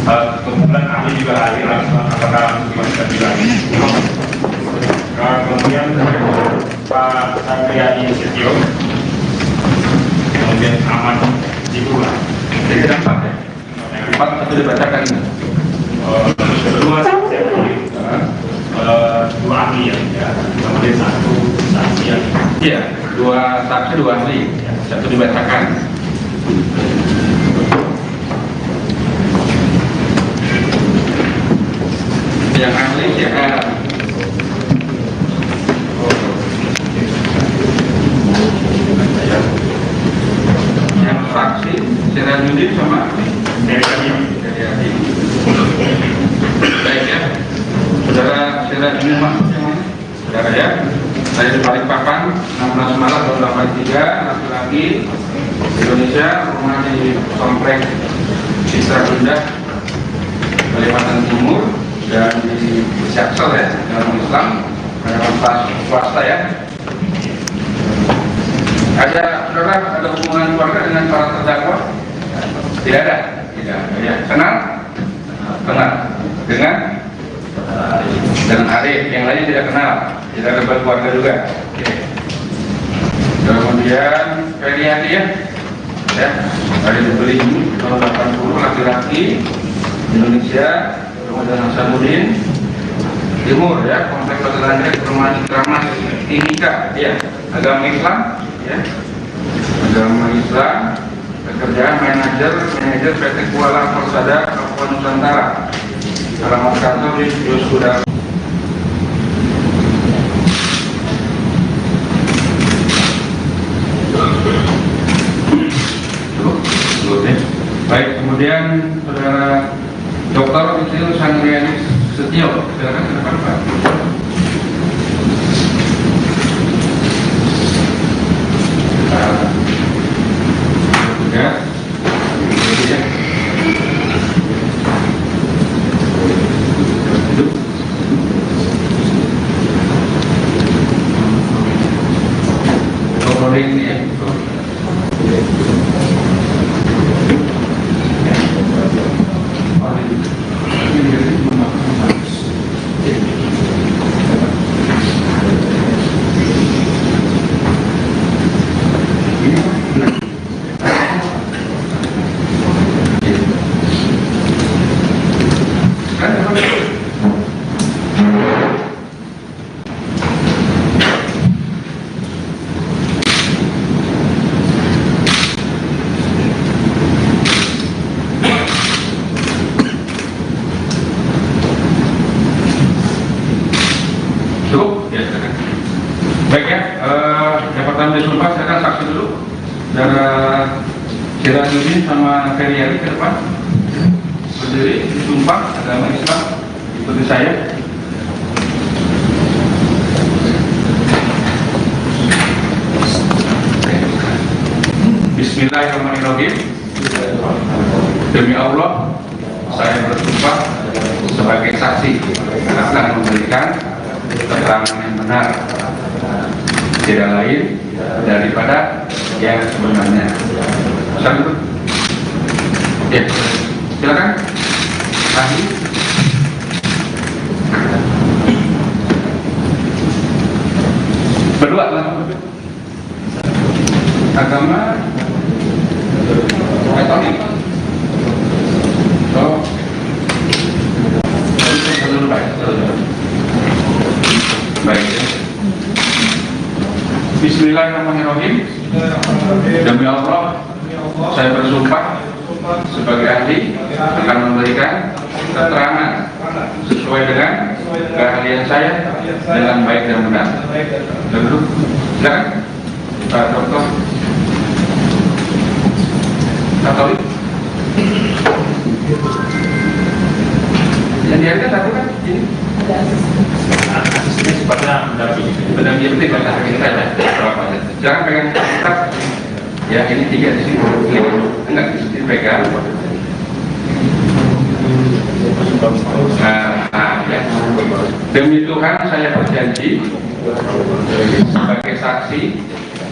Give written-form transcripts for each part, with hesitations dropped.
Kebetulan kami juga hadir apakah bisa bilang. Kemudian Pak Satriadi Setio, kemudian Aman Jibula. Jadi kenapa? Yang empat itu dibacakan ini. Kedua dua ahli ya, kemudian satu saksi yang Iya, dua saksi, dua ahli, satu dibacakan. Yang ahli siapa? Yang saksi Sirajudin sama dari kami. Baik ya, saudara Sirajudin saudara ya, saya di Balikpapan 16 Maret tahun 83, laki-laki Indonesia, rumah di Komplek Citra Indah, Kalimantan Timur, dan di Jaksel ya, dalam Islam, ada swasta ya. Ada saudara, ada hubungan keluarga dengan para terdakwa? Tidak ada, tidak. Ya, kenal? Kenal dengan Arif, yang lain tidak kenal, tidak ada keluarga juga. Oke. Kemudian Feriati ya, ada dibeli tahun 80, laki-laki Indonesia, kemudian Hasanuddin Timur ya, Komplek Peternakan Perumahan Kramas Timika ya, agama Islam ya, agama Islam, pekerjaan manajer PT Kuala Persada Papua Nusantara, alamat kantor di Yosuda. Baik, kemudian saudara Dr. Insinyur Satriadi Setio, silakan ke depan Pak. Ya. Ini ya. Cukup? Ya, silakan. Baik ya, yang pertama disumpah, silakan saksi dulu. Saudara Sirajudin sama Feriati ke depan. Berdiri, disumpah agama Islam, ikuti saya. Bismillahirrahmanirrahim. Demi Allah, saya bersumpah sebagai saksi akan memberikan keterangan yang benar, tidak lain daripada yang sebenarnya. Satu, ya, silakan. Ahli. Berdua lah. Agama Katolik. Oh. Baik. Bismillahirrahmanirrahim. Demi Allah, saya bersumpah sebagai ahli akan memberikan keterangan sesuai dengan keahlian saya dengan baik dan benar. Dulu, silakan Pak Dokter Katolik. Yang dihargai satu kan ini. Asisnya sifatnya mendampingi. Mendampingi kan kita ada berapa? Jangan pegang kitab. Ya ini 3 di sini. Enggak di sini pegang. Ya. Demi Tuhan saya berjanji sebagai saksi,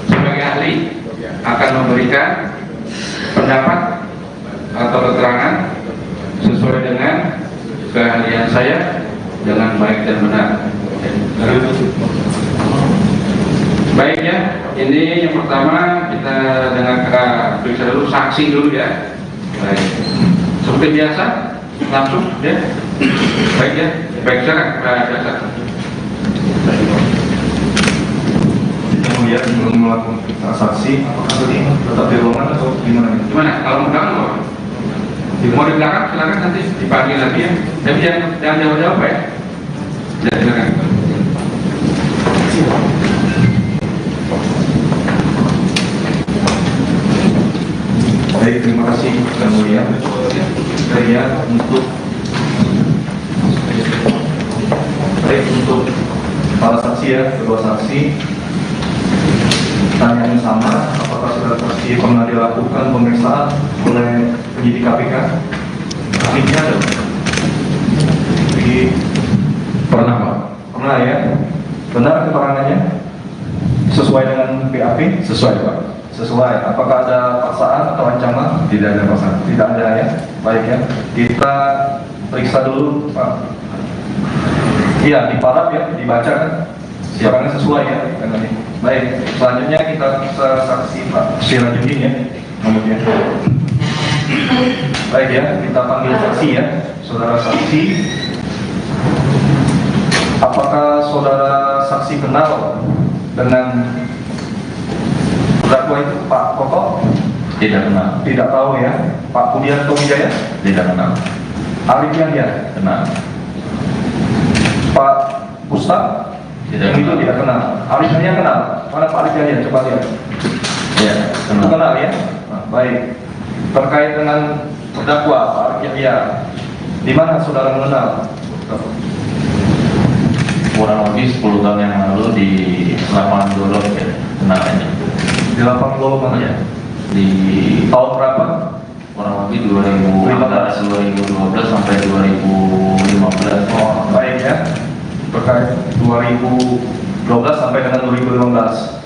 sebagai ahli akan memberikan pendapat atau keterangan sesuai dengan keahlian saya dengan baik dan benar. Baik ya, ini yang pertama kita periksa dulu saksi dulu ya. Baik, seperti biasa langsung ya. Baik ya, baik sekarang biasa. Kemudian belum melakukan transaksi, apakah ini tetap di ruangan atau gimana? Gimana? Kalau mau belakang mau di belakang silakan nanti dipanggil lagi ya. Tapi jangan jauh-jauh ya. Ya silakan. Baik, terima kasih yang mulia. Saya untuk para saksi ya, kedua saksi. Tanya yang sama, apakah saudara saksi pernah dilakukan pemeriksaan oleh penyidik KPK? Ahlinya ada? Pernah Pak? Pernah ya? Benar keterangannya? Sesuai dengan BAP? Sesuai Pak. Sesuai. Apakah ada paksaan atau ancaman? Tidak ada paksaan. Tidak ada ya? Baik ya. Kita periksa dulu Pak. Iya, diparaf ya, dibaca kan? Siapannya sesuai ya dengan ini. Baik, selanjutnya kita bisa saksi Pak Sirajudin ya, nomornya. Baik ya, kita panggil saksi ya, saudara saksi. Apakah saudara saksi kenal dengan terdakwa itu Pak Koko? Tidak kenal. Tidak tahu ya. Pak Budianto Wijaya? Tidak kenal. Arif Yahya? Kenal. Pak Ustaz? Tidak Itu kenal. tidak kenal. Arif Yahya kenal? Mana Pak Arif Yahya? Coba lihat. Ya, Itu kenal. kenal ya? Nah, baik. Terkait dengan terdakwa Pak Arif Yahya, di mana saudara mengenal? Kurang lebih 10 tahun yang lalu di lapangan Dolok ya, kenalannya. Di lapang Lolo mana? Ya. Di Tahun berapa? kurang lebih 2012 sampai 2015. Oh, baik ya. Terkait 2012 sampai dengan 2015.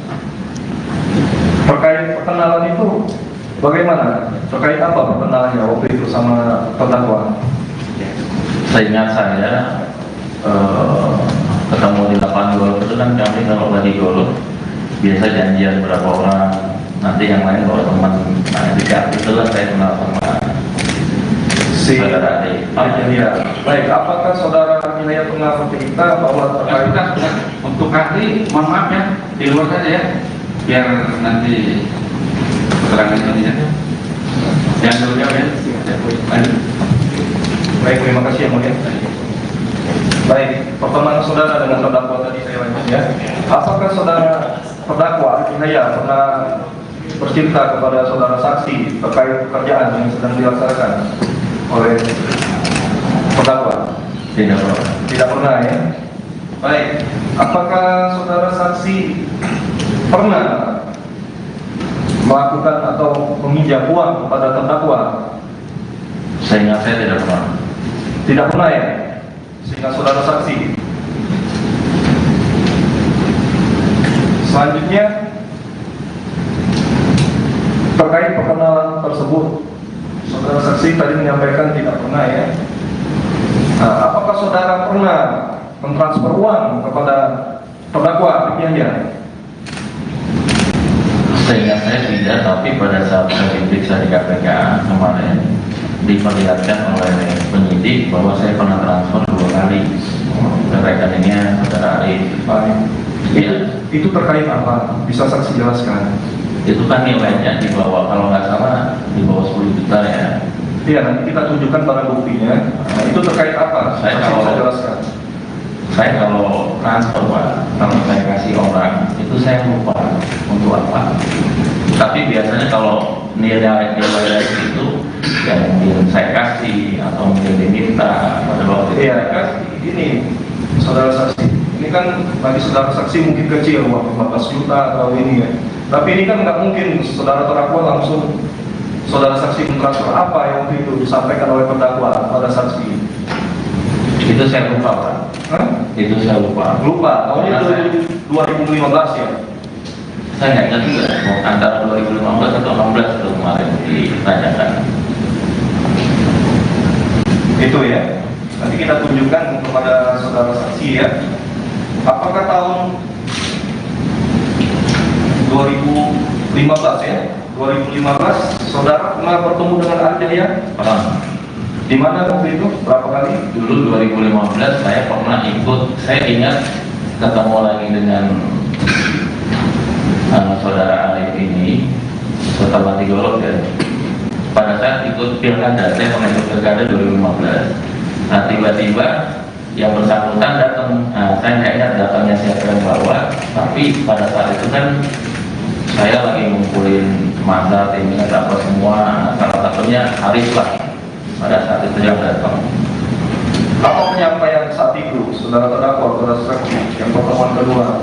Terkait perkenalan itu bagaimana? Terkait apa perkenalannya waktu itu sama terdakwa? Seingat saya ketemu di lapangan Dolok itu kan kami kalau lagi Dolok biasa janjian berapa orang, nanti yang lain kalau teman. Nah, jika itulah saya kenal sama Si saudara Ade. ya. Baik, apakah saudara Nilaya pernah bercerita bahwa terkait Untuk ahli, mohon maaf ya, di luar saja ya, biar nanti keterangan ini ya. Jangan jauh-jauh ya. Lanjut. baik, terima kasih yang mulia. Baik, pertemuan saudara dengan terdakwa tadi saya lanjut ya. Apakah saudara terdakwa Nilaya pernah bercerita kepada saudara saksi terkait pekerjaan yang sedang dilaksanakan oleh terdakwa? Tidak pernah. Tidak pernah ya. Baik, apakah saudara saksi pernah melakukan atau meminjam uang kepada terdakwa? Seingat saya tidak pernah. Tidak pernah ya. Sehingga saudara saksi. Selanjutnya terkait perkenalan tersebut, saudara saksi tadi menyampaikan tidak pernah ya. Nah, apakah saudara pernah mentransfer uang kepada terdakwa Yahya? Seingat saya tidak, tapi pada saat saya diperiksa di KPK kemarin diperlihatkan oleh penyidik bahwa saya pernah transfer 2 kali ke rekeningnya saudara Arif. Baik. Iya. Itu terkait apa? Bisa saksi jelaskan? Itu kan nilainya di bawah, kalau nggak salah di bawah 10 juta ya. Iya, nanti kita tunjukkan barang buktinya. Nah, itu terkait apa? Saya Saksi kalau- bisa jelaskan. Saya kalau transfer Pak, kalau saya kasih orang itu saya lupa untuk apa. Tapi biasanya kalau nilai itu yang mungkin saya kasih atau mungkin diminta pada waktu itu Iya, saya kasih. ini saudara saksi. Ini kan bagi saudara saksi mungkin kecil, uang 15 juta atau ini ya. Tapi ini kan nggak mungkin saudara terdakwa langsung saudara saksi mentransfer apa yang waktu itu disampaikan oleh terdakwa pada saksi. Itu saya lupa Pak. Hah? Itu saya lupa. Lupa, tahunnya itu 2015 ya. Saya nggak ingat juga mau antara 2015 atau 16 itu kemarin ditanyakan. tunjukkan kepada saudara saksi ya. Apakah tahun 2015 ya? 2015 saudara pernah bertemu dengan Arjaya? Pernah. Di mana waktu itu? Berapa kali? Dulu 2015 saya pernah ikut, saya ingat ketemu lagi dengan saudara Alif ini setelah digorok ya. Pada saat ikut pilkada, saya pernah ikut pilkada 2015. Nah tiba-tiba yang bersangkutan datang, saya nggak ingat datangnya siapa yang bawa, tapi pada saat itu kan saya lagi ngumpulin masa timnya apa semua, salah satunya Arif lah pada saat itu yang datang. Apa penyampaian saat itu saudara terdakwa, saudara saksi yang pertemuan kedua?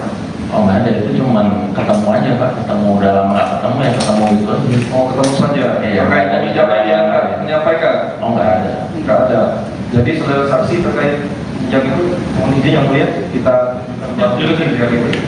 Oh nggak ada, itu cuma ketemu aja Pak, ketemu udah lama nggak ketemu ya ketemu gitu aja. Oh ketemu saja. Iya, Terkait ada kebijakan yang menyampaikan? Oh nggak ada. Nggak ada. Jadi saudara saksi terkait yang itu, mohon izin yang mulia kita lanjutkan dia itu.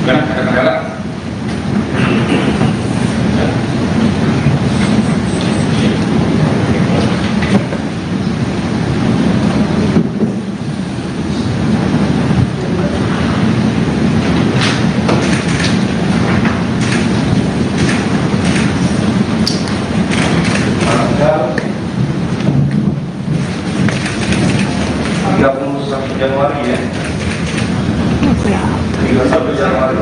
Ada kendala? Tanggal 31 Januari ya. 31 Januari.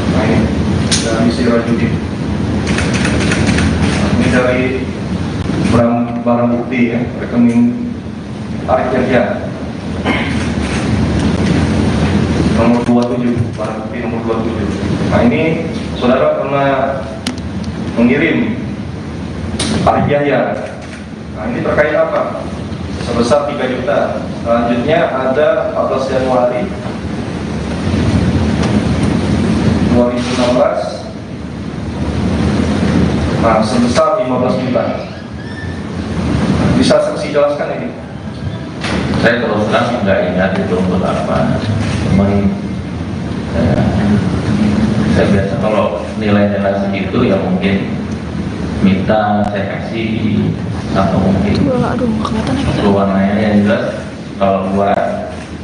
Nah, ini dari Sirajudin. Ini dari barang bukti ya, rekening Arif Yahya. Nomor 27, barang bukti nomor 27. Nah ini saudara pernah mengirim Arif Yahya. Nah ini terkait apa? Sebesar 3 juta. Selanjutnya ada 14 Januari 2016. Nah sebesar 15 juta. Bisa saksi jelaskan ini? Saya terus terang nggak ingat itu untuk apa. Cuman saya biasa kalau nilai-nilai segitu ya mungkin minta saya kasih atau mungkin warnanya yang jelas. Kalau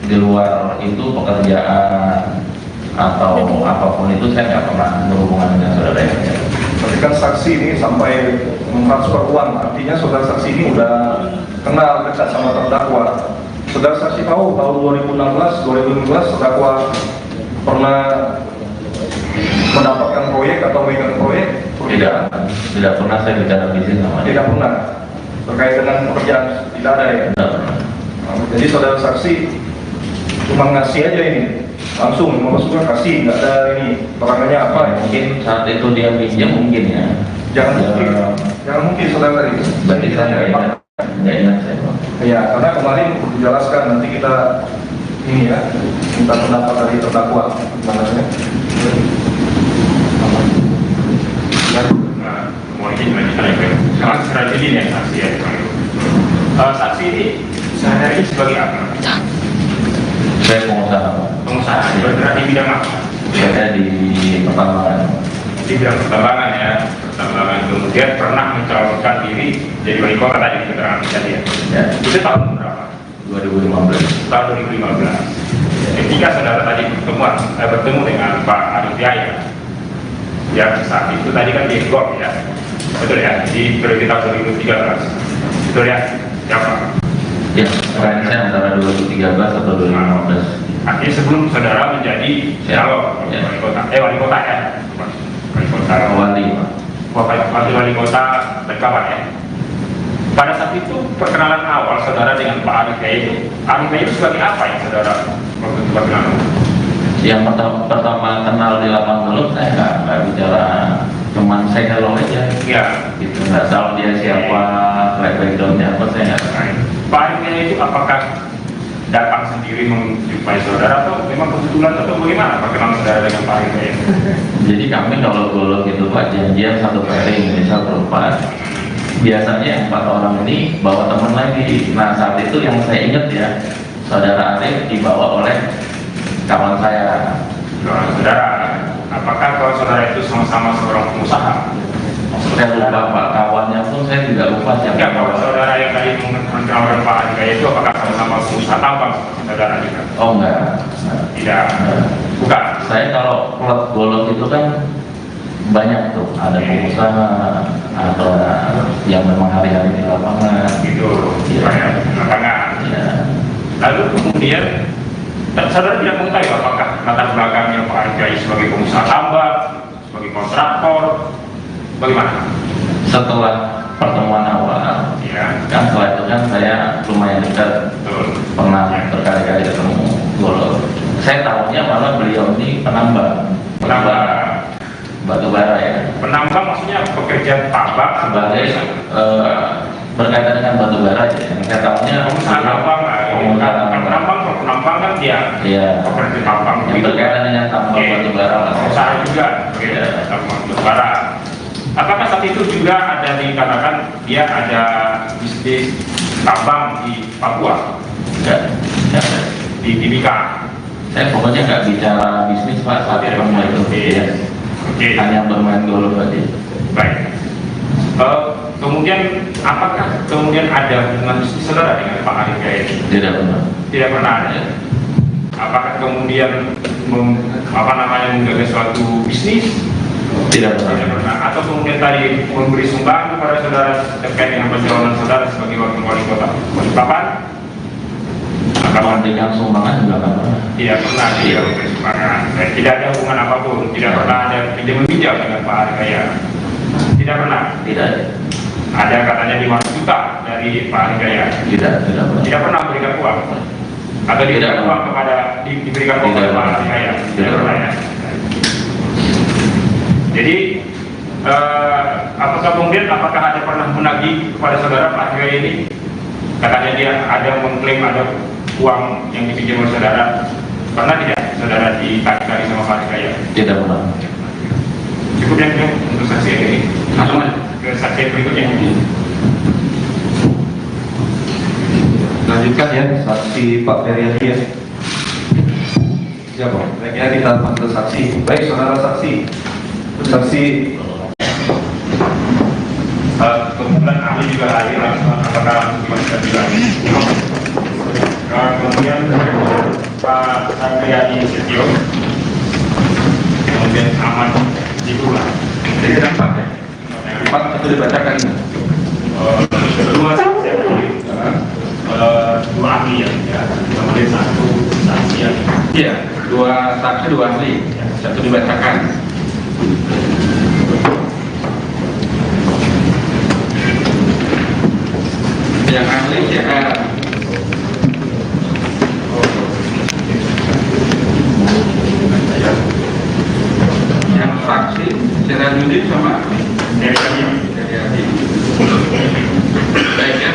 di luar itu pekerjaan atau apapun itu saya nggak pernah berhubungan dengan saudara ya. Berarti kan saksi ini sampai mentransfer uang, artinya saudara saksi ini udah kenal dekat sama terdakwa. Saudara saksi tahu tahun 2016, 2015 terdakwa pernah mendapatkan proyek atau megang proyek? Tidak pernah saya bicara bisnis sama dia. Tidak pernah. Terkait dengan pekerjaan tidak ada ya. Tidak pernah. Jadi saudara saksi cuma ngasih aja ini, langsung maksudnya kasih, nggak ada ini perangannya apa ya? Mungkin saat itu dia pinjam mungkin ya. Jangan mungkin saudara tadi. Berarti saya nggak ingat saya. Ya, karena kemarin dijelaskan nanti kita ini ya, minta pendapat dari terdakwa. Namanya. Mohon izin melanjutkan ya, Pak. Sekarang strategi ya saksi ya. Saksi ini sehari-hari sebagai apa? Saya pengusaha. Pengusaha. Bergerak di bidang apa? Saya di pertambangan. Di bidang pertambangan ya. perjuangan, kemudian pernah mencalonkan diri jadi wali kota tadi di keterangan tadi ya. Ya, Itu tahun berapa? 2015. Tahun 2015. Ketika saudara tadi bertemu dengan Pak Arief Yahya, yang saat itu tadi kan di GOP ya, betul ya, di periode tahun 2013, betul ya, siapa? Ya, saya antara 2013 atau 2015. Artinya sebelum saudara menjadi calon Ya. wali kota ya, wali kota, wali kota Balikpapan ya. Pada saat itu perkenalan awal saudara dengan Pak Arief Yahya itu, Arief Yahya itu sebagai apa ya saudara waktu itu perkenalan? Yang pertama kenal di lapangan dulu, saya nggak bicara, cuman saya hello aja. Ya. Gitu, nggak tahu dia siapa, backgroundnya apa, saya nggak tahu. Pak Arief Yahya itu apakah datang sendiri menjumpai saudara atau memang kebetulan atau bagaimana perkenalan saudara dengan Pak Arief Yahya? Jadi kami kalau golok itu Pak, janjian satu pairing, misal berempat. Biasanya 4 orang ini bawa teman lagi. Nah saat itu yang saya ingat ya, saudara Arief dibawa oleh kawan saya. Saudara, apakah kalau saudara itu sama-sama seorang pengusaha? Saya lupa Pak, kawannya pun saya juga lupa siapa. Enggak, kalau saudara yang tadi mengenalkan Pak Arief Yahya itu apakah sama-sama pengusaha tambang saudara juga? Oh enggak. Tidak, bukan. Saya kalau klub golok itu kan banyak tuh, ada pengusaha, ada yang memang hari-hari di lapangan. Gitu, Iya. banyak lapangan. Ya. Lalu kemudian saudara tidak mengetahui apakah latar belakangnya Pak Arief Yahya sebagai pengusaha tambang, sebagai kontraktor, bagaimana? Setelah pertemuan awal, Ya, kan setelah itu kan saya lumayan dekat, betul. pernah berkali-kali ketemu golok. Saya tahunya malah beliau ini penambang batu bara ya, Penambang maksudnya pekerjaan tambang sebagai berkaitan dengan batu bara ya. Yang saya tahunya pengusaha tambang lah. pengusaha tambang. Penambang kan dia Iya. pekerja tambang. Yang berkaitan dengan tambang Oke. batu bara lah. Pengusaha juga, Iya. tambang batu bara. Apakah saat itu juga ada dikatakan dia ada bisnis tambang di Papua, Enggak, enggak ada. di Timika? Saya pokoknya nggak bicara bisnis Pak saat ketemu itu. Iya. Oke. Hanya bermain golok tadi. Baik. Kemudian apakah kemudian ada hubungan bisnis saudara dengan Pak Arief Yahya ini? Tidak benar. Tidak pernah ada. Apakah kemudian menggagas suatu bisnis? Tidak Tidak benar. pernah. Atau kemudian tadi memberi sumbangan kepada saudara terkait dengan pencalonan saudara sebagai wakil wali kota Balikpapan? Kalau memberikan sumbangan juga nggak pernah. Tidak pernah dia memberi sumbangan. Dan tidak ada hubungan apapun. Tidak pernah ada pinjam-pinjam dengan Pak Arief Yahya. Tidak pernah. Tidak. Ada katanya 500 juta dari Pak Arief Yahya. Tidak pernah. Tidak pernah memberikan uang atau diberikan Tidak. uang kepada diberikan uang Tidak. kepada Pak Arief Yahya. Tidak. Pernah ya. Jadi apakah ada pernah menagih kepada saudara Pak Arief Yahya ini? Katanya dia ada mengklaim ada uang yang dipinjam oleh saudara. Pernah tidak saudara ditagih sama Pak Arief Yahya? Tidak pernah. Cukup ya untuk saksi ini. Langsung aja ke saksi berikutnya. Lanjutkan ya, saksi Pak Ferry ya. Siapa? Baiknya kita panggil saksi. Baik, saudara saksi. Saksi. Kemudian ahli juga hadir apakah kita juga kemudian Pak Satriadi Setio, kemudian Ahmad Jibula. Jadi apa? Pak itu dibacakan ini. Kedua dua ahli ya, kemudian satu saksi ya. Iya, 2 saksi 2 ahli, satu dibacakan. Yang ahli CR. Yang saksi Sirajudin sama Dari kami dari ahli. Baik ya,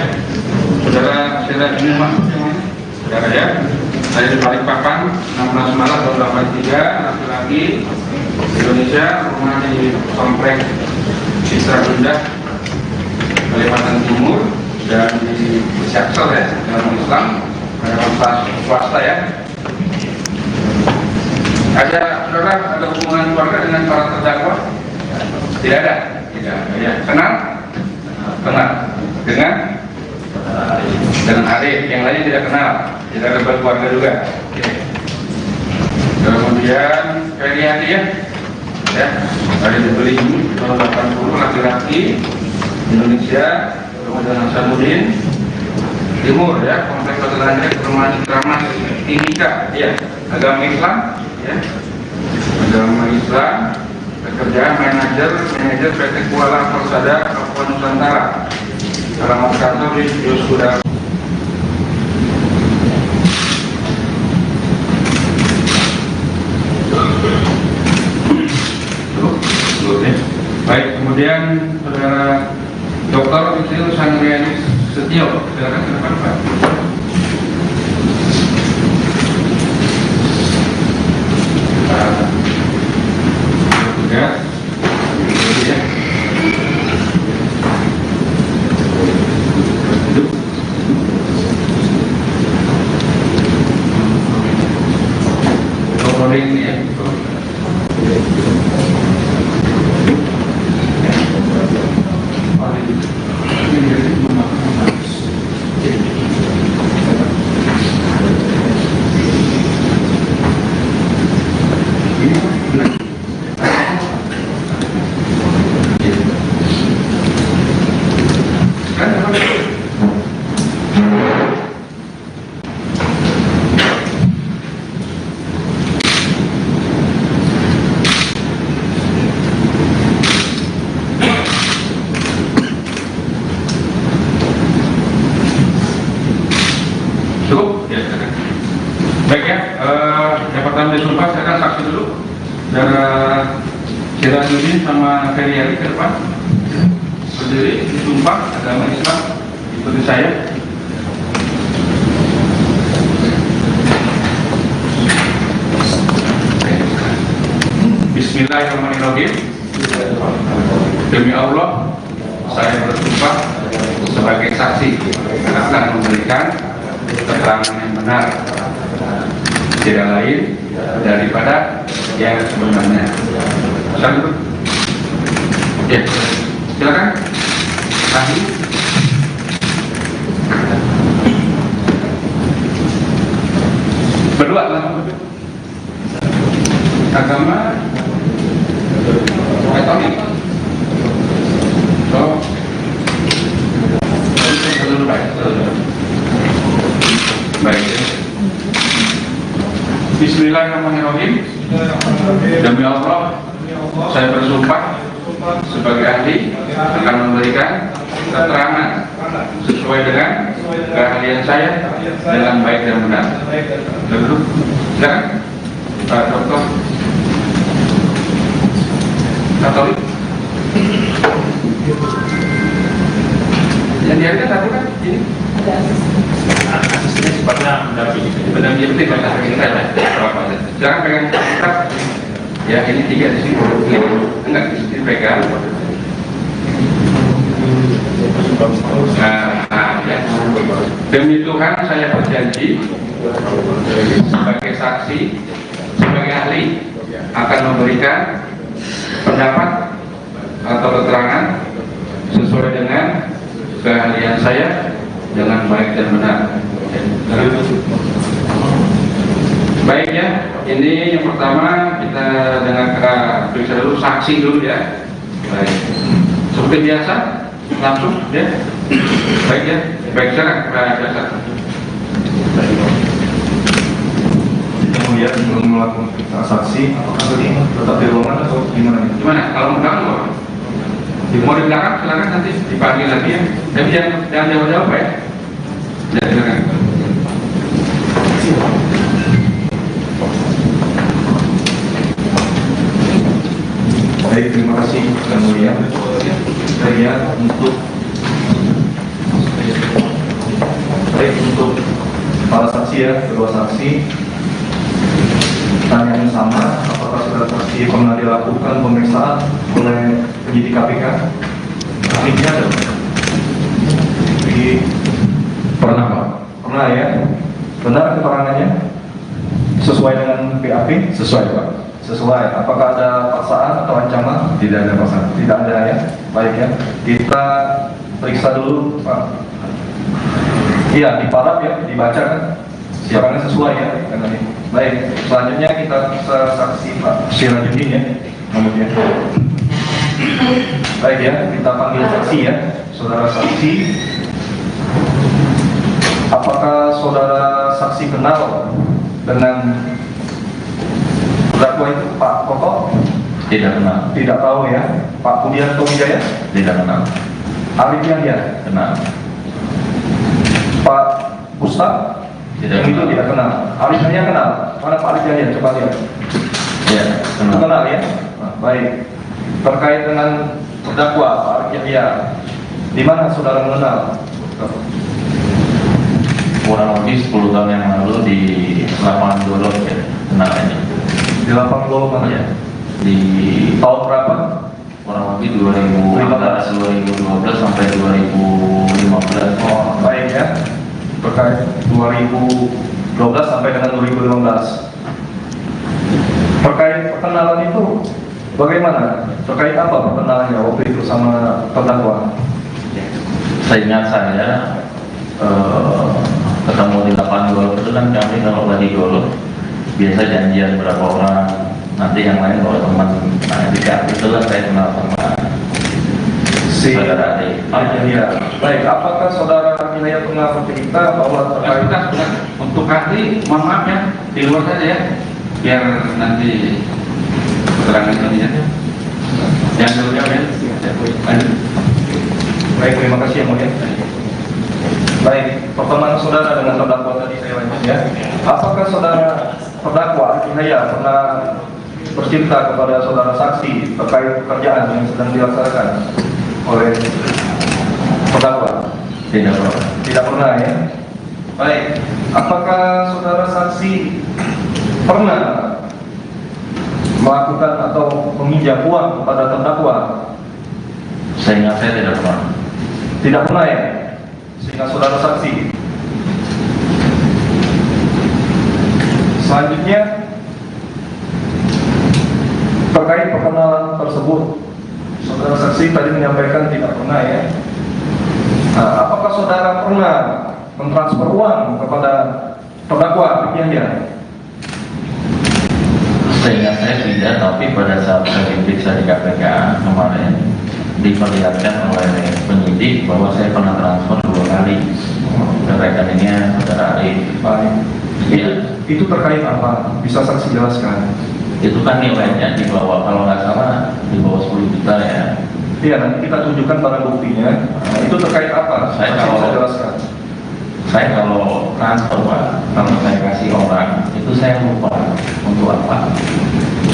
saudara Sirajudin masuk yang mana? Saudara ya, saya di Balikpapan 16 Maret tahun 83, laki-laki Indonesia, rumah di Komplek Citra Bunda, Kalimantan Timur, dan di Syaksel ya, dalam Islam, pada swasta ya. Ada saudara, ada hubungan keluarga dengan para terdakwa? Tidak ada. Ya. Kenal? Kenal. Dengan Arif. Yang lainnya tidak kenal. Tidak ada keluarga juga. Oke. Kemudian Feriati ya. Ada dibeli tahun 80, laki-laki Indonesia. Kemudian Hasanuddin Timur ya, kompleks Hotel Perumahan Citramas Timika ya, agama Islam ya, agama Islam, pekerjaan manajer PT Kuala Persada Kabupaten Nusantara, alamat kantor di Yosuda. Baik, kemudian saudara Dr. Yusril Sanrianis Setio, silakan ke depan Pak. Ya. Duduk. Recording ya. Cukup? Ya, silakan. Baik ya, yang pertama disumpah, saya akan saksi dulu. Saudara Sirajuddin sama Feriali ke depan. Berdiri, disumpah, agama Islam, ikuti saya. Bismillahirrahmanirrahim. Demi Allah, saya bersumpah sebagai saksi akan memberikan keterangan yang benar, tidak lain daripada yang sebenarnya. Silakan. Ya, silakan. Ahli. Berdua langsung. Agama Katolik. So, baik. Bismillahirrahmanirrahim. Demi Allah, saya bersumpah sebagai ahli akan memberikan keterangan sesuai dengan keahlian saya dengan baik dan benar. Duduk. Silakan, Pak Dokter. Katolik. Yang dihargai satu kan ini. Asisnya sifatnya mendampingi. Mendampingi kata kita berapa? Jangan pegang kitab. Ya, ini 3 di sini. Enggak di sini pegang. Ya. Demi Tuhan saya berjanji sebagai saksi, sebagai ahli akan memberikan pendapat atau keterangan sesuai dengan keahlian saya dengan baik dan benar. Baik ya, ini yang pertama kita dengarkan periksa dulu saksi dulu ya. Baik, seperti biasa langsung ya. Baik ya, baik silakan Pak Jasa. Kemudian sebelum melakukan transaksi, apakah tetap di ruangan atau gimana? Gimana? Kalau mau belakang mau di belakang silakan, nanti dipanggil lagi ya. Tapi jangan jauh-jauh ya. Ya silakan. Baik, terima kasih yang mulia. Saya untuk para saksi ya, kedua saksi. Tanya yang sama, apakah saudara saksi pernah dilakukan pemeriksaan oleh penyidik KPK? Akhirnya ada. Pernah Pak? Pernah ya. Benar keterangannya? Sesuai dengan BAP? Sesuai Pak. sesuai. Apakah ada paksaan atau ancaman? Tidak ada paksaan. Tidak ada ya. Baik ya. Kita periksa dulu Pak. Iya, diparaf ya, dibaca kan. Siarannya sesuai ya dengan ini. Baik, selanjutnya kita saksi Pak Sirajudin ya. Kemudian. Baik ya, kita panggil saksi ya. Saudara saksi. Apakah saudara saksi kenal dengan terdakwa itu Pak Koko? Tidak kenal. Tidak tahu ya. Pak Budianto Wijaya? Tidak kenal. Arif Yahya? Kenal. Pak Ustaz? Tidak Yang itu kenal. tidak kenal. Arif Yahya kenal? Mana Pak Arif Yahya? Coba lihat. Ya, Itu kenal. kenal ya? Nah, baik. Terkait dengan terdakwa Pak Arif Yahya, di mana saudara mengenal? Kurang lebih 10 tahun yang lalu di lapangan Dolok ya, kenal ini. Di lapang Lolo mana? Ya. Di Tahun berapa? kurang lebih 2012 sampai 2015. Oh, baik ya. Terkait 2012 sampai dengan 2015. Terkait perkenalan itu bagaimana? Terkait apa perkenalannya waktu itu sama terdakwa? Seingat saya ketemu di lapangan golf itu kan kami kalau lagi golf biasa janjian berapa orang, nanti yang lain bawa teman. Nah ketika itulah saya kenal sama Si saudara Ade. Ya. Baik, apakah saudara Inaya pernah bercerita bahwa terkait Sudah. Untuk ahli, mohon maaf ya, di luar saja ya, biar nanti keterangan ini ya. Yang dulu ya, lanjut. baik, terima kasih yang mulia. Baik, pertemuan saudara dengan terdakwa tadi saya lanjut ya. Apakah saudara terdakwa Inaya pernah bercerita kepada saudara saksi terkait pekerjaan yang sedang dilaksanakan oleh terdakwa? Tidak pernah. Tidak pernah ya. Baik, apakah saudara saksi pernah melakukan atau meminjam uang kepada terdakwa? Seingat saya tidak pernah. Tidak pernah ya. Sehingga saudara saksi. Selanjutnya terkait perkenalan tersebut, saudara saksi tadi menyampaikan tidak pernah ya. Nah, apakah saudara pernah mentransfer uang kepada terdakwa Yahya? Seingat saya tidak, tapi pada saat saya diperiksa di KPK kemarin diperlihatkan oleh penyidik bahwa saya pernah transfer 2 kali ke rekeningnya saudara Arif. Baik. Iya. Itu terkait apa? Bisa saksi jelaskan? Itu kan nilainya di bawah, kalau nggak salah di bawah 10 juta ya. Iya, nanti kita tunjukkan barang buktinya. Nah, itu terkait apa? Saya Saksi kalau- bisa jelaskan. Saya kalau transfer Pak, kalau saya kasih orang itu saya lupa untuk apa.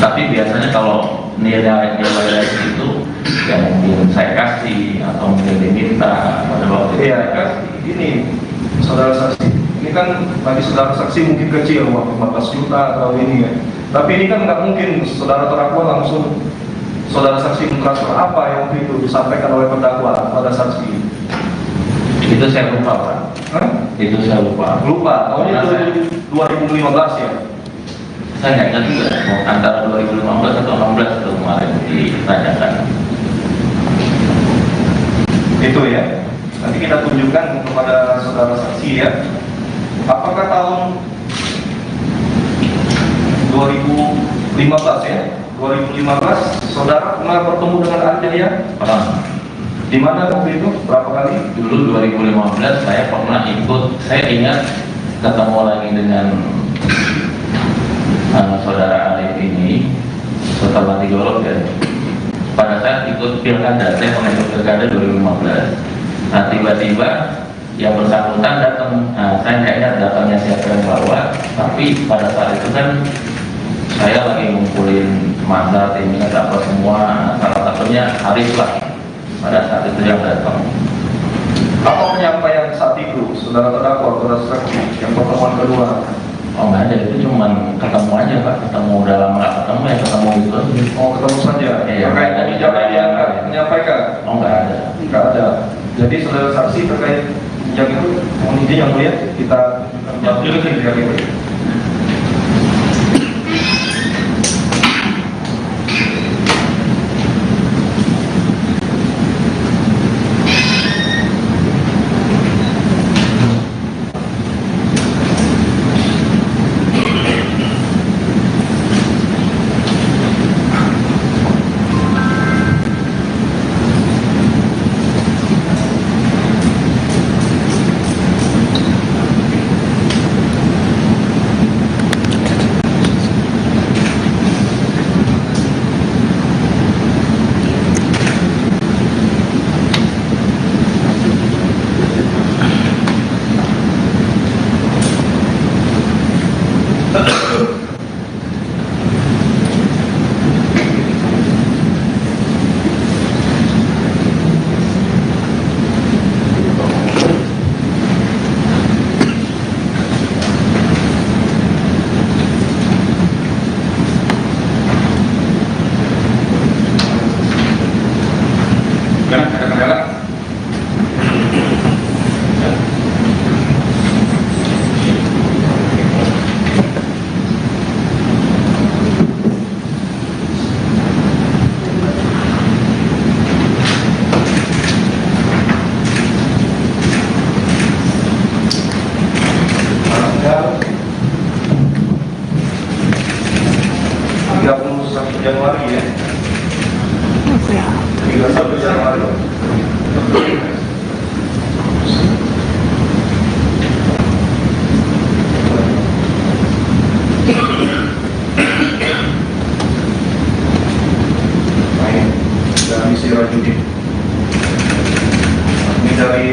Tapi biasanya kalau nilai itu ya mungkin saya kasih atau mungkin diminta pada waktu itu Iya, saya kasih. ini saudara saksi. Ini kan bagi saudara saksi mungkin kecil, uang 15 juta atau ini ya. Tapi ini kan nggak mungkin saudara terdakwa langsung saudara saksi mentransfer apa yang waktu itu disampaikan oleh terdakwa pada saksi. Itu saya lupa Pak. Hah? Itu saya lupa. Lupa, tahun itu 2015 ya. Saya nggak ingat juga mau antara 2015 atau 16 itu kemarin ditanyakan. Itu ya. Nanti kita tunjukkan kepada saudara saksi ya. Apakah tahun 2015 ya? 2015 saudara pernah bertemu dengan Arif Yahya? Pernah. Di mana waktu itu? Berapa kali? Dulu 2015 saya pernah ikut, saya ingat ketemu lagi dengan saudara Arif ini setelah digolok ya. Pada saat ikut pilkada, saya pernah ikut pilkada 2015. Nah tiba-tiba yang bersangkutan datang, saya nggak ingat datangnya siapa yang bawa, tapi pada saat itu kan saya lagi ngumpulin masa timnya apa semua, salah satunya Arif lah pada saat itu yang datang. Apa penyampaian saat itu saudara terdakwa, saudara saksi yang pertemuan kedua? Oh nggak ada, itu cuman ketemu aja Pak, ketemu udah lama nggak ketemu ya ketemu itu aja. Oh, ketemu saja. Iya, Terkait ada kebijakan yang menyampaikan? Oh nggak ada. Tidak ada. Jadi saudara saksi terkait kebijakan itu, mohon izin yang mulia kita tunjukkan kebijakan itu. Gimana? Ada kendala? Tanggal 31 Januari ya. 31 Januari. Dan misi Rajudi. Ini dari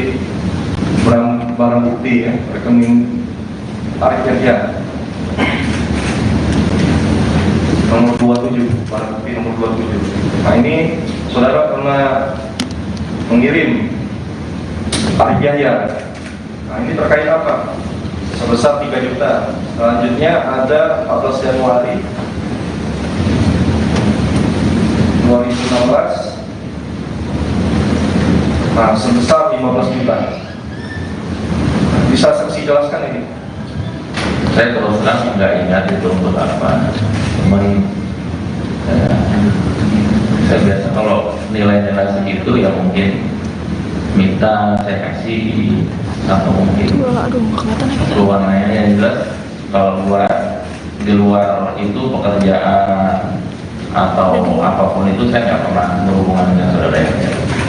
barang bukti ya, rekening Arif Yahya. Nomor 27, barang bukti nomor 27. Nah ini saudara pernah mengirim Arif Yahya. Nah ini terkait apa? Sebesar 3 juta. Selanjutnya ada 14 Januari 2016. Nah sebesar 15 juta. Bisa saksi jelaskan ini? Saya terus terang nggak ingat itu untuk apa. Cuman saya biasa kalau nilai-nilai segitu ya mungkin minta saya kasih atau mungkin keluarnya yang jelas kalau di luar itu pekerjaan atau apapun itu saya nggak pernah berhubungan dengan saudara yang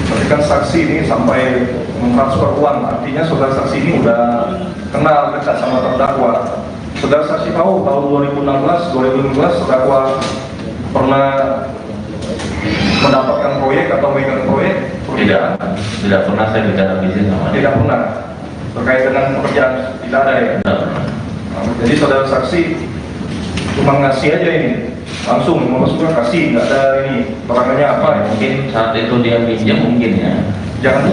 Tapi kan saksi ini sampai mentransfer uang, artinya saudara saksi ini udah kenal dekat sama terdakwa. Saudara saksi tahu tahun 2016 terdakwa pernah mendapatkan proyek atau megang proyek? Tidak pernah saya bicara bisnis sama dia. Tidak pernah. Terkait dengan pekerjaan tidak ada ya. Tidak pernah. Nah, jadi saudara saksi cuma ngasih aja ini, langsung maksudnya kasih, nggak ada ini terangannya apa ya? Mungkin saat itu dia pinjam mungkin ya. Jangan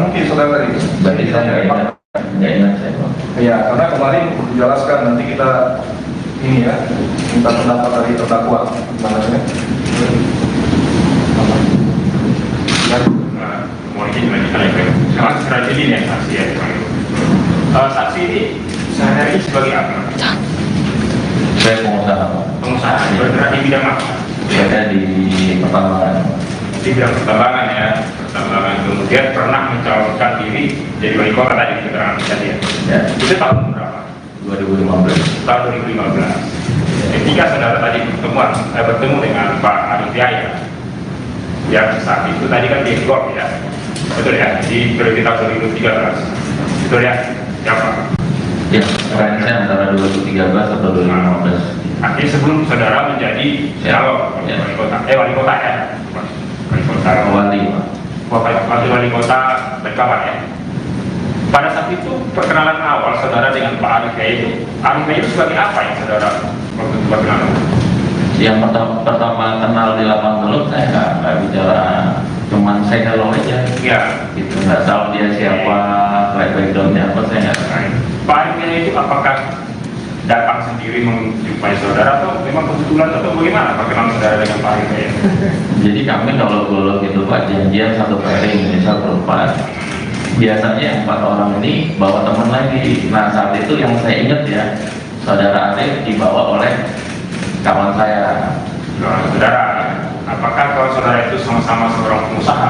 mungkin saudara tadi. Berarti saya nggak ingat saya Pak. Ya, karena kemarin dijelaskan nanti kita ini ya, minta pendapat dari terdakwa gimana ya? Mau izin lanjutkan ya, sangat strategi ya saksi ya. Saksi ini sehari-hari sebagai apa? Saya pengusaha Pak. Pengusaha, bergerak di bidang apa? Saya di pertambangan. Di bidang pertambangan ya, pertambangan. Kemudian pernah mencalonkan diri jadi wali kota tadi di keterangan tadi ya. Ya, Itu tahun berapa? 2015. Tahun 2015. Ketika saudara tadi bertemu dengan Pak Arif Yahya, yang saat itu tadi kan di GOP ya, betul ya, di periode tahun 2013, betul ya, siapa? Ya, sekarang saya antara 2013 atau 2015. Akhirnya sebelum saudara menjadi calon Ya. wali kota ya, wali kota Wali Pak. wali kota Bekawan ya. Pada saat itu perkenalan awal saudara dengan Pak Arif Yahya itu sebagai apa yang saudara waktu itu perkenalan? Yang pertama kenal di lapangan belum saya nggak bicara, cuman saya hello aja. Ya, Gitu, nggak tahu dia siapa, backgroundnya apa saya nggak tahu. Pak Arif Yahya itu apakah datang sendiri menjumpai saudara atau memang kebetulan atau bagaimana perkenalan saudara dengan Pak Arif Yahya? Jadi kami kalau golok itu Pak janjian satu pairing misal berempat. Biasanya 4 orang ini bawa teman lagi. Nah saat itu yang saya ingat ya, saudara Arif dibawa oleh kawan saya. Nah, saudara, apakah kalau saudara itu sama-sama seorang pengusaha?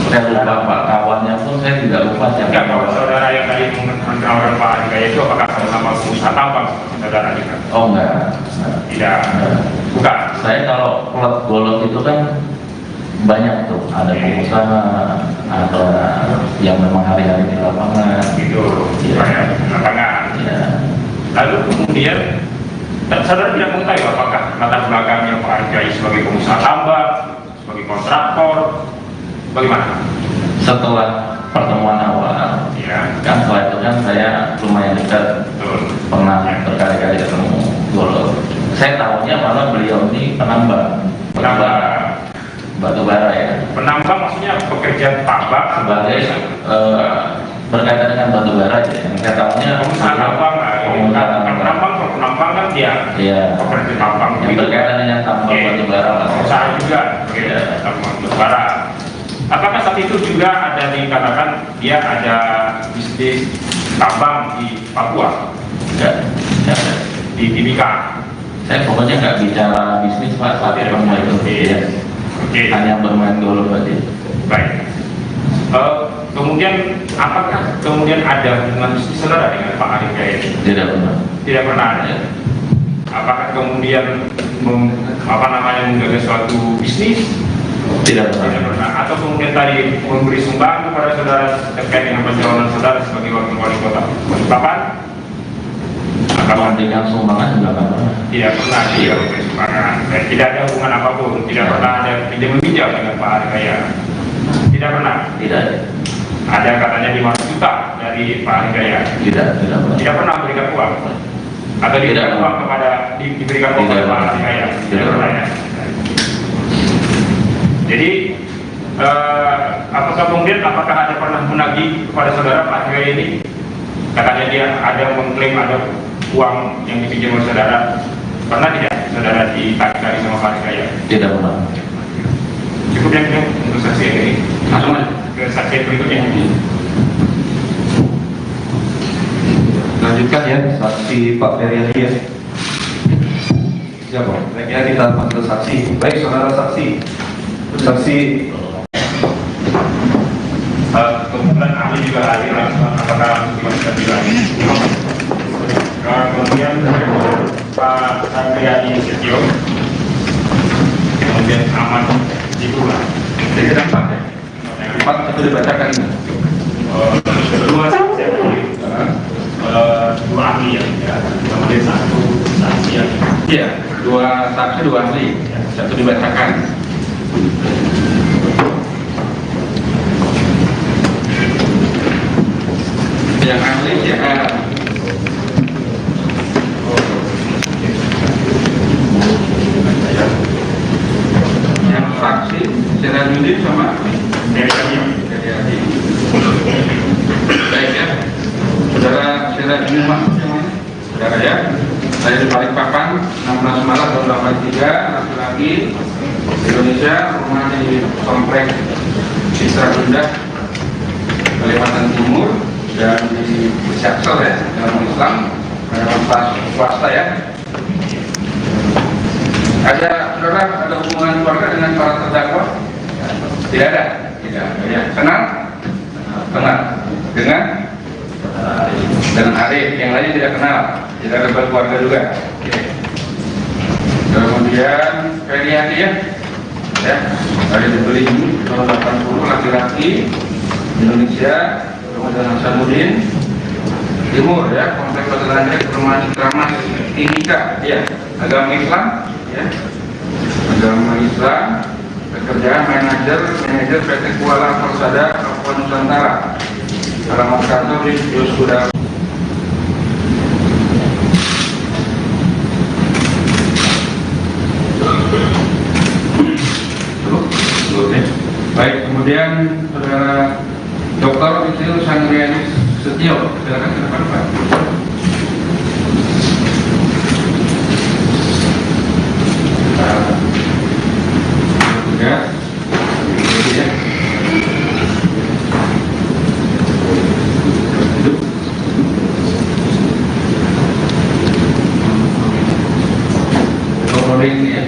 Saya lupa Pak, kawannya pun saya juga lupa siapa. Enggak, kalau saudara yang tadi menawarkan Pak Arif Yahya itu apakah sama-sama pengusaha tambang saudara juga? Oh enggak. Tidak, bukan. Saya kalau klub golok itu kan banyak tuh, ada pengusaha, ada yang memang hari-hari di lapangan. Itu, Iya. banyak lapangan. Ya, Lalu kemudian saudara tidak mengetahui apakah latar belakangnya Pak Arif Yahya sebagai pengusaha tambang, sebagai kontraktor, bagaimana? setelah pertemuan awal, Ya, kan setelah itu kan saya lumayan dekat, betul. pernah berkali-kali ketemu golok. Saya tahunya malah beliau ini penambang batu bara ya, Penambang maksudnya pekerjaan tambang sebagai berkaitan dengan batu bara aja. Yang saya tahunya pengusaha tambang, penambang kan dia Iya. pekerja tambang. Yang berkaitan dengan tambang batu bara lah. Pengusaha juga, Iya. tambang batu bara. Apakah saat itu juga ada dikatakan dia ada bisnis tambang di Papua, Enggak ada. di Timika? Saya pokoknya nggak bicara bisnis Pak, saat itu Oke. ya. Oke. Hanya bermain golf aja. Baik. Kemudian apakah kemudian ada hubungan bisnis saudara dengan Pak Arif Jaya ini? Tidak pernah. Tidak pernah ada. Apakah kemudian menggagas suatu bisnis? Tidak Tidak pernah. pernah. Atau kemudian tadi memberi sumbangan kepada saudara terkait dengan pencalonan saudara sebagai wakil wali kota Balikpapan? Kalau dengan sumbangan juga nggak pernah. Tidak pernah dia memberi sumbangan. Dan tidak ada hubungan apapun. Tidak pernah ada pinjam meminjam dengan Pak Arif Jaya. Tidak pernah. Tidak ada. Ada katanya 5 juta dari Pak Arif Jaya. Tidak pernah. Tidak pernah memberikan uang. Atau diberikan Tidak. uang kepada diberikan uang Tidak. kepada Pak Arif Jaya. Tidak pernah. Ya. Jadi apakah ada pernah menagih kepada saudara Pak Arif Jaya ini? Katanya dia ada mengklaim ada uang yang dipinjam oleh saudara. Pernah tidak saudara ditagih sama Pak Arif Jaya? Tidak pernah. Cukup yang ini untuk saksi yang ini. Langsung ke saksi berikutnya. Lanjutkan ya, saksi Pak Feryadi ya. Siapa? Baiknya kita panggil saksi. Baik, saudara saksi. Saksi Kebetulan ahli juga hadir langsung apakah kita bilang. Kemudian Pak Sandriani Setio, kemudian Ahmad Jibula. Jadi tempat ya. Empat itu dibacakan. Dua saksi, dua ahli ya, kemudian satu saksi ya. Iya, 2 saksi 2 ahli. Satu dibacakan. Yang ahli CR. Yang saksi Sirajuddin sama Dari kami. Heriadi. Baik ya, saudara Sirajuddin Mahmud yang mana? Saudara ya, saya di Balikpapan 16 Maret tahun 83, laki-laki Indonesia, rumah di Komplek Citra Bunda, Kalimantan Timur, dan di Jaksel ya, dalam Islam, pada swasta ya. Ada saudara, ada hubungan keluarga dengan para terdakwa? Tidak ada. Tidak. Ya. Kenal? Kenal. Dengan Arif. Yang lain tidak kenal. Tidak ada berkeluarga juga. Oke. Kemudian Feryadi ya. Ya. Ada dibeli tahun 80, laki-laki Indonesia. Kemudian Hasanuddin Timur ya, Komplek Pegelandek Perumahan Citramas Timika ya, agama Islam ya, agama Islam, pekerjaan manajer PT Kuala Persada Papua Nusantara, alamat kantor di Yosuda. Baik, kemudian saudara Dr. Itil Sangriani Setio, silakan ke depan Pak. Ya, ya. Duduk. Rolling ya.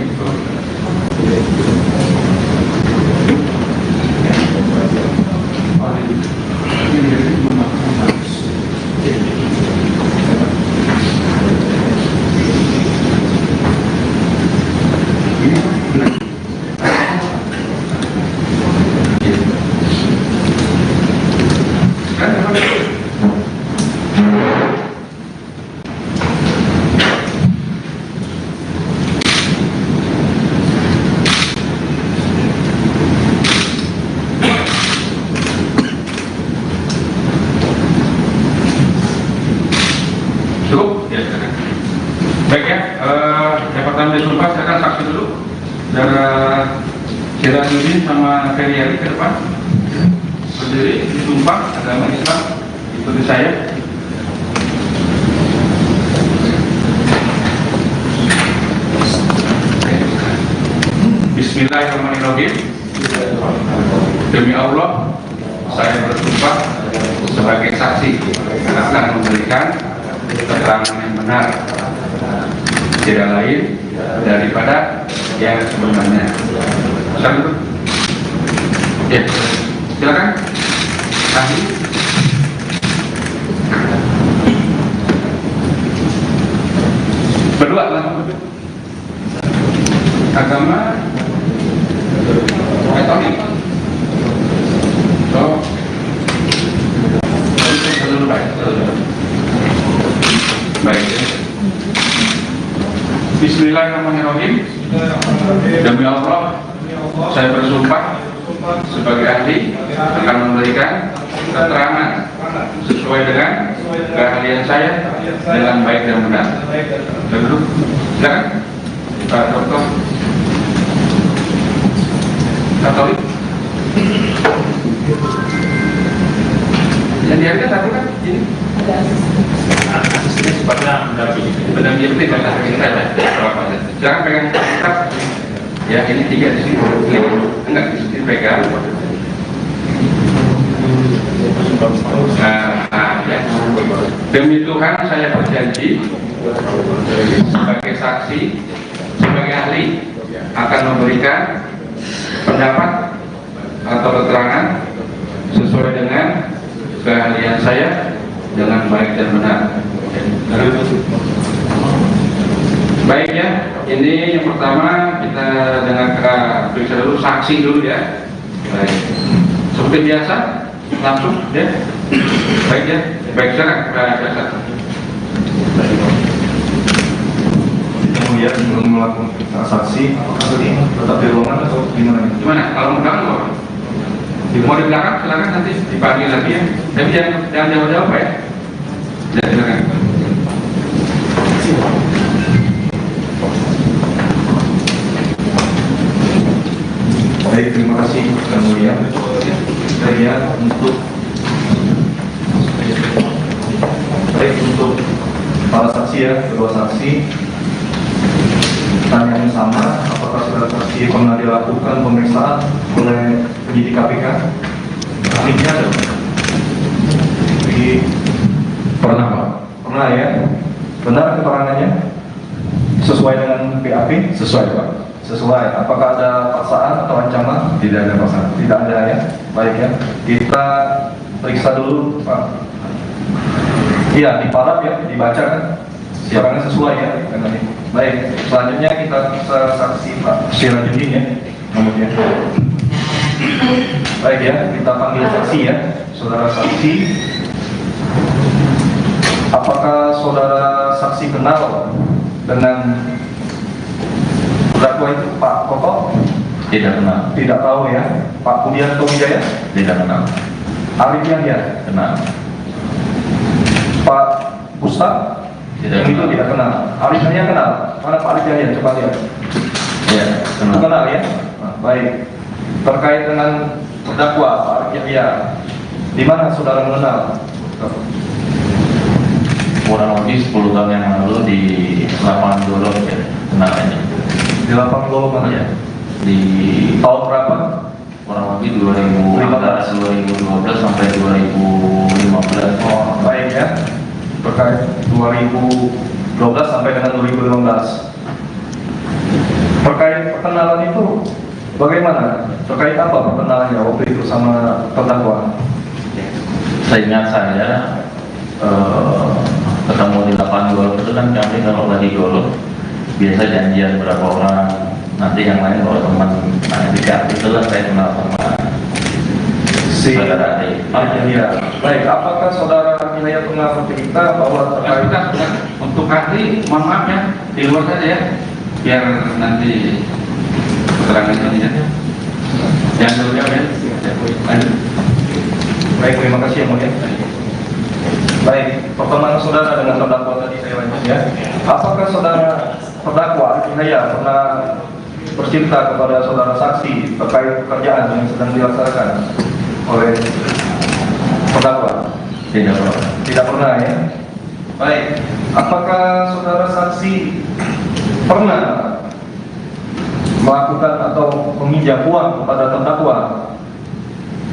Cukup? Ya, silakan. Baik ya, yang pertama disumpah, silakan saksi dulu. Saudara Sirajuddin sama Feryadi ke depan. Berdiri, disumpah, agama Islam, ikuti saya. Bismillahirrahmanirrahim. Demi Allah, saya bersumpah sebagai saksi akan memberikan keterangan yang benar, tidak lain daripada yang sebenarnya. Silakan. Ya, silakan. Ahli. Berdua langsung. Agama Katolik. So, baik. Bismillahirrahmanirrahim. Demi Allah, saya bersumpah sebagai ahli akan memberikan keterangan sesuai dengan keahlian saya dengan baik dan benar. Duduk, silakan. Pak Dokter Katolik. Yang diambil satu kan ini. Asisnya sifatnya mendampingi. Pendamping tidak ada kita ada berapa saja. Jangan pegang kitab. Ya ini 3 di sini. Enggak di sini pegang. Ya. Demi Tuhan saya berjanji sebagai saksi, sebagai ahli akan memberikan pendapat atau keterangan sesuai dengan keahlian saya dengan baik dan benar. Baik ya, ini yang pertama kita dengarkan periksa dulu saksi dulu ya. Baik, seperti biasa langsung ya. Baik ya, baik sekarang biasa. Kemudian belum melakukan transaksi, apakah tadi tetap di ruangan atau gimana? Gimana? Kalau mau belakang mau di belakang silakan nanti dipanggil lagi ya. Tapi jangan jawab-jawab ya. Ya silakan. Baik, terima kasih yang mulia. Saya untuk para saksi ya, kedua saksi. Tanya yang sama, apakah saudara saksi pernah dilakukan pemeriksaan oleh penyidik KPK? Ahlinya ada? Pernah Pak? Pernah ya? Benar keterangannya? Sesuai dengan PAP? Sesuai Pak. Sesuai. Apakah ada paksaan atau ancaman? Tidak ada paksaan. Tidak ada ya? Baik ya. Kita periksa dulu Pak. Iya, diparaf ya, dibaca kan? Keterangan sesuai ya dengan ini. Baik, selanjutnya kita bisa saksi Pak Sirajudin ya. Kemudian. Baik ya, kita panggil saksi ya. Saudara saksi, apakah saudara saksi kenal dengan terdakwa itu Pak Koko? Tidak kenal. Tidak tahu ya. Pak Budianto Wijaya? Tidak kenal. Arif Yahya? Kenal. Pak Ustaz? Tidak Itu kenal. tidak kenal. Arif Yahya kenal? Mana Pak Arif Yahya? Coba lihat. Ya, kenal. Kenal ya? Nah, baik. Terkait dengan terdakwa Pak Arif Yahya, di mana saudara mengenal? Kurang lebih 10 tahun yang lalu di lapangan Dolok ya, kenalannya. Di lapang Lolo mana ya? Di Tahun berapa? kurang lebih 2012 sampai 2015. Oh, baik ya. Terkait 2012 sampai dengan 2015. Terkait perkenalan itu bagaimana? Terkait apa perkenalannya waktu itu sama terdakwa? Seingat saya ketemu di lapangan Dolok itu kan kami kalau lagi Dolok biasa janjian berapa orang, nanti yang lain kalau teman. Nah ketika itulah saya kenal sama Si saudara Ade. ya. Baik, apakah saudara Yahya pernah bercerita bahwa terkait Untuk ahli, mohon maaf ya, di luar saja ya, biar nanti keterangan ini ya. Jangan dulu ya. Lanjut. baik, terima kasih yang mulia. Baik, pertemuan saudara dengan terdakwa tadi saya lanjut ya. Apakah saudara terdakwa Yahya pernah bercerita kepada saudara saksi terkait pekerjaan yang sedang dilaksanakan oleh terdakwa? Tidak pernah. Tidak pernah ya. Baik, apakah saudara saksi pernah melakukan atau meminjam uang kepada terdakwa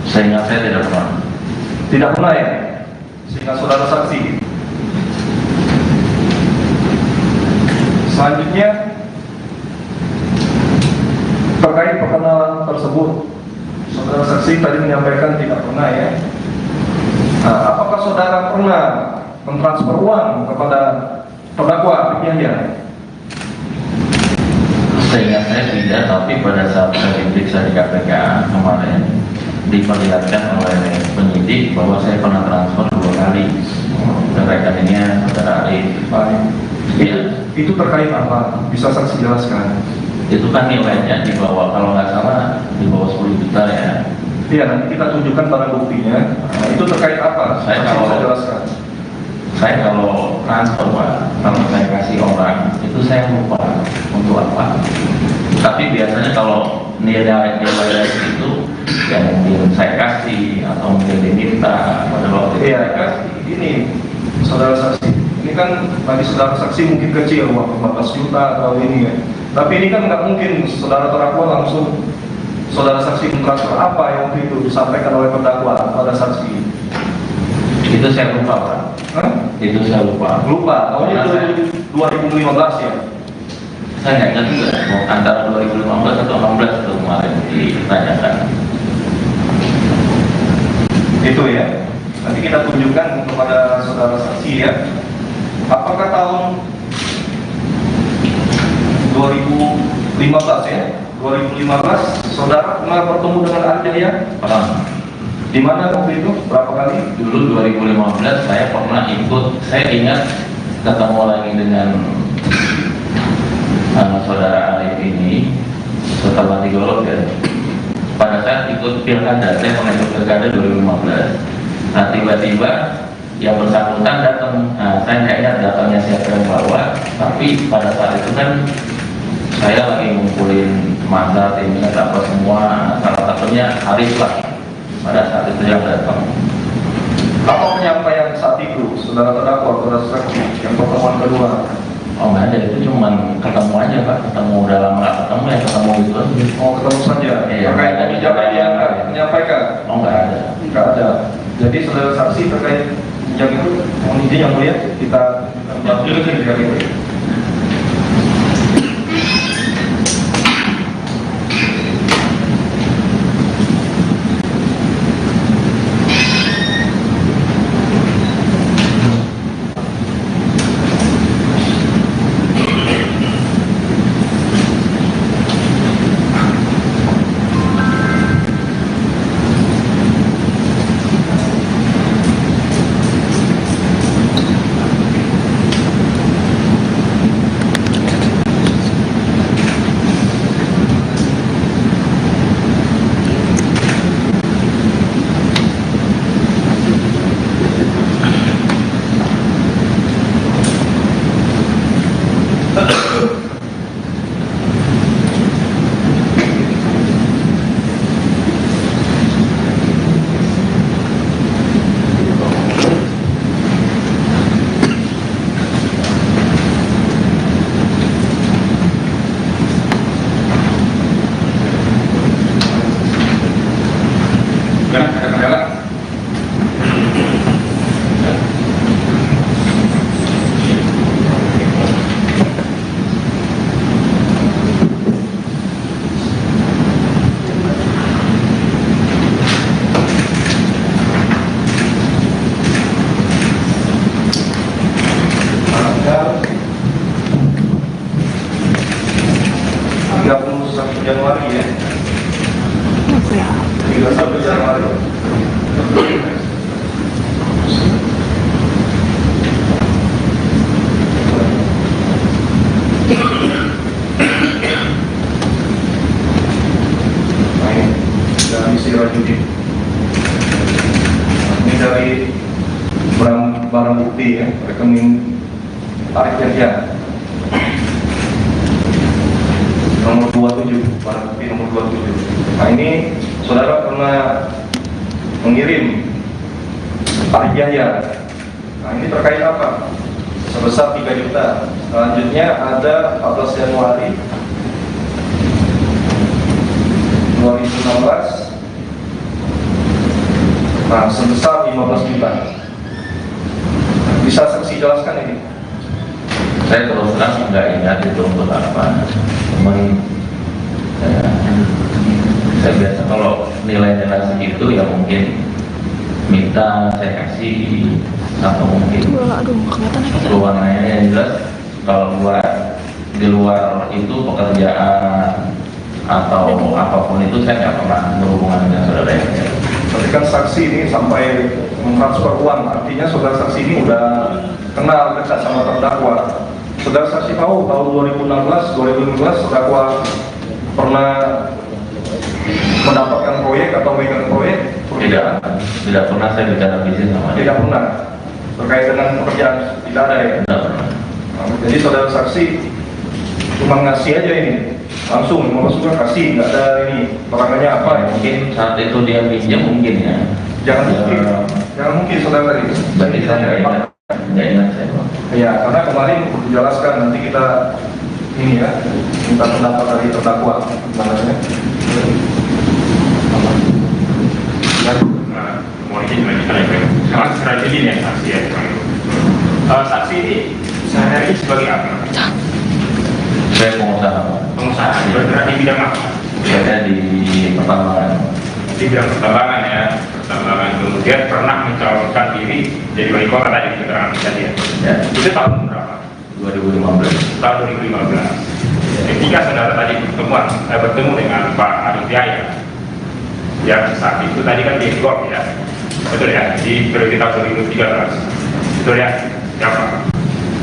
Seingat saya tidak pernah. Tidak pernah ya? Sehingga saudara saksi. Selanjutnya, terkait perkenalan tersebut, saudara saksi tadi menyampaikan tidak pernah ya. Nah, apakah saudara pernah mentransfer uang kepada terdakwa Yahya? Seingat saya tidak, tapi pada saat saya diperiksa di KPK kemarin diperlihatkan oleh penyidik bahwa saya pernah transfer 2 kali ke rekeningnya saudara Arif. Itu terkait apa? Bisa saksi jelaskan? Itu kan nilainya di bawah, kalau nggak salah di bawah 10 juta ya. Iya, nanti kita tunjukkan barang buktinya. Nah, itu terkait apa? Saya Saksi kalau- bisa jelaskan. Saya kalau transfer Pak, kalau saya kasih orang itu saya lupa untuk apa. Tapi biasanya kalau nilai itu yang mungkin saya kasih atau mungkin diminta pada waktu itu Iya, saya kasih. ini saudara saksi. Ini kan tadi saudara saksi mungkin kecil, uang 14 juta atau ini ya. Tapi ini kan nggak mungkin saudara terdakwa langsung saudara saksi mentransfer apa yang waktu itu disampaikan oleh terdakwa pada saksi. Itu saya lupa Pak. Hah? Itu saya lupa. Lupa, tahunnya Karena 2015 ya. saya nggak ingat juga mau antara 2015 atau 16 itu kemarin ditanyakan. Itu ya. Nanti kita tunjukkan kepada saudara saksi ya. Apakah tahun 2015 ya? 2015 saudara pernah bertemu dengan Arif ya? Pernah. Di mana waktu itu? Berapa kali? Dulu 2015 saya pernah ikut, saya ingat ketemu lagi dengan saudara Arif ini setelah digolok ya. Pada saat ikut pilkada, saya pernah ikut pilkada 2015. Nah tiba-tiba yang bersangkutan datang, saya nggak ingat datangnya siapa yang bawa, tapi pada saat itu kan saya lagi ngumpulin masa timnya apa semua, salah satunya Arif lah. Pada saat itu yang datang. Apa penyampaian saat itu saudara terdakwa, saudara saksi yang pertemuan kedua? Oh nggak ada, itu cuman ketemu aja Pak, ketemu dalam nggak ketemu ya ketemu itu aja. Oh, ketemu saja. Iya, Terkait ada kebijakan yang menyampaikan? Oh nggak ada. Tidak ada. Jadi saudara saksi terkait yang itu, mohon izin yang mulia kita duduk di kali ini. Ada kendala? Tanggal 31 Januari ya. 31 Januari. Nah, ini dari Sirajudin. Ini dari barang bukti ya, rekening Arif Yahya. Nomor 27, barang bukti nomor 27. Nah ini saudara pernah mengirim Arif Yahya. Nah ini terkait apa? Sebesar 3 juta. Selanjutnya ada 14 Januari 2016 Nah, sebesar 15 juta. Bisa saksi jelaskan ini? Saya terus terang nggak ingat itu untuk apa. Cuman saya biasa kalau nilai-nilai segitu ya mungkin minta saya kasih, atau mungkin ruangannya yang jelas. Kalau di luar itu pekerjaan atau apapun itu saya nggak pernah berhubungan dengan saudara yang lain. Tapi kan saksi ini sampai mentransfer uang, artinya saudara saksi ini udah kenal dekat sama terdakwa. Saudara saksi tahu tahun 2016, terdakwa pernah mendapatkan proyek atau megang proyek? Tidak pernah saya bicara bisnis sama dia. Tidak pernah. Terkait dengan pekerjaan tidak ada ya? Tidak pernah. Jadi saudara saksi cuma ngasih aja ini, langsung juga kasih, nggak ada ini perangannya apa ya? Mungkin saat itu dia pinjam mungkin ya. Jangan mungkin saudara tadi. Berarti saya nggak ingat saya Pak. Ya, karena kemarin dijelaskan nanti kita ini ya, minta pendapat dari terdakwa. Mau izin lanjutkan ya, sama strategi ya saksi ya. Saksi ini sehari-hari sebagai apa? Saya pengusaha. Pengusaha. Bergerak di bidang apa? Saya di pertambangan. Di bidang pertambangan ya. Pertambangan, kemudian pernah mencalonkan diri jadi wali kota tadi keterangan tadi ya. Ya. Itu tahun berapa? 2015. Tahun 2015. Ketika saudara tadi bertemu dengan Pak Arif Yahya, yang saat itu tadi kan di Gop ya, betul ya, di periode tahun 2013, betul ya, siapa?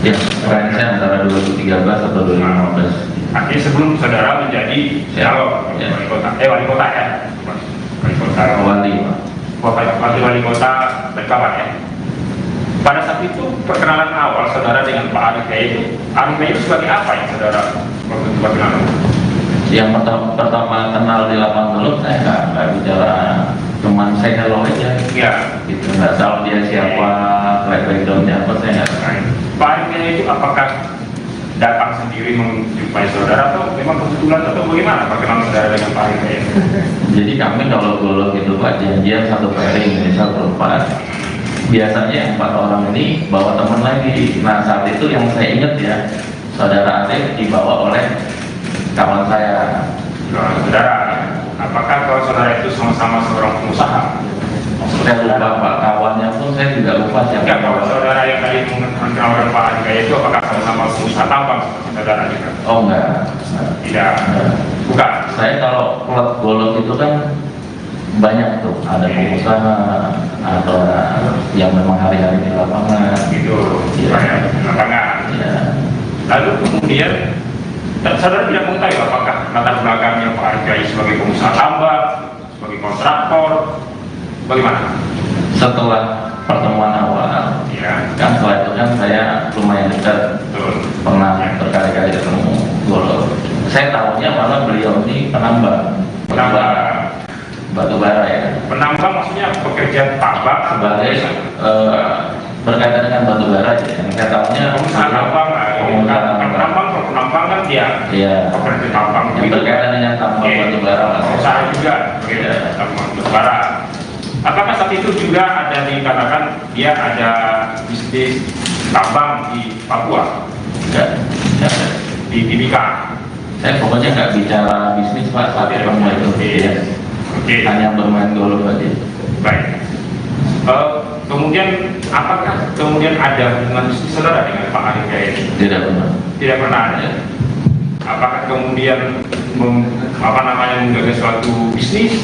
Ya, sekarang saya antara 2013 atau 2015. Akhirnya sebelum saudara menjadi calon wali kota ya, wali kota, wali kota Berkawan ya. Pada saat itu perkenalan awal saudara dengan Pak Arif Yahya itu sebagai apa yang saudara waktu itu perkenalan? Yang pertama kenal di lapangan dulu saya nggak bicara, cuman saya hello aja. Ya. Gitu, nggak tahu dia siapa, backgroundnya apa, saya nggak tahu. Pak Arif Yahya itu apakah datang sendiri menjumpai saudara atau memang kebetulan atau bagaimana perkenalan saudara dengan Pak Arif Yahya? Jadi kami kalau golok itu Pak janjian satu pairing, misal berempat. Biasanya 4 orang ini bawa teman lagi. Nah saat itu yang saya ingat ya, saudara Arif dibawa oleh kawan saya. Saudara, apakah kalau saudara itu sama-sama seorang pengusaha? Saya lupa Pak, kawannya pun saya juga lupa siapa. Enggak, kalau saudara yang tadi mengenalkan Pak Arif Yahya itu apakah sama-sama pengusaha tambang saudara juga? Oh enggak. Tidak. Bukan. Saya kalau klub golok itu kan banyak tuh, ada pengusaha, ada yang memang hari-hari di lapangan. Gitu. Ya. Di lapangan. Ya. Lalu kemudian saudara tidak mengetahui apakah latar belakangnya Pak Arif Yahya sebagai pengusaha tambang, sebagai kontraktor, bagaimana? Setelah pertemuan awal, Ya. kan setelah itu kan saya lumayan dekat, Betul. pernah Ya. berkali-kali ketemu golok. Saya tahunya malah beliau ini penambang, batu bara ya. Penambang maksudnya pekerja tambang Sebagai berkaitan dengan batu bara ya. Yang saya tahunya pengusaha tambang, penambang kan dia Iya. pekerja tambang. Yang berkaitan dengan tambang Oke. batu bara lah. Pengusaha juga, Iya. tambang batu bara. Apakah saat itu juga ada dikatakan dia ada bisnis tambang di Papua, Enggak. di Timika? Saya pokoknya nggak bicara bisnis Pak saat pertemuan itu. Ya. Oke. Hanya bermain golf aja. Baik. Kemudian apakah kemudian ada hubungan bisnis saudara dengan Pak Arif Yahya? Tidak pernah. Tidak pernah ada. Apakah kemudian menggagas suatu bisnis?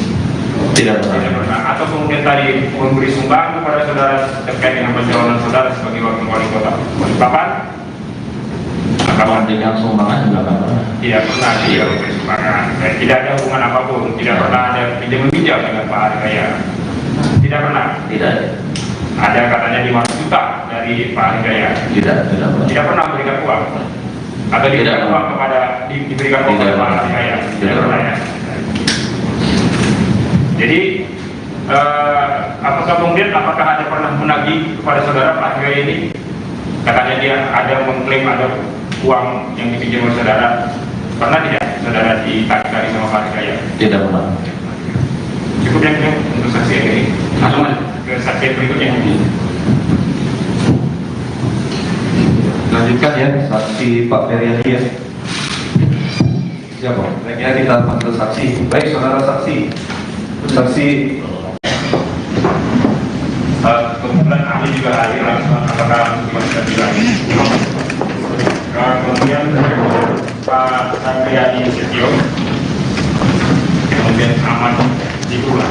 Tidak Tidak pernah. pernah. Atau kemudian tadi memberi sumbangan kepada saudara terkait dengan pencalonan saudara sebagai wakil wali kota Balikpapan? Kalau dengan sumbangan juga nggak pernah. Tidak pernah dia memberi sumbangan. Tidak ada hubungan apapun. Tidak pernah ada pinjam-pinjam dengan Pak Arif Yahya. Tidak pernah. Tidak. Ada katanya 500 juta dari Pak Arif Yahya. Tidak pernah. Tidak pernah memberikan uang. Atau diberikan Tidak. uang kepada diberikan uang Tidak. kepada Pak Arif Yahya. Tidak Tidak. pernah ya. Jadi apakah ada pernah menagih kepada saudara Pak Arif Yahya ini? Katanya dia ada mengklaim ada uang yang dipinjam oleh saudara. Pernah tidak saudara ditagih sama Pak Arif Yahya? Tidak pernah. Cukup yang untuk saksi ini. Langsung aja. penyakit berikutnya. Lanjutkan ya, saksi Pak Feryadi ya. Siapa? Baiknya kita panggil saksi. Baik, saudara saksi. Saksi. Kemudian ahli juga hadir, apakah bisa bilang? Kemudian Pak Sandriani Setio, kemudian Ahmad Jibula.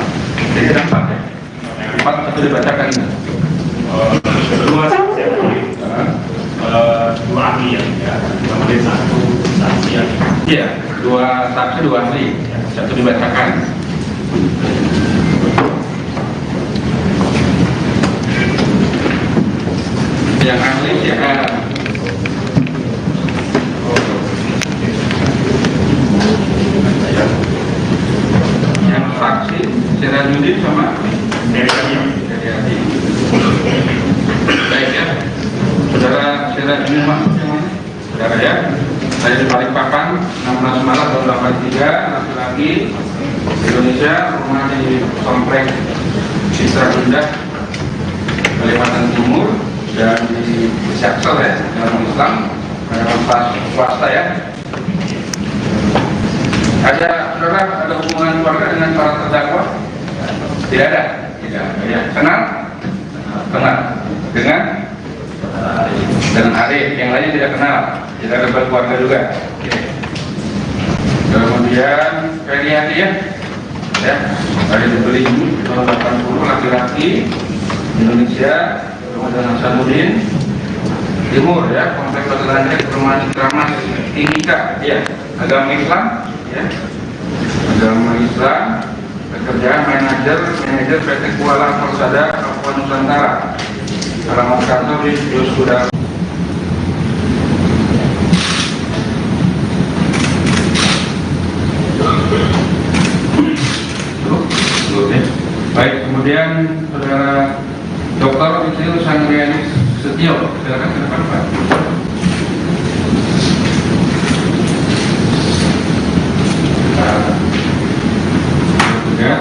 Jadi ada 4 ya? 4 satu dibacakan ini. Dua saksi, dua ahli ya, kemudian satu saksi ya. Iya, 2 saksi 2 ahli, satu dibacakan. Yang ahli siapa? Yang saksi Sirajuddin sama Dari tadi ya. dari ahli. Baik ya, saudara Sirajuddin Mas, saudara ya. Saya di Balikpapan, 16 Maret tahun 83, laki-laki Indonesia, rumah di Komplek Citra Indah, Kalimantan Timur, dan di Jaksel ya, dalam Islam, swasta ya. Ada saudara, ada hubungan keluarga dengan para terdakwa? Tidak ada. Tidak. Ya. Kenal? Kenal. Dengan Arif, yang lainnya tidak kenal. Tidak ada berkeluarga juga. Oke. Kemudian Feryadi ya, dari dibeli tahun 80, laki-laki Indonesia, kemudian Hasanuddin Timur ya, Komplek Batu Perumahan Citramas Timika ya, agama Islam ya, agama Islam, pekerjaan manajer PT Kuala Persada Papua Nusantara, alamat kantor di Yosuda. Baik, kemudian saudara Dr. Isil Sandriani Setio, silakan ke depan Pak. Ya,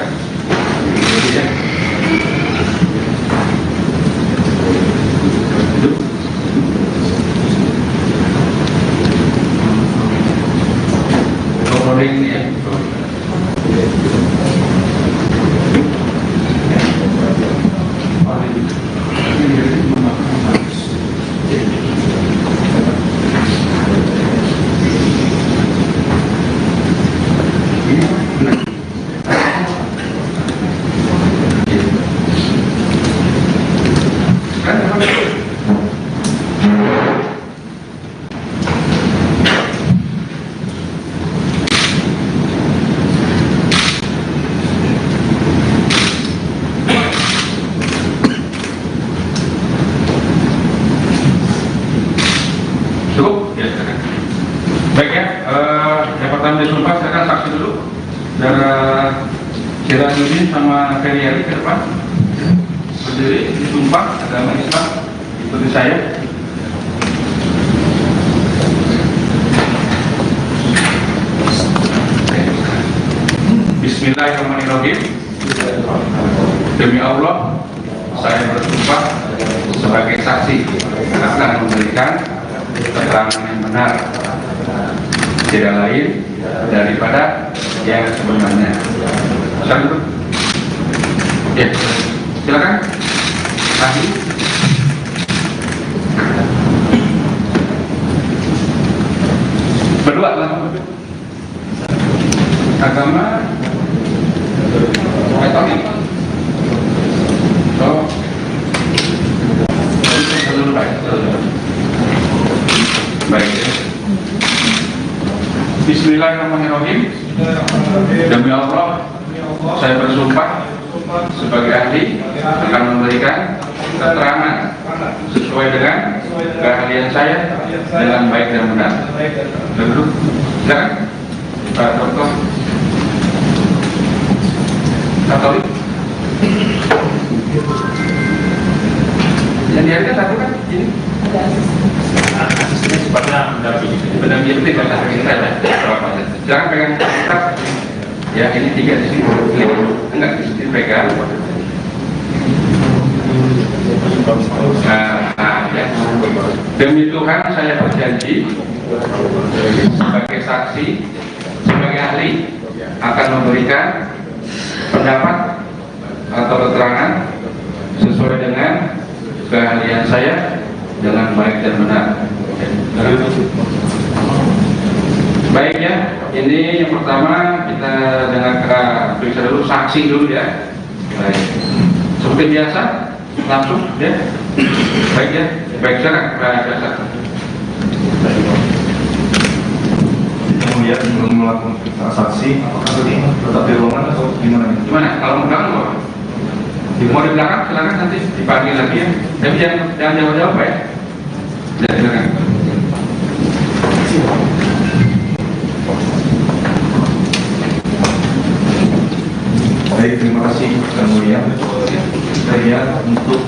ya. Duduk. Rolling ya. Cukup? Ya, silakan. Baik ya, yang pertama disumpah, silakan saksi dulu. Saudara Sirajuddin sama Feryadi ke depan. Berdiri, disumpah agama Islam, ikuti saya. Bismillahirrahmanirrahim. Demi Allah, saya bersumpah sebagai saksi akan memberikan keterangan yang benar, tidak lain daripada yang sebenarnya. Silakan. Ya, silakan. Ahli. Berdua lah. Agama. Katolik. Oh. Seluruh baik. Baik. Bismillahirrahmanirrahim. Demi Allah, saya bersumpah sebagai ahli akan memberikan keterangan sesuai dengan keahlian saya dengan baik dan benar. Duduk. Silakan, Pak Dokter. Katolik. Yang dihargai satu kan ini. Asisnya sepertinya Pendamping itu tidak ada kita ya. Jangan pegang kitab. Ya, ini 3 di sini. Enggak di sini pegang. Demi Tuhan saya berjanji sebagai saksi, sebagai ahli akan memberikan pendapat atau keterangan sesuai dengan keahlian saya dengan baik dan benar. Baik ya, ini yang pertama kita dengarkan periksa dulu saksi dulu ya. Baik, seperti biasa langsung ya. Baik ya, baik sekarang biasa. Kemudian belum melakukan transaksi, apakah tetap di ruangan atau gimana? Gimana? Kalau mau belakang mau? Mau di belakang silakan nanti dipanggil lagi ya. Tapi jangan jawab ya. Ya silakan. Baik, terima kasih yang mulia. Saya untuk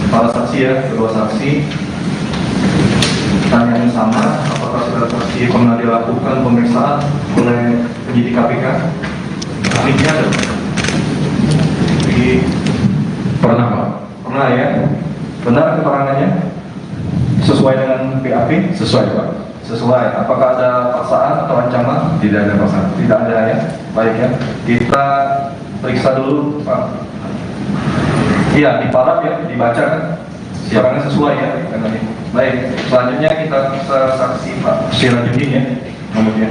para saksi ya, kedua saksi. Pertanyaan yang sama, apakah saudara saksi pernah dilakukan pemeriksaan oleh penyidik KPK? Ahlinya ada? Pernah Pak? Pernah ya? Benar keterangannya? Sesuai dengan PAP? Sesuai Pak. Sesuai. Apakah ada paksaan atau ancaman? Tidak ada paksaan. Tidak ada ya. Baik ya. Kita periksa dulu Pak. Iya, diparaf ya, dibaca kan? Keterangan sesuai ya. Baik. Selanjutnya kita bisa saksi Pak Sirajudin ya. Kemudian.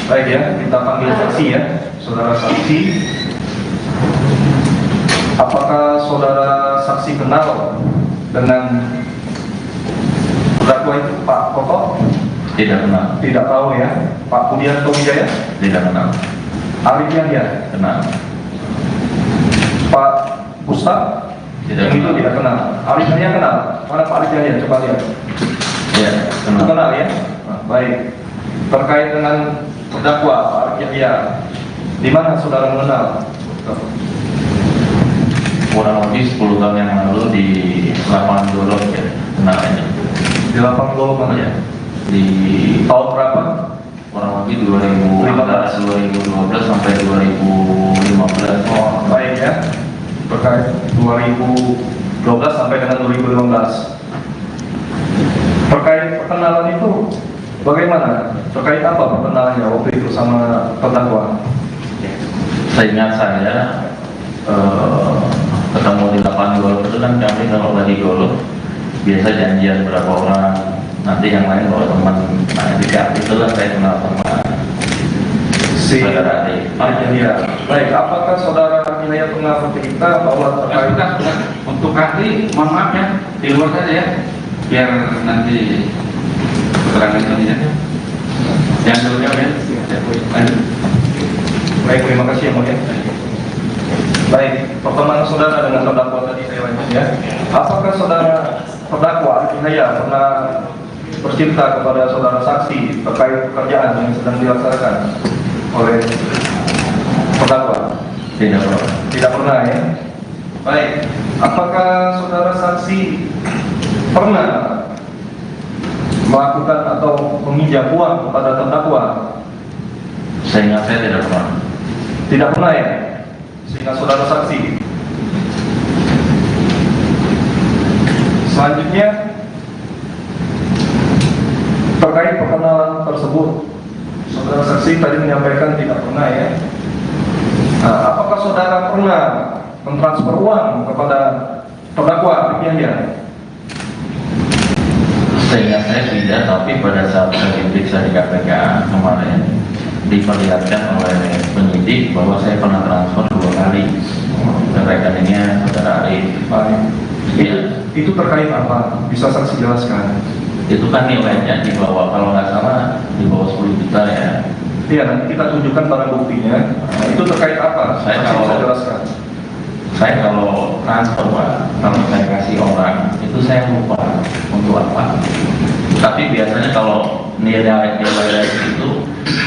Baik ya, kita panggil saksi ya. Saudara saksi. Apakah saudara saksi kenal dengan terdakwa itu Pak Koko? Tidak kenal. Tidak tahu ya. Pak Budianto Wijaya? Tidak kenal. Arif Yahya? Kenal. Pak Ustaz? Tidak Yang itu kenal. tidak kenal. Arif Yahya kenal? Mana Pak Arif Yahya? Coba lihat. Ya, Itu kenal. kenal ya? Nah, baik. Terkait dengan terdakwa Pak Arif Yahya, di mana saudara mengenal? Kurang lebih 10 tahun yang lalu di lapangan Golok ya, kenalnya. Di lapang Gol mana ya? Di Tahun berapa? kurang lebih 2012 sampai 2015. Oh, baik ya. Terkait 2012 sampai dengan 2015. Terkait perkenalan itu bagaimana? Terkait apa perkenalannya waktu itu sama terdakwa? Seingat saya ketemu di lapangan golf itu kan kami kalau lagi golf biasa janjian berapa orang, nanti yang lain bawa teman. Nah ketika itulah saya kenal sama saudara Ade. Ya. Baik, apakah saudara Nilai pernah bercerita bahwa terkait Sudah. Untuk ahli, mohon maaf ya, di luar saja ya, biar nanti keterangan ini ya. Jangan dulu jawab ya. Lanjut. baik, terima kasih yang mulia. Baik, pertemuan saudara dengan terdakwa tadi saya lanjut ya. Apakah saudara terdakwa Nilai pernah bercerita kepada saudara saksi terkait pekerjaan yang sedang dilaksanakan oleh terdakwa? Tidak pernah. Tidak pernah ya. Baik, apakah saudara saksi pernah melakukan atau meminjam uang kepada terdakwa? Seingat saya tidak pernah. Tidak pernah ya. Sehingga saudara saksi. Selanjutnya terkait perkenalan tersebut, saudara saksi tadi menyampaikan tidak pernah ya. Nah, apakah saudara pernah mentransfer uang kepada terdakwa Yahya? Seingat saya tidak, tapi pada saat saya diperiksa di KPK kemarin diperlihatkan oleh penyidik bahwa saya pernah transfer 2 kali ke rekeningnya saudara Arif. Baik. Iya. Itu terkait apa? Bisa saksi jelaskan? Itu kan nilainya di bawah, kalau nggak salah di bawah 10 juta ya. Iya, nanti kita tunjukkan barang buktinya. Nah, itu terkait apa? Saya Saksi kalau- bisa jelaskan. Saya kalau transfer Pak, kalau saya kasih orang itu saya lupa untuk apa. Tapi biasanya kalau nilai itu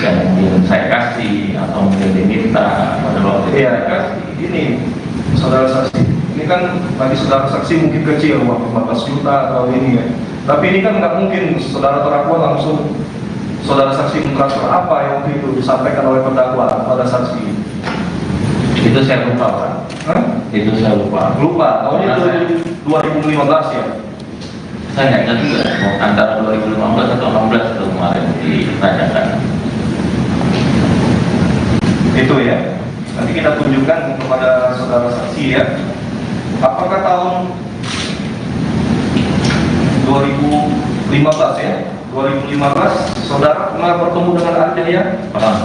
yang mungkin saya kasih atau mungkin diminta pada waktu itu Iya, saya kasih. ini saudara saksi. Ini kan bagi saudara saksi mungkin kecil, uang 15 juta atau ini ya. Tapi ini kan nggak mungkin saudara terdakwa langsung saudara saksi mentransfer apa yang waktu itu disampaikan oleh terdakwa pada saksi. Itu saya lupa Pak. Hah? Itu saya lupa. Lupa, tahunnya Karena 2015 ya? saya nggak ingat juga, antara 2015 atau 16 itu kemarin ditanyakan. Itu ya. Nanti kita tunjukkan kepada saudara saksi ya. Apakah tahun 2015 ya? 2015 saudara pernah bertemu dengan Arjaya? Pernah.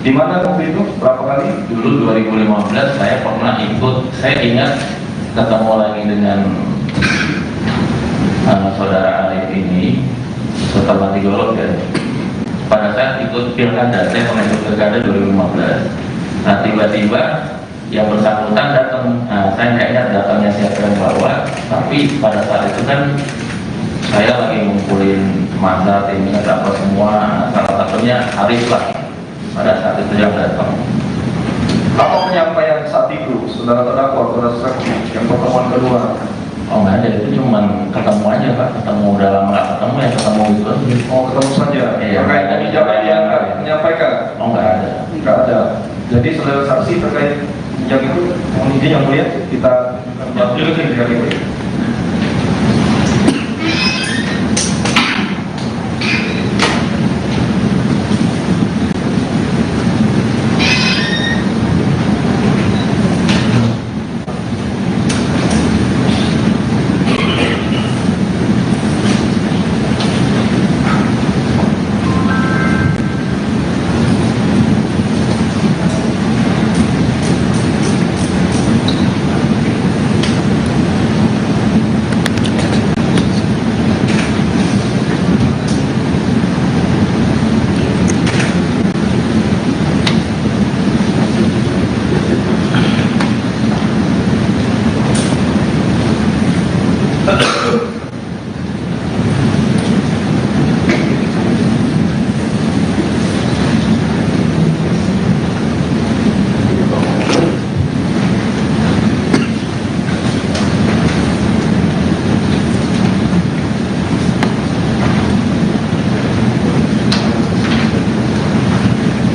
Di mana waktu itu? Berapa kali? Dulu 2015 saya pernah ikut, saya ingat ketemu lagi dengan saudara Arif ini setelah digolok ya. Pada saat ikut pilkada, saya pernah ikut pilkada 2015. Nah tiba-tiba yang bersangkutan datang, saya nggak ingat datangnya siapa yang bawa, tapi pada saat itu kan saya lagi ngumpulin mandat ini apa semua, salah satunya Arif lah. Pada saat itu yang datang. Apa penyampaian saat itu saudara terdakwa, saudara saksi yang pertemuan kedua? Oh nggak ada, itu cuma ketemu aja Pak, ketemu udah lama nggak ketemu ya ketemu gitu aja. Oh ketemu saja. Iya, Terkait ada. kebijakan yang menyampaikan? Oh nggak ada. Nggak ada. Jadi saudara saksi terkait yang itu, mohon izin yang mulia kita bantu sekali itu.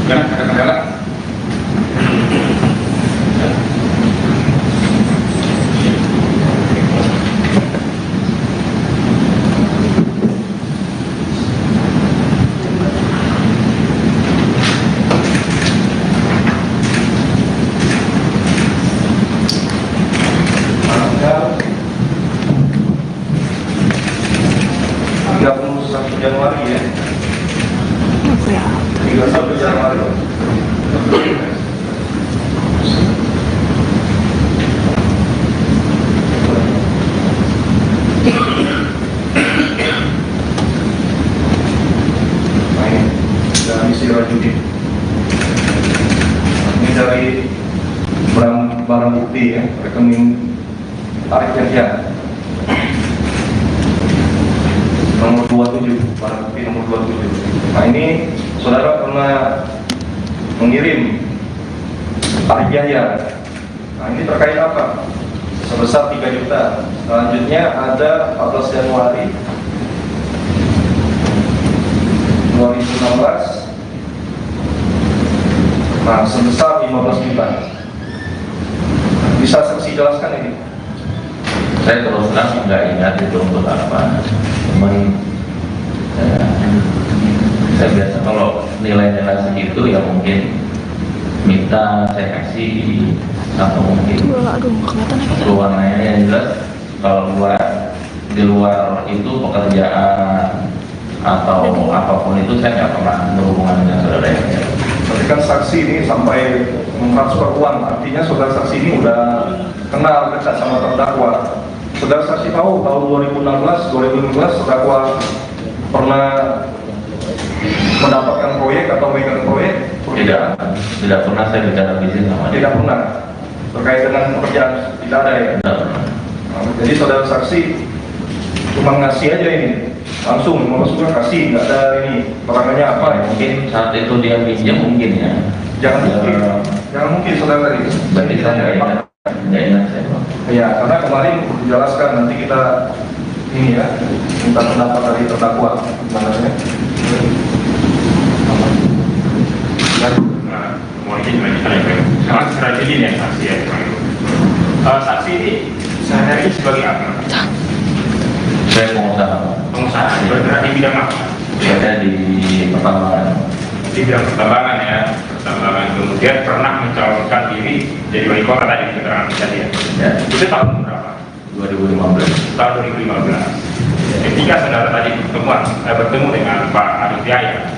Ada kendala? Tanggal 31 Januari ya. 31 Januari. Nah, ini dari Sirajudin. Ini dari barang bukti ya, rekening tarik kerja nomor 27, barang bukti nomor 27. Nah ini saudara pernah mengirim tarik jaya. Nah ini terkait apa? Sebesar 3 juta. Selanjutnya ada 14 Januari 2016. Nah sebesar 15 juta. Bisa saksi jelaskan ini? Saya terus terang nggak ingat itu untuk apa. Cuman saya biasa kalau nilai-nilai segitu ya mungkin minta saya kasih atau mungkin keluarnya yang jelas kalau di luar itu pekerjaan atau apapun itu saya nggak pernah berhubungan dengan saudara yang lain. Tapi kan saksi ini sampai mentransfer uang, artinya saudara saksi ini udah kenal dekat sama terdakwa. Saudara saksi tahu tahun 2016, terdakwa pernah mendapatkan proyek atau megang proyek? Tidak pernah saya bicara bisnis sama dia. Tidak pernah. Terkait dengan pekerjaan tidak ada ya. Tidak pernah. Jadi saudara saksi cuma ngasih aja ini, langsung masuknya kasih, nggak ada ini perangannya apa ya? Mungkin saat itu dia pinjam mungkin ya. Jangan mungkin saudara tadi. Berarti saya nggak ingat saya Pak. Ya, karena kemarin dijelaskan nanti kita ini ya minta pendapat dari terdakwa gimana ya? Nah, mau izin melanjutkan ya, Pak. Sangat strategis ya saksi ya, Pak. Saksi ini sehari-hari sebagai apa? Saya pengusaha. Pengusaha, bergerak di bidang apa? Saya di pertambangan. Di bidang pertambangan ya, pertambangan. Kemudian pernah mencalonkan diri jadi wali kota tadi keterangan tadi ya. Ya, Itu tahun berapa? 2015. Tahun 2015. Ketika saudara tadi bertemu dengan Pak Arif Yahya,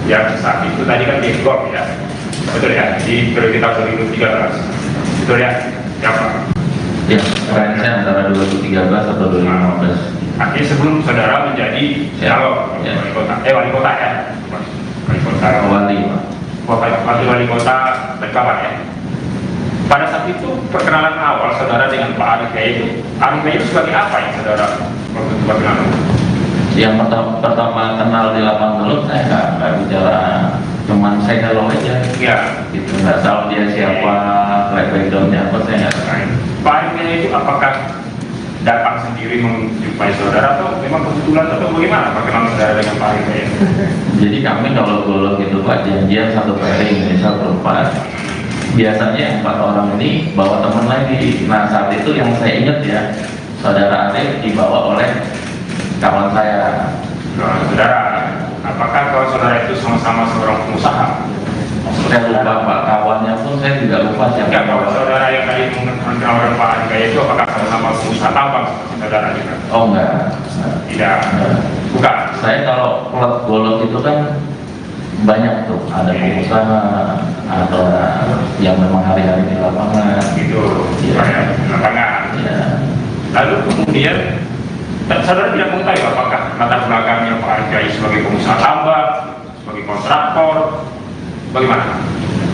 yang saat itu tadi kan di Gop ya, betul ya, di periode tahun 2013, betul ya, siapa? Ya, range antara 2013 atau 2015. Artinya sebelum saudara menjadi calon Ya. wali kota ya, wali kota, wali kota Berkawan ya. Pada saat itu perkenalan awal saudara dengan Pak Arif Yahya itu, Arif Yahya itu sebagai apa yang saudara waktu itu perkenalan? Yang pertama kenal di lapangan dulu saya nggak bicara, cuman saya kalau aja Ya, gitu, nggak tahu dia siapa, backgroundnya apa, saya nggak tahu. Pak Arif Yahya itu apakah datang sendiri menjumpai saudara atau memang kebetulan atau bagaimana perkenalan saudara dengan Pak Arif Yahya? Jadi kami kalau golok itu Pak, janjian satu pairing, misal berempat. Biasanya 4 orang ini bawa teman lagi. Nah saat itu yang saya ingat ya, saudara Arif dibawa oleh kawan saya. Nah, saudara, apakah kalau saudara itu sama-sama seorang pengusaha? Saya lupa Pak, kawannya pun saya juga lupa siapa. Enggak, kalau saudara yang tadi mengenalkan Pak Arif Yahya itu apakah sama-sama pengusaha tambang seperti saudara juga? Oh enggak. Tidak, bukan. Saya kalau klub golok itu kan banyak tuh, ada pengusaha, ada yang memang hari-hari di lapangan. Gitu, Iya. saya di lapangan. Ya, Lalu kemudian saudara tidak mengetahui apakah latar belakangnya Pak Arif Yahya sebagai pengusaha tambang, sebagai kontraktor, bagaimana?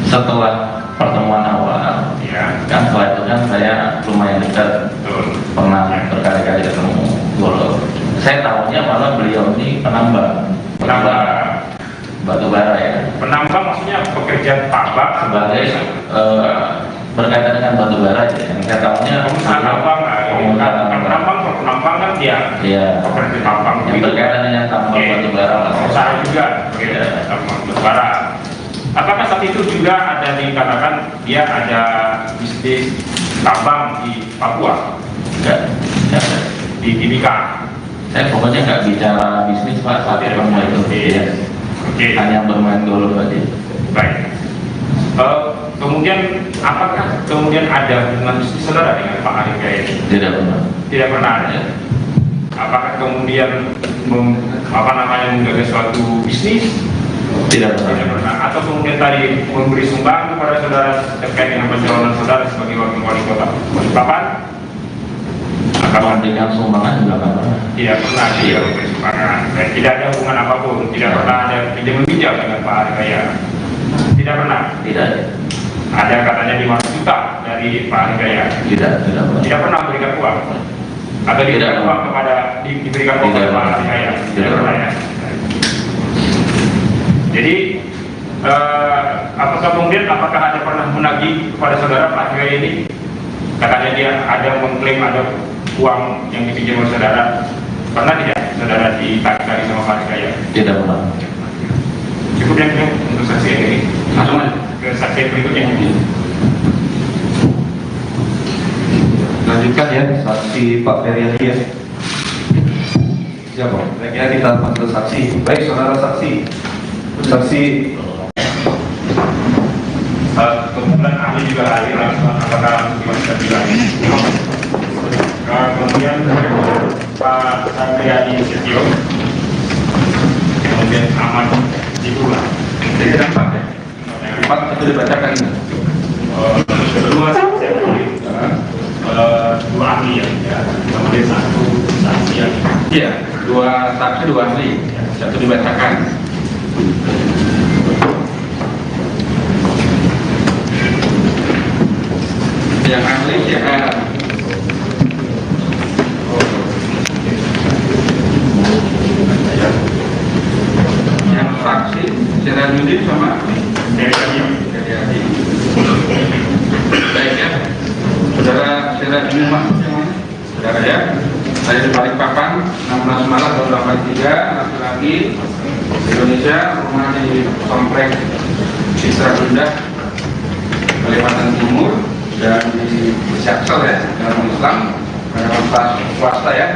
setelah pertemuan awal, Ya, kan setelah itu kan saya lumayan dekat, betul. pernah berkali-kali ketemu golok. Saya tahunya malah beliau ini penambang batu bara ya, Penambang maksudnya pekerja tambang sebagai berkaitan dengan batu bara aja. Yang saya tahunya pengusaha tambang, penambang kan dia ya, pekerja tambang. yang berkaitan dengan tambang Oke. batu bara lah. Pengusaha juga, Ya. tambang batu bara. Apakah saat itu juga ada dikatakan dia ada bisnis tambang di Papua, Enggak, enggak ada. di Timika? Saya pokoknya nggak bicara bisnis Pak saat itu ya. Oke. Hanya bermain golf aja. Baik. Kemudian apakah kemudian ada hubungan bisnis saudara dengan Pak Arif Yahya ini? Tidak pernah. Tidak pernah ada. Apakah kemudian menggagas suatu bisnis? Tidak Tidak pernah. pernah. Atau kemudian tadi memberi sumbangan kepada saudara terkait dengan pencalonan saudara sebagai wakil wali kota Balikpapan? Kalau memberikan sumbangan juga nggak pernah. Tidak pernah dia memberi sumbangan. Dan tidak ada hubungan apapun. Tidak pernah ada pinjam-pinjam dengan Pak Arif Yahya. Tidak pernah. Tidak ada. Ada katanya 500 juta dari Pak Arif Yahya. Tidak pernah. Tidak pernah memberikan uang. Atau Tidak diberikan pernah. uang kepada diberikan uang Tidak kepada Pak pernah. Arif Yahya. Tidak Tidak pernah ya. Jadi apakah ada pernah menagih kepada saudara Pak Arif Yahya ini? Katanya dia ada mengklaim ada uang yang dipinjam oleh saudara. Pernah tidak saudara ditagih sama Pak Arif Yahya? Tidak pernah. Cukup yang ini untuk saksi yang ini. Langsung aja ke saksi yang berikutnya. Lanjutkan ya, saksi Pak Feryadi ya. Siapa? Baiknya kita panggil saksi. Baik, saudara saksi. Saksi. Kemudian ahli juga hadir apakah bisa bilang kemudian Pak Satriadi Setio, kemudian Ahmad Dibula. Jadi Pak, Pak itu dibacakan ini. Kedua saya pilih dua ahli ya, kemudian satu saksi yang Iya, 2 saksi 2 ahli, satu dibacakan. Yang ahli CR. Yang saksi Sirajudin sama dari kami. Jadi ahli. Baik ya, saudara Sirajudin Mas, saudara ya. Saya di Balikpapan, 16 Maret tahun 83, laki-laki Indonesia, rumah di Komplek Isra Bunda, Kalimantan Timur. dan di Jaksel ya, dalam Islam, pada swasta ya.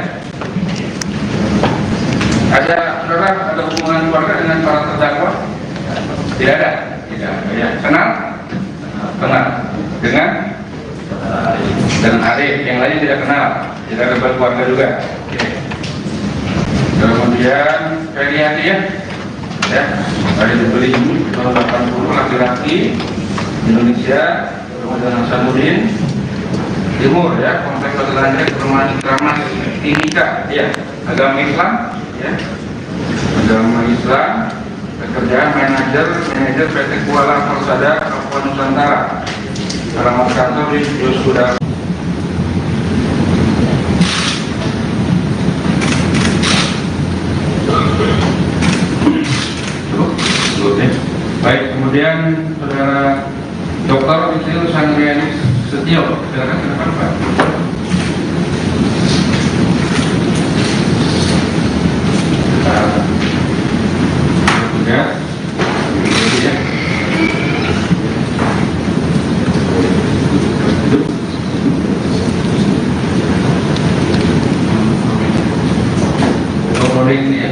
Ada saudara, ada hubungan keluarga dengan para terdakwa? Tidak ada. Tidak. Ya. Kenal? Kenal. Dengan Arif. Yang lain tidak kenal. Tidak ada keluarga juga. Oke. Kemudian Feriati ya, ada dibeli tahun 80, laki-laki Indonesia. Kemudian Hasanuddin Timur ya, kompleks Lantai Perumahan Kramat Timika ya, agama Islam ya, agama Islam, pekerjaan manajer PT Kuala Persada Papua Nusantara, alamat kantor di sudah. Baik, kemudian saudara Dr. Isil Sangriani Setio, silakan ke depan Pak. Ya. Ini ya.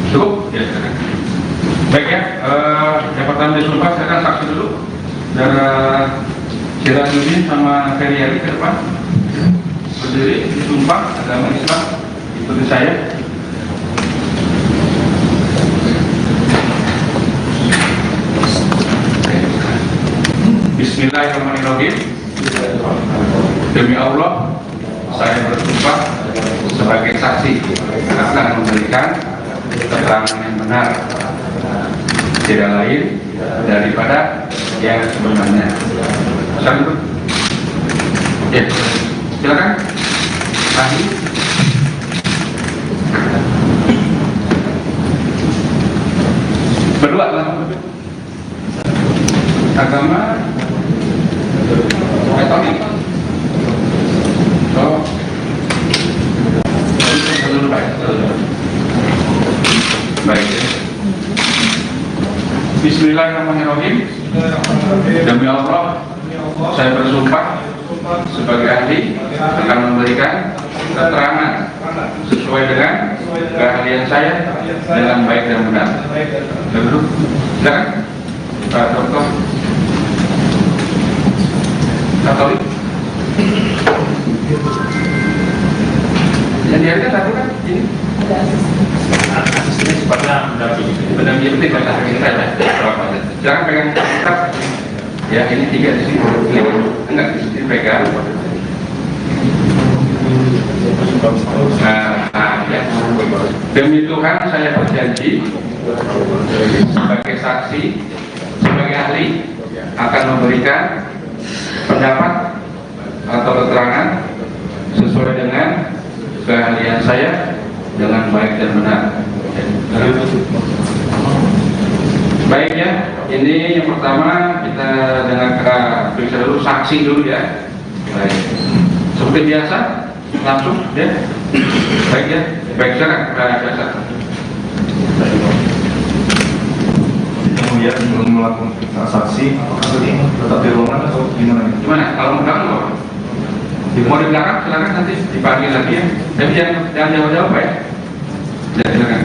Cukup? Ya, baik ya, yang pertama disumpah, saya akan saksi dulu. Saudara Sirajuddin sama Feriali ke depan. Berdiri, disumpah, agama Islam, ikuti saya. Bismillahirrahmanirrahim. Demi Allah, saya bersumpah sebagai saksi akan memberikan keterangan yang benar, tidak lain daripada yang sebenarnya. Silakan. Ya, silakan. Ahli. Berdua langsung. Agama Katolik. Oh. Baik. Bismillahirrahmanirrahim. Demi Allah, saya bersumpah sebagai ahli akan memberikan keterangan sesuai dengan keahlian saya dengan baik dan benar. Dulu, silakan, Pak Dokter. Katolik. Yang dihargai satu kan ini. Asisnya sifatnya mendampingi. Mendampingi penting kan kita ya. Jangan pegang kitab. Ya ini 3 di sini. Enggak di sini pegang. Ya. Demi Tuhan saya berjanji sebagai saksi, sebagai ahli akan memberikan pendapat atau keterangan sesuai dengan keahlian saya dengan baik dan benar. Baik ya, ini yang pertama kita dengarkan, periksa dulu saksi dulu ya. Baik, seperti biasa langsung ya. Baik ya, baik silakan biasa. Kemudian belum melakukan transaksi, tetap di ruangan atau gimana? Gimana? Kalau mau belakang mau di belakang silakan, nanti dipanggil lagi ya. Tapi jangan jauh-jauh Pak ya. Ya silakan.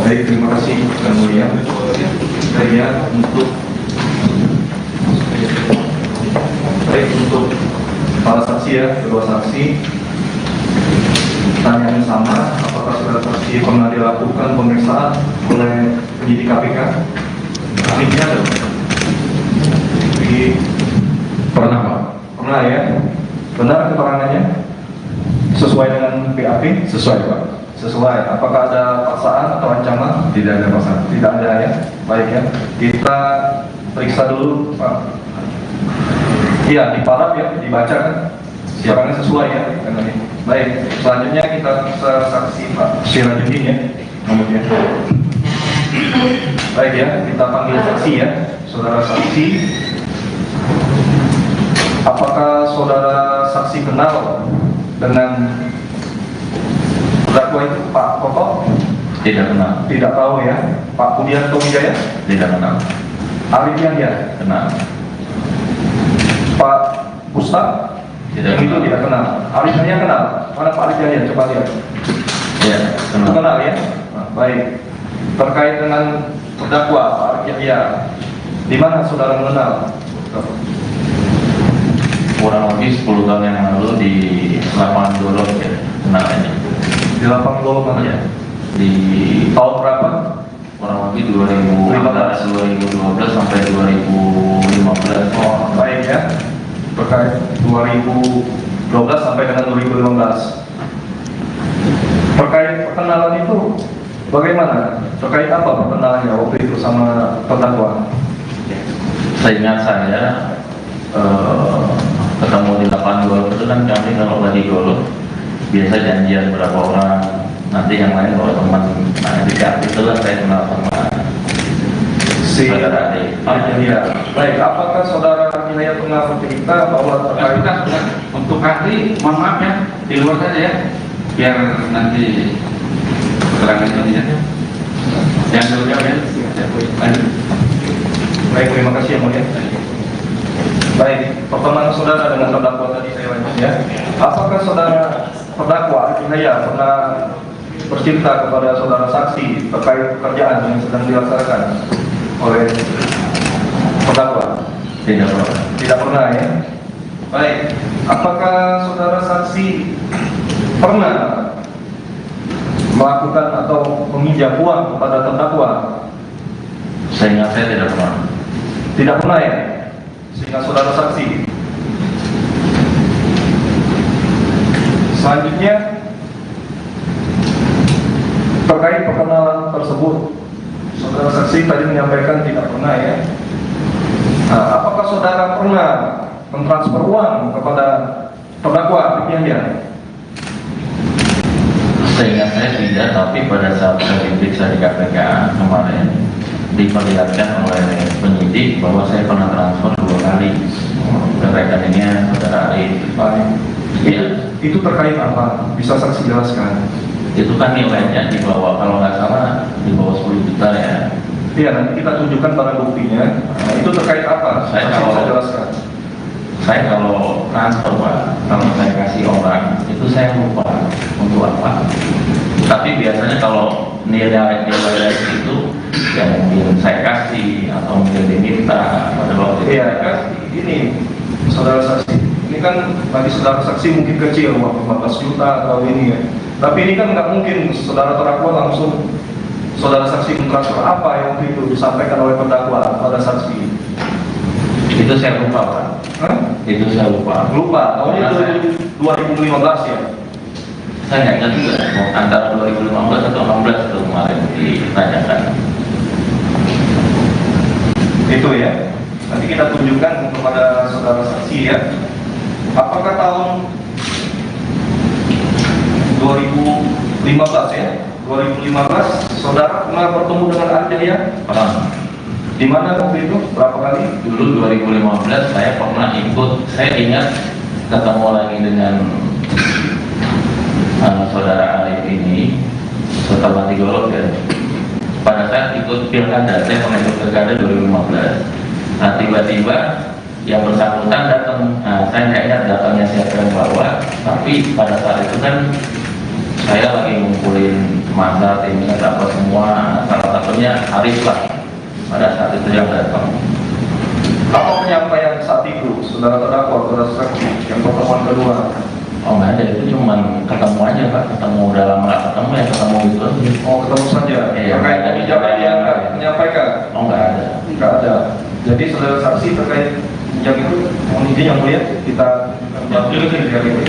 Baik, terima kasih yang mulia. Saya untuk para saksi ya, kedua saksi. Pertanyaan sama, apakah saudara saksi pernah dilakukan pemeriksaan oleh penyidik KPK? Ahlinya ada. Di Pernah Pak? Pernah ya? Benar keterangannya? Sesuai dengan BAP? Sesuai Pak. Sesuai. Apakah ada paksaan atau ancaman? Tidak ada paksaan. Tidak ada ya. Baik ya. Kita periksa dulu Pak. Iya, diparaf ya, dibaca kan? Siapannya sesuai ya dengan ini. Baik. Selanjutnya kita saksi Pak Sirajuddin ya. Nomornya. Baik ya, kita panggil saksi ya. Saudara saksi. Apakah saudara saksi kenal dengan terdakwa itu Pak Koko? Tidak kenal. Tidak tahu ya. Pak Budianto Wijaya? Tidak kenal. Arif Yahya? Kenal. Pak Ustaz? Tidak Yang itu kenal. tidak kenal. Arif Yahya kenal? Mana Pak Arif Yahya? Coba lihat. Iya, Itu kenal. kenal ya? Nah, baik. Terkait dengan terdakwa Pak Arif Yahya, di mana saudara mengenal? Kurang lebih 10 tahun yang lalu di lapangan Dolok ya, kenal aja. Di lapang Lolo mana? Ya. Di Tahun berapa? kurang lebih 2012 sampai 2015. Oh, baik ya. Terkait 2012 sampai dengan 2015. Terkait perkenalan itu bagaimana? Terkait apa perkenalannya waktu itu sama terdakwa? Seingat saya ketemu di lapangan golf itu kan kami kalau lagi golf biasa janjian berapa orang, nanti yang lain kalau teman. Nah di saat itulah saya kenal sama Si saudara Ade. ya. Baik, apakah saudara Inaya pernah bercerita bahwa terkait Sebentar. Untuk ahli, mohon maaf ya, di luar saja ya, biar nanti keterangan ini ya. Yang dulu ya, lanjut. baik, terima kasih yang mulia. Baik, pertemanan saudara dengan terdakwa tadi saya lanjut ya. Apakah saudara terdakwa Inaya pernah bercerita kepada saudara saksi terkait pekerjaan yang sedang dilaksanakan oleh terdakwa? Tidak pernah. Tidak pernah ya. Baik, apakah saudara saksi pernah melakukan atau meminjam uang kepada terdakwa? Seingat saya tidak pernah. Tidak pernah ya. Sehingga saudara saksi. Selanjutnya terkait perkenalan tersebut, saudara saksi tadi menyampaikan tidak pernah ya. Nah, apakah saudara pernah mentransfer uang kepada terdakwa Yahya? Seingat saya tidak, tapi pada saat saya diperiksa di KPK kemarin diperlihatkan oleh penyidik bahwa saya pernah transfer 2 kali ke rekeningnya saudara Arif. Baik. Iya. Itu terkait apa? Bisa saksi jelaskan? Itu kan nilainya di bawah, kalau nggak salah di bawah 10 juta ya. Iya, nanti kita tunjukkan barang buktinya. Nah, itu terkait apa? Saya Saksi kalau- bisa jelaskan. Saya kalau transfer Pak, kalau saya kasih orang itu saya lupa untuk apa. Tapi biasanya kalau nilai itu yang mungkin saya kasih atau mungkin diminta pada waktu itu Iya, saya kan kasih. ini saudara saksi. Ini kan bagi saudara saksi mungkin kecil, uang 15 juta atau ini ya. Tapi ini kan nggak mungkin saudara terdakwa langsung saudara saksi mentransfer apa yang waktu itu disampaikan oleh terdakwa pada saksi. Itu saya lupa Pak. Hah? Itu saya lupa. Lupa, tahunnya itu 2015 ya. Saya nggak ingat juga antara 2015 atau 16 itu kemarin ditanyakan. Itu ya. Nanti kita tunjukkan kepada saudara saksi ya. Apakah tahun 2015 ya? 2015 saudara pernah bertemu dengan Arif ya? Pernah. Di mana waktu itu? Berapa kali? Dulu 2015 saya pernah ikut, saya ingat ketemu lagi dengan saudara Arif ini setelah di Golok ya. Pada saat ikut pilkada, saya pernah ikut pilkada 2015. Nah tiba-tiba yang bersangkutan datang, nah saya nggak ingat datangnya siapa yang bawa, tapi pada saat itu kan saya lagi ngumpulin masa timnya apa semua, salah satunya Arif lah pada saat itu yang datang. Apa penyampaian saat itu saudara terdakwa, saudara saksi yang pertemuan kedua? Oh nggak ada, itu cuma ketemu aja Pak, ketemu udah lama nggak ketemu ya ketemu gitu aja. Oh, ketemu saja. Iya, Terkait ada kebijakan yang menyampaikan? Oh nggak ada. Tidak ada. Jadi saudara saksi terkait Sejak itu, mohon izin yang mulia, kita lanjutkan sejak itu.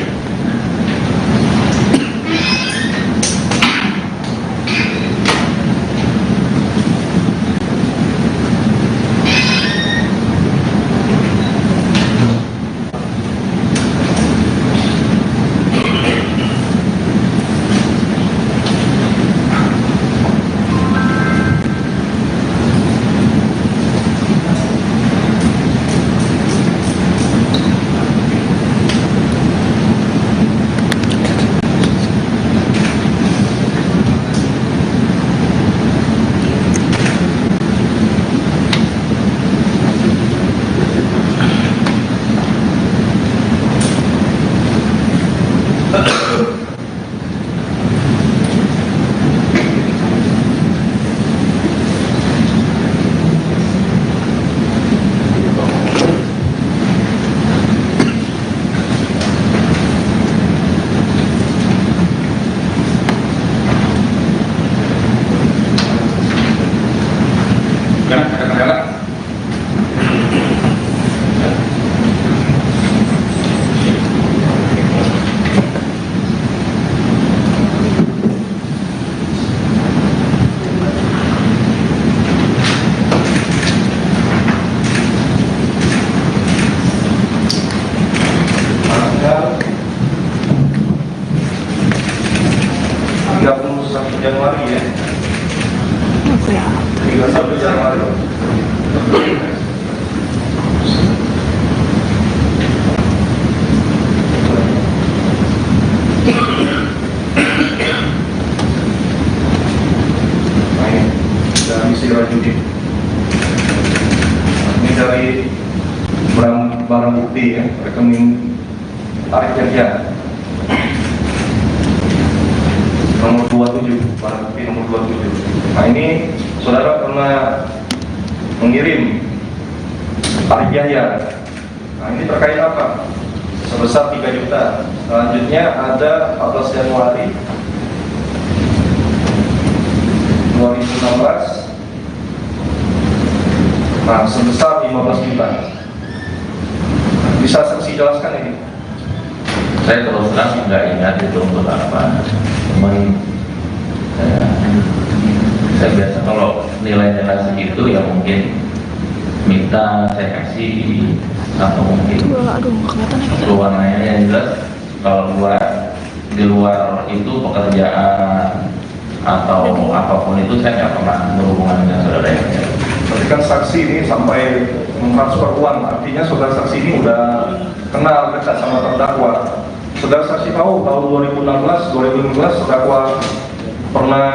Januari ya. 31 Januari. Dan misi Rajudi. Ini dari barang bukti ya, rekening tarik kerja. Nomor 27, barang bukti nomor 27. Nah ini saudara pernah mengirim tarik jaya. Nah ini terkait apa? Sebesar 3 juta. Selanjutnya ada 14 Januari 2016. Nah sebesar 15 juta. Bisa saksi jelaskan ini? Saya terus terang nggak ingat itu untuk apa. Cuman saya biasa kalau nilai-nilai segitu ya mungkin minta saya kasih atau mungkin warnanya yang jelas. Kalau di luar itu pekerjaan atau apapun itu saya nggak pernah berhubungan dengan saudara yang Berarti kan saksi ini sampai mentransfer uang, artinya saudara saksi ini udah kenal dekat sama terdakwa. Saudara saksi tahu tahun 2016, 2015 terdakwa pernah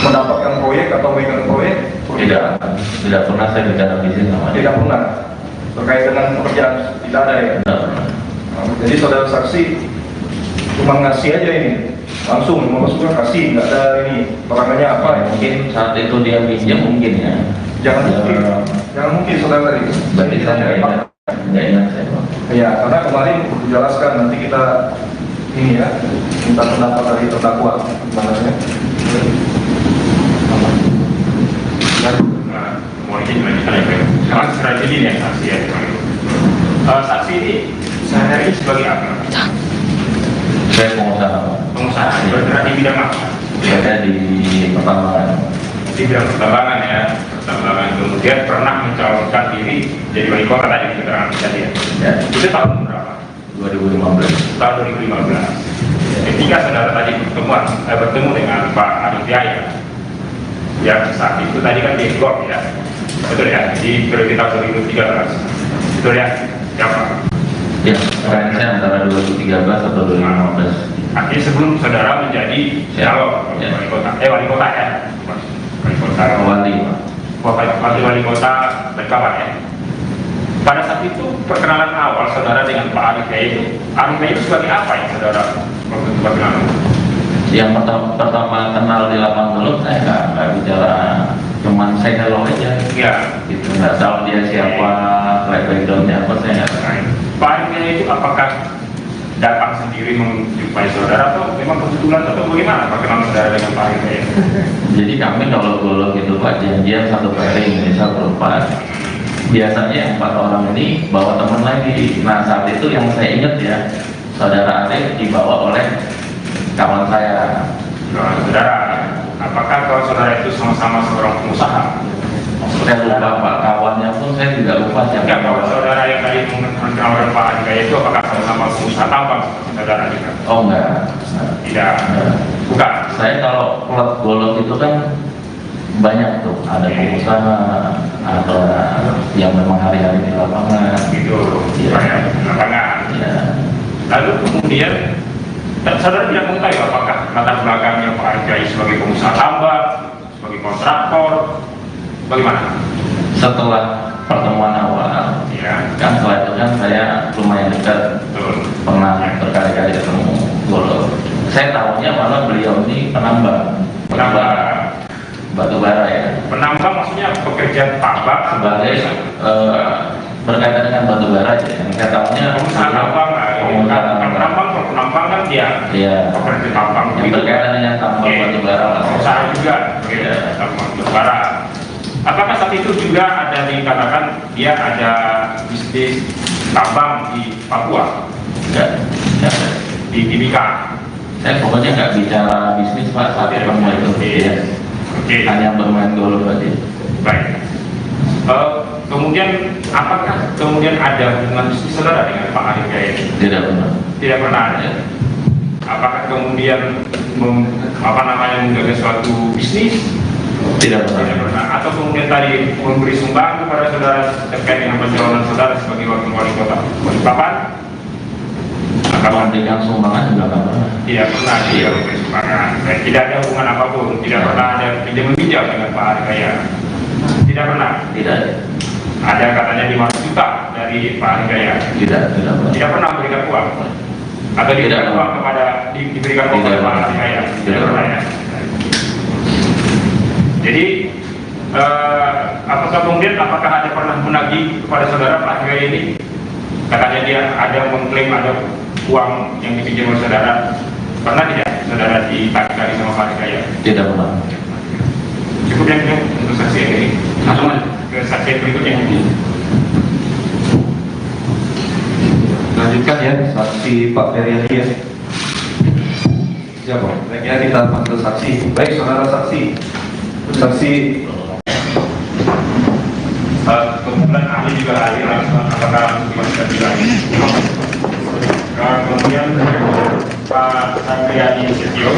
mendapatkan proyek atau megang proyek? Tidak pernah saya bicara bisnis sama dia. Tidak pernah. Terkait dengan pekerjaan tidak ada ya. Tidak pernah. Nah, jadi saudara saksi cuma ngasih aja ini, langsung maksudnya kasih, nggak ada ini perangannya apa ya? Mungkin saat itu dia pinjam mungkin ya. Jangan mungkin saudara tadi. Berarti kita nggak ingat saya Pak. Ya, karena kemarin dijelaskan nanti kita ini ya, minta pendapat dari terdakwa sebenarnya. Mungkin melanjutkan ya, karena strategi ini yang saksi ya. Saksi ini sehari-hari sebagai apa? Saya pengusaha. Pengusaha, bergerak di bidang apa? Saya di pertambangan. Di bidang pertambangan ya, pertambangan. Kemudian pernah mencalonkan diri jadi wali kota tadi di keterangan tadi ya. Ya. Itu tahun berapa? 2015. Tahun 2015. Ketika saudara tadi bertemu dengan Pak Arif Yahya, yang saat itu tadi kan di Golf ya, betul ya, di periode tahun 2013, betul ya, siapa? Ya, saya antara 2013 atau 2015. Artinya sebelum saudara menjadi calon Ya. wali kota ya, wali kota wali kota Balikpapan ya. Pada saat itu perkenalan awal saudara dengan Pak Arif Yahya itu sebagai apa ya saudara waktu itu perkenalan? Yang pertama kenal di lapangan dulu saya nggak bicara, cuman saya hello aja. Ya. Gitu, nggak tahu dia siapa, backgroundnya apa saya nggak tahu. Pak Arif Yahya itu apakah datang sendiri menjumpai saudara atau memang kebetulan atau bagaimana perkenalan saudara dengan Pak Arif Yahya? Jadi kami kalau dulu gitu Pak janjian satu pairing misal berempat. biasanya 4 orang ini bawa teman lagi. Nah saat itu yang saya ingat ya, saudara Arif dibawa oleh kawan saya. Saudara, apakah kalau saudara itu sama-sama seorang pengusaha? Saya lupa Pak, kawannya pun saya juga lupa siapa. Enggak, kalau saudara yang tadi mengenal Pak Andika itu apakah sama-sama pengusaha tambang saudara juga? Oh enggak. Tidak, bukan. Saya kalau klub golf itu kan banyak tuh, ada pengusaha, ada yang memang hari-hari di lapangan. Gitu, Iya. banyak lapangan. Ya, Lalu kemudian, saudara tidak mengetahui apakah latar belakangnya Pak Andika sebagai pengusaha tambang, sebagai kontraktor, bagaimana? setelah pertemuan awal, Ya, kan setelah itu kan saya lumayan dekat, betul. pernah berkali-kali ketemu golf. Saya tahunya malah beliau ini penambang batu bara ya, Penambang maksudnya pekerjaan tambang sebagai berkaitan dengan batu bara ya. Yang saya tahunya pengusaha tambang. Kalau penambang kan dia ya, pekerja tambang. yang berkaitan dengan tambang batu bara lah. Pengusaha juga, Iya. tambang batu bara. Apakah saat itu juga ada dikatakan dia ada bisnis tambang di Papua, Enggak, di Timika? saya pokoknya nggak bicara bisnis Pak saat ketemu itu. Ya. Oke, Hanya bermain golf aja. baik. Kemudian apakah kemudian ada hubungan bisnis saudara dengan Pak Andika ini? Tidak benar. Tidak pernah ada. Apakah kemudian menggagas suatu bisnis? Tidak Tidak benar. pernah. Atau kemudian tadi memberi sumbang kepada saudara terkait dengan pencalonan saudara sebagai wakil wali kota Balikpapan? Kalau memberikan sumbangan juga nggak pernah. Tidak pernah dia memberi sumbangan. Dan tidak ada hubungan apapun. Tidak pernah ada pinjam-pinjam dengan Pak Andika ya. Tidak pernah. Tidak, Ada katanya 500 juta dari Pak Andika ya. tidak pernah. Tidak pernah memberikan uang. Atau diberikan Tidak. uang kepada diberikan uang Tidak. kepada Pak Andika ya. Tidak Tidak. pernah ya. Jadi apakah ada pernah menagih kepada saudara Pak Andika ini? Katanya dia ada mengklaim ada uang yang dipinjam oleh saudara. Pernah tidak saudara ditagih sama Pak Andika ya? Tidak pernah. Cukup yang ini untuk saksi yang ini. Langsung ke saksi yang berikutnya. Lanjutkan ya, saksi Pak Feryadi ya. Siapa? Baiknya kita panggil saksi. Baik, saudara saksi. Saksi Kemudian ahli juga hadir, apakah bisa dilanjut? Kemudian Pak Sandriani Setio,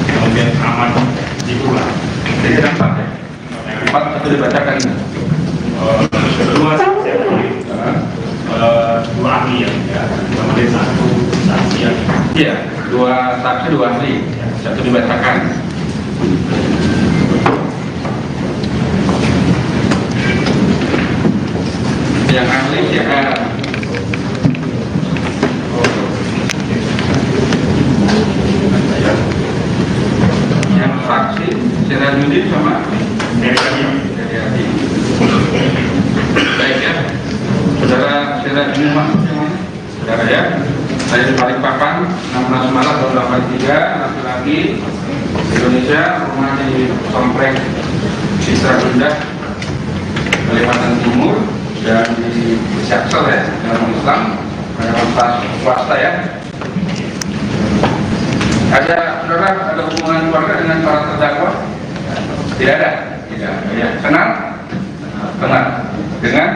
kemudian Ahmad Jibula. jadi ada 4 ya. 4 itu dibacakan. Dua saksi, dua ahli ya, kemudian satu saksi ya. Iya, 2 saksi 2 ahli, 1 dibacakan. Yang ahli CR. Yang saksi Sirajuddin sama Dari tadi ya. Heriadi. Baik ya, saudara Sirajuddin masuk yang mana? Saudara ya, saya di Balikpapan, 16 Maret tahun 83, laki-laki Indonesia, rumah di Sompreng, Citra Bunda, Kalimantan Timur, dan di Jaksel ya, dalam Islam, pada swasta ya. Ada saudara, ada hubungan keluarga dengan para terdakwa? Tidak ada. Tidak. Ya. Kenal? Kenal. Dengan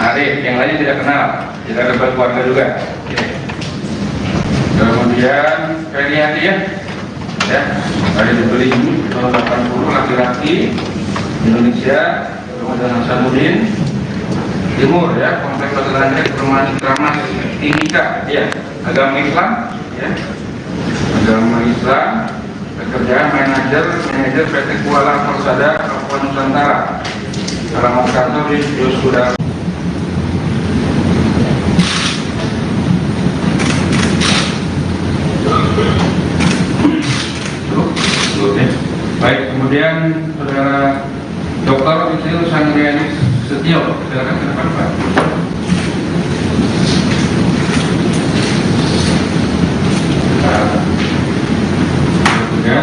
Arif. Yang lainnya tidak kenal. Tidak ada keluarga juga. Oke. Kemudian Feryadi ya. Ya. Ada dibeli tahun 80, laki-laki Indonesia. Kemudian Hasanuddin Timur ya, kompleks Peternakan Perumahan Kramas Timika ya, agama Islam ya, agama Islam, pekerjaan manajer PT Kuala Persada Papua Nusantara, alamat kantor di Yosuda. Baik, kemudian saudara Dr. Insinyur Sandriani Setio, silakan ke depan Pak. Ya.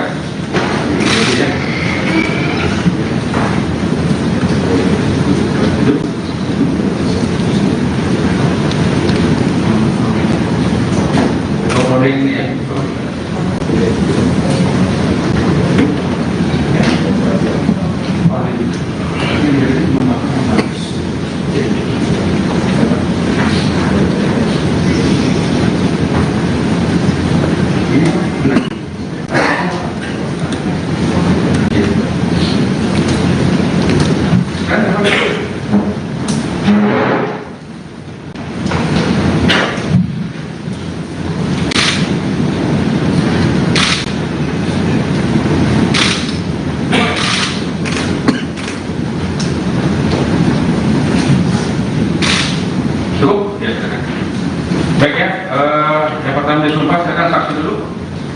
Ya, silakan. Baik ya, yang pertama disumpah, silakan saksi dulu.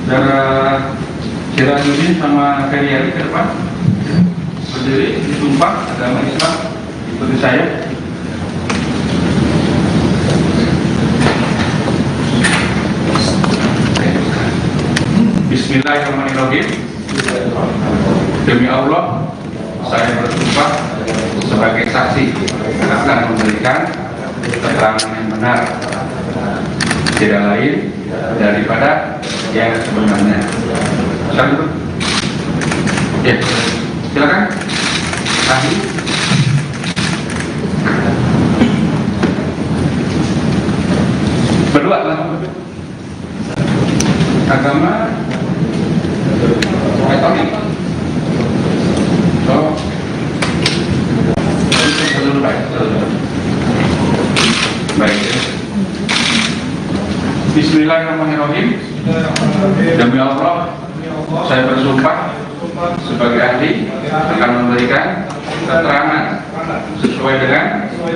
Saudara Sirajuddin sama Ferry ke depan. Berdiri, disumpah agama Islam. Ikuti saya. Bismillahirrahmanirrahim. Demi Allah, saya bersumpah sebagai saksi akan memberikan keterangan yang benar, tidak lain daripada yang sebenarnya. Silakan. Ya, silakan. Ahli. Berdua langsung. Agama Katolik. Oh. Baik. Bismillahirrahmanirrahim. Demi Allah, saya bersumpah sebagai ahli akan memberikan keterangan sesuai dengan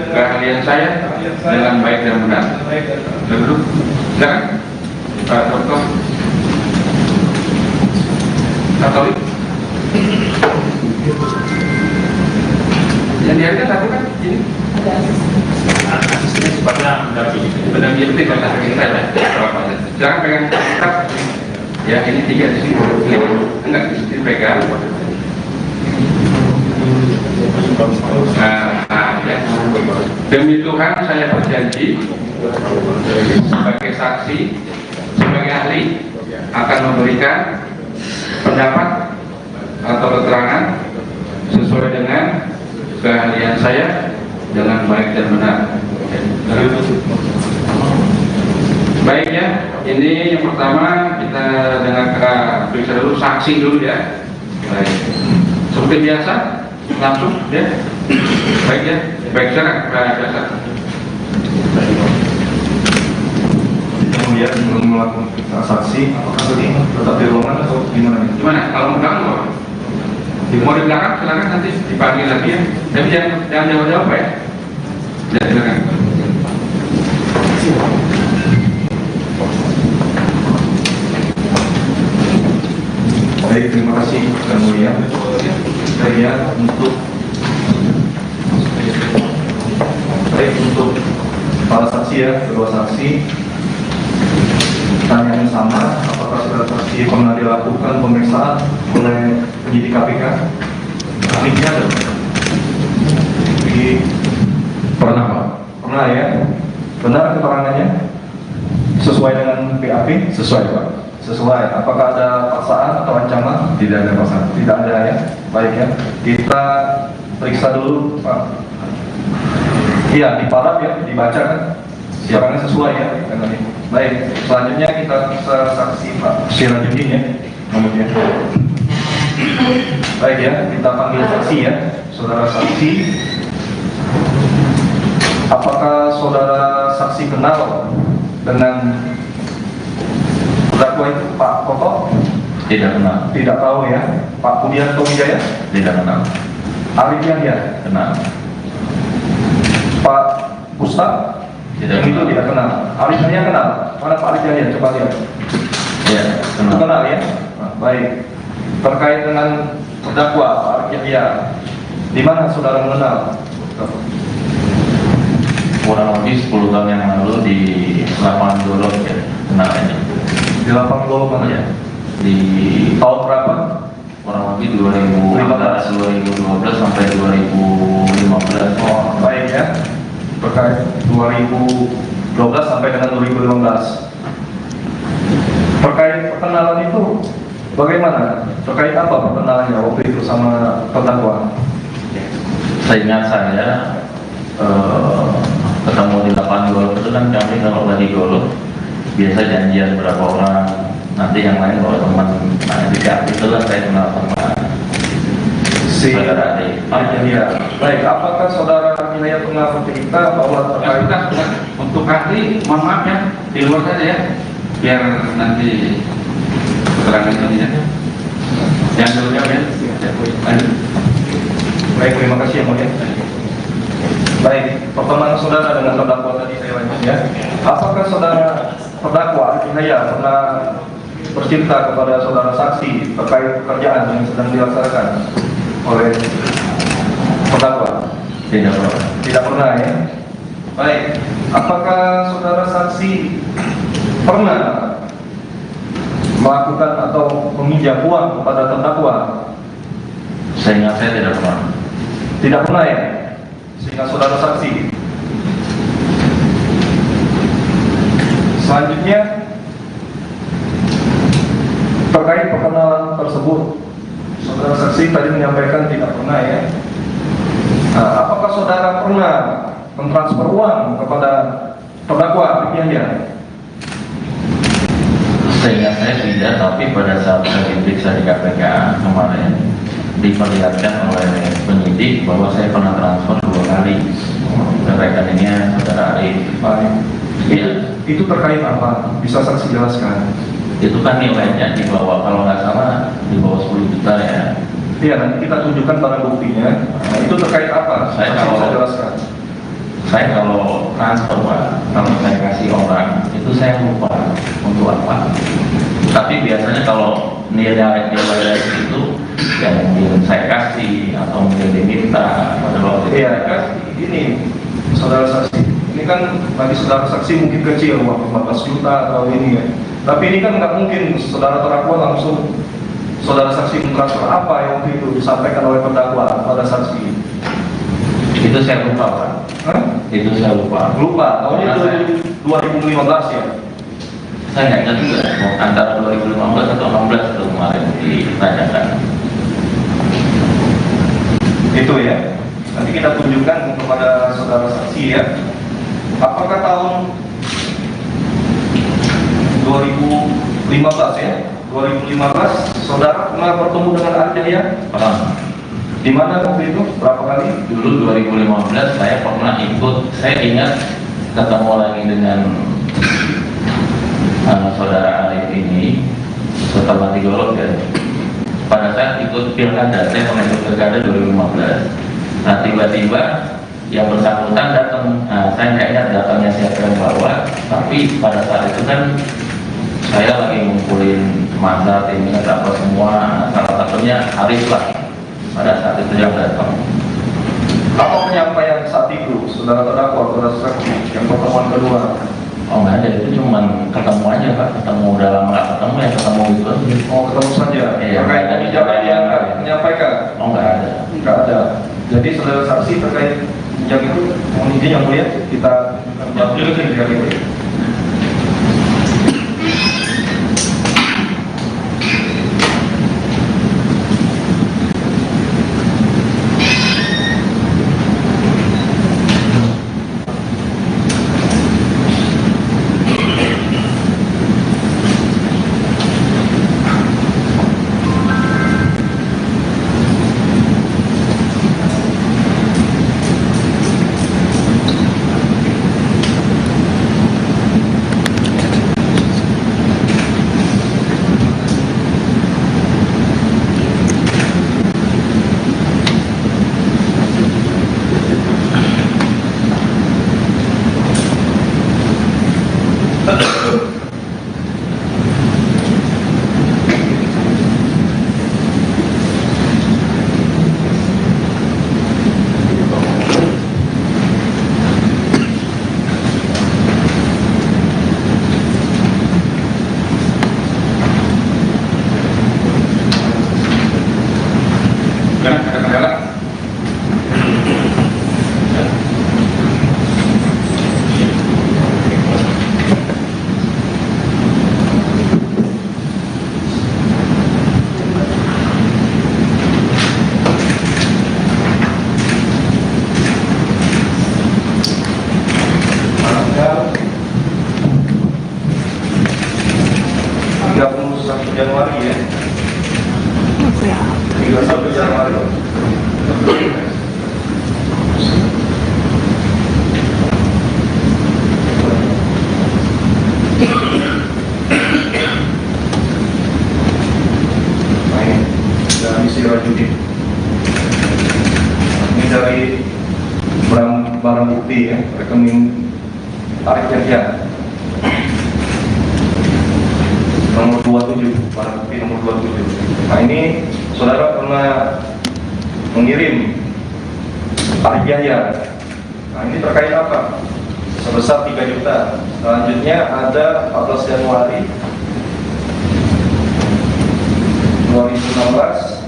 keahlian saya dengan baik dan benar. Duduk. Silakan. Pak Dokter Katolik. Yang dihargai satu kan ini. Asisnya sifatnya Pendamping itu kan saya. Jangan pegang kitab. Ya, ini 3 di sini. Enggak di sini pegang. Ya. Demi Tuhan saya berjanji sebagai saksi, sebagai ahli akan memberikan pendapat atau keterangan sesuai dengan keahlian saya dengan baik dan benar. Baik ya, ini yang pertama kita dengarkan periksa dulu saksi dulu ya. Baik, seperti biasa langsung ya. Baik ya, baik sekarang biasa. Kemudian belum melakukan transaksi, apakah tadi tetap di ruangan atau gimana? Gimana? Kalau mau belakang mau di belakang silakan nanti dipanggil lagi ya. Tapi jangan jawab-jawab ya. Ya silakan. Baik, terima kasih yang mulia. Saya untuk para saksi ya, kedua saksi. Tanya yang sama, apakah saudara saksi pernah dilakukan pemeriksaan oleh penyidik KPK? Ahlinya ada? Pernah Pak? Pernah ya? Benar keterangannya? Sesuai dengan PAP? Sesuai Pak. Sesuai. Apakah ada paksaan atau ancaman? Tidak ada paksaan. Tidak ada ya? Baik ya. Kita periksa dulu Pak. Iya, di paraf ya, dibaca kan? Keterangannya sesuai ya dengan ini. Baik, selanjutnya kita bisa saksi Pak Sirajuddin ya, nomornya. Baik ya, kita panggil saksi ya, saudara saksi. Apakah saudara saksi kenal dengan terdakwa itu Pak Koko? Tidak kenal. Tidak tahu ya. Pak Budianto Wijaya? Tidak kenal. Arif Yahya? Kenal. Pak Ustaz? Tidak Yang itu kenal. tidak kenal. Arif Yahya kenal? Mana Pak Arif Yahya? Coba lihat. Ya, kenal. Kenal ya? Nah, baik. Terkait dengan terdakwa Pak Arif Yahya, di mana saudara mengenal? Kurang lebih 10 tahun yang lalu di lapangan Dolok ya, kenal ini. Di lapang lo mana ya? Di Tahun berapa? kurang lebih 2012 sampai 2015. Oh, baik ya. Terkait 2012 sampai dengan 2015. Terkait perkenalan itu bagaimana? Terkait apa perkenalannya waktu itu sama terdakwa? Seingat saya ketemu di lapangan golf itu kan kami kalau lagi golf biasa janjian berapa orang, nanti yang lain kalau teman. Nah di itu lah saya kenal teman Si saudara adik. ya. Baik, apakah saudara Hinaya pernah bercerita bahwa terkait Untuk ahli, mohon maaf ya, di luar saja ya, biar nanti keterangan ini ya. Yang dulu ya. baik, terima kasih yang mulia. Baik, pertemuan saudara dengan terdakwa tadi saya lanjut ya. Apakah saudara terdakwa Hidayah pernah bercerita kepada saudara saksi terkait pekerjaan yang sedang dilaksanakan oleh terdakwa? Tidak pernah. Tidak pernah ya. Baik, apakah saudara saksi pernah melakukan atau meminjam uang kepada terdakwa? Seingat saya tidak pernah. Tidak pernah ya. Sehingga saudara saksi. Selanjutnya terkait perkenalan tersebut, saudara saksi tadi menyampaikan tidak pernah ya. Nah, apakah saudara pernah mentransfer uang kepada terdakwa Hidayah? Seingat saya tidak, tapi pada saat saya diperiksa di KPK kemarin diperlihatkan oleh penyidik bahwa saya pernah transfer 2 kali ke rekeningnya saudara Arif. Baik. Iya. Itu terkait apa? Bisa saksi jelaskan? Itu kan nilainya di bawah, kalau nggak salah di bawah 10 juta ya. Iya, nanti kita tunjukkan barang buktinya. Nah, itu terkait apa? Saya Saksi kalau- bisa jelaskan. Saya kalau transfer Pak, kalau saya kasih orang itu saya lupa untuk apa. Tapi biasanya kalau nilai itu yang mungkin saya kasih atau mungkin diminta pada waktu itu Iya, saya kasih. ini saudara saksi. Ini kan bagi saudara saksi mungkin kecil, uang 15 juta atau ini ya. Tapi ini kan nggak mungkin saudara terdakwa langsung saudara saksi mentransfer apa yang waktu itu disampaikan oleh terdakwa pada saksi. Itu saya lupa Pak. Hah? Itu saya lupa. Lupa, tahunnya itu 2015 ya. Saya nggak ingat juga antara 2015 atau 16 itu kemarin ditanyakan. Itu ya. Nanti kita tunjukkan kepada saudara saksi ya. Apakah tahun 2015 ya? 2015 saudara pernah bertemu dengan Hidayah? Pernah. Di mana waktu itu? Berapa kali? Dulu 2015 saya pernah ikut, saya ingat ketemu lagi dengan saudara Arif ini setelah digolok ya. Pada saat ikut pilkada, saya pernah ikut pilkada 2015. Nah tiba-tiba yang bersangkutan datang, saya nggak ingat datangnya siapa yang bawa, tapi pada saat itu kan saya lagi ngumpulin masa timnya apa semua, salah satunya Arif lah. Pada saat itu yang datang. Apa penyampaian saat itu saudara terdakwa, saudara saksi yang pertemuan kedua? Oh nggak ada, itu cuma ketemu aja Pak, ketemu udah lama nggak ketemu ya ketemu gitu aja. Oh, ketemu saja. Iya. Terkait kebijakan yang menyampaikan? Oh nggak ada. Tidak ada. Jadi saudara saksi terkait yang itu, mohon izin yang mulia kita itu. Ada kendala? Tanggal 31 Januari ya. 31 Januari. Baik, dan isi Rajudin. Ini dari barang ya, rekening Arif Yahya nomor 27, barang bukti nomor 27. Nah ini saudara pernah mengirim Arif Yahya. Nah ini terkait apa? Sebesar 3 juta. Selanjutnya ada 14 Januari 2016.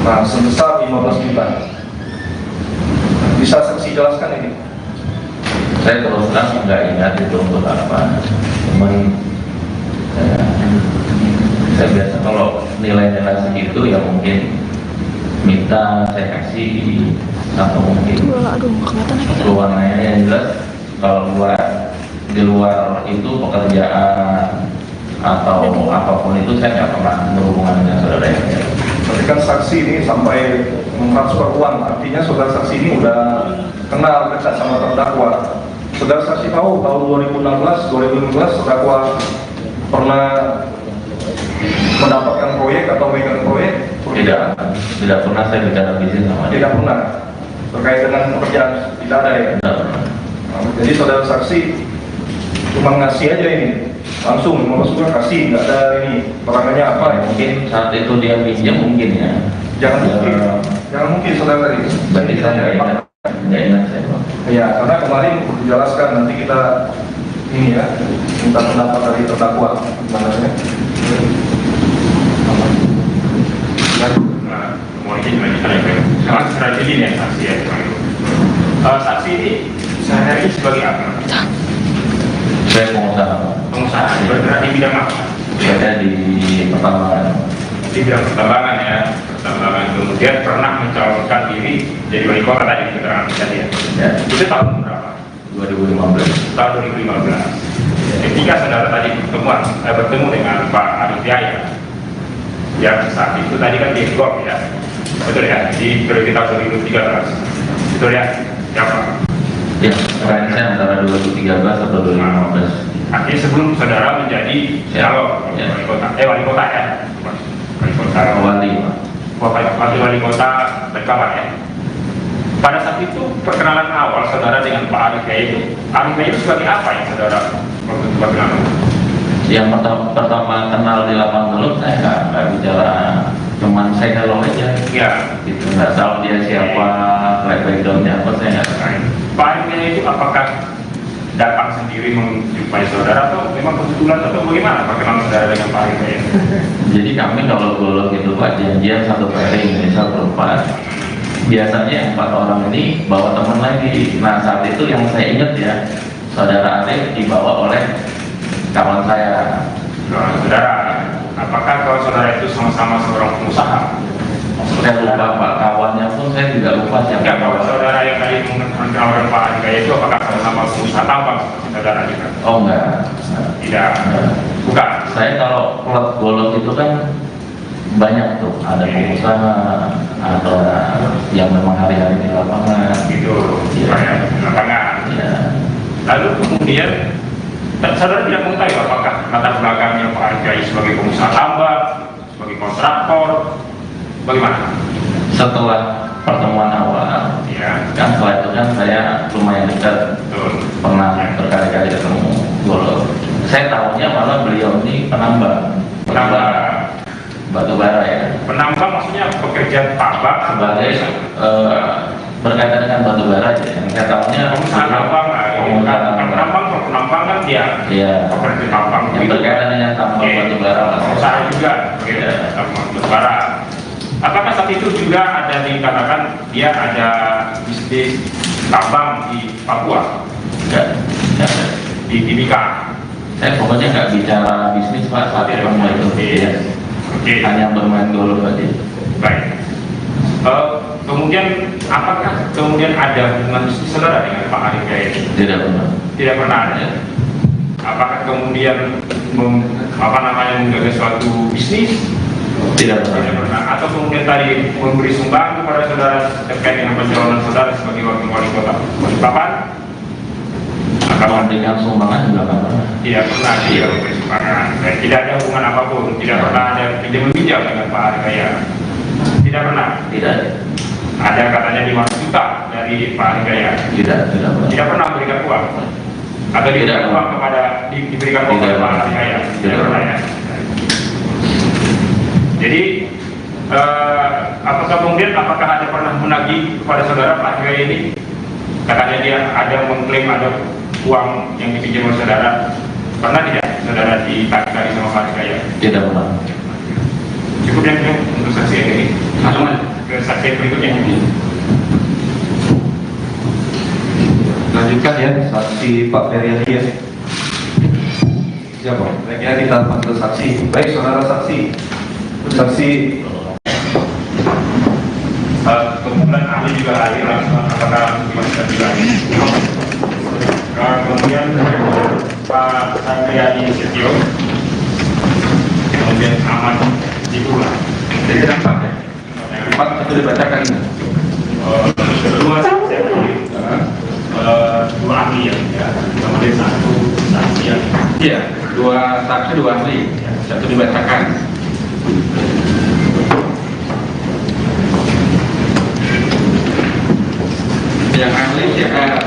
Nah, sebesar 15 juta. Bisa saksi jelaskan ini? Saya terus terang nggak ingat itu untuk apa. Cuman saya biasa kalau nilai-nilai segitu ya mungkin minta saya kasih atau mungkin keluarnya yang jelas kalau di luar itu pekerjaan atau apapun itu saya nggak pernah berhubungan dengan saudara yang Tapi kan saksi ini sampai mentransfer uang, artinya saudara saksi ini udah kenal dekat sama terdakwa. Saudara saksi tahu tahun 2016 terdakwa pernah mendapatkan proyek atau megang proyek? Tidak pernah saya bicara bisnis sama dia. Tidak pernah. Terkait dengan pekerjaan tidak ada ya. Tidak pernah. Nah, jadi saudara saksi cuma ngasih aja ini, langsung masuknya kasih, nggak ada ini perangannya apa ya? Mungkin saat itu dia pinjam mungkin ya. Jangan mungkin saudara tadi. Berarti saya nggak ingat saya Pak. Ya, karena kemarin dijelaskan nanti kita ini ya minta pendapat dari terdakwa gimana ya? Nah, mau izin lanjutkan ya, sama strategi ya saksi ya. Saksi ini sehari-hari sebagai apa? Saya pengusaha. Pengusaha, bergerak di bidang apa? Saya di pertambangan. Di bidang pertambangan ya, pertambangan. Kemudian pernah mencalonkan diri jadi wali kota tadi keterangan tadi ya. Ya, Itu tahun berapa? 2015. Tahun 2015. Ketika saudara tadi bertemu dengan Pak Arif Yahya, ya saat itu tadi kan di GOP ya, betul ya, di periode tahun 2013, betul ya, siapa? Ya, kemarin saya antara 2013 atau 2015. Akhirnya sebelum saudara menjadi calon Ya. wali kota ya, wali kota, wali kota Berkawan ya. Pada saat itu perkenalan awal saudara dengan Pak Arif Yahya itu sebagai apa yang saudara waktu itu perkenalan? Yang pertama kenal di lapangan belum saya nggak bicara, cuman saya hello aja. Ya, Gitu, nggak tahu dia siapa, backgroundnya apa saya nggak tahu. Pak Arif Yahya itu apakah datang sendiri menjumpai saudara atau memang kebetulan atau bagaimana perkenalan saudara dengan Pak Arif Yahya? Jadi kami kalau golok itu Pak janjian satu pairing misal berempat. Biasanya 4 orang ini bawa teman lagi. Nah saat itu yang saya ingat ya, saudara Arif dibawa oleh kawan saya. Nah, saudara, apakah kalau saudara itu sama-sama seorang pengusaha? Saya lupa Pak, kawannya pun saya juga lupa siapa. Enggak, kalau saudara yang tadi mengenalkan Pak Arif Yahya itu apakah sama-sama pengusaha tambang saudara juga? Oh enggak. Tidak, bukan. Saya kalau klub golok itu kan banyak tuh, ada pengusaha, ada yang memang hari-hari di lapangan. Gitu, Iya. ya, di lapangan. Ya, Lalu kemudian saudara tidak mengetahui apakah latar belakangnya Pak Arif Yahya sebagai pengusaha tambang, sebagai kontraktor, bagaimana? setelah pertemuan awal, Ya, kan setelah itu kan saya lumayan dekat, betul. pernah Ya. berkali-kali ketemu golok. Saya tahunya malah beliau ini penambang, batu bara ya. Penambang maksudnya pekerja tambang Sebagai berkaitan dengan batu bara aja. Yang saya tahunya pengusaha tambang, penambang kan dia Iya. pekerja tambang. Yang Itu berkaitan dengan tambang Oke. batu bara lah. pengusaha juga, Iya. tambang batu bara. Apakah saat itu juga ada dikatakan dia ada bisnis tambang di Papua, Enggak. di Timika? Saya pokoknya nggak bicara bisnis Pak saat pertemuan itu. Iya. Oke. Hanya bermain golf aja. Baik. Kemudian apakah kemudian ada hubungan bisnis saudara dengan Pak Arif Yahya? Tidak pernah. Tidak pernah ada. Ya. Apakah kemudian menggagas suatu bisnis? Tidak Tidak pernah. pernah. Atau kemudian tadi memberi sumbangan kepada saudara terkait dengan pencalonan saudara sebagai wakil wali kota Balikpapan? Kalau dengan sumbangan juga nggak pernah. Tidak pernah dia memberi sumbangan. Dan tidak ada hubungan apapun. Tidak pernah ada pinjam-pinjam dengan Pak Arif Yahya. Tidak pernah. Tidak. Ada katanya 500 juta dari Pak Hidayat? Tidak pernah. Tidak pernah memberikan uang? Atau diberikan uang kepada diberikan uang kepada Pak Hidayat? Tidak pernah ya. Jadi apakah ada pernah menagih kepada saudara Pak Hidayat ini? Katanya dia ada mengklaim ada uang yang dipinjam oleh saudara. Pernah tidak saudara ditagih sama Pak Hidayat? Tidak pernah. Cukup yang untuk saksi yang ini. Langsung ke saksi yang berikutnya. Lanjutkan ya, saksi Pak Feryadi ya. Siapa? Baiknya kita panggil saksi. Baik, saudara saksi. Saksi. Kemudian ahli juga hadir langsung, apakah bisa juga kemudian Pak Sandriani Setio, kemudian Ahmad Dipula. Jadi empat ya? Empat itu dibacakan ini. Dua ahli ya, kemudian satu saksi ya. Iya, dua saksi, dua ahli. Satu dibacakan. Yang ahli siapa?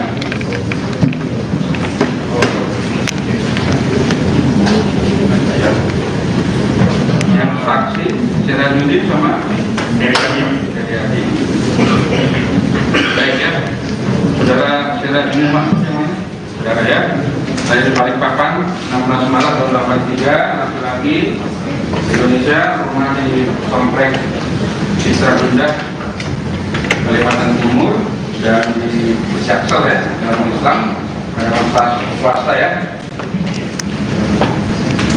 Yang saksi Sirajuddin sama Dari kami. Hadi. Baik ya, saudara Sirajuddin saudara ya, saya di Balikpapan 16 Maret tahun 83, laki-laki Indonesia, rumah di komplek Isra Bunda, Kalimantan Timur, dan di Syaksel ya, dalam Islam, dalam swasta ya.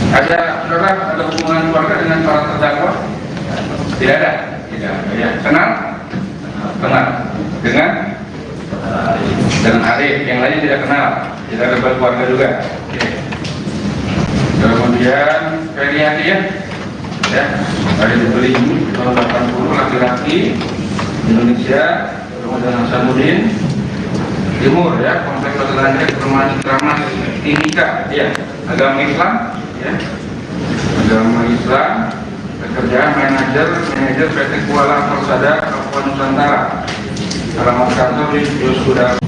Ada saudara, ada hubungan keluarga dengan para terdakwa? Tidak ada. Tidak. Ya. Kenal? Dengan Arif. Yang lainnya tidak kenal. Tidak ada keluarga juga. Oke. Kemudian Feryadi ya. Ya. Dari dibeli tahun 80, laki-laki Indonesia. Kemudian Hasanuddin Timur ya, kompleks Hotel Perumahan Citramas Timika ya, agama Islam ya, agama Islam, pekerjaan manajer PT Kuala Persada Papua Nusantara, alamat kantor di Yosuda.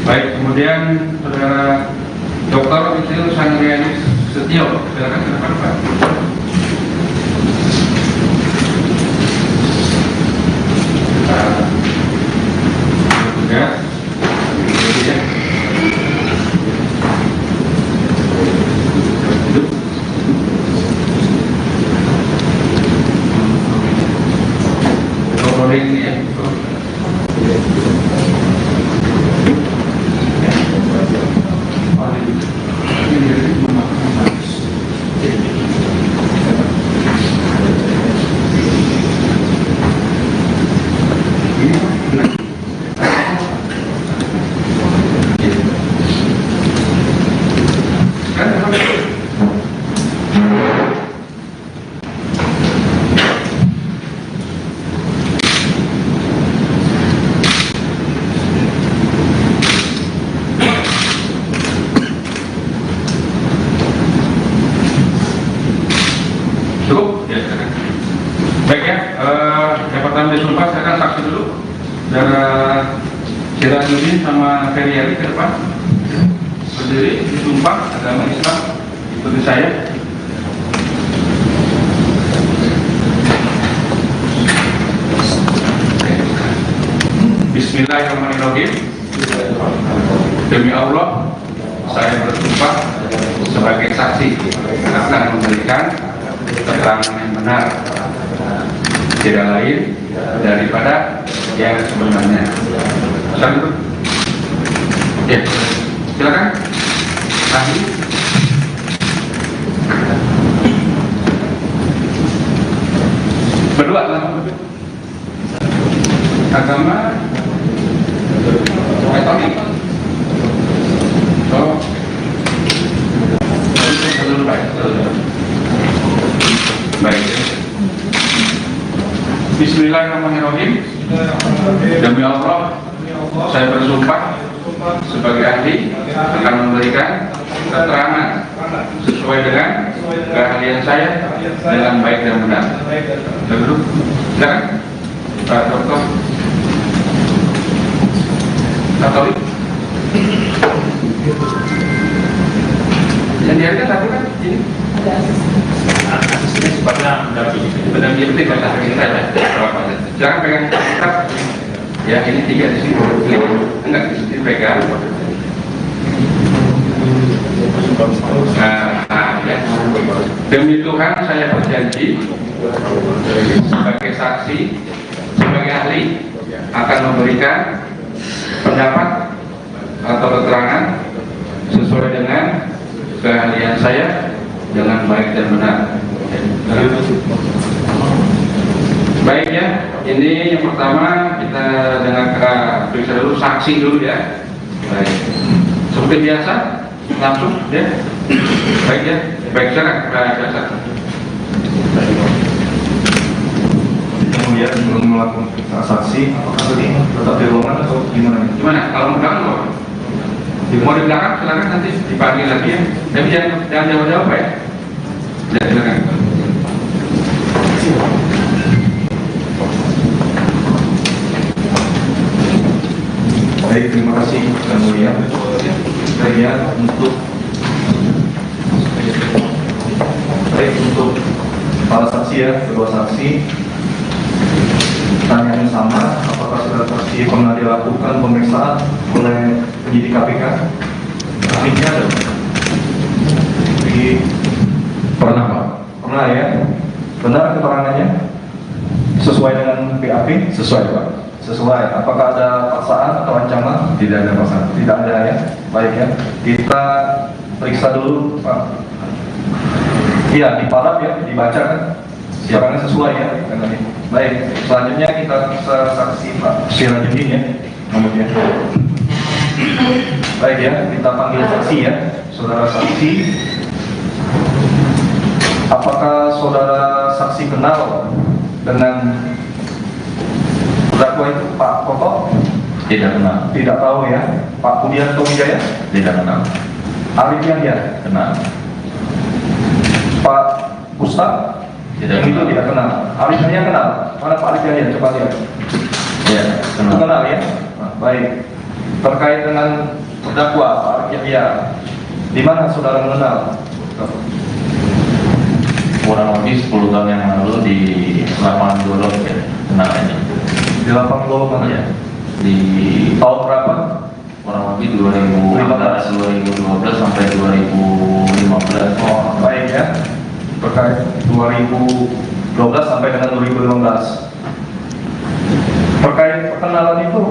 Baik, kemudian saudara Dr. Isil Sandriani Setio, silakan ke depan Pak. Ya. Ini ya. Cukup? Ya, baik ya, yang pertama disumpah saya akan saksi dulu. Saudara Sirajuddin sama Feryadi ke depan. Berdiri, disumpah agama Islam, ikuti saya. Bismillahirrahmanirrahim. Demi Allah, saya bersumpah sebagai saksi akan memberikan keterangan yang benar, tidak lain daripada yang sebenarnya. Satu, ya, silakan. Ahli. Berdua lah. Agama. Katolik. Oh. Baik. Bismillahirrahmanirrahim. Demi Allah, saya bersumpah sebagai ahli akan memberikan keterangan sesuai dengan keahlian saya dengan baik dan benar. Duduk, silakan Pak Dr. Katolik. Yang dihargai tadi kan ini asisnya sifatnya mendampingi. pendamping tidak ada kita ya. Jangan pegang kitab. Ya ini 3 di sini, enggak di sini pegang. Ya. Demi Tuhan saya berjanji sebagai saksi, sebagai ahli akan memberikan pendapat atau keterangan sesuai dengan keahlian saya dengan baik dan benar. Baik ya, ini yang pertama kita dengar periksa dulu, saksi dulu ya. Baik, seperti biasa langsung ya. Baik ya, baik silakan. Kemudian belum melakukan saksi, apakah tadi tetap di ruangan atau gimana? Gimana? Kalau mau belakang kok? Mau di belakang silakan nanti dipanggil lagi ya. Tapi jangan jawab-jawab ya. Ya silakan. Baik, terima kasih yang mulia. Saya untuk para saksi ya, kedua saksi. Pertanyaan yang sama, apakah saudara saksi pernah dilakukan pemeriksaan oleh penyidik KPK? Ahlinya ada. Pernah Pak? Pernah ya? Benar keterangannya? Sesuai dengan BAP? Sesuai Pak. Sesuai. Apakah ada paksaan atau ancaman? Tidak ada paksaan. Tidak ada ya. Baik ya. Kita periksa dulu Pak. Iya, diparaf ya, dibaca kan? Keterangan sesuai ya dengan ini. Baik, selanjutnya kita bisa saksi Pak Sirajudin ya. Kemudian. Baik ya, kita panggil saksi ya. Saudara saksi. Apakah saudara saksi kenal dengan terdakwa itu Pak Koko? Tidak kenal. Tidak tahu ya. Pak Budianto Wijaya? Tidak kenal. Arif Yahya? Kenal. Pak Ustaz? Tidak Yang itu kenal. tidak kenal. Arif Yahya kenal? Mana Pak Arif Yahya? Coba lihat. Ya, Itu kenal. kenal ya? Nah, baik. Terkait dengan terdakwa Pak Arif Yahya, di mana saudara mengenal? Kurang lebih 10 tahun yang lalu di lapangan golf ya, kenal aja. Di lapang Gol mana? Ya. Di Tahun berapa? kurang lebih 2012 sampai 2015. Oh, baik ya. Terkait 2012 sampai dengan 2015. Terkait perkenalan itu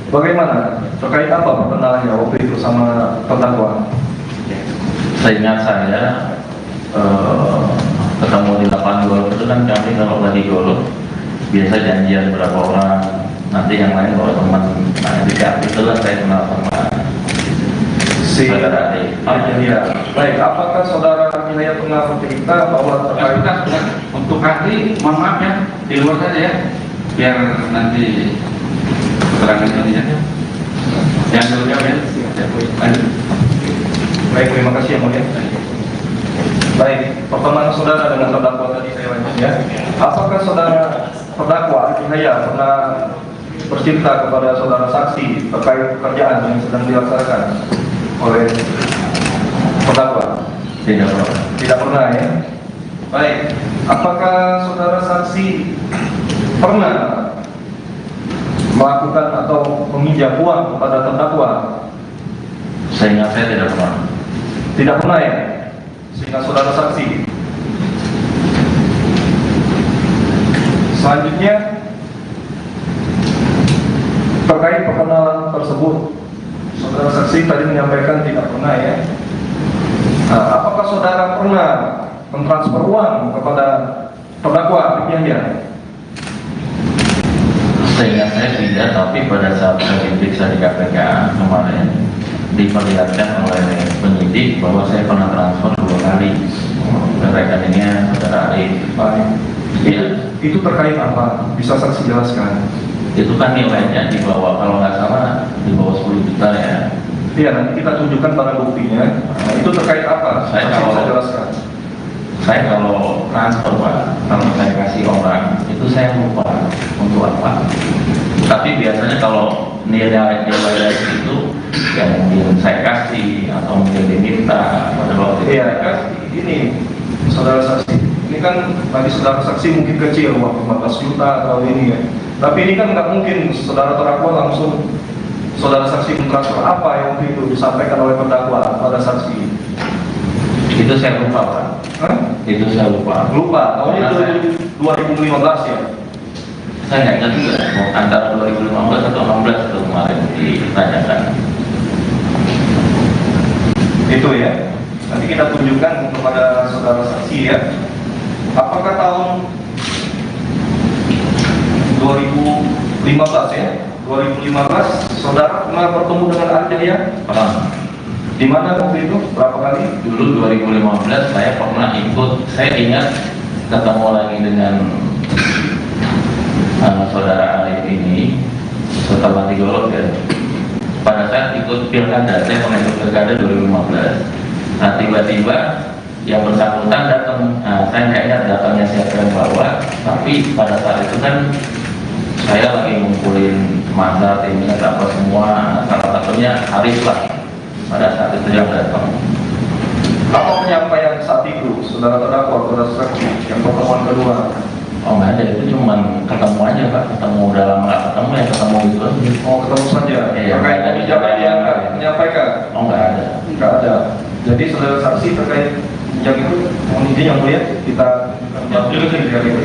bagaimana? Terkait apa perkenalannya waktu itu sama terdakwa? Seingat saya ketemu di lapangan golf itu kan kami kalau lagi golf biasa janjian berapa orang, nanti yang lain bawa teman. Nah di saat itulah saya kenal sama saudara Ade. Ya. Baik, apakah saudara Nilaya pernah bercerita bahwa terkait Untuk ahli, mohon maaf ya, di luar saja ya, biar nanti keterangan ini ya. Jangan dulu jawab ya. Lanjut. baik, terima kasih yang mulia. Baik, pertemuan saudara dengan terdakwa tadi saya lanjut ya. Apakah saudara terdakwa Nilaya pernah bercerita kepada saudara saksi terkait pekerjaan yang sedang dilaksanakan oleh terdakwa? Tidak pernah. Tidak pernah ya. Baik, apakah saudara saksi pernah melakukan atau meminjam uang kepada terdakwa? Seingat saya tidak pernah. Tidak pernah ya. Sehingga saudara saksi. Selanjutnya terkait perkenalan tersebut, saudara saksi tadi menyampaikan tidak pernah ya. Nah, apakah saudara pernah mentransfer uang kepada terdakwa Yahya? Seingat saya tidak, tapi pada saat saya diperiksa di KPK kemarin diperlihatkan oleh penyidik bahwa saya pernah transfer 2 kali ke rekeningnya saudara Arif. Baik. Iya. Itu terkait apa? Bisa saksi jelaskan? Itu kan nilainya di bawah, kalau nggak salah di bawah 10 juta ya. Iya, nanti kita tunjukkan barang buktinya. Nah, itu terkait apa? Saya Saksi kalau- bisa jelaskan. Saya kalau transfer Pak, kalau saya kasih orang, itu saya lupa untuk apa. Tapi biasanya kalau nilai dari itu, ya mungkin saya kasih atau mungkin diminta pada waktu itu saya Iya, kasih. ini saudara saksi. Ini kan tadi saudara saksi mungkin kecil, uang 15 juta atau ini ya. Tapi ini kan nggak mungkin saudara terdakwa langsung saudara saksi mentransfer apa yang waktu itu disampaikan oleh terdakwa pada saksi. Itu saya lupa Pak. Hah? Itu saya lupa. Lupa, tahunnya Karena 2015 ya. saya nggak ingat juga antara 2015 atau 16 itu kemarin ditanyakan. Itu ya. Nanti kita tunjukkan kepada saudara saksi ya. Apakah tahun 2015 ya? 2015 saudara pernah bertemu dengan Arjaya? Pernah. Di mana waktu itu? Berapa kali? Dulu 2015 saya pernah ikut, saya ingat ketemu lagi dengan saudara Arif ini setelah digolok ya. Pada saat ikut pilkada, saya pernah ikut pilkada 2015. Nah tiba-tiba yang bersangkutan datang, saya nggak ingat datangnya siapa yang bawa, tapi pada saat itu kan saya lagi ngumpulin masa timnya apa semua, salah satunya Arif lah. Pada saat itu yang datang. Apa penyampaian saat itu saudara terdakwa, saudara saksi yang pertemuan kedua? Oh nggak ada, itu cuman ketemu aja Pak, ketemu udah lama nggak ketemu ya ketemu gitu aja. Oh, ketemu saja. Iya, Terkait ada. kebijakan yang menyampaikan? Oh nggak ada. Enggak ada. Jadi saudara saksi terkait yang itu, mohon izin yang mulia kita dulu sekali itu.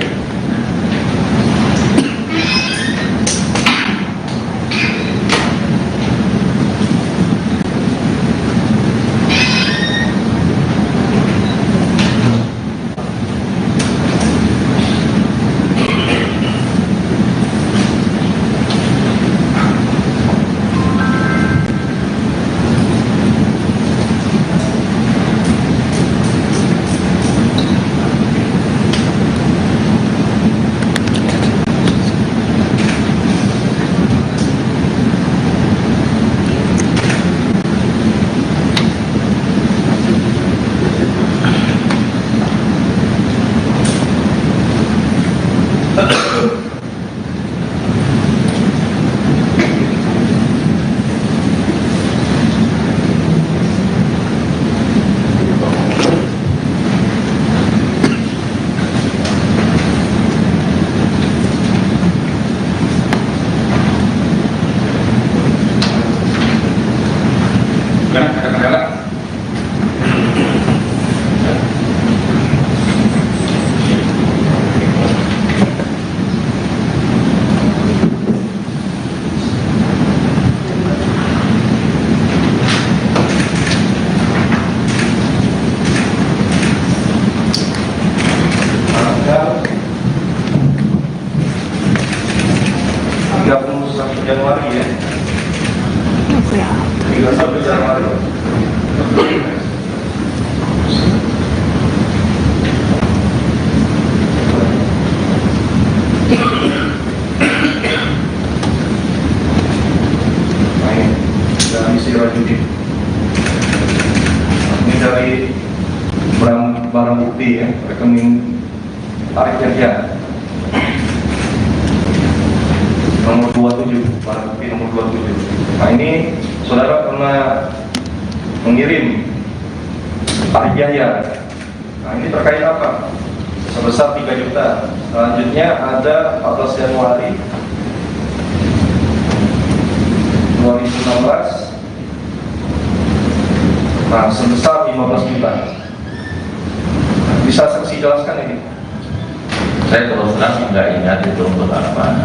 Gimana? Ada kendala? Tanggal 31 Januari ya. 31 Januari. Nah, ini dari Sirajudin. Ini dari barang bukti ya, rekening tarik kerja nomor 27, barang bukti nomor 27. Nah ini saudara pernah mengirim tarik jaya. Nah ini terkait apa? Sebesar 3 juta. Selanjutnya ada 14 Januari 2016. Nah sebesar 15 juta. Bisa saksi jelaskan ini? Saya terus terang nggak ingat itu untuk apa.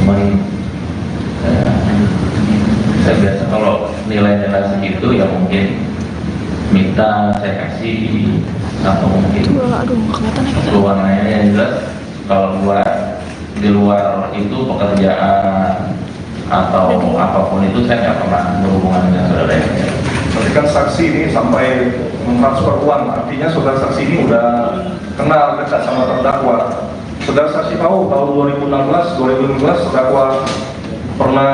Cuman saya biasa kalau nilai-nilai segitu ya mungkin minta saya kasih atau mungkin keluarnya yang jelas kalau di luar itu pekerjaan atau apapun itu saya nggak pernah berhubungan dengan saudara yang lain. Tapi kan saksi ini sampai mentransfer uang, artinya saudara saksi ini udah kenal dekat sama terdakwa. Saudara saksi tahu tahun 2016, terdakwa pernah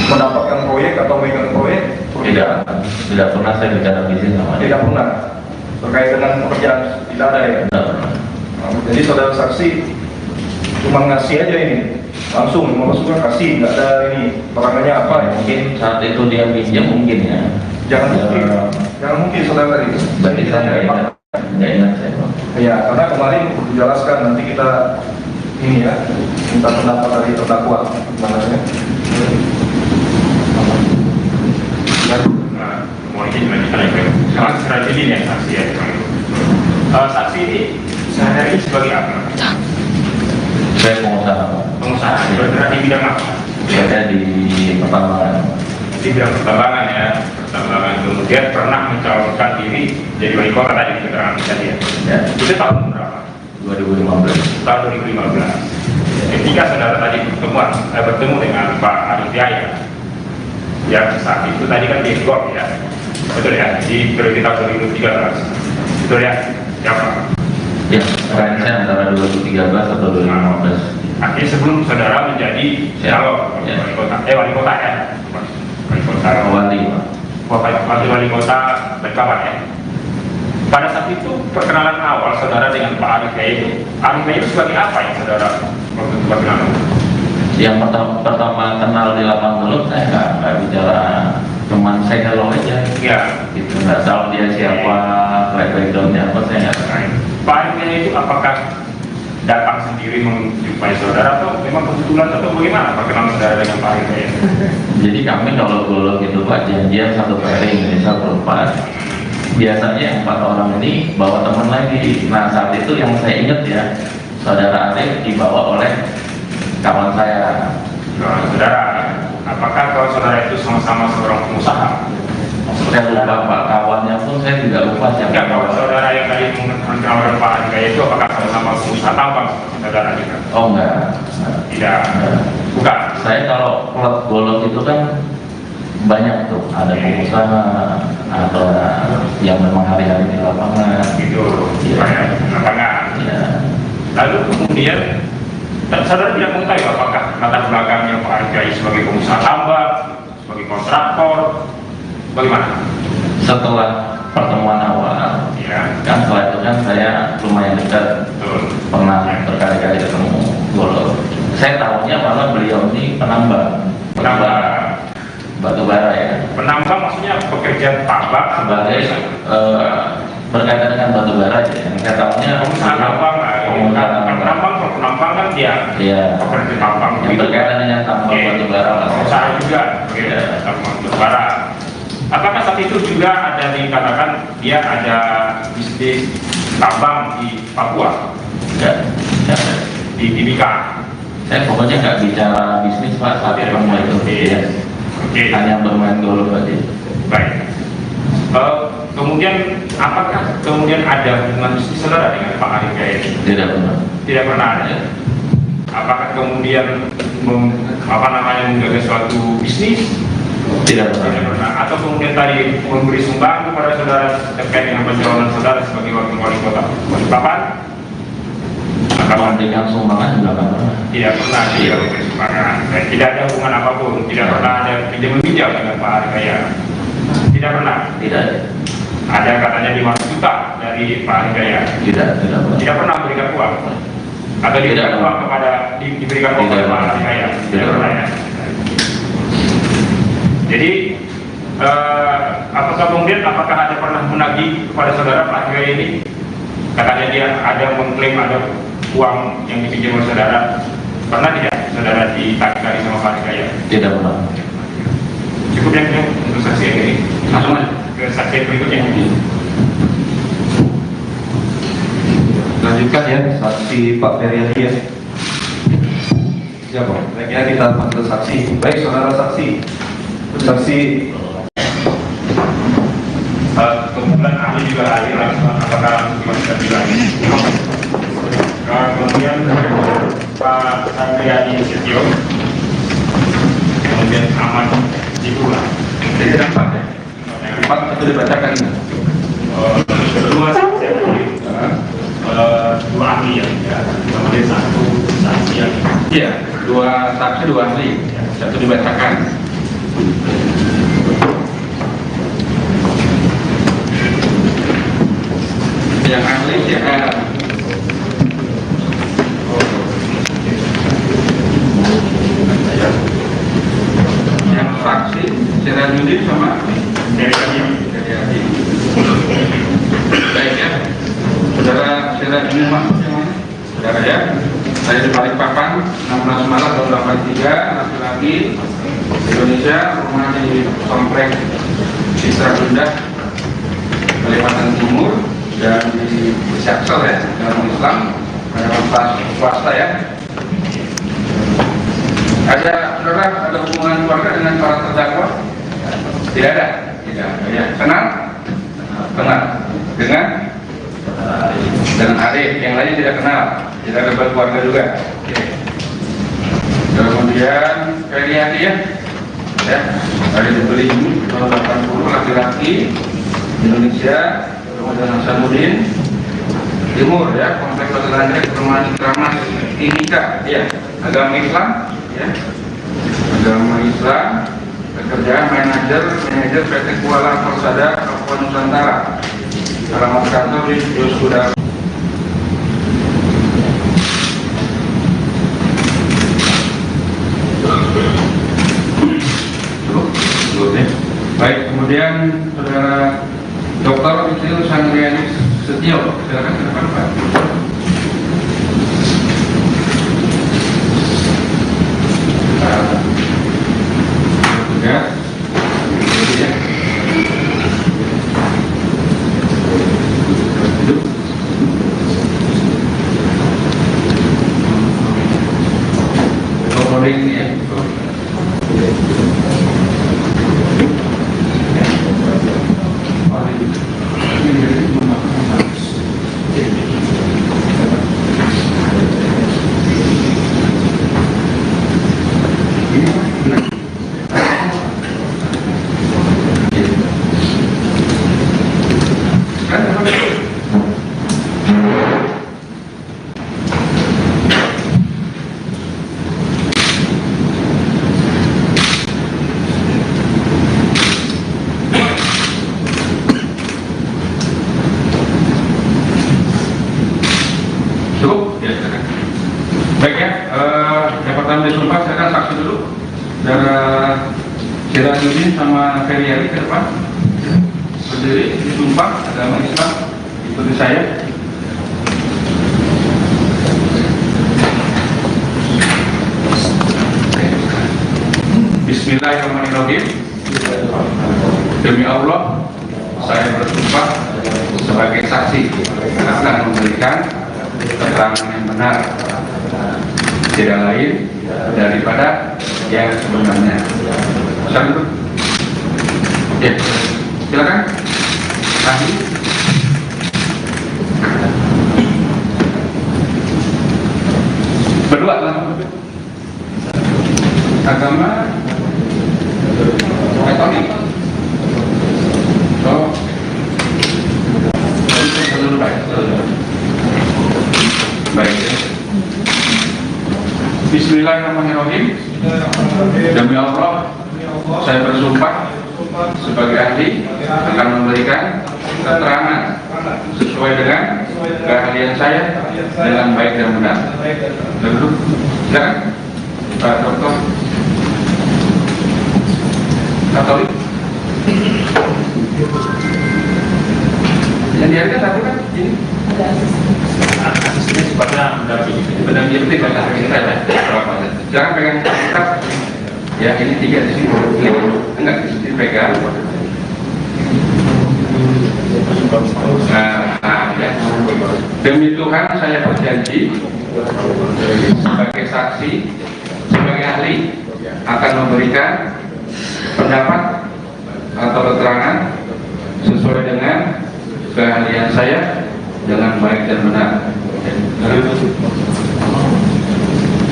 mendapatkan proyek atau megang proyek Tidak pernah saya bicara bisnis sama dia. Tidak pernah. Terkait dengan pekerjaan tidak ada ya. Tidak pernah. Jadi saudara saksi cuma ngasih aja ini, langsung masukkan kasih, nggak ada ini perangannya apa ya? Mungkin saat itu dia pinjam mungkin ya. Jangan mungkin saudara tadi. Berarti saya nggak ingat saya. Pak. Ya, karena kemarin dijelaskan nanti kita ini ya minta pendapat dari terdakwa gimana ya? Mau izin lanjutkan ya, Pak. Secara ini ya saksi ya. Saksi ini sehari-hari sebagai apa? Saya pengusaha. Pak. Pengusaha. Bergerak di bidang apa? Saya di pertambangan. Di bidang pertambangan ya. Pertambangan, kemudian pernah mencalonkan diri jadi wali kota tadi keterangan tadi ya. Ya. Itu tahun berapa? 2015. Tahun 2015. Ketika saudara tadi bertemu dengan Pak Arif Yahya, ya saat itu tadi kan di Gor ya, betul ya, di periode tahun 2013, betul ya, siapa? Ya, saya antara 2013 atau 2015. Akhirnya sebelum saudara menjadi calon wali kota, wali kota ya, wali kota, wali kota Berkawan ya. Pada saat itu perkenalan awal saudara dengan Pak Arif Yahya itu, Arif Yahya sebagai apa yang saudara waktu itu perkenalan? Yang pertama kenal di lapangan dulu saya nggak bicara, cuman saya hello aja. Ya. Gitu, nggak tahu dia siapa, backgroundnya apa saya nggak tahu. Pak Arif Yahya itu apakah datang sendiri menjumpai saudara atau memang kebetulan atau bagaimana perkenalan saudara dengan Pak Arif Yahya? Jadi kami kalau golok itu Pak janjian satu pairing misal berempat. Biasanya 4 orang ini bawa teman lagi. Nah saat itu yang saya ingat ya, saudara Arif dibawa oleh kawan saya. Saudara, apakah kalau saudara itu sama-sama seorang pengusaha? Saya lupa Pak, kawannya pun saya juga lupa siapa. Enggak, kalau saudara yang tadi mengenalkan Pak Arif Yahya itu apakah sama-sama pengusaha tambang saudara juga? Oh enggak. Tidak, bukan. Saya kalau klub golok itu kan banyak tuh, ada pengusaha, ada yang memang hari-hari di lapangan. Itu, Ya. lapangan. Ya. Lalu kemudian saudara tidak mengetahui apakah latar belakangnya Pak Arif Yahya sebagai pengusaha tambang, sebagai kontraktor, bagaimana? Setelah pertemuan awal, Ya, kan setelah itu kan saya lumayan dekat, betul. pernah berkali-kali ketemu golok. Saya tahunya malah beliau ini penambang batu bara ya. Penambang maksudnya pekerja tambang Sebagai berkaitan dengan batu bara aja. Yang saya tahunya pengusaha tambang, penambang kan dia Iya. pekerja tambang. Yang berkaitan dengan tambang Oke. batu bara lah. Pengusaha juga, Ya. tambang batu bara. Apakah saat itu juga ada dikatakan dia ada bisnis tambang di Papua, Enggak. di Timika? Saya pokoknya nggak bicara bisnis Pak saat ketemu itu. Ya. Oke. Hanya bermain golf aja. Baik. Kemudian apakah kemudian ada hubungan bisnis saudara dengan Pak Arif Yahya? Tidak pernah. Tidak pernah ada. Apakah kemudian menggagas suatu bisnis? Tidak Tidak pernah. pernah. Atau kemudian tadi memberi sumbangan kepada saudara terkait dengan pencalonan saudara sebagai wakil wali kota Balikpapan? Memberikan sumbangan juga nggak pernah. Tidak pernah dia memberi sumbangan. Dan tidak ada hubungan apapun. Tidak pernah ada pinjam-pinjam dengan Pak Arif Yahya. Tidak pernah. Tidak. Ada katanya 500 juta dari Pak Arif Yahya. Tidak pernah. Tidak pernah memberikan uang. Atau diberikan Tidak. uang kepada diberikan uang Tidak. kepada Pak Arif Yahya. Tidak Tidak. pernah ya. Jadi apakah ada pernah menagih kepada saudara Pak Arif Yahya ini? Katanya dia ada mengklaim ada uang yang dipinjam oleh saudara. Pernah tidak saudara ditagih sama Pak Arif Yahya? Tidak pernah. Cukup yang ini untuk saksi yang ini. Langsung ke saksi yang berikutnya. Lanjutkan ya, saksi Pak Feryadi ya. Siapa? Baiknya kita panggil saksi. Baik, saudara saksi. Saksi. Kemudian ahli juga hadir apakah kita bilang. Kemudian Pak Andriani Setio, kemudian Ahmad Jibula. Jadi empat ya. Empat itu dibacakan ini. Dua saksi, dua ahli ya, kemudian satu saksi yang Iya, 2 saksi 2 ahli, 1 dibacakan. Sirajuddin sama Dari kami. Heriadi. Baik ya, saudara Sirajuddin Mahmud yang mana? Saudara ya, saya di Balikpapan 16 Maret tahun 83, laki-laki Indonesia, rumah di komplek Citra Bunda, Kalimantan Timur, dan di Jaksel ya, dalam Islam, pada swasta ya. Ada saudara, ada hubungan keluarga dengan para terdakwa? Tidak ada. Tidak. Ya. Kenal? Kenal. Dengan Arif. Yang lainnya tidak kenal. Tidak ada keluarga juga. Oke. Kemudian Heriadi ya. Ya. Ada dibeli tahun 80, laki-laki Indonesia. Kemudian Hasanuddin Timur ya, kompleks Hotel Perumahan Kramas Timika ya. Agama Islam ya. Agama Islam, pekerjaan manajer PT Kuala Persada Papua Nusantara. Alamat kantor di Yosuda. Baik, kemudian saudara Dr. Yusril Sangriani Setio, silakan ke depan Pak. Ya. Ini ya. Cukup? Ya, silakan. Baik ya, yang pertama disumpah, saya akan saksi dulu. Saudara Sirajuddin sama Heriadi ke depan. Berdiri, disumpah, agama Islam, ikuti saya. Bismillahirrahmanirrahim. Demi Allah, saya bersumpah sebagai saksi akan memberikan keterangan yang benar, tidak lain daripada yang sebenarnya. Satu, ya, silakan. Ahli. Berdua lah. Agama Katolik. So, seluruh baik. Baik. Bismillahirrahmanirrahim. Demi Allah, saya bersumpah sebagai ahli akan memberikan keterangan sesuai dengan keahlian saya dengan baik dan benar. Duduk. Silakan, Pak Dokter. Katolik. Yang dihargai satu kan ini. Asisnya sifatnya mendampingi. Mendampingi kan kita ya. Jangan pegang kitab. Ya, ini 3 di sini. Enggak di sini pegang. Ya. Demi Tuhan saya berjanji sebagai saksi, sebagai ahli akan memberikan pendapat atau keterangan sesuai dengan keahlian saya dengan baik dan benar.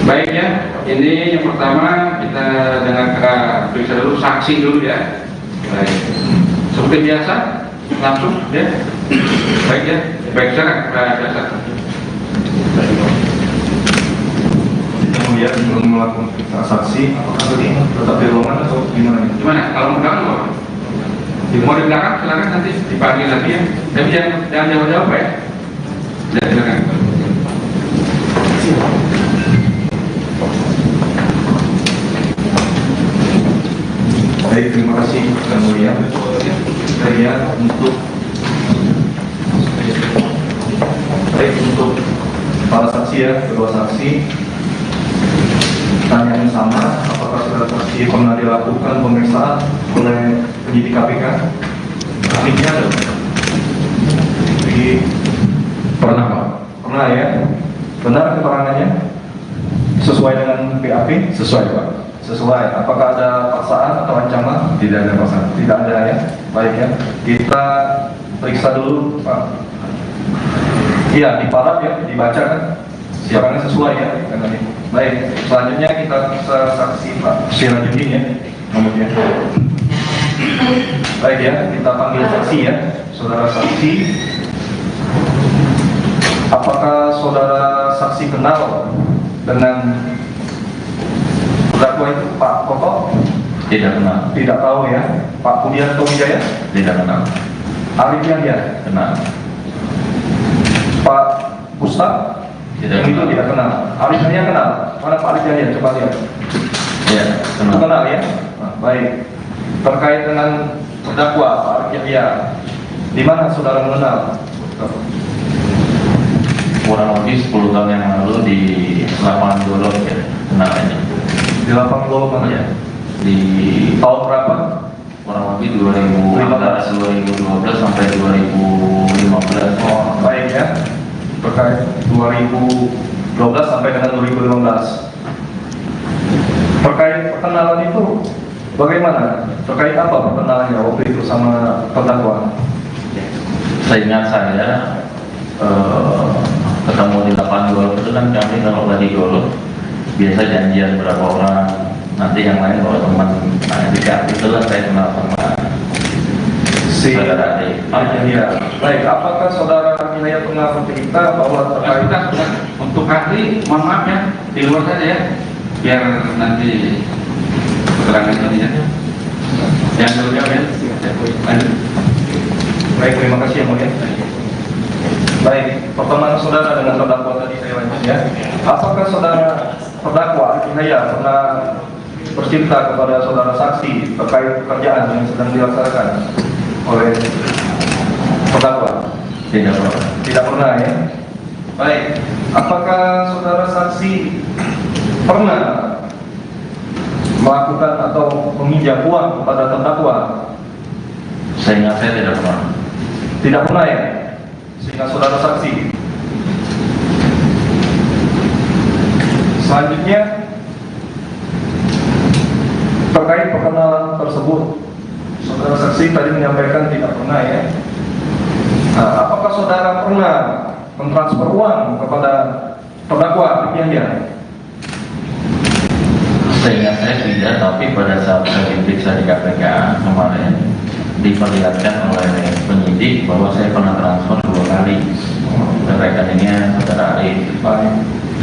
Baik ya, ini yang pertama kita dengarkan periksa dulu, saksi dulu ya. Baik, seperti biasa langsung ya. Baik ya, baik sekarang biasa. Kemudian belum melakukan saksi, apakah tadi tetap di ruangan atau gimana? Gimana? Kalau mau belakang mau di belakang silakan, nanti dipanggil lagi ya. Tapi jangan jawab-jawab ya. Ya, silakan. Baik, terima kasih Yang Mulia. Saya untuk para saksi ya, kedua saksi, tanya yang sama, apakah saudara saksi pernah dilakukan pemeriksaan oleh penyidik KPK? Ahlinya ada? Pernah Pak? Pernah ya? Benar keterangannya? Sesuai dengan PAP? Sesuai Pak. Sesuai. Apakah ada paksaan atau ancaman? Tidak ada paksaan. Tidak ada ya. Baik ya. Kita periksa dulu Pak. Iya, diparaf ya, dibaca kan? Siarannya sesuai ya. Baik. Selanjutnya kita bisa saksi Pak Sirajudin ya. Nomornya. Baik ya, kita panggil saksi ya. Saudara saksi. Apakah saudara saksi kenal dengan terdakwa itu Pak Koko? Tidak kenal. Tidak tahu ya. Pak Budianto Wijaya? Tidak kenal. Arif Yahya? Kenal. Pak Ustaz? Tidak Yang itu kenal. tidak kenal. Arif Yahya kenal? Mana Pak Arif Yahya? Coba lihat. Ya, Itu kenal. kenal ya? Nah, baik. Terkait dengan terdakwa Pak Arif Yahya, di mana saudara mengenal? Kurang lebih 10 tahun yang lalu di lapangan golf ya, kenal aja. Di lapang golf mana? Ya. Di Tahun berapa? kurang lebih 2012 sampai 2015. Oh, baik ya. Terkait 2012 sampai dengan 2015. Terkait perkenalan itu bagaimana? Terkait apa perkenalannya waktu itu sama terdakwa? Seingat saya ketemu di lapangan golf itu kan kami kalau lagi golf biasa janjian berapa orang, nanti yang lain bawa teman. Nah, jika itulah saya kenal sama Si saudara Ade. ya. Baik, apakah saudara Nilai pernah bercerita bahwa terkait Untuk ahli, mohon maaf ya, di luar saja ya, biar nanti keterangan ini ya. Yang dulu ya, lanjut. baik, terima kasih yang mulia. Baik, pertemuan saudara dengan terdakwa tadi saya lanjut ya. Apakah saudara terdakwa Nilai pernah bercerita kepada saudara saksi terkait pekerjaan yang sedang dilaksanakan oleh terdakwa? Tidak pernah. Tidak pernah ya. Baik, apakah saudara saksi pernah melakukan atau meminjam uang kepada terdakwa? Seingat saya tidak pernah. Tidak pernah ya. Sehingga saudara saksi. Selanjutnya terkait perkenalan tersebut, saudara saksi tadi menyampaikan tidak pernah ya. Nah, apakah saudara pernah mentransfer uang kepada terdakwa Yahya? Seingat saya tidak, tapi pada saat saya diperiksa di KPK kemarin diperlihatkan oleh penyidik bahwa saya pernah transfer 2 kali ke rekeningnya saudara Arif. Baik.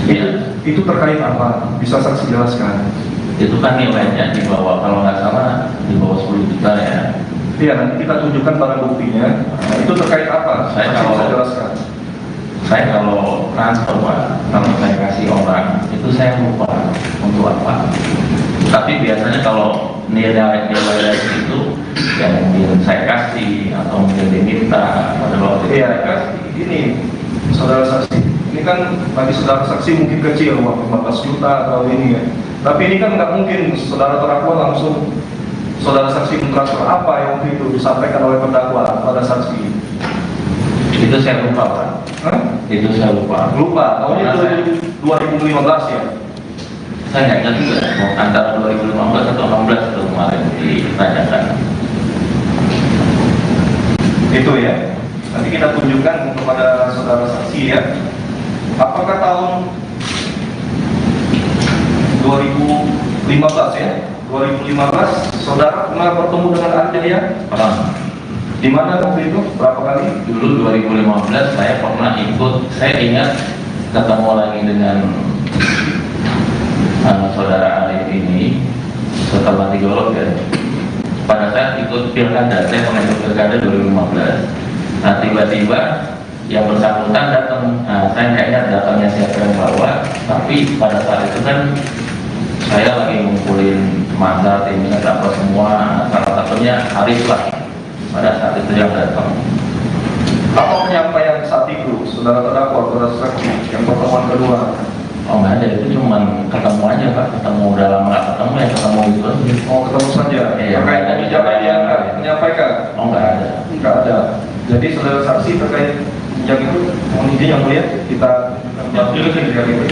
Ya, Itu terkait apa? Bisa saksi jelaskan? itu kan nilainya di bawah, kalau nggak salah di bawah 10 juta ya. Iya, nanti kita tunjukkan barang buktinya. Nah, itu terkait apa? Saya Saksi kalau- bisa jelaskan. Saya kalau transfer Pak, kalau saya kasih orang itu saya lupa untuk apa. Tapi biasanya kalau nilai itu yang mungkin saya kasih atau mungkin diminta pada waktu itu Iya, saya kasih. ini saudara saksi. Ini kan bagi saudara saksi mungkin kecil, uang 15 juta atau ini ya. Tapi ini kan nggak mungkin saudara terdakwa langsung saudara saksi mentransfer apa yang waktu itu disampaikan oleh terdakwa pada saksi. Itu saya lupa Pak. Hah? Itu saya lupa. Lupa, tahunnya Karena 2015 ya. saya nggak ingat juga antara 2015 atau 16 itu kemarin ditanyakan. Itu ya. Nanti kita tunjukkan kepada saudara saksi ya. Apakah tahun 2015 ya? 2015 saudara pernah bertemu dengan Anda ya? Orang Di mana waktu itu? Berapa kali? dulu 2015 saya pernah ikut, saya ingat ketemu lagi dengan saudara Arif ini setelah di golf ya. Pada saat ikut pilkada, saya pernah ikut pilkada 2015. Nah tiba-tiba yang bersangkutan datang, saya nggak ingat datangnya siapa yang bawa, tapi pada saat itu kan saya lagi ngumpulin masa timnya dapat semua, salah satunya Arif lah pada saat itu yang datang. Apa penyampaian saat itu saudara terdakwa, saudara saksi yang pertemuan kedua? Oh nggak ada, itu cuman ketemu aja Pak, ketemu udah lama nggak ketemu ya ketemu gitu aja. Oh, ketemu saja. Iya, Terkait ada. kebijakan yang menyampaikan? Oh nggak ada. Nggak ada. Jadi saudara saksi terkait yang itu, mohon izin yang mulia kita dulu sekali itu.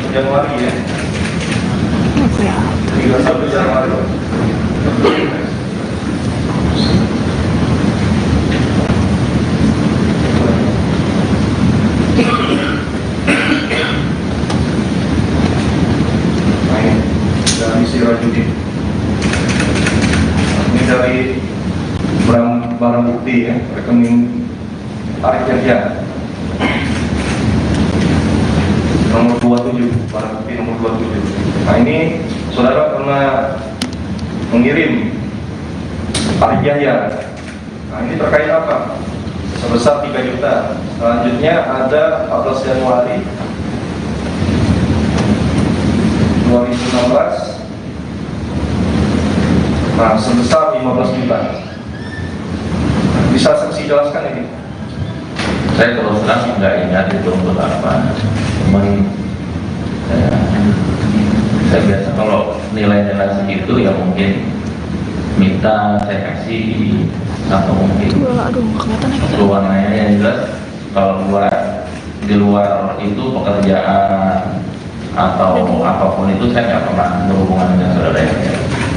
Januari ya. 31 Januari. Dari Sirajudin. Ini dari barang bukti ya, rekening tarik kerja. Nomor 27, barang bukti nomor 27. Nah ini saudara pernah mengirim tarik jaya. Nah ini terkait apa? Sebesar 3 juta. Selanjutnya ada 14 Januari 2016. Nah sebesar 15 juta. Bisa saksi jelaskan ini? Saya terus terang nggak ingat itu untuk apa. Cuman saya biasa kalau nilai-nilai segitu ya mungkin minta saya kasih atau mungkin keluarnya yang jelas kalau di luar itu pekerjaan atau apapun itu saya nggak pernah berhubungan dengan saudara yang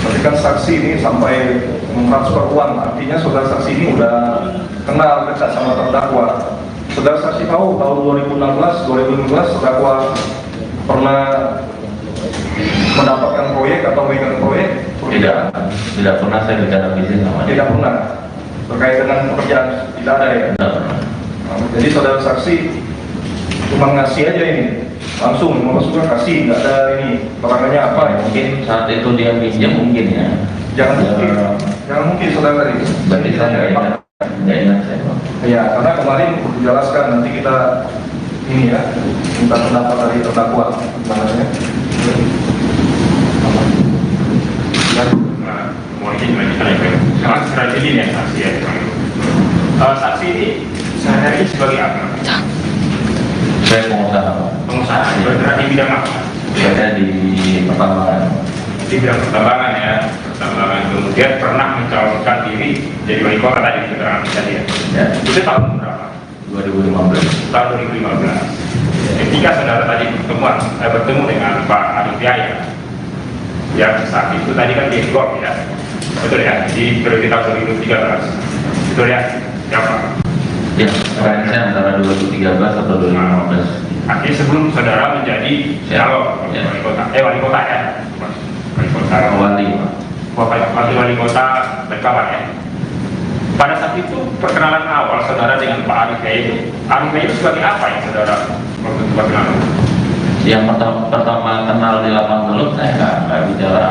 Tapi kan saksi ini sampai mentransfer uang, artinya saudara saksi ini udah kenal dekat sama terdakwa. Saudara saksi tahu tahun 2016, terdakwa pernah mendapatkan proyek atau megang proyek? Tidak pernah saya bicara bisnis sama dia. Tidak pernah. Terkait dengan pekerjaan tidak ada ya? Tidak pernah. Jadi saudara saksi cuma ngasih aja ini, langsung juga kasih, nggak ada ini perangannya apa ya? Mungkin saat itu dia pinjam mungkin ya. Jangan mungkin saudara tadi. Berarti saya nggak ingat saya. Ya, karena kemarin dijelaskan nanti kita ini ya minta pendapat dari terdakwa gimana ya? Mungkin melanjutkan ya Pak. Sangat strategi ya saksi ya Pak. Saksi ini sehari-hari sebagai apa? Saya pengusaha. Pengusaha. Bergerak di bidang apa? Saya di pertambangan. Di bidang pertambangan ya. Pertambangan kemudian pernah mencalonkan diri jadi wali kota tadi keterangan tadi ya. Ya. Itu tahun berapa? 2015. Tahun 2015. Ketika saudara tadi bertemu dengan Pak Arif Yahya, yang saat itu tadi kan di Golf ya, betul ya, di periode tahun 2013, betul ya, siapa? Ya, saya antara 2013 atau 2015. Akhirnya sebelum saudara menjadi calon wali kota, wali kota ya, wali kota, wali kota Berkawan ya. Pada saat itu perkenalan awal saudara dengan Pak Arif Yahya itu sebagai apa yang saudara waktu itu perkenalan? Yang pertama kenal di Lapangan saya nggak bicara,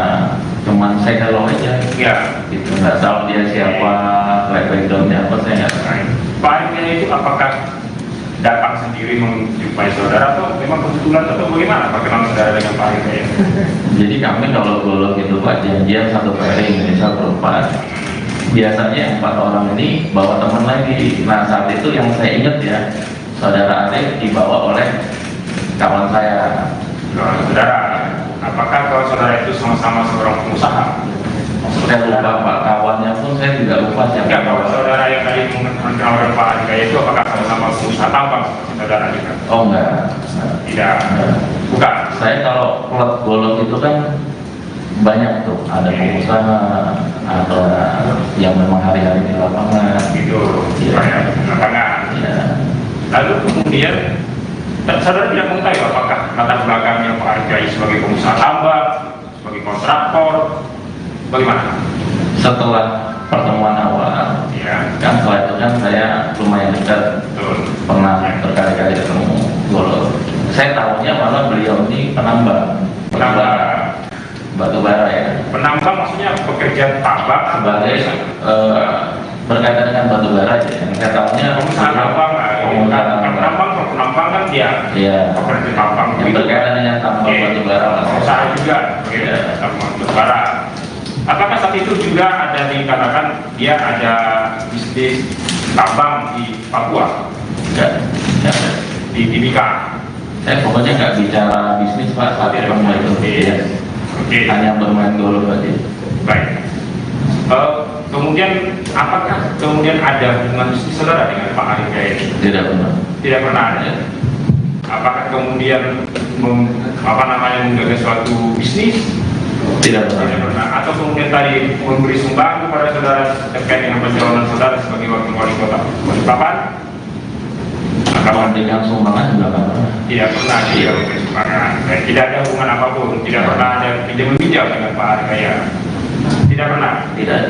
cuman saya hello aja. Ya. Gitu, nggak tahu dia siapa, backgroundnya apa, saya nggak tahu. Pak Arifin itu apakah datang sendiri menjumpai saudara atau memang kebetulan atau bagaimana perkenalan saudara dengan Pak Arifin? Jadi kami kalau golok itu Pak janjian satu pairing, misal berempat. Biasanya 4 orang ini bawa teman lagi. Nah saat itu yang saya ingat ya, saudara Arif dibawa oleh kawan saya. Saudara, apakah kalau saudara itu sama-sama seorang pengusaha? Saya lupa Pak, kawannya pun saya juga lupa siapa. Enggak, kalau saudara yang tadi mengenalkan Pak Arifin itu apakah sama-sama pengusaha tambang saudara juga? Oh enggak. Tidak, bukan. Saya kalau klub golok itu kan banyak tuh, ada pengusaha, ada yang memang hari-hari di lapangan. Itu, Iya. lapangan. Ya. Lalu kemudian, saudara tidak mengetahui apakah latar belakangnya Pak Arifin sebagai pengusaha tambang, sebagai kontraktor, bagaimana? Setelah pertemuan awal, Ya, kan setelah itu kan saya lumayan dekat, betul. pernah berkali-kali ketemu golok. Saya tahunya malah beliau ini penambang, batu bara ya. Penambang maksudnya pekerja tambang Sebagai berkaitan dengan batu bara aja. Yang saya tahunya pengusaha tambang, pengusaha tambang. penambang kan dia Iya. pekerja tambang. Yang berkaitan dengan tambang Oke. batu bara lah. Pengusaha juga, Iya. tambang batu bara. Apakah saat itu juga ada dikatakan dia ada bisnis tambang di Papua, Enggak. di Timika? Saya pokoknya nggak bicara bisnis Pak saat itu itu. Iya. Oke. Hanya bermain golf aja. Baik. Kemudian apakah kemudian ada hubungan bisnis saudara dengan Pak Arifin ini? Tidak benar. Tidak pernah ada. Apakah kemudian menggagas suatu bisnis? Tidak Tidak benar. pernah. Atau kemudian tadi memberi sumbangan kepada saudara terkait dengan pencalonan saudara sebagai wakil wali kota Balikpapan? Kalau dengan sumbangan juga nggak pernah. Tidak pernah dia memberi sumbangan. Dan tidak ada hubungan apapun. Tidak pernah ada pinjam-pinjam dengan Pak Arifin. Tidak pernah. Tidak.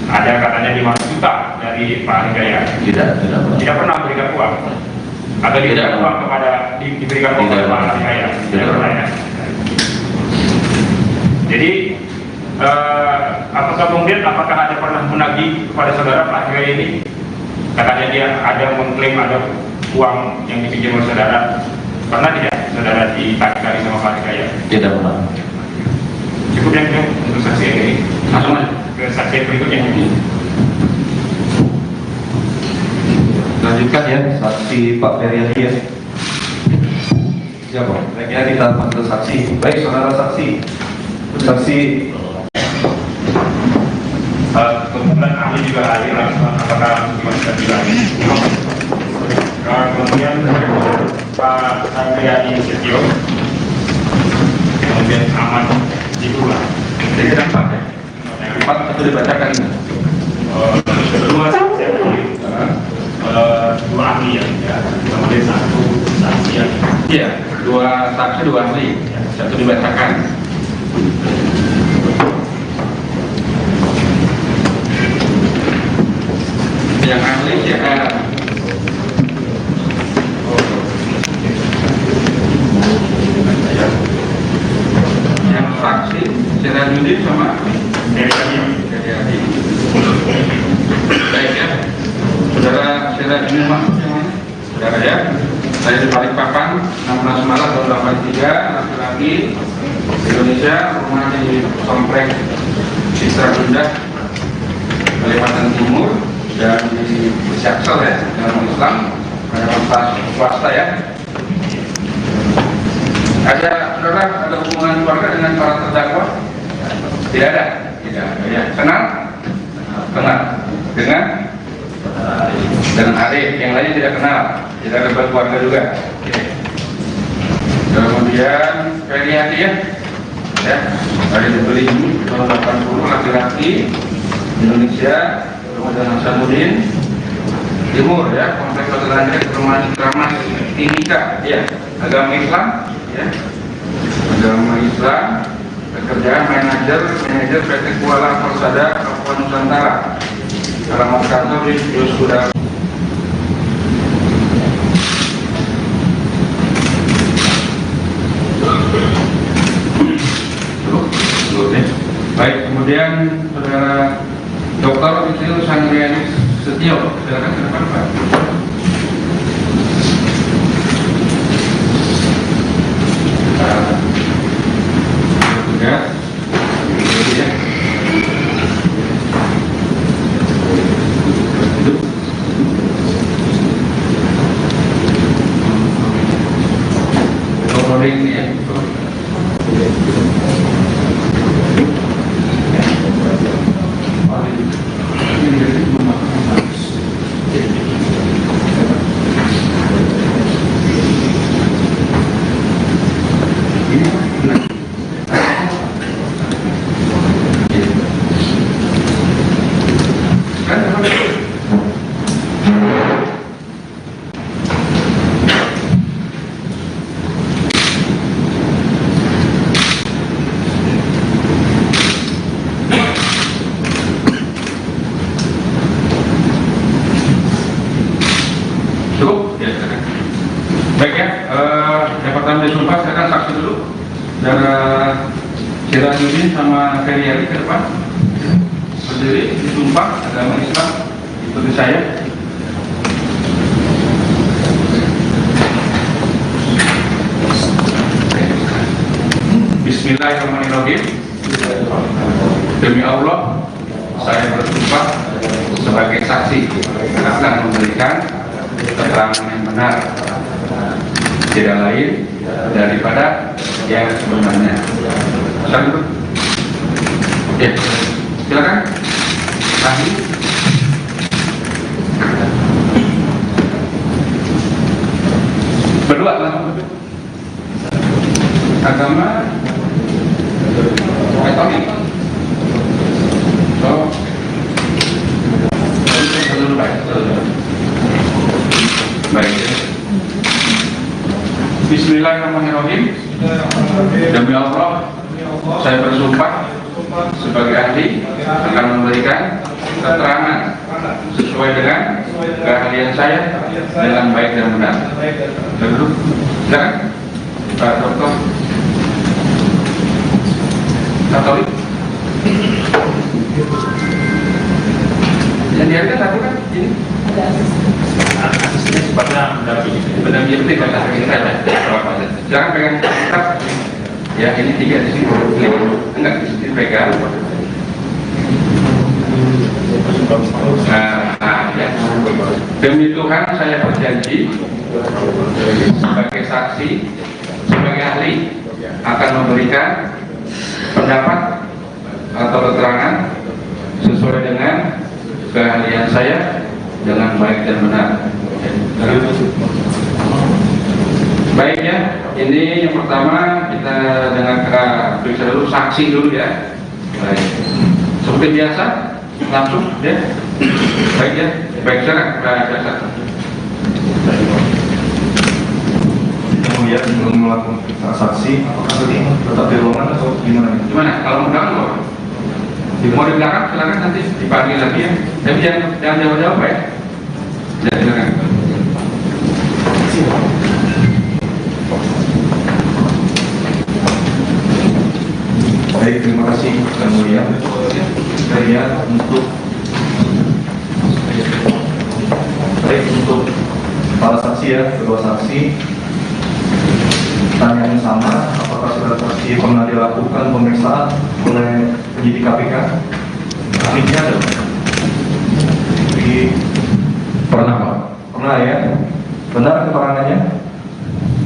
Ada katanya 5 juta dari Pak Arifin. Tidak pernah. Tidak pernah memberikan uang. Atau Tidak diberikan pernah. uang kepada diberikan uang Tidak kepada Pak pernah. Arifin. Tidak Tidak pernah ya. Jadi apakah ada pernah menagih kepada saudara Pak Arifin ini? Katanya dia ada mengklaim ada uang yang dipinjam oleh saudara. Pernah tidak saudara ditagih sama Pak Arifin? Tidak pernah. Cukup yang untuk saksi yang ini. Langsung ke saksi yang berikutnya. Lanjutkan ya, saksi Pak Feryadi ya. Siapa? Baiknya kita panggil saksi. Baik, saudara saksi. Saksi. Kemudian ahli juga hadir, apakah gimana bilangnya? Kemudian Pak Andriani Setio, kemudian Ahmad Jibula. Jadi kenapa? Yang 4 itu dibacakan ini. Kedua dua ahli ya, kemudian satu saksi yang Iya, 2 saksi 2 ahli. Satu dibacakan. Yang ahli ya. Yang saksi Sirajudin sama dari kami. jadi ahli. Baik ya, saudara Sirajudin masuk yang mana? Saudara ya, saya di Balikpapan 16 Maret tahun 83, laki-laki Indonesia, rumah di Sompreng Citra Bunda, Kalimantan Timur, dan di Jaksel ya, dalam Islam, mayoritas swasta ya. Ada saudara, ada hubungan keluarga dengan para terdakwa? Tidak ada. Tidak ada. Ya. Kenal? Kenal. Dengan Arif. Yang lainnya tidak kenal. Tidak ada keluarga juga. Oke. Kemudian Feryadi ya. Ya. Ada dibeli tahun 80, laki-laki Indonesia. Kemudian Hasanuddin Timur ya, kompleks Hotel Rumah Kramas Timika ya, agama Islam ya, agama Islam, pekerjaan manajer PT Kuala Persada Papua Nusantara, alamat kantor di Yosudar. Baik, kemudian saudara Dr. Yusril Sangriani Setio, silakan ke depan Pak. Ya. Ini ya. Cukup? Ya, silakan. Baik ya, yang pertama disumpah, silakan saksi dulu. Saudara Sirajudin sama Ferry ke depan. Berdiri, disumpah agama Islam, ikuti saya. Bismillahirrahmanirrahim. Demi Allah, saya bersumpah sebagai saksi akan memberikan keterangan yang benar, tidak lain daripada yang sebenarnya. Oke, silakan. Ahli. Berdua langsung. Agama Katolik. So, baik. Bismillahirrahmanirrahim. Demi Allah, saya bersumpah sebagai ahli akan memberikan keterangan sesuai dengan keahlian saya dengan baik dan benar. Duduk, silakan, Pak Dokter. Katolik. Yang dihargai satu kan ini. Asisnya sifatnya Benar-benar tidak ada kita ya. Jangan pegang kitab. Ya, ini 3 di sini. Enggak di sini pegang. Ya. Demi Tuhan saya berjanji sebagai saksi, sebagai ahli akan memberikan pendapat atau keterangan sesuai dengan keahlian saya dengan baik dan benar. Baik ya, ini yang pertama kita dengarkan periksa dulu saksi dulu ya. Baik. Seperti biasa, langsung ya. Baik ya, baik silakan Pak Jaksa. Ya, belum melakukan transaksi, tetap di ruangan atau gimana? Gimana? Kalau mau belakang, mau di belakang silakan nanti dipanggil lagi ya. Tapi jangan jauh-jauh ya. Ya silakan. Baik, terima kasih Yang Mulia. Saya untuk para saksi ya, kedua saksi. Tanya yang sama, apakah saudara saksi pernah dilakukan pemeriksaan oleh penyidik KPK? Ahlinya ada? Pernah Pak? Pernah ya? Benar keterangannya?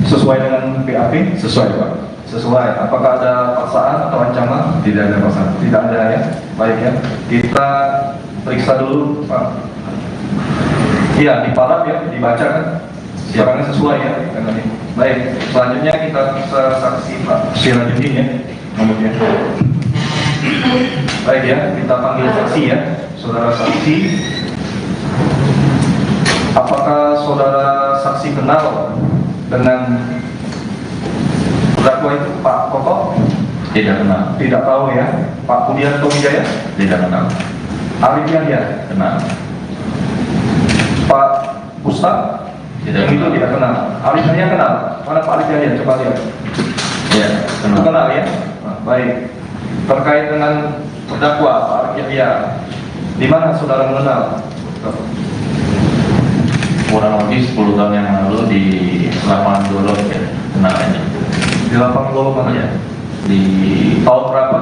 Sesuai dengan BAP? Sesuai Pak. Sesuai. Apakah ada paksaan atau ancaman? Tidak ada paksaan. Tidak ada ya. Baik ya. Kita periksa dulu Pak. Iya, dipalat ya, dibaca kan? Siapannya sesuai ya dengan ini. Baik, selanjutnya kita bisa saksi Pak Sirajudin ya, nomornya. Baik ya, kita panggil saksi ya, saudara saksi. Apakah saudara saksi kenal dengan terdakwa itu Pak Koko? Tidak kenal. Tidak tahu ya. Pak Budianto Wijaya? Tidak kenal. Arif Yahya? Kenal. Pak Ustaz? Tidak Yang itu kenal. tidak kenal. Arif Yahya kenal. Mana Pak Arif Yahya? Coba lihat. Ya, kenal. Kenal ya. Nah, baik. terkait dengan terdakwa Pak Arif Yahya. Di mana saudara mengenal? Kurang lebih 10 tahun yang lalu di lapangan Golok ya, kenalannya. Di lapangan Golok mana? Ya, di Tahun berapa?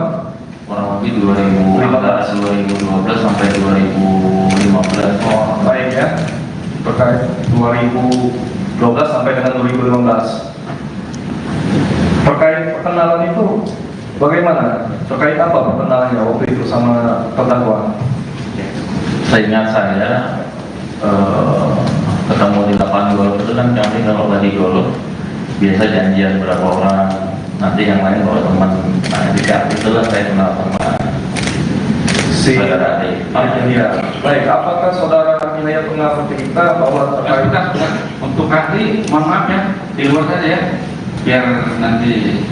kurang lebih 2012 sampai 2015. Oh, baik ya. Terkait 2012 sampai dengan 2015. Terkait perkenalan itu bagaimana? Terkait apa perkenalannya waktu itu sama terdakwa? Seingat saya ketemu di lapangan golf itu kan kami kalau lagi golf biasa janjian berapa orang, nanti yang lain bawa teman. Nah ketika itulah saya kenal sama saudara Ade. Ya. Baik, apakah saudara Nilai pernah bercerita bahwa terkait Untuk ahli, mohon maaf ya, di luar saja ya, biar nanti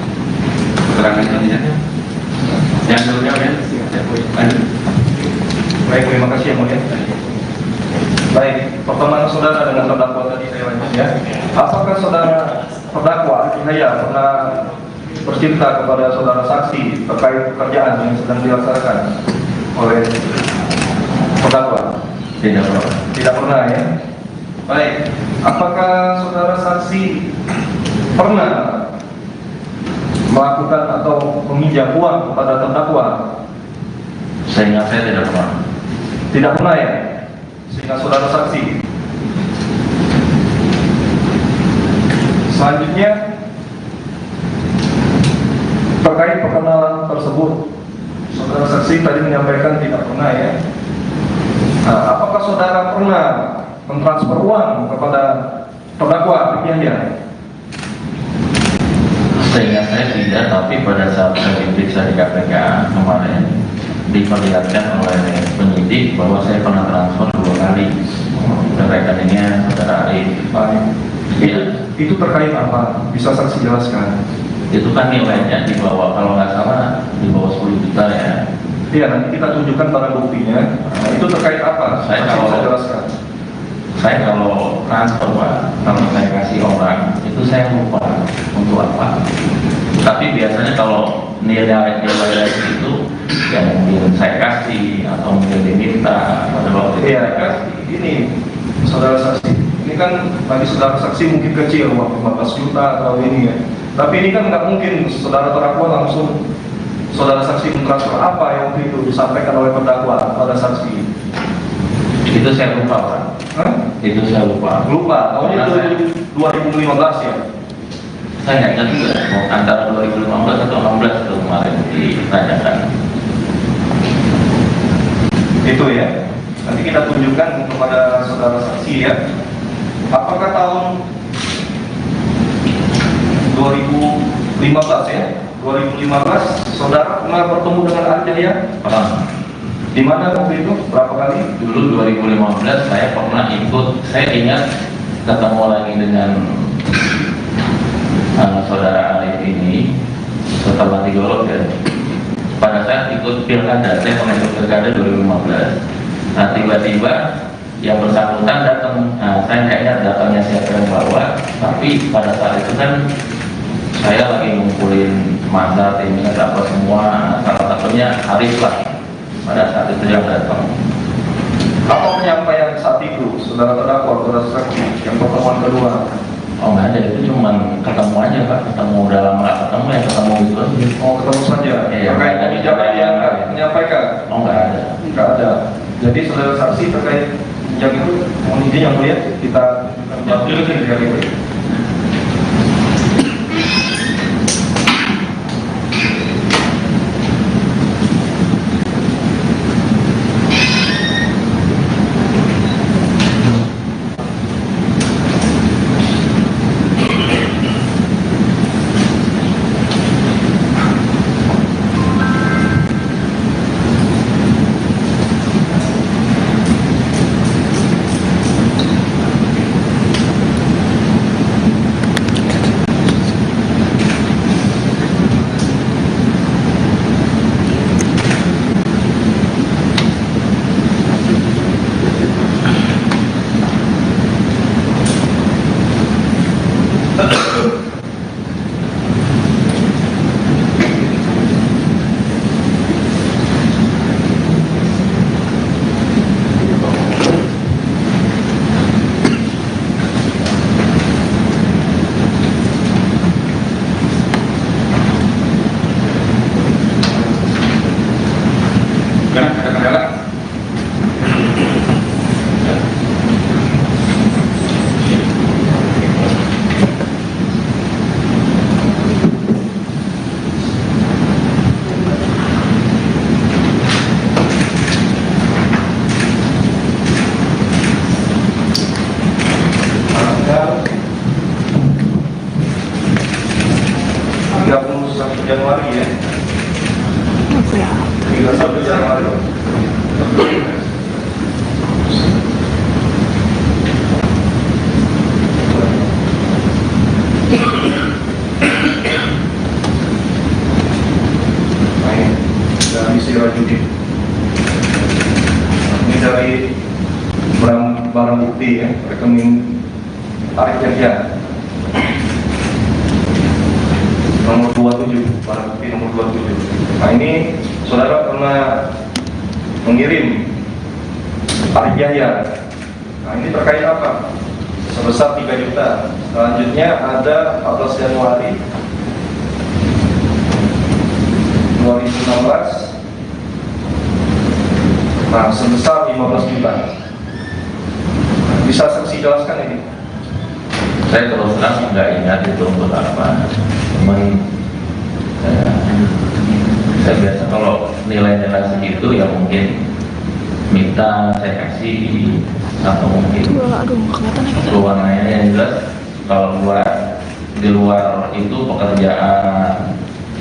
keterangan ini ya. Yang dulu ya, lanjut. baik, terima kasih yang mulia. Baik, pertemanan saudara dengan terdakwa tadi saya lanjut ya. Apakah saudara terdakwa Yahya pernah bercerita kepada saudara saksi terkait pekerjaan yang sedang dilaksanakan oleh terdakwa? Tidak pernah. Tidak pernah ya. Baik, apakah saudara saksi pernah melakukan atau meminjam uang kepada terdakwa? Seingat saya tidak pernah. Tidak pernah ya. Sehingga saudara saksi. Selanjutnya terkait perkenalan tersebut, saudara saksi tadi menyampaikan tidak pernah ya. Nah, apakah saudara pernah mentransfer uang kepada terdakwa Yahya? Seingat saya tidak, tapi pada saat saya diperiksa di KPK kemarin diperlihatkan oleh penyidik bahwa saya pernah transfer 2 kali ke rekeningnya saudara Arif. Iya. Itu terkait apa? Bisa saksi jelaskan? Itu kan nilainya di bawah, kalau nggak salah di bawah 10 juta ya. Iya, nanti kita tunjukkan barang buktinya. Nah, itu terkait apa? Saya Saksi kalau- bisa jelaskan. Saya kalau transfer Pak, kalau saya kasih orang itu saya lupa untuk apa. Tapi biasanya kalau nilai itu yang mungkin saya kasih atau mungkin diminta pada waktu itu Iya, saya kasih. ini saudara saksi. Ini kan bagi saudara saksi mungkin kecil, uang 15 juta atau ini ya. Tapi ini kan nggak mungkin saudara terdakwa langsung saudara saksi mentransfer apa yang waktu itu disampaikan oleh terdakwa pada saksi. Itu saya lupa Pak. Hah? Itu saya lupa. Lupa, tahunnya 2015 ya. Saya nggak ingat juga mau antara 2015 atau 16 itu kemarin ditanyakan. Itu ya. Nanti kita tunjukkan kepada saudara saksi ya. Apakah tahun 2015 ya? 2015 saudara pernah bertemu dengan Arif Yahya? Pernah. Di mana waktu itu? Berapa kali? Dulu 2015 saya pernah ikut, saya ingat ketemu lagi dengan saudara Arif ini setelah digolok ya. Pada saat ikut pilkada, saya pernah ikut pilkada 2015. Nah tiba-tiba yang bersangkutan datang, saya nggak ingat datangnya siapa yang bawa, tapi pada saat itu kan saya lagi ngumpulin masa timnya apa semua, salah satunya Arif lah. Pada saat itu yang datang. Apa penyampaian saat itu saudara terdakwa, saudara saksi yang pertemuan kedua? Oh nggak ada, itu cuma ketemu aja Pak, ketemu dalam nggak ketemu ya ketemu gitu aja. Oh, ketemu saja. Iya, Terkait ada kebijakan yang menyampaikan? Oh nggak ada. Enggak ada. Jadi saudara saksi terkait yang itu, mohon izin yang mulia kita dulu dari itu. Gimana? Ada kendala? Januari ya. 31 Januari. Dari Sirajudin. Ini dari barang bukti ya, rekening Arif Yahya. Nomor 27, barang bukti nomor 27. Nah ini saudara pernah mengirim Arif Yahya. Nah ini terkait apa? Sebesar 3 juta. Selanjutnya ada 14 Januari 2016. Nah sebesar 15 juta. Bisa saksi jelaskan ini? Saya terus terang nggak ingat itu untuk apa. Cuman saya biasa kalau nilai-nilai segitu ya mungkin minta saya kasih atau mungkin keluarnya yang jelas kalau di luar itu pekerjaan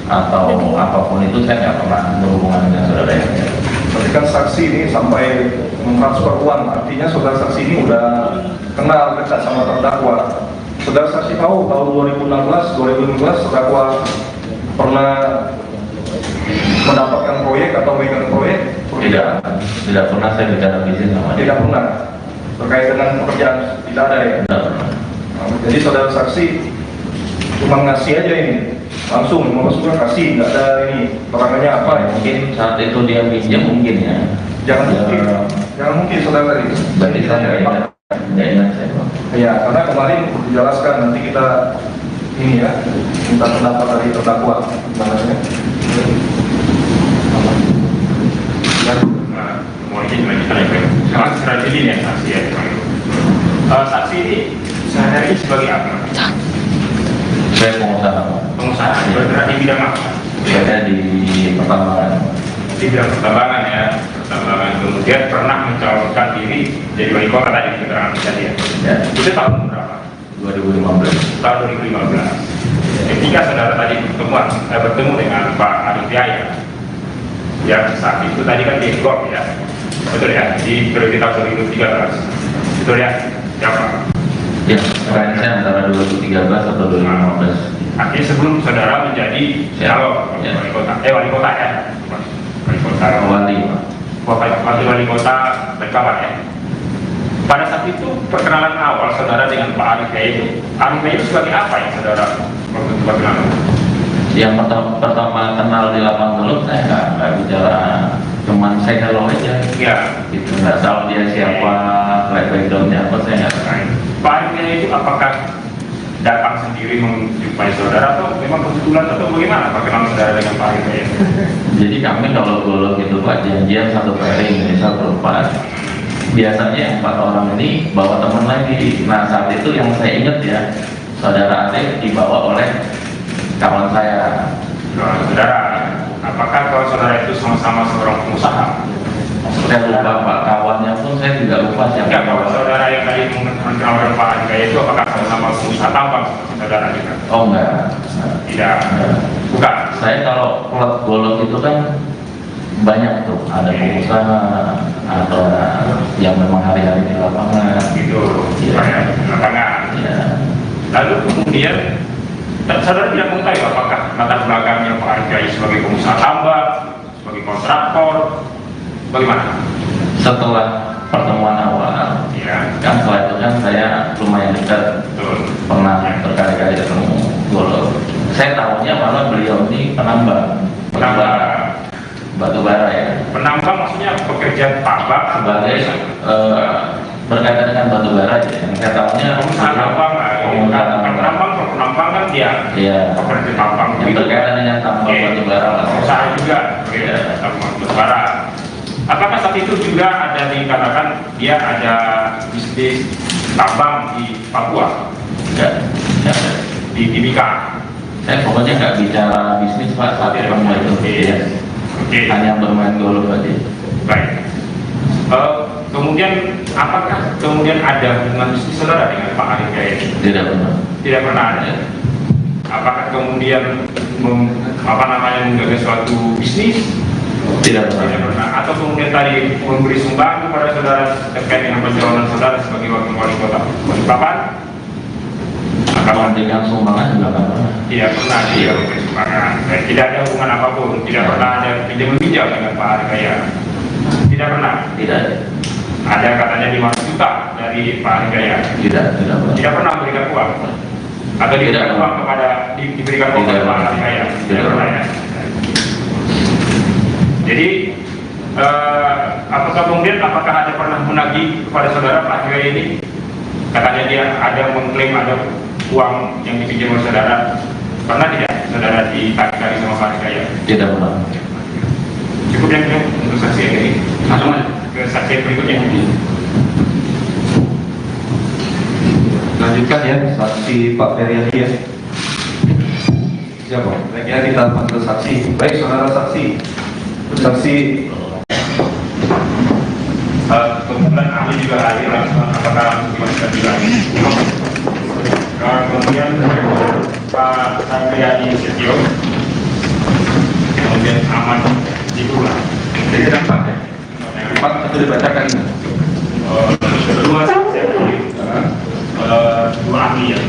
atau apapun itu saya nggak pernah berhubungan dengan saudara yang Berarti kan saksi ini sampai mentransfer uang, artinya saudara saksi ini udah kenal dekat sama terdakwa. Saudara saksi tahu tahun 2016, 2015 terdakwa pernah mendapatkan proyek atau megang proyek? Tidak pernah saya bicara bisnis sama dia. Tidak pernah. Terkait dengan pekerjaan tidak ada ya. Tidak pernah. Jadi saudara saksi cuma ngasih aja ini, langsung 15 juta kasih, nggak ada ini perangannya apa ya? Mungkin saat itu dia pinjam mungkin ya. Jangan mungkin saudara tadi. Berarti saya nggak ingat saya. Ya, karena kemarin dijelaskan nanti kita ini ya minta pendapat dari terdakwa bahasanya. Mau izin lanjutkan ya, Pak. Strategi ini ya saksi ya. Saksi ini sehari-hari sebagai apa? Saya pengusaha. Pengusaha. Bergerak di bidang apa? Saya di pertambangan. Di bidang pertambangan ya. Pertambangan kemudian pernah mencalonkan diri jadi wali kota tadi keterangan tadi ya. Ya. Itu tahun berapa? 2015. Tahun 2015. Ketika saudara tadi bertemu dengan Pak Arif Yahya, yang saat itu tadi kan di Golf ya, betul ya, di periode tahun 2013, betul ya, siapa? Ya, saya antara 2013 atau 2015. Artinya sebelum saudara menjadi calon Ya. wali kota ya, wali kota wali kota Bekawan ya. Pada saat itu perkenalan awal saudara dengan Pak Arif Yahya itu, Arif Yahya itu sebagai apa ya saudara waktu itu perkenalan? Yang pertama kenal di lapangan dulu saya nggak bicara, cuman saya kalau aja. Ya. Gitu, nggak tahu dia siapa, backgroundnya apa saya nggak tahu. Pak Arif Yahya itu apakah datang sendiri menjumpai saudara atau memang kebetulan atau bagaimana perkenalan saudara dengan Pak Arif Yahya? Jadi kami kalau golok itu Pak janjian satu kali misal berempat. Biasanya 4 orang ini bawa teman lagi. Nah saat itu yang saya ingat ya, saudara Arif dibawa oleh kawan saya. Saudara, apakah kalau saudara itu sama-sama seorang pengusaha? Saya lupa Pak, kawannya pun saya juga lupa siapa. Enggak, kalau saudara yang tadi mengenal Pak Arif Yahya itu apakah sama-sama pengusaha tambang seperti saudara juga? Oh enggak. Tidak, bukan. Saya kalau klub golok itu kan banyak tuh, ada pengusaha, ada yang memang hari-hari di lapangan. Gitu, Ya. di lapangan. Ya. Lalu kemudian, saudara tidak mengetahui apakah latar belakangnya Pak Arif Yahya sebagai pengusaha tambang, sebagai kontraktor, bagaimana? Setelah pertemuan awal, Ya, kan setelah itu kan saya lumayan dekat, betul. pernah berkali-kali ketemu golok. Saya tahunya malah beliau ini penambang batu bara ya. Penambang maksudnya pekerja tambang Sebagai berkaitan dengan batu bara ya. Yang saya tahunya pengusaha tambang lah. pengusaha tambang. Penambang kalau penambang kan dia Iya. pekerja tambang. Yang berkaitan dengan tambang Oke. batu bara lah. Pengusaha juga, Iya. tambang batu bara. Apakah saat itu juga ada dikatakan dia ada bisnis tambang di Papua, Enggak ada. di Timika? Saya pokoknya nggak bicara bisnis Pak, saat itu ya. Oke. Hanya bermain golf aja. Baik. Kemudian apakah kemudian ada hubungan bisnis saudara dengan Pak Arif Jaya ini? Tidak pernah. Tidak pernah ada. Apakah kemudian menggagas suatu bisnis? Tidak Tidak pernah. pernah. Atau kemudian tadi memberi sumbangan kepada saudara terkait dengan pencalonan saudara sebagai wakil wali kota Balikpapan? Kalau memberikan sumbangan juga nggak pernah. Tidak pernah dia memberi sumbangan. Tidak ada hubungan apapun. Tidak pernah ada pinjam-pinjam dengan Pak Arif Jaya. Tidak pernah. Tidak ada. Ada katanya 500 juta dari Pak Arif Jaya. Tidak pernah. Tidak pernah memberikan uang. Atau diberikan Tidak. uang diberikan uang Tidak. kepada Pak Arif Jaya. Tidak Tidak. pernah ya. Jadi apakah ada pernah menagih kepada saudara Pak Arif Jaya ini? Katanya dia ada mengklaim ada uang yang dipinjam oleh saudara. Pernah tidak saudara ditarik-tarik sama Pak Arif Jaya? Tidak pernah. Cukup yang ini untuk saksi yang ini. Langsung aja ke saksi berikutnya. Lanjutkan ya, saksi Pak Feryadi ya. Siapa? Baiknya kita panggil saksi. Baik, saudara saksi. Saksi. Kemudian ahli juga hadir langsung apakah dimasukkan juga. Kemudian Pak Feryadi Setio. Kemudian Ahmad Jibula. Jadi ada 4 ya? 4 atau dibacakan ini? Dua saksi, dua ahli ya,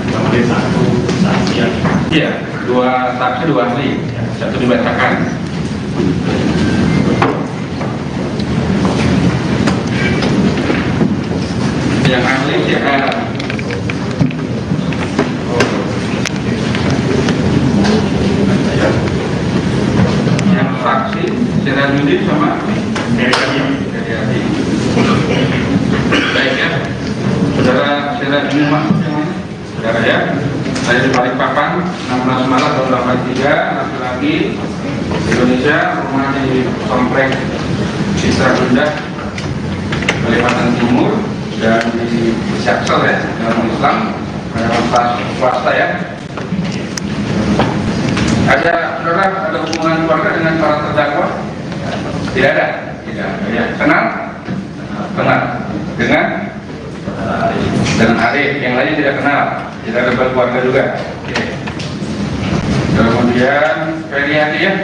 kemudian satu saksi yang Iya, 2 saksi 2 ahli, 1 dibacakan. Yang ahli CR. Yang saksi Sirajudin sama dari kami. dari ahli. Baik ya, saudara Sirajudin masuk yang ini. Saudara ya, saya di Balikpapan 16 Maret tahun 83, laki-laki Indonesia, rumah di komplek Citra Bunda, Kalimantan Timur, dan di Syaksel ya, dalam Islam, pada swasta ya. Ada saudara, ada hubungan keluarga dengan para terdakwa? Tidak ada. Tidak. Ya. Kenal? Kenal. Dengan Arif. Yang lainnya tidak kenal. Tidak ada keluarga juga. Oke. Kemudian Feryadi ya.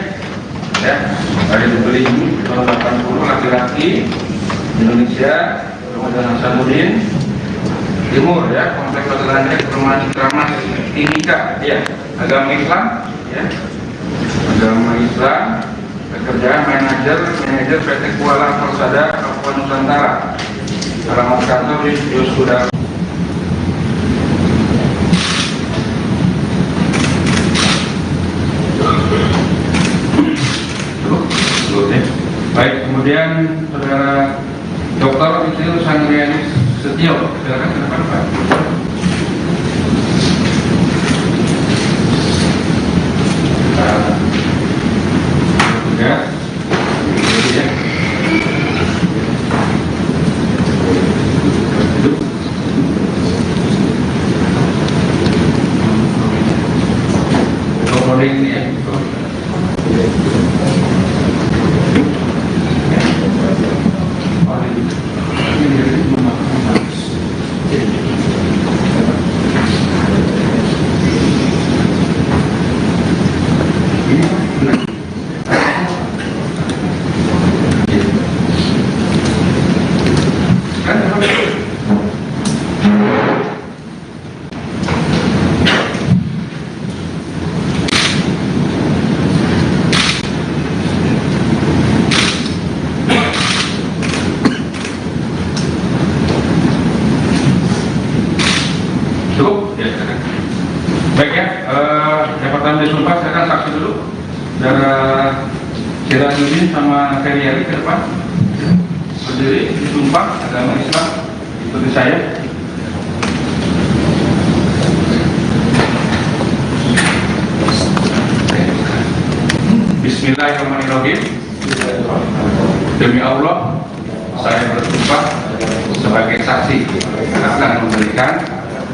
Ya. Ada dibeli tahun 80, laki-laki Indonesia. Kemudian Hasanuddin Timur ya, komplek Lotelandia, perumahan Citramas, Timika ya. Agama Islam ya. Agama Islam, pekerjaan manajer PT Kuala Persada Papua Nusantara. Alamat kantor di Yosuda. Baik, kemudian saudara Dr. Isil Sangriani Setio, silakan ke depan Pak. Ya, ya. Duduk. Recording ya. Cukup? Ya, silakan. Baik ya, yang pertama disumpah, silakan saksi dulu. Saudara Sirajudin sama Feryadi ke depan. Berdiri, disumpah, agama Islam, ikuti saya. Bismillahirrahmanirrahim. Demi Allah, saya bersumpah sebagai saksi akan memberikan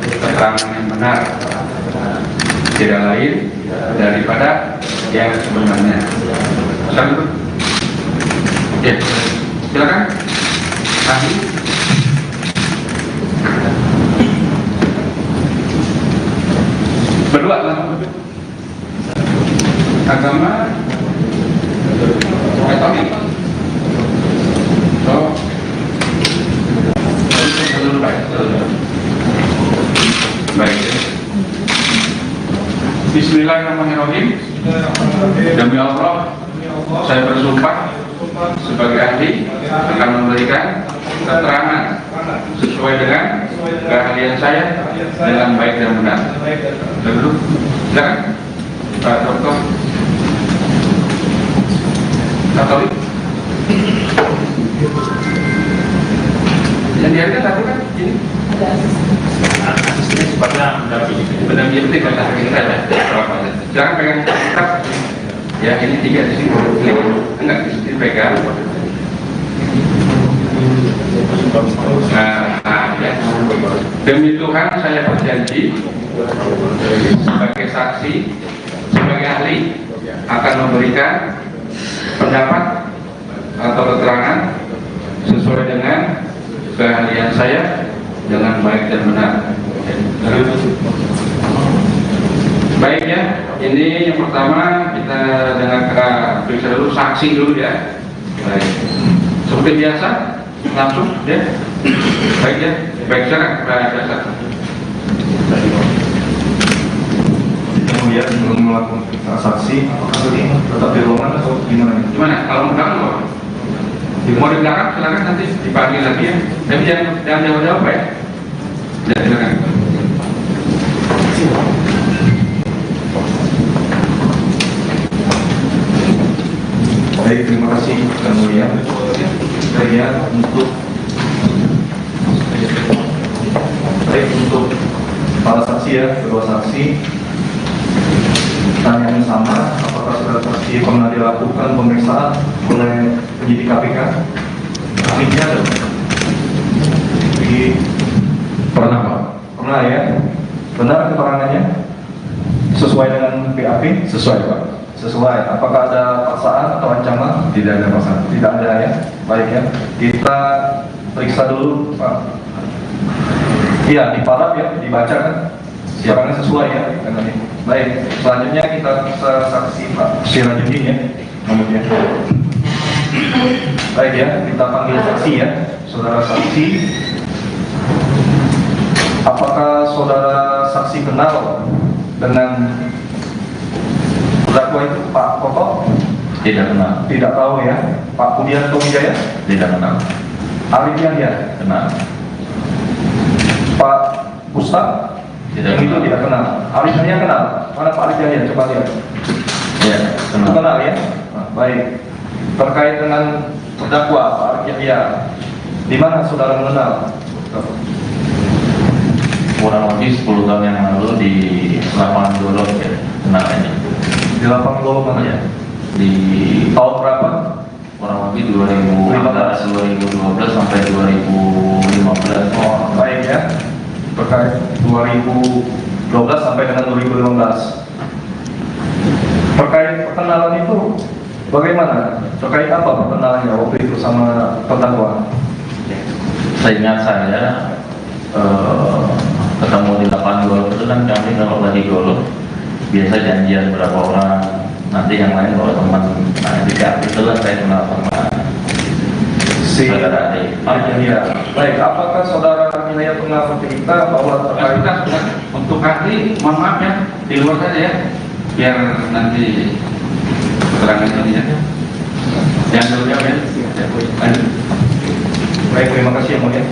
keterangan yang benar, tidak lain daripada yang sebenarnya. Silakan. Ya, silakan. Ahli. Berdua langsung. Agama Katolik. So, baik. Bismillahirrahmanirrahim. Demi Allah, saya bersumpah sebagai ahli akan memberikan keterangan sesuai dengan keahlian saya dengan baik dan benar. Dulu, silakan, Pak Dokter. Katolik. Yang dihargai tadi kan ini. Asisnya sifatnya mendampingi. Benar-benar kata kita jangan pegang kitab. Ya, ini 3 di sini. Enggak dipegang. Ya. Demi Tuhan saya berjanji sebagai saksi, sebagai ahli akan memberikan pendapat atau keterangan sesuai dengan keahlian saya dengan baik dan benar. Baik ya, ini yang pertama kita dengarkan periksa dulu saksi dulu ya. Baik, seperti biasa langsung ya. Baik ya, baik silakan biasa. Kemudian belum melakukan transaksi, tetap di ruangan atau gimana? Gimana? Kalau mau belakang mau? Mau di belakang silakan nanti dipanggil lagi ya. Tapi jangan jauh-jauh ya. Ya silakan. Baik, terima kasih yang mulia. Saya untuk para saksi ya, kedua saksi. Tanya yang sama, apakah saudara saksi pernah dilakukan pemeriksaan oleh penyidik KPK? Ahlinya ada? Pernah Pak? Pernah ya? Benar keterangannya? Sesuai dengan PAP? Sesuai Pak. Sesuai. Apakah ada paksaan atau ancaman? Tidak ada paksaan. Tidak ada ya. Baik ya. Kita periksa dulu Pak. Iya, diparaf ya, dibaca kan? Siarannya sesuai ya dengan ini. Baik, selanjutnya kita saksi Pak Sirajuddin ya. Kemudian. Baik ya, kita panggil saksi ya. Saudara saksi. Apakah saudara saksi kenal dengan terdakwa itu Pak Koko? Tidak kenal. Tidak tahu ya. Pak Budianto Wijaya? Tidak kenal. Arif Yahya? Kenal. Pak Ustaz? Tidak Itu kenal. tidak kenal. Arif Yahya kenal? Mana Pak Arif Yahya? Coba lihat. Ya, kenal. Kenal ya? Nah, baik. Terkait dengan terdakwa Pak Arif Yahya, di mana saudara mengenal? Kurang lebih 10 tahun yang lalu di lapangan Dolok ya, kenalnya. Di lapangan Dolok mana ya? Di Tahun berapa? kurang lebih 2012 sampai 2015. Oh, baik ya. Terkait 2012 sampai dengan 2015. Terkait perkenalan itu bagaimana? Terkait apa perkenalannya waktu itu sama terdakwa? Seingat saya ketemu di lapangan golf itu kan kami kalau lagi golf biasa janjian berapa orang, nanti yang lain bawa teman. Nah jika itulah saya kenal sama Si saudara Ade. ya. Baik, apakah saudara Inaya pernah bercerita bahwa terkait Untuk ahli, mohon maaf ya, di luar saja ya, biar nanti keterangan ini ya. Yang dulu ya, lanjut. baik, terima kasih yang mulia.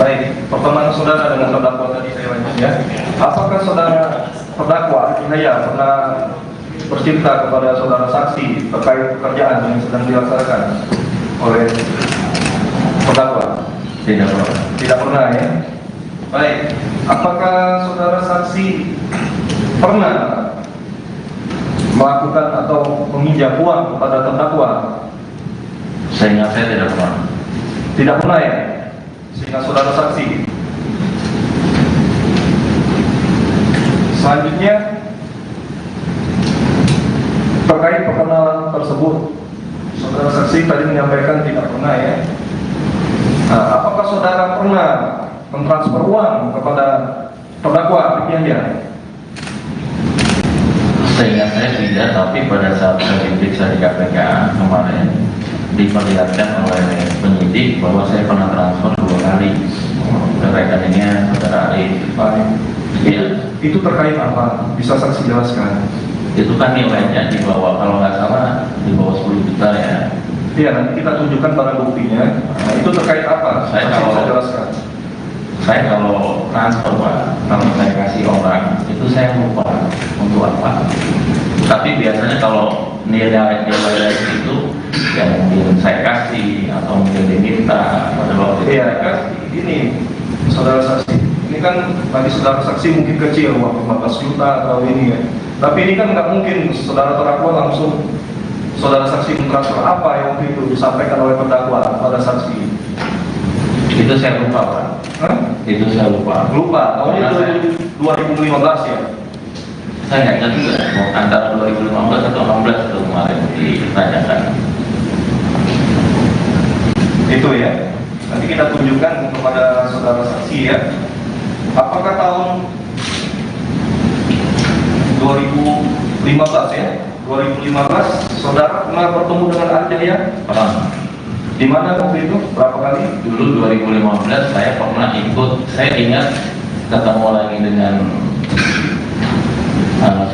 Baik, pertemuan saudara dengan terdakwa tadi saya lanjut ya. Apakah saudara terdakwa Inaya pernah bercerita kepada saudara saksi terkait pekerjaan yang sedang dilaksanakan oleh terdakwa? Tidak pernah. Tidak pernah ya. Baik, apakah saudara saksi pernah melakukan atau meminjam uang kepada terdakwa Seingat saya tidak pernah. Tidak pernah ya? Sehingga saudara saksi. Selanjutnya, terkait perkenalan tersebut, saudara saksi tadi menyampaikan tidak pernah ya. Nah, apakah saudara pernah mentransfer uang kepada terdakwa Arif Yahya? Seingat saya tidak, tapi pada saat saya diperiksa di KPK kemarin diperlihatkan oleh penyidik bahwa saya pernah transfer 2 kali ke rekeningnya saudara Arif. Iya. Itu terkait apa? Bisa saksi jelaskan? Itu kan nilainya di bawah, kalau nggak salah di bawah 10 juta ya. Iya, nanti kita tunjukkan barang buktinya. Nah, itu terkait apa? Saya Saksi kalau- bisa jelaskan. Saya kalau transfer Pak, kalau saya kasih orang itu saya lupa untuk apa. Tapi biasanya kalau nilai itu yang mungkin saya kasih atau mungkin diminta pada waktu itu Iya, saya kasih. ini saudara saksi. Ini kan tadi saudara saksi mungkin kecil, uang 15 juta atau ini ya. Tapi ini kan nggak mungkin saudara terdakwa langsung saudara saksi mentransfer apa yang waktu itu disampaikan oleh terdakwa pada saksi. Itu saya lupa Pak. Hah? Itu saya lupa. Lupa, tahunnya itu 2015 ya. Saya nggak ingat juga mau antara 2015 atau 16 itu kemarin ditanyakan. Itu ya. Nanti kita tunjukkan kepada saudara saksi ya. Apakah tahun 2015 ya? 2015 saudara pernah bertemu dengan Arif Yahya? Pernah. Di mana waktu itu? Berapa kali? Dulu 2015 saya pernah ikut, saya ingat ketemu lagi dengan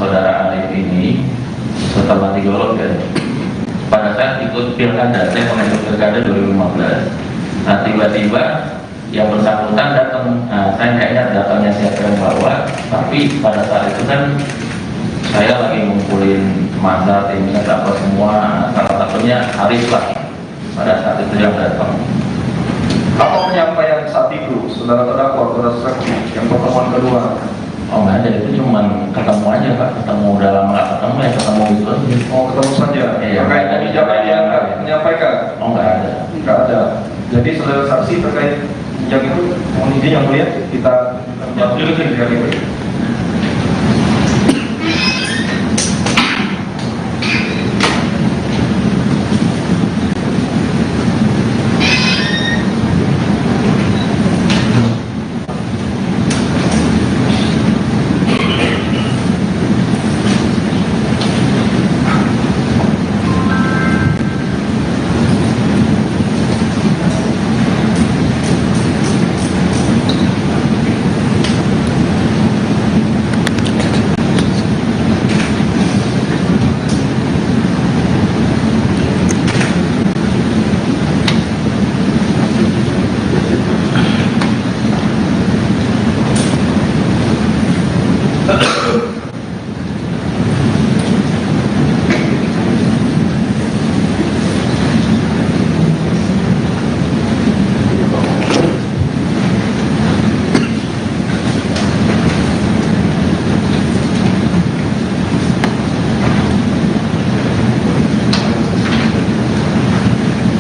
saudara Arif ini setelah digolok ya. Pada saat ikut pilkada, saya pernah ikut pilkada 2015. Nah tiba-tiba yang bersangkutan datang, saya nggak ingat datangnya siapa yang bawa, tapi pada saat itu kan saya lagi ngumpulin masa timnya apa semua, salah satunya Arif lah pada saat itu yang datang. Apa penyampaian saat itu saudara terdakwa, saudara saksi yang pertemuan kedua? Oh nggak ada, itu cuma ketemu aja Pak, ketemu udah lama nggak ketemu ya ketemu gitu aja. Oh, ketemu saja. Iya, Terkait nggak ada kebijakan yang bicara. menyampaikan? Oh nggak ada. Enggak ada. Jadi saudara saksi terkait yang itu, mohon izin yang mulia kita tunjukkan dari itu.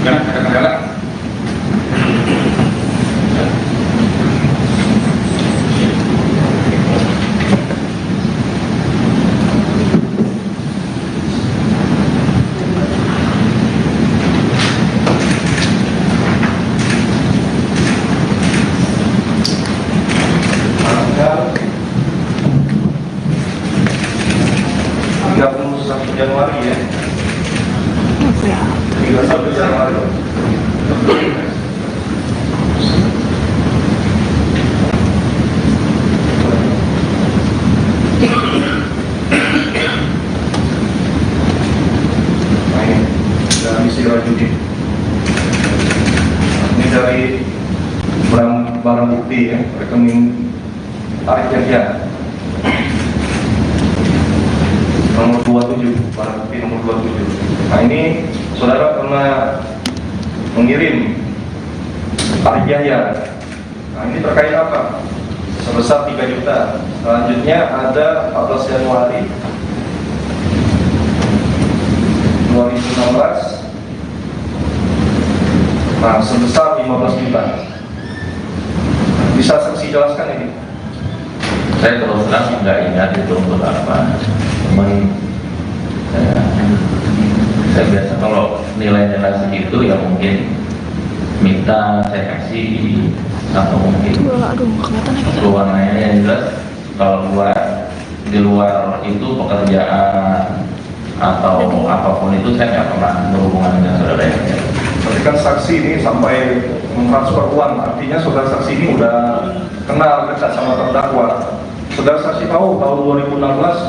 Ada kendala? Tanggal 31 Januari ya. 31 Januari. Nah, ini dari misi Rajudi. Ini dari barang bukti ya, rekening Arif Yahya. Nomor 27, barang bukti nomor 27. Nah ini saudara pernah mengirim Arif Yahya. Nah ini terkait apa? Sebesar 3 juta. Selanjutnya ada 14 Januari 2016 Nah, sebesar 15 juta. Bisa saksi jelaskan ini? Saya terus terang nggak ingat itu untuk apa. Cuman saya biasa kalau nilai-nilai segitu ya mungkin minta saya kasih atau mungkin keluarnya yang jelas kalau di luar itu pekerjaan atau apapun itu saya nggak pernah berhubungan dengan saudara yang Tapi kan saksi ini sampai mentransfer uang, artinya saudara saksi ini udah kenal dekat sama terdakwa. Saudara saksi tahu tahun 2016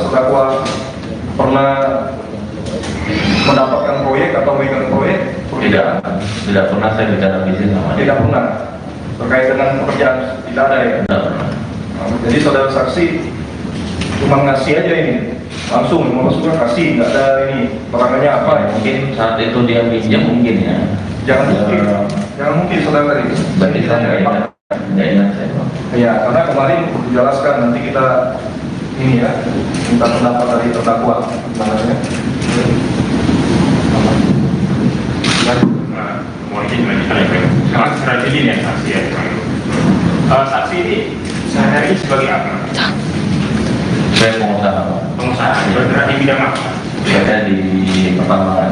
terdakwa pernah mendapatkan proyek atau megang proyek? Tidak pernah saya bicara bisnis sama dia. Tidak pernah. Terkait dengan pekerjaan tidak ada ya. Tidak pernah. Jadi saudara saksi cuma ngasih aja ini, langsung maksudnya kasih, nggak ada ini perangannya apa ya? Mungkin saat itu dia minjem mungkin ya. Jangan mungkin saudara tadi. Berarti saya nggak ingat saya. Ya, karena kemarin dijelaskan nanti kita ini ya minta pendapat dari terdakwa namanya. Mau izin lanjutan ya, Pak. Strategi ini ya saksi ya. Saksi ini sehari-hari sebagai apa? Saya pengusaha. Pengusaha. Bergerak di bidang apa? Saya di pertambangan.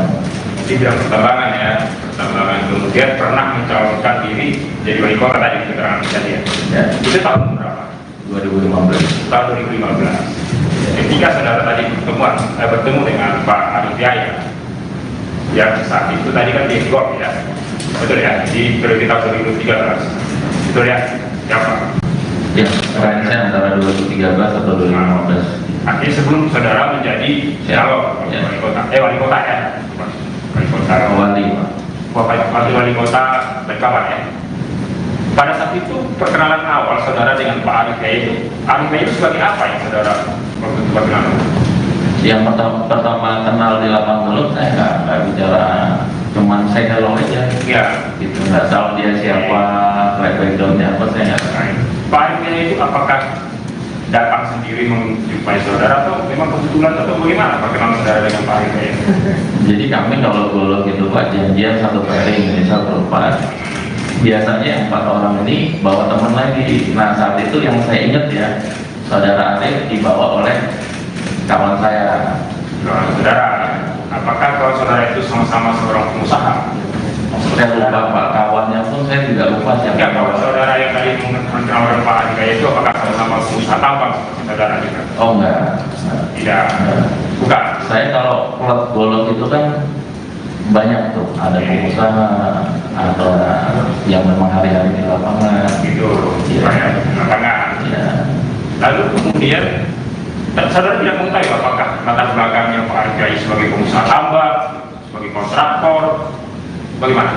Di bidang pertambangan ya. Pertambangan kemudian pernah mencalonkan diri jadi wali kota tadi keterangan tadi ya. Ya. Itu tahun berapa? 2015. Tahun 2015. Ketika saudara tadi bertemu dengan Pak Arif Yahya, yang saat itu tadi kan di GOP ya, betul ya, di periode tahun 2013, betul ya, siapa? Ya, sekarang saya antara 2013 atau 2015. Akhirnya sebelum saudara menjadi calon wali kota ya, wali kota, wali kota Berkawan ya. Pada saat itu perkenalan awal saudara dengan Pak Arif Yahya itu sebagai apa ya saudara waktu itu perkenalan? Yang pertama kenal di lapang mulut saya nggak bicara, cuman saya hello aja. Ya, Gitu, nggak tahu dia siapa, backgroundnya apa saya nggak tahu. Pak Arif Yahya itu apakah datang sendiri menjumpai saudara atau memang kebetulan atau bagaimana perkenalan saudara dengan Pak Arif Yahya? Jadi kami kalau dulu gitu Pak janjian satu pairing misal berempat. Biasanya 4 orang ini bawa teman lagi. Nah saat itu yang saya ingat ya, saudara Arif dibawa oleh kawan saya. Saudara, apakah kalau saudara itu sama-sama seorang pengusaha? Saya lupa Pak, kawannya pun saya juga lupa siapa. Enggak, kalau saudara yang tadi menawarkan Pak Arif Yahya itu apakah sama-sama pengusaha tambang saudara juga? Oh enggak. Tidak, bukan. Saya kalau klub golok itu kan banyak tuh, ada pengusaha, ada yang memang hari-hari di lapangan. Itu, Iya. banyak lapangan. Ya. Lalu kemudian saudara tidak mengetahui apakah latar belakangnya Pak Arif Yahya sebagai pengusaha tambang, sebagai kontraktor, bagaimana?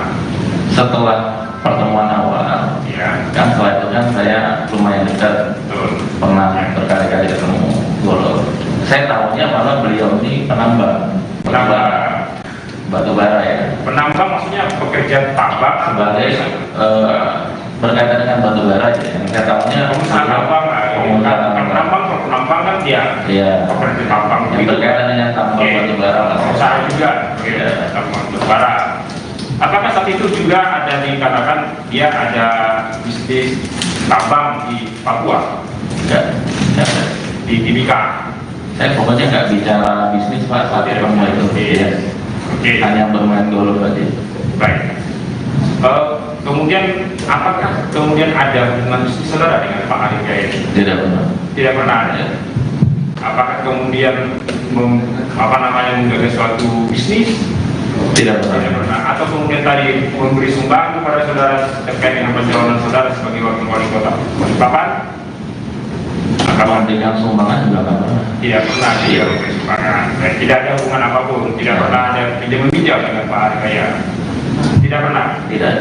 Setelah pertemuan awal, Ya, kan setelah itu kan saya lumayan dekat, betul. pernah berkali-kali ketemu golok. Saya tahunya malah beliau ini penambang batu bara ya. Penambang maksudnya pekerja tambang Sebagai berkaitan dengan batu bara ya. Yang saya tahunya pengusaha tambang, penambang kan dia Iya. pekerja tambang. Yang berkaitan dengan tambang batu bara lah. Pengusaha juga, Iya. tambang batu bara. Apakah saat itu juga ada dikatakan dia ada bisnis tambang di Papua, Enggak. di Timika? Saya pokoknya nggak bicara bisnis Pak saat ketemu itu. Iya. Oke. Hanya bermain golok aja. Baik. Kemudian apakah kemudian ada hubungan bisnis saudara dengan Pak Arif Yahya? Tidak pernah. Tidak pernah ada. Apakah kemudian menggagas suatu bisnis? Tidak Tidak pernah. pernah. Atau kemudian tadi memberi sumbangan kepada saudara terkait dengan pencalonan saudara sebagai wakil wali kota Balikpapan? Kalau dengan sumbangan juga nggak pernah. Tidak pernah dia memberi sumbangan. Dan tidak ada hubungan apapun. Tidak pernah ada pinjam-meminjam dengan Pak Arif Yahya. Tidak pernah. Tidak.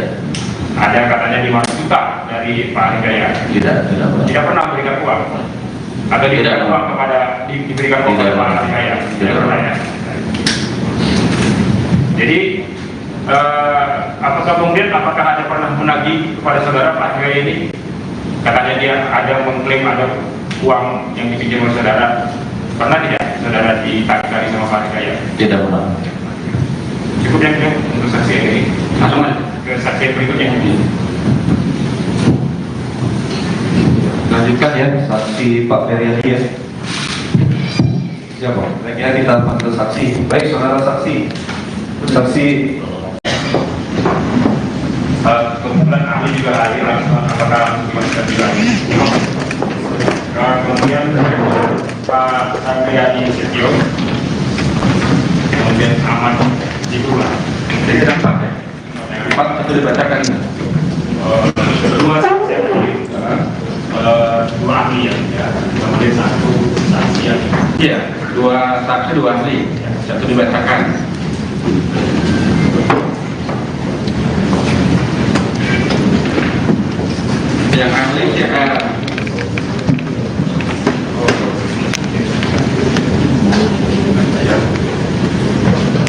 Ada katanya 5 juta dari Pak Arif Yahya. Tidak pernah. Tidak pernah memberikan uang. Atau diberikan Tidak. uang diberikan uang kepada Tidak. Pak Arif Yahya. Tidak Tidak. pernah ya. Jadi apakah ada pernah menagih kepada saudara Pak Arif Yahya ini? Katanya dia ada mengklaim ada uang yang dipinjam oleh saudara. Pernah tidak saudara ditagih sama Pak Arif Yahya? Tidak pernah. Cukup yang untuk saksi ini. Langsung aja. saksi berikutnya. Lanjutkan ya, saksi Pak Feryadi ya. Siapa? Baiknya kita panggil saksi. Baik, saudara saksi. Saksi. Kebetulan ahli juga hadir, apakah bisa juga. Kemudian Pak Sandriani Setio, kemudian Ahmad Jibula. Jadi empat ya? Empat itu dibacakan. Dua saksi, dua ahli ya, kemudian satu saksi yang Iya, dua saksi, dua ahli. Satu dibacakan. Yang ahli CR.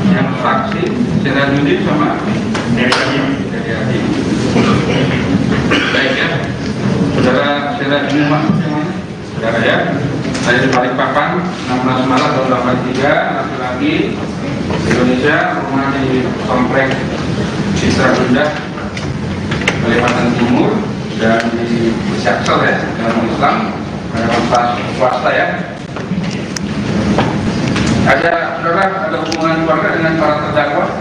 Yang saksi Sirajuddin sama dari tadi. dari ahli. Baik ya, saudara Sirajuddin saudara ya. Saya di Balikpapan, 16 Maret tahun 83, laki-laki Indonesia, rumah di Komplek Citra Indah, Kalimantan Timur, dan di Jaksel ya, dalam Islam, pada swasta ya. Ada saudara, ada hubungan keluarga dengan para terdakwa?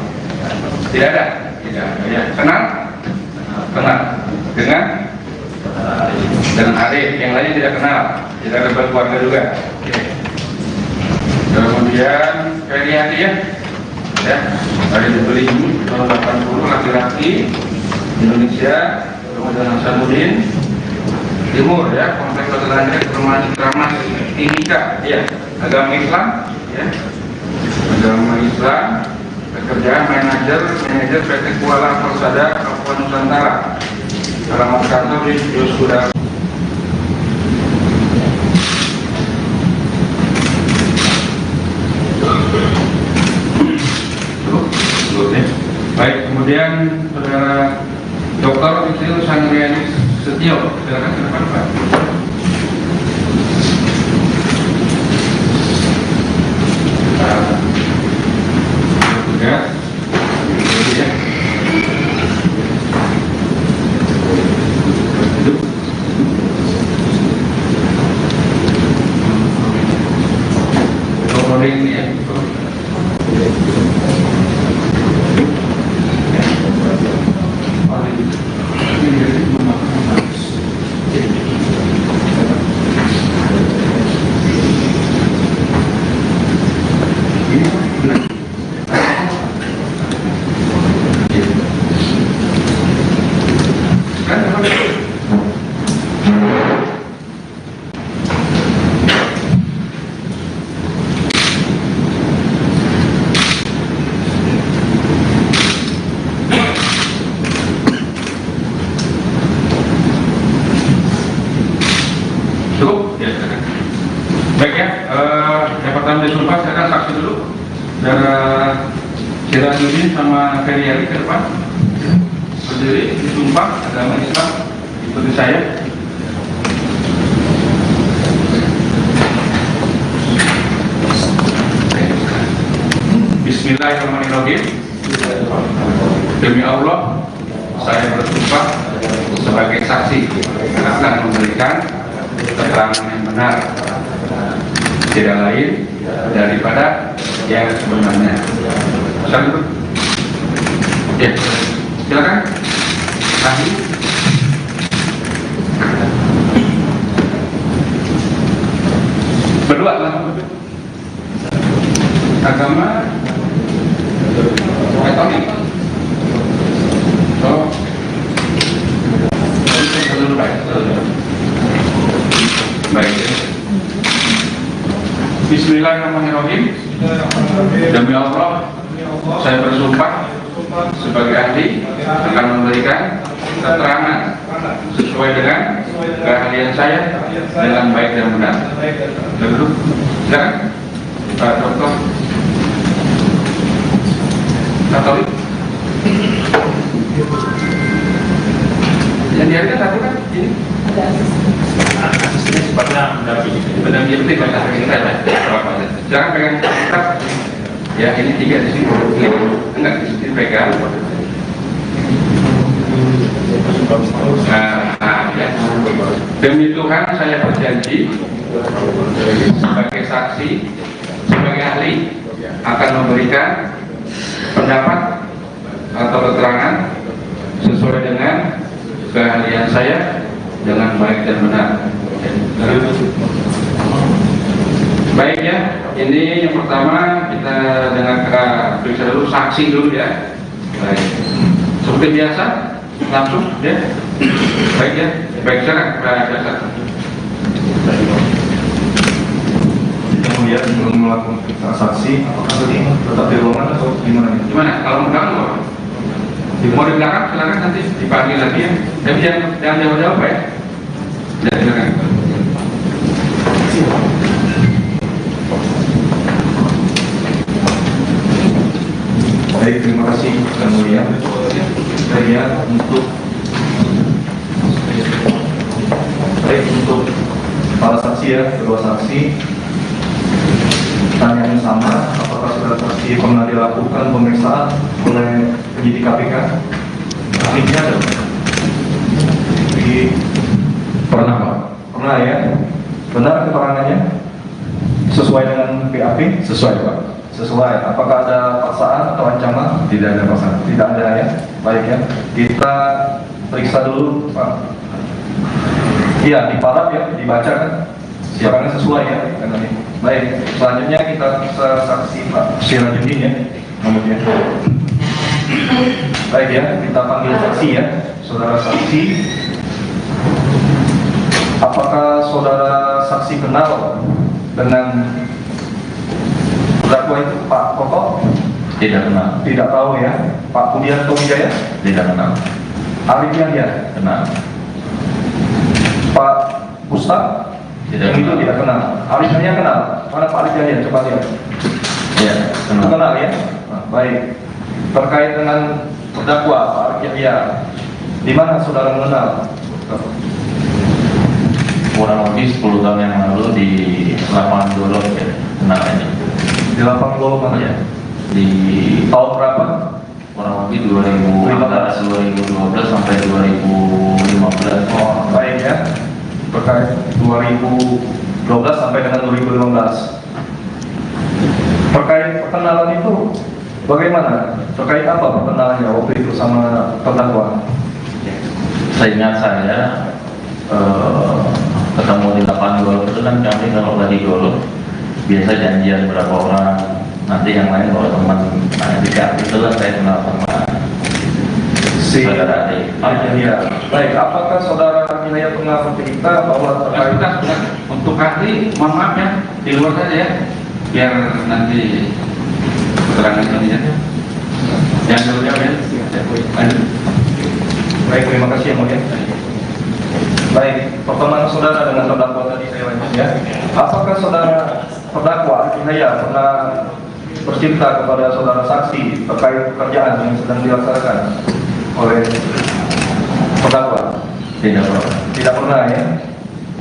Tidak ada, tidak. Ya. Kenal? Kenal. Dengan Arif, yang lain tidak kenal. Tidak ada keluarga juga. Oke. Kemudian Feryadi ya, dari dibeli tahun 80, laki-laki Indonesia, kemudian Hasanuddin Timur ya, Komplek Latihan Perumahan Citramas Timika ya, agama Islam ya, agama Islam, pekerjaan manajer PT Kuala Persada Papua Nusantara, alamat kantor di Yosuda. Baik, kemudian saudara Dr. Isil Sandriani Setio, silakan ke depan Pak. Ya, ya. Duduk. Recording ya. Cukup? Ya, silakan. Baik ya, yang pertama disumpah, silakan saksi dulu. Saudara Sirajuddin sama Feryadi ke depan. Berdiri, disumpah, agama Islam, ikuti saya. Bismillahirrahmanirrahim. Demi Allah, saya bersumpah sebagai saksi akan memberikan keterangan yang benar, tidak lain daripada yang sebenarnya. Silakan. Ya, silakan. Ahli. Berdua langsung. Agama Katolik. Oh. Baik. Bismillahirrahmanirrahim. Demi Allah, saya bersumpah sebagai ahli akan memberikan keterangan sesuai dengan keahlian saya dengan baik dan benar. Dulu, silakan, Pak Dokter. Katolik. Yang dihadirkan satu kan ini. Asisnya sifatnya mendampingi. Mendampingi kata kita ya. Jangan pegang kitab. Ya, ini 3 di sini. Enggak di sini pegang. Ya. Demi Tuhan saya berjanji sebagai saksi, sebagai ahli akan memberikan pendapat atau keterangan sesuai dengan keahlian saya dengan baik dan benar. Baik ya, ini yang pertama kita dengarkan periksa dulu saksi dulu ya. Baik, seperti biasa langsung ya. Baik ya, baik silakan Pak Jaksa. Kemudian belum melakukan transaksi, apakah tadi tetap di ruangan atau gimana? Gimana? Kalau mengganggu mau di belakang silakan nanti dipanggil lagi ya. Tapi jangan jauh-jauh ya. Ya silakan. Baik, terima kasih yang mulia. Saya untuk para saksi ya, kedua saksi. Pertanyaan yang sama, apakah saudara saksi pernah dilakukan pemeriksaan oleh penyidik KPK? Akhirnya ada. Pernah Pak? Pernah ya? Benar keterangannya? Sesuai dengan BAP? Sesuai Pak. Sesuai. Apakah ada paksaan atau ancaman? Tidak ada paksaan. Tidak ada ya. Baik ya. Kita periksa dulu Pak. Iya, diparaf ya, dibaca kan? Siarannya sesuai ya dengan ini. Baik, selanjutnya kita saksi Pak Sirajudin ya. Kemudian. Baik ya, kita panggil saksi ya. Saudara saksi. Apakah saudara saksi kenal dengan terdakwa itu Pak Koko? Tidak kenal. Tidak tahu ya. Pak Budianto Wijaya? Tidak kenal. Arif Yahya? Kenal. Pak Ustaz? Tidak Itu kenal. tidak kenal. Arif Yahya kenal? Mana Pak Arif Yahya? Coba lihat. Ya, kenal. Kenal ya? Nah, baik. Terkait dengan terdakwa Pak Arif Yahya, di mana saudara mengenal? Kurang lebih 10 tahun yang lalu di lapangan Dolok ya, kenal ini. Di lapang Lolo mana ya? Di Tahun berapa? kurang lebih 2012 sampai 2015. Oh, baik ya. Terkait 2012 sampai dengan 2015. Terkait perkenalan itu bagaimana? Terkait apa perkenalannya waktu itu sama terdakwa? Seingat saya ketemu di lapangan golf itu kan kami kalau lagi golf biasa janjian berapa orang, nanti yang lain kalau teman tiga itulah saya kenal sama Si saudara Ade. Ya. Baik, apakah saudara Inaya pernah bercerita bahwa terkait Sudah. Untuk ahli, mohon maaf ya, di luar saja ya, biar nanti keterangan ini ya. Yang jauh-jauh ya. Lanjut. baik, terima kasih yang mulia. Baik, pertemuan saudara dengan terdakwa tadi saya lanjut ya. Apakah saudara terdakwa Inaya pernah bercerita kepada saudara saksi terkait pekerjaan yang sedang dilaksanakan oleh terdakwa? Tidak pernah. Tidak pernah ya.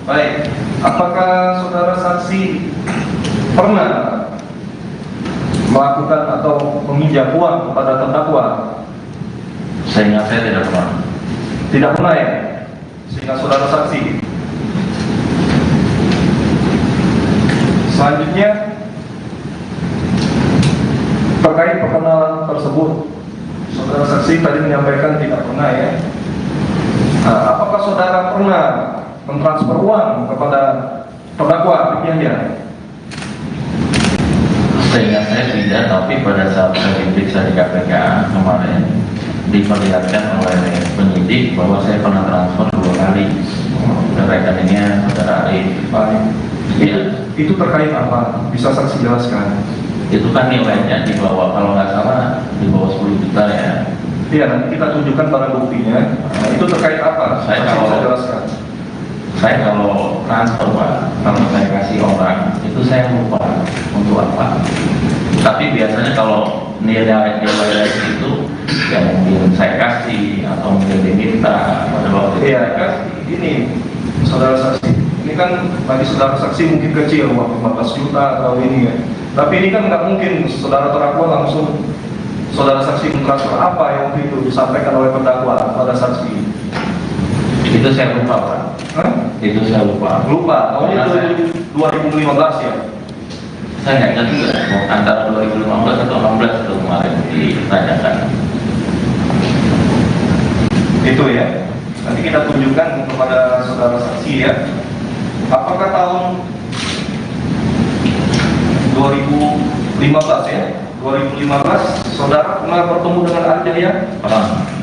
Baik, apakah saudara saksi pernah melakukan atau meminjam uang kepada terdakwa? Seingat saya tidak pernah. Tidak pernah ya. Sehingga saudara saksi. Selanjutnya terkait perkenalan tersebut, saudara saksi tadi menyampaikan tidak pernah ya. Nah, apakah saudara pernah mentransfer uang kepada terdakwa Yahya? Seingat saya tidak, tapi pada saat saya diperiksa di KPK kemarin diperlihatkan oleh penyidik bahwa saya pernah transfer 2 kali ke rekeningnya saudara Arif. Baik. Iya. Itu terkait apa? Bisa saksi jelaskan? Itu kan nilainya di bawah, kalau nggak salah di bawah 10 juta ya. Iya, nanti kita tunjukkan barang buktinya. Nah, itu terkait apa? Saya Saksi kalau- bisa jelaskan. Saya kalau transfer Pak, kalau saya kasih orang itu saya lupa untuk apa. Tapi biasanya kalau nilai itu ya mungkin saya kasih atau mungkin diminta pada waktu itu Iya, saya kasih. ini saudara saksi. Ini kan bagi saudara saksi mungkin kecil, uang 15 juta atau ini ya. Tapi ini kan nggak mungkin saudara terdakwa langsung saudara saksi mentransfer apa yang waktu itu disampaikan oleh terdakwa pada saksi. Itu saya lupa Pak. Hah? Itu saya lupa. Lupa, tahunnya Karena 2015 ya? saya nggak ingat juga antara 2015 atau 16 itu kemarin ditanyakan. Itu ya. Nanti kita tunjukkan kepada saudara saksi ya. Apakah tahun 2015 ya? 2015 saudara pernah bertemu dengan Ari Jaya? Pernah.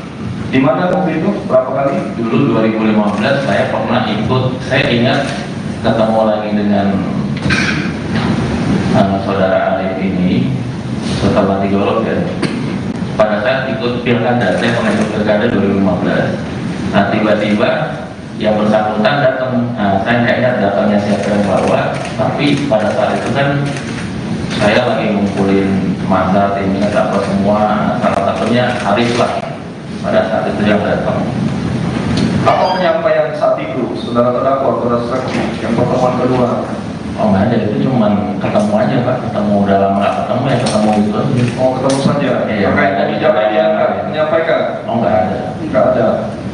Di mana waktu itu? Berapa kali? Dulu 2015 saya pernah ikut, saya ingat ketemu lagi dengan saudara Alif ini setelah digolok ya. Pada saat ikut pilkada, saya pernah ikut pilkada 2015. Nah tiba-tiba yang bersangkutan datang, saya nggak ingat datangnya siapa yang bawa, tapi pada saat itu kan saya lagi ngumpulin masa timnya apa semua, salah satunya Arif lah pada saat itu yang datang. Apa penyampaian saat itu saudara terdakwa, saudara saksi yang pertemuan kedua? Oh nggak ada, itu cuma ketemu aja Pak, ketemu udah lama nggak ketemu ya ketemu itu aja. Oh ketemu saja. Iya, Terkait ada kebijakan dia menyampaikan? Oh nggak ada. Enggak ada.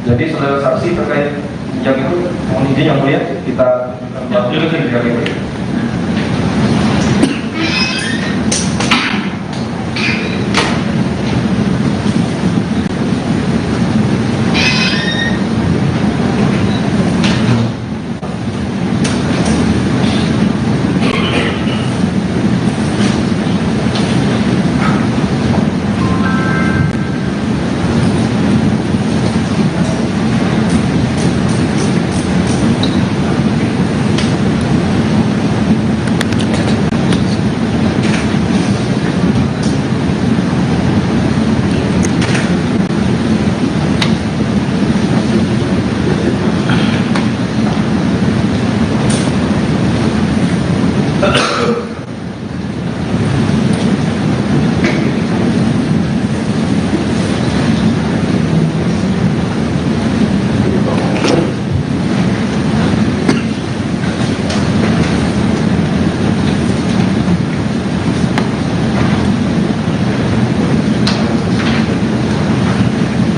Jadi saudara saksi terkait kebijakan itu, mohon izin yang mulia kita kebijakan itu.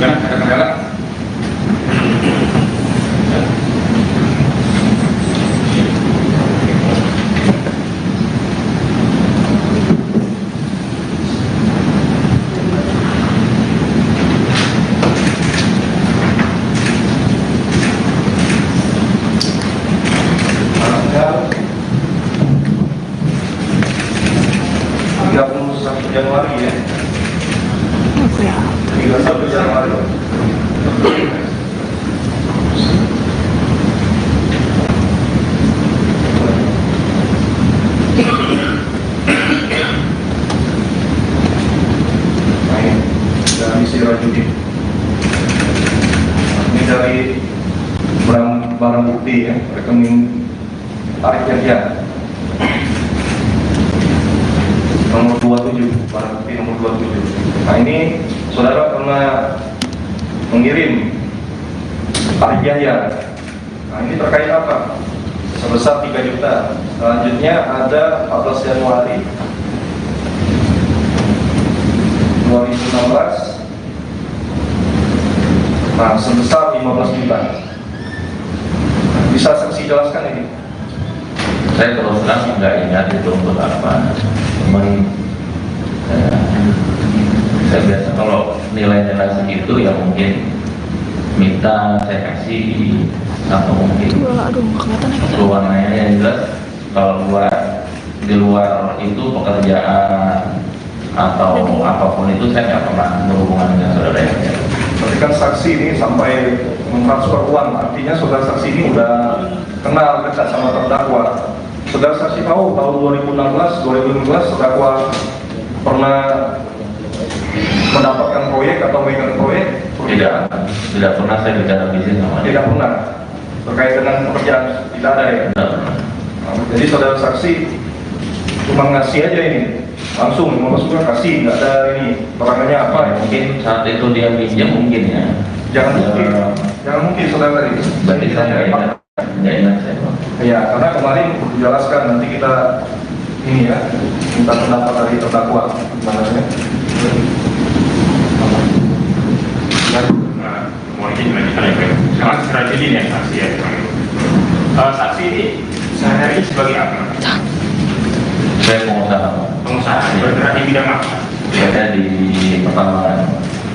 Ada kendala? Tanggal 31 Januari ya. 31 Januari. Dan isi Rajudin. Ini dari barang bukti ya, rekening Arif Yahya. Nomor 27, barang bukti nomor 27. Nah ini saudara pernah mengirim Arif Yahya. Nah ini terkait apa? Sebesar 3 juta. Selanjutnya ada 14 Januari 2016. Nah sebesar 15 juta. Bisa saksi jelaskan ini? Saya terus terang nggak ingat itu untuk apa. Cuman saya biasa kalau nilai-nilai segitu ya mungkin minta saya kasih atau mungkin keluarnya yang jelas kalau di luar itu pekerjaan atau apapun itu saya nggak pernah berhubungan dengan saudara yang Berarti kan saksi ini sampai mentransfer uang, artinya saudara saksi ini udah kenal dekat sama terdakwa. Saudara saksi tahu tahun 2016 terdakwa pernah mendapatkan proyek atau megang proyek? tidak pernah saya bicara bisnis sama dia. Tidak pernah. Terkait dengan pekerjaan tidak ada ya. Tidak pernah. Jadi saudara saksi cuma ngasih aja ini, langsung 15 juta kasih, nggak ada ini perangannya apa ya? Mungkin saat itu dia pinjam mungkin ya. Jangan mungkin saudara tadi. Berarti saya nggak ingat saya Pak. Ya, karena kemarin dijelaskan nanti kita ini ya minta pendapat dari terdakwa gimana ya? Nah, mohon izin lanjutkan ya Pak. Mas Rajilin ya saksi ya. Saksi ini sehari-hari sebagai apa? Saya pengusaha. Pengusaha. Bergerak di bidang apa? Saya di pertambangan.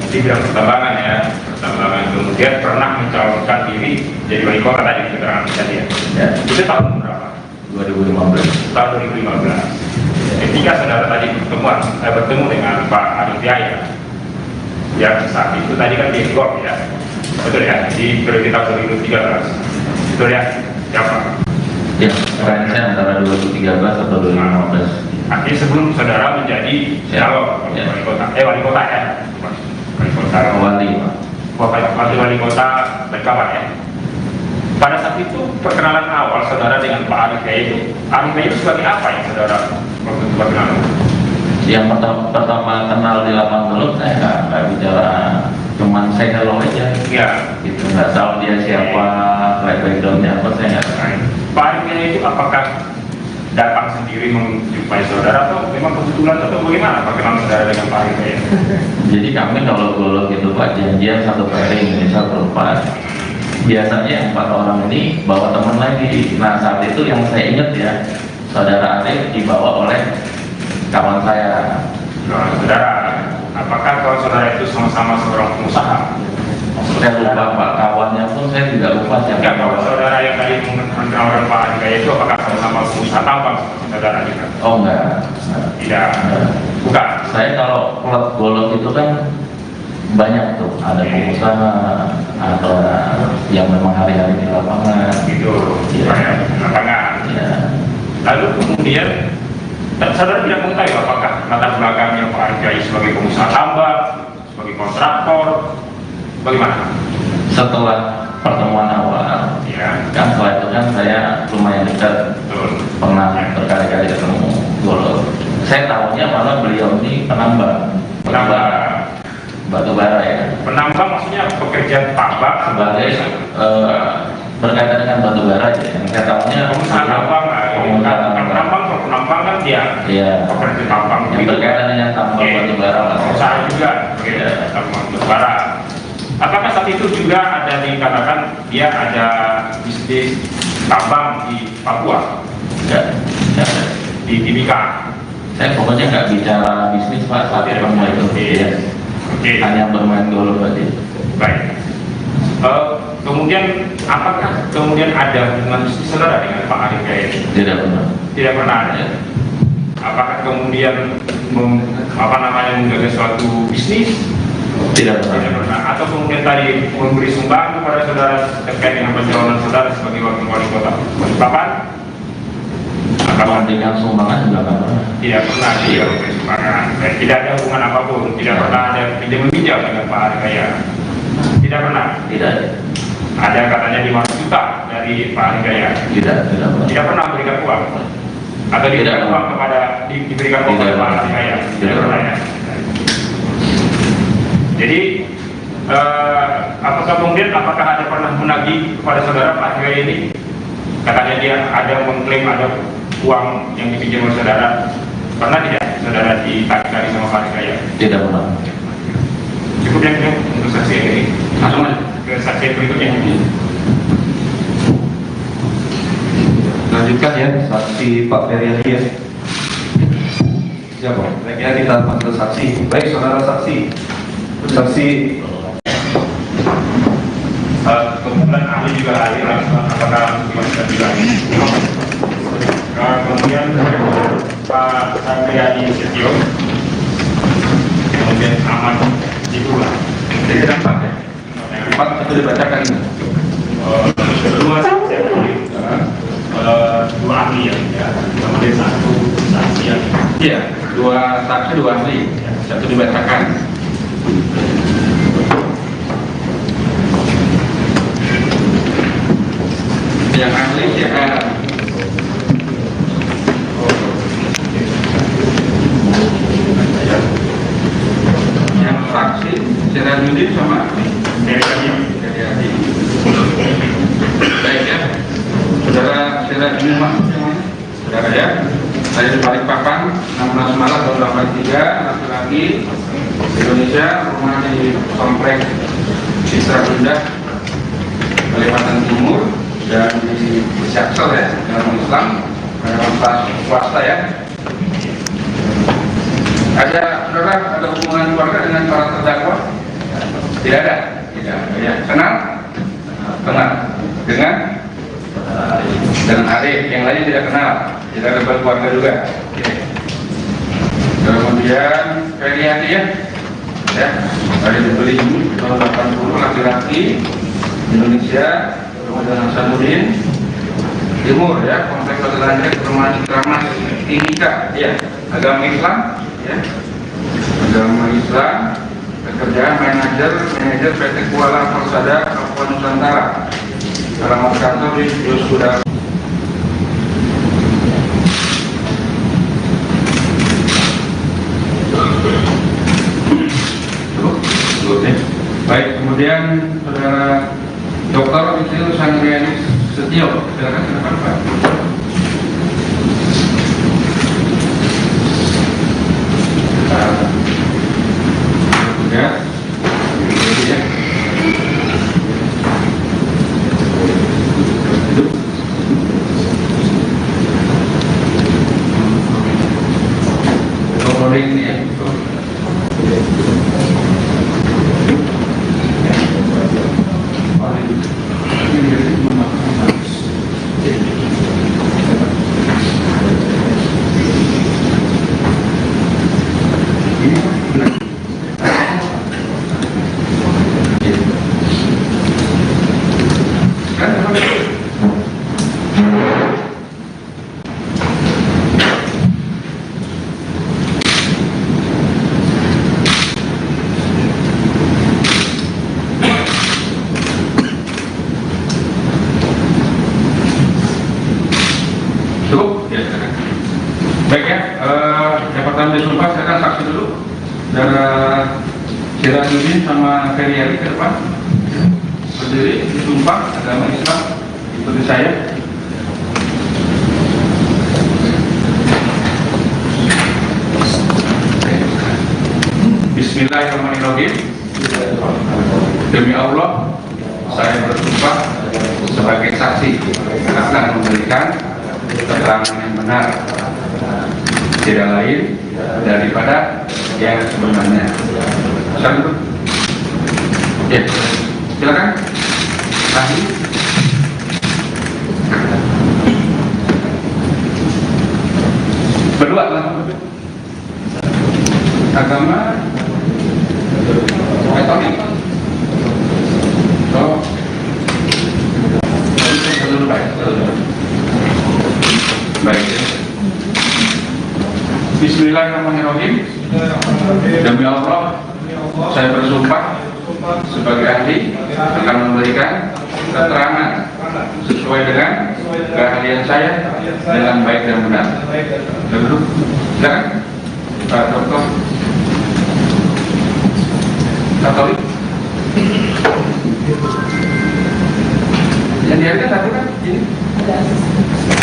Di bidang pertambangan ya. Pertambangan, kemudian pernah mencalonkan diri jadi wali kota tadi keterangan tadi ya. Ya, Itu tahun berapa? 2015. Tahun 2015. Ketika saudara tadi bertemu dengan Pak Arif Yahya, yang saat itu tadi kan di GOP ya, betul ya, di periode tahun 2013, betul ya, siapa? Ya, range antara 2013 atau 2015. Akhirnya sebelum saudara menjadi calon Ya. wali kota ya, wali kota, wali kota Berkawan ya. Pada saat itu perkenalan awal saudara dengan Pak Arif Yahya itu sebagai apa yang saudara waktu itu perkenalan? Yang pertama kenal di lapangan belum, saya nggak bicara, cuman saya hello aja. Ya. Gitu, nggak tahu dia siapa, backgroundnya apa, saya nggak tahu. Pak Arif Yahya itu apakah datang sendiri menjumpai saudara atau memang kebetulan atau bagaimana perkenalan saudara dengan Pak Arif Yahya? Jadi kami kalau golok itu Pak, janjian satu pairing, misal berempat. Biasanya 4 orang ini bawa teman lagi. Nah saat itu yang saya ingat ya, saudara Arif dibawa oleh kawan saya. Nah, saudara, apakah kalau saudara itu sama-sama seorang pengusaha? Saya lupa Pak, kawannya pun saya juga lupa siapa. Enggak, kalau saudara yang tadi menawarkan Pak Arif Yahya itu apakah sama-sama pengusaha tambang saudara juga? Oh enggak. Tidak, bukan. Saya kalau klub golok itu kan banyak tuh, ada pengusaha, ada yang memang hari-hari di lapangan. Gitu, Iya. ya, lapangan. Ya, Lalu kemudian saudara tidak mengetahui apakah latar belakangnya Pak Arif Yahya sebagai pengusaha tambang, sebagai kontraktor, bagaimana? setelah pertemuan awal, Ya, kan setelah itu kan saya lumayan dekat, betul. pernah berkali-kali ketemu golok. Saya tahunya malah beliau ini penambang batu bara ya, Penambang maksudnya pekerja tambang sebagai berkaitan dengan batu bara ya. Yang saya tahunya pengusaha tambang, penambang kan dia Iya. pekerja tambang. Yang berkaitan dengan tambang Oke. batu bara lah. Pengusaha juga, Iya. tambang batu bara. Apakah saat itu juga ada dikatakan dia ada bisnis tambang di Papua, Ya, ya. di Timika? Saya pokoknya nggak bicara bisnis Pak saat ketemu itu. Oke. Ya. Oke. Hanya bermain golok aja. Baik. Kemudian apakah kemudian ada hubungan bisnis saudara dengan Pak Arif Yahya? Tidak benar. Tidak pernah ada. Ya. Apakah kemudian menggagas suatu bisnis? Tidak Tidak benar. pernah. Atau kemudian tadi memberi sumbangan kepada saudara terkait dengan pencalonan saudara sebagai wakil wali kota Balikpapan? Kalau dengan sumbangan juga nggak pernah. Tidak pernah dia memberi sumbangan. Dan tidak ada hubungan apapun. Tidak pernah ada pinjam meminjam dengan Pak Arif Yahya. Tidak pernah. Tidak. Ada katanya 5 juta dari Pak Arif Yahya. Tidak pernah. Tidak pernah memberikan uang atau diberikan Tidak. uang kepada diberikan uang Tidak. kepada Pak Arif Yahya. Tidak Tidak. pernah ya. Jadi apakah ada pernah menagih kepada saudara Pak Arif Yahya ini? Katanya dia ada mengklaim ada uang yang dipinjam oleh saudara. Pernah tidak saudara ditagih sama Pak Arif Yahya? Tidak pernah. Cukup yang ini untuk saksi ini. Langsung ke saksi berikutnya. Lanjutkan ya, saksi Pak Ferry ya. Siapa? Baiknya kita panggil saksi. Baik, saudara saksi. Saksi. Kemudian ahli juga hadir, apakah bisa juga kemudian Pak Satriadi Setio, kemudian Ahmad Jibula. Jadi apa? Pak itu dibacakan ini. Kedua dua ahli ya, kemudian satu saksi yang Iya, 2 saksi 2 ahli, satu dibacakan. Yang ahli siapa? Yang saksi Sirajudin sama dari kami. dari ahli. Baik ya, saudara Sirajudin masuk yang mana? Saudara ya, saya di Balikpapan, 16 Maret tahun 83, laki-laki Indonesia, rumah di komplek Isra Bunda. Kalimantan Timur dan di Jaksel ya, dalam Islam, dalam swasta ya. Ada saudara, ada hubungan keluarga dengan para terdakwa? Tidak ada. Tidak. Ya. Kenal? Kenal. Dengan Arif. Yang lain tidak kenal. Tidak ada keluarga juga. Oke. Kemudian Feriati ya. Ya. Ada dibeli tahun 80 laki-laki Indonesia. Kemudian Hasanuddin Timur ya, Kompleks Perumahan Perumahan Citramas Timika ya, agama Islam ya, agama Islam, pekerjaan manajer PT Kuala Persada Kabupaten Nusantara, alamat kantor di Yosuda. Baik, kemudian saudara Dr. Isil Sangrianis Setio, silakan Pak. Ya. Dr. ini ya. Cukup? Ya, silakan. Baik ya, yang pertama disumpah, silakan saksi dulu. Saudara Sirajuddin sama Feriali ke depan. Berdiri, disumpah, agama Islam, ikuti saya. Bismillahirrahmanirrahim. Demi Allah, saya bersumpah sebagai saksi akan memberikan keterangan yang benar, tidak lain daripada yang sebenarnya. Silakan. Ya, silakan. Ahli. Berdua langsung. Agama Katolik. Oh. Baik. Bismillahirrahmanirrahim. Demi Allah, saya bersumpah sebagai ahli akan memberikan keterangan sesuai dengan keahlian saya dengan baik dan benar. Duduk. Silakan. Pak Dokter. Katolik. Yang dihargai satu kan ini.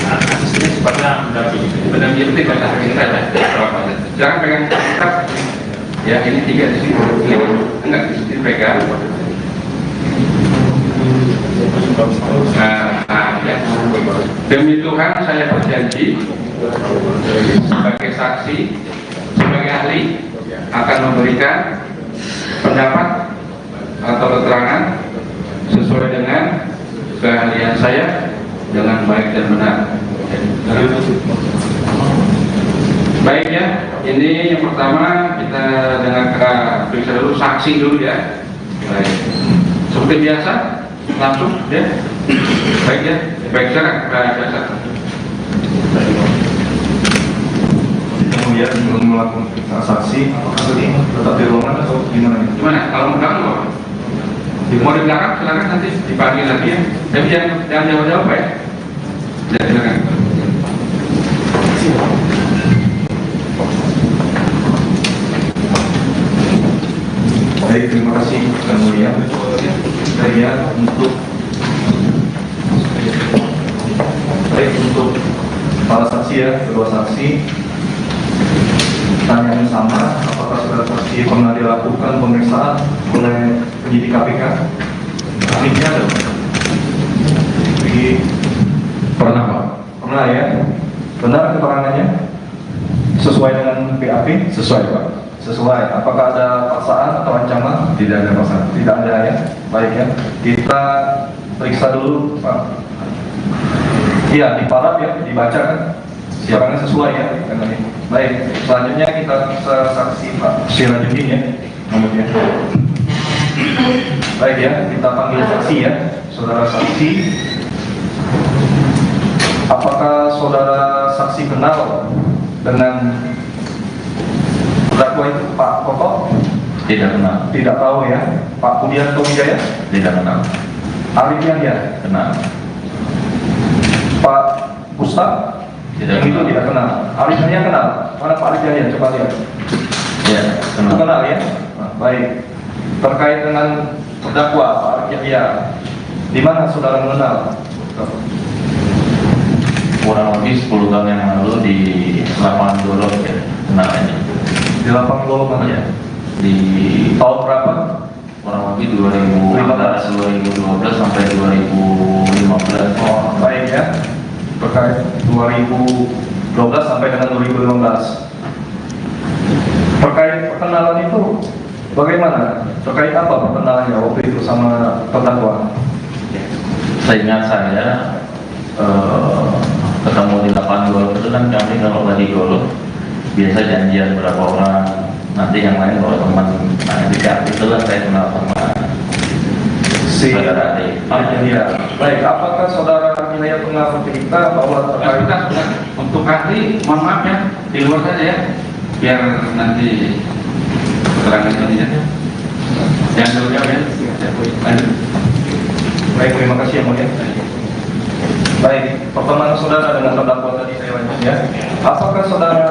Asisnya sifatnya mendampingi. Mendampingi itu kata kita ya. Jangan pegang kitab. Ya ini 3 di sini. Enggak di sini pegang. Ya. Demi Tuhan saya berjanji sebagai saksi, sebagai ahli akan memberikan pendapat atau keterangan sesuai dengan keahlian saya dengan baik dan benar. Baik ya, ini yang pertama kita dengarkan periksa dulu saksi dulu ya. Baik. Seperti biasa, langsung ya. Baik ya, baik silakan biasa. Kemudian belum melakukan saksi, tetap di ruangan atau gimana? Gimana? Kalau mau belakang mau? Mau di belakang silakan nanti dipanggil lagi ya. Tapi jangan jauh-jauh ya. Ya silakan. Baik, terima kasih yang mulia. Saya untuk para saksi ya, kedua saksi. Pertanyaan sama, apakah saudara saksi pernah dilakukan pemeriksaan oleh penyidik KPK? Ahlinya ada? Pernah Pak? Pernah ya? Benar keterangannya? Sesuai dengan BAP? Sesuai Pak. Sesuai. Apakah ada paksaan atau ancaman? Tidak ada paksaan. Tidak ada ya. Baik ya. Kita periksa dulu Pak. Iya, diparaf ya, dibaca kan? Keterangannya sesuai ya dengan ini. Baik. Selanjutnya kita saksi Pak Sirajudin ya. Kemudian. Baik ya, kita panggil saksi ya. Saudara saksi. Apakah saudara saksi kenal dengan terdakwa itu Pak Koko? Tidak kenal. Tidak tahu ya. Pak Budianto Wijaya? Tidak kenal. Arif Yahya? Kenal. Pak Gustaf? Tidak Yang itu kenal. tidak kenal. Arif Yahya kenal? Mana Pak Arif Yahya? Coba lihat. Ya, Itu kenal. kenal ya? Nah, baik. Terkait dengan terdakwa Pak Arif Yahya, di mana saudara mengenal? Kurang lebih 10 tahun yang lalu di lapangan Dolok ya, kenalannya. Di lapang Lolo mana? Ya, di Tahun berapa? kurang lebih 2012 sampai 2015. Oh, baik ya. Terkait 2012 sampai dengan 2015. Terkait perkenalan itu bagaimana? Terkait apa perkenalannya waktu itu sama terdakwa? Seingat saya ketemu di lapangan golf itu kan kami kalau lagi golf biasa janjian berapa orang, nanti yang lain kalau teman. Nah ketika itulah saya kenal sama Si saudara Ade. ya. Baik, apakah saudara Inaya pernah bercerita bahwa terkait Untuk ahli, mohon maaf ya, di luar saja ya, biar nanti keterangan selanjutnya. Yang dulu ya, lanjut. baik, terima kasih yang mulia. Baik, pertemuan saudara dengan terdakwa tadi saya lanjut ya. Apakah saudara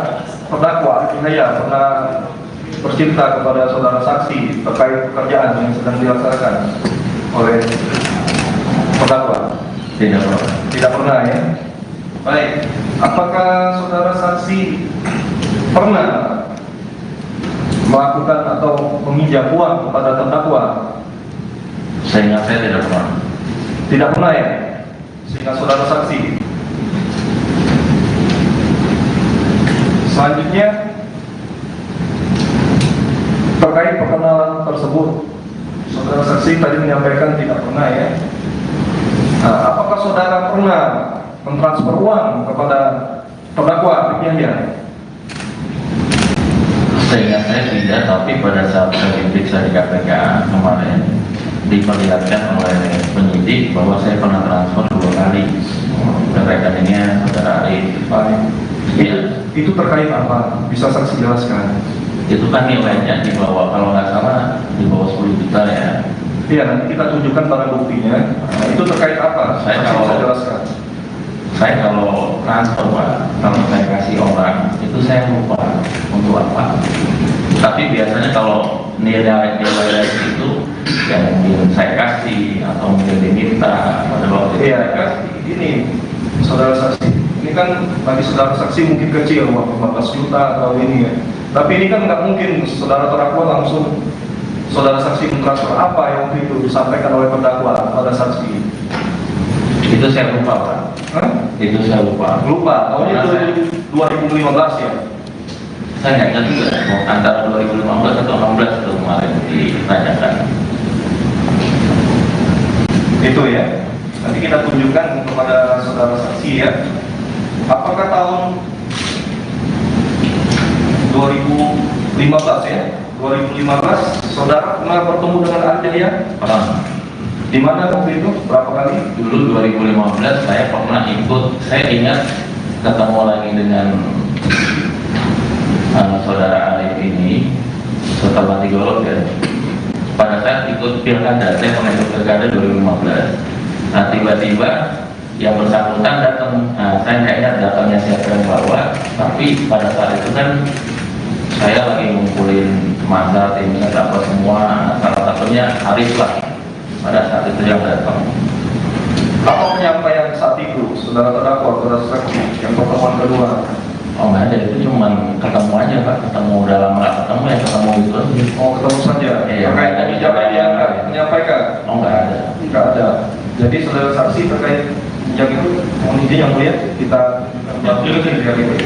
terdakwa Inaya pernah bercerita kepada saudara saksi terkait pekerjaan yang sedang dilaksanakan oleh terdakwa? Tidak pernah. Tidak pernah ya. Baik, apakah saudara saksi pernah melakukan atau meminjam uang kepada terdakwa? Seingat saya tidak pernah. Tidak pernah ya. Sehingga saudara saksi. Selanjutnya terkait perkenalan tersebut, saudara saksi tadi menyampaikan tidak pernah ya. Nah, apakah saudara pernah mentransfer uang kepada terdakwa Yahya? Seingat saya tidak, tapi pada saat saya diperiksa di KPK kemarin diperlihatkan oleh penyidik bahwa saya pernah transfer 2 kali ke rekeningnya saudara Arif. Baik. Iya. Itu terkait apa? Bisa saksi jelaskan? Itu kan nilainya di bawah, kalau nggak salah di bawah 10 juta ya. Iya, nanti kita tunjukkan barang buktinya. Nah, itu terkait apa? Saya Saksi kalau- bisa jelaskan. Saya kalau transfer Pak, kalau saya kasih orang itu saya lupa untuk apa. Tapi biasanya kalau nilai itu yang mungkin saya kasih atau mungkin diminta pada waktu itu Iya, saya kasih. ini saudara saksi. Ini kan bagi saudara saksi mungkin kecil, uang 15 juta atau ini ya. Tapi ini kan nggak mungkin saudara terdakwa langsung saudara saksi mentransfer apa yang waktu itu disampaikan oleh terdakwa pada saksi. Itu saya lupa Pak. Hah? Itu saya lupa. Lupa, tahunnya itu 2015 ya. Saya nggak ingat juga mau antara 2015 atau 16 itu kemarin ditanyakan. Itu ya. Nanti kita tunjukkan kepada saudara saksi ya. Apakah tahun 2015 ya? 2015 saudara pernah bertemu dengan Arif Yahya? Pernah. Di mana waktu itu? Berapa kali? Dulu 2015 saya pernah ikut, saya ingat ketemu lagi dengan saudara Arif ini setelah digolok ya. Pada saat ikut pilkada, saya pernah ikut pilkada 2015. Nah tiba-tiba yang bersangkutan datang, saya nggak ingat datangnya siapa yang bawa, tapi pada saat itu kan saya lagi ngumpulin masa timnya apa semua, salah satunya Arif lah pada saat itu yang datang. Apa penyampaian saat itu saudara terdakwa, saudara saksi yang pertemuan kedua? Oh nggak ada, itu cuma ketemu aja Pak, ketemu udah lama nggak ketemu ya ketemu itu aja. Oh, ketemu saja. Iya, Terkait ada kebijakan yang menyampaikan? Oh nggak ada. Enggak ada. Jadi saudara saksi terkait Yang itu, mohon izin yang mulia, kita itu.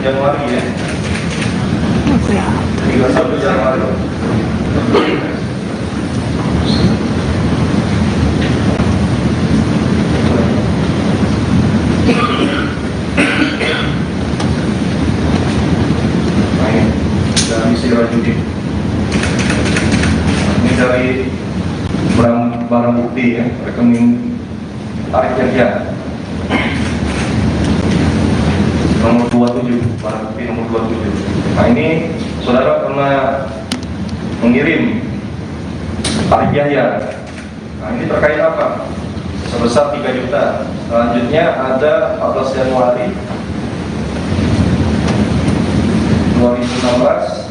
Januari ya. 31 Januari. Dan isi judi. Ini dari barang bukti ya, rekening tarik jadian. Nomor 27, barang bukti nomor 27. Nah ini saudara pernah mengirim tarik biaya. Nah ini terkait apa? Sebesar 3 juta. Selanjutnya ada 14 Januari 2016.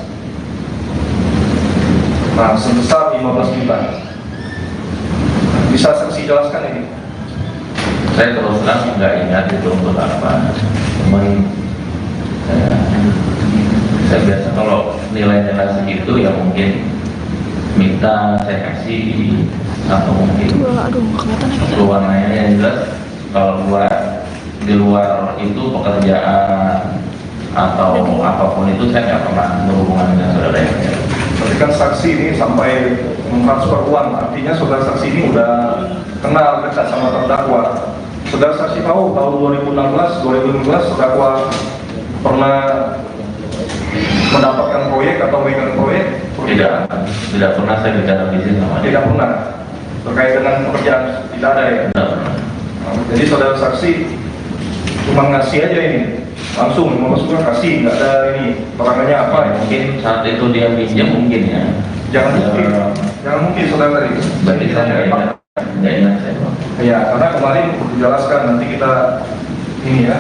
Nah sebesar 15 juta. Bisa saksi jelaskan ini? Saya terus terang nggak ingat itu untuk apa. Cuman saya biasa kalau nilai-nilai segitu ya mungkin minta saya kasih atau mungkin keluarnya yang jelas kalau di luar itu pekerjaan atau apapun itu saya nggak pernah berhubungan dengan saudara yang Tapi kan saksi ini sampai mentransfer uang, artinya saudara saksi ini udah kenal dekat sama terdakwa. Saudara saksi tahu tahun 2016 terdakwa pernah mendapatkan proyek atau megang proyek? Tidak pernah saya bicara bisnis sama dia. Tidak pernah. Terkait dengan pekerjaan tidak ada ya? Tidak pernah. Nah, jadi saudara saksi cuma ngasih aja ini, langsung maksudnya kasih, nggak ada ini perangannya apa ya? Mungkin saat itu dia minjem mungkin ya. Jangan mungkin saudara tadi. Berarti kita nggak ingat saya Pak. Ya, karena kemarin dijelaskan nanti kita ini ya,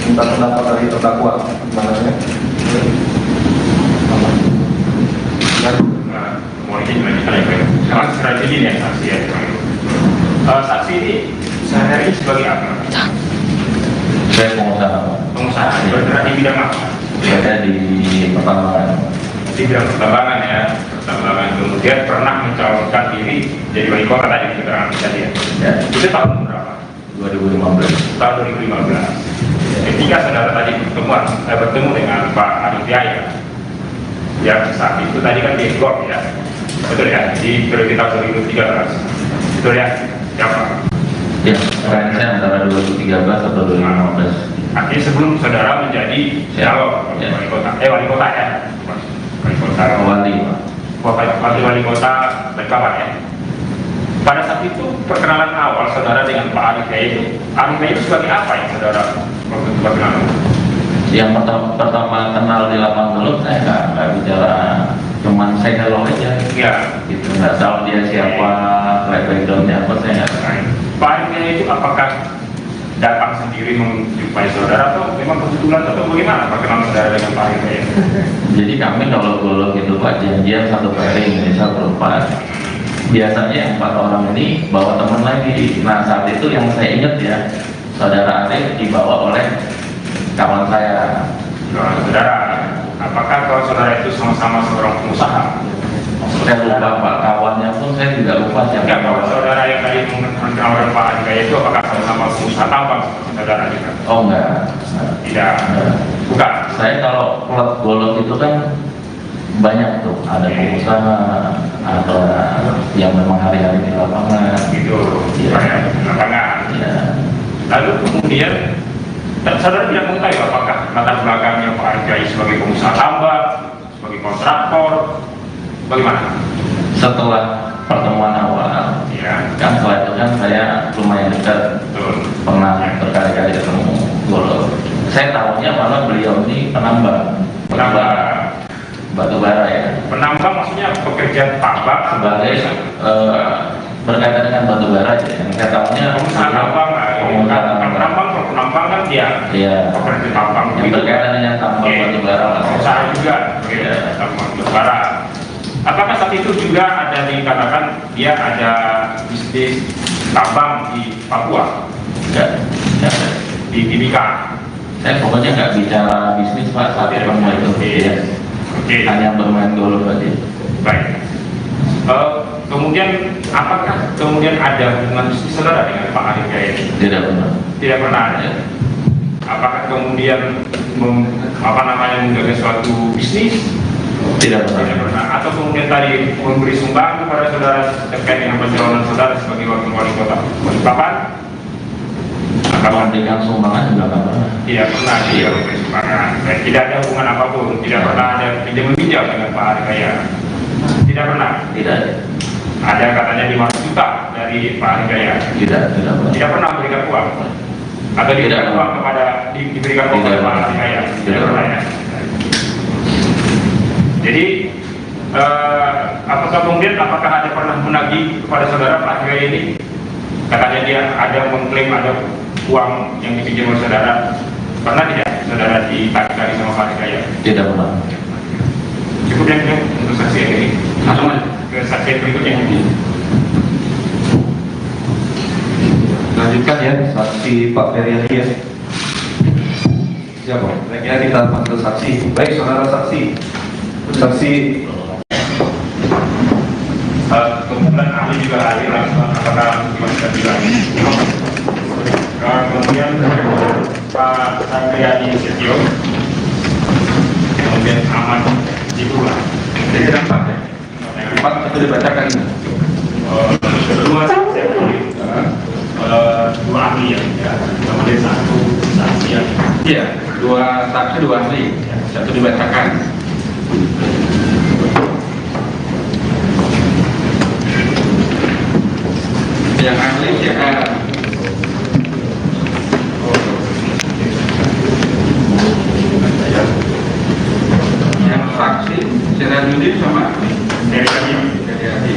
minta pendapat dari terdakwa gimana ya? Mau izin melanjutkan ya Pak. Sangat strategi ya saksi ya. Saksi ini sehari-hari sebagai apa? Saya pengusaha. Pengusaha. Bergerak di bidang apa? Saya di pertambangan. Di bidang pertambangan ya. Pertambangan kemudian pernah mencalonkan diri jadi wali kota tadi di keterangan tadi ya. Ya. Itu tahun berapa? 2015. Tahun 2015. Ketika saudara tadi bertemu dengan Pak Arif Yahya, ya saat itu tadi kan di GOP ya, betul ya, di periode tahun 2013, betul ya, siapa? Ya, sekarang saya antara 2013 atau 2015. Artinya sebelum saudara menjadi calon wali kota ya, wali kota, wali kota Balikpapan ya. Pada saat itu perkenalan awal saudara dengan Pak Arif Yahya itu sebagai apa yang saudara perkenalan? Yang pertama kenal di lapangan belum saya nggak bicara, cuman saya hello aja. Ya, Gitu, nggak tahu dia siapa, backgroundnya apa saya nggak tahu. Pak Arif Yahya itu apakah datang sendiri menjumpai saudara atau memang kebetulan atau bagaimana perkenalan saudara dengan Pak Arif Yahya? Jadi kami kalau dulu gitu Pak janjian satu pairing, misal berempat. biasanya 4 orang ini bawa teman lagi. Nah saat itu yang saya ingat ya, saudara Arif dibawa oleh kawan saya. Saudara, apakah kalau saudara itu sama-sama seorang pengusaha? Saya lupa Pak, kawannya pun saya juga lupa siapa. Enggak, kalau saudara yang tadi menawarkan Pak Andika itu apakah sama-sama pengusaha tambang saudara juga? Oh enggak. Tidak, bukan. Saya kalau klub golf itu kan banyak tuh, ada pengusaha, ada yang memang hari-hari di lapangan. Gitu, Iya. banyak di lapangan. Ya, Lalu kemudian, dan saudara tidak mengetahui apakah latar belakangnya Pak Andika sebagai pengusaha tambang, sebagai kontraktor, bagaimana? setelah pertemuan awal, Ya, kan setelah itu kan saya lumayan dekat, betul. pernah berkali-kali ketemu golf. Saya tahunya malah beliau ini penambang batu bara ya, Penambang maksudnya pekerja tambang sebagai berkaitan dengan batu bara ya. Yang saya tahunya pengusaha tambang, pengusaha tambang. penambang kan dia Iya. pekerja tambang. Yang berkaitan dengan tambang Oke. batu bara lah. Pengusaha juga, Iya. tambang batu bara. Apakah saat itu juga ada dikatakan dia ada bisnis tambang di Papua, Enggak, enggak. di Timika? Saya pokoknya nggak bicara bisnis Pak saat ketemu itu. Ya. Oke. Hanya bermain golf aja. Baik. Kemudian apakah kemudian ada hubungan bisnis saudara dengan Pak Andika ini? Tidak benar. Tidak pernah ada. Ya. Apakah kemudian menggagas suatu bisnis? Tidak Tidak benar. pernah. Atau kemudian tadi memberi sumbang kepada saudara terkait dengan pencalonan saudara sebagai wakil wali kota Balikpapan? Kalau memberikan sumbangan juga nggak pernah. Tidak pernah dia memberi sumbangan. Dan tidak ada hubungan apapun. Tidak pernah ada pinjam meminjam dengan Pak Andika ya. Tidak pernah. Tidak. Ada katanya 5 juta dari Pak Andika ya. Tidak pernah. Tidak pernah memberikan uang. Atau diberikan Tidak. uang kepada diberikan uang Tidak. kepada Pak Andika ya. Tidak Tidak. pernah ya. Jadi apakah ada pernah menagih kepada saudara Pak Andika ini? Katanya dia ada mengklaim ada uang yang dipinjam oleh saudara. Pernah tidak saudara ditagih sama Pak Andika ya? Tidak pernah. Cukup yang ini untuk saksi yang ini. Langsung ke saksi yang berikutnya. Lanjutkan ya, saksi Pak Feryadi ya. Siapa? Baiknya kita panggil saksi. Baik, saudara saksi. Saksi Kemudian ahli juga hadir langsung apakah bisa bilang. Kemudian Pak Sangkriadi Setio, kemudian Ahmad Jibula. Jadi ada 4 ya? 4 itu dibacakan. Kedua saksi, dua ahli ya, kemudian satu saksi yang Iya, 2 saksi 2 ahli. 1 dibacakan. Yang ahli CR. Yang saksi Sirajudin sama dari kami. Jadi ahli.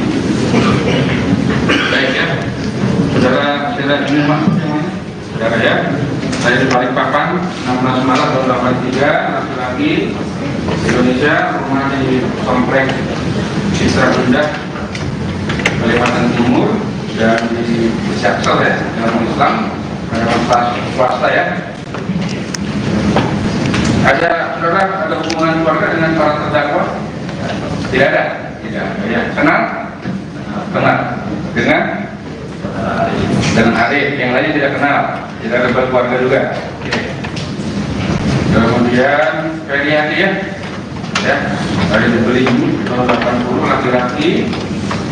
Baik ya, saudara Sirajudin masuk yang mana? Saudara ya, saya di Balikpapan 16 Maret tahun 83, laki-laki Indonesia, rumah di Komplek Citra Bunda, Kalimantan Timur, dan di Jaksel ya, dalam Islam, pada swasta ya. Ada saudara, ada hubungan keluarga dengan para terdakwa? Tidak ada. Tidak. Ya. Kenal? Kenal. Dengan Arif. Yang lainnya tidak kenal. Tidak ada berkeluarga juga. Oke. Kemudian Feryadi ya. Ya. Ada dibeli tahun 80, laki-laki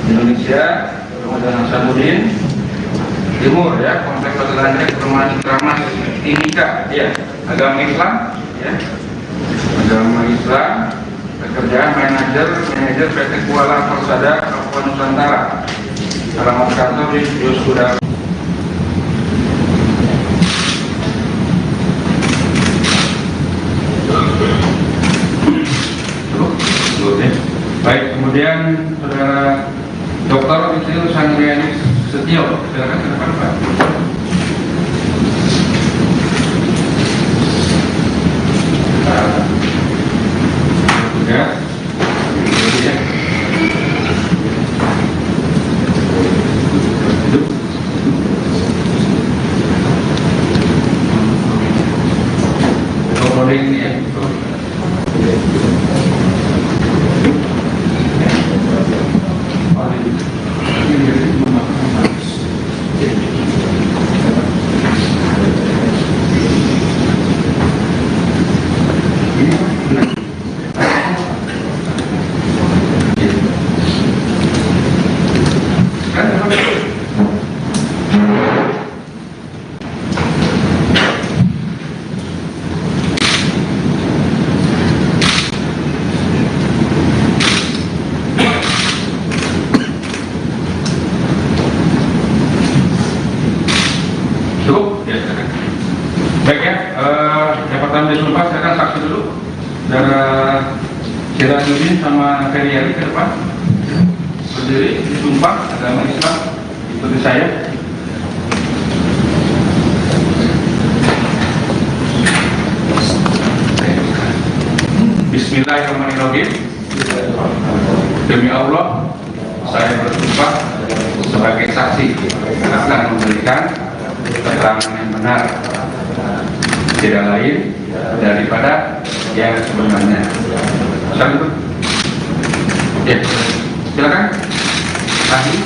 Indonesia. Kemudian Hasanuddin Timur ya, kompleks Lanjek Perumahan Citramas Timika ya, agama Islam ya, agama Islam, pekerjaan manajer PT Kuala Persada Papua Nusantara, alamat kantor di Yoskuda. Baik, kemudian saudara Dr. Insinyur Sangriani Setio, silakan ke depan Pak. Ya. Saudara Sirajuddin sama Ferry Ali ke depan. Berdiri, disumpah agama Islam. Ikuti saya. Bismillahirrahmanirrahim. Demi Allah, saya bersumpah sebagai saksi akan memberikan keterangan yang benar, tidak lain daripada yang sebenarnya. Silakan. Ya, silakan. Ahli.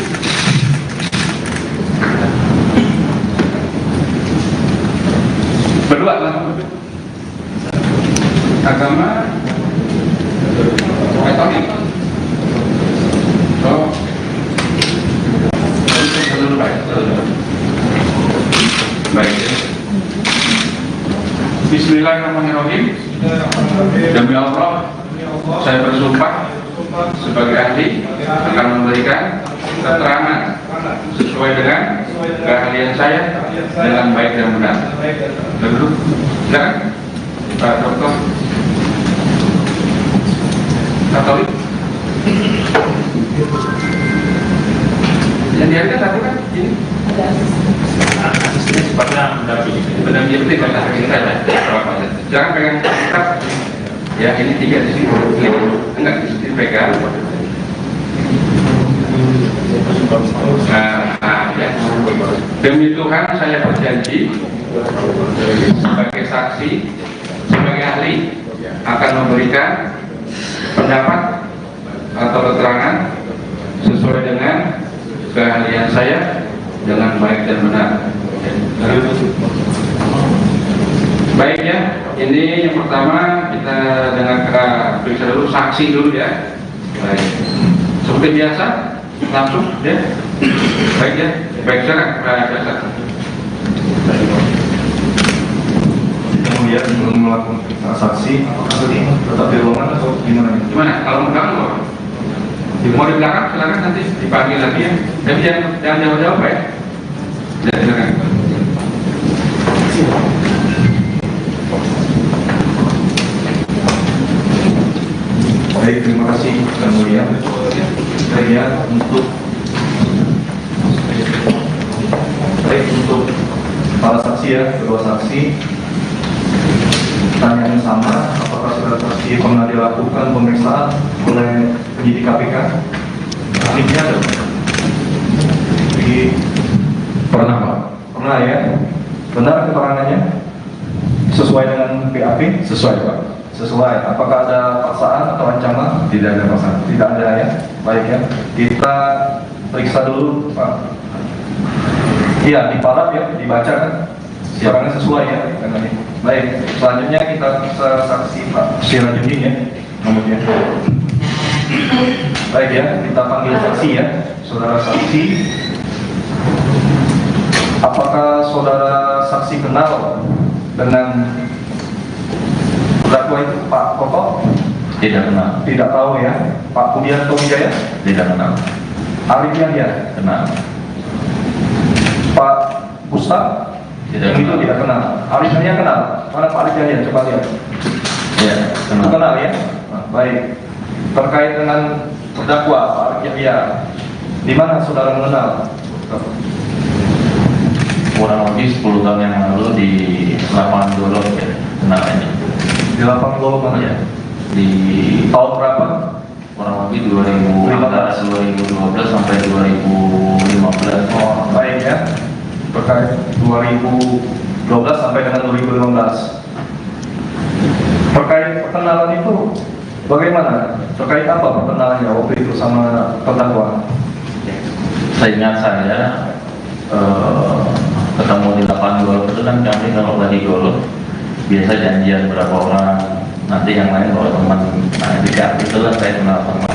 Berdua langsung. Agama Katolik. Oh. Baik. Bismillahirrahmanirrahim. Demi Allah, saya bersumpah sebagai ahli akan memberikan keterangan sesuai dengan keahlian saya dengan baik dan benar. Duduk. Silakan. Pak Dokter. Katolik. Yang dihargai tadi kan ini. Asisnya sifatnya mendampingi. Benar-benar itu kata kita ya. Jangan pegang kitab. Ya ini 3 di sini. Enggak di sini pegang. Ya. Demi Tuhan saya berjanji sebagai saksi, sebagai ahli akan memberikan pendapat atau keterangan sesuai dengan keahlian saya dengan baik dan benar. Baik ya, ini yang pertama kita periksa dulu saksi dulu ya. Baik, seperti biasa langsung ya. Baik ya, baik silakan biasa. Kemudian belum melakukan saksi, tetap di ruangan atau gimana? Gimana? Kalau mau belakang mau di belakang silakan nanti dipanggil lagi ya. Tapi jangan jauh-jauh ya. Ya silakan. Baik, terima kasih yang mulia. Saya untuk para saksi ya, kedua saksi. Pertanyaan yang sama, apakah saudara saksi pernah dilakukan pemeriksaan oleh penyidik KPK? Ahlinya ada? Pernah Pak? Pernah ya? Benar keterangannya? Sesuai dengan PAP? Sesuai Pak. Sesuai. Apakah ada paksaan atau ancaman? Tidak ada paksaan. Tidak ada ya. Baik ya. Kita periksa dulu Pak. Iya, dipalap ya, dibaca kan? Keterangannya sesuai ya dengan ini. Baik, selanjutnya kita saksi Pak Sirajuddin ya. Kemudian. Baik ya, kita panggil saksi ya. Saudara saksi. Apakah saudara saksi kenal dengan terdakwa itu Pak Koko? Tidak kenal. Tidak tahu ya. Pak Budianto Wijaya? Tidak kenal. Arif Yahya? Kenal. Pak Gustaf? Tidak Itu kenal. tidak kenal. Arif Yahya kenal? Mana Pak Arif Yahya? Coba lihat. Ya, Itu kenal ya? Nah, baik. Terkait dengan terdakwa Pak Arif Yahya, di mana saudara mengenal? kurang lebih 10 tahun yang lalu di lapangan Golok ya, kenalnya. Di lapangan Golok mana ya? Di Tahun berapa? kurang lebih 2012 sampai 2015. Oh, baik ya. Terkait 2012 sampai dengan 2015. Terkait perkenalan itu bagaimana? Terkait apa perkenalannya waktu itu sama terdakwa? Saya ingat saya ketemu di lapangan Golok itu kan kami kalau lagi Golok biasa janjian berapa orang, nanti yang lain kalau teman. Nah di saat itulah saya kenal sama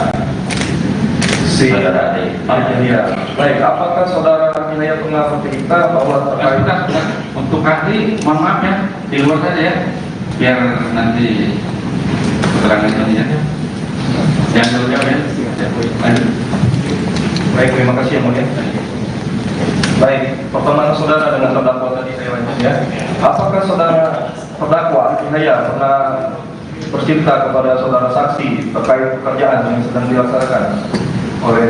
Si saudara Ade. ya. Baik, apakah saudara Inaya pernah bercerita bahwa terkait Untuk ahli, mohon maaf ya, di luar saja ya, biar nanti keterangan ini ya. Yang dulu ya. Lanjut. baik, terima kasih yang mulia. Baik, pertemuan saudara dengan terdakwa tadi saya lanjut ya. Apakah saudara terdakwa Inaya pernah bercerita kepada saudara saksi terkait pekerjaan yang sedang dilaksanakan oleh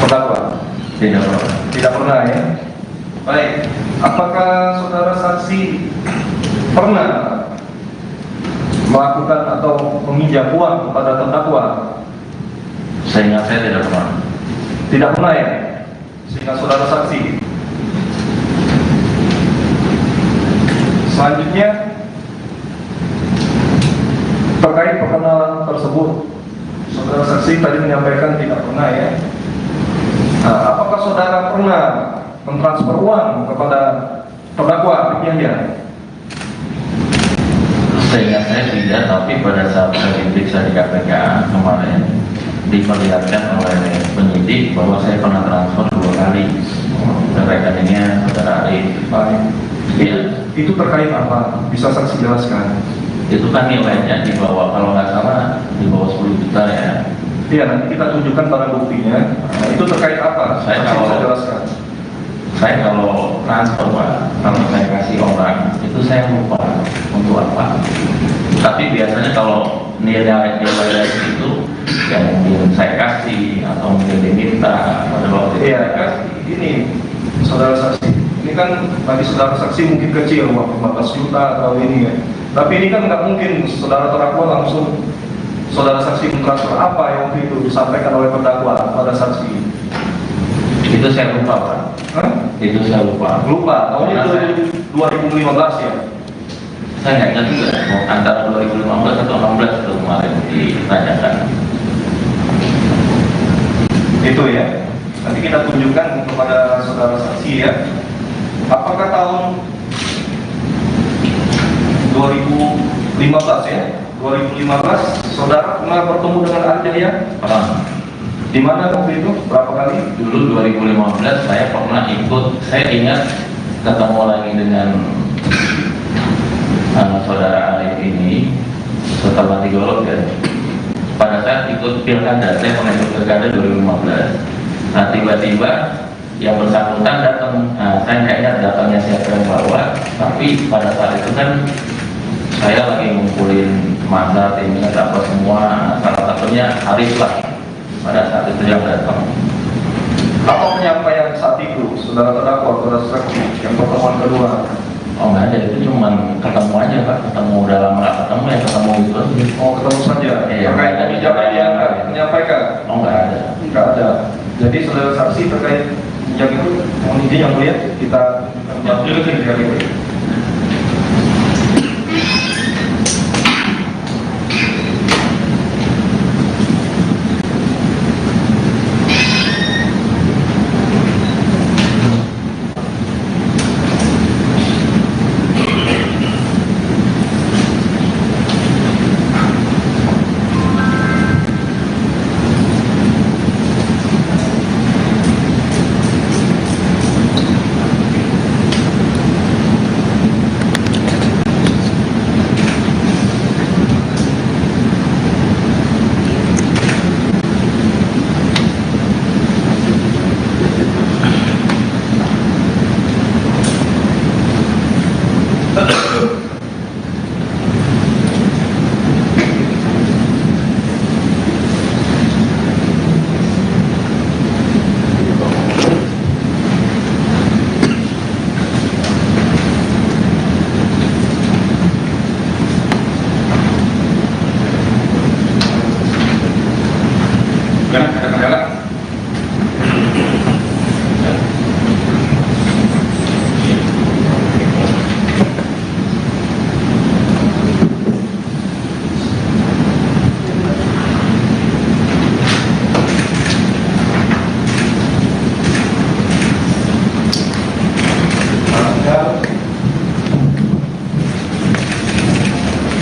terdakwa? Tidak pernah. Tidak pernah ya. Baik, apakah saudara saksi pernah melakukan atau meminjam uang kepada terdakwa? Seingat saya tidak pernah. Tidak pernah ya. Sehingga saudara saksi. Selanjutnya terkait perkenalan tersebut, saudara saksi tadi menyampaikan tidak pernah ya. Nah, apakah saudara pernah mentransfer uang kepada terdakwa Yahya? Seingat saya tidak, tapi pada saat saya diperiksa di KPK kemarin diperlihatkan oleh penyidik bahwa saya pernah transfer 2 kali ke rekeningnya saudara Arif. Baik. Iya. Itu terkait apa? Bisa saksi jelaskan? Itu kan nilainya di bawah, kalau nggak salah di bawah 10 juta ya. Iya, nanti kita tunjukkan barang buktinya. Nah, itu terkait apa? Saya Saksi kalau- bisa jelaskan. Saya kalau transfer Pak, kalau saya kasih orang itu saya lupa untuk apa. Tapi biasanya kalau nilai itu yang mungkin saya kasih atau mungkin diminta pada waktu itu Iya, saya kasih. ini saudara saksi. Ini kan bagi saudara saksi mungkin kecil, uang 15 juta atau ini ya. Tapi ini kan nggak mungkin saudara terdakwa langsung saudara saksi mentransfer apa yang waktu itu disampaikan oleh terdakwa pada saksi. Itu saya lupa Pak. Hah? Itu saya lupa. Lupa, tahunnya itu 2015 ya. Saya nggak ingat juga antara 2015 atau 16 itu kemarin ditanyakan. Itu ya. Nanti kita tunjukkan kepada saudara saksi ya. Apakah tahun 2015 ya? 2015 saudara pernah bertemu dengan Arif Yahya? Pernah. Di mana waktu itu? Berapa kali? Dulu 2015 saya pernah ikut, saya ingat ketemu lagi dengan saudara Arif ini setelah digolok ya. Pada saat ikut pilkada, saya pernah ikut pilkada 2015. Nah tiba-tiba yang bersangkutan datang, saya nggak ingat datangnya siapa yang bawa, tapi pada saat itu kan saya lagi ngumpulin masa timnya apa semua, salah satunya Arif lah pada saat itu yang datang. Apa penyampaian saat itu saudara terdakwa pada saksi yang pertemuan kedua? Oh nggak ada, itu cuma ketemu aja Pak, ketemu udah lama nggak ketemu ya ketemu itu aja. Oh, ketemu saja. Iya, Terkait ada kebijakan yang menyampaikan? Oh nggak ada. Enggak ada. Jadi saudara saksi terkait kebijakan itu, mohon izin yang mulia kita tunjukkan dari ini. Ada kendala?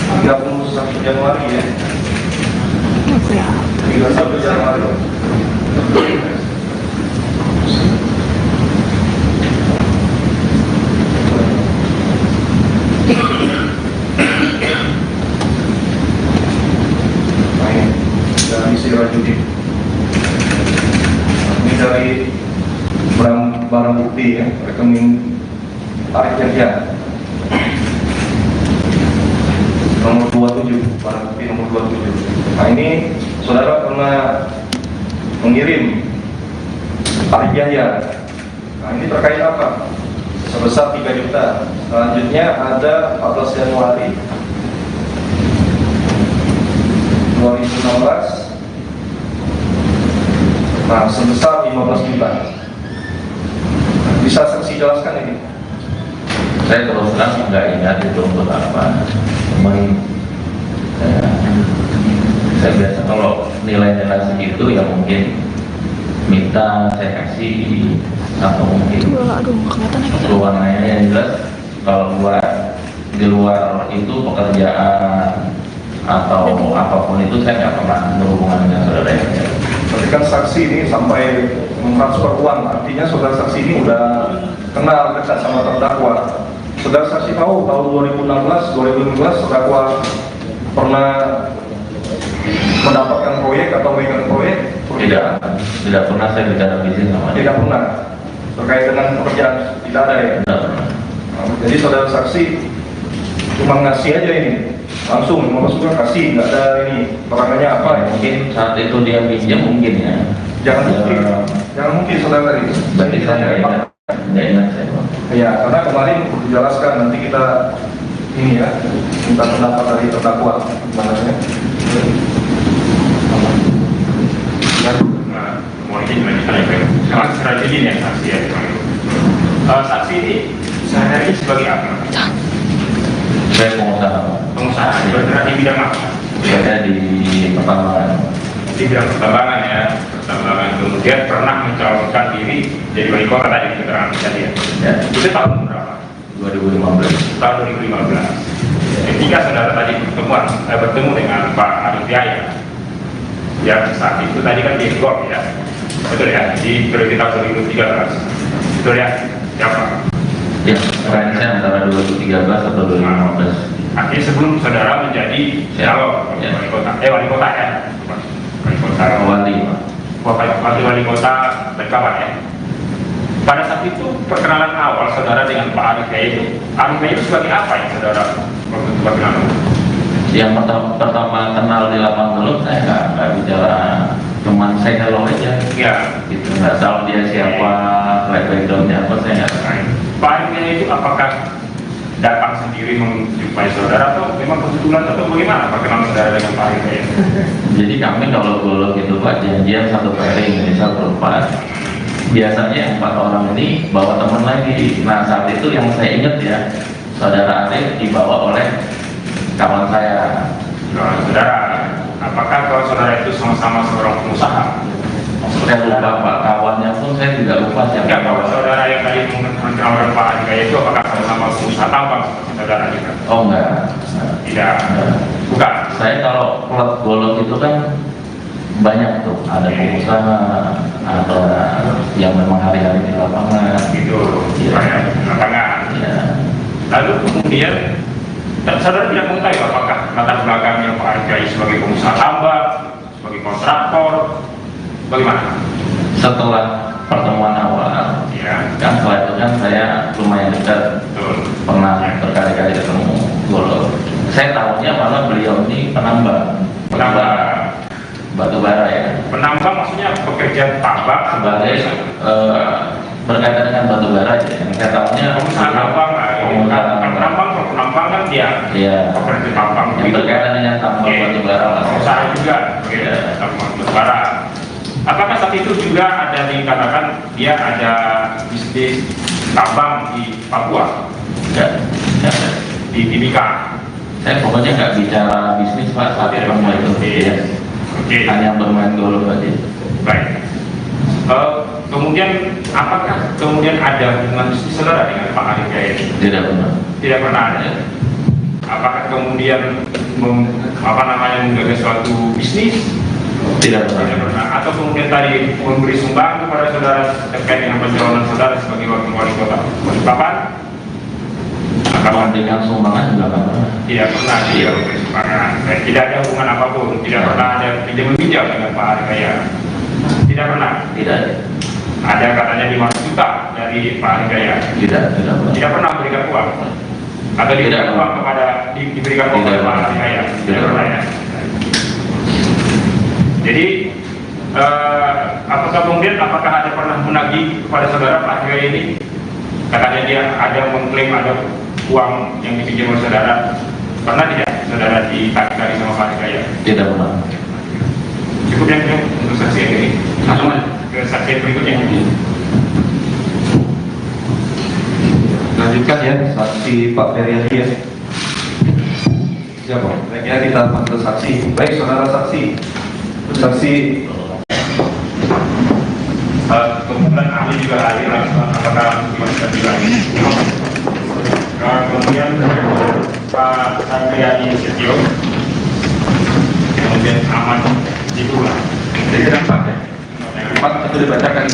Tanggal 31 Januari ya. 31 Januari. Baik, dan isi Rajudi. Ini dari barang bukti ya, rekening Arif Yahya. nomor 27, barang bukti nomor 27. Nah ini saudara pernah mengirim Arif Yahya. Nah ini terkait apa? Sebesar 3 juta. Selanjutnya ada 14 Januari 2016. Nah sebesar 15 juta. Bisa saksi jelaskan ini? Saya terus terang nggak ingat itu untuk apa. Cuman saya biasa kalau nilai-nilai segitu ya mungkin minta saya kasih atau mungkin keluarnya yang jelas kalau di luar itu pekerjaan atau apapun itu saya nggak pernah berhubungan dengan saudara ya. Berarti kan saksi ini sampai mentransfer uang, artinya saudara saksi ini udah kenal dekat sama terdakwa. Saudara saksi tahu tahun 2016 terdakwa pernah mendapatkan proyek atau megang proyek? Tidak pernah saya bicara bisnis sama dia. Tidak pernah. Terkait dengan pekerjaan tidak ada ya? Tidak pernah. Nah, jadi saudara saksi cuma ngasih aja ini, langsung maksudnya kasih, nggak ada ini perangannya apa ya? Mungkin saat itu dia pinjam mungkin ya. Jangan mungkin saudara tadi. Berarti saya nggak ingat saya. Ya, karena kemarin dijelaskan nanti kita ini ya, minta pendapat dari terdakwa gimana ya? Mohon izin melanjutkan ya, Pak. Strategi ini ya saksi ya. Saksi ini sehari-hari sebagai apa? Saya pengusaha. Pengusaha. Bergerak di bidang apa? Saya di pertambangan. Di bidang pertambangan ya. Pertambangan kemudian pernah mencalonkan diri jadi wali kota tadi di keterangan tadi ya. Ya. Itu tahun berapa? 2015. Tahun 2015. Ketika saudara tadi bertemu dengan Pak Arif Yahya, ya saat itu tadi kan di Golf ya, betul ya, di periode tahun 2013, betul ya, siapa? Ya, range antara 2013 atau 2015. Akhirnya sebelum saudara menjadi calon Ya. wali kota ya, wali kota wali kota Berkawan ya. Pada saat itu perkenalan awal saudara dengan Pak Arif Yahya itu sebagai apa ya saudara waktu itu perkenalan? Yang pertama kenal di lapangan belum saya nggak bicara, cuman saya hello aja. Ya. Gitu, nggak tahu dia siapa, backgroundnya apa saya nggak tahu. Pak Arif Yahya itu apakah datang sendiri menjumpai saudara atau memang kebetulan atau bagaimana perkenalan saudara dengan Pak Arif Yahya? Jadi kami kalau golok itu Pak janjian satu pairing, misal berempat. Biasanya 4 orang ini bawa teman lagi. Nah saat itu yang saya ingat ya, saudara Arif dibawa oleh kawan saya. Nah, saudara, apakah kalau saudara itu sama-sama seorang pengusaha? Saya lupa Pak, kawannya pun saya juga lupa siapa. Enggak, kalau saudara yang tadi mengenalkan Pak Arif Yahya itu apakah sama-sama pengusaha tambang saudara juga? Oh enggak. Tidak, bukan. Saya kalau klub golok itu kan banyak tuh, ada pengusaha, ada yang memang hari-hari di lapangan. Gitu, Ya. banyak di lapangan. Ya. Lalu kemudian saudara tidak mengetahui apakah latar belakangnya Pak Arif Yahya sebagai pengusaha tambang, sebagai kontraktor, bagaimana? Setelah pertemuan awal, Ya, kan setelah itu kan saya lumayan dekat, betul. pernah berkali-kali ketemu golok. Saya tahunya malah beliau ini penambang batu bara ya. Penambang maksudnya pekerja tambang Sebagai berkaitan dengan batu bara ya. Yang saya tahunya pengusaha tambang lah. Penambang kan dia Iya. pekerja tambang. Yang berkaitan dengan tambang Oke. batu bara lah. Pengusaha juga, Iya. tambang batu bara. Apakah saat itu juga ada dikatakan dia ada bisnis tambang di Papua, Ya. di Timika? Saya pokoknya nggak bicara bisnis Pak saat ketemu itu. Ya. Oke. Hanya bermain golok aja. Baik. Kemudian apakah kemudian ada hubungan bisnis saudara dengan Pak Arif Yahya? Tidak benar. Tidak pernah ada. Apakah kemudian menggagas suatu bisnis? Tidak Tidak benar. pernah. Atau kemudian tadi memberi sumbangan kepada saudara terkait dengan pencalonan saudara sebagai wakil wali kota Balikpapan? Kalau dengan sumbangan juga nggak pernah. Tidak pernah dia memberi sumbangan. Dan tidak ada hubungan apapun. Tidak pernah ada pinjam meminjam dengan Pak Arif Yahya. Tidak pernah. Tidak. Ada katanya 500 juta dari Pak Arif Yahya. Tidak pernah. Tidak pernah memberikan uang. Atau diberikan Tidak. uang kepada diberikan uang Tidak. kepada Pak Arif Hidayat? Tidak. Pernah ya. Jadi apakah ada pernah menagih kepada saudara Pak Arif Hidayat ini? Katanya dia ada mengklaim ada uang yang dipinjam oleh saudara. Pernah tidak saudara ditarik sama Pak Arif Hidayat? Tidak pernah. Cukup yang untuk saksi yang ini. Langsung ke saksi yang berikutnya. Lanjutkan ya, saksi Pak Feryadi ya. Siapa? Baiknya kita panggil saksi. Baik, saudara saksi. Saksi. Kemudian ahli juga hadir, apakah bisa juga ini? Kemudian Pak Sandriani Setio, kemudian Ahmad Jibula. Jadi ada 4 ya? 4 itu dibacakan.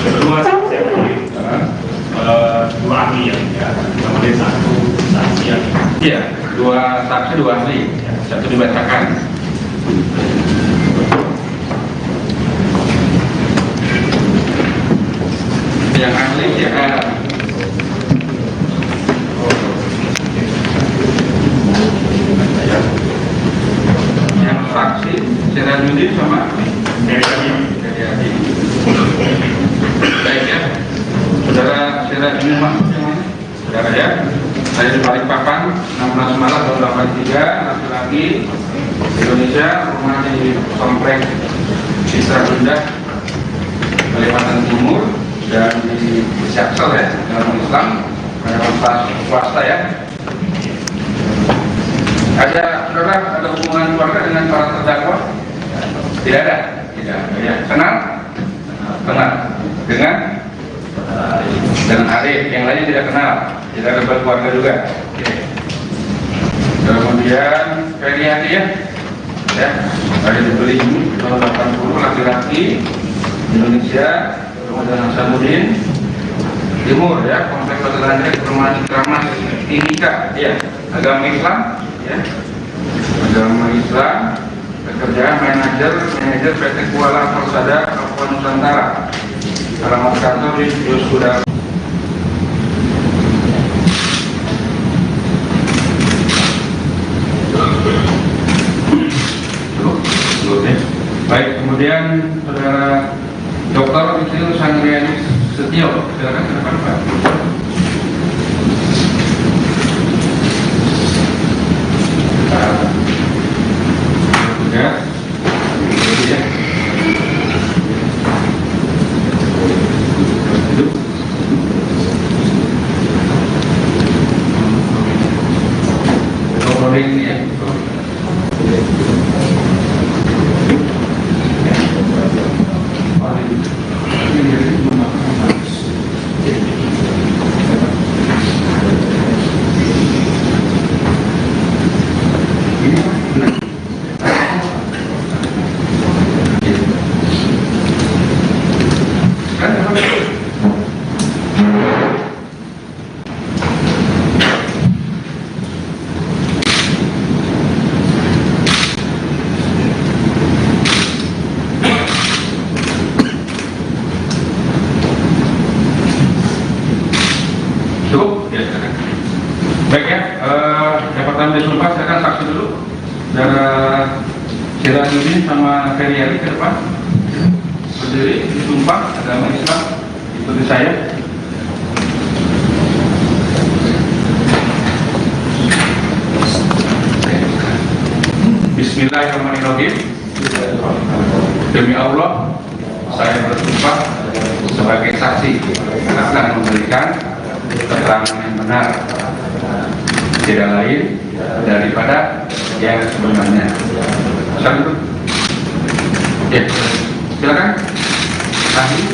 Kedua saksi dua ahli ya, kemudian satu saksi yang Iya, 2 saksi 2 ahli, 1 dibacakan. Yang ahli ya. Yang saksi Sirajuddin sama dari ahli. Baik ya, saudara Sirajuddin Mahmud yang mana? Saudara ya, saya di Balikpapan 16 Maret tahun 83, laki-laki Indonesia, rumah di Sompreng Isra Bunda, Kalimantan Timur, dan di Jaksel ya, dalam Islam, pada swasta ya. Ada saudara, ada hubungan keluarga dengan para terdakwa? Tidak ada. Tidak. Ya. Kenal? Kenal. Dengan Arif, yang lainnya tidak kenal. Tidak ada keluarga juga. Oke. Kemudian Feryadi ya, ada dibeli tahun 80, laki-laki Indonesia, kemudian Hasanuddin Timur ya, kompleks Hotel perumahan Kramas Timika ya, agama Islam ya, agama Islam, pekerjaan manajer PT Kuala Persada Papua Nusantara, alamat kantor di Yosuda. Baik, kemudian saudara Dr. Wisnu Sandriani Setio, silakan ke depan Pak. Ya, ya. Duduk. Rolling ya. Cukup? Ya, silakan. Baik ya, yang pertama disumpah, saya akan saksi dulu. Saudara Sirajuddin sama Feryadi ke depan. Berdiri, disumpah, agama Islam, ikuti saya. Bismillahirrahmanirrahim. Demi Allah, saya bersumpah sebagai saksi akan memberikan keterangan yang benar, tidak lain daripada yang sebenarnya. Silakan. Ya, silakan. Ahli.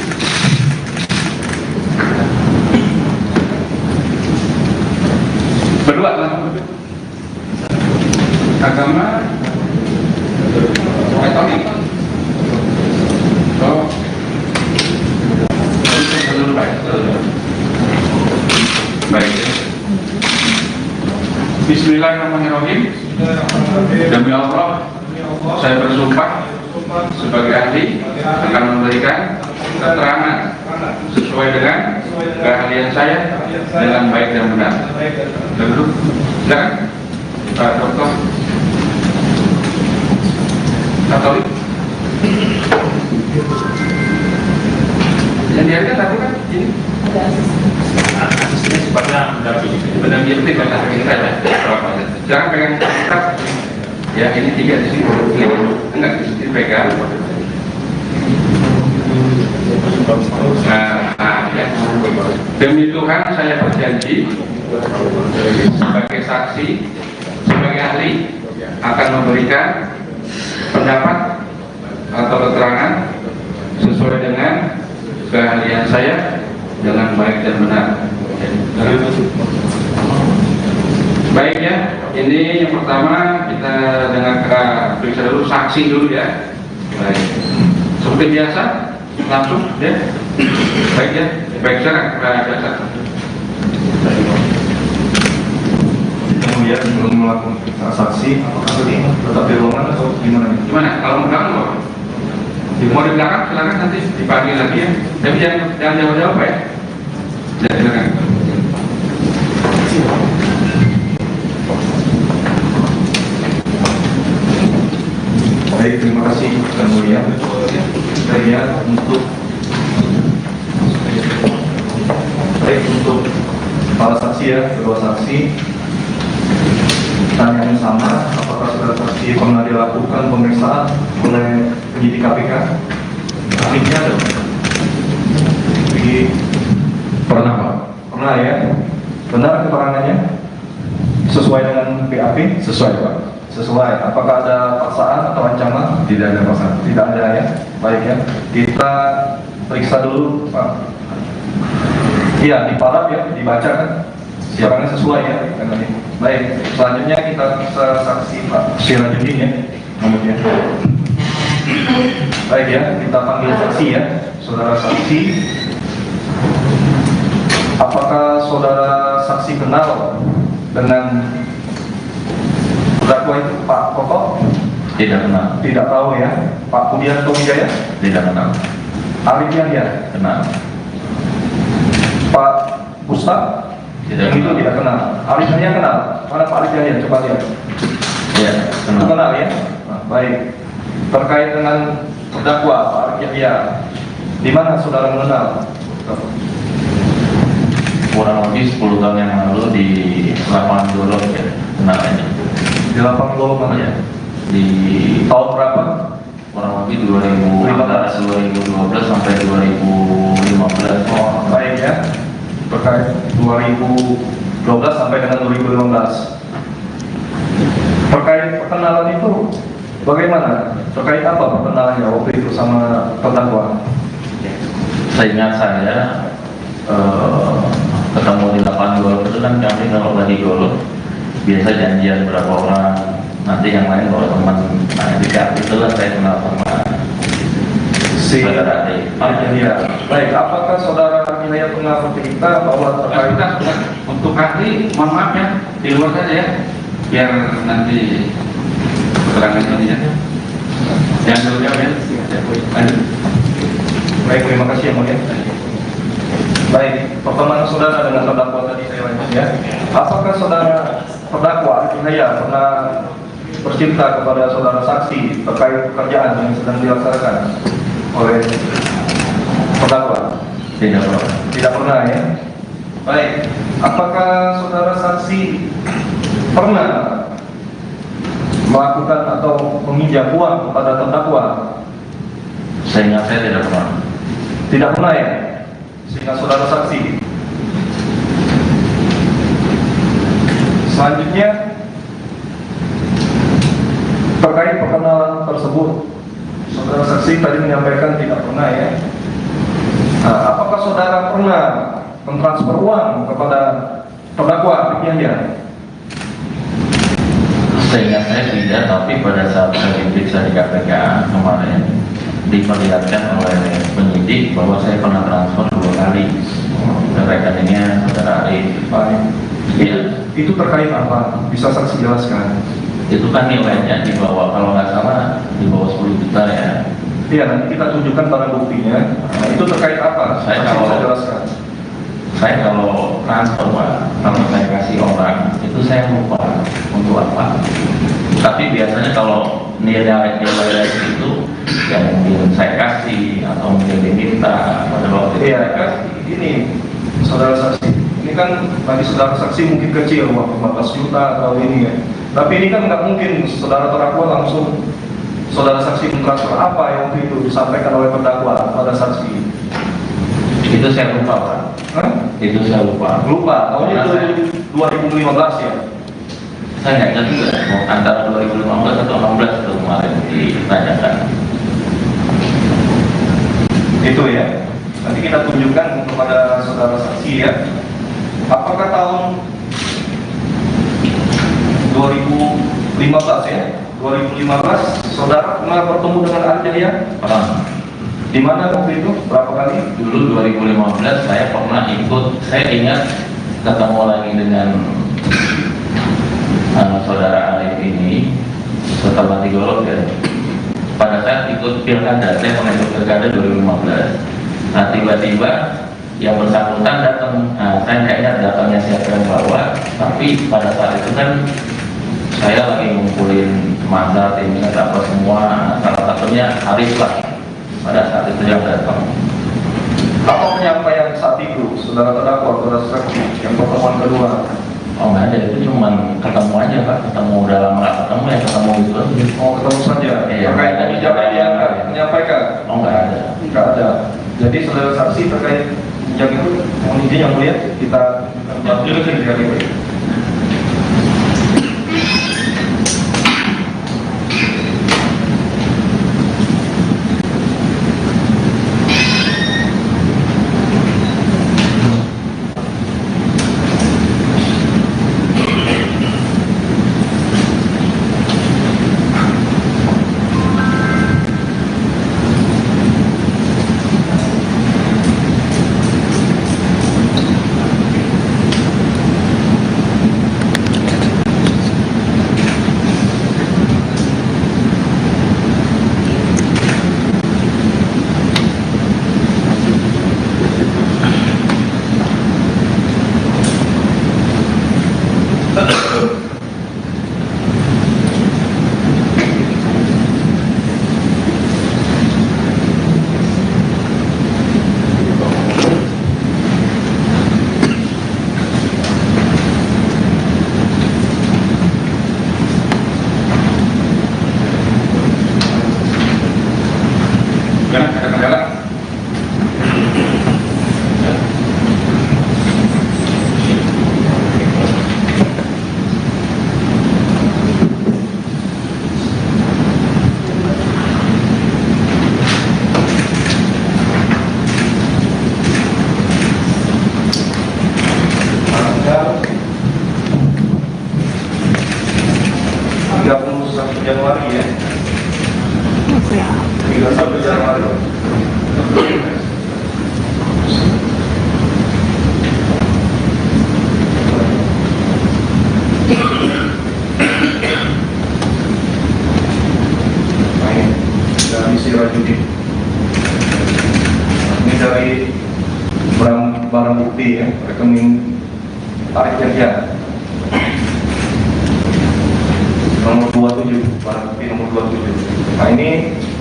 Berdua langsung. Agama Katolik. Oh. Baik. Bismillahirrahmanirrahim. Demi Allah, saya bersumpah sebagai ahli akan memberikan keterangan sesuai dengan keahlian saya dengan baik dan benar. Dulu, silakan Pak Dokter Katolik. Yang dihargai tadi kan ini asisnya sifatnya mendampingi. benar-benar kan kita ya. Jangan pegang kitab. Ya ini 3 di sini, enggak di sini pegang. Nah, ya. Demi Tuhan saya berjanji sebagai saksi, sebagai ahli akan memberikan pendapat atau keterangan sesuai dengan keahlian saya dengan baik dan benar. Baik ya, ini yang pertama kita dengarkan periksa dulu saksi dulu ya. Baik, seperti biasa langsung ya. Baik ya, baik sekarang biasa. Kemudian belum melakukan saksi, apakah tadi tetap di ruangan atau gimana? Gimana? Kalau mau belakang mau di belakang silakan nanti dipanggil lagi ya. Tapi jangan jauh-jauh ya. Jadi silakan. Baik, terima kasih yang mulia. Saya untuk para saksi ya, kedua saksi. Tanya yang sama, apakah saudara saksi pernah dilakukan pemeriksaan oleh penyidik KPK? Ahlinya ada? Pernah Pak? Pernah ya? Benar keterangannya? Sesuai dengan BAP? Sesuai Pak. Sesuai. Apakah ada paksaan atau ancaman? Tidak ada paksaan. Tidak ada ya. Baik ya. Kita periksa dulu Pak. Iya, diparaf ya, dibaca kan? Keterangannya sesuai ya. Baik. Selanjutnya kita bisa saksi Pak Sirajudin ya. Kemudian. Baik ya, kita panggil saksi ya. Saudara saksi. Apakah saudara saksi kenal dengan terdakwa itu Pak Koko? Tidak kenal. Tidak tahu ya. Pak Budianto Wijaya? Tidak kenal. Arif Yahya? Kenal. Pak Ustaz? Tidak Yang itu kenal. tidak kenal. Arif Yahya kenal? Mana Pak Arif Yahya? Coba lihat. Ya, Itu kenal. kenal ya? Nah, baik. Terkait dengan terdakwa Pak Arif Yahya, di mana saudara mengenal? Kurang lebih 10 tahun yang lalu di lapangan Dolok ya, kenalannya. Di lapang Lolo mana ya? Di Tahun berapa? kurang lebih 2012 sampai 2015. Oh, baik ya. Terkait 2012 sampai dengan 2015. Terkait perkenalan itu bagaimana? Terkait apa perkenalannya waktu itu sama terdakwa? Seingat saya ketemu di lapangan golf itu kan kami kalau lagi golf biasa janjian berapa orang, nanti yang lain kalau teman. Nah ketika itulah saya kenal sama Si saudara Ade. ya. Baik, apakah saudara Nilai pernah bercerita bahwa terkait Untuk ahli, mohon maaf ya, di luar saja ya, biar nanti keterangan ini ya. Jangan jauh-jauh ya. Lanjut. baik, terima kasih yang mulia. Baik, pertemuan saudara dengan terdakwa tadi saya lanjut ya. Apakah saudara terdakwa Yahya pernah bercerita kepada saudara saksi terkait pekerjaan yang sedang dilaksanakan oleh terdakwa? Tidak pernah. Tidak pernah ya. Baik, apakah saudara saksi pernah melakukan atau meminjam uang kepada terdakwa? Seingat saya tidak pernah. Tidak pernah ya. Sehingga saudara saksi. Selanjutnya terkait perkenalan tersebut, saudara saksi tadi menyampaikan tidak pernah ya. Nah, apakah saudara pernah mentransfer uang kepada terdakwa Yahya? Seingat saya tidak, tapi pada saat saya diperiksa di KPK kemarin diperlihatkan oleh penyidik bahwa saya pernah transfer 2 kali ke rekeningnya saudara Arif. Baik. Iya. Itu terkait apa? Bisa saksi jelaskan? Itu kan nilainya di bawah, kalau nggak salah di bawah 10 juta ya. Iya, nanti kita tunjukkan barang buktinya. Nah, itu terkait apa? Saya Saksi kalau- bisa jelaskan. Saya kalau transfer Pak, kalau saya kasih orang itu saya lupa untuk apa. Tapi biasanya kalau nilai itu yang mungkin saya kasih atau mungkin diminta pada waktu itu Iya, saya kasih. ini saudara saksi. Ini kan bagi saudara saksi mungkin kecil, uang 15 juta atau ini ya. Tapi ini kan nggak mungkin saudara terdakwa langsung saudara saksi mentransfer apa yang waktu itu disampaikan oleh terdakwa pada saksi. Itu saya lupa Pak. Hah? Itu saya lupa. Lupa, tahunnya itu 2015 ya. Saya nggak ingat juga mau antara 2015 atau 16 itu kemarin ditanyakan. Itu ya. Nanti kita tunjukkan kepada saudara saksi ya. Apakah tahun 2015 ya? 2015 saudara pernah bertemu dengan Arjaya? Pernah. Di mana waktu itu? Berapa kali? Dulu 2015 saya pernah ikut, saya ingat ketemu lagi dengan saudara Arif ini setelah digolok ya. Pada saat ikut pilkada, saya pernah ikut pilkada 2015. Nah tiba-tiba yang bersangkutan datang, saya nggak ingat datangnya siapa yang bawa, tapi pada saat itu kan saya lagi ngumpulin masa timnya apa semua, salah satunya Arif lah. Pada saat itu yang datang. Apa penyampaian saat itu saudara terdakwa, saudara saksi yang pertemuan kedua? Oh nggak ada, itu cuma ketemu aja Pak, ketemu udah lama nggak ketemu ya ketemu gitu aja. Oh, ketemu saja. Iya, Terkait ada kebijakan yang menyampaikan? Oh nggak ada. Tidak ada. Jadi saudara saksi terkait yang itu, mohon izin yang mulia kita tunjukkan di KTP. Ada kendala? Tanggal 31 Januari ya. 31 Januari. Nah, ini dari Sirajudin. Ini dari barang bukti ya, rekening Arif Yahya. Nomor 27, barang bukti nomor 27. Nah ini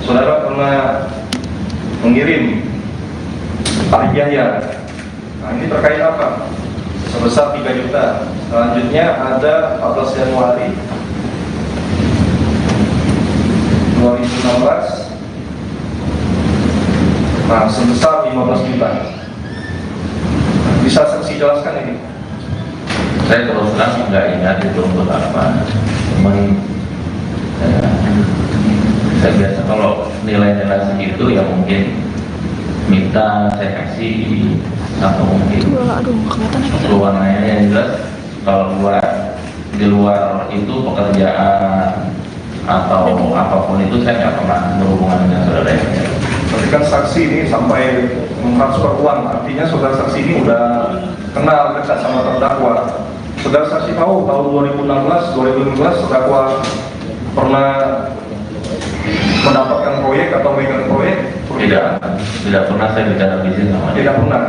saudara pernah mengirim Arif Yahya. Nah ini terkait apa? Sebesar 3 juta. Selanjutnya ada 14 Januari 2016. Nah sebesar 15 juta. Bisa saksi jelaskan ini? Saya terus terang nggak ingat itu untuk apa. Cuman saya biasa kalau nilai-nilai segitu ya mungkin minta saya kasih atau mungkin keluarnya yang jelas kalau di luar itu pekerjaan atau apapun itu saya nggak pernah berhubungan dengan saudara saya. Tapi kan saksi ini sampai mentransfer uang, artinya saudara saksi ini udah kenal dekat sama terdakwa. Saudara saksi tahu tahun 2016 terdakwa pernah mendapatkan proyek atau megang proyek tidak pernah saya bicara bisnis sama dia. Tidak pernah.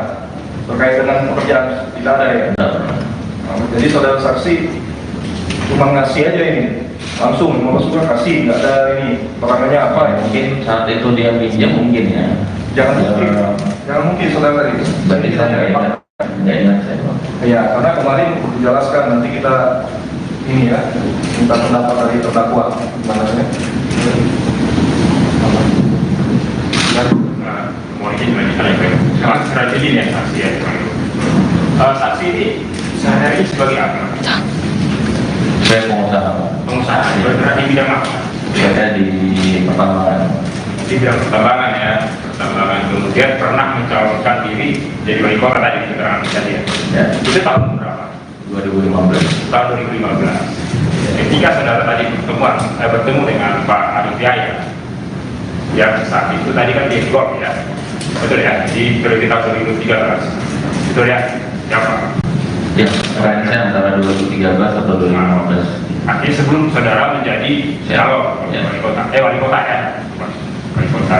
Terkait dengan pekerjaan tidak ada ya. Tidak pernah. Jadi saudara saksi cuma ngasih aja ini, langsung mau suka kasih, nggak ada ini perangannya apa ya? Mungkin saat itu dia pinjam mungkin ya. Jangan mungkin saudara tadi. Berarti saya nggak ingat saya Pak. Ya, karena kemarin dijelaskan nanti kita ini ya minta pendapat dari terdakwa gimana ya? Mau izin lanjutkan ya, strategi ya saksi ya. Saksi ini sehari-hari sebagai apa? Saya pengusaha. Pengusaha. Bergerak di bidang apa? Saya di pertambangan. Di bidang pertambangan ya. Pertambangan, kemudian pernah mencalonkan diri jadi wali kota tadi keterangan tadi ya. Ya. Itu tahun berapa? 2015. Tahun 2015. Ketika saudara tadi bertemu dengan Pak Arif Yahya, ya saat itu tadi kan di Gor ya, betul ya, di periode tahun 2013, betul ya, siapa? Ya, range antara 2013 atau 2015. Akhirnya sebelum saudara menjadi calon wali kota, wali kota ya, wali kota,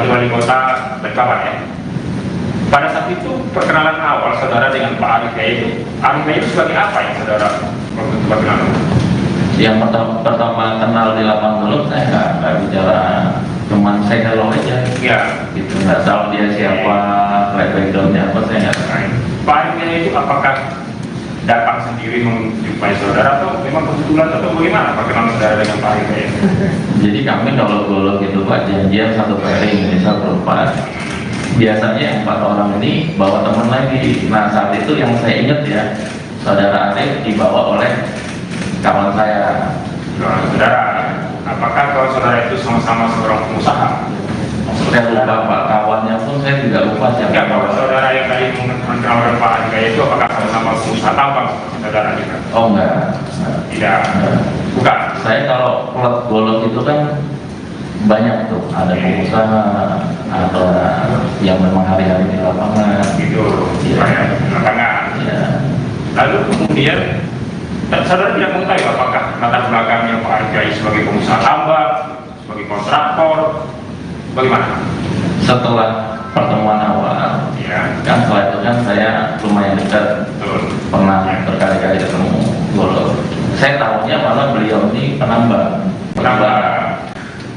wali kota Berkawan ya. Pada saat itu perkenalan awal saudara dengan Pak Arif Yahya itu sebagai apa ya saudara waktu itu perkenalan? Yang pertama kenal di lapangan belum saya nggak bicara, cuman saya hello aja. Ya. Gitu, nggak tahu dia siapa, backgroundnya apa saya nggak tahu. Pak Arif Yahya itu apakah datang sendiri menjumpai saudara atau memang kebetulan atau bagaimana perkenalan saudara dengan Pak Arif Yahya? Jadi kami kalau golok itu Pak janjian satu pairing misal berempat. Biasanya 4 orang ini bawa teman lagi. Nah saat itu yang saya ingat ya, saudara Arif dibawa oleh kawan saya. Saudara, apakah kalau saudara itu sama-sama seorang pengusaha? Saya lupa Pak, kawannya pun saya juga lupa siapa. Enggak, kalau saudara yang tadi mengenalkan Pak Arif Yahya itu apakah sama-sama pengusaha tambang saudara juga? Oh enggak. Tidak, bukan. Saya kalau klub golok itu kan banyak tuh, ada pengusaha, ada yang memang hari-hari di lapangan. Gitu, Ya. di lapangan. Ya. Lalu kemudian saudara tidak mengetahui apakah latar belakangnya Pak Arif Yahya sebagai pengusaha tambang, sebagai kontraktor, bagaimana? Setelah pertemuan awal, Ya, kan setelah itu kan saya lumayan dekat, betul. pernah berkali-kali ketemu golok. Saya tahunya malah beliau ini penambang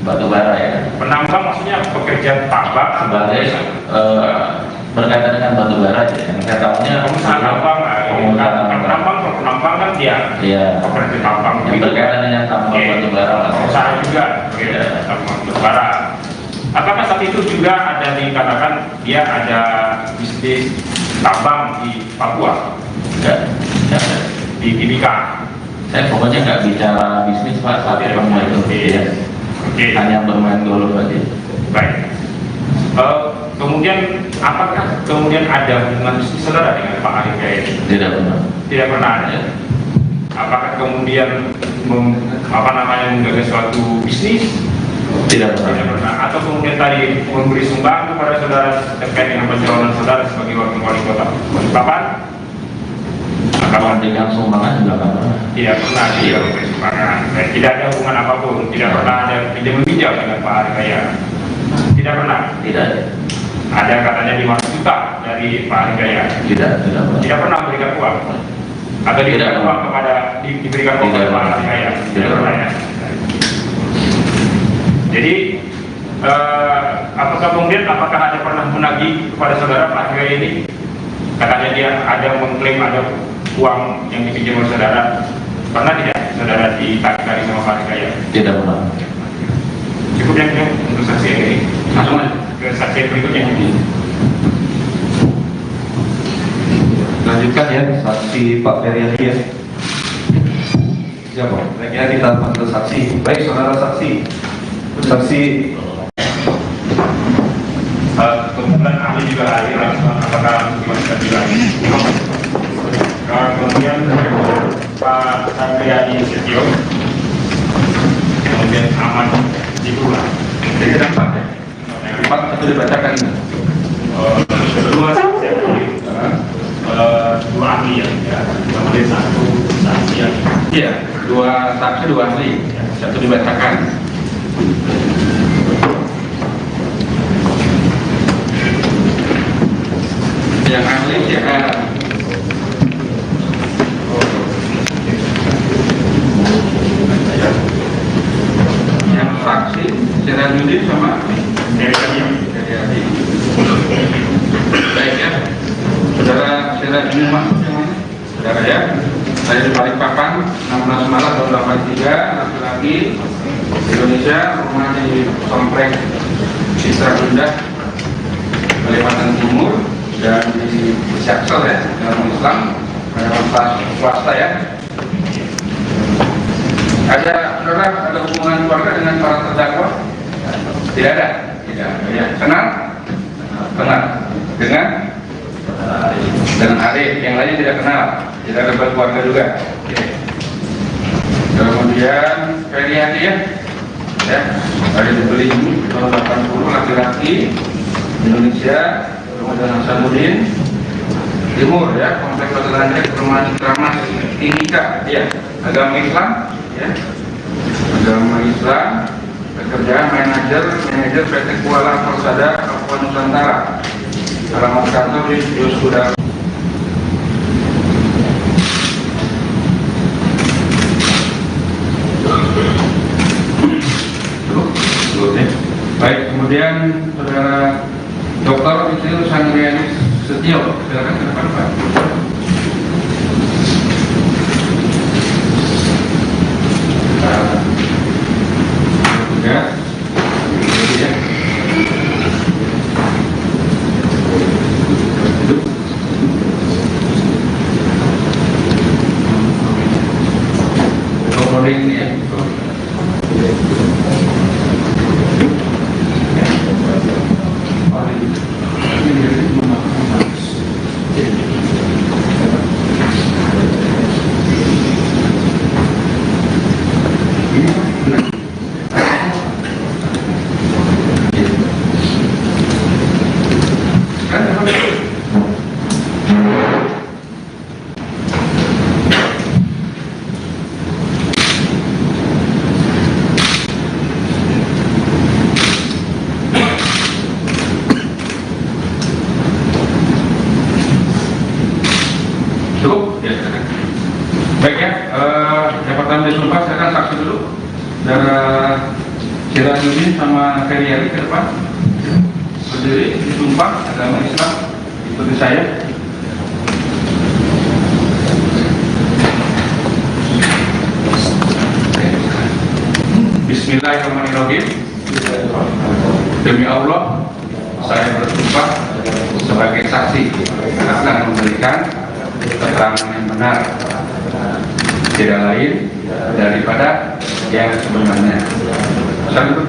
batu bara ya. Penambang maksudnya pekerja tambang Sebagai berkaitan dengan batu bara aja. Yang saya tahunya pengusaha tambang, pengusaha tambang. penambang kan dia Iya. pekerja tambang. Yang berkaitan dengan tambang Oke. batu bara lah. Pengusaha juga, Iya. tambang batu bara. Apakah saat itu juga ada dikatakan dia ada bisnis tambang di Papua, Enggak. di Timika? Saya pokoknya nggak bicara bisnis Pak saat ketemu itu. Iya. Oke. Hanya bermain golf aja. Baik. Kemudian apakah kemudian ada hubungan bisnis saudara dengan Pak Arif Yahya? Tidak pernah. Tidak pernah ada. Apakah kemudian menggagas suatu bisnis? Tidak Tidak pernah. pernah. Atau kemudian tadi memberi sumbangan kepada saudara terkait dengan pencalonan saudara sebagai wakil wali kota Balikpapan? Kalau dengan sumbangan juga nggak pernah. Tidak pernah dia memberi sumbangan. Tidak ada hubungan apapun. Tidak pernah ada pinjam-pinjam dengan Pak Arif Yahya. Tidak pernah. Tidak. Ada katanya 5 juta dari Pak Arif Yahya. Tidak pernah. Tidak pernah memberikan uang. Atau diberikan Tidak. uang kepada diberikan uang Tidak. kepada Pak Arif Yahya. Tidak Tidak. pernah ya. Jadi apakah ada pernah menagih kepada saudara Pak Arif Yahya ini? Katanya dia ada mengklaim ada uang yang dipinjam oleh saudara. Pernah tidak saudara ditagih sama Pak Arif Yahya? Tidak pernah. Cukup yang ini untuk saksi yang ini. Langsung ke saksi yang berikutnya. Lanjutkan ya, saksi Pak Feryadi ya. Siapa? Baiknya kita panggil saksi. Baik, saudara saksi. Saksi. Kemudian ahli juga hadir, apakah dimasukkan juga? Kemudian Pak Sandriani Setio, kemudian Ahmad Jibula. Jadi ada 4 ya? 4 itu dibacakan ini. Dua ahli ya, kemudian 1 saksi ya. Iya, 2 saksi 2 ahli, 1 dibacakan. yang ahli ya. Yang saksi Sirajuddin sama Dari kami Heriadi. Baik ya, saudara Sirajuddin masuk yang mana? Saudara ya, saya di Balikpapan 16 Maret tahun 83, laki-laki Indonesia, rumah di Komplek Citra Bunda, Kalimantan Timur, dan di Jaksel ya, dalam Islam, swasta ya. Ada saudara, ada hubungan keluarga dengan para terdakwa? Tidak ada. Tidak. Ya. Kenal? Kenal. Dengan Arif. Yang lainnya tidak kenal. Tidak ada keluarga juga. Oke. Kemudian Heriadi ya. Ya. Ada dibeli tahun 80, laki-laki Indonesia. Kemudian Hasanuddin Timur ya, Komplek Hotel Landrek, Perumahan Citra Timika ya, agama Islam ya, agama Islam, pekerjaan manajer PT Kuala Persada Papua Nusantara, alamat kantor di Yosuda. Baik, kemudian saudara Dr. Insinyur Sangriani Setio, silakan ke depan Pak. Ya, ya. Recording ini ya. Cukup? Ya, baik ya, yang pertama disumpah, saya akan saksi dulu. Saudara Sirajuddin sama Heriadi ke depan. Berdiri, disumpah, agama Islam, ikuti saya. Bismillahirrahmanirrahim. Demi Allah, saya bersumpah sebagai saksi akan memberikan keterangan yang benar, tidak lain daripada yang sebenarnya. Satu,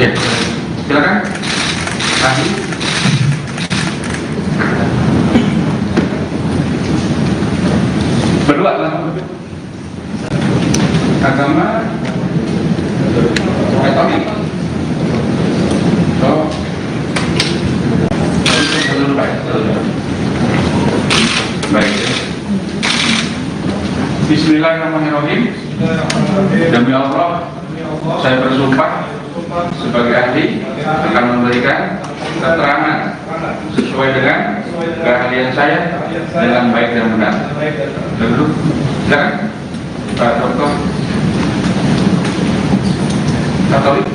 ya, silakan. Ahli. Berdua lah. Agama Katolik. Oh. Baik. Bismillahirrahmanirrahim. Demi Allah, saya bersumpah sebagai ahli akan memberikan keterangan sesuai dengan keahlian saya dengan baik dan benar. Duduk. Silakan, Pak Dokter. Katolik.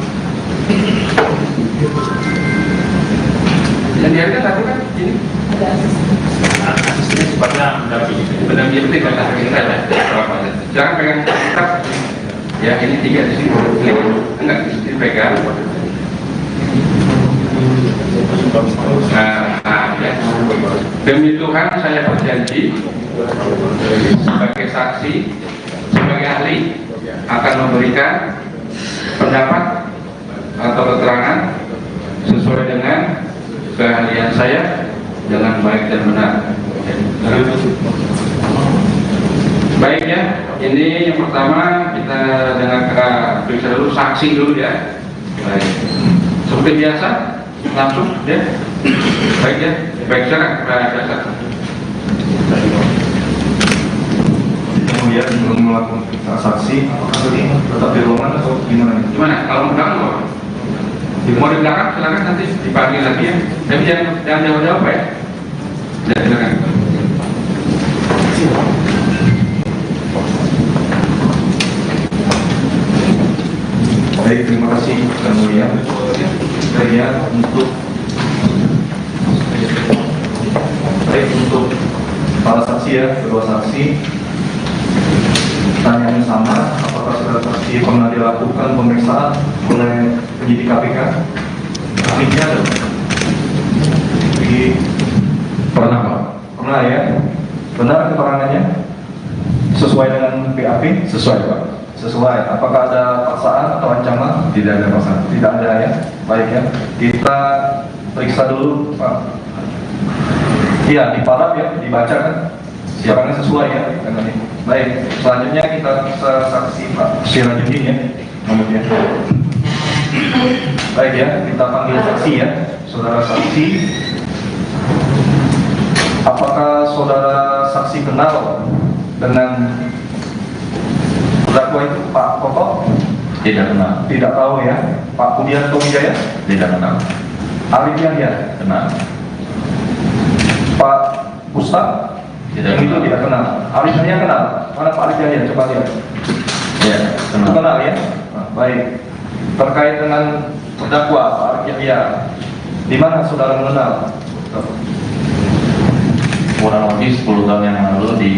Yang dihargai tadi kan ini. asisnya sifatnya Pendamping itu tidak ada kita ya. Jangan pegang kitab. Ya, ini 3 di sini. Enggak di sini pegang. Ya. Demi Tuhan saya berjanji sebagai saksi, sebagai ahli akan memberikan pendapat atau keterangan sesuai dengan keahlian saya dengan baik dan benar. Baik ya, ini yang pertama kita dengar periksa dulu, saksi dulu ya. Baik. Seperti biasa, langsung ya. Baik ya, baik sekarang biasa. Kemudian belum melakukan saksi, apakah tetap di ruangan atau gimana? Gimana? Kalau mau belakang mau di belakang silakan nanti dipanggil lagi ya. Tapi jangan jauh-jauh ya. Ya, silakan. Baik, terima kasih Yang Mulia. Saya untuk para saksi ya, kedua saksi. Pertanyaannya sama, apakah saudara saksi pernah dilakukan pemeriksaan oleh penyidik KPK? Ini ada. Jadi pernah Pak? Pernah ya. Benar keterangannya? Sesuai dengan PAP? Sesuai Pak. Sesuai. Apakah ada paksaan atau ancaman? Tidak ada paksaan. Tidak ada ya. Baik ya. Kita periksa dulu Pak. Iya, di paraf ya, dibaca kan? Siarannya sesuai ya dengan ini. Baik, selanjutnya kita bisa saksi Pak Sirajudin ya. Kemudian. Baik ya, kita panggil saksi ya. Saudara saksi. Apakah saudara saksi kenal dengan terdakwa itu Pak Koko? Tidak kenal. Tidak tahu ya. Pak Budianto Wijaya? Tidak kenal. Arif Yahya? Kenal. Pak Ustaz? Tidak Yang itu kenal. tidak kenal. Arif Yahya kenal? Mana Pak Arif Yahya? Coba lihat. Ya, kenal. Kenal ya? Nah, baik. Terkait dengan terdakwa Pak Arif Yahya, di mana saudara mengenal? Kurang lebih 10 tahun yang lalu di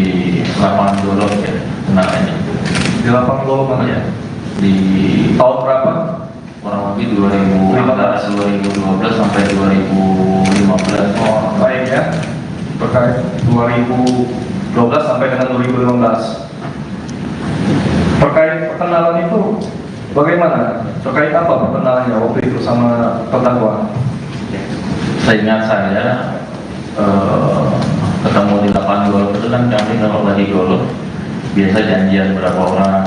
lapangan Golok ya, kenalannya. Di lapang Lolo mana ya? Di Tahun berapa? kurang lebih 2012 sampai 2015. Oh, baik ya. Terkait 2012 sampai dengan 2015. Terkait perkenalan itu bagaimana? Terkait apa perkenalannya waktu itu sama terdakwa? Seingat saya ketemu di lapangan golf itu kan kami kalau lagi golf biasa janjian berapa orang,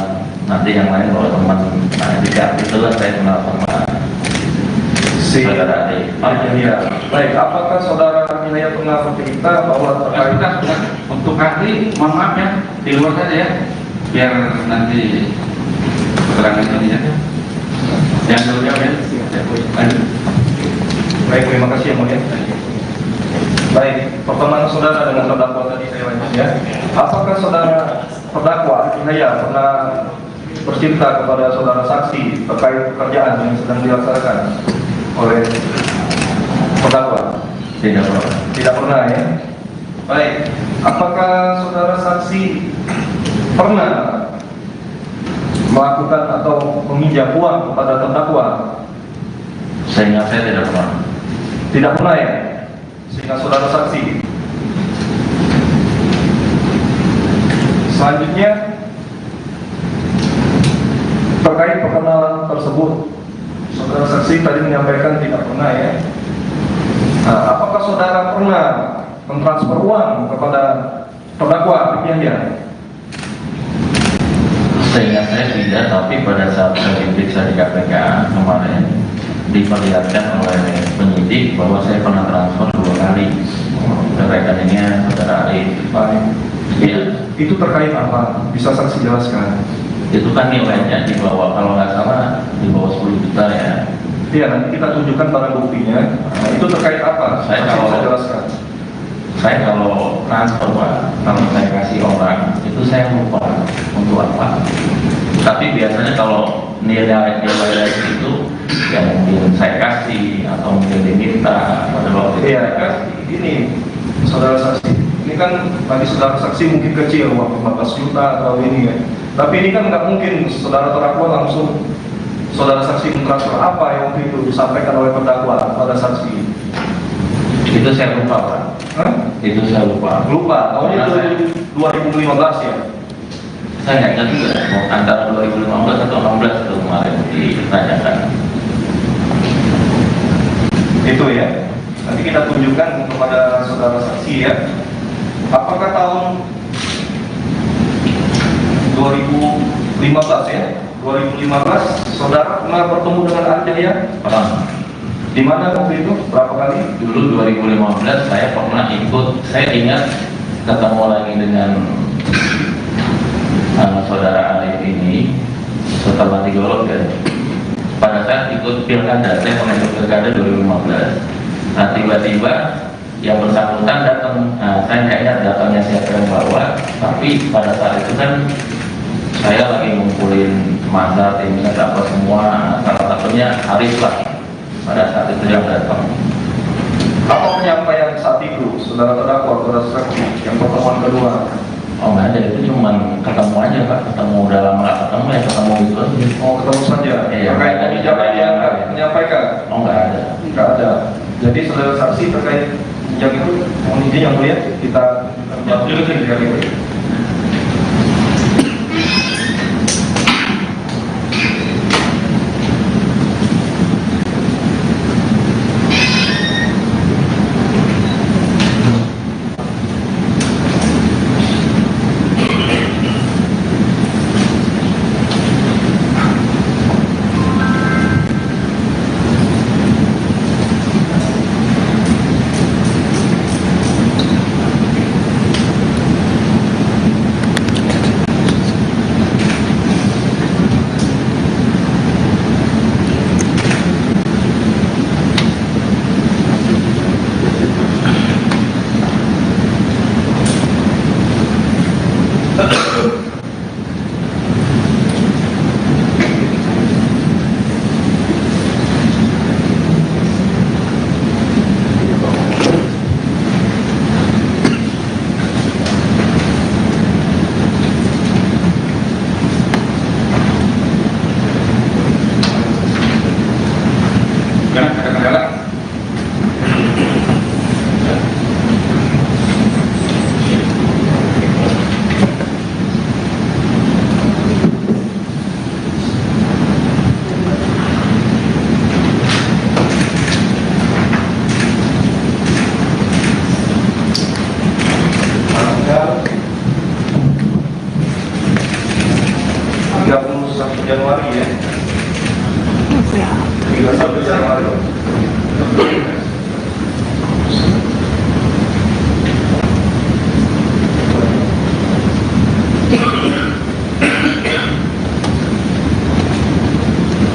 nanti yang lain bawa teman. Nah jika itulah saya kenal sama saudara Ade. Ya. Baik, apakah saudara Nilai pernah bercerita bahwa terkait Untuk ahli, mohon maaf ya, di luar saja ya, biar nanti keterangan ini ya. Yang dulu ya, lanjut. baik, terima kasih yang mulia. Baik, pertemuan saudara dengan terdakwa tadi saya lanjut ya. Apakah saudara terdakwa Nilai pernah bercerita kepada saudara saksi terkait pekerjaan yang sedang dilaksanakan oleh terdakwa? Tidak pernah. Tidak pernah ya. Baik, apakah saudara saksi pernah melakukan atau meminjam uang kepada terdakwa? Seingat saya tidak pernah. Tidak pernah ya. Sehingga saudara saksi. Selanjutnya terkait perkenalan tersebut, saudara saksi tadi menyampaikan tidak pernah ya. Nah, apakah saudara pernah mentransfer uang kepada terdakwa Yahya? Seingat saya tidak, tapi pada saat saya diperiksa di KPK kemarin diperlihatkan oleh penyidik bahwa saya pernah transfer 2 kali ke rekeningnya saudara Arif. Baik. Iya. Itu terkait apa? Bisa saksi jelaskan? Itu kan nilainya di bawah, kalau nggak salah di bawah 10 juta ya. Iya, nanti kita tunjukkan barang buktinya. Nah, itu terkait apa? Saya Saksi kalau- bisa jelaskan. Saya kalau transfer Pak, kalau saya kasih orang itu saya lupa untuk apa. Tapi biasanya kalau nilai itu ya mungkin saya kasih atau mungkin diminta pada waktu itu Iya, saya kasih. ini saudara saksi. Ini kan bagi saudara saksi mungkin kecil, uang 15 juta atau ini ya. Tapi ini kan nggak mungkin saudara terdakwa langsung saudara saksi mentransfer apa yang waktu itu disampaikan oleh terdakwa pada saksi. Itu saya lupa Pak. Hah? Itu saya lupa. Lupa, tahunnya Karena 2015 ya. saya nggak ingat juga antara 2015 atau 16 itu kemarin ditanyakan. Itu ya. Nanti kita tunjukkan kepada saudara saksi ya. Apakah tahun 2015 ya? 2015 saudara pernah bertemu dengan Arjaya? Orang Di mana waktu itu? Berapa kali? dulu 2015 saya pernah ikut, saya ingat ketemu lagi dengan saudara Arif ini setelah digolok ya. Pada saat ikut pilkada, saya pernah ikut pilkada 2015. Nah tiba-tiba yang bersangkutan datang. Nah, saya nggak ingat datangnya siapa yang bawa, tapi pada saat itu kan saya lagi ngumpulin masa timnya apa semua, salah satunya Arif lah pada saat itu yang datang. Apa penyampaian saat itu, saudara terdakwa, saudara saksi yang pertemuan kedua? Oh nggak ada, itu cuman ketemu aja Pak, ketemu udah lama nggak ketemu ya ketemu gitu aja. Oh, ketemu saja. Iya, Terkait ada. kebijakan yang menyampaikan? Oh nggak ada. Nggak ada. Jadi saudara saksi terkait yang itu, mohon izin yang mulia, kita lanjutkan kali ini. Januari ya. 31 Januari.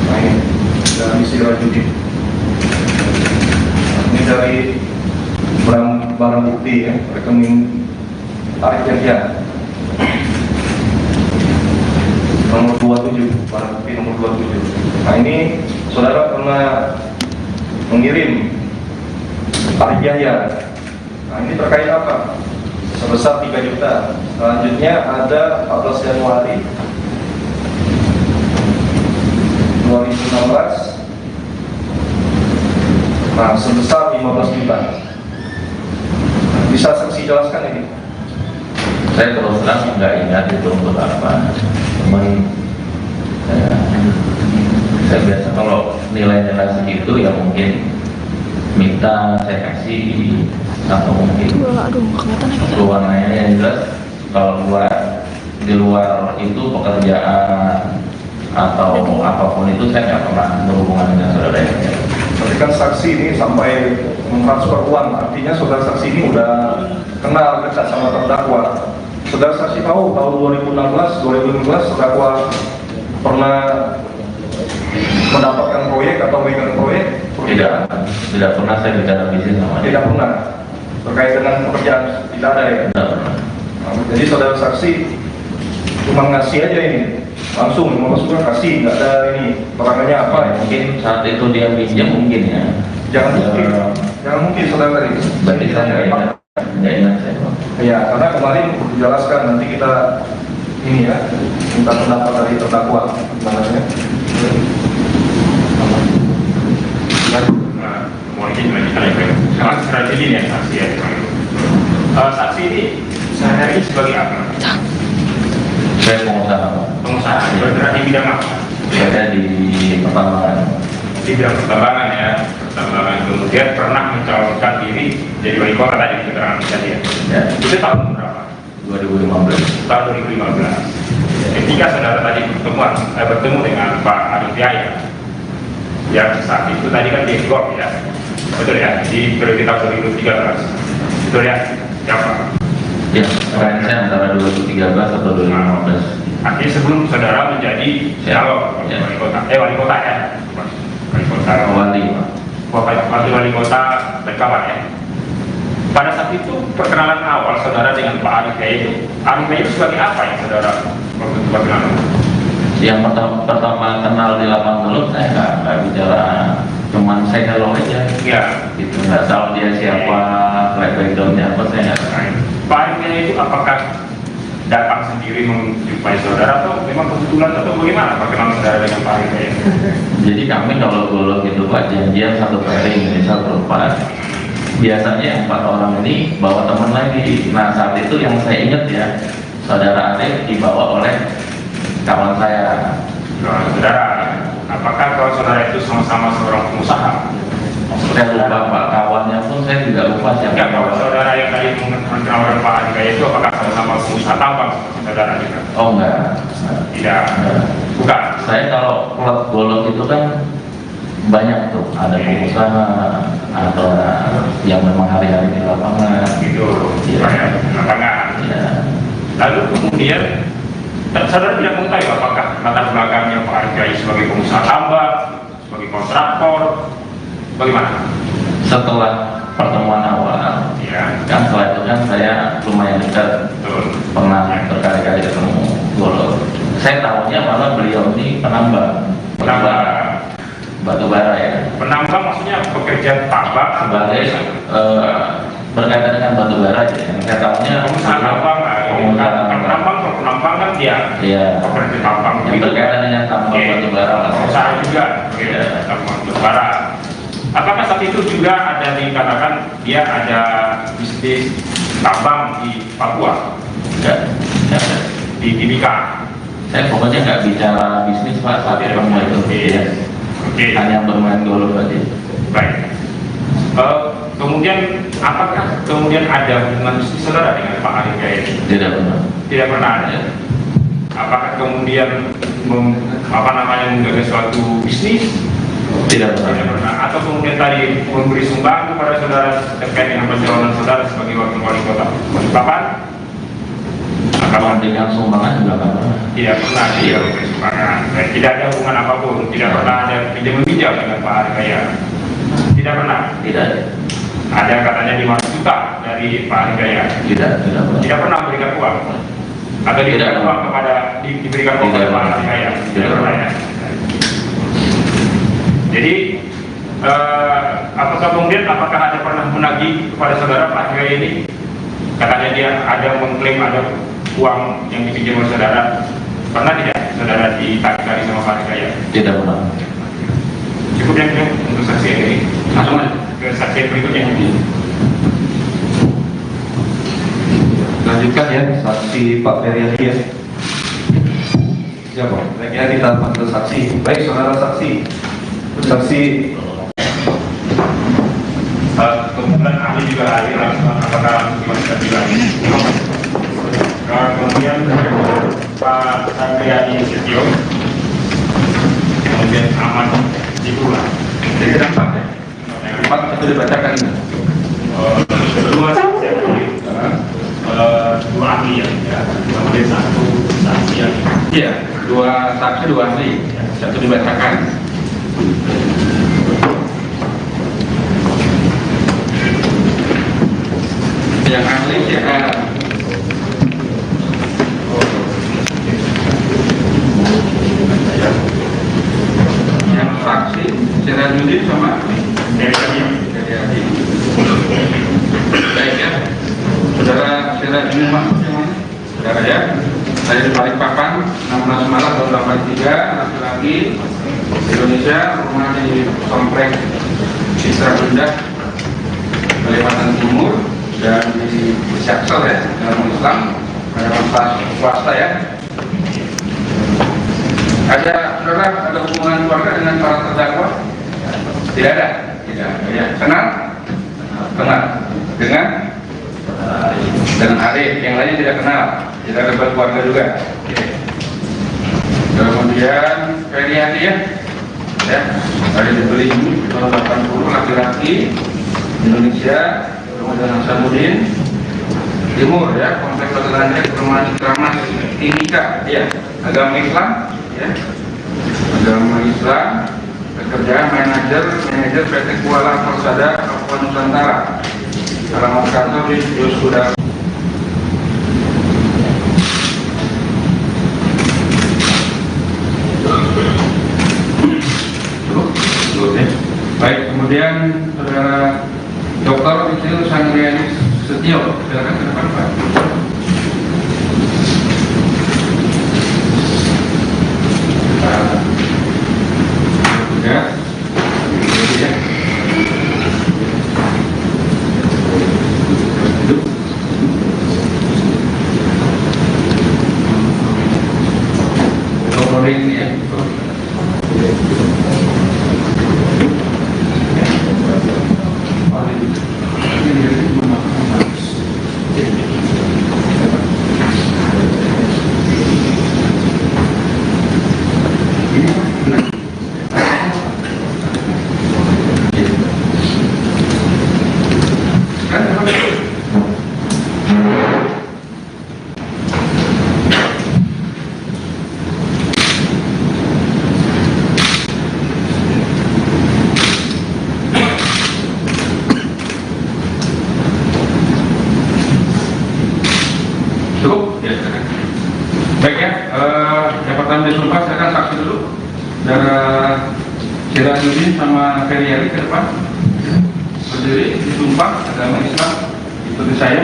Nah, ini dari Sira Judi. Ini dari barang bukti ya, rekening tarik kerja. Nomor 27, barang bukti nomor 27. Nah ini saudara pernah mengirim tarik jaya. Nah ini terkait apa? Sebesar 3 juta. Selanjutnya ada 14 Januari 2016. Nah sebesar 15 juta. Bisa saksi jelaskan ini? Saya terus terang nggak ingat itu untuk apa. Cuman saya biasa kalau nilai-nilai segitu ya mungkin minta saya kasih atau mungkin keluarnya yang jelas kalau di luar itu pekerjaan atau apapun itu saya nggak pernah berhubungan dengan saudara yang Tapi kan saksi ini sampai mentransfer uang, artinya saudara saksi ini udah kenal dekat sama terdakwa. Saudara saksi tahu tahun 2016, 2015 terdakwa pernah mendapatkan proyek atau megang proyek? tidak pernah saya bicara bisnis sama dia. Tidak pernah. Terkait dengan pekerjaan tidak ada ya. Tidak pernah. Jadi saudara saksi cuma ngasih aja ini, langsung 15 juta kasih, nggak ada ini perangannya apa ya? Mungkin saat itu dia pinjam mungkin ya. Jangan mungkin saudara tadi. Berarti saya nggak ingat saya. Ya, karena kemarin dijelaskan nanti kita ini ya minta pendapat dari terdakwa gimana ya? Mungkin melanjutkan ya Pak. Sangat strategi ya saksi ya. Saksi ini sehari-hari sebagai apa? Saya pengusaha Pak. Pengusaha. Bergerak di bidang apa? Saya di pertambangan. Di bidang pertambangan ya. Pertambangan, kemudian pernah mencalonkan diri jadi wali kota tadi keterangan tadi ya. Ya. Itu tahun berapa? 2015. Tahun 2015. Ketika saudara tadi bertemu dengan Pak Arif Yahya, yang saat itu tadi kan di Golf ya, betul ya, di periode tahun 2013, betul ya, siapa? Ya, saya antara 2013 atau 2015. Artinya sebelum saudara menjadi calon wali kota ya, wali kota, Wali Pak. wali kota Berkawan ya. Pada saat itu perkenalan awal saudara dengan Pak Arif itu sebagai apa yang saudara waktu itu perkenalan? Yang pertama kenal di lapang mulut, saya nggak bicara, cuman saya hello aja. Ya. Gitu, nggak tahu dia siapa, backgroundnya apa, saya nggak tahu. Pak Arif itu apakah datang sendiri menjumpai saudara atau memang kebetulan atau bagaimana perkenalan saudara dengan Pak Arif itu? Jadi kami kalau golok itu Pak, janjian satu pairing, misal berempat. Biasanya 4 orang ini bawa teman lagi. Nah saat itu yang saya ingat ya, saudara Arif dibawa oleh kawan saya. Nah, saudara, apakah kalau saudara itu sama-sama seorang pengusaha? Saya lupa Pak, kawannya pun saya juga lupa siapa. Ya, kalau saudara yang tadi mengenal Pak Arif itu apakah sama-sama pengusaha tambang saudara juga? Oh enggak. Tidak. Bukan. Saya kalau klub golok itu kan banyak tuh, ada pengusaha, ada yang memang hari-hari di lapangan. Gitu. Iya. Lapangan. Ya. Lalu kemudian saudara tidak mengetahui apakah latar belakangnya Pak Arif sebagai pengusaha tambang, sebagai kontraktor, bagaimana? Setelah pertemuan awal, Ya. kan setelah itu kan saya lumayan dekat, Betul. pernah berkali-kali ketemu golok. Saya tahunya malah beliau ini penambang batu bara ya. Penambang maksudnya pekerja tambang Sebagai berkaitan dengan batu bara aja. Yang saya tahunya pengusaha tambang, penambang kan dia Iya. pekerja tambang. Yang berkaitan dengan tambang Oke. batu bara lah. Pengusaha juga, Iya. tambang batu bara. Apakah saat itu juga ada dikatakan dia ada bisnis tambang di Papua, Enggak. di Timika? Saya pokoknya nggak bicara bisnis Pak saat ketemu itu. Ya. Oke. Hanya bermain golf aja. Baik. Kemudian apakah kemudian ada hubungan saudara dengan Pak Arif ini? Tidak benar. Tidak pernah ada. Apakah kemudian menggagas suatu bisnis? Tidak Tidak benar. pernah. Atau kemudian tadi memberi sumbangan kepada saudara terkait dengan pencalonan saudara sebagai wakil wali kota Balikpapan? Kalau dengan sumbangan juga nggak pernah. Tidak pernah dia memberi sumbangan. Dan tidak ada hubungan apapun. Tidak pernah ada pinjam-pinjam dengan Pak Arif. Tidak pernah. Tidak. Ada katanya 5 juta dari Pak Arif. Tidak pernah. Tidak pernah memberikan uang. Atau diberikan Tidak. uang kepada diberikan uang Tidak. kepada Pak Arif. Tidak pernah. Ya. Jadi apakah ada pernah menagih kepada saudara Pak Arif ini? Katanya dia ada mengklaim ada uang yang dipinjam oleh saudara. Pernah tidak saudara ditagih sama Pak Arif? Tidak pernah. Cukup yang untuk saksi ini. Langsung ke saksi berikutnya. Lanjutkan ya, saksi Pak Feryadi ya. Siapa? Baiknya kita panggil saksi. Baik, saudara saksi. Saksi. Kemudian ahli juga hadir, apakah gimana juga? Kemudian Pak Sandriani Setio, kemudian Ahmad Jibula. Jadi kenapa? Empat itu dibacakan ini. Kedua dua ahli ya, kemudian satu saksi yang Iya, 2 saksi 2 ahli, satu dibacakan. Yang ahli siapa? Yang saksi Sirajudin sama dari kami. dari ahli. Baik ya, saudara Sirajudin masuk yang mana? Saudara ya, saya di Balikpapan, 16 Maret tahun 83, laki-laki Indonesia, rumah di Komplek Citra Benda, Kalimantan Timur, dan di Syaksel ya, dalam Islam, pada swasta ya. Ada saudara, ada hubungan keluarga dengan para terdakwa? Tidak ada. Tidak. Ya. Kenal? Kenal. Dengan Arif. Yang lainnya tidak kenal. Tidak ada keluarga juga. Oke. Kemudian Feryadi ya. Ya. Ada dibeli tahun 80, laki-laki Indonesia. Kemudian Hasanuddin Timur ya, Komplek Batu Perumahan Citramas Timika ya, agama Islam ya, agama Islam, pekerjaan manajer PT Kuala Persada Papua Nusantara alamat kantor di Yosudar. Baik, kemudian saudara Dr. Icil Sangriani Setio, silakan ke depan Pak. Ya, ya. Duduk. Ini ya. Cukup? Ya, silakan. Baik ya, yang pertama disumpah, silakan saksi dulu. Saudara Sirajudin sama Ferry ke depan. Berdiri, disumpah agama Islam, ikuti saya.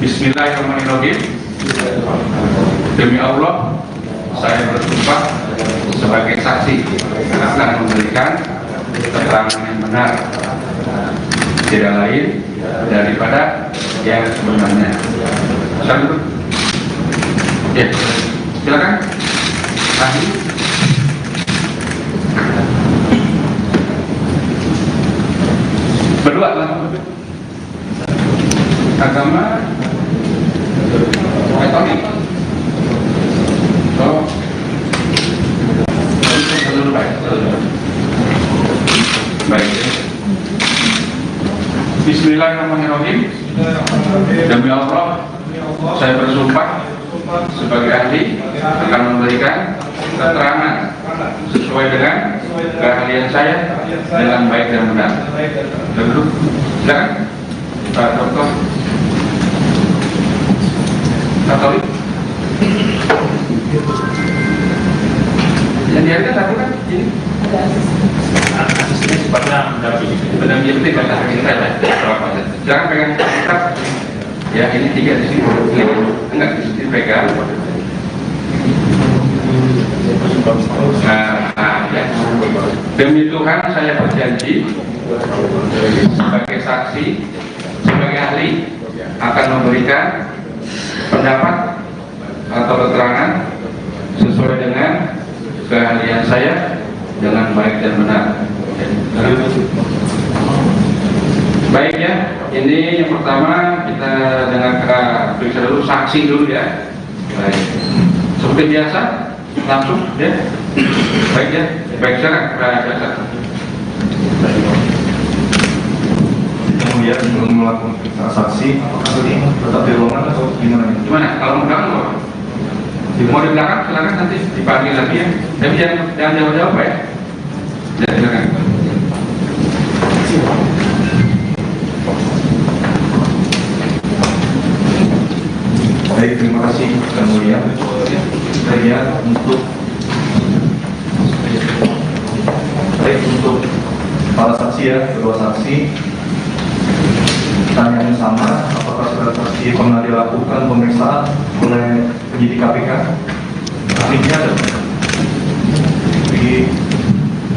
Bismillahirrahmanirrahim. Demi Allah, saya bersumpah sebagai saksi akan memberikan keterangan yang benar, tidak lain daripada yang sebenarnya. Satu, ya, silakan. Ahli. Berdua langsung. Agama Katolik. Oh. Baik. Bismillahirrahmanirrahim. Demi Allah, saya bersumpah sebagai ahli akan memberikan keterangan sesuai dengan keahlian saya dengan baik dan benar. Duduk. Silakan, Pak Dokter. Katolik. Yang dihadirkan satu kan ini. Asisnya sifatnya mendampingi. Mendampingi kata kita ya. Jangan pegang kitab. Ya, ini 3 di sini. Enggak di sini pegang. Ya. Demi Tuhan saya berjanji sebagai saksi, sebagai ahli akan memberikan pendapat atau keterangan sesuai dengan keahlian saya dengan baik dan benar. Baik ya, ini yang pertama kita dengarkan, periksa dulu saksi dulu ya. Baik, seperti biasa langsung ya. Baik ya, baik silakan Pak. Kemudian belum melakukan transaksi, tetap di ruangan atau gimana? Gimana? Kalau mau belakang mau di belakang silakan, nanti dipanggil lagi ya. Tapi jangan jauh-jauh Pak ya. Ya silakan. Baik, terima kasih yang mulia. Saya untuk para saksi ya, kedua saksi. Pertanyaannya sama, apakah saudara saksi pernah dilakukan pemeriksaan oleh penyidik KPK? Ahlinya ada?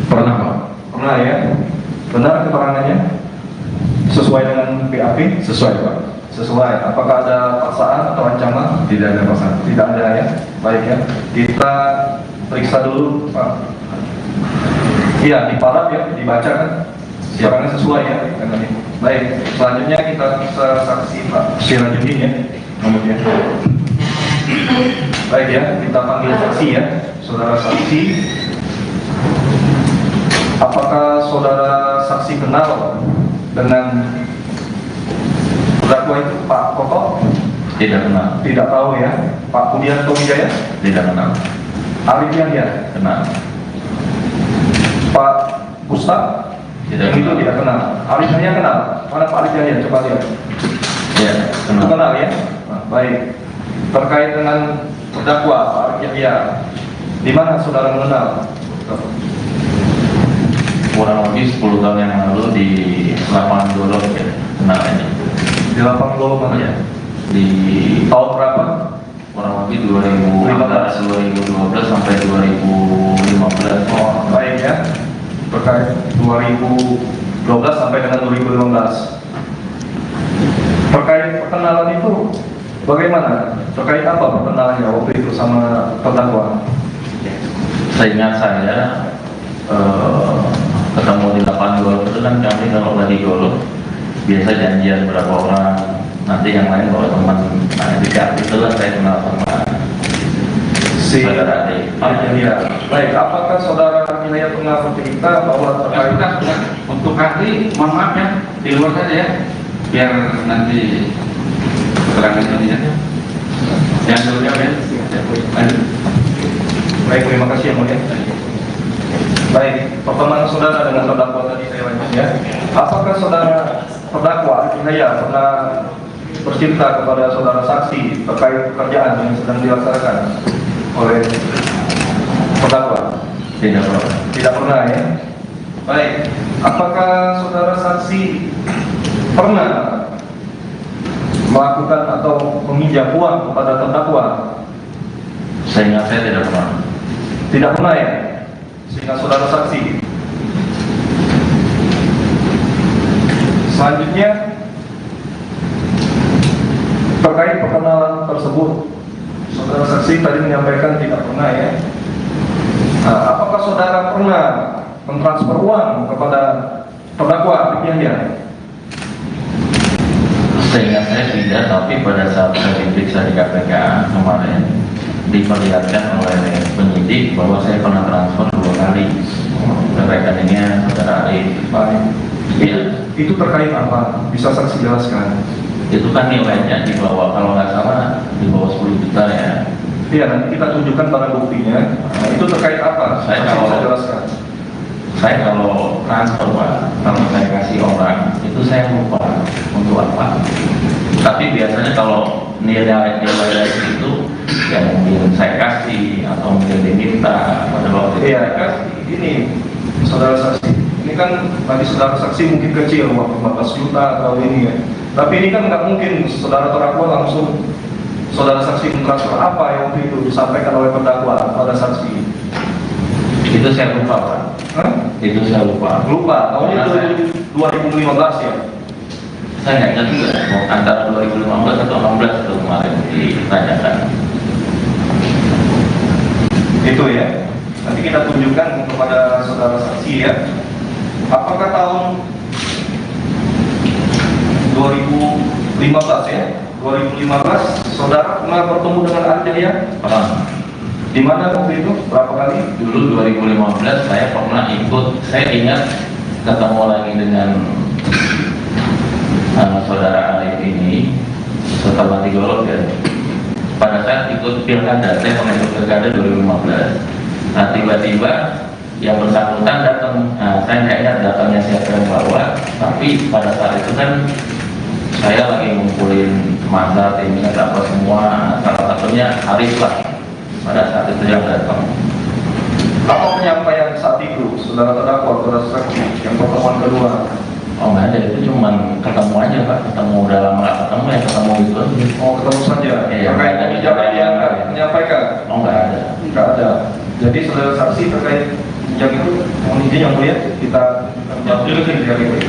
Pernah Pak? Pernah ya? Benar keterangannya? Sesuai dengan BAP? Sesuai Pak. Sesuai. Apakah ada paksaan atau ancaman? Tidak ada paksaan. Tidak ada ya. Baik ya. Kita periksa dulu Pak. Iya, diparaf ya, dibaca kan? Siapannya sesuai ya dengan ini. Baik, selanjutnya kita bisa saksi Pak Sirajudin ya. Kemudian. Baik ya, kita panggil saksi ya. Saudara saksi. Apakah saudara saksi kenal dengan terdakwa itu Pak Koko? Tidak kenal. Tidak tahu ya. Pak Budianto Wijaya? Tidak kenal. Arif Yahya, Kenal. Pak Ustaz, Tidak yang itu kenal. tidak kenal. Arif Yahya kenal. Mana Pak Arif Yahya? Coba lihat. Ya, Itu kenal. kenal ya? Nah, baik. Terkait dengan terdakwa Pak Arif Yahya, di mana saudara mengenal? Kurang lebih 10 tahun yang lalu di lapangan Golok ya, kenal ini. Di lapang Lolo mana? Ya. Di Tahun berapa? kurang lebih 2012 sampai 2015. Oh, baik ya. Terkait 2012 sampai dengan 2015. Terkait perkenalan itu bagaimana? Terkait apa perkenalannya waktu itu sama terdakwa? Seingat saya ketemu di lapangan golf itu kan kami kalau lagi golf biasa janjian berapa orang, nanti yang lain bawa teman. Nah itulah saya kenal sama saudara Ade. Ya. Baik, apakah saudara Wilayah pernah bercerita bahwa terkait Sudah. Untuk ahli, mohon maaf ya, di luar saja ya, biar nanti keterangan ini ya. Yang dulu ya, lanjut. baik, terima kasih yang mulia. Baik, pertemanan saudara dengan terdakwa tadi saya lanjut ya. Apakah saudara terdakwa Wilayah pernah bercerita kepada saudara saksi terkait pekerjaan yang sedang dilaksanakan oleh terdakwa? Tidak pernah. Tidak pernah ya. Baik, apakah saudara saksi pernah melakukan atau meminjam uang kepada terdakwa? Seingat saya tidak pernah. Tidak pernah ya. Sehingga saudara saksi. Selanjutnya terkait perkenalan tersebut, saudara saksi tadi menyampaikan tidak pernah ya. Nah, apakah saudara pernah mentransfer uang kepada terdakwa Yahya? Seingat saya tidak, tapi pada saat saya diperiksa di KPK kemarin diperlihatkan oleh penyidik bahwa saya pernah transfer 2 kali ke rekeningnya saudara Arif. Baik. Iya. Itu terkait apa? Bisa saksi jelaskan? Itu kan nilainya di bawah, kalau nggak salah di bawah 10 juta ya. Iya, nanti kita tunjukkan barang buktinya. Nah, itu terkait apa? Saya Saksi kalau- bisa jelaskan. Saya kalau transfer Pak, kalau saya kasih orang itu saya lupa untuk apa. Tapi biasanya kalau nilai itu ya mungkin saya kasih atau mungkin diminta pada waktu itu. Iya, kan ini saudara saksi. Ini kan tadi saudara saksi mungkin kecil, uang 15 juta atau ini ya. Tapi ini kan nggak mungkin saudara terdakwa langsung saudara saksi mentransfer apa yang waktu itu disampaikan oleh terdakwa pada saksi. Itu saya lupa Pak. Hah? Itu saya lupa. Lupa, tahunnya Karena 2015 ya. saya nggak ingat juga mau antara 2015 atau 16 itu kemarin ditanyakan. Itu ya. Nanti kita tunjukkan kepada saudara saksi ya. Apakah tahun 2015 ya? 2015 saudara pernah bertemu dengan Anda ya? Pernah. Di mana waktu itu? Berapa kali? Dulu 2015 saya pernah ikut, saya ingat ketemu lagi dengan saudara Arif ini setelah di Golok ya. Pada saat ikut pilkada, saya pernah ikut pilkada 2015. Nah tiba-tiba yang bersangkutan datang, saya nggak ingat datangnya siapa yang bawa, tapi pada saat itu kan saya lagi ngumpulin masa timnya apa semua, salah satunya Arif lah. Pada saat itu yang datang. Apa penyampaian saat itu saudara terdakwa, saudara saksi yang pertemuan kedua? Oh nggak ada, itu cuma ketemu aja Pak, ketemu udah lama nggak ketemu ya ketemu itu aja. Oh, ketemu saja. Iya, Terkait ada pinjaman yang menyampaikan? Oh nggak ada. Tidak ada. Jadi saudara saksi terkait pinjam itu, mohon izin yang mulia kita jawab dulu sih dari itu.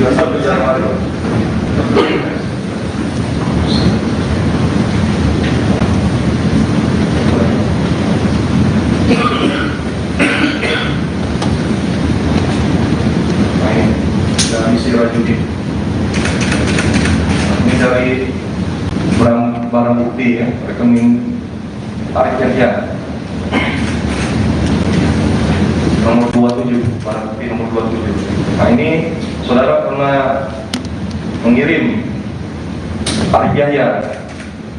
21 Januari. Dari Sirajudin. Ini dari barang bukti ya, rekening Arif Yahya. Nomor 27, barang bukti nomor 27. Nah ini saudara pernah mengirim Arif Yahya.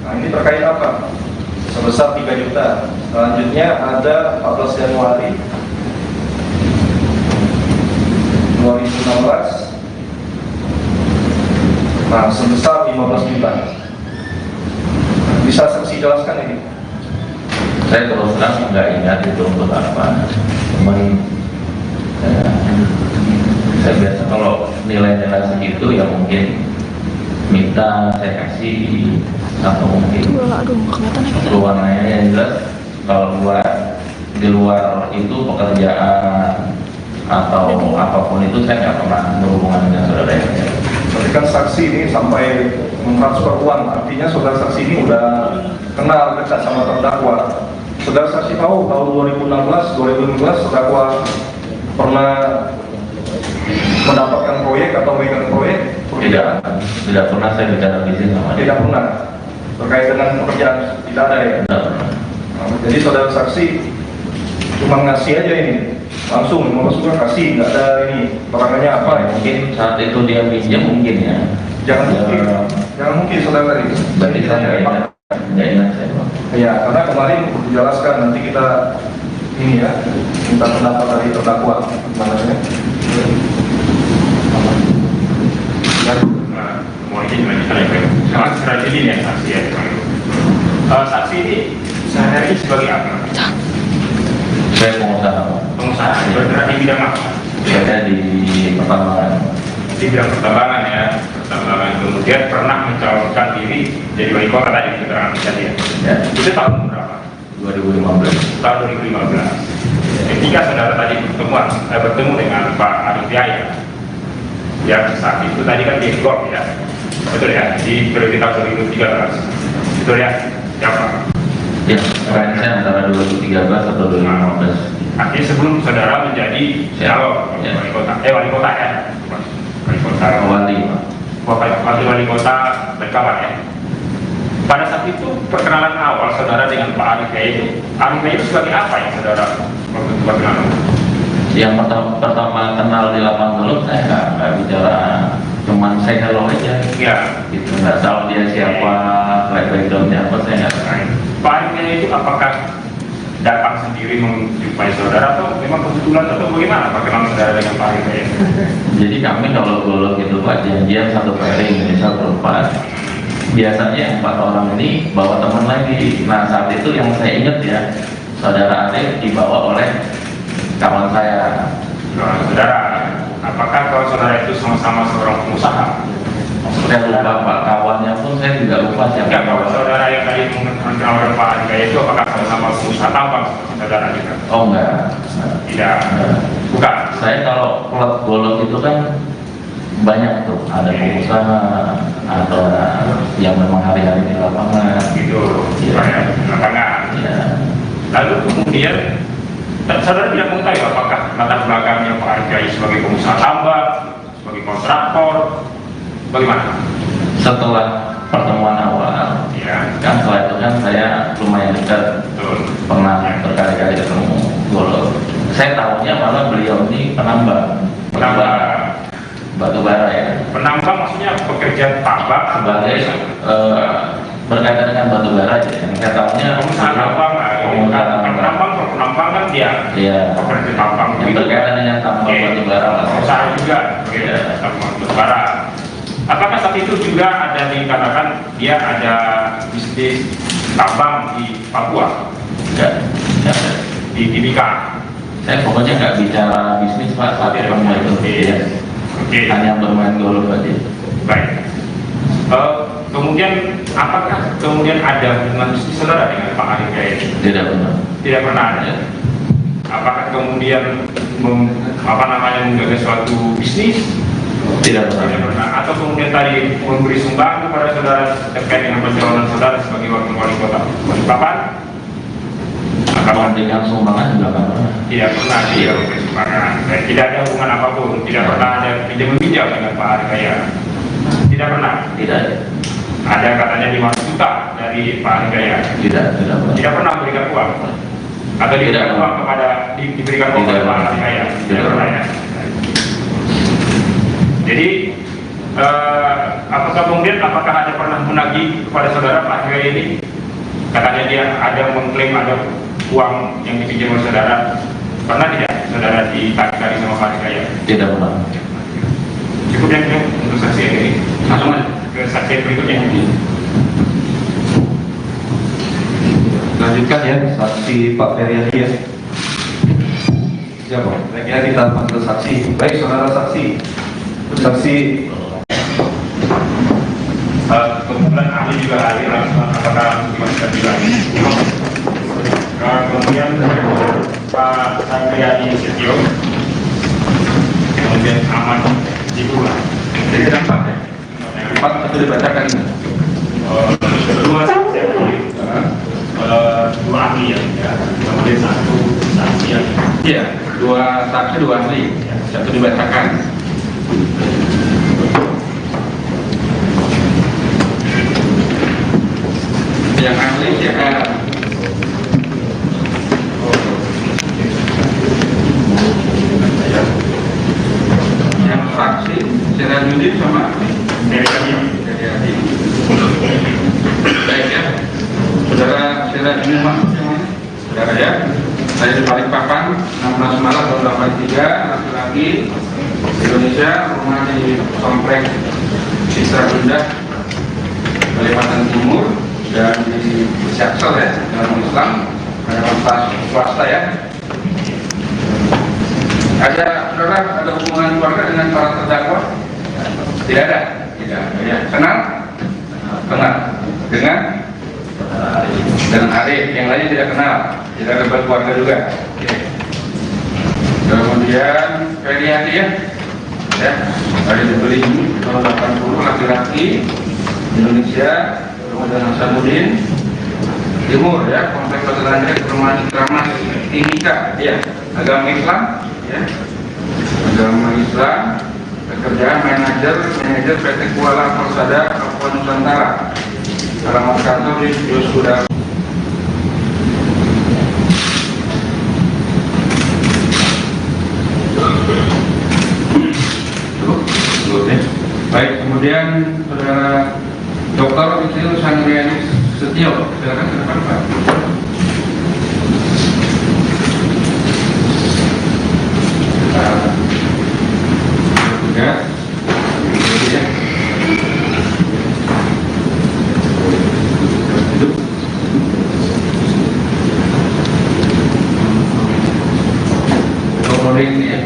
Nah ini terkait apa? Sebesar 3 juta. Selanjutnya ada 14 Januari 2016. Nah sebesar 15 juta. Bisa saksi jelaskan ini? Saya terus terang nggak ingat itu untuk apa. Cuman saya biasa kalau nilai-nilai segitu ya mungkin minta saya kasih atau mungkin keluarnya yang jelas kalau di luar itu pekerjaan atau apapun itu saya nggak pernah berhubungan dengan saudara ya. Berarti kan saksi ini sampai mentransfer uang, artinya saudara saksi ini udah kenal dekat sama terdakwa. Saudara saksi tahu tahun 2016, 2015 terdakwa pernah mendapatkan proyek atau megang proyek? Tidak pernah saya bicara bisnis sama dia. Tidak pernah. Terkait dengan pekerjaan tidak ada ya. Tidak pernah. Nah, jadi saudara saksi cuma ngasih aja ini, langsung 15 juta kasih, nggak ada ini perangannya apa ya? Mungkin saat itu dia pinjam mungkin ya. Jangan mungkin saudara tadi. Berarti saya nggak ingat saya. Ya, karena kemarin dijelaskan nanti kita ini ya minta pendapat dari terdakwa gimana ya? Mau izin melanjutkan ya, Pak. Sama strategi ini ya saksi ya. Saksi ini sehari-hari sebagai apa? Saya pengusaha. Pengusaha. Bergerak di bidang apa? Saya di pertambangan. Di bidang pertambangan ya. Pertambangan kemudian pernah mencalonkan diri jadi wali kota tadi keterangan tadi ya. Ya. Itu tahun berapa? 2015. Tahun 2015. Ketika saudara tadi bertemu dengan Pak Arif Yahya, yang saat itu tadi kan di Golf ya, betul ya, di periode tahun 2013, betul ya, siapa? Ya, saya antara 2013 atau 2015. Artinya sebelum saudara menjadi calon Ya. wali kota ya, wali kota, wali kota Berkawan ya. Pada saat itu perkenalan awal saudara dengan Pak Arif Yahya itu, Arif Yahya itu sebagai apa yang saudara waktu itu perkenalan? Yang pertama kenal di lapangan golf saya nggak bicara, cuman saya hello aja. Ya. Gitu, nggak tahu dia siapa, backgroundnya apa saya nggak tahu. Pak Arif Yahya itu apakah datang sendiri menjumpai saudara atau memang kebetulan atau bagaimana perkenalan saudara dengan Pak Arif Yahya? Jadi kami kalau golf itu Pak janjian satu pairing misal berempat. Biasanya 4 orang ini bawa teman lagi. Nah saat itu yang saya ingat ya, saudara Arif dibawa oleh kawan saya. Nah, saudara, apakah kalau saudara itu sama-sama seorang pengusaha? Saya lupa Pak, kawannya pun saya juga lupa siapa. Enggak, kalau saudara yang tadi mengenal Pak Arif Yahya itu apakah sama-sama pengusaha tambang seperti saudara juga? Oh enggak. Tidak, bukan. Saya kalau klub golf itu kan banyak tuh, ada pengusaha, ada yang memang hari-hari di lapangan. Gitu, Iya. banyak lapangan. Ya. Lalu kemudian saudara tidak mengetahui apakah latar belakangnya Pak Arif Yahya sebagai pengusaha tambang, sebagai kontraktor, bagaimana? Setelah pertemuan awal, Ya, kan setelah itu kan saya lumayan dekat, betul. pernah berkali-kali ketemu golf. Saya tahunya malah beliau ini penambang, batu bara ya. Penambang maksudnya pekerja tambang Sebagai berkaitan dengan batu bara aja. Yang saya tahunya pengusaha tambang lah. pengusaha tambang. Penambang kan dia Iya. pekerja tambang. Yang berkaitan dengan tambang batu bara lah. Pengusaha juga, Iya. tambang batu bara. Apakah saat itu juga ada dikatakan dia ada bisnis tambang di Papua, Enggak. di Timika? Saya pokoknya nggak bicara bisnis Pak saat ketemu itu. Iya. Oke. Hanya bermain golf aja. Baik. Kemudian apakah kemudian ada hubungan bisnis saudara dengan Pak Arif Yahya? Tidak benar. Tidak pernah ada. Ya. Apakah kemudian menggagas suatu bisnis Tidak Tidak pernah. pernah. Atau kemudian tadi memberi sumbangan kepada saudara terkait dengan pencalonan saudara sebagai wakil wali kota Balikpapan? Kalau memberikan sumbangan juga nggak pernah. Tidak pernah dia memberi sumbangan. Tidak ada hubungan apapun. Tidak pernah ada pinjam meminjam dengan Pak Ari Kaya. Tidak pernah. Tidak, Ada katanya 5 juta dari Pak Ari Kaya. tidak pernah. Tidak pernah memberikan uang. Atau diberikan Tidak. uang kepada diberikan uang Tidak. kepada Pak Ari Kaya. Tidak Tidak. pernah ya. Jadi apakah ada pernah menagih kepada saudara Pak Ari Kaya ini? Katanya dia ada mengklaim ada uang yang dipinjam oleh saudara. Pernah tidak saudara ditagih sama Pak Ari Kaya? Tidak pernah. Cukup yang itu untuk saksi ini. Langsung aja ke saksi berikutnya. Lanjutkan ya, saksi Pak Feryadi ya. Siapa? Baiknya kita panggil saksi. Baik, saudara saksi. Saksi Kebetulan ahli juga hadir langsung apakah dimasukkan juga. Kemudian Pak Sangkriadi Setio, kemudian Ahmad Jibula. Jadi ada 4 ya? 4 itu dibacakan ini. Dua saksi, 2 ahli ya, kemudian 1 saksi ya. Iya, 2 saksi 2 ahli, 1 dibacakan. Yang ahli siapa? Yang saksi Sirajudin sama Dari kami, dari ahli. Baik ya, saudara Sirajudin masuk yang mana? Saudara ya, saya di Balikpapan 16 Maret tahun 83, laki-laki Indonesia, rumah di komplek Citra Bunda, Kalimantan Timur, dan di Jaksel ya, dalam Islam, pada swasta ya. Ada saudara, ada hubungan keluarga dengan para terdakwa? Tidak ada. Tidak. Ya. Kenal? Kenal. Dengan Arif. Yang lainnya tidak kenal. Tidak ada berkeluarga juga. Oke. Kemudian Feryadi ya. Ya. Ada dibeli tahun 80, laki-laki Indonesia. Kemudian Hasanuddin Timur ya, komplek Pegelandek, perumahan Cikramas, Timika ya, agama Islam ya, agama Islam, pekerjaan manajer PT Kuala Persada Papua Nusantara, alamat kantor di Yosuda. Baik, kemudian saudara Dr. Isil Sangriani Setio, silakan ke depan Pak. Ya. Duduk. Dr. ini ya.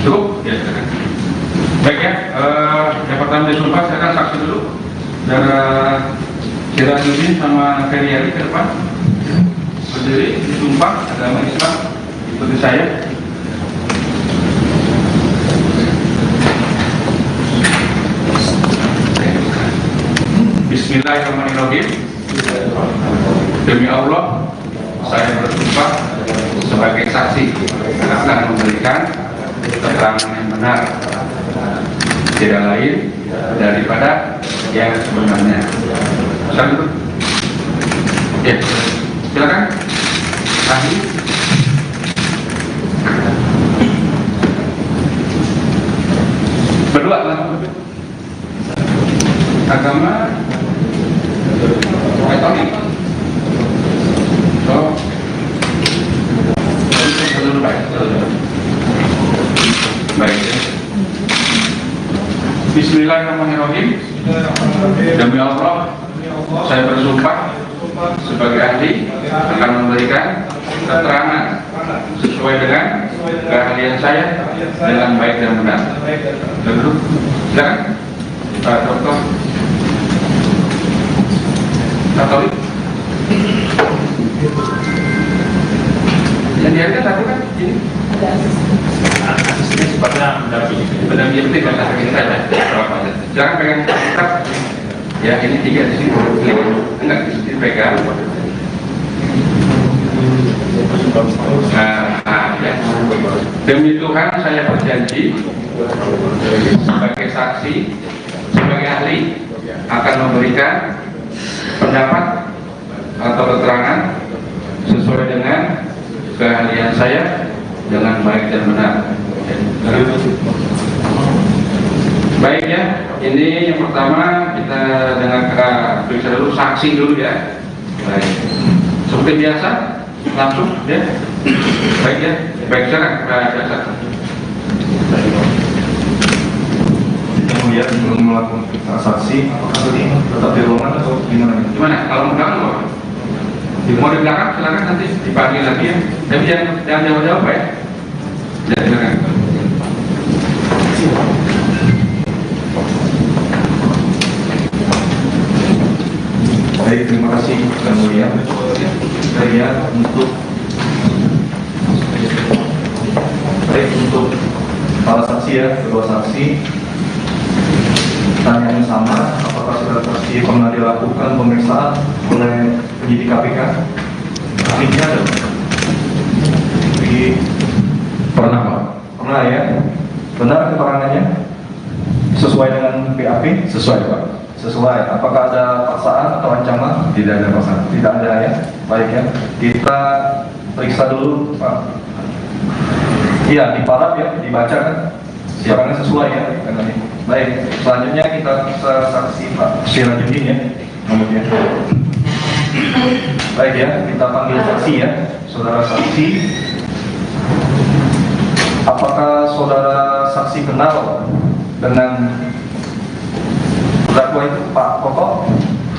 Cukup? Ya, silakan. Baik ya, yang pertama disumpah, silakan saksi dulu. Saudara Sirajudin sama Feryadi ke depan. Berdiri, disumpah, agama Islam, ikuti saya. Bismillahirrahmanirrahim. Demi Allah, saya bersumpah sebagai saksi akan memberikan keterangan yang benar, tidak lain daripada yang sebenarnya. Satu, ya, silakan. Ahli. Berdua langsung. Agama Tony. So, baik. Bismillahirrahmanirrahim. Demi Allah, saya bersumpah sebagai ahli akan memberikan keterangan sesuai dengan keahlian saya dengan baik dan benar. Dulu, silakan, Pak Dokter Katolik. Yang diangkat aku kan ini. Asisnya sifatnya mendampingi. Benar-benar itu kata kita berapa aja. Jangan pegang tetap. Ya ini 3 di sini. Enggak di sini pegang. Ya. Demi Tuhan saya berjanji sebagai saksi, sebagai ahli akan memberikan pendapat atau keterangan sesuai dengan keahlian saya dengan baik dan benar. Baik ya, ini yang pertama kita dengarkan periksa dulu saksi dulu ya. Baik, seperti biasa langsung ya. Baik ya, baik silakan Pak Jaksa. Kemudian belum melakukan transaksi, apakah tadi tetap di ruangan atau gimana? Gimana? Kalau mau belakang mau? Mau di belakang silakan nanti dipanggil lagi ya. Tapi jangan jauh-jauh ya. Ya silakan. Baik, terima kasih yang mulia. Saya untuk para saksi ya, kedua saksi. Pertanyaan sama, apakah saudara saksi pernah dilakukan pemeriksaan oleh penyidik KPK? Ahlinya ada? Pernah Pak? Pernah ya? Benar keterangannya? Sesuai dengan BAP? Sesuai Pak. Sesuai. Apakah ada paksaan atau ancaman? Tidak ada paksaan. Tidak ada ya. Baik ya. Kita periksa dulu Pak. Iya, diparaf ya, dibaca kan? Keterangannya sesuai ya dengan ini. Baik. Selanjutnya kita periksa saksi Pak Sirajudin ya. Kemudian. Baik ya, kita panggil saksi ya. Saudara saksi. Apakah saudara saksi kenal dengan terdakwa itu Pak Koko?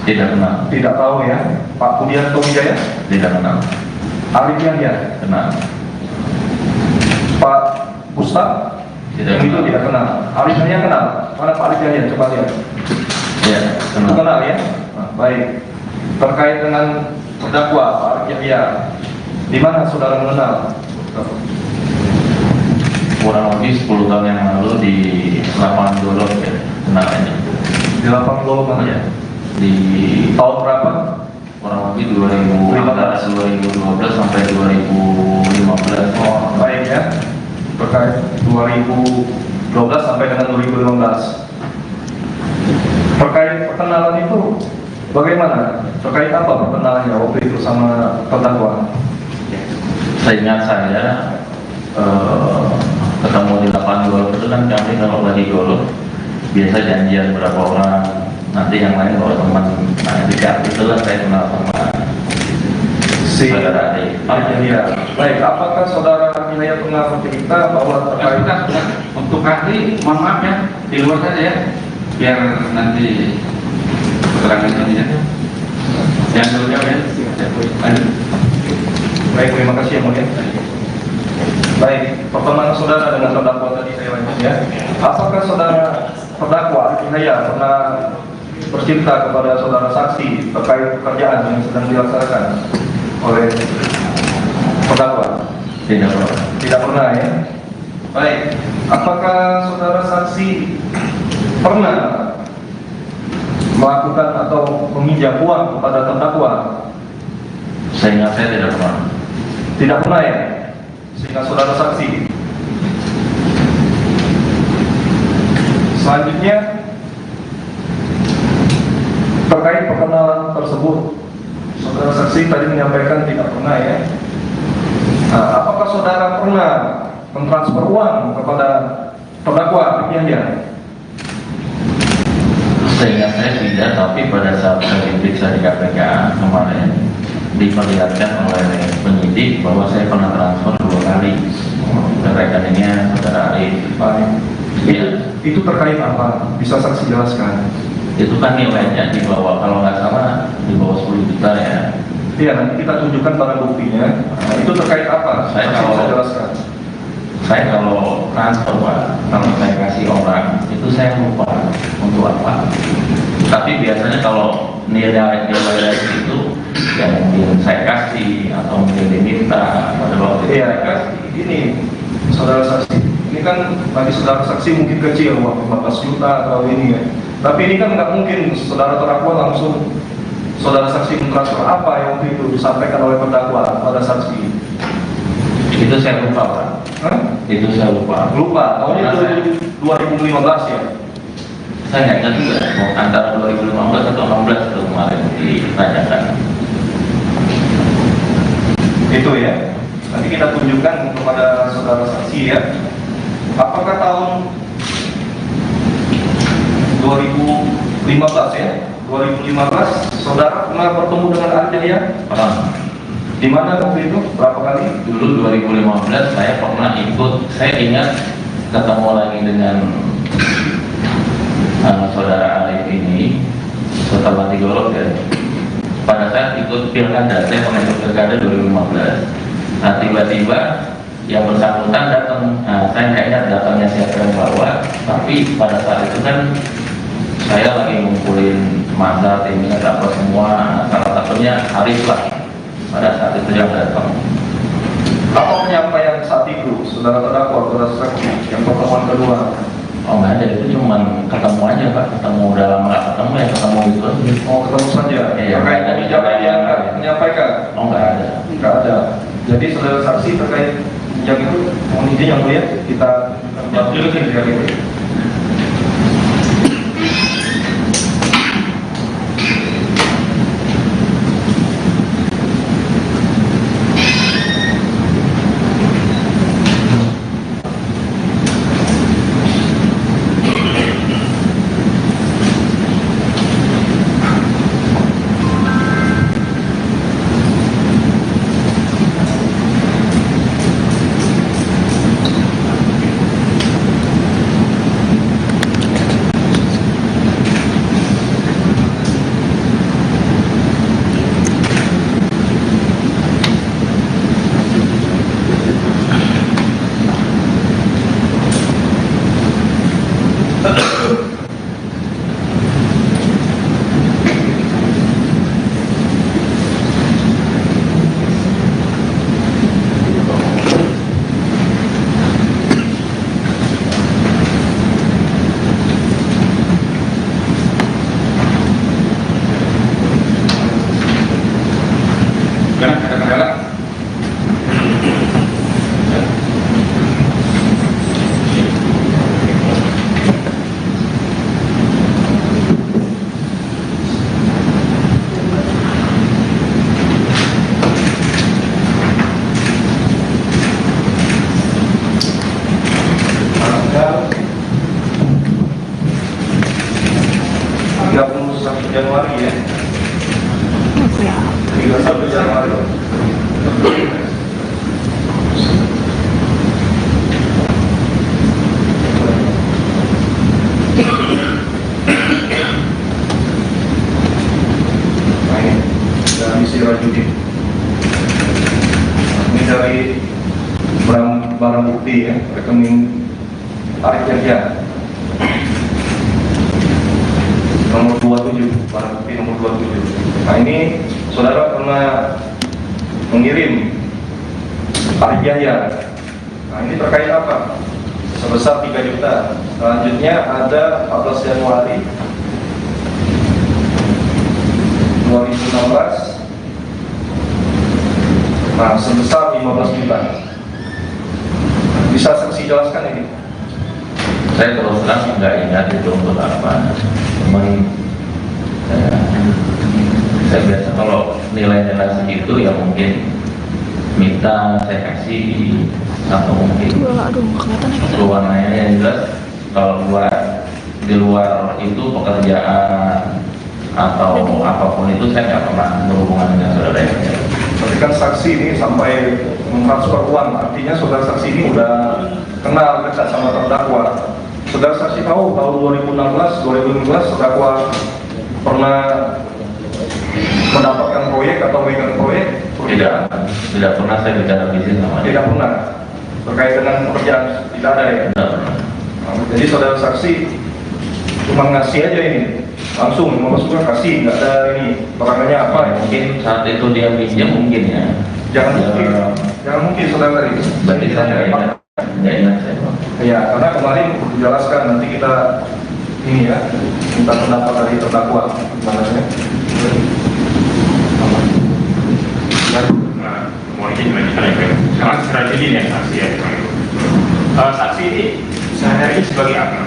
Tidak kenal. Tidak tahu ya. Pak Budianto Wijaya? Tidak kenal. Arif Yahya? Kenal. Pak Ustaz? Tidak Itu kenal. tidak kenal. Arif Yahya kenal? Mana Pak Arif Yahya? Coba lihat. Ya, Itu kenal. kenal ya? Nah, baik. Terkait dengan terdakwa Pak Arif Yahya, di mana saudara mengenal? Kurang lebih 10 tahun yang lalu di lapangan Dolok ya, kenalannya. Di lapang Lolo mana ya? Di Tahun berapa? kurang lebih 2012 sampai 2015. Oh, baik ya. Terkait 2012 sampai dengan 2015. Terkait perkenalan itu bagaimana? Terkait apa perkenalannya waktu itu sama terdakwa? Seingat saya ketemu di lapangan golf itu kan kami kalau lagi golf biasa janjian berapa orang, nanti yang lain bawa teman. Nah ketika itulah saya kenal sama Si saudara Ade. ya. Baik, apakah saudara Inaya pernah bercerita bahwa terkait Sudah. Untuk ahli, mohon maaf ya, di luar saja ya, biar nanti keterangan ini ya. Yang dulu ya. Lanjut. baik, terima kasih yang mulia. Baik, pertemuan saudara dengan terdakwa tadi saya lanjut ya. Apakah saudara terdakwa Inaya pernah bercerita kepada saudara saksi terkait pekerjaan yang sedang dilaksanakan oleh terdakwa? Tidak pernah. Tidak pernah ya. Baik, apakah saudara saksi pernah melakukan atau meminjam uang kepada terdakwa? Seingat saya tidak pernah. Tidak pernah ya. Sehingga saudara saksi. Selanjutnya terkait perkenalan tersebut, saudara saksi tadi menyampaikan tidak pernah ya. Nah, apakah saudara pernah mentransfer uang kepada terdakwa Yahya? Seingat saya tidak, tapi pada saat saya diperiksa di KPK kemarin diperlihatkan oleh penyidik bahwa saya pernah transfer 2 kali ke rekeningnya saudara Arif. Iya. Itu terkait apa? Bisa saksi jelaskan? Itu kan nilainya di bawah, kalau nggak salah di bawah 10 juta ya. Iya, nanti kita tunjukkan barang buktinya. Nah, itu terkait apa? Saya Saksi kalau- bisa jelaskan. Saya kalau transfer Pak, kalau saya kasih orang itu saya lupa untuk apa. Tapi biasanya kalau nilai itu yang mungkin saya kasih atau mungkin diminta pada waktu itu Iya, saya kasih. ini saudara saksi. Ini kan bagi saudara saksi mungkin kecil, waktu 14 juta atau ini ya. Tapi ini kan nggak mungkin saudara terdakwa langsung saudara saksi mentransfer apa yang waktu itu disampaikan oleh terdakwa pada saksi. Itu saya lupa Pak. Hah? Itu saya lupa. Lupa, tahunnya itu 2015 ya. Saya nggak ingat juga mau antara 2015 atau 16 itu kemarin ditanyakan. Itu ya. Nanti kita tunjukkan kepada saudara saksi ya. Apakah tahun 2015 ya? 2015 saudara pernah bertemu dengan Arjaya? Pernah. Di mana waktu itu? Berapa kali? Dulu 2015 saya pernah ikut, saya ingat ketemu lagi dengan saudara Arif ini setelah digorok ya. Pada saat ikut pilkada, saya pernah ikut pilkada 2015. Nah tiba-tiba yang bersangkutan datang, saya nggak ingat datangnya siapa yang bawa, tapi pada saat itu kan saya lagi ngumpulin masa timnya apa semua, salah satunya Arif lah pada saat itu yang datang. Apa penyampaian saat itu saudara terdakwa, saudara saksi yang pertemuan kedua? Oh nggak ada, itu cuma ketemu aja Pak, ketemu udah lama nggak ketemu ya ketemu itu aja. Oh, ketemu saja. Iya, Terkait ada kebijakan yang menyampaikan? Oh nggak ada. Enggak ada. Jadi saudara saksi terkait yang itu, mohon izin yang mulia kita tunjukin ya itu. Ada kendala? Tanggal 31 Januari ya. 31 Januari. Nah, ini dari misi Rajudin. Ini dari barang bukti ya, rekening Arif Yahya. Nomor 27, barang bukti nomor 27. Nah ini saudara pernah mengirim Arif Yahya. Nah ini terkait apa? Sebesar 3 juta. Selanjutnya ada 14 Januari 2016. Nah sebesar 15 juta. Bisa saksi jelaskan ini? Saya terus terang nggak ingat itu untuk apa. Cuman saya biasa kalau nilai-nilai segitu ya mungkin minta saya kasih atau mungkin Aduh, nggak kelihatan ya kita. warnanya yang jelas kalau buat di luar itu pekerjaan atau apapun itu saya nggak pernah berhubungan dengan saudara yang Tapi kan saksi ini sampai mentransfer uang, artinya saudara saksi ini udah kenal dekat sama terdakwa. Saudara saksi tahu tahun 2016, terdakwa pernah mendapatkan proyek atau megang proyek? tidak pernah saya bicara bisnis sama dia. Tidak pernah. Terkait dengan pekerjaan tidak ada ya. Tidak pernah. Jadi saudara saksi cuma ngasih aja ini, langsung maksudnya kasih, nggak ada ini perangannya apa ya? Mungkin saat itu dia pinjam mungkin ya. Jangan mungkin saudara tadi. Berarti saya nggak ingat saya Pak. Ya, karena kemarin dijelaskan nanti kita ini ya, minta pendapat dari terdakwa gimana ya? Mau izin lanjutkan ya, sangat strategi ya saksi ya. Saksi ini sehari-hari sebagai apa?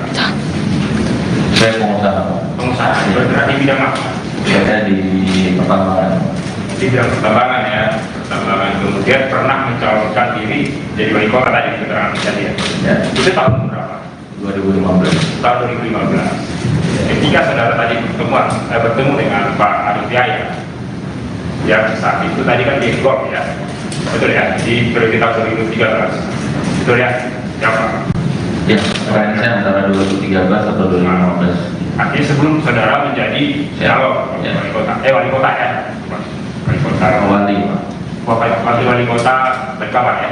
Saya pengusaha Pak. Pengusaha, bergerak di bidang apa? Saya di pertambangan. Di bidang pertambangan ya, pertambangan. Kemudian pernah mencalonkan diri jadi wali kota tadi di keterangan tadi ya. Ya, Itu tahun berapa? 2015. Tahun 2015. Ketika saudara tadi bertemu dengan Pak Arif Yahya, ya saat itu tadi kan di GOP ya, betul ya, di periode tahun 2013, betul ya, siapa? Ya, sekarang saya antara 2013 atau 2015. Artinya sebelum saudara menjadi calon Ya. wali kota ya, wali kota, wali kota Berkawan ya.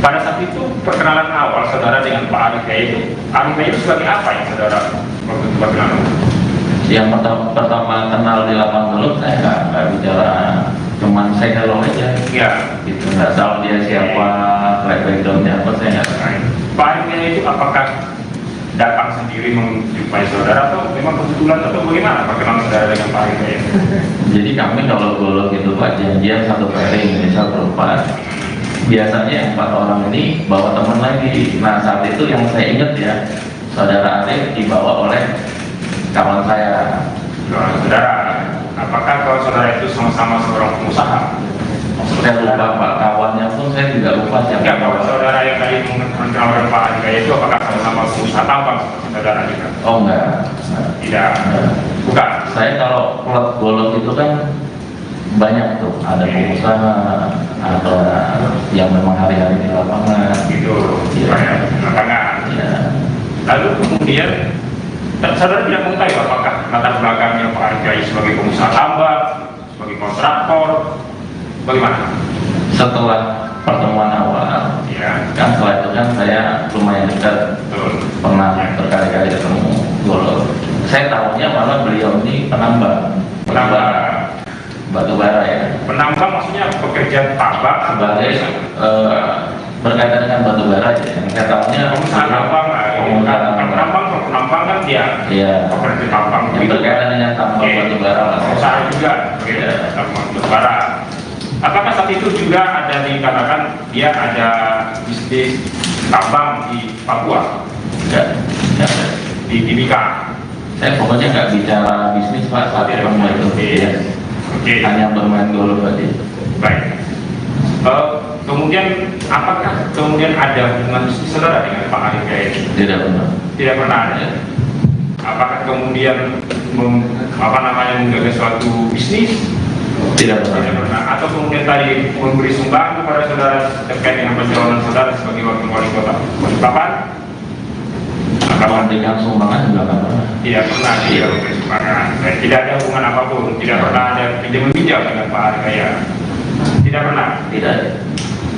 Pada saat itu perkenalan awal saudara dengan Pak Arif Yahya itu sebagai apa ya saudara waktu itu perkenalan? Yang pertama kenal di lapangan mulut saya nggak bicara, cuman saya hello aja. Ya, Gitu, nggak tahu dia siapa, backgroundnya apa saya nggak tahu. Pak Arif Yahya itu apakah datang sendiri menjumpai saudara atau memang kebetulan atau bagaimana perkenalan saudara dengan Pak Arif Yahya? Jadi kami kalau golok itu Pak janjian satu pairing misal berempat. Biasanya 4 orang ini bawa teman lagi. Nah saat itu yang saya ingat ya, saudara Arif dibawa oleh kawan saya. Saudara, apakah kalau saudara itu sama-sama seorang pengusaha? Saya lupa Pak, kawannya pun saya juga lupa siapa. Enggak, kalau saudara yang tadi mengenalkan Pak Arif Yahya itu apakah sama-sama pengusaha tambang saudara juga? Oh enggak. Tidak, bukan. Saya kalau klub golok itu kan banyak tuh, ada pengusaha, ada yang memang hari-hari di lapangan. Itu, Iya. banyak lapangan. Ya, Lalu kemudian saudara tidak mengetahui apakah latar belakangnya Pak Arif Yahya sebagai pengusaha tambang, sebagai kontraktor, bagaimana? setelah pertemuan awal, Ya, kan setelah itu kan saya lumayan dekat, betul. pernah Ya. berkali-kali ketemu golok. Saya tahunya malah beliau ini penambang, batu bara ya, Penambang maksudnya pekerja tambang sebagai berkaitan dengan batu bara ya. Yang saya tahunya pengusaha tambang lah. pengusaha tambang. Penambang kan dia Iya. pekerja tambang. Yang berkaitan dengan tambang Oke. batu bara lah. Pengusaha juga, Iya. tambang batu bara. Apakah saat itu juga ada dikatakan dia ada bisnis tambang di Papua, Ya. di Timika? Saya pokoknya nggak bicara bisnis Pak saat ketemu itu. Ya. Oke. Hanya bermain dulu tadi. Baik. Kemudian apakah kemudian ada hubungan bisnis saudara dengan Pak Arif Yahya ini? Tidak benar. Tidak pernah ada. Ya. Apakah kemudian menggagas suatu bisnis? Tidak Tidak benar. pernah. Atau kemudian tadi memberi sumbangan kepada saudara terkait dengan pencalonan saudara sebagai wakil wali kota Balikpapan? Kalau memberikan sumbangan juga nggak pernah. Tidak pernah dia memberi sumbangan. Dan tidak ada hubungan apapun. Tidak pernah ada pinjam-pinjam dengan Pak Arif Yahya. Tidak pernah. Tidak.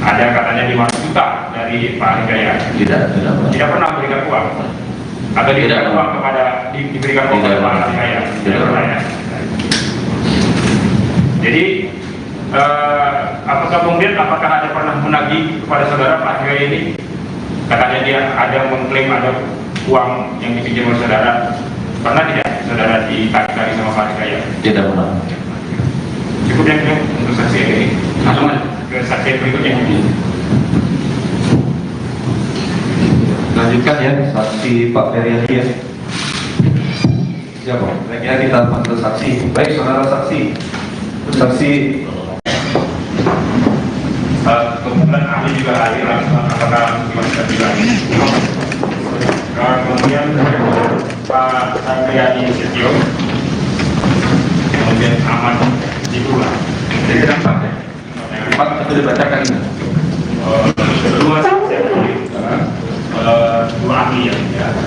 Ada katanya 500 juta dari Pak Arif Yahya. Tidak pernah. Tidak pernah memberikan uang. Atau diberikan Tidak. uang kepada diberikan uang Tidak. kepada Pak Arif Yahya. Tidak pernah ya. Jadi apakah ada pernah menagih kepada saudara Pak Arif Yahya ini? Katanya dia ada mengklaim ada uang yang dipinjam oleh saudara. Pernah tidak saudara ditagih sama Pak Arif Yahya? Tidak pernah. Cukup yang ini untuk saksi yang ini. Langsung ke saksi yang berikutnya. Lanjutkan ya, saksi Pak Ferry ya. Siapa? Baiknya kita panggil saksi. Baik, saudara saksi. Saksi Kemudian ahli juga hadir langsung apakah gimana juga. Kemudian Bapak Satriadi Setio, kemudian Ahmad Dibula. Jadi ada 4 ya? 4 satu dibacakan ini. Kedua dua ahli ya,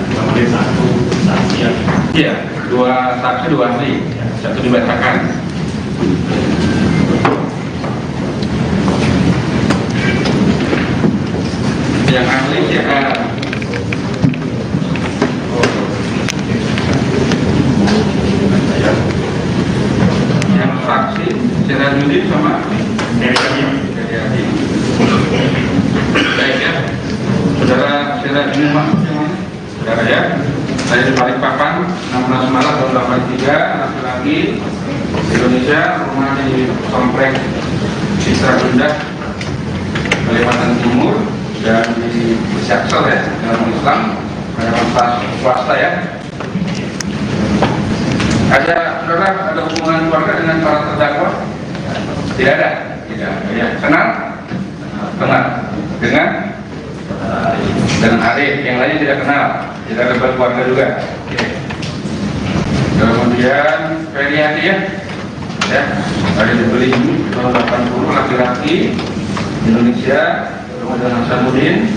kemudian satu saksi ya. Iya, 2 saksi 2 ahli, satu dibacakan. Yang ahli siapa? Yang saksi Sirajuddin sama Dari kami dari ahli. Baik ya, saudara Sirajuddin Mahmud yang mana? Saudara ya, saya di Balikpapan 16 Maret tahun 83, laki-laki Indonesia, rumah di komplek Citra Bunda, Kalimantan Timur, dan di Jaksel ya, dalam Islam, mayoritas swasta ya. Ada saudara, ada hubungan keluarga dengan para terdakwa? Tidak ada, tidak. Ya. Kenal? Kenal. Dengan Arif, yang lainnya tidak kenal, tidak ada keluarga juga. Oke. Kemudian Feriati ya, ada dibeli tahun 80, laki-laki Indonesia. Kemudian Hasanuddin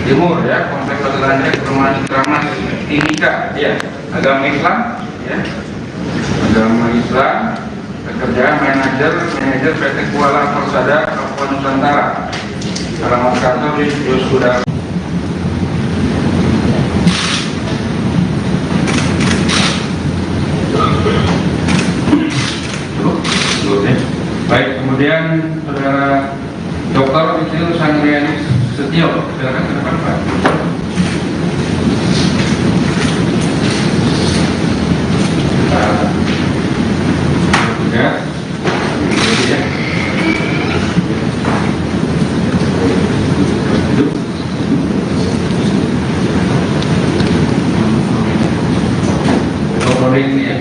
Timur ya, komplek Kota perumahan Kramas Timika ya, agama Islam ya, agama Islam, pekerjaan manajer PT Kuala Persada Papua Nusantara, alamat kantor di Yosuda. Baik, kemudian saudara Dr. Icil Sangriani Setio, silakan ke depan Pak. Ya, ya. Duduk. Dr. ini ya.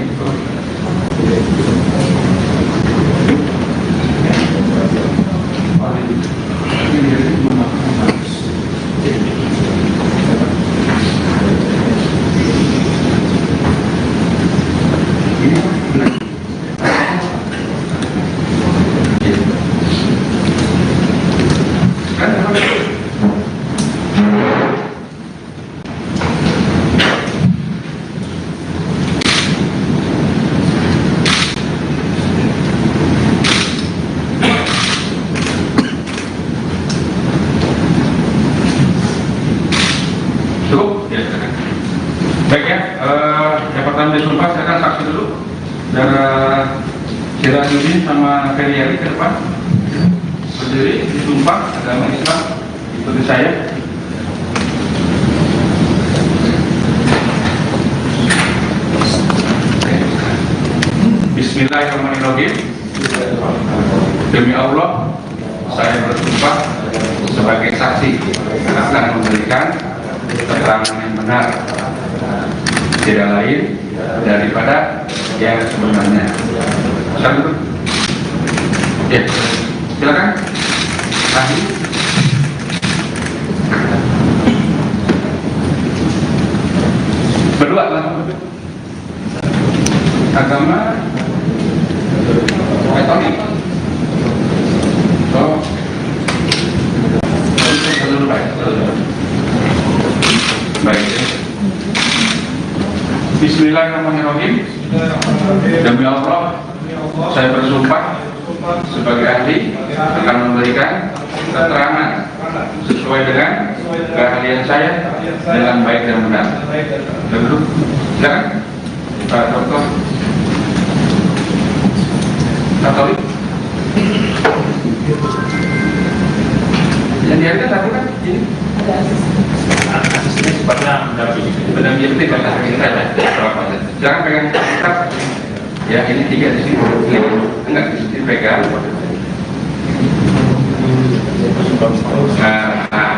Cukup? Ya, silakan. Baik ya, yang pertama disumpah, silakan saksi dulu. Saudara Sirajuddin sama Feriari ke depan. Berdiri, disumpah agama Islam, ikuti saya. Bismillahirrahmanirrahim. Demi Allah, saya bersumpah sebagai saksi akan memberikan keterangan yang benar, tidak lain daripada yang sebenarnya. Satu, ya, silakan. Ahli. Berdua lah. Agama Katolik. Oh. Baik. Bismillahirrahmanirrahim. Demi Allah, saya bersumpah sebagai ahli akan memberikan keterangan sesuai dengan keahlian saya dengan baik dan benar. Duduk. Silakan, Pak Dokter. Katolik. Yang dihargai satu kan ini. asisnya sifatnya mendampingi. Pendamping itu kata kita ya. Jangan pegang kitab. Ya, ini 3 di sini. Enggak di sini pegang.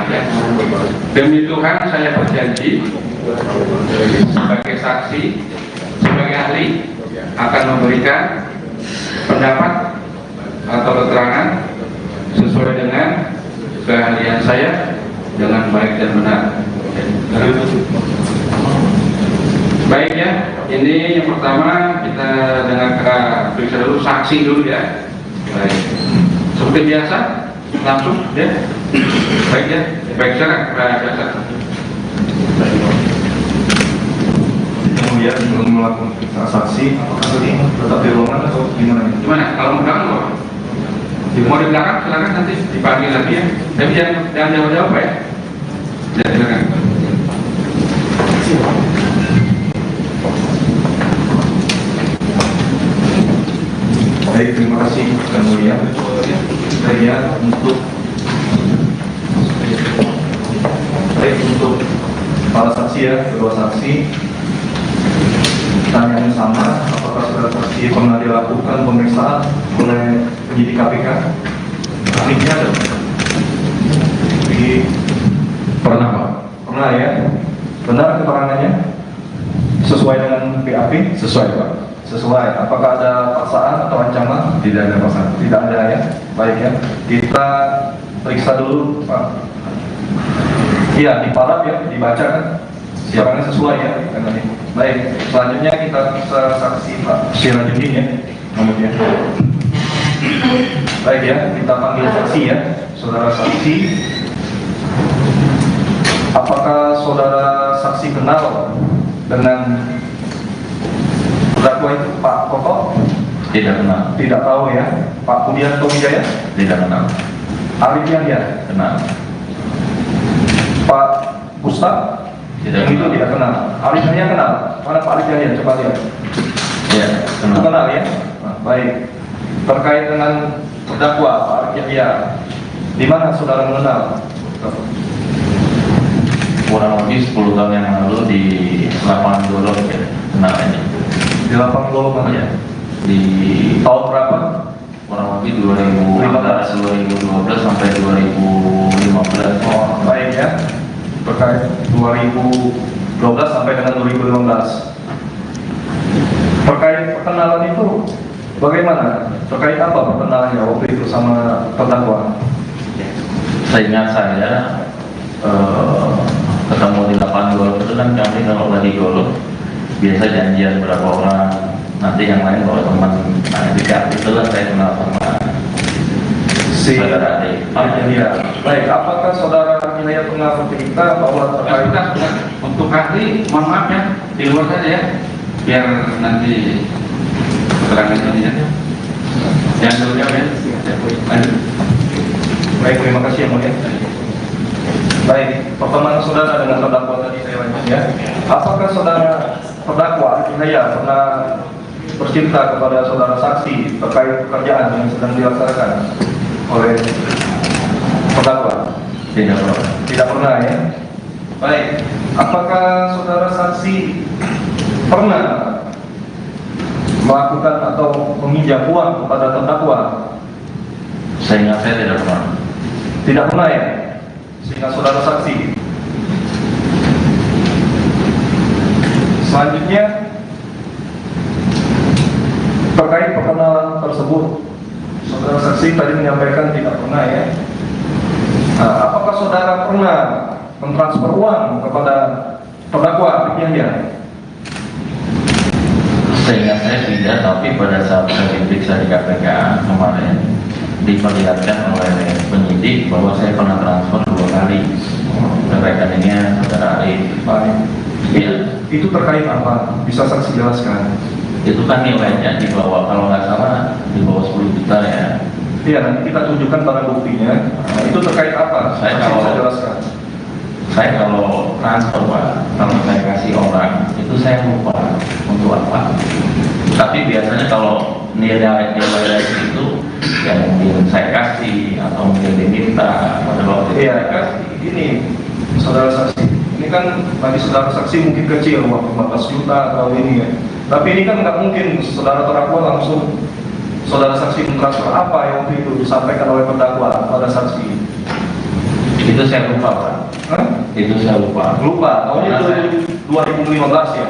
Ya. Demi Tuhan saya berjanji sebagai saksi, sebagai ahli akan memberikan pendapat atau keterangan sesuai dengan keahlian saya dengan baik dan benar. Baik ya, ini yang pertama kita dengarkan periksa dulu saksi dulu ya. Baik, seperti biasa langsung ya. Baik ya, baik silakan biasa. Kemudian belum melakukan saksi, apakah tadi tetap di ruangan atau gimana? Gimana? Kalau mau belakang kok? Mau di belakang silakan nanti dipanggil lagi ya. Tapi jangan jawab-jawab ya. Ya silakan. Baik, terima kasih yang mulia. Saya untuk para saksi ya, kedua saksi. Pertanyaannya sama, apakah saudara saksi pernah dilakukan pemeriksaan oleh penyidik KPK? Linknya ada. Pernah Pak? Pernah ya? Benar keterangannya? Sesuai dengan BAP? Sesuai Pak. Sesuai. Apakah ada paksaan atau ancaman? Tidak ada paksaan. Tidak ada ya. Baik ya. Kita periksa dulu Pak. Iya, diparaf ya, dibaca kan? Keterangannya sesuai ya. Baik. Selanjutnya kita bisa saksi Pak Sirajudin ya. Kemudian. Baik ya, kita panggil saksi ya. Saudara saksi. Apakah saudara saksi kenal dengan terdakwa itu Pak Koko? Tidak kenal. Tidak tahu ya. Pak Budianto Wijaya? Tidak kenal. Arif Yahya? Kenal. Pak Ustaz? Tidak Yang itu kenal. tidak kenal. Arif Yahya kenal? Mana Pak Arif Yahya? Coba lihat. Ya, kenal. Kenal ya? Nah, baik. Terkait dengan terdakwa Pak Arif Yahya, di mana saudara mengenal? Kurang lebih 10 tahun yang lalu di lapangan golf ya, kenal ini. Di lapang Golongan Ya, ya? di Tahun berapa? kurang lebih 2000 antara 2012 sampai 2015. Oh, baik ya. Terkait 2012 sampai dengan 2015. Terkait perkenalan itu bagaimana? Terkait apa perkenalannya waktu itu sama terdakwa? Seingat saya ketemu di lapangan golf itu kan kami kalau lagi golf biasa janjian berapa orang, nanti yang lain bawa teman. Nah, jika itulah saya kenal sama saudara Ade. Ya. Baik, apakah saudara Hinaya pernah bercerita bahwa terkait Untuk ahli, mohon maaf ya, di luar saja ya, biar nanti keterangan ini ya. Jangan dulu jawab ya. Lanjut. baik, terima kasih yang mulia. Baik, pertemuan saudara dengan terdakwa tadi saya lanjut ya. Apakah saudara terdakwa Hinaya pernah bercerita kepada saudara saksi terkait pekerjaan yang sedang dilaksanakan oleh terdakwa? Tidak pernah. Tidak pernah ya. Baik, apakah saudara saksi pernah melakukan atau meminjam uang kepada terdakwa? Seingat saya tidak pernah. Tidak pernah ya. Sehingga saudara saksi. Selanjutnya terkait perkenalan tersebut, saudara saksi tadi menyampaikan tidak pernah ya. Nah, apakah saudara pernah mentransfer uang kepada terdakwa Yahya? Seingat saya tidak, tapi pada saat saya diperiksa di KPK kemarin diperlihatkan oleh penyidik bahwa saya pernah transfer 2 kali ke rekeningnya saudara Arif. Baik. Ya, Itu terkait apa? Bisa saksi jelaskan? itu kan nilainya di bawah, kalau nggak salah di bawah 10 juta ya. Iya, nanti kita tunjukkan barang buktinya. Nah, itu terkait apa? Saya Saksi kalau- bisa jelaskan. Saya kalau transfer Pak, kalau saya kasih orang itu saya lupa untuk apa. Tapi biasanya kalau nilai itu ya mungkin saya kasih atau mungkin diminta pada waktu itu Iya, saya kasih. ini saudara saksi. Ini kan bagi saudara saksi mungkin kecil, uang 15 juta atau ini ya. Tapi ini kan nggak mungkin saudara terdakwa langsung saudara saksi mentransfer apa yang waktu itu disampaikan oleh terdakwa pada saksi. Itu saya lupa Pak. Hah? Itu saya lupa. Lupa, tahunnya Karena 2015 ya.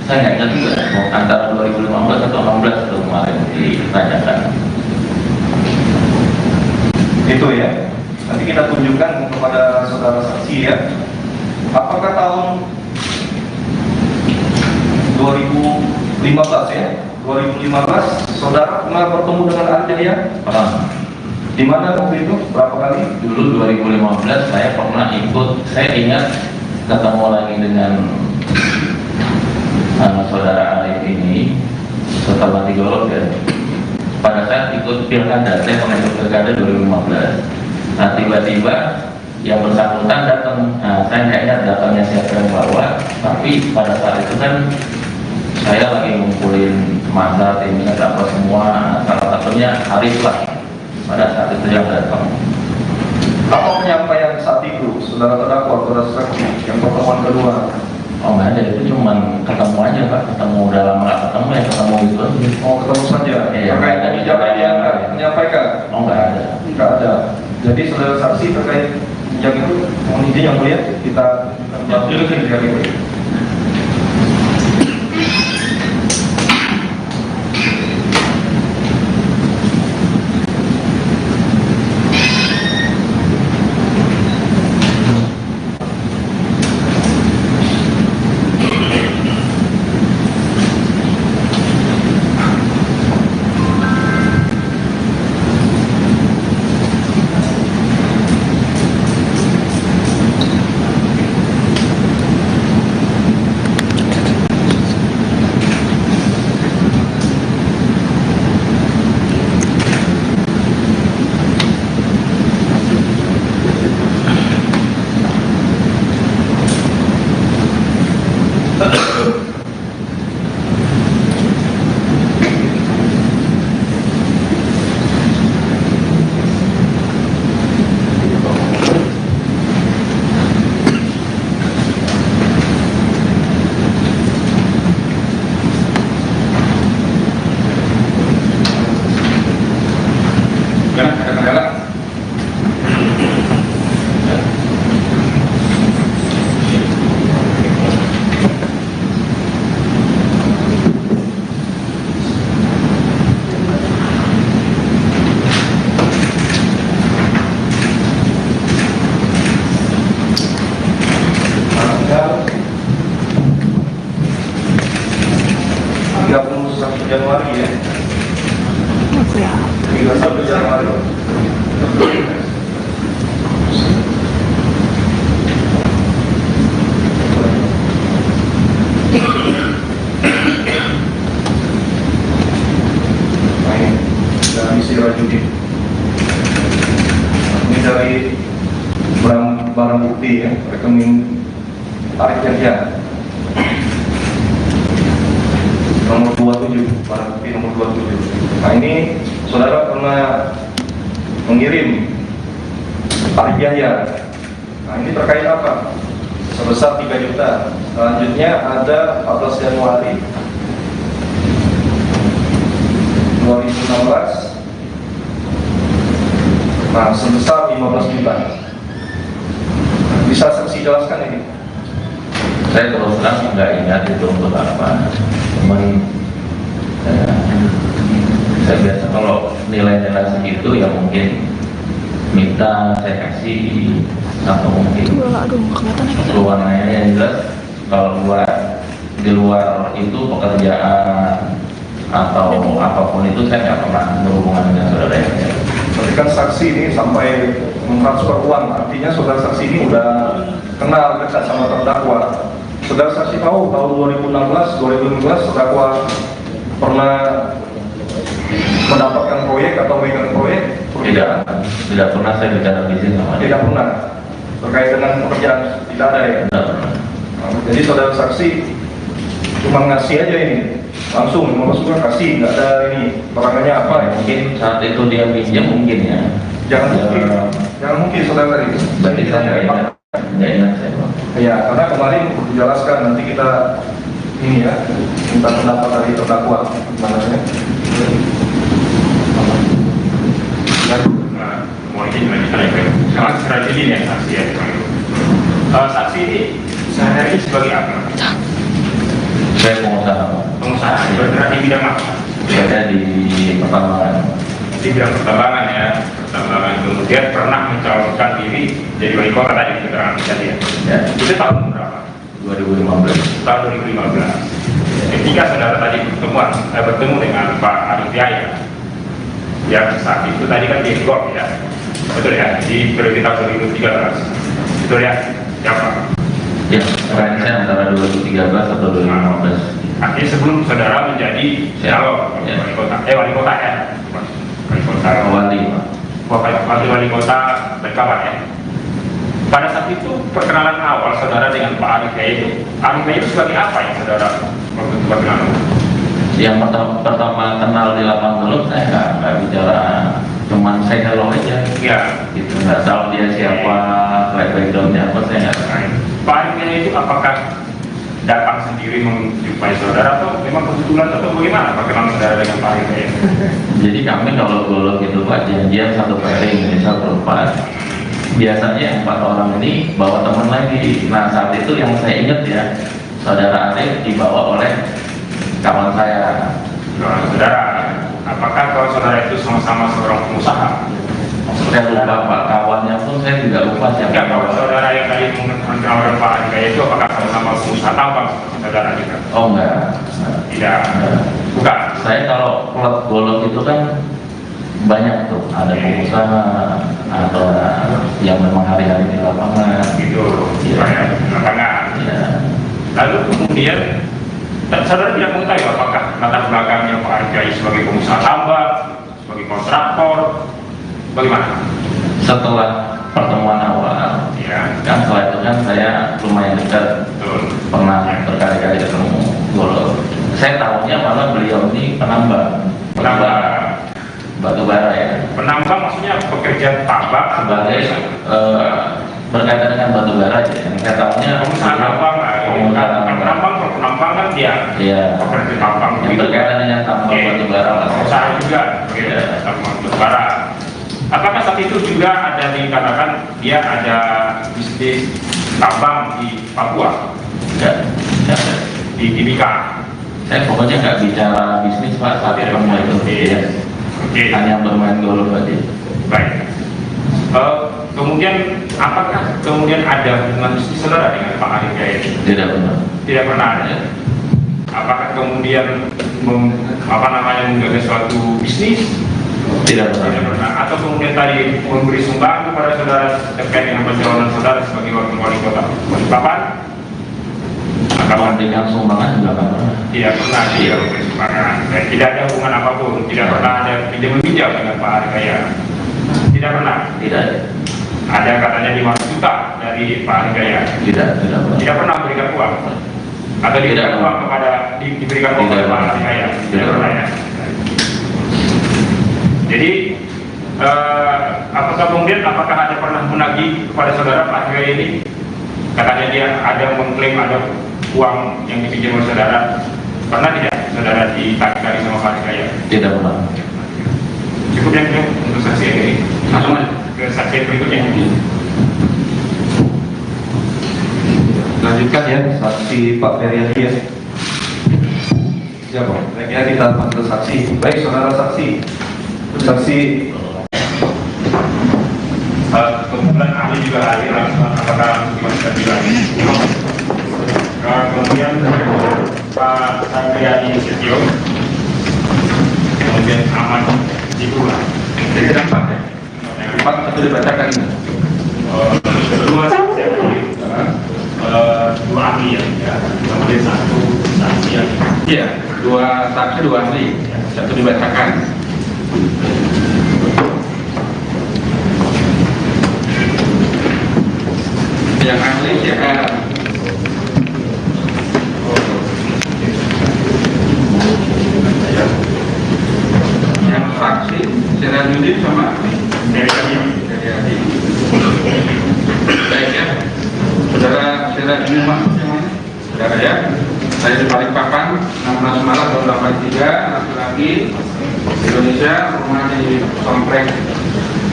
saya nggak ingat juga antara 2015 atau 16 itu kemarin ditanyakan. Itu ya. Nanti kita tunjukkan kepada saudara saksi ya. Apakah tahun 2015 ya. 2015 saudara pernah bertemu dengan Arjaya? Pernah. Di mana waktu itu? Berapa kali? Dulu 2015 saya pernah ikut, saya ingat ketemu lagi dengan saudara Arif ini setelah digolok ya. Pada saat ikut pilkada, saya pernah ikut pilkada 2015. Nah tiba-tiba yang bersangkutan datang, saya nggak ingat datangnya siapa yang bawa, tapi pada saat itu kan saya lagi ngumpulin masa tim apa semua, salah satunya Arif lah pada saat itu yang datang. Apa penyampaian saat itu saudara terdakwa, saudara saksi yang pertemuan kedua? Oh nggak ada, itu cuman ketemu aja Pak, ketemu udah lama nggak ketemu ya ketemu gitu aja. Oh ketemu saja. Iya, Terkait ada kebijakan yang menyampaikan? Oh nggak ada. Nggak ada. Jadi saudara saksi terkait yang itu, mohon izin yang mulia kita dulu sekali lagi. Januari ya. 31 Januari. Dari Sirajudin. Ini dari barang bukti ya, rekening tarik kerja. Nomor 27, barang bukti nomor 27. Nah ini saudara pernah mengirim tarik jaya. Nah ini terkait apa? Sebesar 3 juta. Selanjutnya ada 14 Januari 2016. Nah sebesar 15 juta. Bisa saksi jelaskan ini? Saya terus terang nggak ingat itu untuk apa. Cuman saya biasa kalau nilai-nilai segitu ya mungkin minta saya kasih atau mungkin keluarnya yang jelas kalau di luar itu pekerjaan atau apapun itu saya nggak pernah berhubungan dengan saudara yang lain. Tapi kan saksi ini sampai mentransfer uang, artinya saudara saksi ini udah kenal dekat sama terdakwa. Saudara saksi tahu tahun 2016, terdakwa pernah mendapatkan proyek atau megang proyek? Tidak pernah saya bicara bisnis sama dia. Tidak pernah. Terkait dengan pekerjaan tidak ada ya? Tidak pernah. Jadi saudara saksi cuma ngasih aja ini, langsung masukkan kasih, nggak ada ini perangannya apa ya? Mungkin saat itu dia pinjam mungkin ya. Jangan mungkin saudara tadi. Berarti saya nggak ingat saya. Ya, karena kemarin dijelaskan nanti kita ini ya minta pendapat dari terdakwa gimana ya? Mau izin melanjutkan ya Pak. Sangat strategis ini ya saksi ya. Saksi ini sehari-hari sebagai apa? Saya pengusaha. Pengusaha. Bergerak di bidang apa? Saya di pertambangan. Di bidang pertambangan ya. Pertambangan kemudian pernah mencalonkan diri jadi wali kota tadi keterangan tadi ya. Ya. Itu tahun berapa? 2015. tahun 2015. Ketika saudara tadi bertemu dengan Pak Arif Yahya, yang saat itu tadi kan di Golf ya, betul ya, di periode tahun 2013, betul ya, siapa? Ya, saya antara 2013 atau 2015. Artinya sebelum saudara menjadi wali kota ya, wali kota, wali kota Berkawan ya. Pada saat itu perkenalan awal saudara dengan Pak Arif Yahya itu, Arif Yahya itu sebagai apa yang saudara waktu itu perkenalan? Yang pertama kenal di lapangan golf saya nggak bicara, cuman saya hello aja. Ya, Gitu, nggak tahu dia siapa, backgroundnya apa, saya nggak tahu. Pak Arif Yahya itu apakah datang sendiri menjumpai saudara atau memang kebetulan atau bagaimana perkenalan saudara dengan Pak Arif Yahya? Jadi kami kalau golf itu Pak janjian satu pairing, misal berempat. Biasanya 4 orang ini bawa teman lagi. Nah saat itu yang saya ingat ya, saudara Arif dibawa oleh kawan saya. Saudara, apakah kalau saudara itu sama-sama seorang pengusaha? Saya lupa Pak, kawannya pun saya juga lupa siapa. Enggak, kalau saudara yang tadi mengenal Pak Arif Yahya itu apakah sama-sama pengusaha tambang saudara juga? Oh enggak. Tidak, bukan. Saya kalau klub golf itu kan banyak tuh, ada pengusaha, ada yang memang hari-hari di lapangan. Gitu, Ya. lapangan. Ya. Lalu kemudian saudara tidak mengetahui apakah latar belakangnya Pak Arif Yahya sebagai pengusaha tambang, sebagai kontraktor, bagaimana? Setelah pertemuan awal, Ya, kan setelah itu kan saya lumayan dekat, betul. pernah berkali-kali ketemu golf. Saya tahunya malah beliau ini penambang batu bara ya. Penambang maksudnya pekerja tambang Sebagai berkaitan dengan batu bara aja. Yang saya tahunya pengusaha tambang, penambang kan dia Iya. pekerja tambang. Yang berkaitan dengan tambang Oke. batu bara lah. Pengusaha juga, Iya. tambang batu bara. Apakah saat itu juga ada dikatakan dia ada bisnis tambang di Papua, Enggak. di Timika? Saya pokoknya nggak bicara bisnis Pak saat ketemu itu. Ya. Oke. Hanya bermain golf aja. Baik. Kemudian apakah kemudian ada hubungan bisnis saudara dengan Pak Arif Yahya ini? Tidak benar. Tidak pernah ada. Apakah kemudian menggagas suatu bisnis? Tidak benar. Tidak pernah. Atau kemudian tadi memberi sumbangan kepada saudara terkait dengan pencalonan saudara sebagai wakil wali kota Balikpapan? Kalau dengan sumbangan juga nggak pernah. Tidak pernah dia memberi sumbangan. Dan tidak ada hubungan apapun. Tidak pernah ada pinjam-pinjam dengan Pak Arif Yahya. Tidak pernah. Tidak. Ada katanya 5 juta dari Pak Arif Yahya. Tidak pernah. Tidak pernah memberikan uang. Atau diberikan Tidak. uang kepada diberikan uang Tidak. kepada Pak Arif Yahya. Tidak Tidak. pernah ya. Jadi apakah ada pernah menagih kepada saudara Pak Arif Yahya ini? Katanya dia ada mengklaim ada uang yang dipinjam oleh saudara. Pernah tidak saudara ditagih sama Pak Arif Yahya? Tidak pernah. Cukup yang itu untuk saksi ini. Langsung ke saksi berikutnya. Lanjutkan ya, saksi Pak Feryadi. Siapa? Baiknya kita panggil saksi. Baik, saudara saksi. Saksi. Kebetulan ahli juga hadir, apakah bisa bilang? Kemudian Pak Satriadi Setio, kemudian Aman Dikulah. Jadi apa? Empat itu dibacakan ini. Kedua dua ahli ya, kemudian satu saksi yang Iya, 2 saksi 2 ahli. Satu dibacakan. Yang ahli CR. Yang saksi Sirajuddin sama dari kami. dari ahli. Baik ya, saudara Sirajuddin masuk yang mana? Saudara ya, saya di Balikpapan 16 Maret tahun 83, laki-laki Indonesia, rumah di Komplek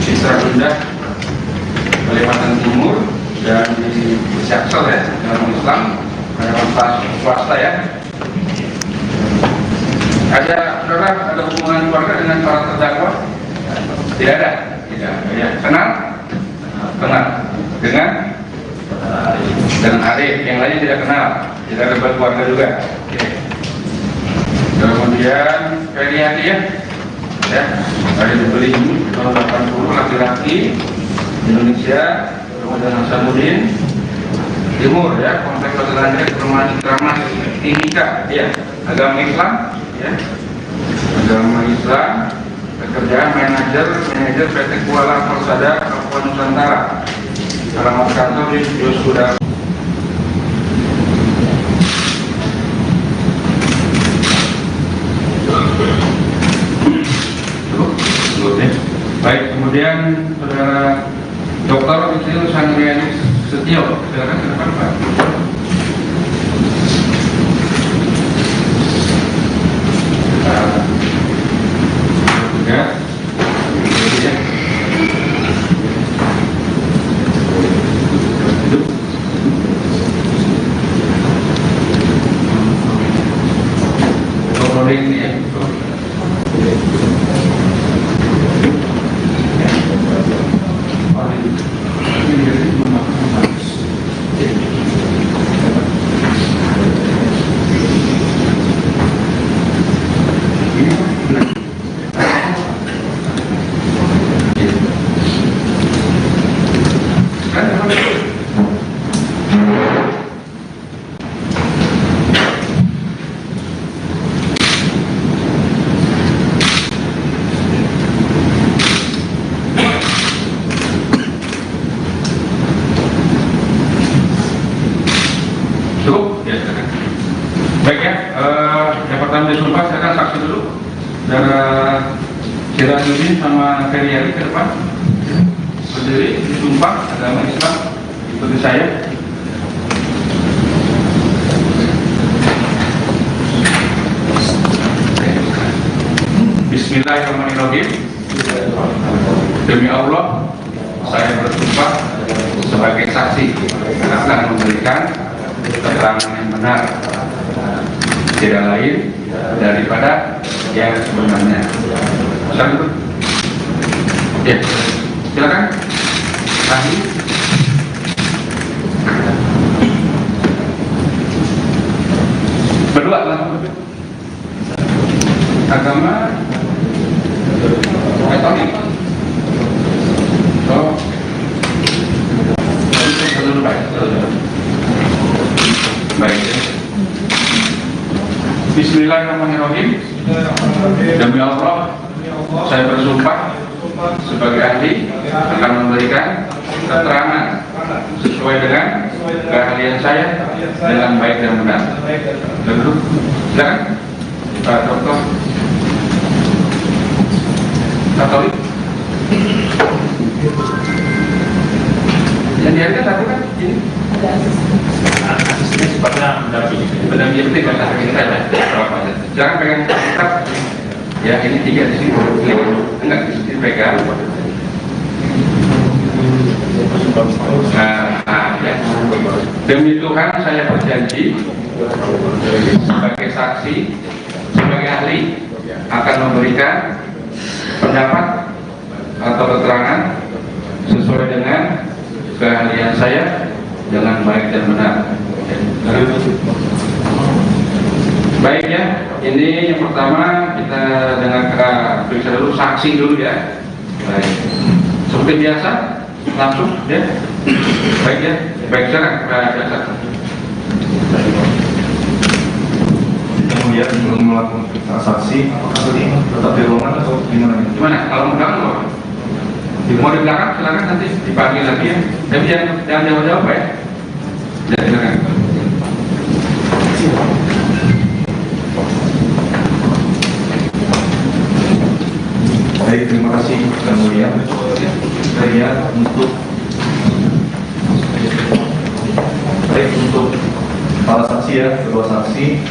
Citra Indah, Kalimantan Timur, dan di Jaksel ya, dalam Islam, ada fasilitas swasta ya. Ada saudara, ada hubungan keluarga dengan para terdakwa? Tidak ada. Tidak. Ya. Kenal? Kenal. Dengan? dan Arif, yang lainnya tidak kenal, tidak ada keluarga juga. Oke. Kemudian Feriati ya, ada dibeli tahun 80, laki-laki, Indonesia. Kemudian Hasanuddin Timur ya, kompleks Peternakan Perumahan Ikramat Timika ya, agama Islam ya, agama Islam, pekerjaan manajer PT Kuala Persada Papua Nusantara, alamat kantor di Yosuda. Baik, kemudian saudara Dr. Yusril Sangriani Setio, silakan ke depan Pak. Ya. Duduk. Dr. ini ya. Cukup? Ya, silakan. Baik ya, yang pertama disumpah, silakan saksi dulu. Saudara Sirajuddin sama Feriali ke depan. Berdiri, disumpah agama Islam, ikuti saya. Bismillahirrahmanirrahim. Demi Allah, saya bersumpah sebagai saksi akan memberikan keterangan yang benar, tidak lain daripada yang sebenarnya. Silakan. Ya, silakan. Ahli. Berdua langsung. Agama Katolik. Oh. Baik. Bismillahirrahmanirrahim. Demi Allah, saya bersumpah sebagai ahli akan memberikan keterangan sesuai dengan keahlian saya dengan baik dan benar. Dulu, silakan Pak Dokter Katolik. Yang dihargai satu kan ini. Asisnya sifatnya mendampingi. Pendamping itu kan kita ada berapa? Jangan pegang kitab. Ya ini 3 di sini. Enggak di sini pegang. Ya. Demi Tuhan saya berjanji sebagai saksi, sebagai ahli akan memberikan pendapat atau keterangan sesuai dengan keahlian saya dengan baik dan benar. Baik ya, ini yang pertama kita dengar periksa dulu saksi dulu ya. Baik, seperti biasa langsung ya. Baik ya, baik sekarang biasa. Kemudian belum melakukan transaksi, apakah ini tetap di ruangan atau gimana? Gimana? Kalau mau belakang mau? Mau di belakang silakan nanti dipanggil lagi ya. Tapi jangan jauh-jauh ya. Jadi silakan. Baik, terima kasih yang mulia. Saya untuk para saksi ya, kedua saksi.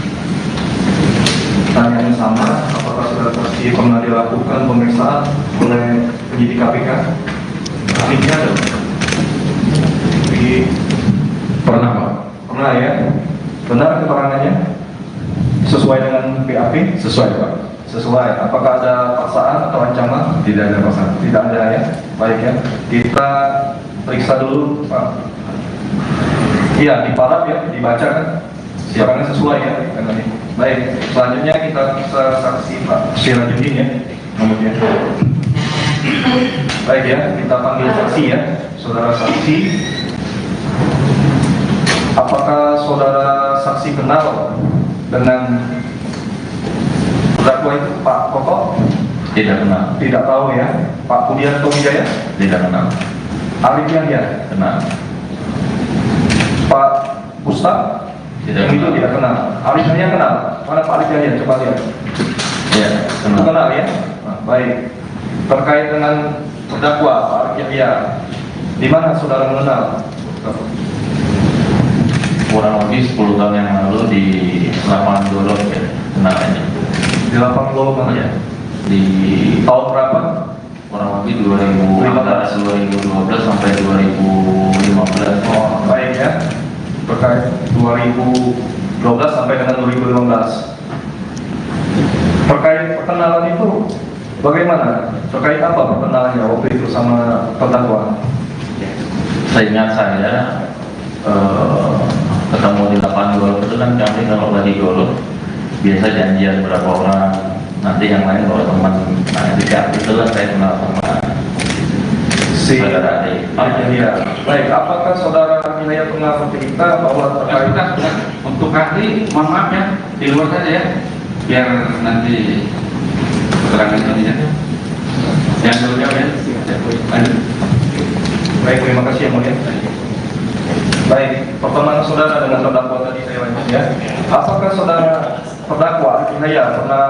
Tanya yang sama, apakah saudara saksi pernah dilakukan pemeriksaan oleh penyidik KPK? Ahlinya ada? Pernah Pak? Pernah ya? Benar keterangannya? Sesuai dengan BAP? Sesuai Pak. Sesuai. Apakah ada paksaan atau ancaman? Tidak ada paksaan. Tidak ada ya. Baik ya. Kita periksa dulu Pak. Iya, diparaf ya, dibaca kan. Siapannya sesuai ya dengan ini. Baik, selanjutnya kita bisa saksi Pak Sirajuddin ya, nomornya. Baik ya, kita panggil saksi ya, saudara saksi. Apakah saudara saksi kenal dengan terdakwa itu Pak Koko? Tidak kenal. Tidak tahu ya. Pak Budianto Wijaya? Tidak kenal. Arif Yahya? Kenal. Pak Ustaz? Tidak Yang itu kenal. tidak kenal. Arif Yahya kenal? Mana Pak Arif Yahya? Coba lihat. Iya, Itu kenal. kenal ya? Nah, baik. Terkait dengan terdakwa Pak Arif Yahya, di mana saudara mengenal? Kurang lebih 10 tahun yang lalu di lapangan Golok ya, kenalannya. Di lapang Lolo mana ya? Di Tahun berapa? kurang lebih 2000 antara 2012 sampai 2015. Oh, baik ya. Terkait 2012 sampai dengan 2015. Terkait perkenalan itu bagaimana? Terkait apa perkenalannya waktu itu sama terdakwa? Seingat saya ketemu di lapangan golf itu kan kami kalau lagi golf biasa janjian berapa orang, nanti yang lain kalau teman. Nah ketika itulah saya kenal sama Si saudara Ade. ya. Baik, apakah saudara Wilaya pernah bercerita bahwa terkait Sudah. Untuk ahli, mohon maaf ya, di luar saja ya, biar nanti keterangan ini ya. Yang dulu jawab ya. Lanjut. baik, terima kasih yang mulia. Baik, pertemuan saudara dengan terdakwa tadi saya lanjut ya. Apakah saudara terdakwa Wilaya pernah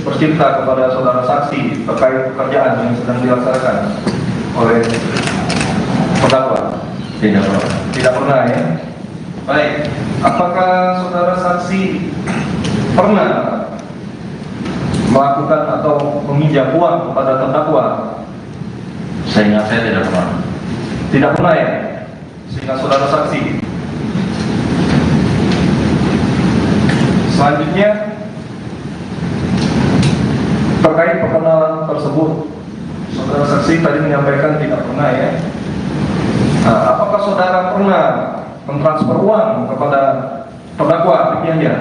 bercerita kepada saudara saksi terkait pekerjaan yang sedang dilaksanakan oleh terdakwa? Tidak pernah. Tidak pernah ya. Baik, apakah saudara saksi pernah melakukan atau meminjam uang kepada terdakwa? Seingat saya tidak pernah. Tidak pernah ya. Sehingga saudara saksi. Selanjutnya terkait perkenalan tersebut, saudara saksi tadi menyampaikan tidak pernah ya. Nah, apakah saudara pernah mentransfer uang kepada terdakwa Yahya?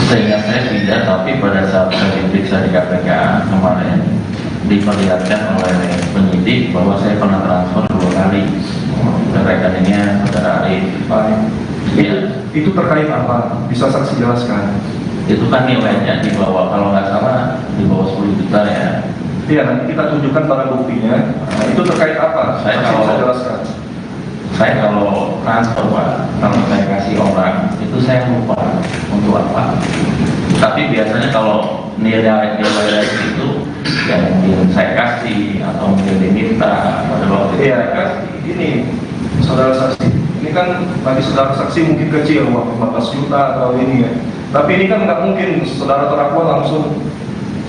Seingat saya tidak, tapi pada saat saya diperiksa di KPK kemarin diperlihatkan oleh penyidik bahwa saya pernah transfer 2 kali ke rekeningnya saudara Arif. Baik. Iya. Itu terkait apa? Bisa saksi jelaskan? Itu kan nilainya di bawah, kalau nggak salah di bawah 10 juta ya. Iya, nanti kita tunjukkan barang buktinya. Nah, itu terkait apa? Saya Saksi kalau- bisa jelaskan. Saya kalau transfer Pak, kalau saya kasih orang itu saya lupa untuk apa. Tapi biasanya kalau nilai itu yang mungkin saya kasih atau mungkin diminta pada waktu itu Iya, saya kan kasih. ini saudara saksi. Ini kan bagi saudara saksi mungkin kecil, uang 15 juta atau ini ya. Tapi ini kan nggak mungkin saudara terdakwa langsung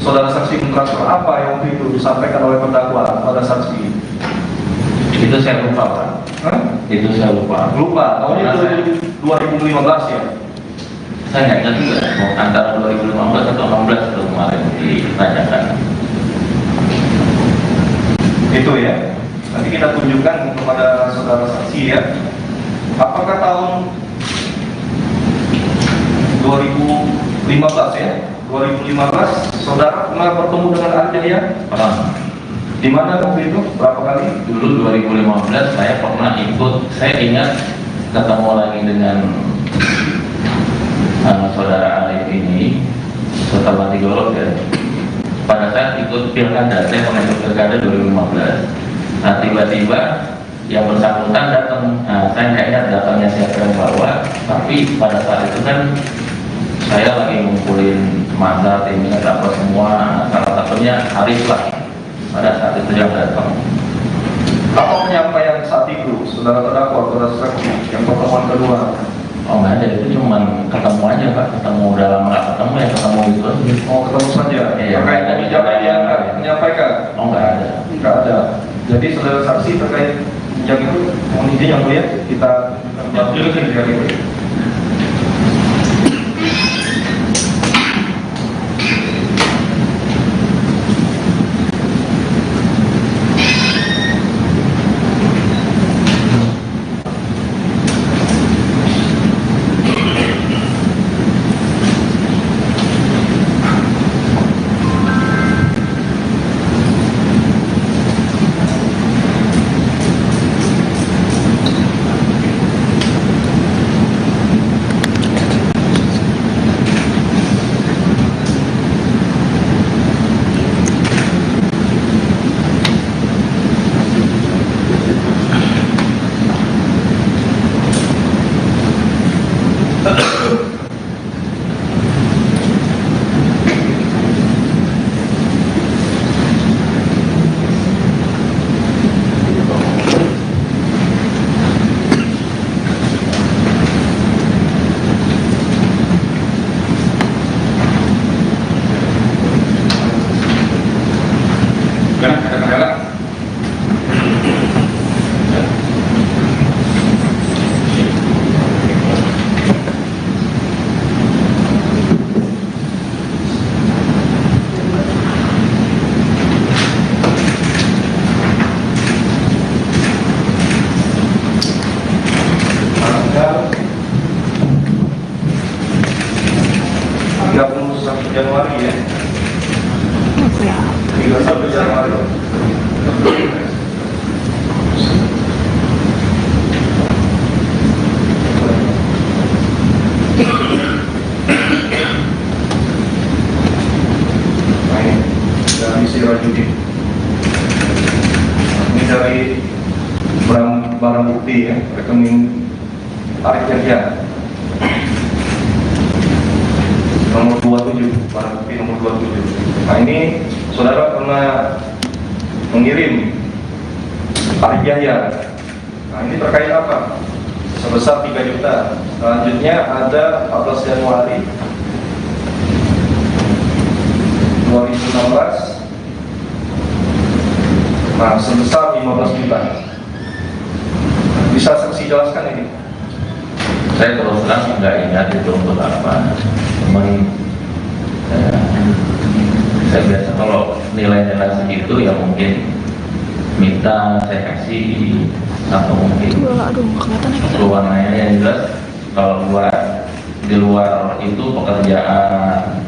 saudara saksi mentransfer apa yang waktu itu disampaikan oleh terdakwa pada saksi. Itu saya lupa Pak. Hah? Itu saya lupa. Lupa, tahunnya Karena 2015 ya. saya nggak ingat juga mau antara 2015 atau 16 itu kemarin ditanyakan. Itu ya. Nanti kita tunjukkan kepada saudara saksi ya. Apakah tahun 2015 ya? 2015 saudara pernah bertemu dengan Arif ya? Pernah. Di mana waktu itu? Berapa kali? Dulu 2015 saya pernah ikut, saya ingat ketemu lagi dengan saudara Arif ini setelah di Golok ya. Pada saat ikut pilkada, saya pernah ikut pilkada 2015. Nah tiba-tiba yang bersangkutan datang, nah saya nggak ingat datangnya siapa yang bawa, tapi pada saat itu kan saya lagi ngumpulin masa timnya apa semua, salah satunya Arif lah. Pada saat itu yang datang. Apa penyampaian saat itu saudara terdakwa saudara saksi yang pertemuan kedua? Oh nggak ada, itu cuma ketemu aja Pak, ketemu udah lama nggak ketemu ya ketemu gitu aja. Oh, ketemu saja. Iya, Terkait ada kebijakan yang bicara. menyampaikan? Oh nggak ada. Tidak ada. Jadi saudara saksi terkait yang itu, mohon izin yang mulia kita tunjukkan ya itu. Sekarang ada kendala. Tanggal 31 Januari ya. 31 Januari. Nah, ini dari si Rajudi. Ini dari barang bukti ya, rekening Arif Yahya. Nomor 27, barang bukti nomor 27. Nah ini saudara pernah mengirim Arif Yahya. Nah ini terkait apa? Sebesar 3 juta. Selanjutnya ada 14 Januari 2016. Nah sebesar 15 juta. Bisa saksi jelaskan ini? Saya terus terang nggak ingat itu untuk apa. Cuman saya biasa kalau nilai-nilai segitu ya mungkin minta saya kasih atau mungkin warnanya yang jelas. Kalau di luar itu pekerjaan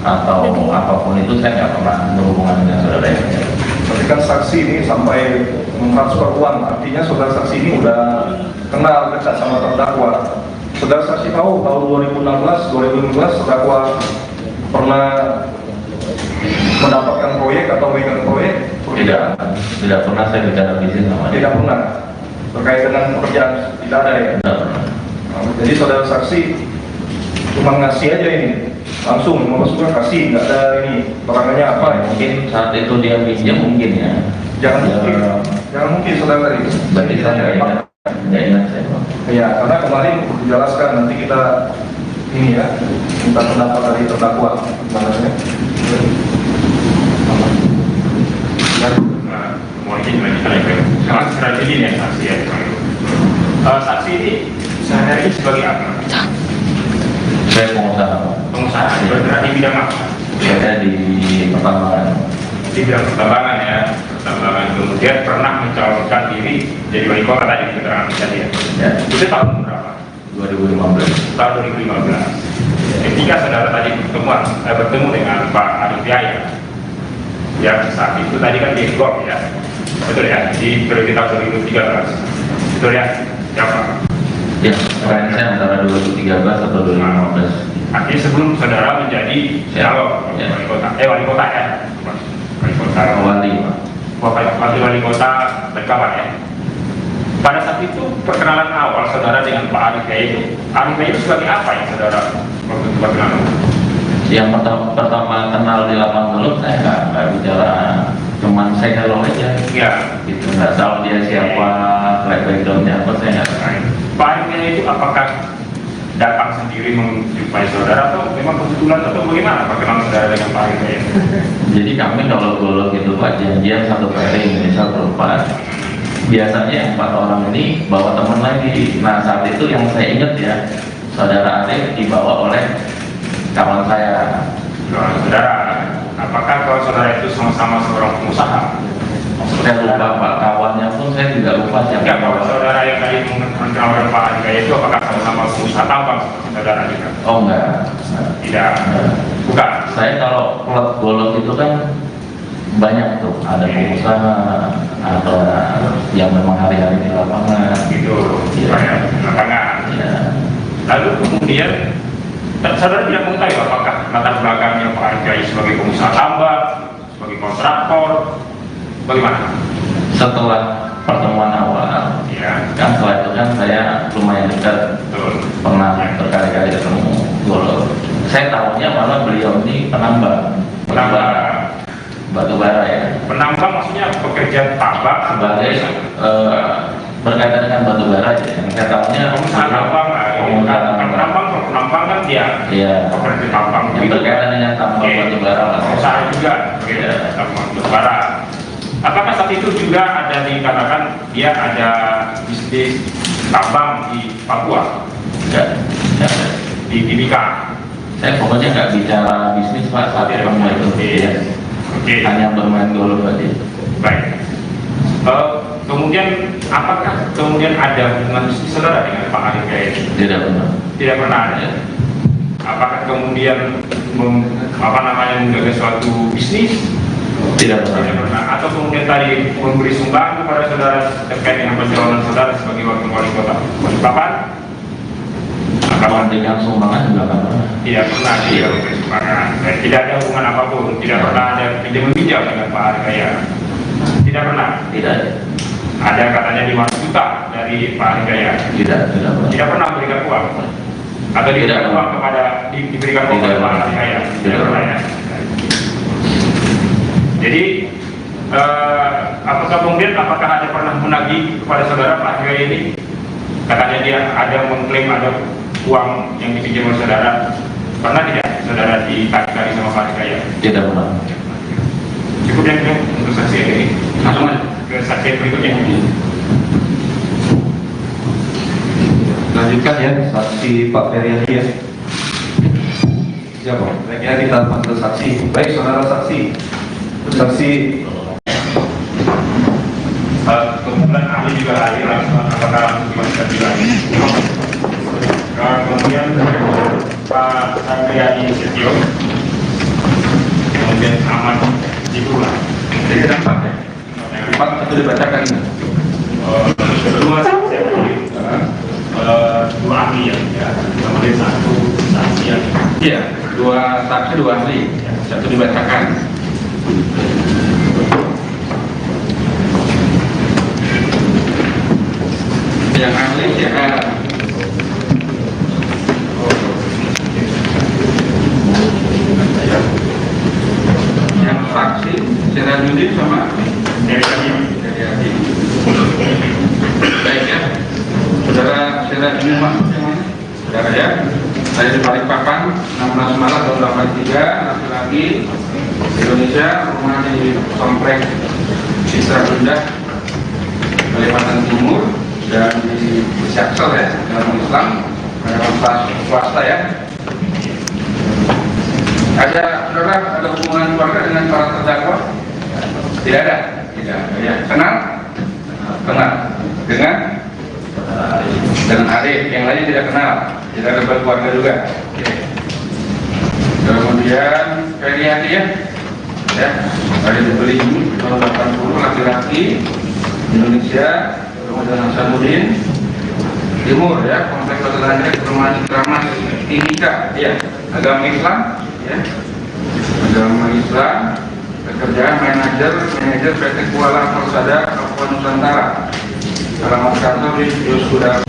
atau apapun itu saya nggak pernah berhubungan dengan saudara ya. Tapi kan saksi ini sampai mentransfer uang, artinya saudara saksi ini udah kenal dekat sama terdakwa. Saudara saksi tahu tahun 2016, 2015 terdakwa pernah mendapatkan proyek atau megang proyek? Tidak pernah saya bicara bisnis sama dia. Tidak pernah. Terkait dengan pekerjaan tidak ada ya. Tidak pernah. Nah, jadi saudara saksi cuma ngasih aja ini, langsung maksudnya kasih, nggak ada ini perangannya apa ya? Mungkin saat itu dia pinjam mungkin ya. Jangan mungkin saudara tadi. Berarti saya nggak ingat saya. Ya, karena kemarin dijelaskan nanti kita ini ya, minta pendapat dari terdakwa. Makanya. Mau izin melanjutkan ya, sangat strategi nih saksi ya. Saksi ini sehari-hari sebagai apa? Saya pengusaha. Pengusaha, bergerak di bidang apa? Saya di pertambangan. Di bidang pertambangan ya. Pertambangan, kemudian pernah mencalonkan diri jadi wali kota tadi di keterangan tadi ya. Ya. Itu tahun berapa? 2015. Tahun 2015. Ketika saudara tadi bertemu dengan Pak Arif Yahya, yang saat itu tadi kan di Golf ya, betul ya, di periode tahun 2013, betul ya, siapa? Ya, keren saya antara 2013 atau 2015. Artinya sebelum saudara menjadi calon Ya. wali kota ya, wali kota, wali kota Tegawan ya. Pada saat itu perkenalan awal saudara dengan Pak Arif Yahya itu, Arif Yahya itu sebagai apa yang saudara waktu itu perkenalan? Yang pertama kenal di lapangan dulu saya nggak bicara, cuman saya hello aja. Ya. Gitu, nggak tahu dia siapa, backgroundnya apa saya nggak tahu. Pak Arif Yahya itu apakah datang sendiri menjumpai saudara atau memang kebetulan atau bagaimana perkenalan saudara dengan Pak Arif Yahya? Jadi kami kalau golok itu Pak janjian satu pairing misal berempat. Biasanya 4 orang ini bawa teman lagi. Nah saat itu yang saya ingat ya, saudara Arif dibawa oleh kawan saya. Saudara, apakah kalau saudara itu sama-sama seorang pengusaha? Saya lupa Pak, kawannya pun saya juga lupa siapa. Enggak, kalau saudara yang tadi mengenalkan Pak Arif Yahya itu apakah sama-sama pengusaha tambang seperti saudara juga? Oh enggak. Tidak, bukan. Saya kalau klub golok itu kan banyak tuh, ada pengusaha, ada yang memang hari-hari di lapangan. Gitu, Iya. banyak lapangan. Ya. Lalu kemudian saudara tidak mengetahui apakah latar belakangnya Pak Arif Yahya sebagai pengusaha tambang, sebagai kontraktor, bagaimana? Setelah pertemuan awal, Ya, kan setelah itu kan saya lumayan dekat, betul. pernah berkali-kali ketemu golok. Saya tahunya malah beliau ini penambang batu bara ya. Penambang maksudnya pekerjaan tambang Sebagai berkaitan dengan batu bara ya. Yang saya tahunya pengusaha tambang lah. Penambang kan dia Iya. pekerja tambang. Yang berkaitan dengan tambang Oke. batu bara lah. Pengusaha juga, Iya. tambang batu bara. Apakah saat itu juga ada dikatakan dia ada bisnis tambang di Papua, Enggak ada. di Timika? Saya pokoknya nggak bicara bisnis Pak saat ketemu itu. Ya. Oke. Hanya bermain golf aja. Baik. Kemudian apakah kemudian ada hubungan bisnis saudara dengan Pak Arif Gaya ini? Tidak benar. Tidak pernah ada. Apakah kemudian menggagas suatu bisnis? Tidak Tidak benar. pernah. Atau kemudian tadi memberi sumbangan kepada saudara terkait dengan pencalonan saudara sebagai wakil wali kota Balikpapan? Kalau dengan sumbangan juga nggak pernah. Tidak pernah dia memberi sumbangan. Tidak ada hubungan apapun. Tidak pernah ada pinjam-pinjam dengan Pak Arif Gaya. Tidak pernah. Tidak ada. Ada katanya 5 juta dari Pak Arif Gaya. Tidak pernah. Tidak pernah memberikan uang. Atau diberikan Tidak. uang kepada diberikan uang Tidak. kepada Pak Arif Gaya. Tidak Tidak. pernah ya. Jadi apakah ada pernah menagih kepada saudara Pak Arif Gaya ini? Katanya dia ada mengklaim ada uang yang dipinjam oleh saudara. Pernah tidak saudara ditagih sama Pak Arif Gaya? Tidak pernah. Cukup yang untuk saksi ini. Langsung aja ke saksi berikutnya. Lanjutkan ya, saksi Pak Ferry ya. Siapa? Baiknya kita panggil saksi. Baik, saudara saksi. Saksi. Kemudian ahli juga hadir, apakah kita juga kemudian Pak Satriadi Setio, kemudian Ahmad Jibula. Jadi ada 4 ya? 4 itu dibacakan ini. Kedua saksi, dua ahli ya, kemudian satu saksi ya. Iya, 2 saksi 2 ahli. Satu dibacakan. Yang ahli CR. Yang saksi Sirajudin sama Dari tadi dari Adi. Baik ya, saudara Sirajudin masuk yang mana? Saudara ya, saya di Balikpapan 16 Maret tahun 83, laki-laki Indonesia, rumah di Komplek Citra Indah, Kalimantan Timur, dan di Syaksel ya, dalam Islam, dalam swasta ya. Ada saudara, ada hubungan keluarga dengan para terdakwa? Tidak ada. Tidak. Ya. Kenal? Kenal. Dengan Arif. Yang lain tidak kenal. Tidak ada berkeluarga juga. Oke. Kemudian Ferry ya. Ya. Ada dibeli tahun 80, laki-laki Indonesia. Kemudian Hasanuddin Timur ya, Komplek Peternakan Perumahan Citramas Timika ya, agama Islam ya, agama Islam, pekerjaan manajer PT Kuala Persada Papua Nusantara, alamat kantor di Yosuda.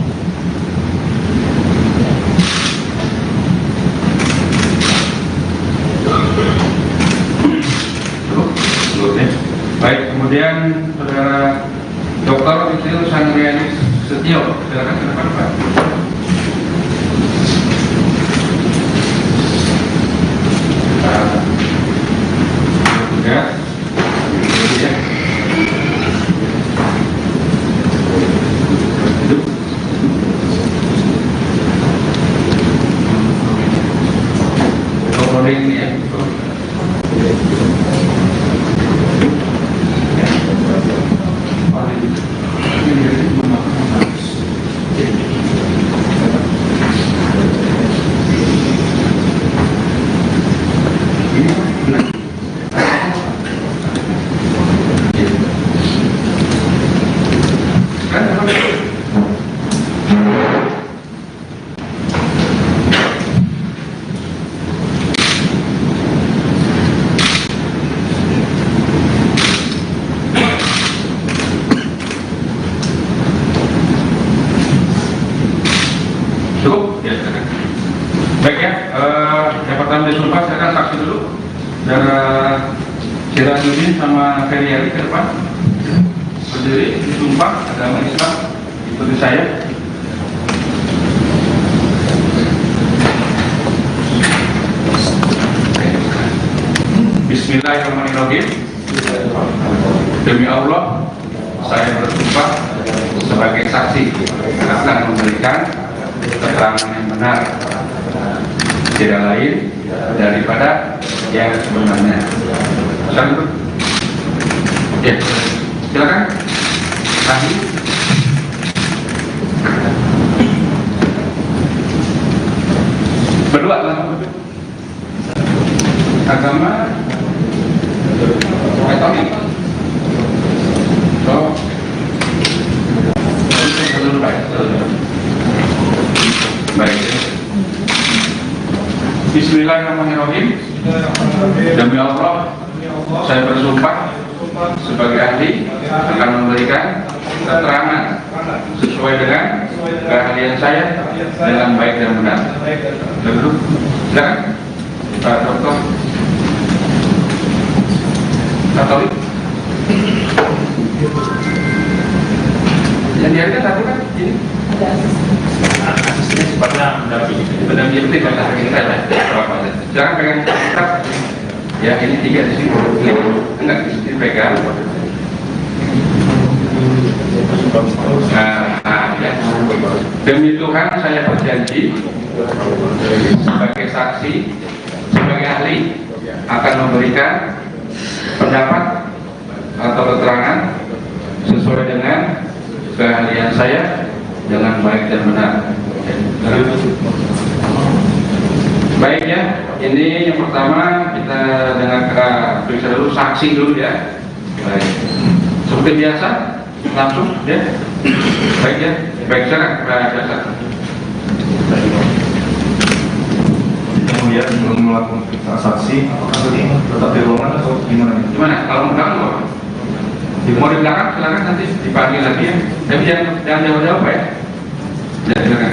Baik, kemudian saudara Dr. Istri Sangriani Setio, silakan ke depan Pak. Ya, ya. Duduk. Recording ya. Cukup? Ya, silakan. Baik ya, yang pertama disumpah, silakan saksi dulu. Saudara Sirajudin sama Ferry Ali ke depan. Berdiri, disumpah, agama Islam, ikuti saya. Bismillahirrahmanirrahim. Demi Allah, saya bersumpah sebagai saksi akan memberikan keterangan yang benar, tidak lain daripada yang sebenarnya. Silakan. Ya, silakan. Ahli. Berdua langsung. Agama. Ekonomi. So, baik. Bismillahirrahmanirrahim. Demi Allah, saya bersumpah sebagai ahli akan memberikan keterangan sesuai dengan keahlian saya dengan baik dan benar. Duduk. Silakan, Pak Dokter. Katolik. Yang dihargai satu kan ini. Asisnya sifatnya mendampingi. Mendampingi kata kita ya. Jangan pegang kitab. Ya, ini 3 di sini. Enggak di sini pegang. Ya. Demi Tuhan saya berjanji sebagai saksi, sebagai ahli akan memberikan pendapat atau keterangan sesuai dengan keahlian saya dengan baik dan benar. Baik ya, ini yang pertama kita dengarkan periksa dulu saksi dulu ya. Baik, seperti biasa langsung ya. Baik ya, baik silakan Pak Jasa. Kemudian belum melakukan transaksi, apakah tetap di ruangan atau gimana? Gimana? Kalau mau belakang kok? Mau di belakang silakan nanti dipanggil lagi ya. Tapi jangan jauh-jauh ya. Ya silakan.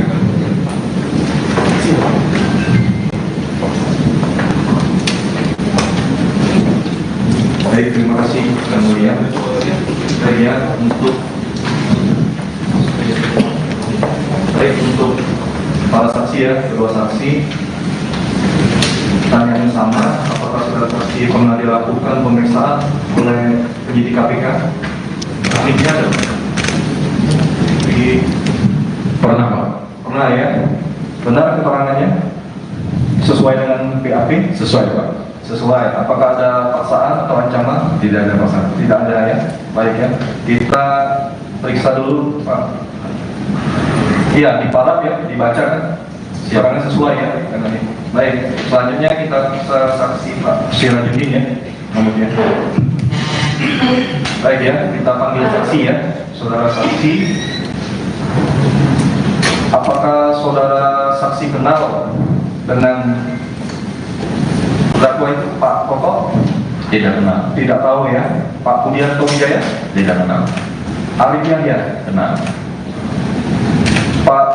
Baik, terima kasih yang mulia. Saya untuk para saksi ya, kedua saksi. Tanya yang sama, apakah saudara saksi pernah dilakukan pemeriksaan oleh penyidik KPK? Akhirnya ada. Pernah Pak? Pernah ya. Benar keterangannya? Sesuai dengan BAP? Sesuai Pak. Sesuai. Apakah ada paksaan atau ancaman? Tidak ada paksaan. Tidak ada ya. Baik ya. Kita periksa dulu Pak. Iya, diparaf ya, dibaca kan? Keterangannya sesuai ya dengan ini. Baik, selanjutnya kita saksi Pak Sirajudin ya. Kemudian. Baik ya, kita panggil saksi ya. Saudara saksi, apakah saudara saksi kenal dengan terdakwa itu Pak Koko? Tidak kenal. Tidak tahu ya. Pak Budianto Wijaya? Tidak kenal. Arif Yahya? Kenal. Pak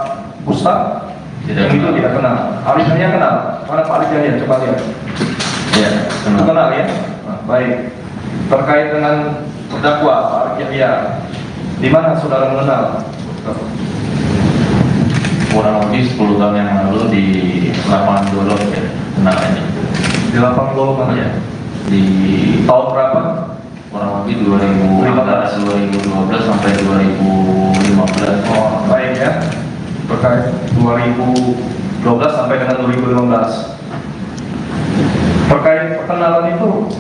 Gustaf? Tidak Itu kenal. tidak kenal. Arif Yahya kenal? Mana Pak Arif Yahya? Coba lihat. Ya, kenal. Kenal ya? Nah, baik. Terkait dengan terdakwa Pak Arif Yahya, di mana saudara mengenal? Kurang lebih 10 tahun yang lalu di lapangan Dolok ya, kenal ini. Di lapang Dolok mana ya? Di Tahun berapa? kurang lebih 2012 sampai 2015. Oh, baik ya. Terkait 2012 sampai dengan 2015. Terkait perkenalan itu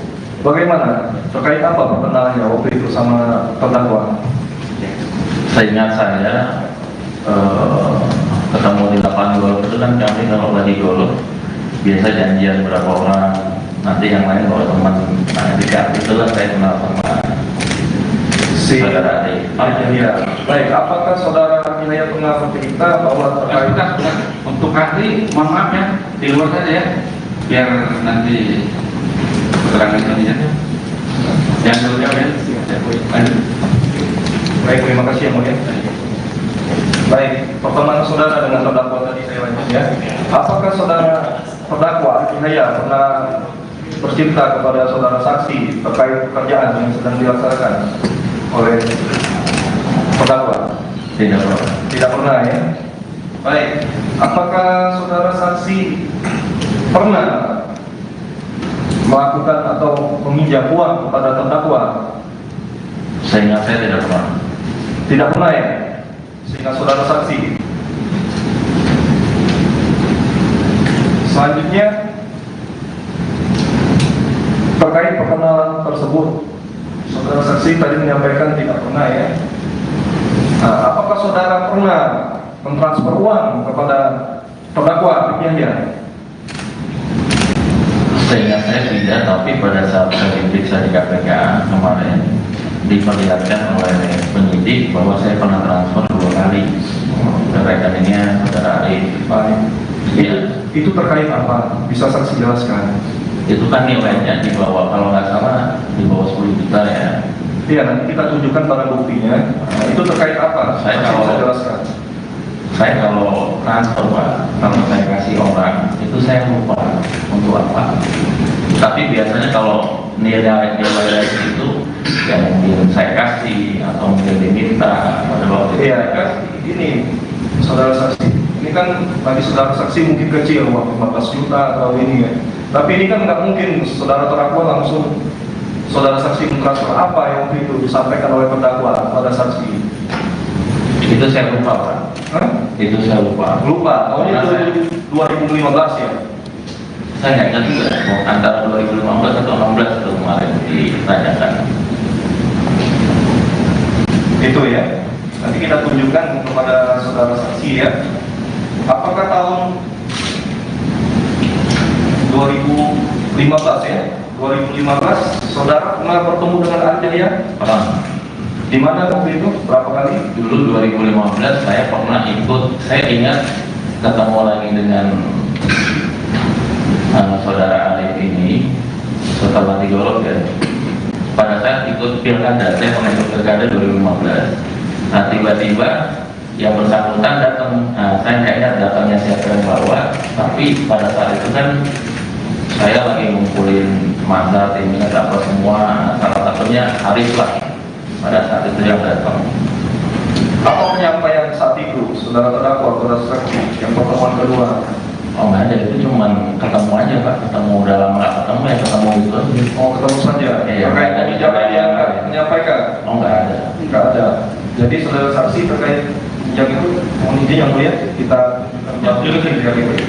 bagaimana? Terkait apa perkenalannya waktu itu sama terdakwa? Seingat saya ketemu di lapangan golf itu kan kami kalau lagi golf biasa janjian berapa orang, nanti yang lain kalau teman dekat itulah saya kenal sama Si saudara Ari. Ya. Baik, apakah saudara Inaya pernah bercerita bahwa terkait Sudah. Untuk ahli, mohon maaf ya, di luar saja ya, biar nanti keterangan ini ya. Yang dulu ya. Lanjut. baik, terima kasih yang mulia. Baik, pertemuan saudara dengan terdakwa tadi saya lanjut ya. Apakah saudara terdakwa Inaya pernah bercerita kepada saudara saksi terkait pekerjaan yang sedang dilaksanakan oleh terdakwa? Tidak pernah. Tidak pernah ya. Baik, apakah saudara saksi pernah melakukan atau meminjam uang kepada terdakwa Seingat saya tidak pernah. Tidak pernah ya? Sehingga saudara saksi. Selanjutnya, terkait perkenalan tersebut, saudara saksi tadi menyampaikan tidak pernah ya. Nah, apakah saudara pernah mentransfer uang kepada terdakwa Yahya? Seingat saya tidak, tapi pada saat saya diperiksa di KPK kemarin diperlihatkan oleh penyidik bahwa saya pernah transfer 2 kali ke rekeningnya saudara Arif. Iya. Itu terkait apa? Bisa saksi jelaskan? Itu kan nilainya di bawah, kalau nggak salah di bawah 10 juta ya. Iya, nanti kita tunjukkan barang buktinya. Nah, itu terkait apa? Saya Saksi kalau- bisa jelaskan. Saya kalau transfer Pak, kalau saya kasih orang itu saya lupa untuk apa. Tapi biasanya kalau nilai itu yang mungkin saya kasih atau mungkin diminta pada waktu itu Iya, saya kasih. ini saudara saksi. Ini kan bagi saudara saksi mungkin kecil, uang 15 juta atau ini ya. Tapi ini kan nggak mungkin saudara terdakwa langsung saudara saksi mentransfer apa yang waktu itu disampaikan oleh terdakwa pada saksi. Itu saya lupa Pak. Hah? Itu saya lupa. Lupa, tahunnya itu 2015 ya. Saya nggak ingat juga mau antara 2015 atau 16 itu kemarin ditanyakan. Itu ya. Nanti kita tunjukkan kepada saudara saksi ya. Apakah tahun 2015 ya? 2015 saudara pernah bertemu dengan Arif Yahya? Pernah. Di mana waktu itu? Berapa kali? Dulu 2015 saya pernah ikut, saya ingat ketemu lagi dengan saudara Arif ini setelah digolok ya. Pada saat ikut pilkada, saya pernah ikut pilkada 2015. Nah tiba-tiba yang bersangkutan datang, saya nggak ingat datangnya siapa yang bawa, tapi pada saat itu kan saya lagi ngumpulin masa timnya apa semua, salah satunya Arif lah pada saat itu yang datang. Apa penyampaian saat itu saudara terdakwa pada saksi yang pertemuan kedua? Oh nggak ada, itu cuman ketemu aja Pak, ketemu udah lama nggak ketemu ya ketemu itu aja. Oh, ketemu saja. Iya, Terkait ada kebijakan yang menyampaikan? Oh nggak ada. Enggak ada. Jadi saudara saksi terkait kebijakan itu, mohon izin yang mulia kita tunjukkan kebijakan itu.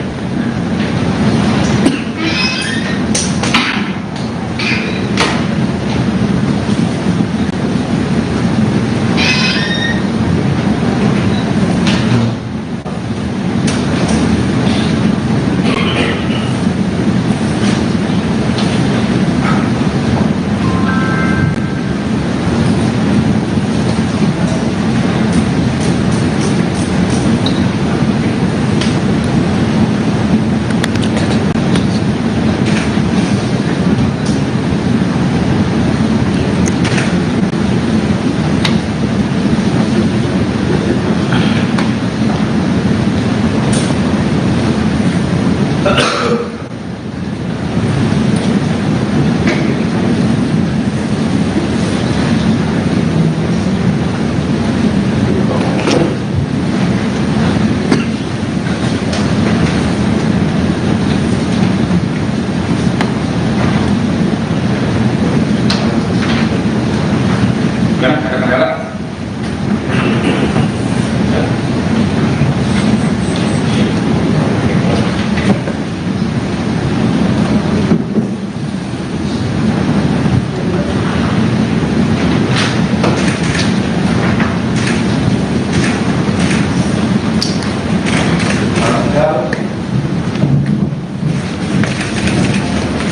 Ada kendala?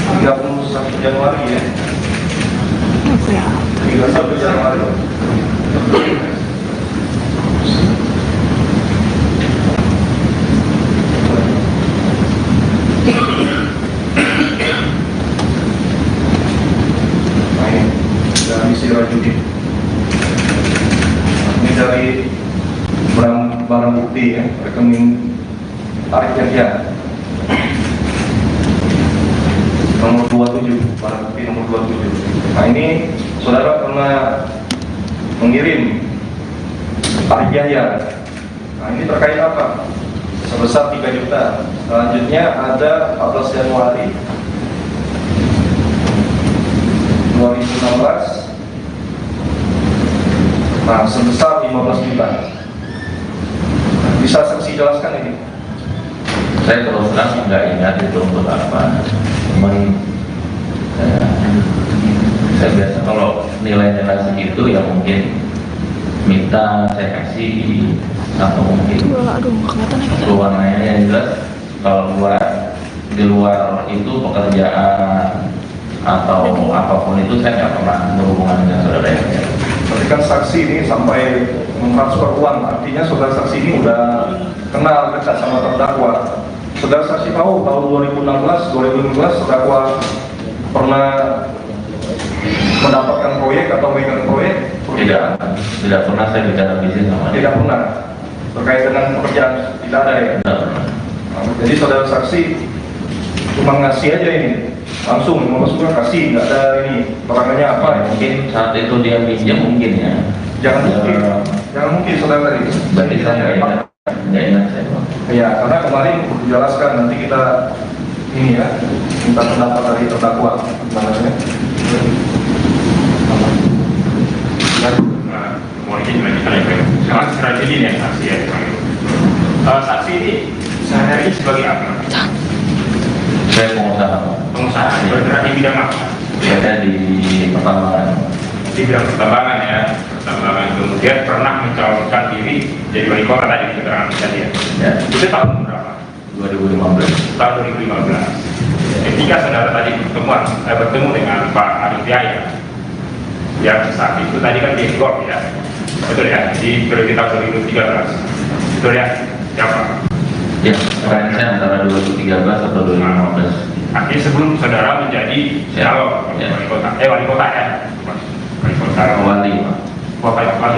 Tanggal 31 Januari ya. 31 Januari. Nah, ini dari Sirajudin. Ini dari barang bukti ya, rekening Arif Yahya. Nomor 27, barang bukti nomor 27. Nah ini saudara pernah mengirim Arif Yahya. Nah ini terkait apa? Sebesar 3 juta. Selanjutnya ada 14 Januari 2016 Nah, sebesar 15 juta. Bisa saksi jelaskan ini? Saya terus terang nggak ingat itu untuk apa. Cuman saya biasa kalau nilai-nilai segitu ya mungkin minta saya kasih atau mungkin keluarnya yang jelas kalau di luar itu pekerjaan atau apapun itu saya nggak pernah berhubungan dengan saudara yang Berarti kan saksi ini sampai mentransfer uang, artinya saudara saksi ini udah kenal dekat sama terdakwa. Saudara saksi tahu tahun 2016 terdakwa pernah mendapatkan proyek atau megang proyek? tidak pernah saya bicara bisnis sama dia. Tidak pernah. Terkait dengan pekerjaan tidak ada ya. Tidak pernah. Jadi saudara saksi cuma ngasih aja ini, langsung maksudnya kasih, nggak ada ini perangannya apa ya? Mungkin saat itu dia minjem mungkin ya. Jangan mungkin saudara tadi. Berarti saya nggak ingat saya. Ya, karena kemarin dijelaskan nanti kita ini ya minta pendapat dari terdakwa namanya. Mau izin lanjutkan ya, sangat strategi nih saksi ya. Saksi ini sehari-hari sebagai apa? Saya pengusaha. Pengusaha, bergerak di bidang apa? Saya di pertambangan. Di bidang pertambangan ya, pertambangan. Kemudian pernah mencalonkan diri jadi wali kota tadi di keterangan tadi ya. Ya. Itu tahun berapa? 2015. Tahun 2015. Ketika saudara tadi bertemu dengan Pak Arif Yahya, yang saat itu tadi kan di GOP ya, betul ya, di periode tahun 2013, betul ya, siapa? Ya, saya antara 2013 atau 2015. Akhirnya sebelum saudara menjadi calon Ya. wali kota ya, wali kota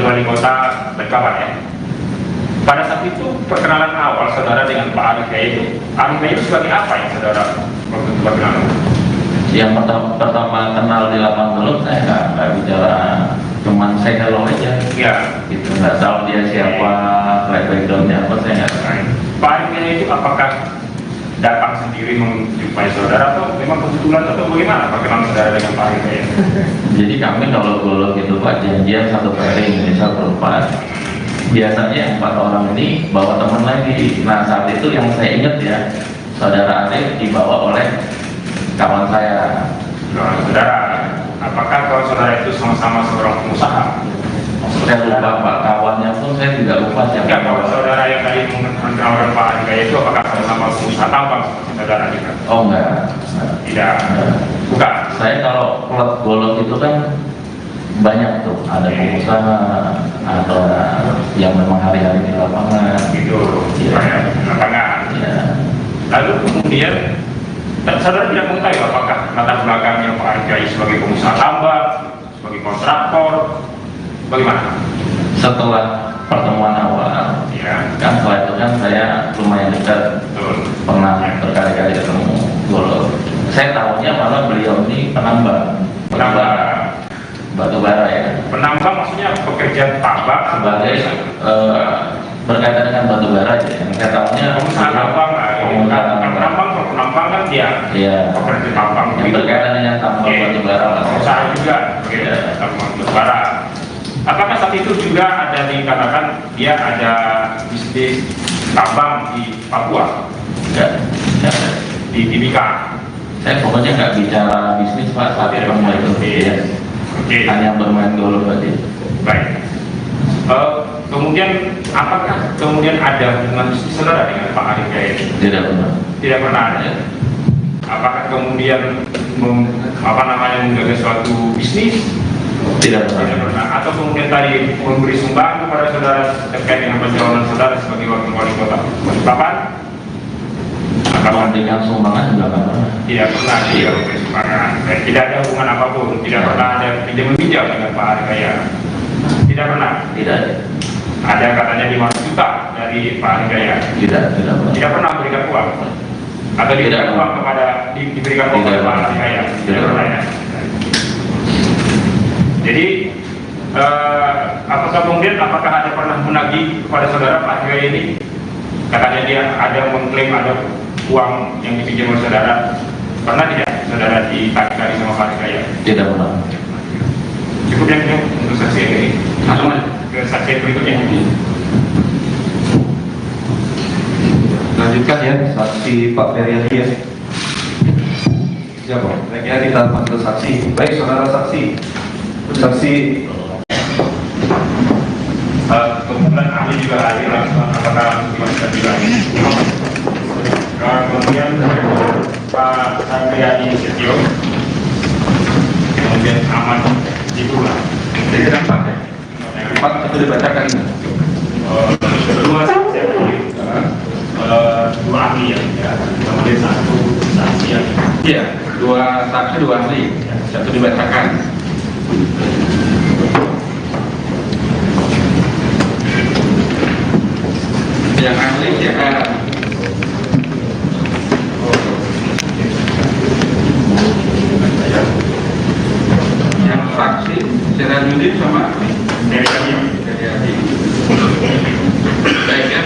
wali kota Berkawan ya. Pada saat itu perkenalan awal saudara dengan Pak Arif Yahya itu sebagai apa yang saudara waktu itu perkenalan? Yang pertama kenal di lapangan belum saya nggak bicara, cuman saya hello aja. Ya. Gitu, nggak tahu dia siapa, backgroundnya apa saya nggak tahu. Pak Arif Yahya itu apakah datang sendiri menjumpai saudara atau memang kebetulan atau bagaimana perkenalan saudara dengan Pak Arif Yahya? Jadi kami kalau golok itu Pak janjian satu pairing misal berempat. Biasanya 4 orang ini bawa teman lagi. Nah saat itu yang saya ingat ya, saudara Arif dibawa oleh kawan saya. Saudara, apakah kalau saudara itu sama-sama seorang pengusaha? Saya lupa Pak, kawannya pun saya tidak lupa siapa. Enggak, kalau saudara yang tadi menawarkan Pak Arif Yahya itu apakah sama-sama pengusaha tambang seperti saudara juga? Oh enggak. Tidak, bukan. Saya kalau klub golok itu kan banyak tuh, ada pengusaha, ada yang memang hari-hari di lapangan. Gitu, Ya. di lapangan. Ya. Lalu kemudian saudara tidak mengetahui apakah latar belakangnya Pak Arif Yahya sebagai pengusaha tambang, sebagai kontraktor, bagaimana? Setelah pertemuan awal, Ya, kan setelah itu kan saya lumayan dekat, betul. pernah berkali-kali ketemu golok. Saya tahunya malah beliau ini penambang batu bara ya. Penambang maksudnya pekerja tambang Sebagai berkaitan dengan batu bara ya. Yang saya tahunya pengusaha tambang, penambang kan dia Iya. pekerja tambang. Yang berkaitan dengan tambang batu bara lah. Pengusaha juga, Iya. tambang batu bara. Apakah saat itu juga ada dikatakan dia ada bisnis tambang di Papua, Ya. di Timika? Saya pokoknya nggak bicara bisnis Pak saat ketemu itu. Ya. Oke. Hanya bermain golf aja. Baik. Kemudian apakah kemudian ada hubungan bisnis saudara dengan Pak Arif Yahya? Tidak benar. Tidak pernah ada. Apakah kemudian menggagas suatu bisnis? Tidak Tidak benar. pernah. Atau kemudian tadi memberi sumbangan kepada saudara terkait dengan pencalonan saudara sebagai wakil wali kota Balikpapan? Kalau dengan sumbangan juga nggak pernah. Tidak pernah dia memberi sumbangan. Dan tidak ada hubungan apapun. Tidak pernah ada pinjam meminjam dengan Pak Arif Yahya. Tidak pernah. Tidak. Ada katanya 500 juta dari Pak Arif Yahya. Tidak pernah. Tidak pernah memberikan uang atau diberikan uang kepada diberikan uang kepada Pak Arif Yahya. Tidak pernah ya. Jadi apakah ada pernah menagih kepada saudara Pak Arif Yahya ini? Katanya dia ada mengklaim ada uang yang dipinjam oleh saudara. Pernah tidak saudara ditagih sama Pak Arif Yahya? Tidak pernah. Cukup yang ini untuk saksi ini. Langsung aja. ke saksi berikutnya. Lanjutkan ya, saksi Pak Feryadi ya. Siapa? Baiknya kita panggil saksi. Baik, saudara saksi. Saksi Kebetulan ahli juga hadir apakah kita juga hadir. Kemudian Pak Sandriani Setio, kemudian Ahmad Jibula. Jadi empat ya. Empat itu dibacakan. Kedua saksi dua ahli ya, kemudian satu saksi yang Iya, dua saksi, dua ahli. Satu dibacakan. Yang ahli ya. Yang saksi Sirajuddin sama dari kami. Hadi. Baik ya,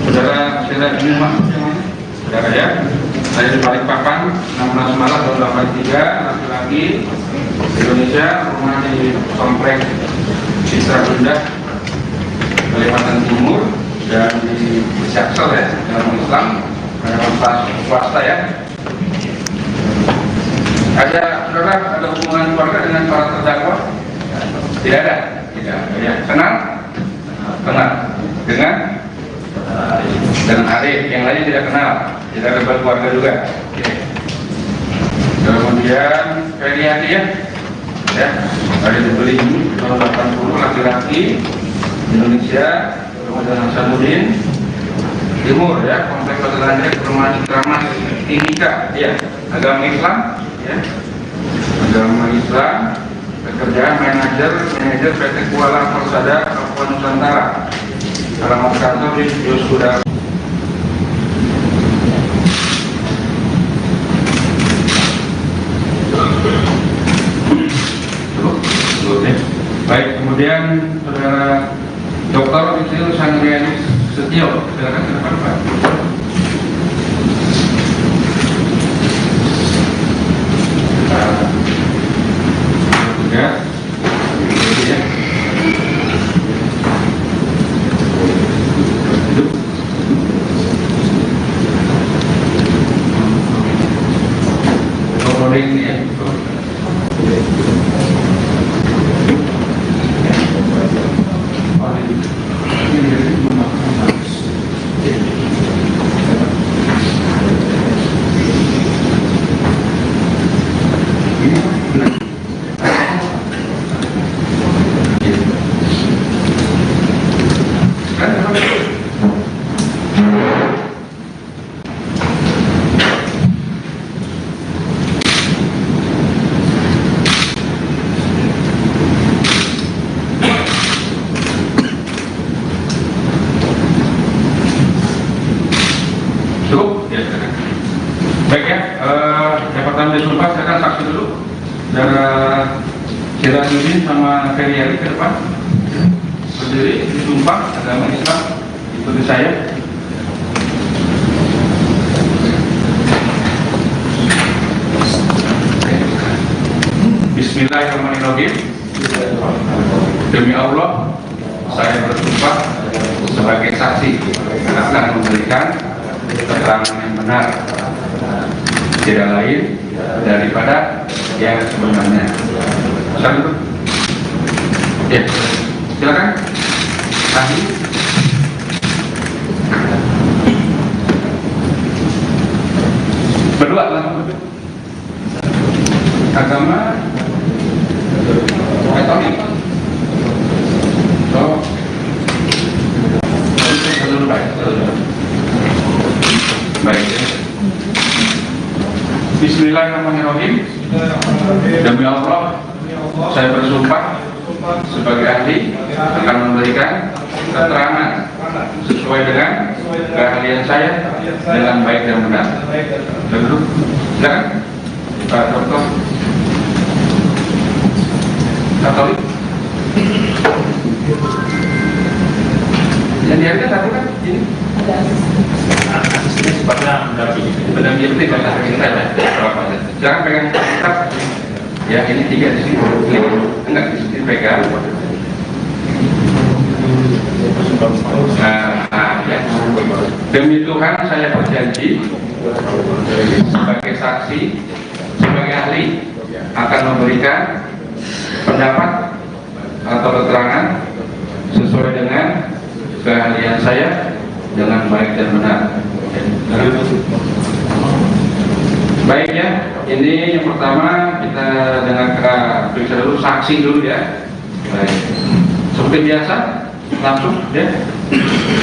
saudara Sirajuddin Mahmud yang mana? Saudara ya, saya di Balikpapan 16 Maret tahun 83, laki-laki Indonesia, rumah di Komplek Citra Bunda, Kalimantan Timur, dan di Jaksel ya, dalam Islam, pada swasta ya. Ada saudara, ada hubungan keluarga dengan para terdakwa? Tidak ada. Tidak. Ya. Kenal? Kenal. Dengan Arif. Yang lain tidak kenal. Tidak ada keluarga juga. Oke. Kemudian Feryadi ya. Ya. Ada dibeli tahun 80, laki-laki Indonesia. Kemudian Hasanuddin Timur ya, Komplek Pegelandek Perumahan Citramas Timika ya, agama Islam ya, agama Islam, pekerjaan manajer PT Kuala Persada Papua Nusantara, alamat kantor di Yosuda. Baik, kemudian saudara Dr. Isil Sandriani Setio, silakan ke depan Pak. Ya, ya. Duduk. Recording ya. Cukup? Ya, silakan. Baik ya, yang pertama disumpah, silakan saksi dulu. Saudara Sirajuddin sama Feryadi ke depan. Berdiri, disumpah, agama Islam, ikuti saya. Bismillahirrahmanirrahim. Demi Allah, saya bersumpah sebagai saksi akan memberikan keterangan yang benar, tidak lain daripada yang sebenarnya. Silakan. Ya, silakan. Ahli. Berdua langsung. Agama Katolik. Oh. Baik. Bismillahirrahmanirrahim. Demi Allah, saya bersumpah sebagai ahli akan memberikan keterangan sesuai dengan keahlian saya dengan baik dan benar. Duduk. Silakan. Pak Dokter. Katolik. Yang diambil satu kan ini. Asisnya sifatnya mendampingi. Pendamping itu kan kita ada berapa aja. Jangan pegang kitab. Ya ini 3 di sini. Enggak di sini pegang. Demi Tuhan saya berjanji sebagai saksi, sebagai ahli akan memberikan pendapat atau keterangan sesuai dengan keahlian saya dengan baik dan benar. Baik ya, ini yang pertama kita dengarkan periksa dulu saksi dulu ya. Baik, seperti biasa langsung ya.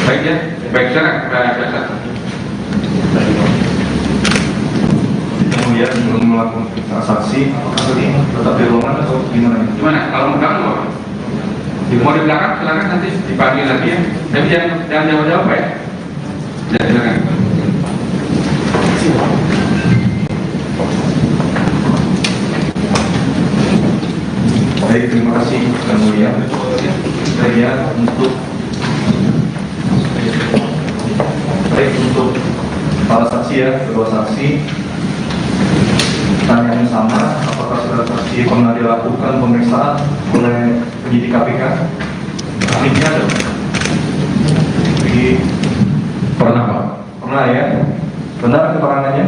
Baik ya, baik sekarang biasa. Kemudian belum melakukan transaksi, apakah tadi tetap di ruangan atau gimana? Gimana? Kalau mengganggu apa? Mau di belakang silakan nanti dipanggil lagi ya. Tapi jangan jawab-jawab ya. Silakan. Baik, terima kasih yang mulia. Saya untuk para saksi ya, kedua saksi tanya yang sama, apakah saudara saksi pernah dilakukan pemeriksaan oleh penyidik KPK? Ahlinya ada? Pernah Pak? Pernah ya? Benar keterangannya?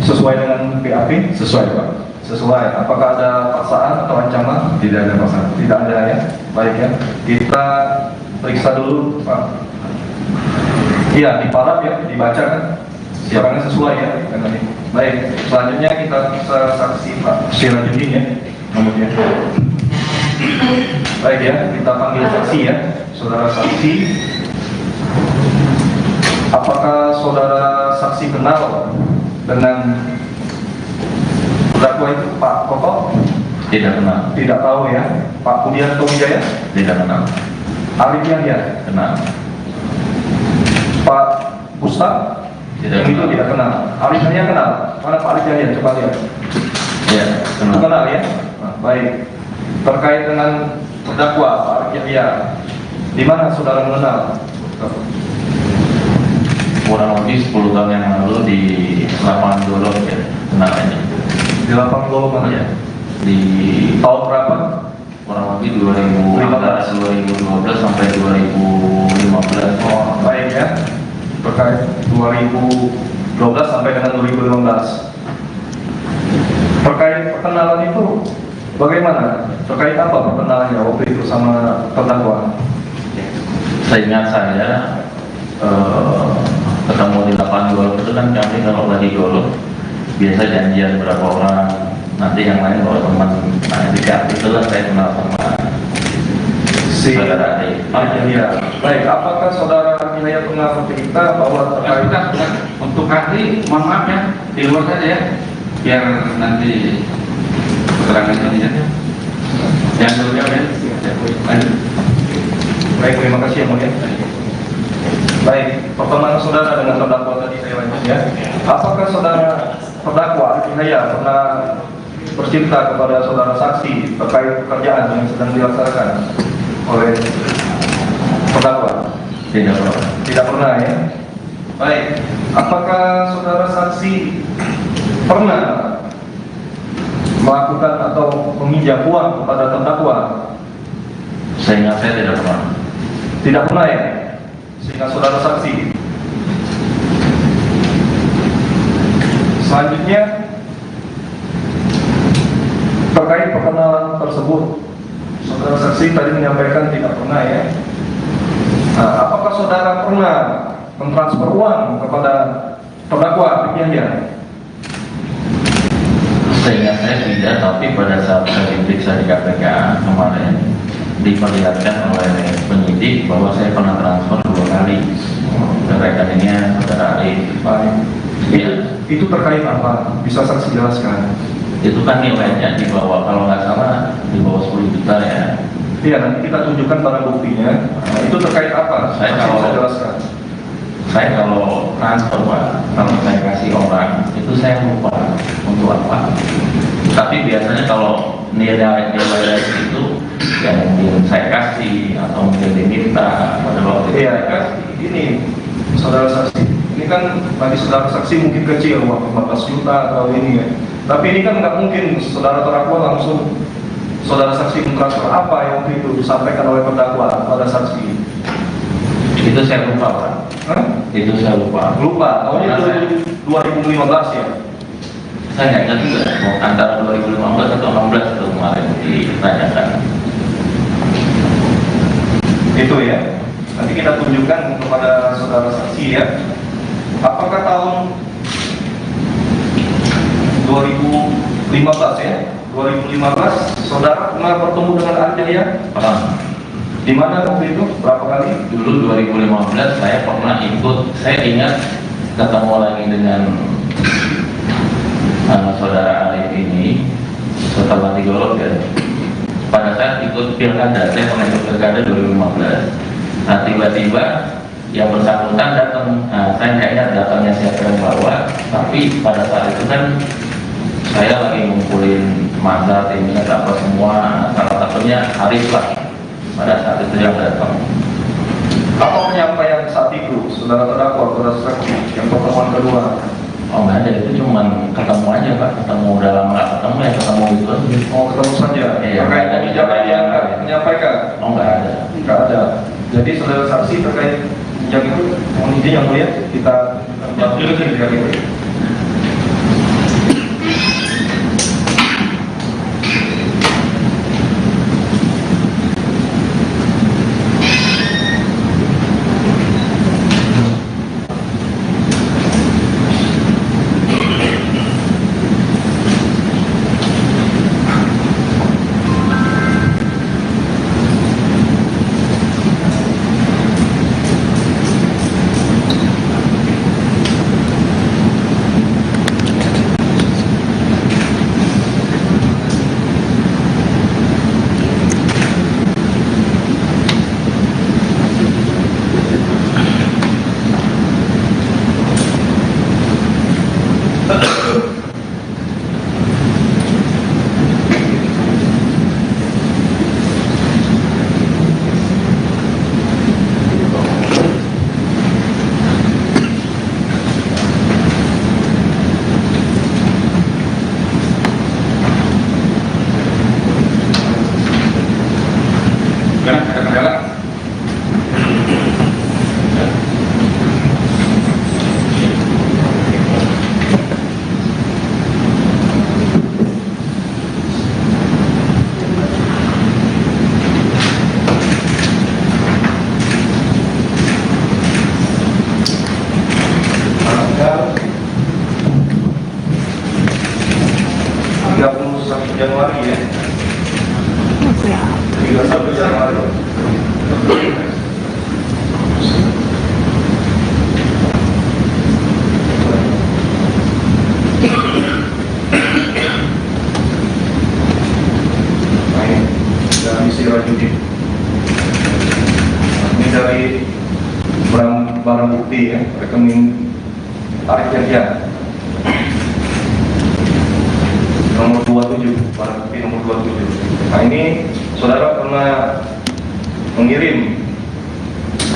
Sesuai dengan PAP? Sesuai Pak. Sesuai. Apakah ada paksaan atau ancaman? Tidak ada paksaan. Tidak ada ya. Baik ya. Kita periksa dulu Pak. Iya, diparaf ya, dibaca kan? Keterangannya sesuai ya dengan ini. Baik. Selanjutnya kita bisa saksi Pak Sirajudin ya. Kemudian. Baik ya, kita panggil saksi ya. Saudara saksi. Apakah saudara saksi kenal dengan terdakwa itu Pak Koko? Tidak kenal. Tidak tahu ya. Pak Budianto Wijaya? Tidak kenal. Arif Yahya? Kenal. Pak Ustaz? Tidak Yang itu kenal. tidak kenal. Arif Yahya kenal? Mana Pak Arif Yahya? Coba lihat. Ya, Itu kenal. kenal ya? Nah, baik. Terkait dengan terdakwa Pak Arif Yahya, di mana saudara mengenal? Kurang lebih 10 tahun yang lalu di lapangan Dolok ya, kenalannya. Di lapang Lolo mana? Ya, di Tahun berapa? kurang lebih 2012 sampai 2015. Oh, baik ya. Terkait 2012 sampai dengan 2015. Terkait perkenalan itu bagaimana? Terkait apa perkenalannya waktu itu sama terdakwa? Seingat saya ketemu di lapangan Dolok itu kan kami kalau lagi Dolok biasa janjian berapa orang, nanti yang lain bawa teman. Nah di saat itulah saya kenal sama Si saudara Ade. ya. Baik, apakah saudara Nilai pernah bercerita bahwa terkait Untuk ahli, mohon maaf ya, di luar saja ya, biar nanti keterangan ini ya. Jangan dulu ya. Lanjut. baik, terima kasih yang mulia. Baik, pertemuan saudara dengan terdakwa tadi saya lanjut ya. Apakah saudara terdakwa Nilai pernah bercerita kepada saudara saksi terkait pekerjaan yang sedang dilaksanakan oleh terdakwa? Tidak pernah. Tidak pernah ya. Baik, apakah saudara saksi pernah melakukan atau meminjam uang kepada terdakwa? Seingat saya tidak pernah. Tidak pernah ya. Sehingga saudara saksi. Selanjutnya terkait perkenalan tersebut, saudara saksi tadi menyampaikan tidak pernah ya. Nah, apakah saudara pernah mentransfer uang kepada terdakwa Yahya? Seingat saya tidak, tapi pada saat saya diperiksa di KPK kemarin diperlihatkan oleh penyidik bahwa saya pernah transfer 2 kali ke rekeningnya saudara Arif. Baik. Ya, Itu terkait apa? Bisa saksi jelaskan? itu kan nilainya di bawah, kalau nggak salah di bawah 10 juta ya. Iya, nanti kita tunjukkan barang buktinya. Nah, itu terkait apa? Saya Saksi kalau- bisa jelaskan. Saya kalau transfer Pak, kalau saya kasih orang itu saya lupa untuk apa. Tapi biasanya kalau nilai itu yang mungkin saya kasih atau mungkin diminta pada waktu itu Iya, saya kasih. ini saudara saksi. Ini kan bagi saudara saksi mungkin kecil, uang 15 juta atau ini ya. Tapi ini kan nggak mungkin saudara terdakwa langsung saudara saksi mentransfer apa yang waktu itu disampaikan oleh terdakwa pada saksi. Itu saya lupa Pak. Hah? Itu saya lupa. Lupa, tahunnya Karena 2015 ya? saya nggak ingat juga mau antara 2015 atau 16 itu kemarin ditanyakan. Itu ya. Nanti kita tunjukkan kepada saudara saksi ya. Apakah tahun 2015 ya? 2015 saudara pernah bertemu dengan Arjaya? Pernah. Di mana waktu itu? Berapa kali? Dulu 2015 saya pernah ikut, saya ingat ketemu lagi dengan saudara Arif ini setelah digolok ya. Pada saat ikut pilkada, saya pernah ikut pilkada 2015. Nah tiba-tiba yang bersangkutan datang, saya nggak ingat datangnya siapa yang bawa, tapi pada saat itu kan saya lagi ngumpulin masa timnya apa semua, salah satunya Arif lah. Pada saat itu yang datang. Apa penyampaian saat itu saudara terdakwa, saudara saksi yang pertemuan kedua? Oh nggak ada, itu cuman ketemu aja Pak, ketemu udah lama nggak ketemu ya ketemu itu aja. Oh ketemu saja. Iya, Terkait ada kebijakan yang menyampaikan? Oh nggak ada. Tidak ada. Jadi saudara saksi terkait yang itu, mohon izin yang mulia kita duduk di kali ini. Januari ya. 31 Januari. Nah, misi Rajudi. Ini dari barang bukti ya, rekening Arif Yahya. Nomor 27, barang bukti nomor 27. Nah ini saudara pernah mengirim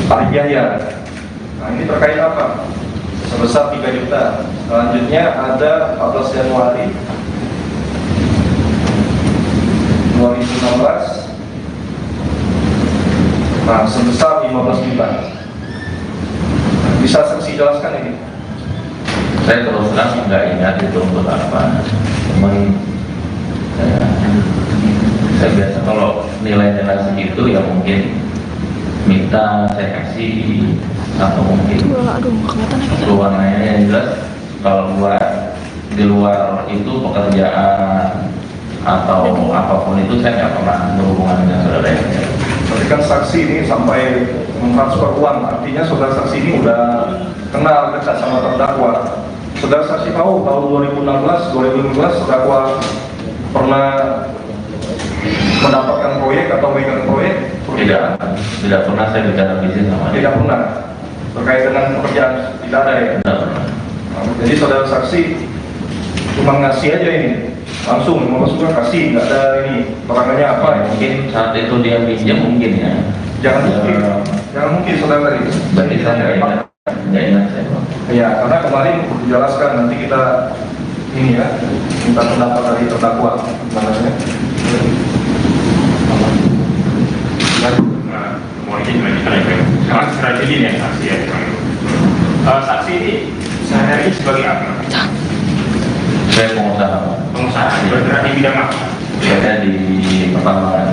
Arif Yahya. Nah ini terkait apa? Sebesar 3 juta. Selanjutnya ada 14 Januari 2016. Nah sebesar 15 juta. Bisa saksi jelaskan ini? Saya terus terang nggak ingat itu untuk apa. Cuman saya biasa kalau nilai-nilai segitu ya mungkin minta saya kasih atau mungkin keluarnya yang jelas kalau di luar itu pekerjaan atau apapun itu saya nggak pernah berhubungan dengan saudara yang Tapi kan saksi ini sampai mentransfer uang, artinya saudara saksi ini udah kenal dekat sama terdakwa. Saudara saksi tahu tahun 2016 terdakwa pernah mendapatkan proyek atau megang proyek? Tidak pernah saya bicara bisnis sama dia. Tidak pernah. Terkait dengan pekerjaan tidak ada ya. Tidak pernah. Jadi saudara saksi cuma ngasih aja ini, langsung juga kasih, nggak ada ini perangannya apa ya? Mungkin saat itu dia pinjam mungkin ya. Jangan mungkin saudara tadi. Berarti saya nggak ingat saya Pak. Ya, karena kemarin dijelaskan nanti kita ini ya, minta pendapat dari terdakwa namanya. Nah, mau izin lanjutkan ya, Pak. Sekarang izin ya saksi ya. Saksi ini sehari-hari sebagai apa? Saya pengusaha. Pengusaha. Bergerak di bidang apa? Saya di pertambangan.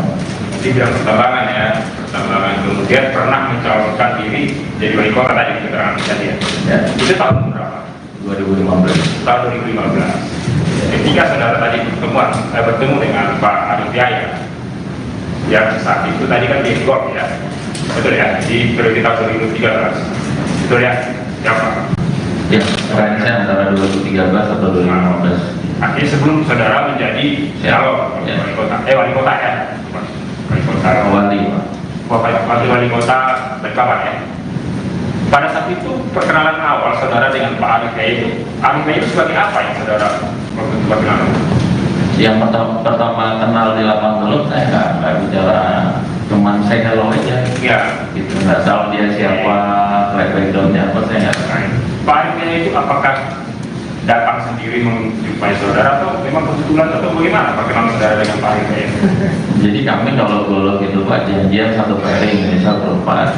Di bidang pertambangan ya. Pertambangan, kemudian pernah mencalonkan diri jadi wali kota tadi keterangan tadi ya. Ya, Itu tahun berapa? 2015. Tahun 2015. Ketika saudara tadi bertemu dengan Pak Arif Yahya, yang saat itu tadi kan di Gor ya, betul ya, di periode tahun 2013, betul ya, siapa? Ya, sekarang saya antara 2013 atau 2015. Akhirnya sebelum saudara menjadi calon Ya. wali kota ya, wali kota, wali kota Berkawan ya. Pada saat itu perkenalan awal saudara dengan Pak Arif Yahya itu sebagai apa yang saudara waktu itu perkenalan? Yang pertama kenal di lapangan golf, saya nggak bicara, cuman saya hello aja. Ya. Gitu, nggak tahu dia siapa, backgroundnya apa, saya nggak tahu. Pak Arif Yahya itu apakah datang sendiri menjumpai saudara atau memang kebetulan atau bagaimana perkenalan saudara dengan Pak Arif Yahya? Jadi kami kalau golf itu Pak janjian satu pairing, misal berempat.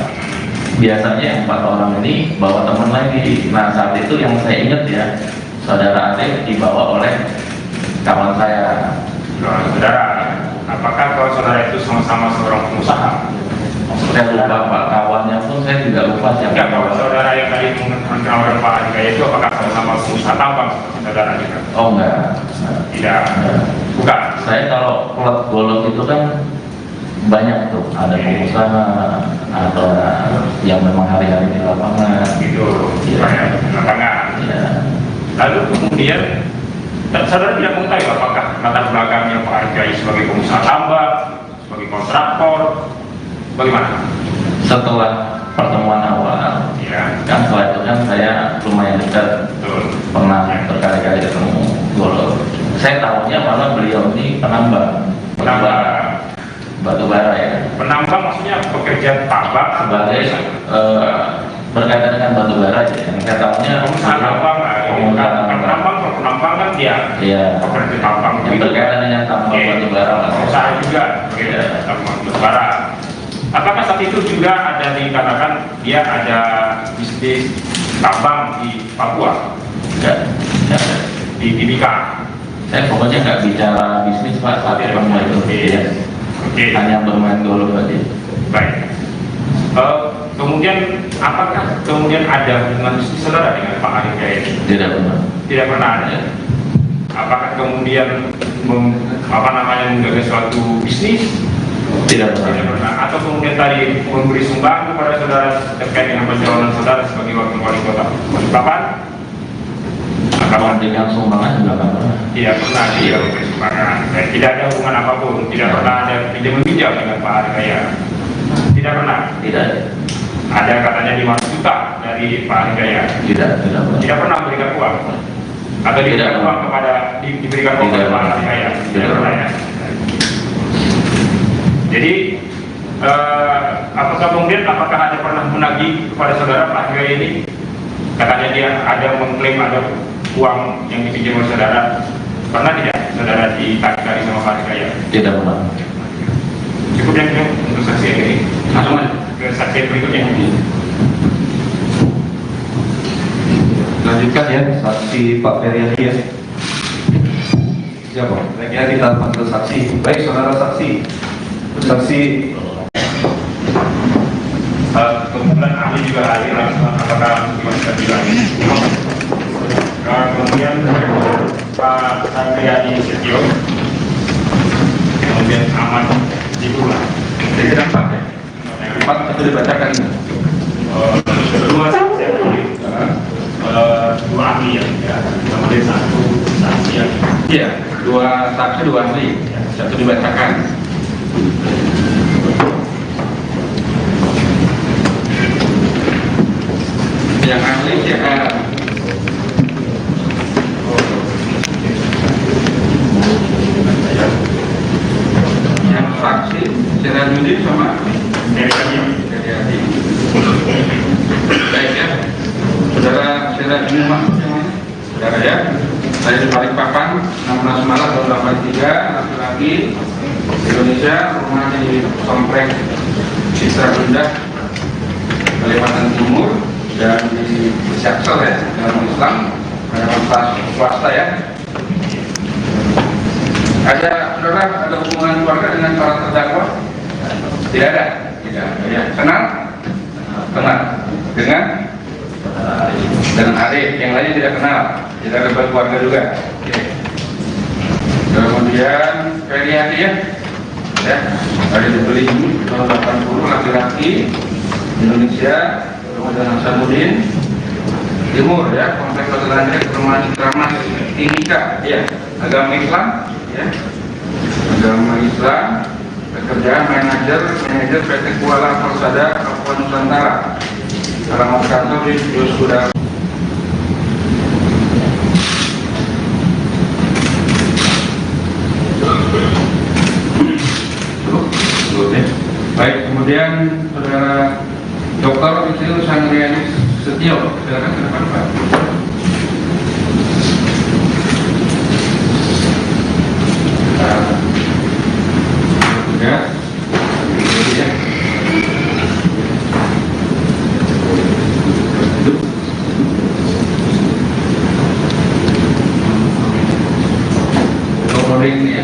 Biasanya 4 orang ini bawa teman lagi. Nah saat itu yang saya ingat ya, saudara Arif dibawa oleh kawan saya. Saudara, apakah kalau saudara itu sama-sama seorang pengusaha? Saya lupa Pak, kawannya pun saya juga lupa siapa. Enggak, kalau saudara yang tadi mengenalkan Pak Arif Yahya itu apakah sama-sama pengusaha tambang saudara juga? Oh enggak. Tidak, bukan. Saya kalau klub golf itu kan banyak tuh, ada pengusaha, ada yang memang hari-hari di lapangan. Gitu, Ya. di lapangan. Ya. Lalu kemudian saudara tidak mengetahui apakah latar belakangnya Pak Arif Yahya sebagai pengusaha tambang, sebagai kontraktor, bagaimana? Setelah pertemuan awal, Ya, kan setelah itu kan saya lumayan dekat, betul. pernah berkali-kali ketemu golf. Saya tahunya malah beliau ini penambang batu bara ya, Penambang maksudnya pekerja tambang sebagai berkaitan dengan batu bara aja. Yang saya tahunya pengusaha tambang, penambang kan dia ya, pekerja tambang yang itu. berkaitan dengan tambang Oke. batu bara lah. Pengusaha juga, Ya. tambang batu bara. Apakah saat itu juga ada dikatakan dia ada bisnis tambang di Papua, Ya, ya. di Timika? Saya pokoknya nggak bicara bisnis Pak saat pertemuan itu. Ya. Oke. Hanya bermain golf aja. Baik. Kemudian apakah kemudian ada hubungan bisnis saudara dengan Pak Arif Yahya? Tidak benar. Tidak pernah ada. Apakah kemudian menggagas suatu bisnis? Tidak Tidak benar. pernah. Atau kemudian tadi memberi sumbangan kepada saudara terkait dengan pencalonan saudara sebagai wakil wali kota Balikpapan? Kalau dengan sumbangan juga nggak pernah. Tidak pernah dia memberi sumbangan. Dan tidak ada hubungan apapun. Tidak pernah ada pinjam-pinjam dengan Pak Arif Yahya. Tidak pernah. Tidak. Ada katanya 500 juta dari Pak Arif Yahya. Tidak pernah. Tidak pernah memberikan uang. Atau diberikan Tidak. uang kepada diberikan uang Tidak. kepada Pak Arif Yahya. Tidak Tidak. pernah ya. Jadi apakah ada pernah menagih kepada saudara Pak Arif Yahya ini? Katanya dia ada mengklaim ada uang yang dipinjam oleh saudara. Pernah tidak saudara ditarik sama Pak Arif Yahya? Tidak pernah. Cukup yang ini untuk saksi yang ini. Langsung ke saksi yang berikutnya. Lanjutkan ya, saksi Pak Ferry ya. Siapa? Baiknya kita panggil saksi. Baik, saudara saksi. Saksi. Kemudian ahli juga hadir, apakah gimana juga ini? Kemudian Pak Sandriani Setio, kemudian Ahmad Jibula. Jadi sedang Pak ya? Pak, itu dibacakan ini. Kedua dua ahli ya, kemudian satu saksi yang Iya, 2 saksi 2 ahli, satu dibacakan. Yang ahli CR. Yang saksi Sirajudin sama dari kami. dari Adi. Baik ya, saudara Sirajudin saudara ya. Saya di Balikpapan, 16 Maret tahun 83, laki-laki Indonesia, rumah di Sompreng, Citra Bunda. Kalimantan Timur dan di Jaksel ya, dalam Islam, mayoritas swasta ya. Ada saudara, ada hubungan keluarga dengan para terdakwa? Tidak ada. Tidak ada. Ya. Kenal? Kenal. Dengan Arif. Yang lainnya tidak kenal. Tidak ada keluarga juga. Oke. Kemudian Feriati ya, ada dibeli tahun 80, laki-laki Indonesia. Kemudian Hasanuddin Timur ya, kompleks Hotel Perumahan Ikramat Timika ya, agama Islam ya, agama Islam, pekerjaan manajer PT Kuala Persada Papua Nusantara, alamat kantor di Yosudar. Baik, kemudian saudara Dr. Yusril Sangriani Setio, silakan ke depan Pak. Ya. Dr. ini ya.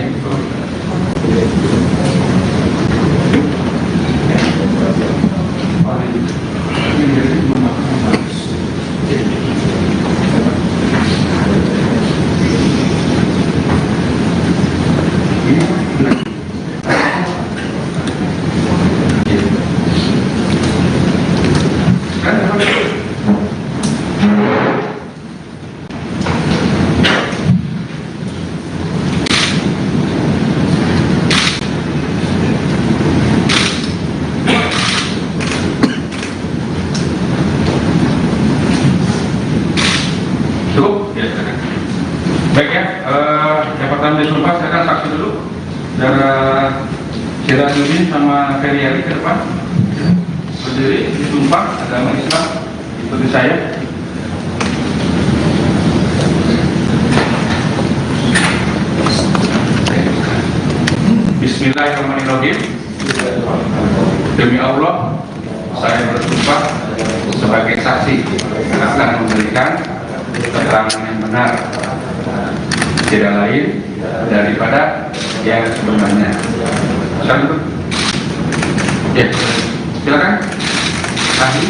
Baik ya, yang pertama disumpah saya akan saksi dulu. Saudara Sirajuddin sama Feriali ke depan. Berdiri, disumpah agama Islam, ikuti saya. Bismillahirrahmanirrahim. Demi Allah, saya bersumpah sebagai saksi akan memberikan keterangan yang benar, tidak lain daripada yang sebenarnya. Ya, silakan. Ahli.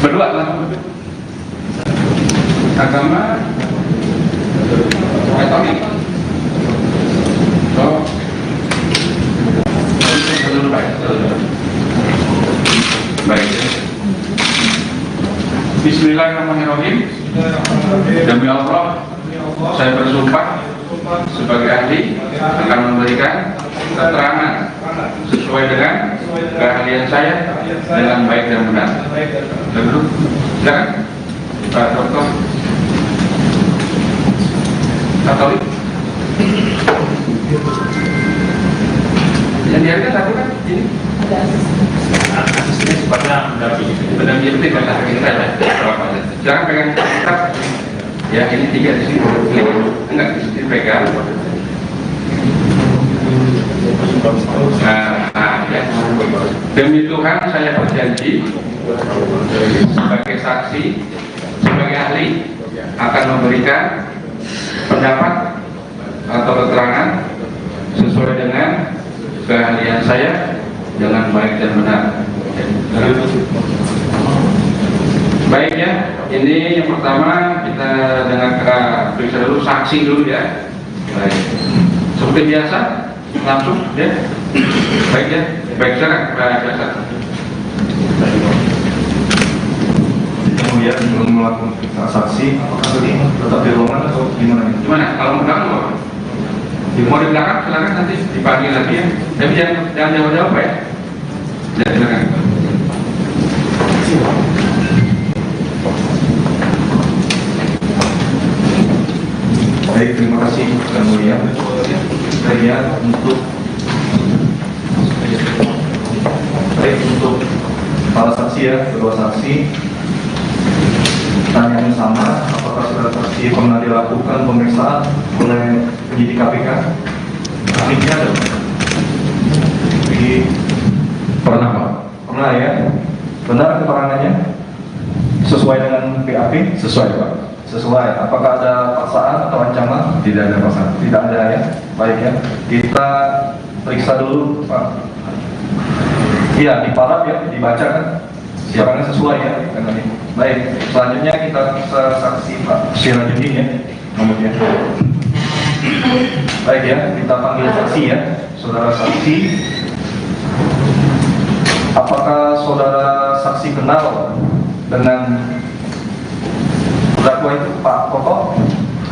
Berdua langsung. Agama Katolik. Oh. Baik. Bismillahirrahmanirrahim. Demi Allah, saya bersumpah sebagai ahli akan memberikan keterangan sesuai dengan keahlian saya dengan baik dan benar. Dulu, silakan Pak Dokter. Katolik. Yang dihargai satu kan ini. Asisnya sifatnya mendampingi kan kita ya. Jangan pegang kitab. Ya ini 3 di sini. Enggak di sini pegang. Ya. Demi Tuhan saya berjanji sebagai saksi, sebagai ahli akan memberikan pendapat atau keterangan sesuai dengan keahlian saya dengan baik dan benar. Baik ya, ini yang pertama kita dengar periksa dulu saksi dulu ya. Baik. Seperti biasa, langsung ya. Baik ya, baik sekarang biasa. Ya, belum melakukan saksi, apakah tetap di ruangan atau gimana? Gimana? Kalau mau belakang mau? Mau di belakang silakan nanti dipanggil lagi ya. Tapi jangan jauh-jauh ya. Ya silakan. Baik, terima kasih Yang Mulia. Saya untuk para saksi ya, kedua saksi. Pertanyaan yang sama, apakah saudara saksi pernah dilakukan pemeriksaan oleh penyidik KPK? Ahlinya ada? saksi Pernah Pak? pernah ya? Benar keterangannya? Sesuai dengan BAP? Sesuai Pak? Sesuai. Apakah ada paksaan atau ancaman? Tidak ada paksaan. Tidak ada ya. Baik ya. Kita periksa dulu Pak. Iya, diparaf ya, dibaca kan? Keterangan sesuai ya dengan ini. Baik. Selanjutnya kita periksa saksi Pak Sirajuddin ya. Nomornya. Baik ya, kita panggil saksi ya. Saudara saksi, apakah saudara saksi kenal dengan terdakwa itu Pak Koko?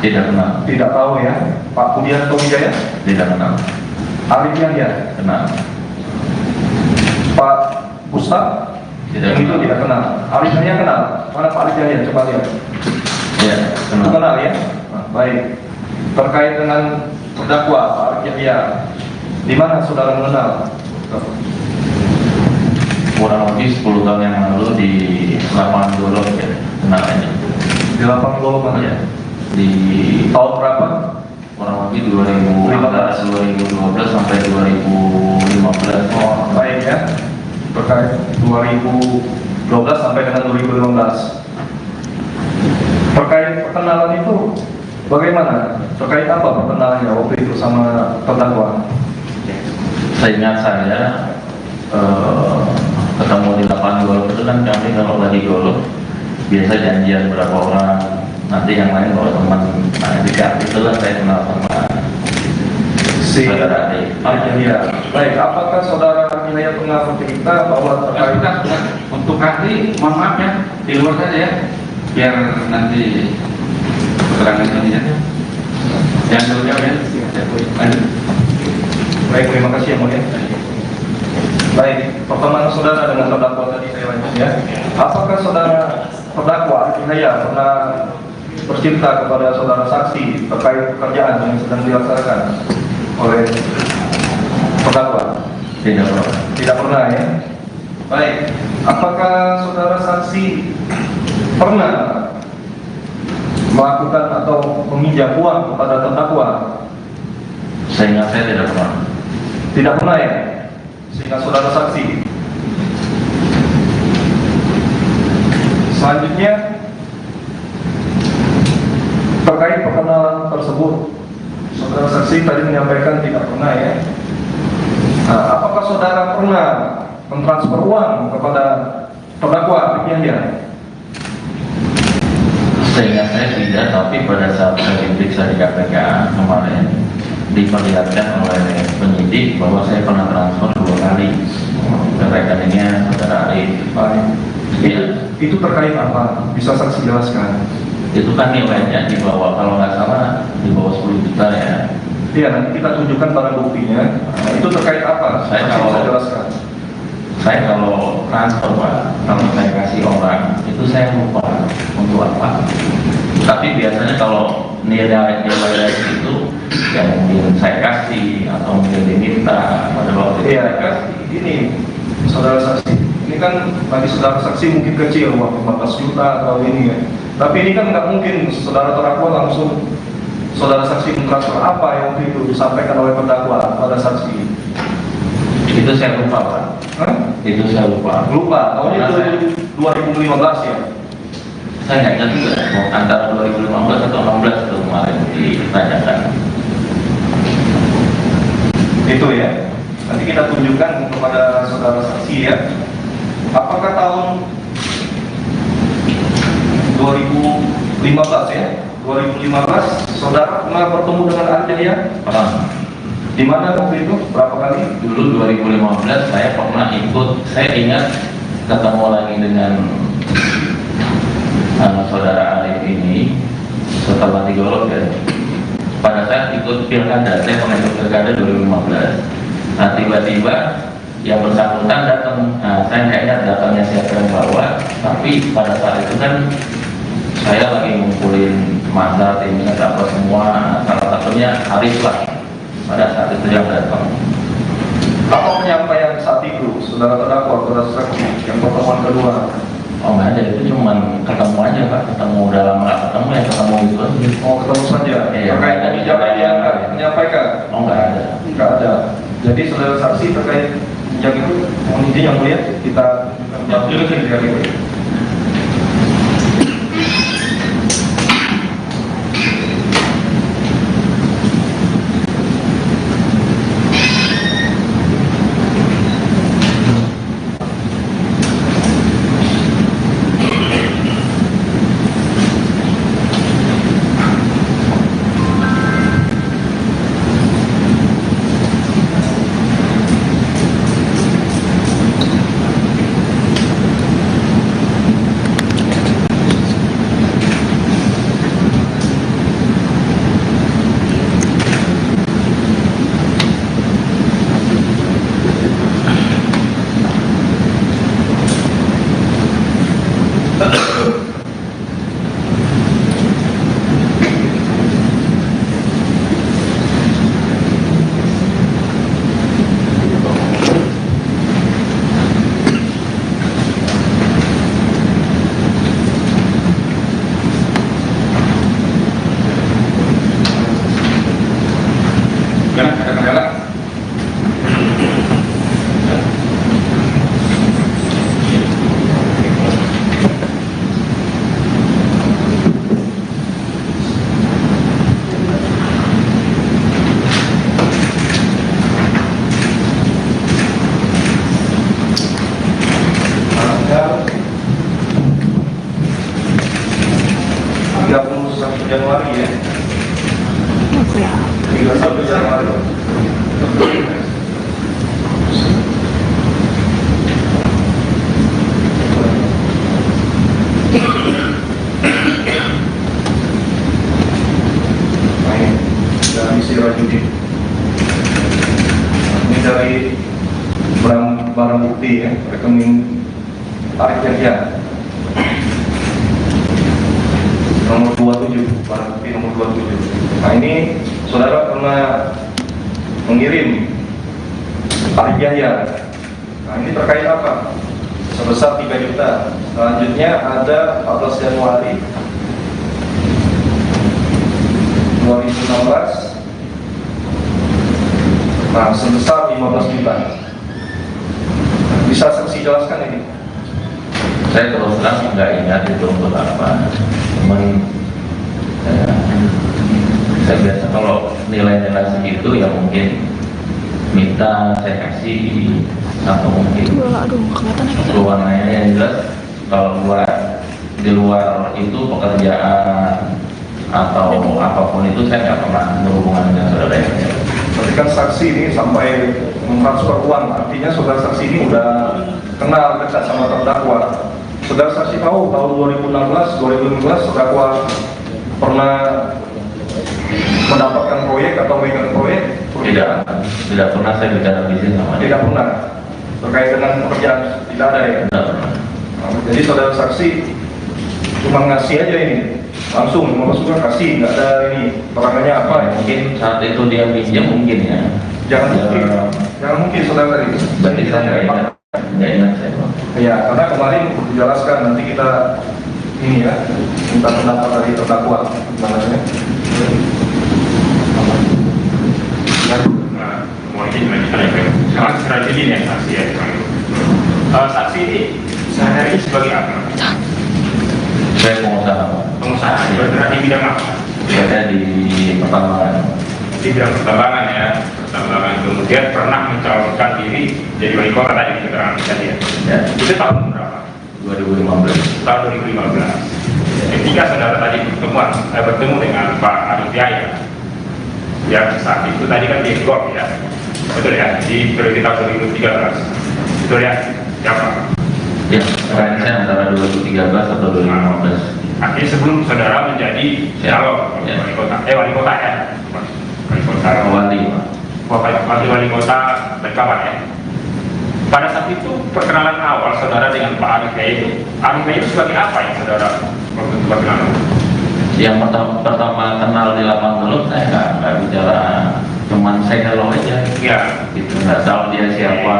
Tidak kenal. Tidak tahu ya. Pak Budianto Wijaya? Tidak kenal. Arif Yahya? Kenal. Pak Ustaz? Tidak Yang itu kenal. tidak kenal. Arif Yahya kenal? Mana Pak Arif Yahya? Coba lihat. Iya, Itu kenal. kenal ya? Nah, baik. Terkait dengan terdakwa Pak Arif Yahya, di mana saudara mengenal? Kurang lebih 10 tahun yang lalu di lapangan golf ya, kenal aja. Di lapang Lolo mana? Ya. Di Tahun berapa? kurang lebih 2012 sampai 2015. Oh, baik ya. Terkait 2012 sampai dengan 2015. Terkait perkenalan itu bagaimana? Terkait apa perkenalannya waktu itu sama terdakwa? Seingat saya ketemu di lapangan golf itu kan kami kalau lagi golf biasa janjian berapa orang, nanti yang lain bawa teman. Nah ketika itulah saya kenal sama saudara Ade. Ya. Baik, apakah saudara Wilayah pernah bercerita bahwa terkait Untuk ahli, mohon maaf ya, di luar saja ya, biar nanti keterangan ini ya. Yang dulu ya, lanjut. baik, terima kasih yang mulia. Baik, pertemuan saudara dengan terdakwa tadi saya lanjut ya. Apakah saudara terdakwa Wilayah pernah bercerita kepada saudara saksi terkait pekerjaan yang sedang dilaksanakan oleh terdakwa? Tidak pernah. Tidak pernah ya. Baik, apakah saudara saksi pernah melakukan atau meminjam uang kepada terdakwa? Seingat saya tidak pernah. Tidak pernah ya. Sehingga saudara saksi. Selanjutnya terkait perkenalan tersebut, saudara saksi tadi menyampaikan tidak pernah ya. Nah, apakah saudara pernah mentransfer uang kepada terdakwa Yahya? Seingat saya tidak, tapi pada saat saya diperiksa di KPK kemarin diperlihatkan oleh penyidik bahwa saya pernah transfer 2 kali ke rekeningnya saudara Arif. Baik. Iya. Itu terkait apa? Bisa saksi jelaskan? Itu kan nilainya di bawah, kalau nggak salah di bawah 10 juta ya. Iya, nanti kita tunjukkan barang buktinya. Nah, itu terkait apa? Saya Saksi kalau- bisa jelaskan. Saya kalau transfer Pak, kalau saya kasih orang itu saya lupa untuk apa. Tapi biasanya kalau nilai itu ya mungkin saya kasih atau mungkin diminta pada waktu itu. Iya, kan ini saudara saksi. Ini kan bagi saudara saksi mungkin kecil, uang 15 juta atau ini ya. Tapi ini kan nggak mungkin saudara terdakwa langsung saudara saksi mentransfer apa yang waktu itu disampaikan oleh terdakwa pada saksi. Itu saya lupa Pak. Hah? Itu saya lupa. Lupa, tahunnya Karena 2015 ya. saya nggak ingat juga mau antara 2015 atau 16 itu kemarin ditanyakan. Itu ya. Nanti kita tunjukkan kepada saudara saksi ya. Apakah tahun 2015 ya? 2015 saudara pernah bertemu dengan Anda ya? Pernah. Di mana waktu itu? Berapa kali? Dulu 2015 saya pernah ikut, saya ingat ketemu lagi dengan saudara Arif ini setelah di golf ya. Pada saat ikut pilkada, saya pernah ikut pilkada 2015. Nah tiba-tiba yang bersangkutan datang, nah saya nggak ingat datangnya siapa yang bawa, tapi pada saat itu kan saya lagi ngumpulin masa timnya apa semua, salah satunya Arif lah. Pada saat itu yang datang. Apa penyampaian saat itu saudara terdakwa kepada saksi yang pertemuan kedua? Oh nggak ada, itu cuma ketemu aja Pak, ketemu dalam nggak ketemu ya ketemu gitu aja. Oh, ketemu saja. Iya. Terkait kebijakan yang menyampaikan? Oh nggak ada. Enggak ada. Jadi saudara saksi terkait sejak itu mohon izin yang mulia kita dulu sih itu. Januari ya. 31 Januari. Dari Sirajudin. Ini dari barang bukti ya, rekening tarik kerja. Nomor 27, barang bukti nomor 27. Nah ini saudara pernah mengirim tarik jaya. Nah ini terkait apa? Sebesar 3 juta. Selanjutnya ada 14 Januari 2016. Nah sebesar 15 juta. Bisa saksi jelaskan ini? Saya terus terang nggak ingat itu untuk apa. Cuman saya biasa kalau nilai-nilai segitu ya mungkin minta saya kasih atau mungkin keluarnya yang jelas kalau di luar itu pekerjaan atau apapun itu saya nggak pernah berhubungan dengan saudara yang Berarti kan saksi ini sampai mentransfer uang, artinya saudara saksi ini udah kenal dekat sama terdakwa. Saudara saksi tahu tahun 2016, 2015 terdakwa pernah mendapatkan proyek atau megang proyek? Tidak pernah saya bicara bisnis sama dia. Tidak pernah. Terkait dengan pekerjaan tidak ada ya. Tidak pernah. Jadi saudara saksi cuma ngasih aja ini, langsung juga kasih, nggak ada ini perangannya apa ya? Mungkin saat itu dia pinjam mungkin ya. Jangan mungkin saudara tadi. Berarti saya nggak ingat saya. Ya, karena kemarin dijelaskan nanti kita ini ya minta pendapat dari terdakwa, namanya. Mungkin melanjutkan ya, Pak. Sekarang ini ya saksi ya. Saksi ini sehari-hari sebagai apa? Saya pengusaha. Pengusaha. Bergerak di bidang apa? Saya di pertambangan. Di bidang pertambangan ya. Pertambangan. Kemudian pernah mencalonkan diri jadi wali kota tadi di keterangan tadi ya. Ya. Itu tahun berapa? 2015. Tahun 2015. Ketika saudara tadi bertemu dengan Pak Arif Yahya, yang saat itu tadi kan di Golf ya, betul ya, di periode tahun 2013, betul ya, siapa? Ya, saya antara 2013 atau 2015. Artinya sebelum saudara menjadi calon Ya. wali kota ya, wali kota. Wali kota Balikpapan ya. Pada saat itu perkenalan awal saudara dengan Pak Arif Yahya itu, Arif Yahya itu sebagai apa yang saudara waktu itu perkenalan? Yang pertama kenal di lapangan dulu saya nggak bicara, cuman saya kalau aja. Ya. Gitu, nggak tahu dia siapa,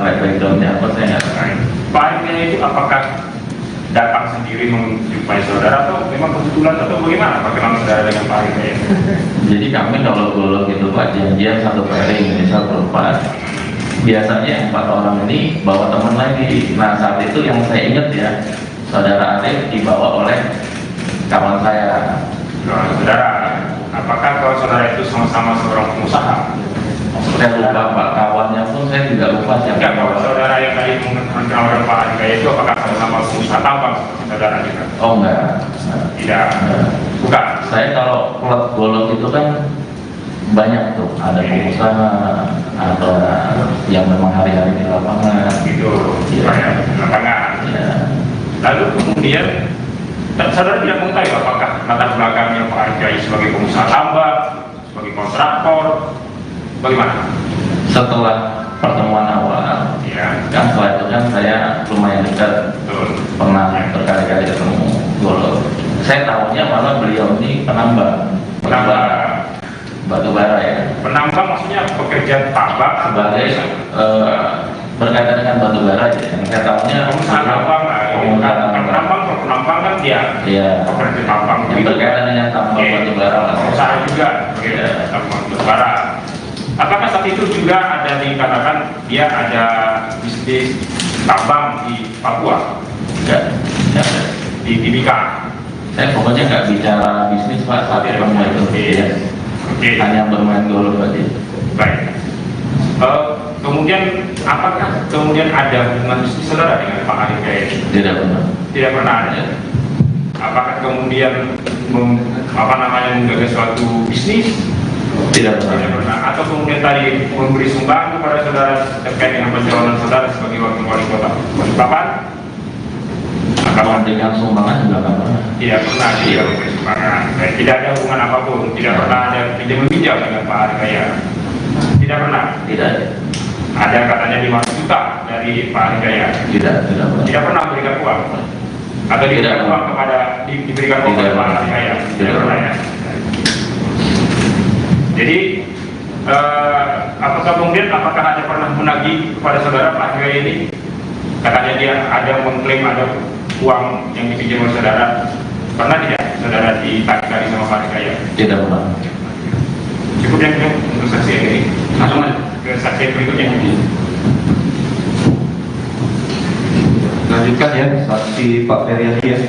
backgroundnya apa saya nggak tahu. Pak Arif Yahya itu apakah datang sendiri menjumpai saudara atau memang kebetulan atau bagaimana perkenalan saudara dengan Pak Arif Yahya? Jadi kami kalau dulu gitu Pak janjian satu kali misal berempat. biasanya 4 orang ini bawa teman lagi. Nah saat itu yang saya ingat ya, saudara Arif dibawa oleh kawan saya. Nah, saudara, apakah kalau saudara itu sama-sama seorang pengusaha? Saya lupa Pak, kawannya pun saya juga lupa siapa. Enggak, kalau saudara yang tadi menawarkan Pak Andika itu apakah sama-sama pengusaha tambang saudara juga? Oh enggak. Tidak, bukan. Saya kalau klub golf itu kan banyak tuh, ada pengusaha, ada yang memang hari-hari di lapangan. Gitu, Iya. banyak lapangan. Ya. Lalu kemudian, saudara tidak mengetahui apakah latar belakangnya Pak Andika sebagai pengusaha tambang, sebagai kontraktor, bagaimana? Setelah pertemuan awal, Ya, kan setelah itu kan saya lumayan dekat, betul. pernah berkali-kali ketemu golf. Saya tahunya malah beliau ini penambang batu bara ya, Penambang maksudnya pekerja tambang sebagai berkaitan dengan batu bara ya. Yang saya tahunya pengusaha tambang lah. pengusaha tambang. Kalau penambang kan dia Iya. pekerja tambang. Yang berkaitan dengan tambang Oke. batu bara lah. Pengusaha juga, Iya. tambang batu bara. Apakah saat itu juga ada dikatakan dia ada bisnis tambang di Papua, Enggak, enggak ada. di Timika? Saya pokoknya nggak bicara bisnis Pak saat ketemu itu. Iya. Oke. Hanya bermain golf aja. Baik. Kemudian apakah kemudian ada hubungan bisnis saudara dengan Pak Andika ini? Tidak benar. Tidak pernah ada. Apakah kemudian menggagas suatu bisnis? Tidak Tidak benar. pernah. Atau kemudian tadi memberi sumbangan kepada saudara terkait dengan pencalonan saudara sebagai wakil wali kota Balikpapan? Kalau dengan sumbangan juga nggak pernah. Tidak pernah dia memberi sumbangan. Baik, tidak ada hubungan apapun. Tidak pernah ada pinjam meminjam dengan Pak Andika ya. Tidak pernah. Tidak ada. Ada katanya 5 juta dari Pak Andika ya. Tidak pernah. Tidak pernah memberikan uang. Atau diberikan Tidak. uang kepada diberikan uang Tidak. kepada Pak Andika ya. Tidak Tidak. pernah ya. Jadi apakah ada pernah menagih kepada saudara Pak Andika ini? Katanya dia ada mengklaim ada uang yang dipinjam oleh saudara. Pernah tidak saudara ditagih sama Pak Andika ya? Tidak pernah. Cukup yang ini untuk saksi yang ini. Langsung aja ke saksi yang berikutnya. Lanjutkan ya, saksi Pak Feryadi ya.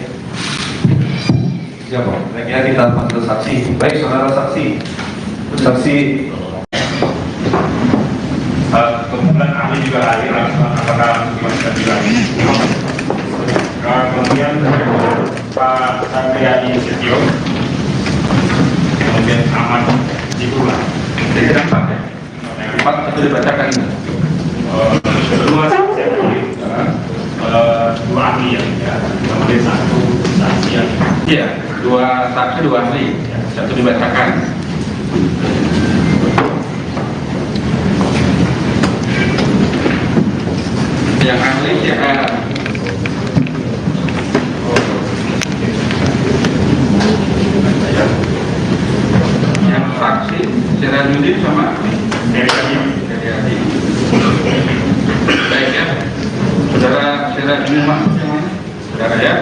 Siapa? Baiknya kita panggil saksi. Baik, saudara saksi. Saksi. Kemudian ahli juga hadir, apakah gimana juga. Kemudian Pak Satriadi Setio, kemudian Ahmad Jibullah. Jadi kenapa? Empat itu dibacakan ini. Kedua saya pilih dua ahli ya, kemudian satu saksi yang Iya, 2 saksi 2 ahli. Satu dibacakan. Yang ahli siapa? Yang saksi Sirajudin sama dari kami. dari ahli. Baik ya, saudara Sirajudin Mas, saudara ya.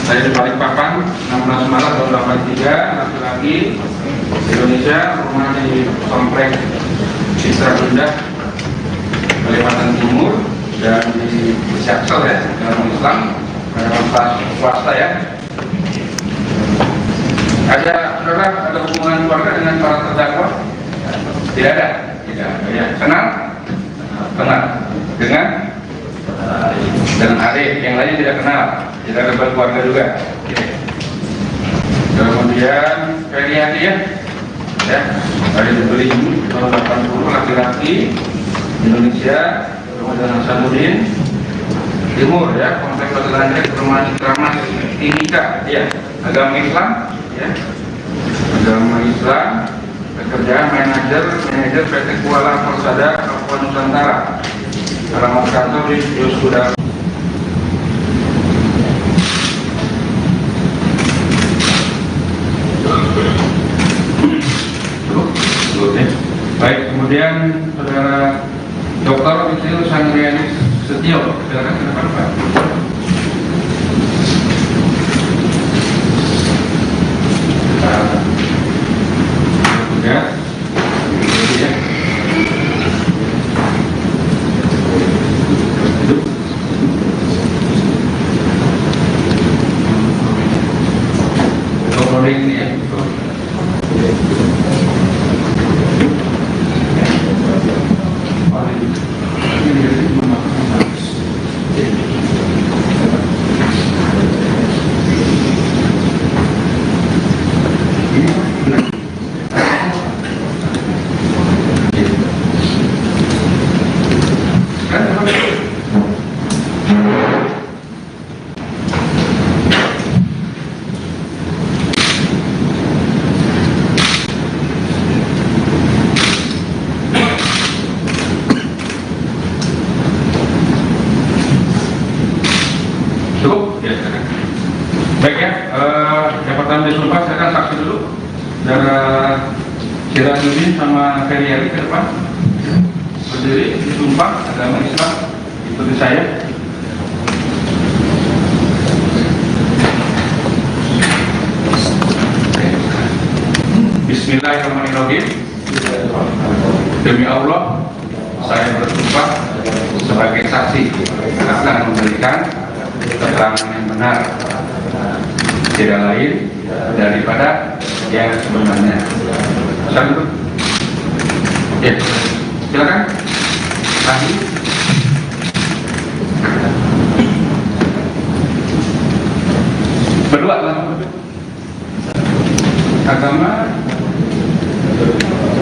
Saya di Balikpapan, 16 Maret tahun 83, laki-laki Indonesia, rumah di Komplek Citra Indah, Kalimantan Timur, dan di Jaksel ya, dalam Islam, pada swasta ya. Ada saudara, ada hubungan keluarga dengan para terdakwa? Tidak ada. Tidak ada. Ya. Kenal? Kenal. Dengan Arif. Yang lain tidak kenal. Tidak ada keluarga juga. Oke. Kemudian Feryadi ya. Ya. Ada dibeli tahun 80, laki-laki Indonesia. Kemudian Hasanuddin Timur ya, Komplek Batu Perumahan Kramas Timika ya. Agama Islam ya. Agama Islam, pekerjaan manajer PT Kuala Persada Papua Nusantara. Alamat kantor di Yosuda. Baik, kemudian saudara Dr. Isil Sangriani Setio, silakan ke depan Pak. Ya. disumpah silakan saksi dulu. Saudara Sirajuddin sama Ferry Ali ke depan. Berdiri, disumpah agama Islam. Ikuti saya. Bismillahirrahmanirrahim. Demi Allah, saya bersumpah sebagai saksi akan memberikan keterangan yang benar, tidak lain daripada yang sebenarnya. Silakan. Ya, silakan. Ahli. Berdua langsung. Agama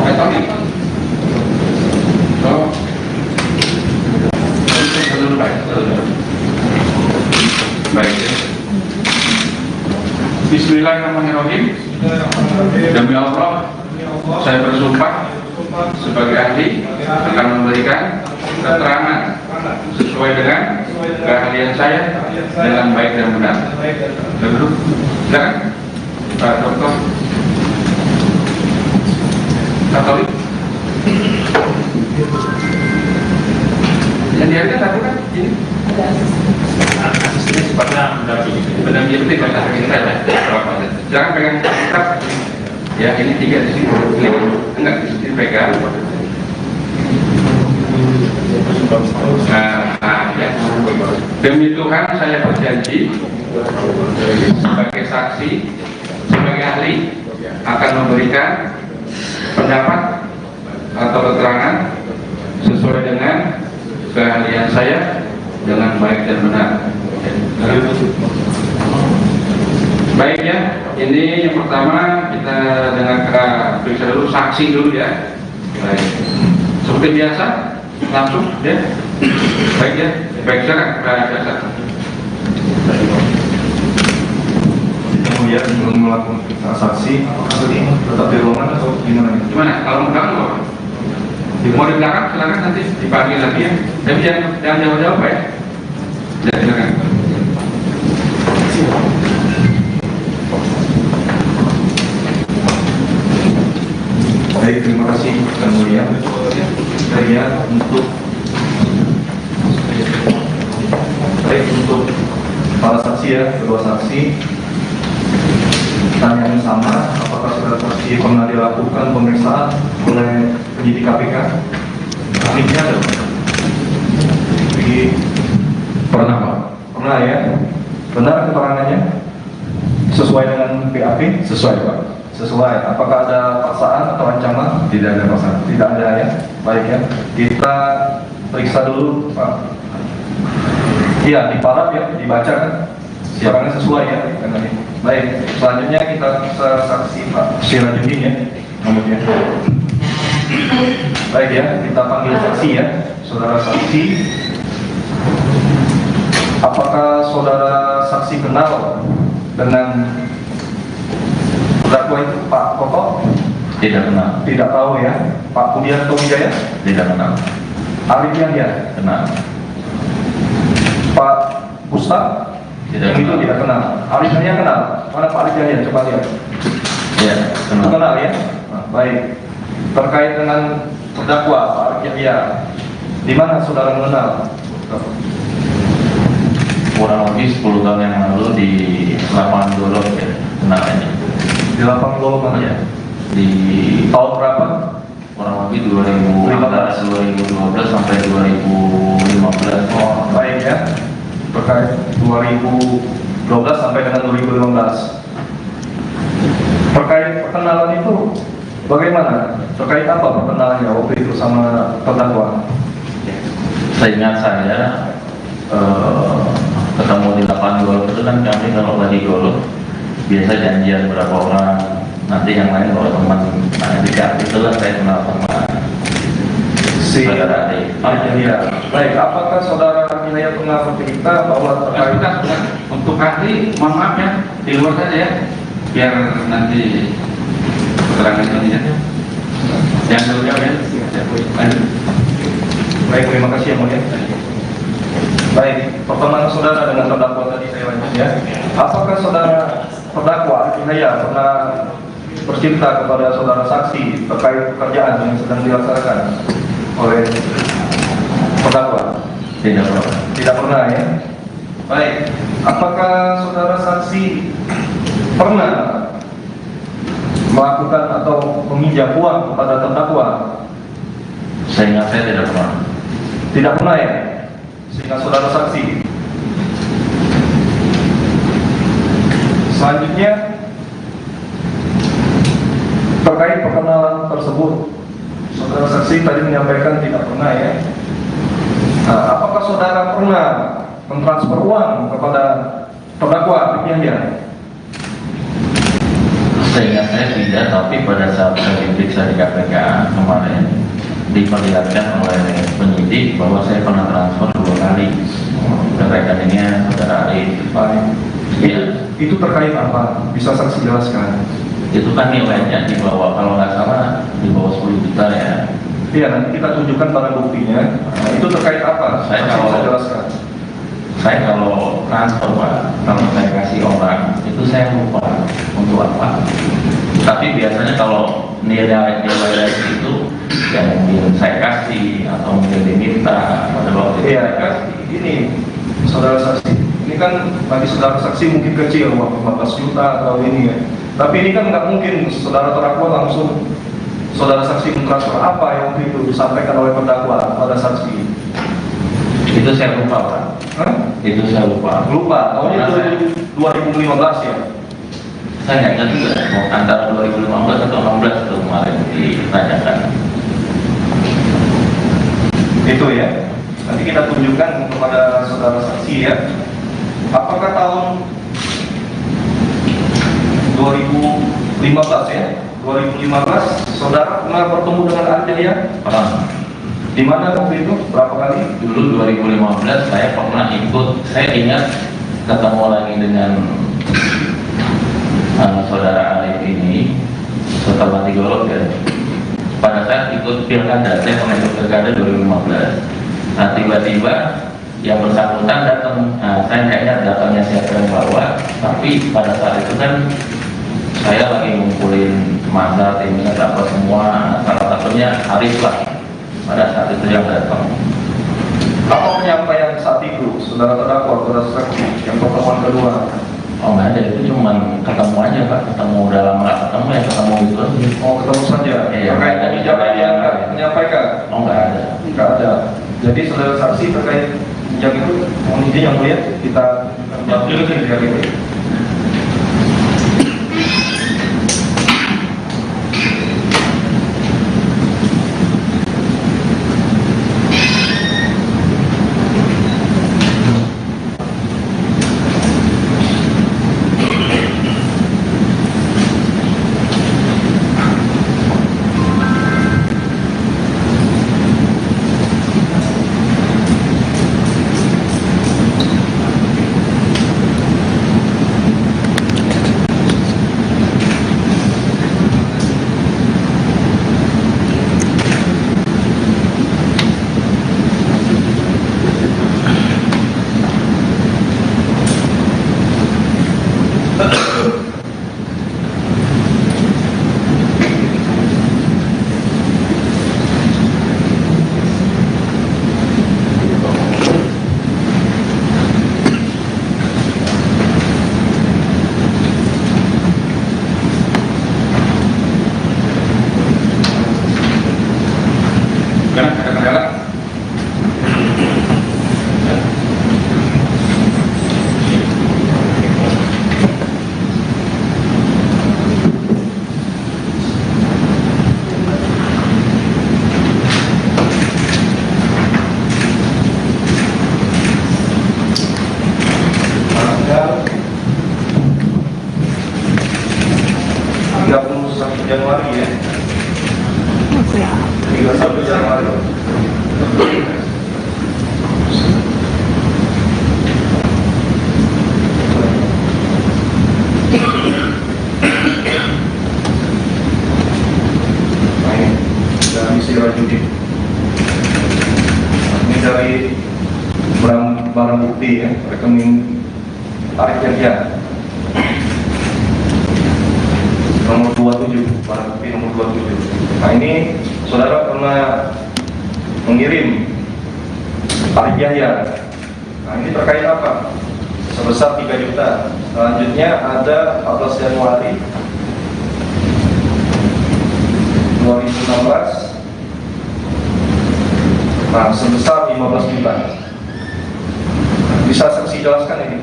Katolik. Oh. Baik. Bismillahirrahmanirrahim. Demi Allah, saya bersumpah sebagai ahli akan memberikan keterangan sesuai dengan keahlian saya dengan baik dan benar. Dulu, silakan, Pak Dokter. Katolik. Yang dihargai tadi kan ini. Asisnya sifatnya mendampingi. Benar-benar itu kata kita jangan pegang kitab. Ya ini 3 di sini. Enggak di sini pegang. Ya. Demi Tuhan saya berjanji sebagai saksi, sebagai ahli akan memberikan pendapat atau keterangan sesuai dengan keahlian saya dengan baik dan benar. Baik ya, ini yang pertama kita dengarkan periksa dulu saksi dulu ya. Baik, seperti biasa langsung ya. Baik ya, baik silakan biasa. Kemudian sebelum melakukan saksi, tetap di ruangan atau gimana? Gimana? Kalau mau belakang mau di belakang silakan nanti dipanggil lagi ya. Tapi jangan jauh-jauh ya. Ya silakan. Baik, terima kasih yang mulia. Saya untuk para saksi ya, kedua saksi. Pertanyaan sama, apakah saudara saksi pernah dilakukan pemeriksaan oleh penyidik KPK? Ahlinya ada? Pernah Pak? Pernah ya? Benar keterangannya? Sesuai dengan BAP? Sesuai Pak. Sesuai. Apakah ada paksaan atau ancaman? Tidak ada paksaan. Tidak ada ya. Baik ya. Kita periksa dulu Pak. Iya, diparaf ya, dibaca kan? Siapanya sesuai ya dengan ini. Baik, selanjutnya kita saksi Pak Sirajuddin ya. Nomornya. Baik ya, kita panggil saksi ya. Saudara saksi, apakah saudara saksi kenal dengan terdakwa itu Pak Koko? Tidak kenal. Tidak tahu ya. Pak Budianto Wijaya? Tidak kenal. Arif Yahya? Kenal. Pak Ustaz? Tidak Yang itu kenal. tidak kenal. Arif Yahya kenal? Mana Pak Arif Yahya? Coba lihat. Ya, Itu kenal. kenal ya? Nah, baik. Terkait dengan terdakwa Pak Arif Yahya, di mana saudara mengenal? Kurang lebih 10 tahun yang lalu di lapangan Golok ya, kenalannya. Di lapangan Golok mana? Ya. Di Tahun berapa? kurang lebih 2015, 2012 sampai 2015. Oh, baik ya. Terkait 2012 sampai dengan 2015. Terkait perkenalan itu bagaimana? Terkait apa perkenalannya waktu itu sama terdakwa? Seingat saya ketemu di lapangan golf itu kan kami kalau lagi golf biasa janjian berapa orang, nanti yang lain kalau teman. Nah ketika itulah saya kenal sama saudara Ade. Ya. Baik, apakah saudara Inaya pernah bercerita bahwa terkait Sebentar. Untuk ahli, mohon maaf ya, di luar saja ya, biar nanti keterangan ini ya. Jangan dulu ya. Lanjut. baik, terima kasih yang mulia. Baik, pertemuan saudara dengan terdakwa tadi saya lanjut ya. Apakah saudara terdakwa saya pernah bercerita kepada saudara saksi terkait pekerjaan yang sedang dilaksanakan oleh terdakwa? Tidak pernah. Tidak pernah ya. Baik, apakah saudara saksi pernah melakukan atau meminjam uang kepada terdakwa? Seingat saya tidak pernah. Tidak pernah ya? Sehingga saudara saksi. Selanjutnya, terkait perkenalan tersebut, saudara saksi tadi menyampaikan tidak pernah ya. Nah, apakah saudara pernah mentransfer uang kepada terdakwa Yahya? Seingat saya tidak, tapi pada saat saya diperiksa di KPK kemarin diperlihatkan oleh penyidik bahwa saya pernah transfer 2 kali ke rekeningnya saudara Arif. Iya. Itu terkait apa? Bisa saksi jelaskan? Itu kan nilainya di bawah, kalau nggak salah di bawah 10 juta ya. Iya, nanti kita tunjukkan barang buktinya. Nah, itu terkait apa? Saya Saksi kalau- bisa jelaskan. Saya kalau transfer Pak, kalau saya kasih orang itu saya lupa untuk apa. Tapi biasanya kalau nilai itu yang mungkin saya kasih atau mungkin diminta pada waktu itu Iya, saya kan kasih. ini saudara saksi. Ini kan bagi saudara saksi mungkin kecil, uang 15 juta atau ini ya. Tapi ini kan nggak mungkin saudara terdakwa langsung saudara saksi mentransfer apa yang waktu itu disampaikan oleh terdakwa pada saksi. Itu saya lupa Pak. Hah? Itu saya lupa. Lupa, tahunnya Karena 2015 ya. saya nggak ingat juga mau antara 2015 atau 16 itu kemarin ditanyakan. Itu ya. Nanti kita tunjukkan kepada saudara saksi ya. Apakah tahun 2015 ya? 2015 saudara pernah bertemu dengan Arif ya? Pernah. Di mana waktu itu? Berapa kali? Dulu 2015 saya pernah ikut, saya ingat ketemu lagi dengan saudara Arif ini setelah digolok ya. Pada saat ikut pilkada, saya pernah ikut pilkada 2015. Nah tiba-tiba yang bersangkutan datang, saya nggak ingat datangnya siapa yang bawa, tapi pada saat itu kan saya lagi ngumpulin masa tim apa semua, salah satunya Arif lah pada saat itu yang datang. Apa penyampaian saat itu saudara terdakwa, saudara saksi yang pertemuan kedua? Oh nggak ada, itu cuma ketemu aja Pak, ketemu udah lama nggak ketemu ya ketemu gitu aja. Oh, ketemu saja. Iya, Terkait ada kebijakan yang menyampaikan? Oh nggak ada. Tidak ada. Jadi saudara saksi terkait yang itu, mohon izin yang mulia kita tunjukkan ya gitu. Ada kendala? Tanggal 31 Januari ya. 31 Januari. Baik, dari Sirajudin. Ini dari barang bukti ya, rekening Arif Yahya. 27. Nah ini saudara pernah mengirim Arif Yahya. Nah ini terkait apa? Sebesar 3 juta. Selanjutnya ada 14 Januari 2016. Nah sebesar 15 juta. Bisa saksi jelaskan ini?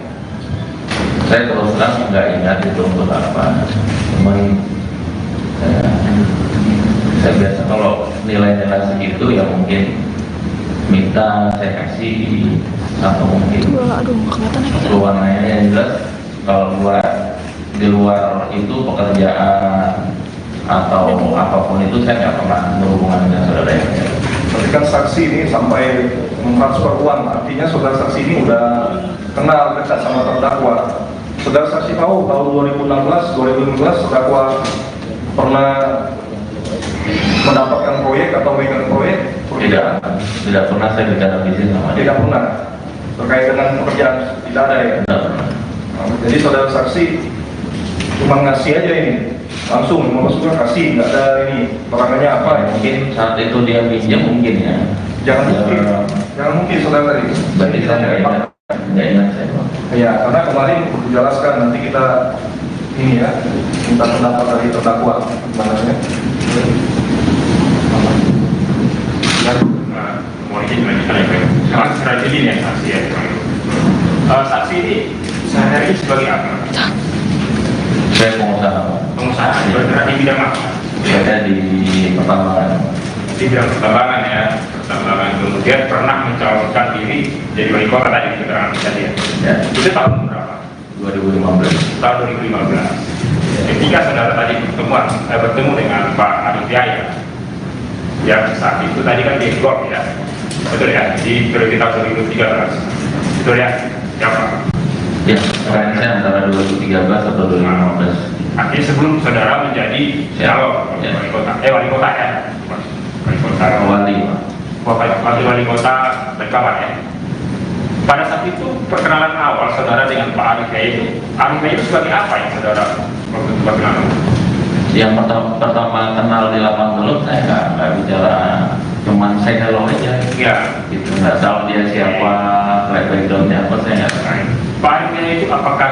Saya terus terang nggak ingat itu untuk apa. Cuman saya biasa kalau nilai-nilai segitu ya mungkin minta saya kasih atau mungkin ruangannya yang jelas kalau di luar itu pekerjaan atau apapun itu saya nggak pernah berhubungan dengan saudara yang Tapi kan saksi ini sampai mentransfer uang, artinya saudara saksi ini udah kenal dekat sama terdakwa. Saudara saksi tahu tahun 2016, 2015 terdakwa pernah mendapatkan proyek atau megang proyek? Tidak pernah saya bicara bisnis sama dia. Tidak pernah. Terkait dengan pekerjaan tidak ada ya. Tidak pernah. Jadi saudara saksi cuma ngasih aja ini, langsung 15 juta kasih, nggak ada ini perangannya apa ya? Mungkin saat itu dia pinjam mungkin ya. Jangan mungkin saudara tadi. Berarti kita nggak ingat saya. Ya, karena kemarin dijelaskan nanti kita ini ya minta pendapat dari terdakwa sebenarnya. Mau izin melanjutkan ya, sekarang strategi ini ya saksi ya. Saksi ini sehari-hari sebagai apa? Saya pengusaha. Pengusaha, bergerak di bidang apa? Saya di pertambangan. Di bidang pertambangan ya, pertambangan. Kemudian pernah mencalonkan diri jadi wali kota tadi di keterangan tadi ya. Ya. Itu tahun berapa? 2015. Tahun 2015. Ketika saudara tadi bertemu dengan Pak Arif Yahya, yang saat itu tadi kan di Golf ya, betul ya, di periode tahun 2013, betul ya, siapa? Ya, sekarang saya antara 2013 atau 2015. Artinya sebelum saudara menjadi calon Ya. wali kota ya, wali wali kota Balikpapan ya. Pada saat itu perkenalan awal saudara dengan Pak Arif Yahya itu, Arif Yahya itu sebagai apa yang saudara waktu itu perkenalan? Yang pertama kenal di lapangan dulu saya nggak bicara, cuman saya hello aja. Ya. Gitu, nggak tahu dia siapa, backgroundnya apa saya nggak tahu. Pak Arif Yahya itu apakah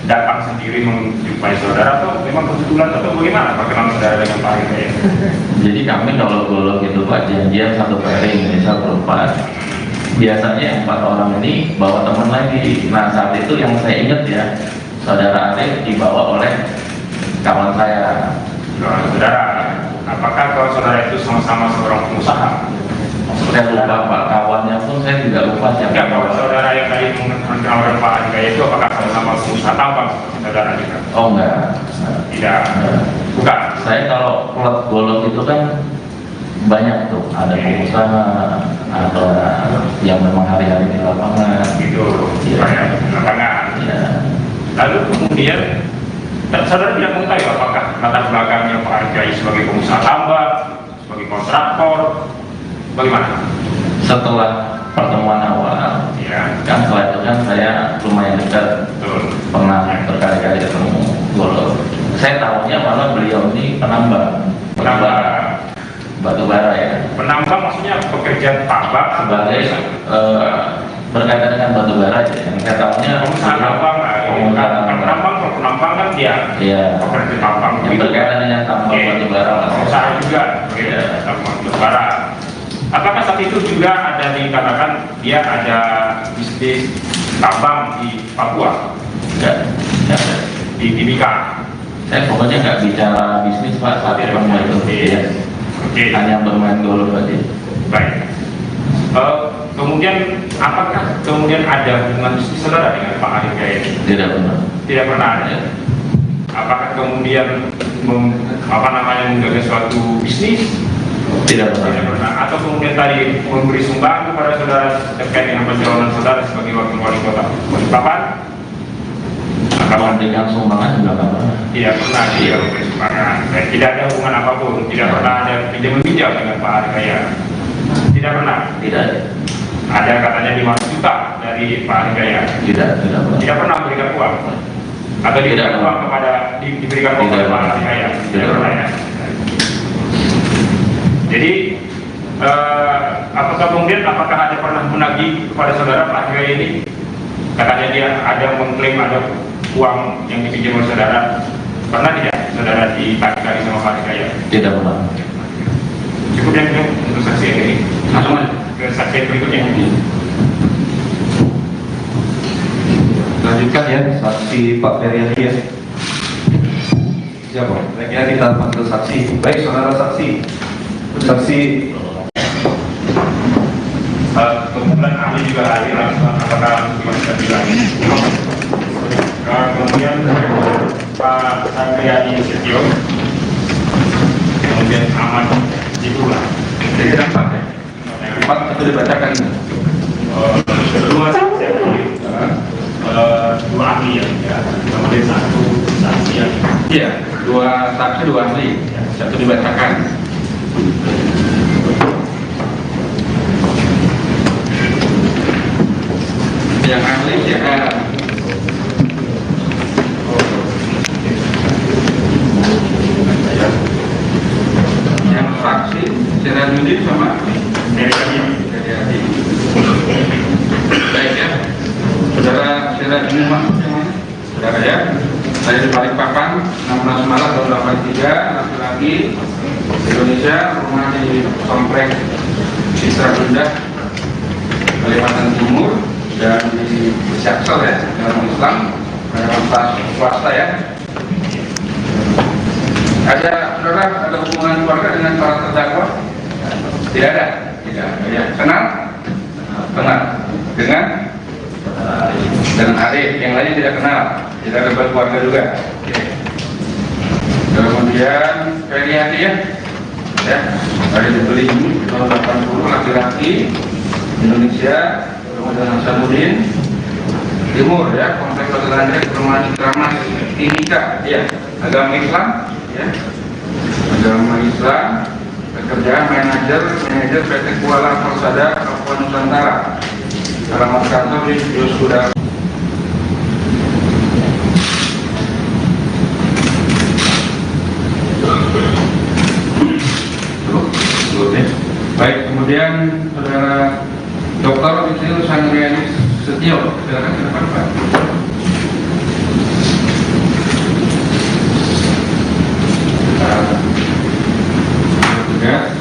datang sendiri menjumpai saudara atau memang kebetulan atau bagaimana perkenalan saudara dengan Pak Arif Yahya? Jadi kami kalau golok itu Pak janjian satu pairing, misal berempat. Biasanya 4 orang ini bawa teman lagi. Nah saat itu yang saya ingat ya, saudara Arif dibawa oleh kawan saya. Saudara, apakah kawan saudara itu sama-sama seorang pengusaha? Saya lupa Pak, kawannya pun saya juga lupa siapa. Enggak, kawan saudara yang tadi mengenalkan Pak Arif Yahya itu apakah sama-sama pengusaha tambang seperti saudara juga? Oh enggak. Tidak, bukan. Saya kalau klub golok itu kan banyak tuh, ada pengusaha, ada yang memang hari-hari di lapangan. Gitu, Iya. banyak di lapangan. Ya. Lalu kemudian saudara tidak mengetahui apakah latar belakangnya Pak Arif Yahya sebagai pengusaha tambang, sebagai kontraktor, bagaimana? Setelah pertemuan awal, Ya, kan setelah itu kan saya lumayan dekat, betul. pernah berkali-kali ketemu golok. Saya tahunya malah beliau ini penambang batu bara ya. Penambang maksudnya pekerjaan tambang Sebagai berkaitan dengan batu bara aja. Yang saya tahunya pengusaha tambang, kalau penambang kan dia Iya. pekerja tambang. Yang berkaitan dengan tambang batu bara lah. Pengusaha juga, Iya. tambang batu bara. Apakah saat itu juga ada dikatakan dia ada bisnis tambang di Papua, Enggak. di Timika? Saya pokoknya nggak bicara bisnis Pak saat ketemu itu. Iya. Oke. Hanya bermain golf aja. Baik. Kemudian apakah kemudian ada hubungan bisnis saudara dengan Pak Arif Yahya? Tidak benar. Tidak pernah ada. Ya. Apakah kemudian menggagas suatu bisnis? Tidak Tidak benar. pernah. Atau kemudian tadi memberi sumbangan kepada saudara terkait dengan pencalonan saudara sebagai wakil wali kota Balikpapan? Kalau memberikan sumbangan juga nggak pernah. Tidak pernah dia memberi sumbangan. Dan tidak ada hubungan apapun. Tidak pernah ada pinjam-meminjam dengan Pak Arif Yahya. Tidak pernah. Tidak. Ada katanya 500 juta dari Pak Arif Yahya. Tidak pernah. Tidak pernah memberikan uang atau diberikan Tidak. uang kepada diberikan uang Tidak. kepada Pak Arif Yahya. Tidak Tidak. pernah ya. Jadi apakah mungkin ada pernah menagih kepada saudara Pak Hidayat ini? Katanya dia ada mengklaim ada uang yang dipinjam oleh saudara. Pernah tidak saudara ditagih sama Pak Hidayat? Tidak pernah. Cukup yang untuk saksi ini. Langsung ke saksi berikutnya. Lanjutkan ya, saksi Pak Feryadi ya. Siapa? Baiknya kita panggil saksi. Baik, saudara saksi. Saksi. Kemudian ahli juga hadir, apakah bisa bilang? Kemudian Pak Satriadi Setio, kemudian Ahmad Jibula. Jadi dapat ya? Empat itu dibacakan. Dua ahli ya, kemudian satu saksi ya. Iya, dua saksi, dua ahli. Satu dibacakan. Yang ahli CR. Yang saksi Sirajuddin sama Hidayat. Baik ya, saudara Sirajuddin saudara ya, saya di Balikpapan 16 Maret tahun 83, laki-laki Indonesia, rumah di komplek Isra Bunda, Kalimantan Timur, dan di Jaksel ya, dalam Islam, pada swasta ya. Ada saudara, ada hubungan keluarga dengan para terdakwa? Tidak ada, tidak. Ya, kenal? Kenal. Dengan Arif, yang lainnya tidak kenal, tidak ada keluarga juga. Oke. Kemudian Feryadi ya, ada dibeli tahun 80, laki-laki Indonesia, kemudian Hasanuddin Timur ya, komplek Pegelandek, perumahan Citramas, Timika ya, agama Islam ya, agama Islam, pekerjaan manajer PT Kuala Persada Papua Nusantara, alamat kantor di Yosuda. Baik, kemudian saudara Dr. Isil Sangriani Setio, silakan ke depan Pak. Ya.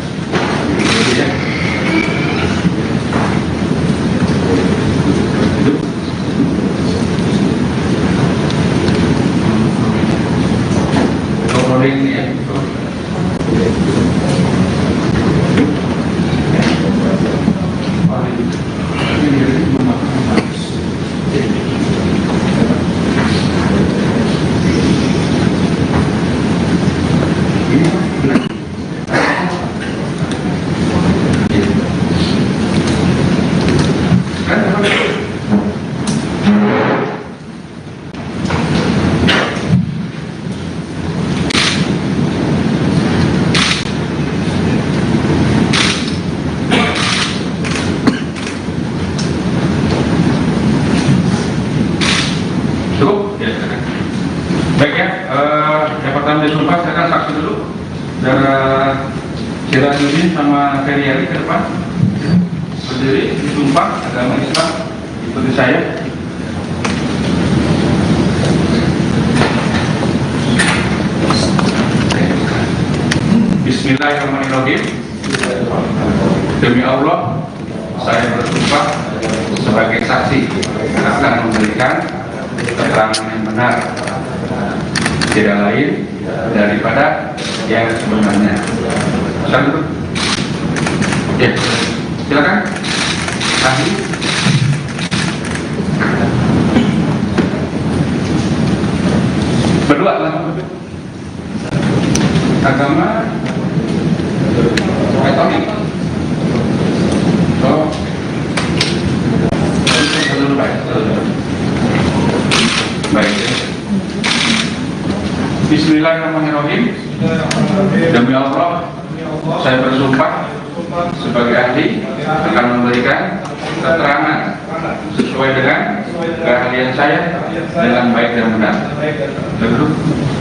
Ini ya. Cukup? Ya, silakan. Baik ya, yang pertama disumpah, silakan saksi dulu. Saudara Sirajuddin sama Feryadi ke depan. Berdiri, disumpah, agama Islam, ikuti saya. Bismillahirrahmanirrahim. Demi Allah, saya bersumpah sebagai saksi akan memberikan keterangan yang benar, tidak lain daripada yang sebenarnya. Satu, ya, silakan. Ahli. Berdua langsung. Agama. Katolik. Oh. Baik. Bismillahirrahmanirrahim. Demi Allah, saya bersumpah sebagai ahli akan memberikan keterangan sesuai dengan keahlian saya dengan baik dan benar. Duduk,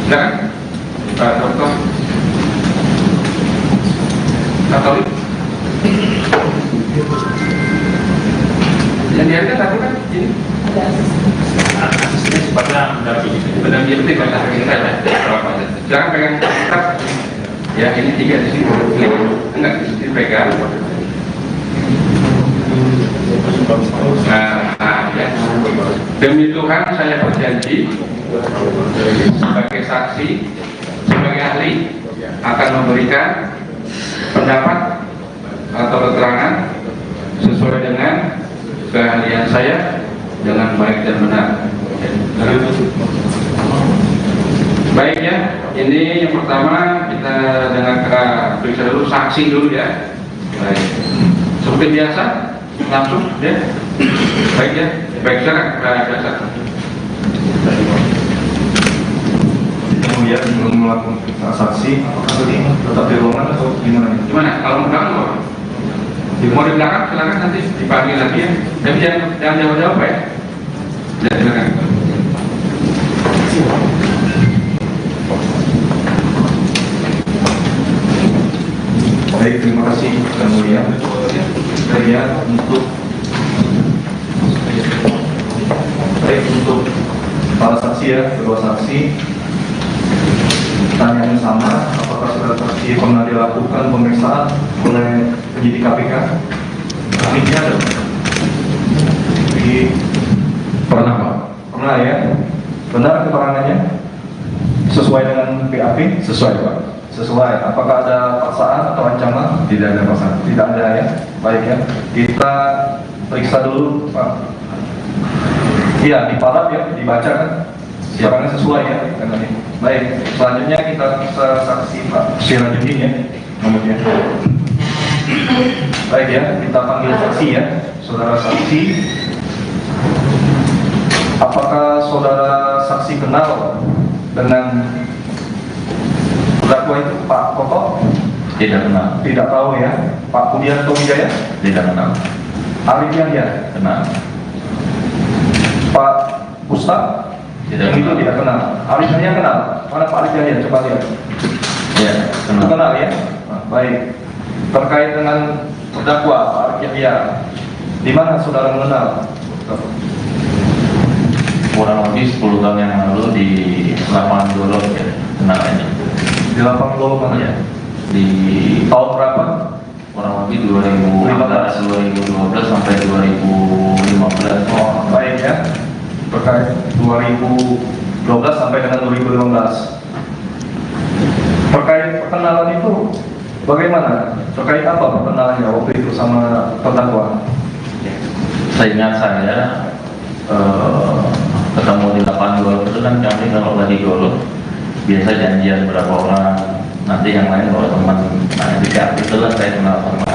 silakan, Pak Dokter. Katolik. Yang dihargai tapi kan ini Asisnya sifatnya mendampingi. benar dia tidak kata kita jangan pegang tetap ya ini 3 di sini enggak dipegang. Nah, ya. Demi Tuhan saya berjanji sebagai saksi, sebagai ahli akan memberikan pendapat atau keterangan sesuai dengan keahlian saya dengan baik dan benar. Baik ya, ini yang pertama kita dengar periksa dulu saksi dulu ya. Baik, seperti biasa langsung ya. Baik ya, baik sekarang biasa. Kemudian belum melakukan transaksi, apakah tadi tetap di ruangan atau gimana? Gimana? Kalau mau belakang mau? Mau di belakang silakan nanti dipanggil lagi ya. Tapi jangan jawab-jawab ya. Ya silakan. Baik, terima kasih yang mulia. Saya untuk para saksi ya, kedua saksi. Pertanyaan yang sama, apakah saudara saksi pernah dilakukan pemeriksaan oleh penyidik KPK? Ahlinya ada? Pernah Pak? Pernah ya? Benar keterangannya? Sesuai dengan BAP? Sesuai Pak. Sesuai. Apakah ada paksaan atau ancaman? Tidak ada paksaan. Tidak ada ya. Baik ya. Kita periksa dulu Pak. Iya, diparaf ya, dibaca kan? Keterangannya sesuai ya. Baik. Selanjutnya kita periksa saksi Pak Sirajudin ya. Kemudian. Baik ya, kita panggil saksi ya. Saudara saksi. Apakah saudara saksi kenal dengan terdakwa itu Pak Toto? Tidak kenal. Tidak tahu ya. Pak Budianto Wijaya? Tidak kenal. Arif Yahya? Kenal. Pak Ustaz? Tidak Yang itu kenal. tidak kenal. Arif Yahya kenal? Mana Pak Arif Yahya? Coba lihat. Ya, Itu kenal. kenal ya? Nah, baik. Terkait dengan terdakwa Pak Arif Yahya, di mana saudara mengenal? Kurang lebih 10 tahun yang lalu di lapangan Dolok ya, kenalannya. Di lapang Lolo mana ya? Di Tahun berapa? kurang lebih 2012 sampai 2015. Oh, baik ya. Terkait 2012 sampai dengan 2015. Terkait perkenalan itu bagaimana? Terkait apa perkenalannya waktu itu sama terdakwa? Saya ingat saya ketemu di lapangan golf itu kan kami kalau lagi golf biasa janjian berapa orang, nanti yang lain bawa teman. Nah di saat itulah saya kenal sama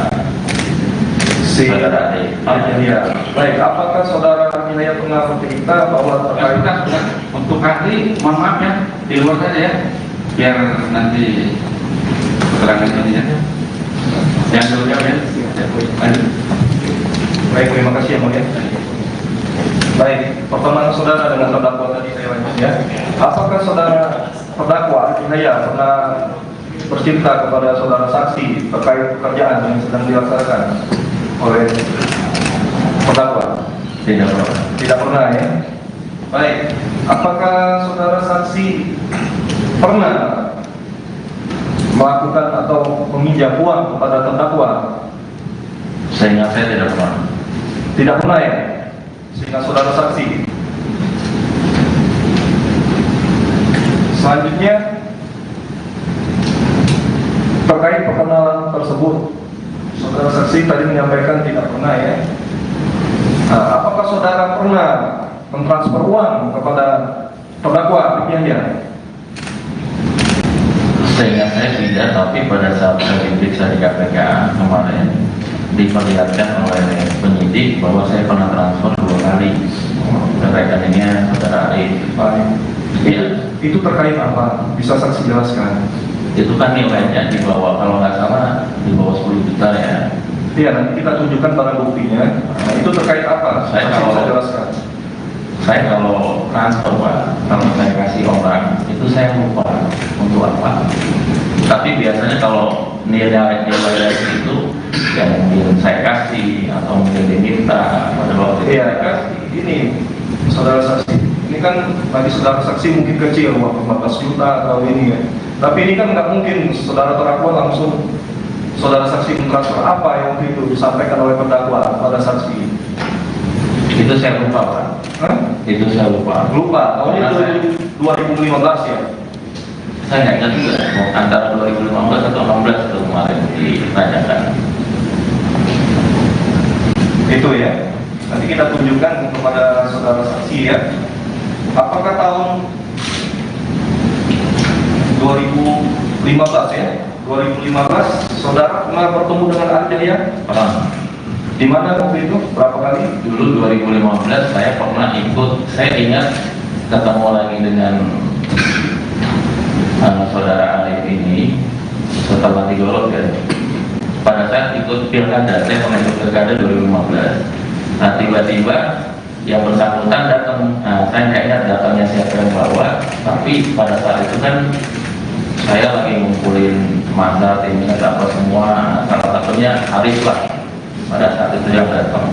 Si saudara Arif. ya. Baik, apakah saudara Hinaya pernah bercerita bahwa terkait Sudah. Untuk ahli, mohon maaf ya, di luar saja ya, biar nanti keterangan ini ya. Yang dulu ya. Lanjut. baik, terima kasih yang mulia. Baik, pertemuan saudara dengan terdakwa tadi saya lanjut ya. Apakah saudara terdakwa Hinaya pernah bercerita kepada saudara saksi terkait pekerjaan yang sedang dilaksanakan oleh terdakwa? Tidak pernah. Tidak pernah ya. Baik, apakah saudara saksi pernah melakukan atau meminjam uang kepada terdakwa? Saya ingat saya tidak pernah. Tidak pernah ya. Sehingga saudara saksi. Selanjutnya terkait perkenalan tersebut, saudara saksi tadi menyampaikan tidak pernah ya. Nah, apakah saudara pernah mentransfer uang kepada terdakwa Yahya? Saya ingat saya tidak, tapi pada saat saya diperiksa di KPK kemarin diperlihatkan oleh penyidik bahwa saya pernah transfer 2 kali ke rekeningnya saudara Arif. Baik. Iya. Itu terkait apa? Bisa saksi jelaskan? Itu kan nilainya di bawah, kalau nggak salah di bawah 10 juta ya. Iya, nanti kita tunjukkan barang buktinya. Nah, itu terkait apa? Saya Saksi kalau- bisa jelaskan. Saya kalau transfer Pak, kalau saya kasih orang itu saya lupa untuk apa. Tapi biasanya kalau nilai dari itu yang mungkin saya kasih atau mungkin diminta pada waktu itu Iya, saya kasih. ini saudara saksi, ini kan bagi saudara saksi mungkin kecil, uang 15 juta atau ini ya. Tapi ini kan nggak mungkin saudara terdakwa langsung saudara saksi mentransfer apa yang waktu itu disampaikan oleh terdakwa pada saksi. Itu saya lupa Pak. Hah? Itu saya lupa. Lupa, tahun itu 2015 ya. Saya nggak ingat juga antara 2015 atau 16 itu kemarin ditanyakan. Itu ya. Nanti kita tunjukkan kepada saudara saksi ya. Apakah tahun 2015 ya? 2015 saudara pernah bertemu dengan Arjaya? Pernah. Di mana waktu itu? Berapa kali? Dulu 2015 saya pernah ikut, saya ingat ketemu lagi dengan saudara Alif ini setelah digorok ya. Pada saat ikut pilkada, saya pernah ikut pilkada 2015. Nah tiba-tiba yang bersangkutan datang, saya nggak ingat datangnya siapa yang bawa, tapi pada saat itu kan saya lagi ngumpulin masa timnya apa semua, salah satunya Arif lah pada saat itu yang datang.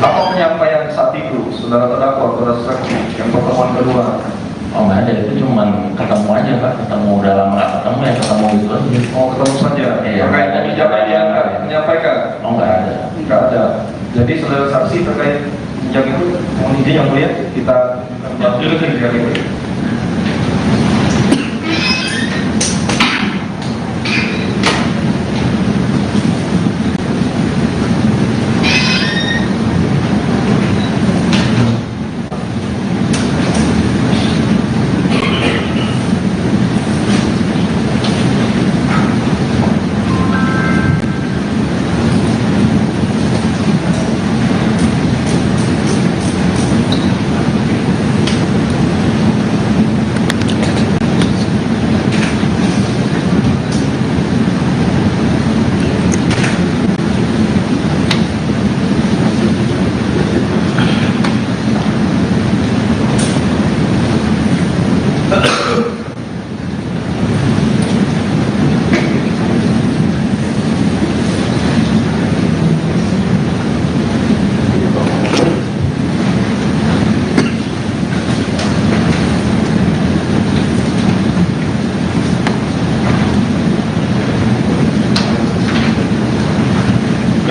Apa penyampaian saat itu saudara terdakwa pada saksi yang pertemuan kedua? Oh nggak ada, itu cuma ketemu aja Pak, ketemu udah lama nggak ketemu ya ketemu itu aja. Oh, ketemu saja. Iya, Terkait ada kebijakan yang menyampaikan? Oh nggak ada. Enggak ada. Jadi saudara saksi terkait kebijakan itu, mohon izin yang mulia kita kebijakan itu.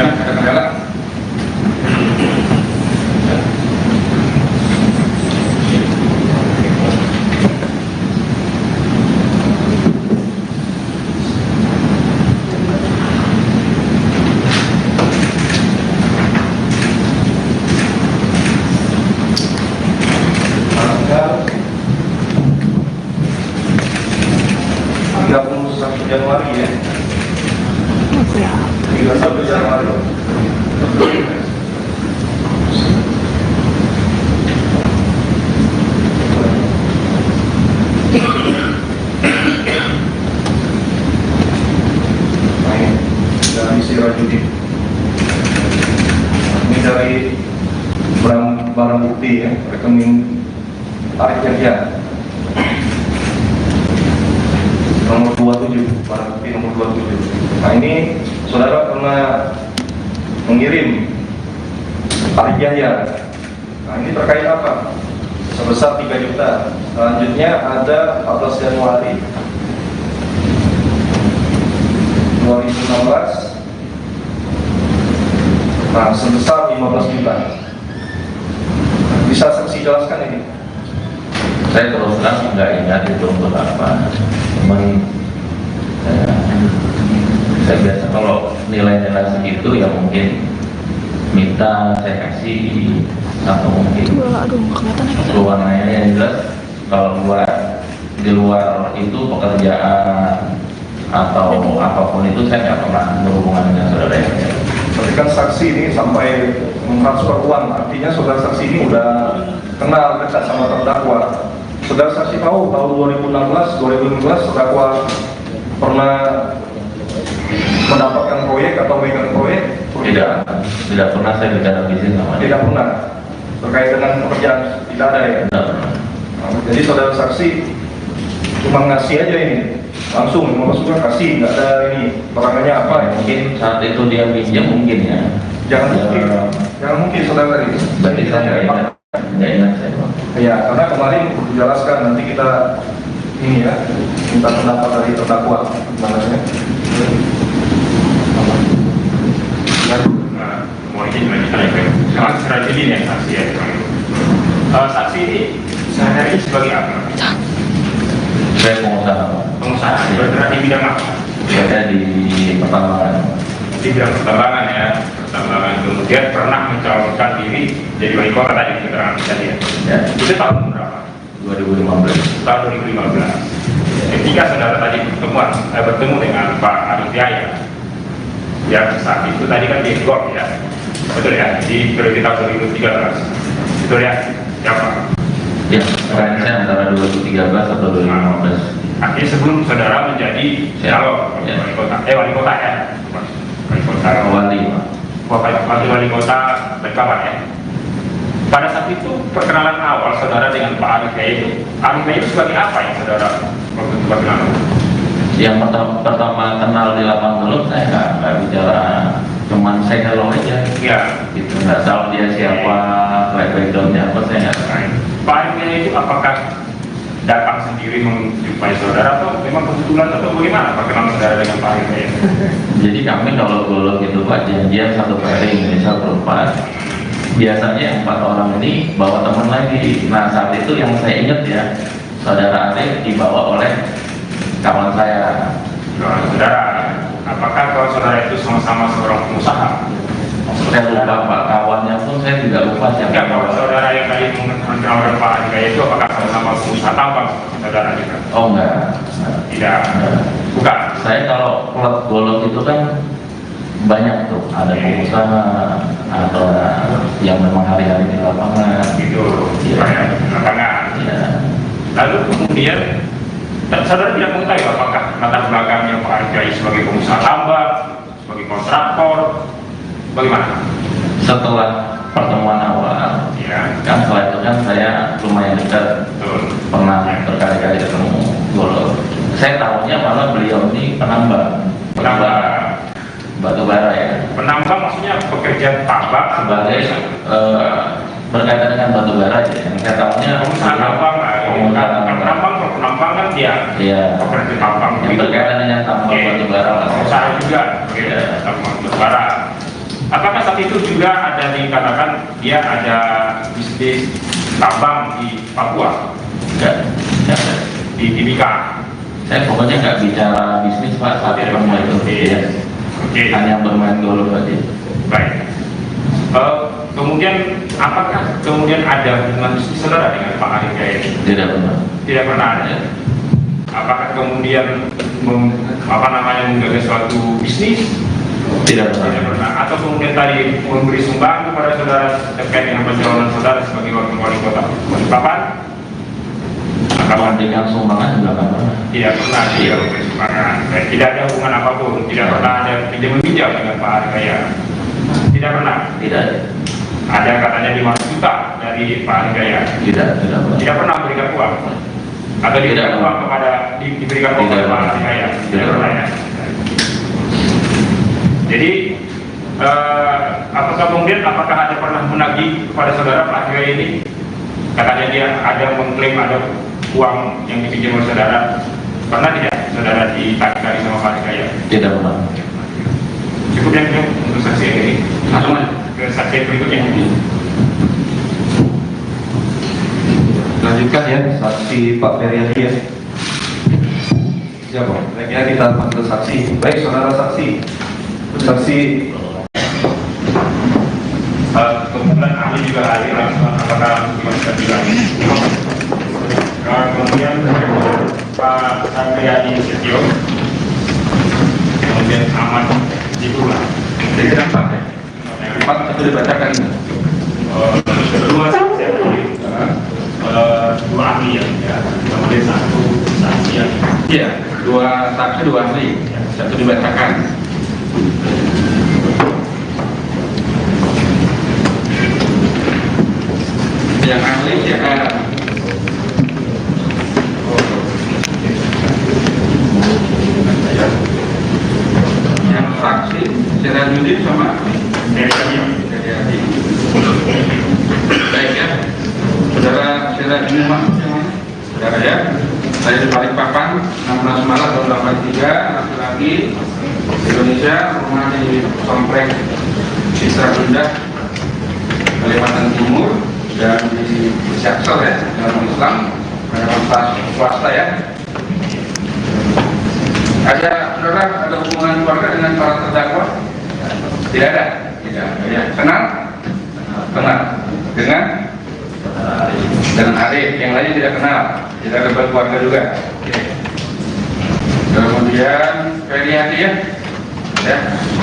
Ada kendala? Tanggal 31 Januari ya. 31 Januari. Dari Sirajudin. Ini dari barang bukti ya, rekening Arif Yahya. Nomor 27, barang bukti nomor 27. Nah ini saudara pernah mengirim Arif Yahya. Nah ini terkait apa? Sebesar 3 juta. Selanjutnya ada 14 Januari 2016. Nah sebesar 15 juta. Bisa saksi jelaskan ini? Saya terus terang nggak ingat itu untuk apa. Cuman saya biasa kalau nilai-nilai segitu ya mungkin minta saya kasih atau mungkin keluarnya yang jelas kalau di luar itu pekerjaan atau apapun itu saya nggak pernah berhubungan dengan saudara yang Tapi kan saksi ini sampai mentransfer uang, artinya saudara saksi ini udah kenal dekat sama terdakwa. Saudara saksi tahu tahun 2016 terdakwa pernah mendapatkan proyek atau megang proyek? tidak pernah saya bicara bisnis sama dia. Tidak pernah. Terkait dengan pekerjaan tidak ada ya. Tidak pernah. Jadi saudara saksi cuma ngasih aja ini langsung masukkan kasih, nggak ada ini keterangannya apa ya? Mungkin saat itu dia pinjam mungkin ya. Jangan mungkin saudara tadi. Berarti saya nggak ingat saya Pak. Ya, karena kemarin dijelaskan nanti kita ini ya minta pendapat dari terdakwa gimana ya? Mau izin lanjutan ya, sangat strategi ya saksi ya. Saksi ini sehari-hari sebagai apa? Saya pengusaha Pak. Pengusaha. Bergerak di bidang apa? Saya di pertambangan. Di bidang pertambangan ya. Pertambangan, kemudian pernah mencalonkan diri jadi wali kota tadi keterangan tadi ya. Ya. Itu tahun berapa? 2015. Tahun 2015. Ketika saudara tadi bertemu dengan Pak Arif Yahya, ya saat itu tadi kan di GOP ya, betul ya, di periode tahun 2013, betul ya, siapa? Ya, sekarang saya antara 2013 atau 2015. Akhirnya sebelum saudara menjadi calon wali kota ya, wali kota, wali kota Berkawan ya. Pada saat itu perkenalan awal saudara dengan Pak Arif Yahya itu sebagai apa ya saudara waktu itu perkenalan? Yang pertama kenal di lapangan belum, saya nggak bicara, cuman saya hello aja. Ya. Gitu, nggak tahu dia siapa, backgroundnya apa, saya nggak tahu. Pak Arif Yahya itu apakah datang sendiri menjumpai saudara atau memang kebetulan atau bagaimana perkenalan saudara dengan Pak Arif Yahya? Jadi kami kalau golok itu Pak, janjian satu pairing, misal berempat. Biasanya 4 orang ini bawa teman lagi. Nah saat itu yang saya ingat ya, saudara Arif dibawa oleh kawan saya. Saudara, apakah kawan saudara itu sama-sama seorang pengusaha? Saya lupa Pak, kawannya pun saya juga lupa siapa. Enggak, kawan saudara yang tadi mengenalkan Pak Arif Yahya itu apakah sama-sama pengusaha tambang saudara juga? Oh enggak. Tidak, bukan. Saya kalau klub golok itu kan banyak tuh, ada pengusaha, ada yang memang hari-hari di lapangan. Itu, Ya. lapangan. Ya. Lalu kemudian saudara tidak mengetahui apakah latar belakangnya Pak Arif Yahya sebagai pengusaha tambang, sebagai kontraktor, bagaimana? Setelah pertemuan awal, Ya, kan setelah itu kan saya lumayan dekat, betul. pernah berkali-kali ketemu golok. Saya tahunya malah beliau ini penambang batu bara ya. Penambang maksudnya pekerja tambang Sebagai berkaitan dengan batu bara ya. Yang saya tahunya pengusaha tambang, penambang kan dia Iya. pekerja tambang. Yang berkaitan dengan tambang batu bara lah. Pengusaha juga, Iya. tambang batu bara. Apakah saat itu juga ada dikatakan dia ada bisnis tambang di Papua, Enggak. di Timika? Saya pokoknya nggak bicara bisnis Pak saat ketemu itu. Iya. Oke. Hanya bermain golok aja. Baik. Kemudian apakah kemudian ada hubungan bisnis saudara dengan Pak Arif Yahya? Tidak pernah. Tidak pernah ada. Apakah kemudian menggagas suatu bisnis? Tidak Tidak pernah. pernah. Atau kemudian tadi memberi sumbangan kepada saudara terkait dengan pencalonan saudara sebagai wakil wali kota Balikpapan? Kalau dengan sumbangan juga nggak pernah. Tidak pernah dia memberi sumbangan. Dan tidak ada hubungan apapun. Tidak pernah ada pinjam-pinjam dengan Pak Arif Yahya. Tidak pernah. Tidak. Ada katanya 5 juta dari Pak Arif Yahya. Tidak pernah. Tidak pernah memberikan uang. Atau diberikan uang kepada diberikan uang kepada Pak Arif Yahya. Tidak pernah ya. Jadi apakah ada pernah menagih kepada saudara Pak Arif Yahya ini? Katanya dia ada mengklaim ada uang yang dipinjam oleh saudara. Pernah tidak saudara ditagih sama Pak Arif Yahya? Tidak pernah. Cukup yang ini untuk saksi yang ini. Langsung ke saksi yang berikutnya. Lanjutkan ya, saksi Pak Feryadi ya. Siapa? Baiknya kita panggil saksi. Baik, saudara saksi. Saksi. Kemudian ahli juga hadir langsung apakah bisa bilang. Kemudian Pak Satriadi Setio, kemudian Ahmad Jibula. Jadi apa? Empat itu dibacakan. Kedua dua ahli ya, kemudian satu saksi ya. Iya, 2 saksi 2 ahli, satu dibacakan. Yang ahli siapa? Sirajuddin sama Dari kami. Heriadi. Baik ya, saudara Sirajuddin saudara ya, saya di Balikpapan 16 Maret tahun 83, laki-laki Indonesia, rumah di Sompreng Citra Bunda, Kalimantan Timur, dan di Jaksel ya, dalam Islam, pada swasta ya. Ada saudara, ada hubungan keluarga dengan para terdakwa? Tidak ada. Tidak. Ya. Kenal? Kenal. Dengan Arif. Yang lainnya tidak kenal. Tidak ada keluarga juga. Oke. Kemudian Feriati ya. Ya.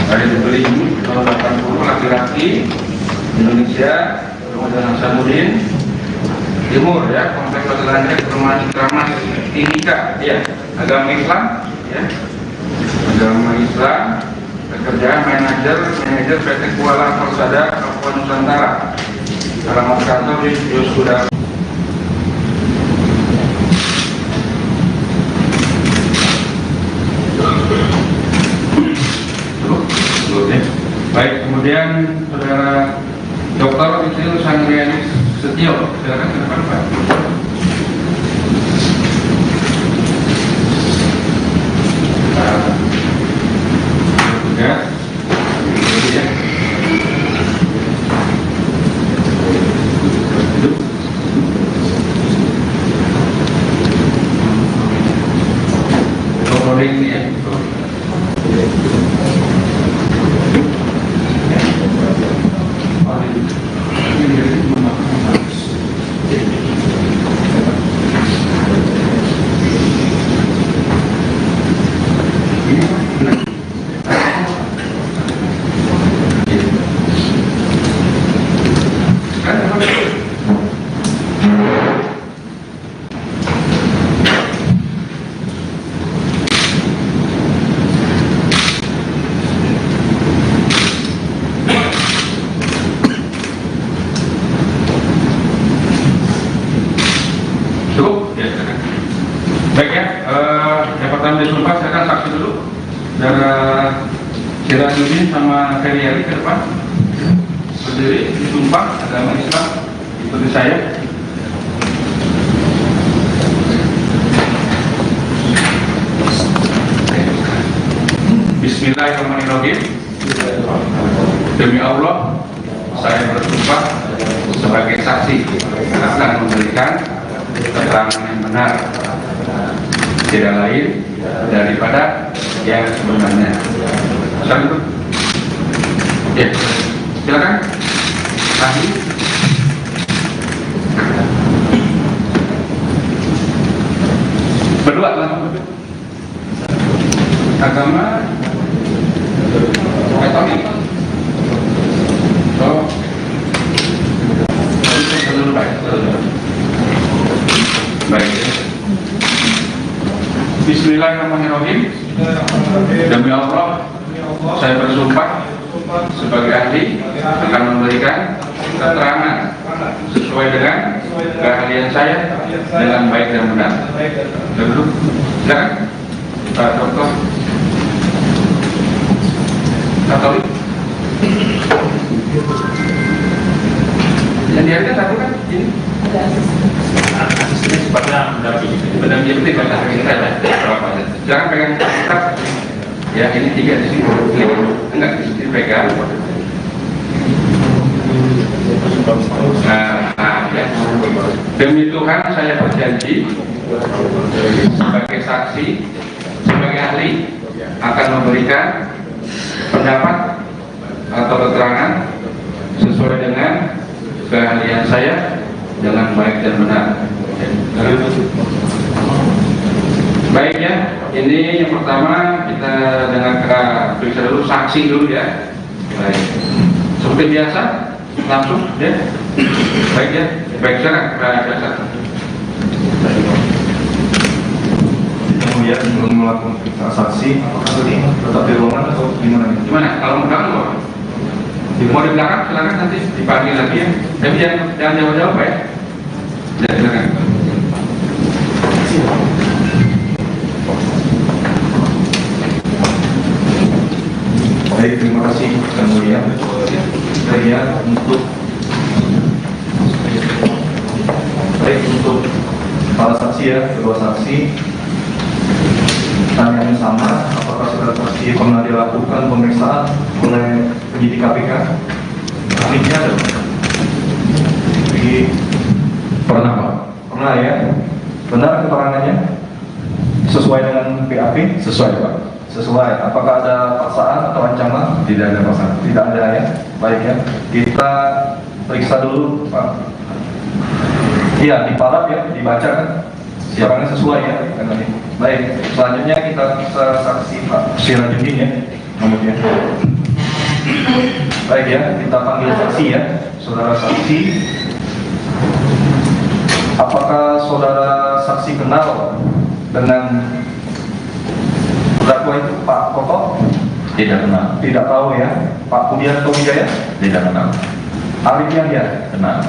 Ada dibeli tahun 80, laki-laki Indonesia. Kemudian Hasanuddin Timur ya, kompleks Hotel Rumah Citramas Timika ya, agama Islam ya, agama Islam, pekerjaan manajer PT Kuala Persada Papua Nusantara, alamat kantor di Yosuda. Baik, kemudian saudara Dr. Isil Sangriani Setio, silakan ke depan Pak. Ya. Dr. ini ya. Baik ya, yang pertama disumpah, saya akan saksi dulu. Saudara Sirajuddin sama Feriali ke depan. Berdiri, disumpah agama Islam, ikuti saya. Bismillahirrahmanirrahim. Demi Allah, saya bersumpah sebagai saksi akan memberikan keterangan yang benar, tidak lain daripada yang sebenarnya. Silakan. Ya, silakan. Ahli. Berdua langsung. Agama Katolik. Oh. Baik. Bismillahirrahmanirrahim. Demi Allah, saya bersumpah sebagai ahli akan memberikan keterangan sesuai dengan keahlian saya dengan baik dan benar. Dulu, silakan Pak Dokter Katolik. Yang dihargai satu kan ini. Asisnya sifatnya Pendamping tidak ada berapa? Jangan pegang kitab. Ya, ini 3 di sini. Enggak di sini pegang. Ya. Demi Tuhan saya berjanji sebagai saksi, sebagai ahli akan memberikan pendapat atau keterangan sesuai dengan keahlian saya dengan baik dan benar. Baik ya, ini yang pertama kita dengarkan periksa dulu saksi dulu ya. Baik, seperti biasa langsung ya. Baik ya, baik sekarang biasa. Kemudian belum melakukan saksi, apakah tetap di ruangan atau gimana? Gimana? Kalau mau mau di belakang silakan, nanti dipanggil lagi ya. Tapi jangan jawab-jawab ya. Ya, silakan. Baik, Baik, terima kasih yang mulia. Saya untuk para saksi ya, kedua saksi tanya yang sama, apakah saudara saksi pernah dilakukan pemeriksaan oleh penyidik KPK? Ahlinya ada? Pernah Pak? Pernah ya? Benar keterangannya? Sesuai dengan PAP? Sesuai Pak. Sesuai. Apakah ada paksaan atau ancaman? Tidak ada paksaan. Tidak ada ya. Baik ya. Kita periksa dulu Pak. Iya, diparaf ya, dibaca kan? Keterangannya sesuai ya. Baik. Selanjutnya kita bisa saksi Pak Sirajuddin ya. Kemudian. Baik ya, kita panggil saksi ya. Saudara saksi. Apakah saudara saksi kenal dengan terdakwa itu Pak Koko? Tidak kenal. Tidak tahu ya. Pak Budianto Wijaya? Tidak kenal. Arif Yahya? Kenal.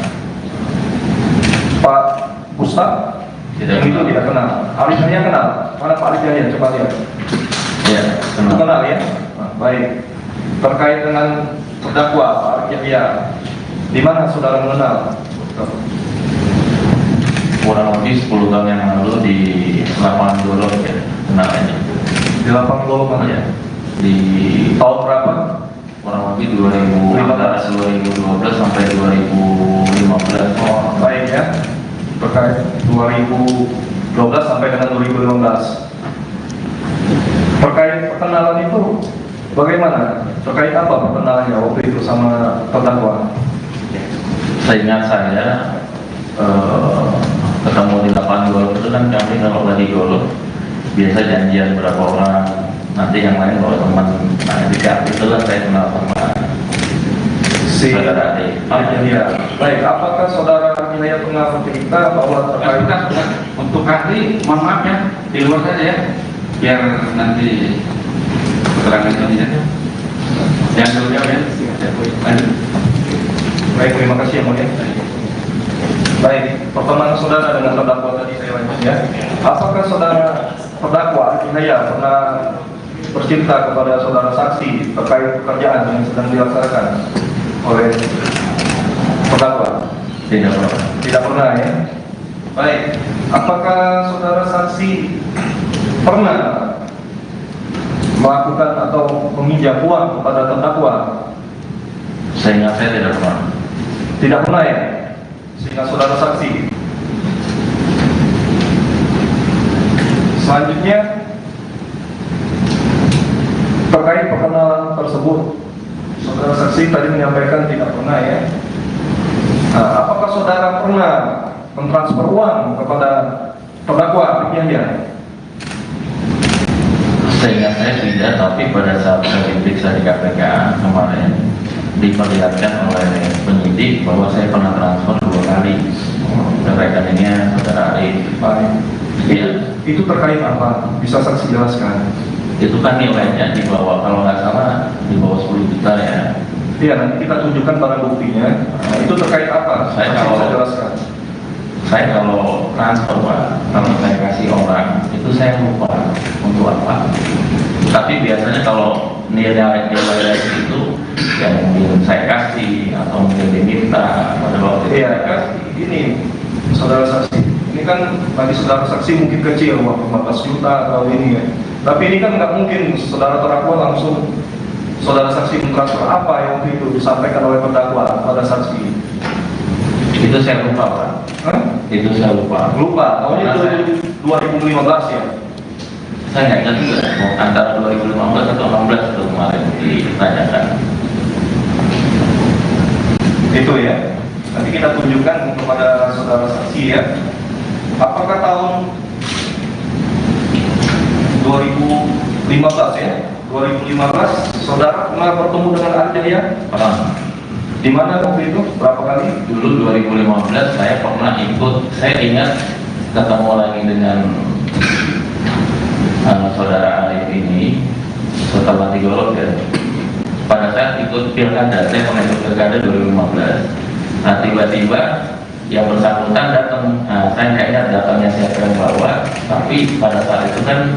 Pak Ustaz? Tidak Itu kenal. tidak kenal. Arif Yahya kenal? Mana Pak Arif Yahya? Coba lihat. Ya, kenal. Kenal ya? Nah, baik. Terkait dengan terdakwa Pak Arif Yahya, di mana saudara mengenal? Kurang lebih 10 tahun yang lalu di lapangan Golok ya, kenal aja. Di lapang Lolo mana? Ya. Di Tahun berapa? kurang lebih 2012 sampai 2015. Oh, baik ya. Terkait 2012 sampai dengan 2015. Terkait perkenalan itu bagaimana? Terkait apa perkenalannya waktu itu sama terdakwa? Seingat saya ketemu di lapangan golf itu kan kami kalau lagi golf biasa janjian berapa orang, nanti yang lain kalau teman. Nah ketika itulah saya kenal sama Si saudara Ade. ya. Baik, apakah saudara Nilai pernah bercerita bahwa terkait Untuk ahli, mohon maaf ya, di luar saja ya, biar nanti keterangan ini ya. Yang dulu ya. Lanjut. baik, terima kasih yang mulia. Baik, pertemuan saudara dengan terdakwa tadi saya lanjut ya. Apakah saudara terdakwa Nilai pernah bercerita kepada saudara saksi terkait pekerjaan yang sedang dilaksanakan oleh terdakwa? Tidak pernah. Tidak pernah ya. Baik, apakah saudara saksi pernah melakukan atau meminjam uang kepada terdakwa? Seingat saya tidak pernah. Tidak pernah ya. Sehingga saudara saksi. Selanjutnya terkait perkenalan tersebut, saudara saksi tadi menyampaikan tidak pernah ya. Nah, apakah saudara pernah mentransfer uang kepada terdakwa Yahya? Seingat saya tidak, tapi pada saat saya diperiksa di KPK kemarin diperlihatkan oleh penyidik bahwa saya pernah transfer 2 kali ke rekeningnya saudara Arif. Baik. Iya. Itu terkait apa? Bisa saksi jelaskan? Itu kan nilainya di bawah, kalau nggak salah di bawah 10 juta ya. Iya, nanti kita tunjukkan barang buktinya. Nah, itu terkait apa? Saya Saksi kalau- bisa jelaskan. Saya kalau transfer Pak, kalau saya kasih orang itu saya lupa untuk apa. Tapi biasanya kalau nilai itu yang mungkin saya kasih atau mungkin diminta pada waktu itu Iya, saya kasih. ini saudara saksi. Ini kan bagi saudara saksi mungkin kecil, uang 15 juta atau ini ya. Tapi ini kan nggak mungkin saudara terdakwa langsung saudara saksi mentransfer apa yang waktu itu disampaikan oleh terdakwa pada saksi. Itu saya lupa Pak. Hah? Itu saya lupa. Lupa, tahunnya itu 2015 ya. Saya nggak ingat juga antara 2015 atau 16 itu kemarin ditanyakan. Itu ya. Nanti kita tunjukkan kepada saudara saksi ya. Apakah tahun 2015 ya? 2015 saudara pernah bertemu dengan Arif ya? Pernah. Di mana waktu itu? Berapa kali? Dulu 2015 saya pernah ikut, saya ingat ketemu lagi dengan saudara Arif ini setelah digolok ya. Pada saat ikut pilkada, saya pernah ikut pilkada 2015. Nah tiba-tiba yang bersangkutan datang, saya nggak ingat datangnya siapa yang bawa, tapi pada saat itu kan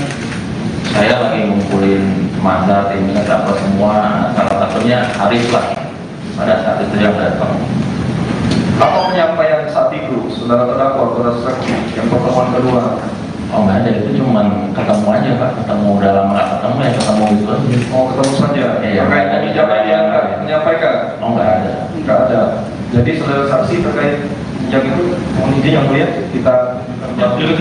saya lagi ngumpulin masa timnya apa semua, salah satunya Arif lah pada saat itu yang datang. Apa penyampaian saat itu, saudara terdakwa, saudara saksi, yang pertemuan kedua? Oh nggak ada, itu cuman ketemu aja Pak, ketemu udah lama nggak ketemu ya ketemu gitu aja. Oh, ketemu saja. Iya, Terkait ada kebijakan yang menyampaikan? Oh nggak ada. Nggak ada. Jadi saudara saksi terkait yang itu, mohon izin yang mulia, kita dulu.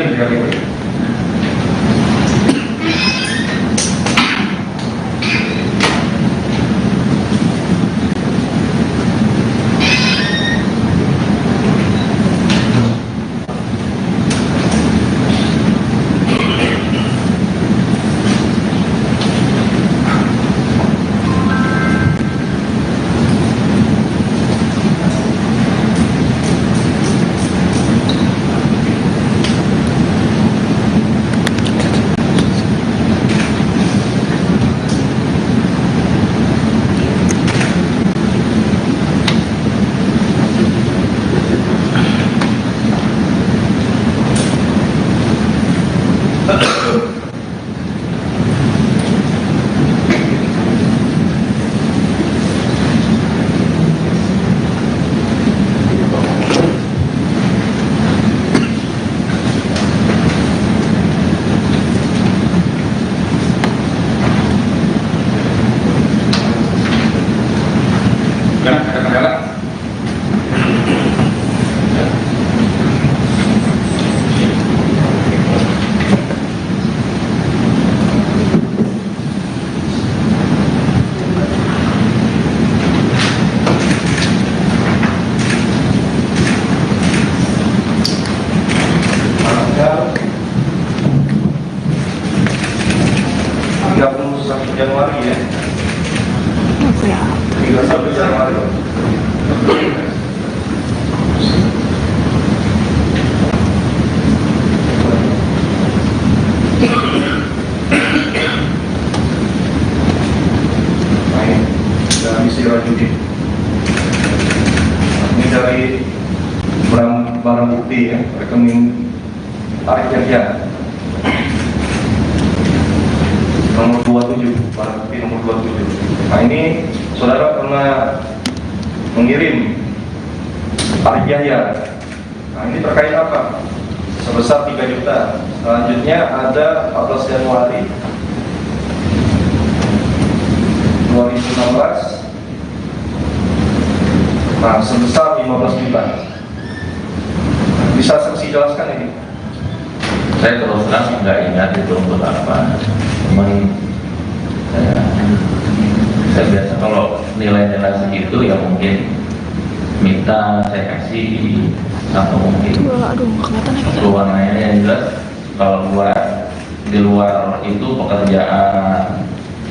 Ada kendala? Januari ya. 31 Januari. Baik, dan misi Rajudi. Ini dari barang bukti ya, rekening Arif Yahya. Nomor 27, barang bukti nomor 27. Nah ini saudara pernah mengirim Arif Yahya. Nah ini terkait apa? Sebesar 3 juta. Selanjutnya ada 14 Januari 2016. Nah sebesar 15 juta. Bisa saksi jelaskan ini? Saya terus terang nggak ingat itu untuk apa. Cuman saya biasa kalau nilai-nilai segitu ya mungkin minta saya kasih atau mungkin keluarnya yang jelas kalau di luar itu pekerjaan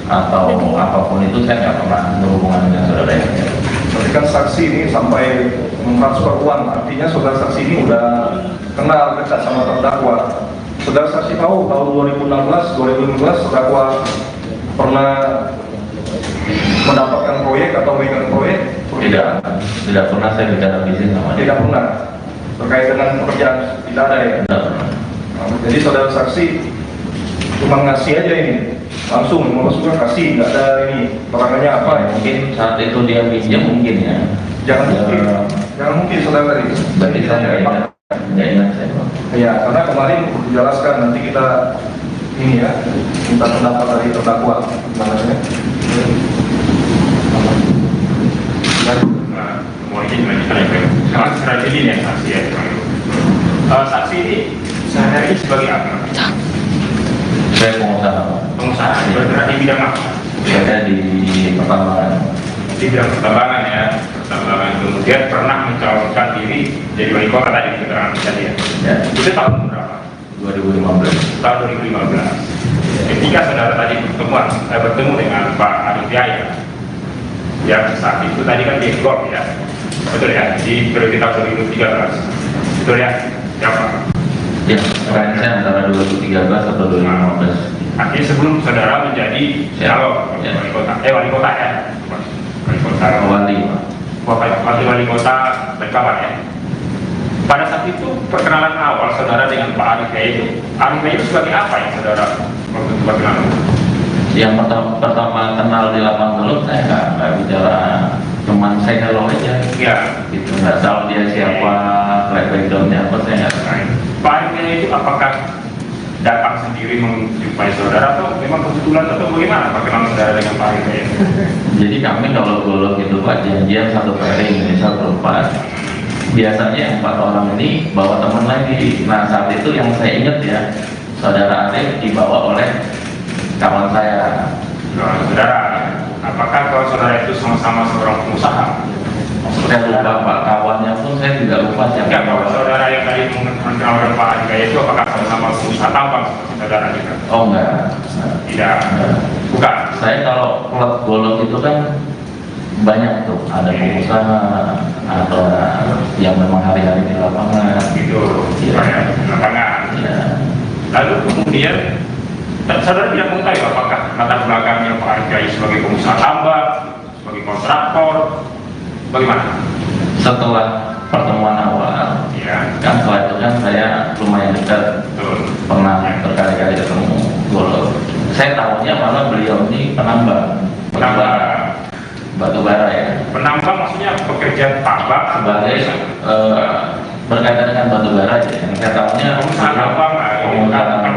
atau apapun itu saya nggak pernah berhubungan dengan saudara yang Berarti kan saksi ini sampai mentransfer uang, artinya saudara saksi ini udah kenal dekat sama terdakwa. Saudara saksi tahu tahun 2016 terdakwa pernah mendapatkan proyek atau megang proyek? Tidak pernah saya bicara bisnis sama dia. Tidak pernah. Terkait dengan pekerjaan tidak ada ya. Tidak pernah. Nah, jadi saudara saksi cuma ngasih aja ini, langsung mau juga kasih, nggak ada ini perangannya apa ya? Mungkin saat itu dia pinjam mungkin ya. Jangan mungkin saudara tadi. Berarti saya nggak ingat saya Pak. Ya, karena kemarin dijelaskan nanti kita ini ya minta pendapat dari terdakwa gimana ya? Mau izin lanjutkan ya, karena secara ini ya saksi ya. Saksi ini sehari-hari sebagai apa? Saya pengusaha Pak. Pengusaha, bergerak di bidang apa? Saya di pertambangan. Di bidang pertambangan ya, pertambangan. Kemudian pernah mencalonkan diri jadi wali kota tadi keterangan tadi ya. Ya. Itu tahun berapa? 2015. Tahun 2015. Ketika saudara tadi bertemu dengan Pak Arif Yahya, ya saat itu tadi kan di Gor ya, betul ya, di periode tahun 2013, betul ya, siapa? Ya, sekarang saya antara 2013 atau 2015. Akhirnya sebelum saudara menjadi calon Ya. wali kota ya, wali kota, wali kota Bekawan ya. Pada saat itu perkenalan awal saudara dengan Pak Arif Yahya itu sebagai apa yang saudara waktu itu perkenalan? Yang pertama kenal di lapangan golf, saya nggak bicara, cuman saya hello aja. Ya. Gitu, nggak tahu dia siapa, backgroundnya apa, saya nggak tahu. Pak Arifin itu apakah datang sendiri menjumpai saudara atau memang kebetulan atau bagaimana perkenalan saudara dengan Pak Arifin? Jadi kami kalau golf itu Pak janjian satu pairing, misal berempat. Biasanya 4 orang ini bawa teman lagi. Nah saat itu yang saya ingat ya, saudara Arif dibawa oleh kawan saya. Saudara, apakah kalau saudara itu sama-sama seorang pengusaha? Saya lupa Pak, kawannya pun saya juga lupa siapa. Enggak, kalau saudara yang tadi mengenalkan Pak Arifin itu apakah sama-sama pengusaha tambang saudara juga? Oh enggak. Tidak. Bukan. Saya kalau klub golf itu kan banyak tuh, ada pengusaha, ada yang memang hari-hari di lapangan. Gitu. Iya. Ya, di lapangan. Ya. Lalu kemudian saudara tidak mengetahui apakah latar belakangnya Pak Arifin sebagai pengusaha tambang, sebagai kontraktor, bagaimana? Setelah pertemuan awal, Ya. kan setelah itu kan saya lumayan dekat, Betul. pernah berkali-kali ketemu golf. Saya tahunya malah beliau ini penambang batu bara ya. Penambang maksudnya pekerja tambang Sebagai berkaitan dengan batu bara aja. Yang saya tahunya pengusaha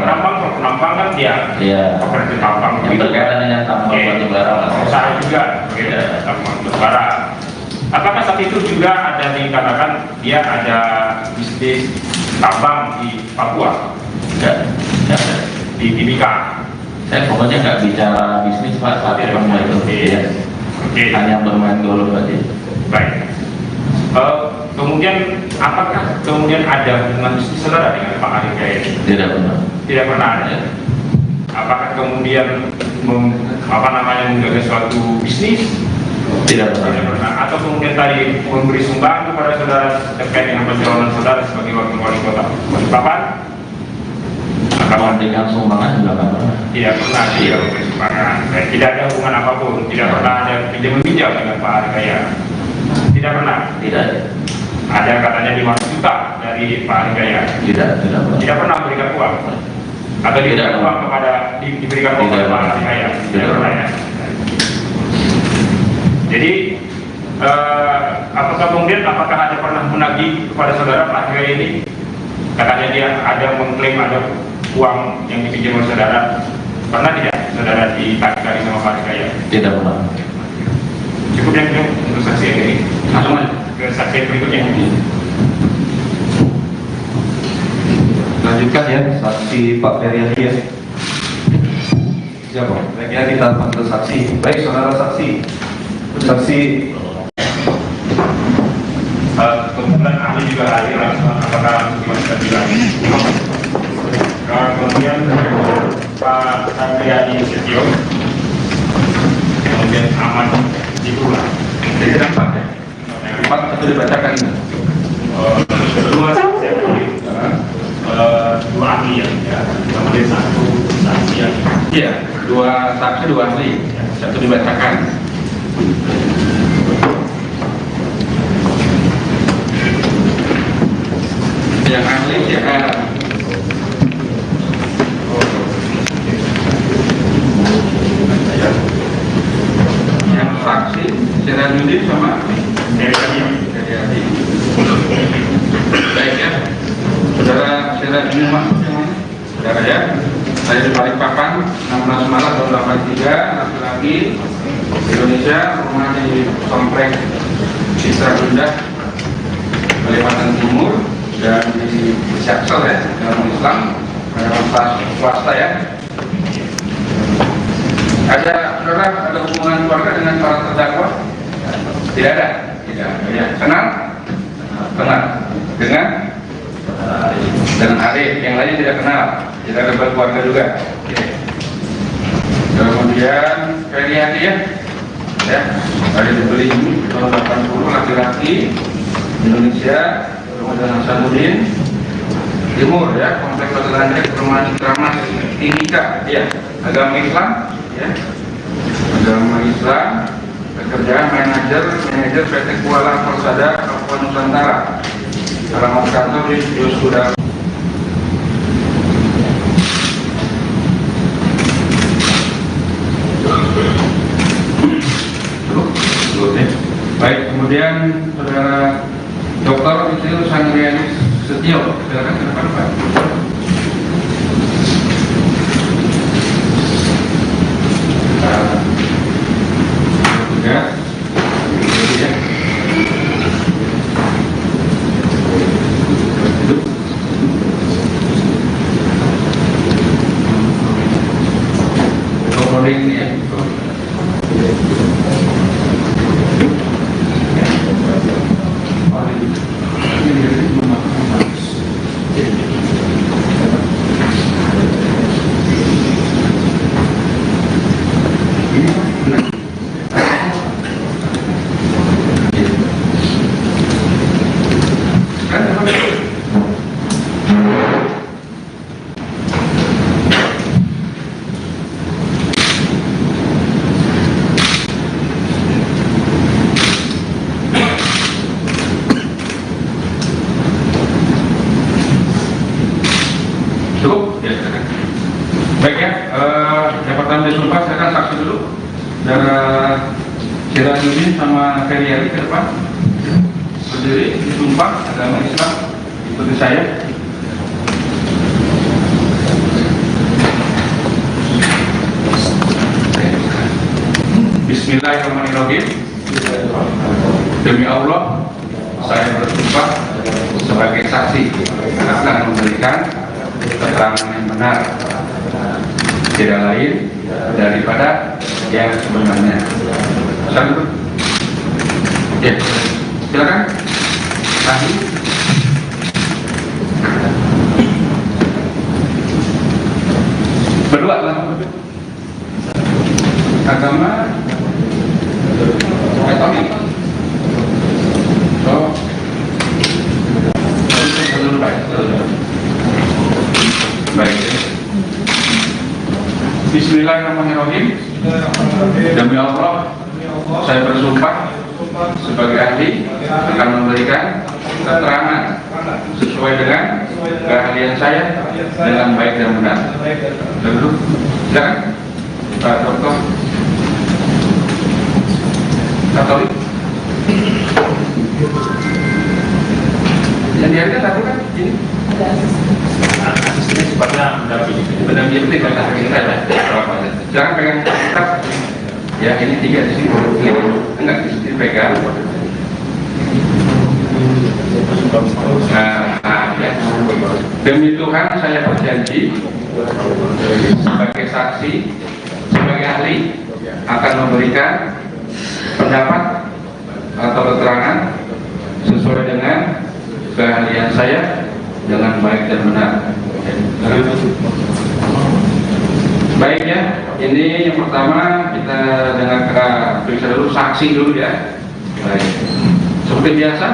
tambang, penambang kan dia Iya. pekerja tambang. Yang berkaitan dengan tambang Oke. batu bara lah. Pengusaha juga, Iya. tambang batu bara. Apakah saat itu juga ada dikatakan dia ada bisnis tambang di Papua, Enggak. di Timika? Saya pokoknya nggak bicara bisnis Pak saat pertemuan itu. Iya. Oke. Hanya bermain golf aja. Baik. Kemudian apakah kemudian ada hubungan bisnis saudara dengan Pak Arifin? Tidak benar. Tidak pernah ada. Apakah kemudian menggagas suatu bisnis? Tidak Tidak benar. pernah. Atau kemudian tadi memberi sumbangan kepada saudara terkait dengan pencalonan saudara sebagai wakil wali kota Balikpapan? Kalau dengan sumbangan juga nggak pernah. Tidak pernah dia memberi sumbangan. Tidak ada hubungan apapun. Tidak pernah ada pinjam-pinjam dengan Pak Arifin. Tidak pernah. Tidak. Ada katanya 500 juta dari Pak Arifin. Tidak pernah. Tidak pernah memberikan uang. Atau diberikan uang kepada diberikan uang kepada Pak Arifin. Tidak pernah ya. Jadi apakah ada pernah menagih kepada saudara Pak Arifin ini? Katanya dia ada mengklaim ada uang yang dipinjam oleh saudara. Pernah tidak saudara ditagih sama Pak Arifin? Tidak pernah. Cukup yang ini untuk saksi yang ini. Langsung ke saksi yang berikutnya. Lanjutkan ya, saksi Pak Feryadi ya. Siapa? Baiknya kita panggil saksi. Baik, saudara saksi. Saksi. Kemudian ahli juga hadir langsung apakah kita bilang. Kemudian Pak Sandriani Setio, kemudian Ahmad Jibula. Jadi empat ya? Empat itu dibacakan. Dua saksi, dua ahli ya, kemudian satu saksi yang Iya, 2 saksi 2 ahli. Satu dibacakan. Yang ahli ya. Yang saksi Sirajuddin sama dari tadi. Heriadi. Baik ya, saudara Sirajuddin masuk yang mana? Saudara ya, saya di Balikpapan 16 Maret tahun 83, laki-laki Indonesia, rumah di Komplek Citra Bunda, Kalimantan Timur, dan di Jaksel ya, dalam Islam, pada swasta ya. Ada hubungan keluarga dengan para terdakwa? Tidak ada. Tidak. Ya. Kenal? Dengan Arif. Yang lain tidak kenal. Tidak ada keluarga juga. Oke. Kemudian Feryadi ya, ada dibeli tahun 80, laki-laki Indonesia, kemudian Hasanuddin Timur ya, Komplek Perumahan Perumahan Citramas Timika ya, agama Islam ya, agama Islam, pekerjaan manajer PT Kuala Persada Papua Nusantara, alamat kantor di Yosuda. Ikut ya. Baik, kemudian saudara Dr. Yusril Sangriani Setio, silakan ke depan Pak. Ya, ya. Duduk. Recording ya. Cukup? Ya, silakan. Baik ya, yang pertama disumpah, saya akan saksi dulu. Saudara Sirajuddin sama Ferry ke depan. Berdiri, disumpah, agama Islam, ikuti saya. Bismillahirrahmanirrahim. Demi Allah, saya bersumpah sebagai saksi akan memberikan keterangan yang benar, tidak lain daripada yang sebenarnya. Silakan. Ya, silakan. Ahli. Berdua langsung. Agama Katolik. Oh. Baik. Bismillahirrahmanirrahim. Demi Allah, saya bersumpah sebagai ahli akan memberikan keterangan sesuai dengan keahlian saya dengan baik dan benar. Dulu, silakan Pak Dokter Katolik. Yang dihargai satu kan ini. Asisnya sifatnya Pendamping itu kan kita jangan pegang kitab. Ya, ini 3 di sini. Enggak di sini pegang. Ya. Demi Tuhan saya berjanji sebagai saksi, sebagai ahli akan memberikan pendapat atau keterangan sesuai dengan keahlian saya dengan baik dan benar. Baik ya, ini yang pertama kita dengarkan periksa dulu saksi dulu ya. Baik, seperti biasa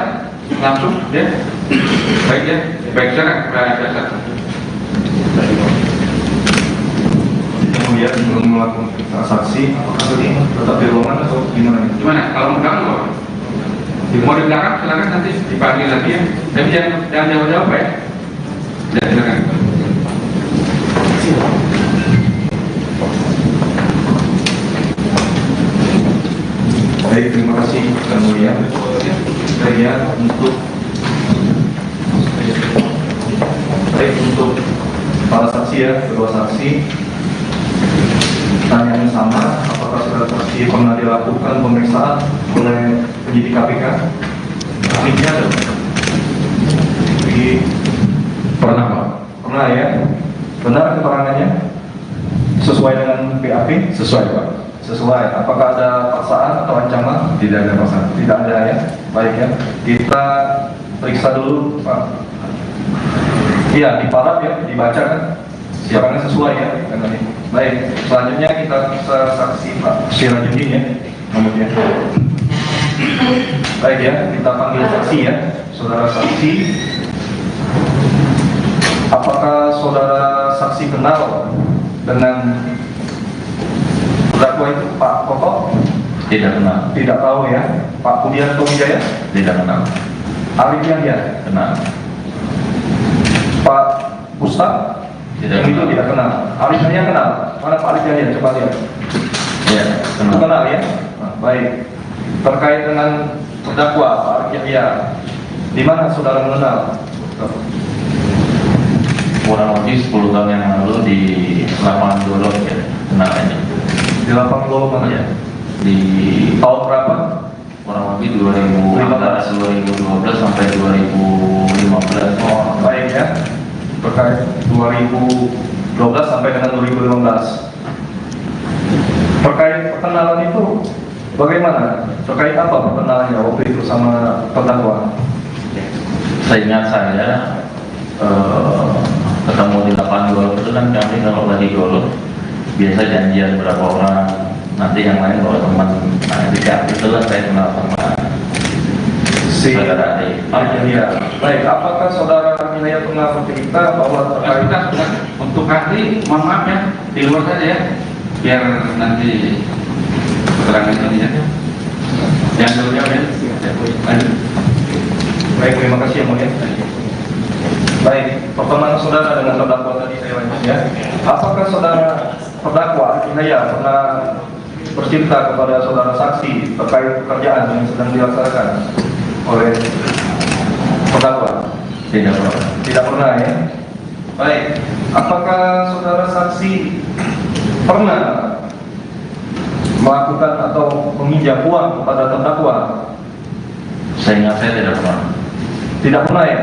langsung ya. Baik ya, baik sekarang biasa. Kemudian belum melakukan transaksi, apakah ini tetap di ruangan atau gimana? Gimana? Kalau mengganggu mau di belakang silakan nanti dipanggil lagi ya. Tapi jangan jawab-jawab ya. Ya, silakan. Baik, terima kasih yang mulia. Saya untuk para saksi ya, kedua saksi. Tanya yang sama, apakah saudara saksi pernah dilakukan pemeriksaan oleh penyidik KPK? Ahlinya ada? Pernah Pak? Pernah ya? Benar keterangannya? Sesuai dengan BAP? Sesuai Pak. Sesuai. Apakah ada paksaan atau ancaman? Tidak ada paksaan. Tidak ada ya. Baik ya. Kita periksa dulu Pak. Iya, di paraf ya, dibaca kan? Keterangannya sesuai ya dengan ini. Baik, selanjutnya kita bisa saksi Pak Sirajuddin ya. Kemudian. Baik ya, kita panggil saksi ya. Saudara saksi. Apakah saudara saksi kenal dengan terdakwa itu Pak Koko? Tidak kenal. Tidak tahu ya. Pak Budianto Wijaya? Tidak kenal. Arif Yahya? Kenal. Pak Ustaz? Tidak Itu kenal. tidak kenal. Arif Yahya kenal? Mana Pak Arif Yahya? Coba lihat. Ya, kenal. Kenal ya? Nah, baik. terkait dengan terdakwa Pak Arif Yahya, di mana saudara mengenal? Kurang lebih 10 tahun yang lalu di lapangan Dolok ya, kenalannya. Di lapangan Dolok mana ya? Di Tahun berapa? kurang lebih 2012 sampai 2015. Oh, baik ya. Terkait 2012 sampai dengan 2015. Terkait perkenalan itu bagaimana? Terkait apa perkenalannya waktu itu sama terdakwa? Seingat saya ketemu di lapangan golf itu kan kami kalau lagi golf biasa janjian berapa orang, nanti yang lain bawa teman. Nah ketika itulah saya kenal sama Si saudara Ade. ya. Baik, apakah saudara Hinaya pernah bercerita bahwa terkait Untuk ahli, mohon maaf ya, di luar saja ya, biar nanti keterangan ini ya. Yang dulu ya, baik, terima kasih yang mulia. Baik, pertemuan saudara dengan terdakwa tadi saya lanjut ya. Apakah saudara terdakwa Hinaya pernah bercerita kepada saudara saksi terkait pekerjaan yang sedang dilaksanakan oleh terdakwa? Tidak pernah. Tidak pernah ya. Baik, apakah saudara saksi pernah melakukan atau meminjam uang kepada terdakwa? Seingat saya tidak pernah. Tidak pernah ya.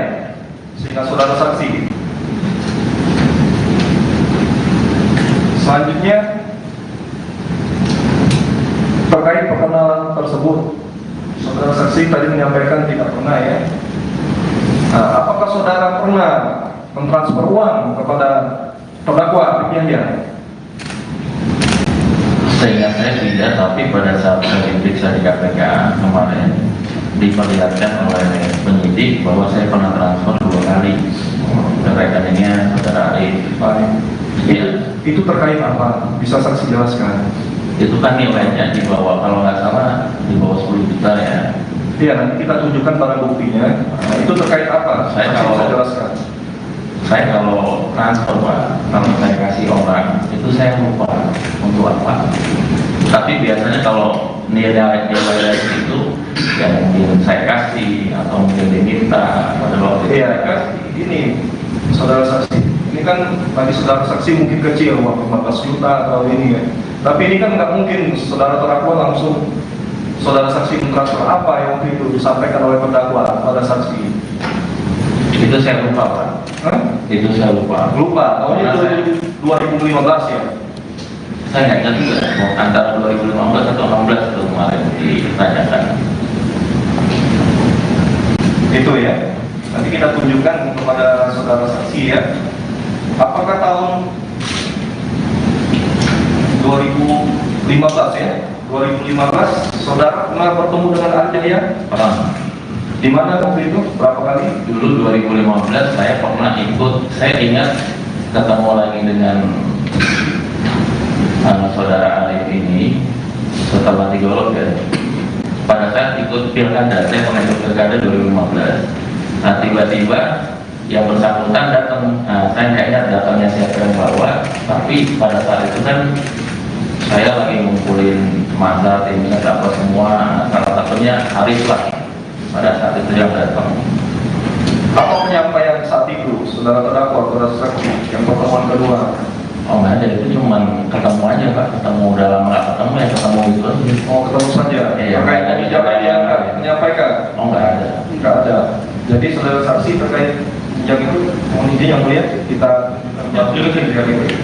Sehingga saudara saksi. Selanjutnya terkait perkenalan tersebut, saudara saksi tadi menyampaikan tidak pernah ya. Nah, apakah saudara pernah mentransfer uang kepada terdakwa Arif Yahya? Seingat saya tidak, tapi pada saat saya diperiksa di KPK kemarin diperlihatkan oleh penyidik bahwa saya pernah transfer 2 kali ke rekeningnya saudara Arif. Baik. Iya. Itu terkait apa? Bisa saksi jelaskan? Itu kan nilainya di bawah, kalau nggak salah di bawah 10 juta ya. Iya, nanti kita tunjukkan barang buktinya. Nah, itu terkait apa? Saya Saksi kalau- bisa jelaskan. Saya kalau transfer Pak, kalau saya kasih orang itu saya lupa untuk apa. Tapi biasanya kalau nilai itu ya mungkin saya kasih atau mungkin diminta pada waktu itu Iya, saya kasih. ini saudara saksi. Ini kan bagi saudara saksi mungkin kecil, uang 15 juta atau ini ya. Tapi ini kan nggak mungkin saudara terdakwa langsung saudara saksi mentransfer apa yang waktu itu disampaikan oleh terdakwa pada saksi. Itu saya lupa Pak. Hah? Itu saya lupa. Lupa, tahunnya itu 2015 ya. Saya nggak ingat juga mau antara 2015 atau 16 itu kemarin ditanyakan. Itu ya. Nanti kita tunjukkan kepada saudara saksi ya. Apakah tahun 2015 ya? 2015 saudara pernah bertemu dengan Arif Yahya? Pernah. Di mana waktu itu? Berapa kali? Dulu 2015 saya pernah ikut, saya ingat ketemu lagi dengan saudara Arif ini setelah di Golok ya. Pada saat ikut pilkada, saya pernah ikut pilkada 2015. Nah tiba-tiba yang bersangkutan datang, saya nggak ingat datangnya siapa yang bawa, tapi pada saat itu kan saya lagi ngumpulin masa timnya apa semua, salah satunya Arif lah. Pada saat itu yang datang. Apa penyampaian saat itu saudara terdakwa, saudara saksi yang pertemuan kedua? Oh nggak ada, itu cuma ketemu aja Pak, ketemu dalam nggak ketemu ya ketemu itu aja. Oh, ketemu saja. Iya, Terkait nggak ada kebijakan yang bicara. menyampaikan? Oh nggak ada. Tidak ada. Jadi saudara saksi terkait yang itu, mohon izin yang mulia kita tunjukin dari itu.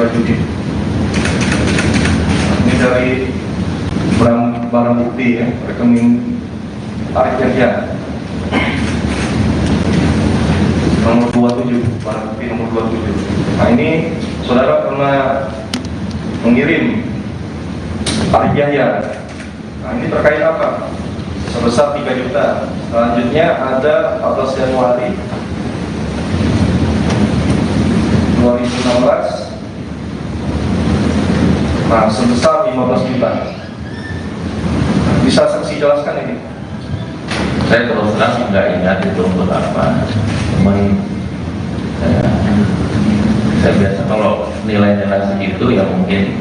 Judi. Ini dari barang bukti ya, rekening Arif Yahya nomor 27, barang bukti nomor 27. Nah ini saudara pernah mengirim Arif Yahya. Nah ini terkait apa? Sebesar 3 juta. Selanjutnya ada 14 Januari 2016. Nah, sebesar 15 juta. Bisa saksi jelaskan ini? Saya terus terang nggak ingat itu untuk apa. Cuman saya biasa kalau nilai-nilai segitu ya mungkin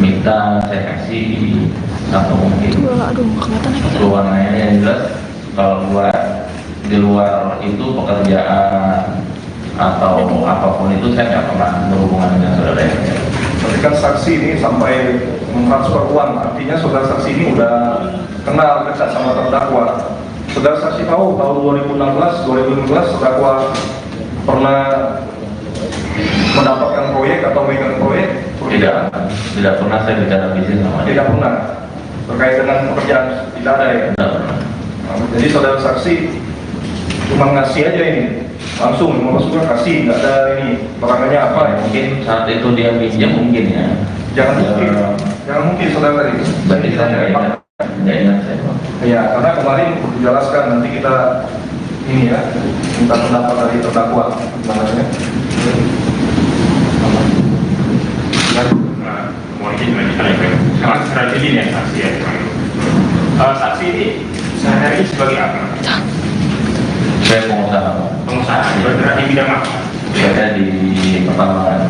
minta saya kasih atau mungkin keluarnya yang jelas kalau di luar itu pekerjaan atau apapun itu saya nggak pernah berhubungan dengan saudara yang Tapi kan saksi ini sampai mentransfer uang, artinya saudara saksi ini udah kenal dekat sama terdakwa. Saudara saksi tahu tahun 2016 terdakwa pernah mendapatkan proyek atau megang proyek? Tidak pernah saya bicara bisnis sama dia. Tidak pernah. Terkait dengan pekerjaan tidak ada ya. Tidak pernah. Nah, jadi saudara saksi cuma ngasih aja ini. Langsung masukkan kasih, nggak ada ini perangannya apa ya? Mungkin saat itu dia pinjam mungkin ya. Jangan mungkin saudara tadi. Berarti saya nggak ingat saya Pak. Ya, karena kemarin dijelaskan nanti kita ini ya minta pendapat dari terdakwa namanya. Mohon izin melanjutkan ya, strategi ya saksi ya. Saksi ini sehari-hari sebagai apa? Saya pengusaha. Pengusaha. Bergerak di bidang apa? Saya di pertambangan.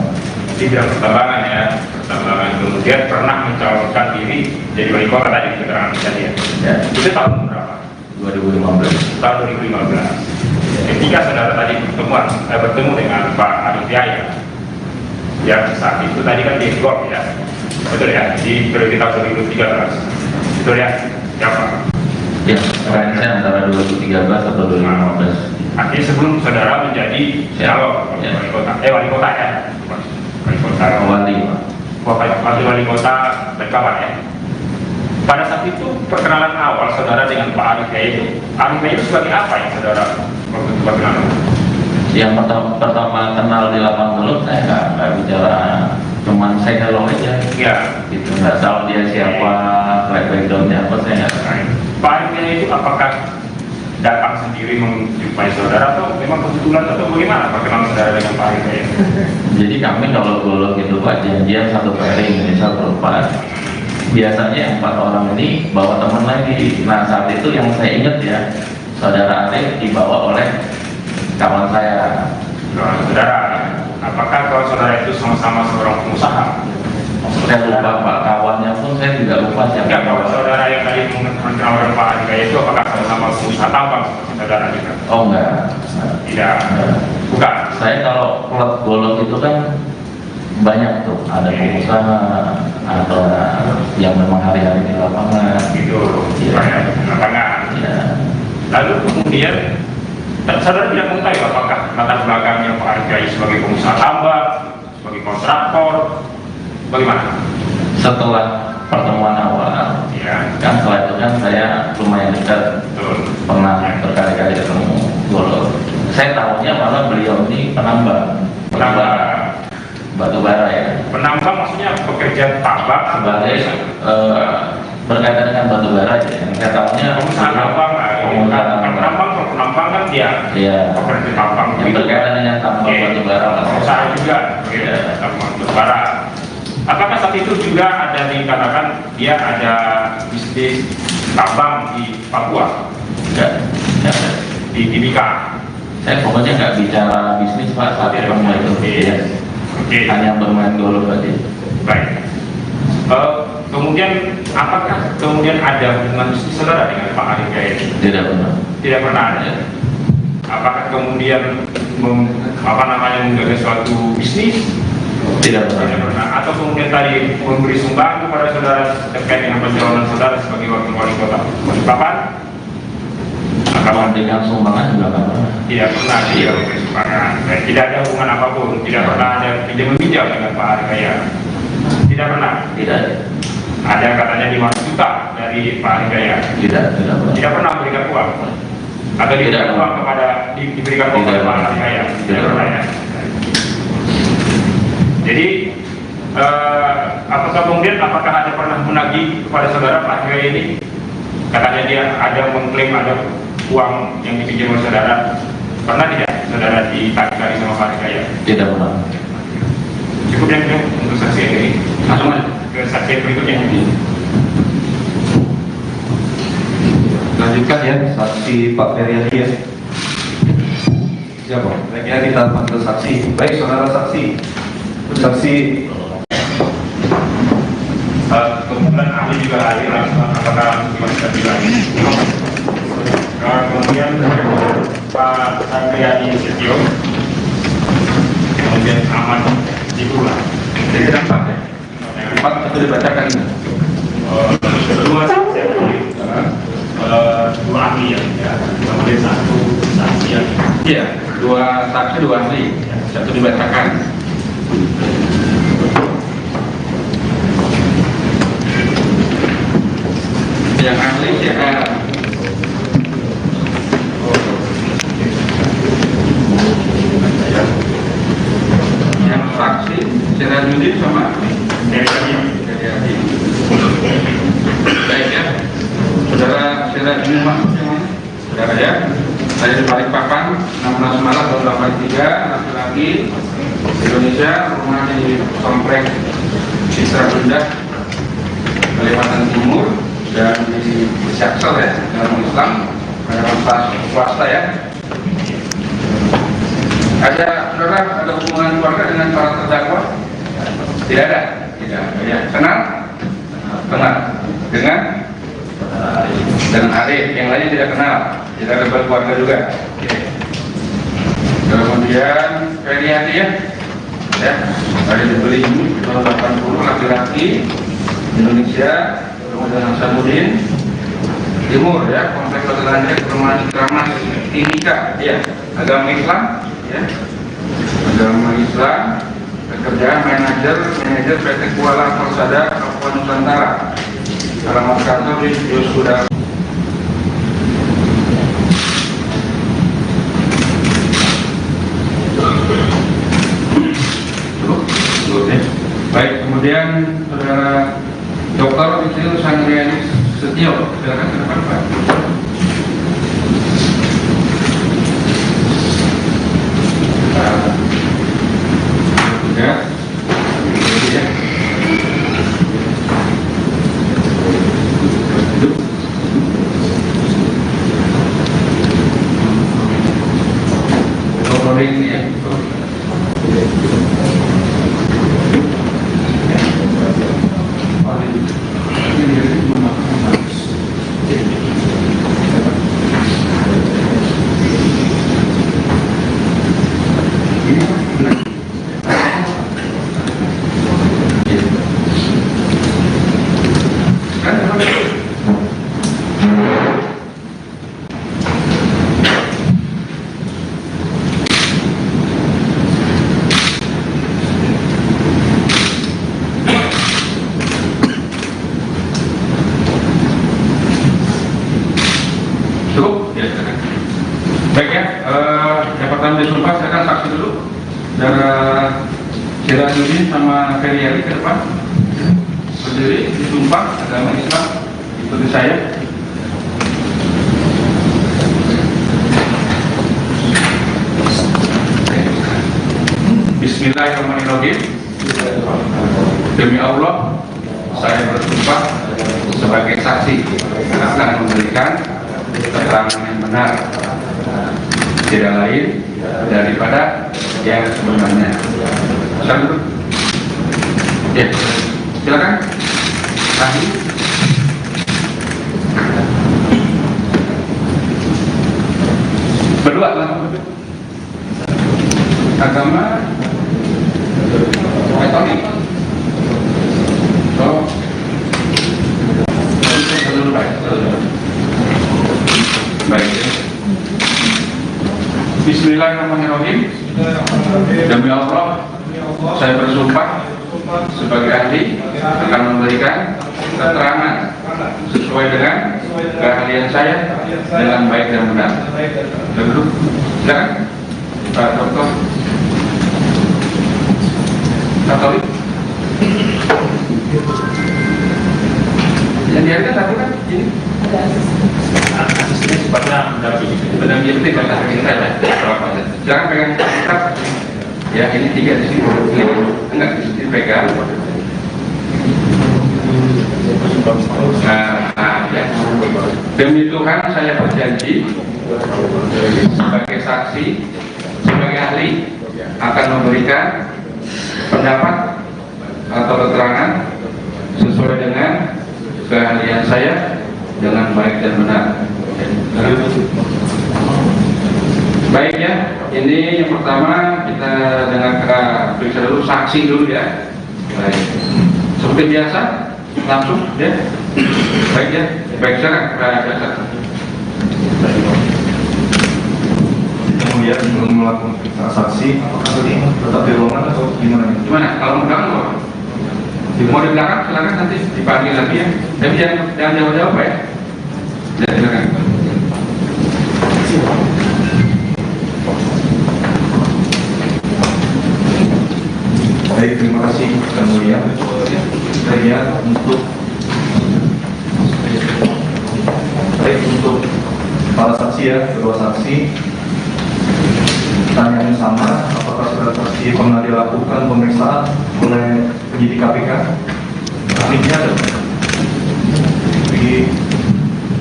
Di bidang pertambangan ya. Pertambangan kemudian pernah mencalonkan diri jadi wali kota tadi keterangan tadi ya. Ya. Itu tahun berapa? 2015. Tahun 2015. Ketika saudara tadi bertemu dengan Pak Arif Yahya, ya saat itu tadi kan di Gor ya, betul ya, di periode tahun 2013, betul ya, siapa? Ya, saya antara 2013 atau 2015. Artinya sebelum saudara menjadi calon wali kota, wali kota ya, wali kota, wali kota Bekawan ya. Pada saat itu perkenalan awal saudara dengan Pak Arif Yahya itu sebagai apa ya saudara waktu itu perkenalan? Yang pertama kenal di lapangan belum saya nggak bicara, cuman saya hello aja. Ya. Gitu, nggak tahu dia siapa, backgroundnya apa saya nggak tahu. Pak Arif Yahya itu apakah datang sendiri menjumpai saudara atau memang kebetulan atau bagaimana perkenalan saudara dengan Pak Arif Yahya? Jadi kami kalau golok itu Pak janjian satu pairing misal berempat. Biasanya 4 orang ini bawa teman lagi. Nah saat itu yang saya ingat ya, saudara Arif dibawa oleh kawan saya. Saudara, apakah kalau saudara itu sama-sama seorang pengusaha? Saya lupa Pak, kawannya pun saya juga lupa siapa. Enggak, kalau saudara yang tadi mengenal Pak Arif Yahya itu apakah sama-sama pengusaha tambang seperti saudara juga? Oh enggak. Tidak. Bukan. Saya kalau klub golok itu kan banyak tuh, ada pengusaha, ada yang memang hari-hari di lapangan. Gitu. Ya. Lapangan. Ya. Lalu kemudian saudara tidak mengetahui apakah latar belakangnya Pak Arif Yahya sebagai pengusaha tambang, sebagai kontraktor, bagaimana? Setelah pertemuan awal, Ya. kan setelah itu kan saya lumayan dekat, Betul. pernah berkali-kali ketemu golok. Saya tahunya malah beliau ini penambang batu bara ya. Penambang maksudnya pekerja tambang Sebagai berkaitan dengan batu bara aja. Yang saya tahunya pengusaha tambang, penambang kan dia Iya. pekerja tambang. Yang berkaitan dengan tambang Oke. batu bara lah. Pengusaha juga, Iya. tambang batu bara. Apakah saat itu juga ada dikatakan dia ada bisnis tambang di Papua, Enggak. di Timika? Saya pokoknya nggak bicara bisnis Pak saat ketemu itu. Iya. Oke. Hanya bermain golok aja. Baik. Kemudian apakah kemudian ada hubungan bisnis saudara dengan Pak Arif Yahya? Tidak pernah. Tidak pernah ada. Apakah kemudian menggagas suatu bisnis Tidak Tidak pernah. pernah. Atau kemudian tadi memberi sumbangan kepada saudara terkait dengan pencalonan saudara sebagai wakil wali kota Balikpapan? Kalau dengan sumbangan juga nggak pernah. Tidak pernah dia memberi sumbangan. Dan tidak ada hubungan apapun. Tidak pernah ada pinjam-meminjam dengan Pak Arifaya. Tidak pernah. Tidak. Ada katanya 5 juta dari Pak Arifaya. Tidak pernah. Tidak pernah memberikan uang. Atau diberikan Tidak. uang kepada diberikan uang Tidak. kepada Pak Arifaya. Tidak Tidak. pernah ya. Jadi apakah ada pernah menagih kepada saudara Pak Arifaya ini? Katanya dia ada mengklaim ada uang yang dipinjam oleh saudara. Pernah tidak saudara ditagih sama Pak Arifaya? Tidak pernah. Cukup yang itu untuk saksi yang ini. Langsung aja ke saksi yang berikutnya. Lanjutkan ya, saksi Pak Feryadi ya. Siapa? Baiknya kita panggil saksi. Baik, saudara saksi. Saksi. Kemudian ahli juga hadir, apakah bisa bilang? Kemudian Pak Andriani Setio, kemudian Ahmad Jibula. Jadi empat ya? Empat itu dibacakan ini. Dua saksi, dua ahli ya, kemudian satu saksi yang Iya, dua saksi, dua ahli. Satu dibacakan. Yang ahli CR. Yang saksi CR Yudin sama dari tadi. dari ahli. Baik ya, saudara CR Yudin masuk yang mana? Saudara ya, saya di Balikpapan 16 Maret tahun 83, laki-laki Indonesia, rumah di komplek Citra Bunda, Kalimantan Timur, dan di Syaksel ya, dalam Islam, pada swasta ya. Ada hubungan keluarga dengan para terdakwa? Tidak ada. Tidak. Ya. Kenal? Kenal. Dengan Arif. Yang lainnya tidak kenal. Tidak ada keluarga juga. Oke. Kemudian Feryadi ya. Ya. Ada dibeli tahun 80, laki-laki Indonesia. Kemudian Hasanuddin Timur ya, komplek Lotelandia, perumahan Kramas Timika ya, agama Islam ya, agama Islam, pekerjaan manajer PT Kuala Persada Kabupaten Nusantara, alamat kantor di Yosuda. Baik, kemudian saudara Dr. Itil Sangriani Setio, silakan ke depan Pak. Ya, ya. Duduk. Dr. ini ya. Cukup? Ya, silakan. Baik ya, yang pertama disumpah, silakan saksi dulu. Saudara Sirajuddin sama Feryadi ke depan. Berdiri, disumpah agama Islam, ikuti saya. Bismillahirrahmanirrahim. Demi Allah, saya bersumpah sebagai saksi akan memberikan keterangan yang benar, tidak lain daripada yang sebenarnya. Silakan. Ya, silakan. Ahli. Berdua langsung. Agama Tony. So, baik. Bismillahirrahmanirrahim. Demi Allah, saya bersumpah sebagai ahli akan memberikan keterangan sesuai dengan keahlian saya dengan baik dan benar. Duduk, silakan, Pak Dokter. Katolik. Yang dihargai tadi kan ini. Asisnya sifatnya mendampingi. Pendamping itu kata kita ya. Jangan pegang kitab. Ya ini 3 di sini. Enggak di sini pegang. Ya. Demi Tuhan saya berjanji sebagai saksi, sebagai ahli akan memberikan pendapat atau keterangan sesuai dengan keahlian saya dengan baik dan benar. Baik ya, ini yang pertama kita dengarkan periksa dulu, saksi dulu ya. Baik. Seperti biasa, langsung ya. Baik ya, baik sekarang. Kemudian belum melakukan saksi, apakah tetap di ruangan atau gimana? Gimana? Kalau mau belakang mau di belakang silakan nanti dipanggil lagi ya. Tapi jangan jauh-jauh ya. Ya silakan. Baik, terima kasih yang mulia. Saya untuk para saksi ya, kedua saksi. Pertanyaannya sama, apakah saudara saksi pernah dilakukan pemeriksaan oleh penyidik KPK? Ahlinya ada?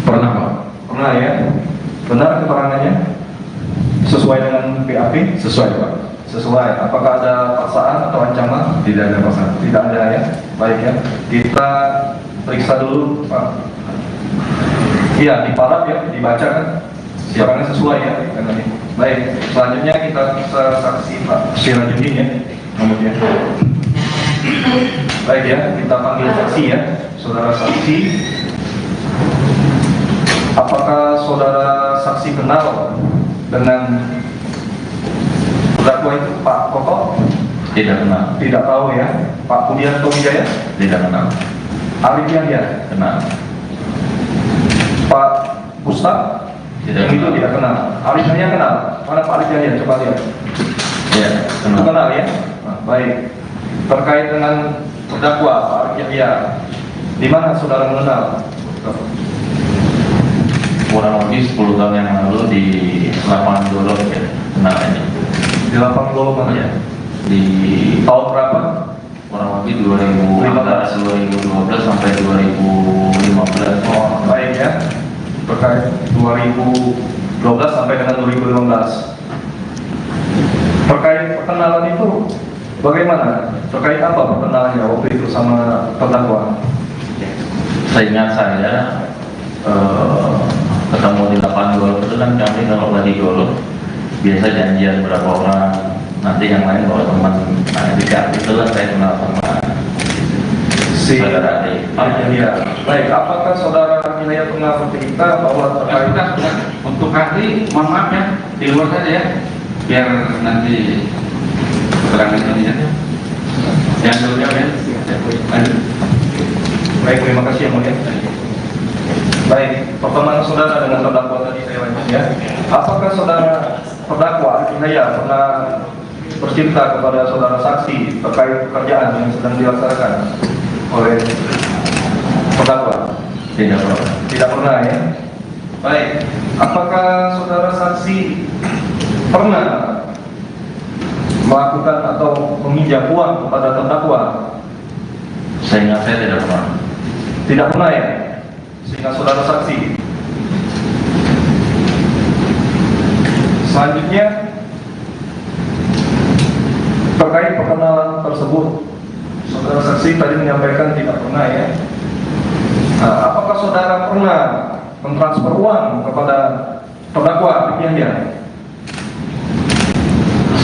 Pernah Pak? Pernah ya? Benar keterangannya? Sesuai dengan PAP? Sesuai Pak. Sesuai. Apakah ada paksaan atau ancaman? Tidak ada paksaan. Tidak ada ya. Baik ya. Kita periksa dulu Pak. Iya, diparaf ya, dibaca kan? Keterangan sesuai ya. Baik. Selanjutnya kita bisa saksi Pak Sirajudin ya. Kemudian. Baik ya, kita panggil saksi ya. Saudara saksi. Apakah saudara saksi kenal dengan terdakwa itu Pak Koko? Tidak kenal. Tidak tahu ya. Pak Budianto Wijaya? Tidak kenal. Arif Yahya? Kenal. Pak Ustaz? Tidak Yang itu kenal. tidak kenal. Arif Yahya kenal? Mana Pak Arif Yahya? Coba lihat. Ya, Itu kenal. kenal ya? Nah, baik. Terkait dengan terdakwa Pak Arif Yahya, di mana saudara mengenal? Kurang lebih 10 tahun yang lalu di lapangan Dolok ya, kenal ini. Di lapang Lolo mana? Ya, di Tahun berapa? kurang lebih 2012 sampai 2015. Oh, baik ya. Terkait 2012 sampai dengan 2015. Terkait perkenalan itu bagaimana? Terkait apa perkenalannya waktu itu sama terdakwa? Seingat saya ketemu di lapangan Dolok itu kan kami kalau lagi Dolok biasa janjian berapa orang, nanti yang lain bawa teman. Nah, di saat itulah saya kenal sama saudara Ade. Ya. Baik, apakah saudara Nilai pernah bercerita bahwa terkait Untuk ahli, mohon maaf ya, di luar saja ya, biar nanti keterangan ini ya. Jangan dulu ya. Lanjut. baik, terima kasih yang mulia. Baik, pertemuan saudara dengan terdakwa tadi saya lanjut ya. Apakah saudara terdakwa Nilai pernah bercerita kepada saudara saksi terkait pekerjaan yang sedang dilaksanakan oleh terdakwa? Tidak pernah. Tidak pernah ya. Baik, apakah saudara saksi pernah melakukan atau meminjam uang kepada terdakwa? Seingat saya tidak pernah. Tidak pernah ya. Sehingga saudara saksi. Selanjutnya terkait perkenalan tersebut, saudara saksi tadi menyampaikan tidak pernah ya. Nah, apakah saudara pernah mentransfer uang kepada terdakwa Yahya?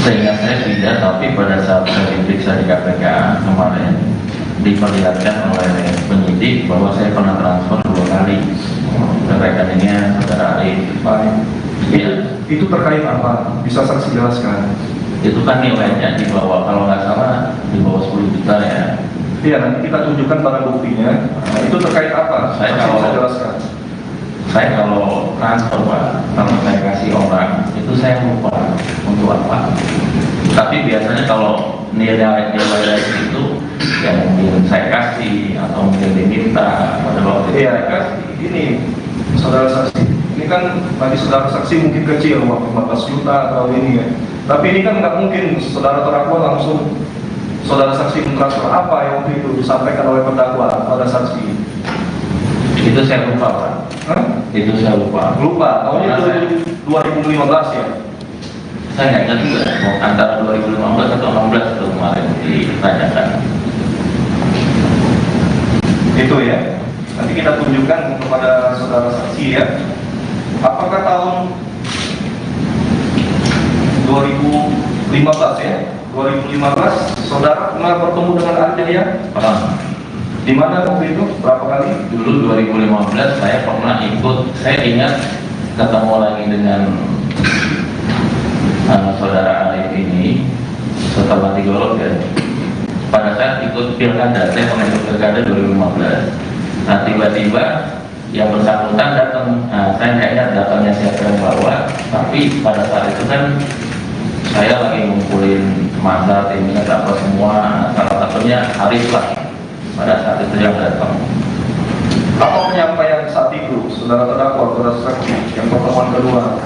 Seingat saya tidak, tapi pada saat saya diperiksa di KPK kemarin diperlihatkan oleh penyidik bahwa saya pernah transfer 2 kali ke rekeningnya saudara Arif. Ya. Itu terkait apa? Bisa saksi jelaskan? Itu kan nilainya di bawah, kalau nggak salah di bawah 10 juta ya. Iya, nanti kita tunjukkan barang buktinya. Nah, itu terkait apa? Saya Saksi kalau- bisa jelaskan. Saya kalau transfer Pak, kalau saya kasih orang itu saya lupa untuk apa. Tapi biasanya kalau nilai itu ya mungkin saya kasih atau mungkin diminta pada waktu itu Iya, saya kasih. ini saudara saksi. Ini kan bagi saudara saksi mungkin kecil, waktu 14 juta atau ini ya. Tapi ini kan nggak mungkin saudara terdakwa langsung saudara saksi mentransfer apa yang waktu itu disampaikan oleh terdakwa pada saksi. Itu saya lupa Pak. Hah? Itu saya lupa. Lupa, tahunnya itu 2015 ya. Saya nggak ingat juga antara 2015 atau 16 itu kemarin ditanyakan. Itu ya. Nanti kita tunjukkan kepada saudara saksi ya. Apakah tahun 2015 ya? 2015 saudara pernah bertemu dengan Arjaya? Pernah. Di mana waktu itu? Berapa kali? Dulu 2015 saya pernah ikut, saya ingat ketemu lagi dengan saudara Arif ini setelah digolok ya. Pada saat ikut pilkada, saya pernah ikut pilkada 2015. Nah tiba-tiba yang bersangkutan datang, saya nggak ingat datangnya siapa yang bawa, tapi pada saat itu kan saya lagi ngumpulin masa timnya apa semua, salah satunya Arif lah. Pada saat itu yang datang. Apa penyampaian saat itu saudara terdakwa, saudara saksi yang pertemuan kedua?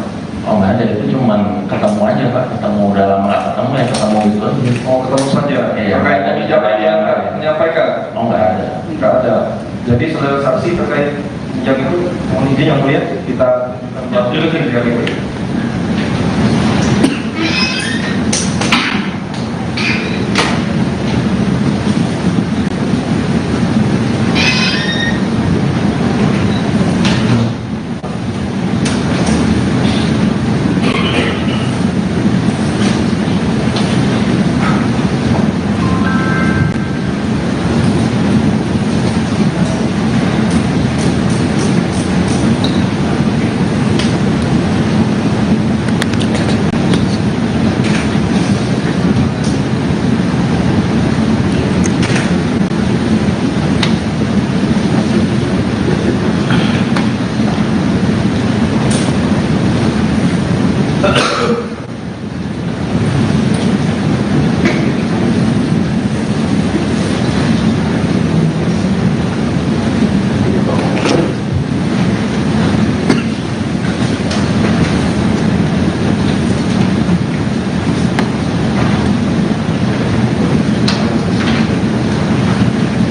Oh nggak ada, itu cuman ketemu aja Pak, ketemu udah lama nggak ketemu ya ketemu gitu aja. Oh, ketemu saja. Iya, Terkait ada. kebijakan yang menyampaikan? Oh nggak ada. Enggak ada. Jadi saudara saksi terkait yang itu, mohon izin yang mulia kita tunjukkan sekali lagi.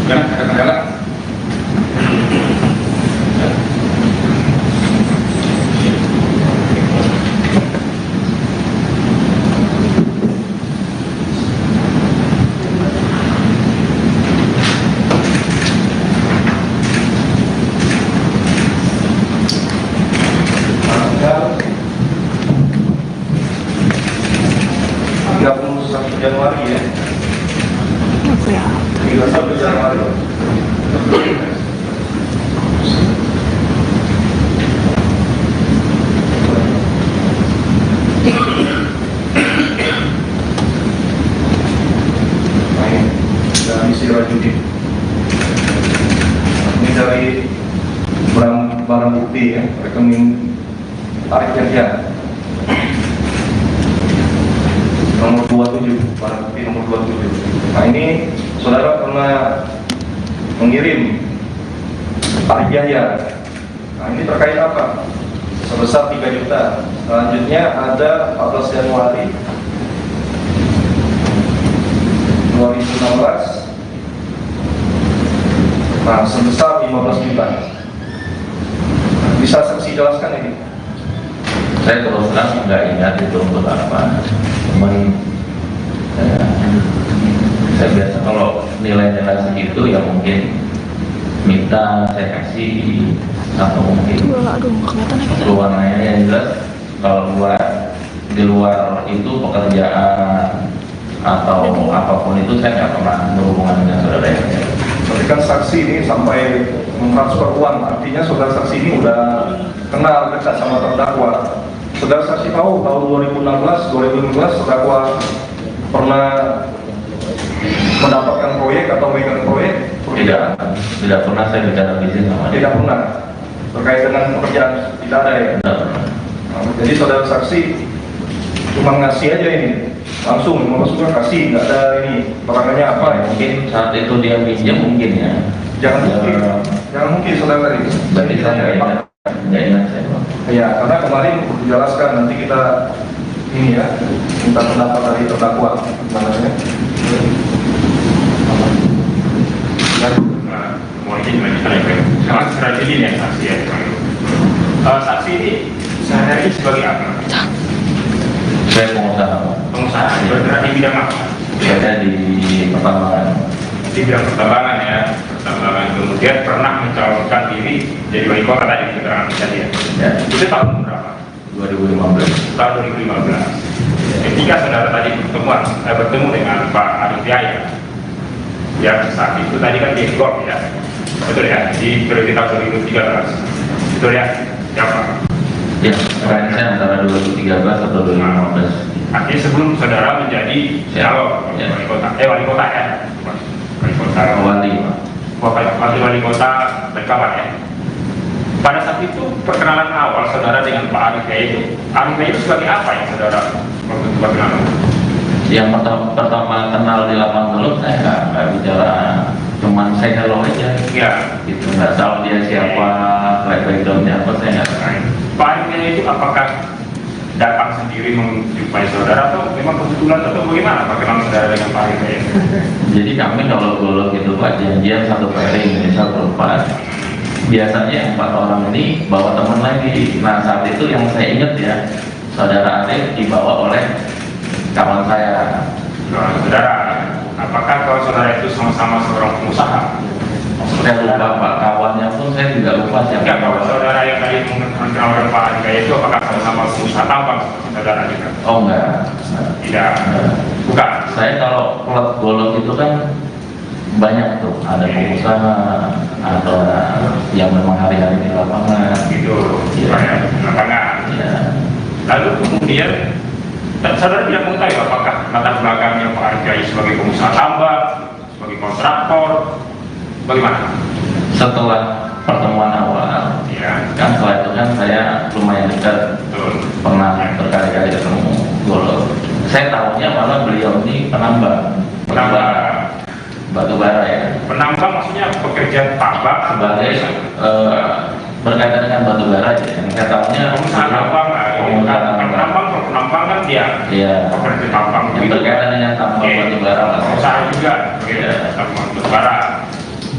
Ada kendala? Tanggal 31 Januari ya. 31 Januari. Dari Sirajudin. Ini dari barang bukti ya, rekening tarik kerja nomor 27, barang bukti nomor 27. Nah ini saudara pernah mengirim tarik jaya. Nah ini terkait apa? Sebesar 3 juta. Selanjutnya ada 14 Januari 2016. Nah sebesar 15 juta. Bisa saksi jelaskan ini? Saya terus terang nggak ingat itu untuk apa. Cuman saya biasa kalau nilai-nilai segitu ya mungkin minta saya kasih atau mungkin Aduh, nggak kelihatan ya. warnanya yang jelas kalau buat di luar itu pekerjaan atau apapun itu saya nggak pernah berhubungan dengan saudara yang lain. Tapi kan saksi ini sampai mentransfer uang, artinya saudara saksi ini udah kenal dekat sama terdakwa. Saudara saksi tahu tahun 2016, terdakwa pernah mendapatkan proyek atau megang proyek? Tidak pernah saya bicara bisnis sama dia. Tidak pernah. Terkait dengan pekerjaan tidak ada ya? Tidak pernah. Jadi saudara saksi cuma ngasih aja ini, langsung maksudnya kasih, nggak ada ini perangannya apa ya? Mungkin saat itu dia pinjam mungkin ya. Jangan mungkin saudara tadi. Berarti saya nggak ingat saya. Ya, karena kemarin dijelaskan nanti kita ini ya minta pendapat dari terdakwa namanya. Mau izin lanjutkan ya, Pak. Sama strategi ini ya saksi ya. Saksi ini sehari-hari sebagai apa? Saya pengusaha. Pengusaha. Bergerak di bidang apa? Saya di pertambangan. Di bidang pertambangan ya. Pertambangan, kemudian pernah mencalonkan diri jadi wali kota tadi keterangan tadi ya. Ya. Itu tahun berapa? 2015. Tahun 2015. Ketika saudara tadi bertemu dengan Pak Arif Yahya, ya saat itu tadi kan di Golf ya, betul ya, di periode tahun 2013, betul ya, siapa? Ya, saya antara 2013 atau 2015. Artinya sebelum saudara menjadi calon Ya. wali kota ya, wali kota. Wali kota Berkawan ya. Pada saat itu perkenalan awal saudara dengan Pak Arif Yahya itu, Arif Yahya itu sebagai apa ya saudara waktu itu perkenalan? Yang pertama kenal di lapangan Golf saya nggak bicara, cuman saya hello aja. Ya. Gitu, nggak tahu dia siapa, backgroundnya apa, saya nggak tahu. Pak Arif Yahya itu apakah datang sendiri menjumpai saudara atau memang kebetulan atau bagaimana perkenalan saudara dengan Pak Arif Yahya? Jadi kami kalau Golf itu Pak janjian satu pairing, misal berempat. Biasanya 4 orang ini bawa teman lagi. Nah saat itu yang saya ingat ya, saudara Arif dibawa oleh kawan saya. Saudara, apakah kalau saudara itu sama-sama seorang pengusaha? Saya lupa Pak, kawannya pun saya juga lupa siapa. Enggak, kalau saudara yang tadi mengenalkan Pak Arif Yahya itu apakah sama-sama pengusaha tambang saudara juga? Oh enggak. Tidak, bukan. Saya kalau klub Golf itu kan banyak tuh, ada pengusaha, ada yang memang hari-hari di lapangan. Gitu, Iya. banyak lapangan. Ya. Lalu kemudian saudara tidak mengetahui apakah latar belakangnya Pak Arif Yahya sebagai pengusaha tambang, sebagai kontraktor, bagaimana? Setelah pertemuan awal, Ya, kan setelah itu kan saya lumayan dekat, betul. pernah berkali-kali ketemu Golf. Saya tahunya malah beliau ini penambang batu bara ya. Penambang maksudnya pekerja tambang Sebagai berkaitan dengan batu bara aja. Yang saya tahunya pengusaha tambang, pengusaha tambang. penambang kan dia Iya. pekerja tambang. Yang berkaitan dengan tambang Oke. batu bara lah. Pengusaha juga, Iya. tambang batu bara.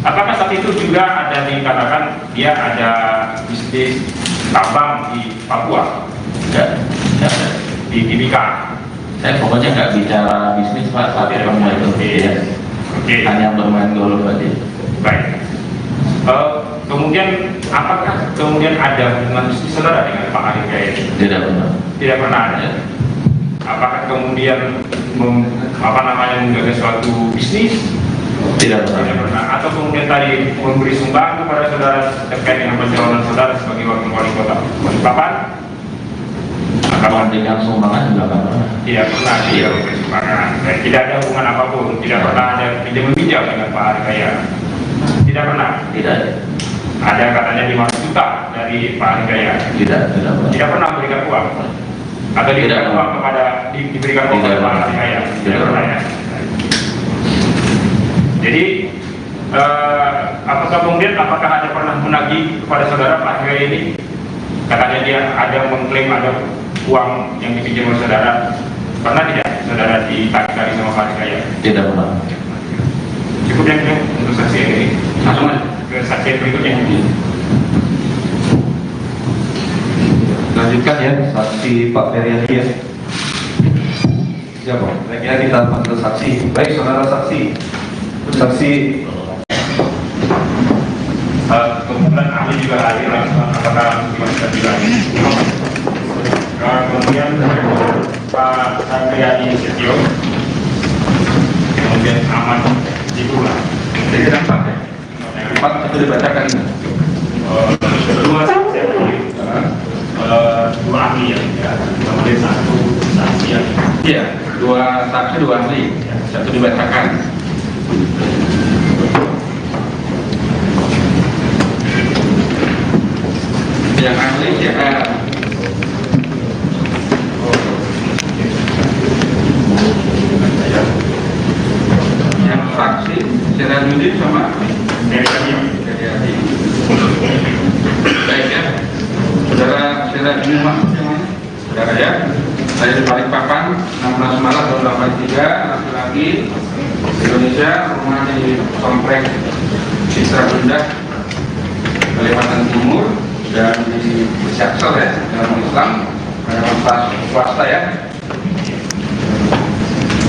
Apakah saat itu juga ada dikatakan dia ada bisnis tambang di Papua, Enggak. di Timika? Saya pokoknya nggak bicara bisnis Pak saat pertemuan itu. Ya. Oke. Hanya bermain golf aja. Baik. Kemudian apakah kemudian ada hubungan bisnis saudara dengan Pak Arif Yahya ini? Tidak benar. Tidak pernah ada. Apakah kemudian menggagas suatu bisnis? Tidak benar. Tidak pernah. Atau kemudian tadi memberi sumbangan kepada saudara terkait dengan pencalonan saudara sebagai wakil wali kota Balikpapan? Memberikan sumbangan juga nggak pernah. Tidak pernah dia memberi sumbangan. Dan tidak ada hubungan apapun. Tidak pernah ada pinjam-pinjam dengan Pak Arif Yahya. Tidak pernah. Tidak ada. Ada katanya 5 juta dari Pak Arif Yahya. Tidak pernah. Tidak pernah memberikan uang. Atau diberikan Tidak. uang kepada diberikan uang Tidak. kepada Pak Arif Yahya. Tidak Tidak. pernah ya. Jadi apakah ada pernah menagih kepada saudara Pak Arif Yahya ini? Katanya dia ada mengklaim ada uang yang dipinjam oleh saudara. Pernah tidak saudara ditagih sama Pak Arif Yahya? Tidak pernah. Cukup yang ini untuk saksi ini. Langsung ke saksi berikutnya. Lanjutkan ya, saksi Pak Feryadi ya. Siapa? Baiknya kita panggil saksi. Baik, saudara saksi. Saksi. Kemudian ahli juga hadir. Apakah gimana juga? Kemudian Pak Sandriani Setio, kemudian Aman Dibula. Jadi ada 4 ya? 4 itu dibacakan ini. Dua ahli ya, kemudian satu saksi ya. Iya, 2 saksi 2 ahli, 1 dibacakan. Yang ahli siapa? Yang saksi Sirajuddin sama Dari tadi dari ahli. Baik ya, saudara Sirajuddin Mahmud yang mana? Saudara ya, saya di Balikpapan, 16 Maret tahun 83, laki-laki Indonesia, rumah di komplek Citra Bunda, Kalimantan Timur, dan di Jaksel ya, dalam Islam, dalam swasta ya.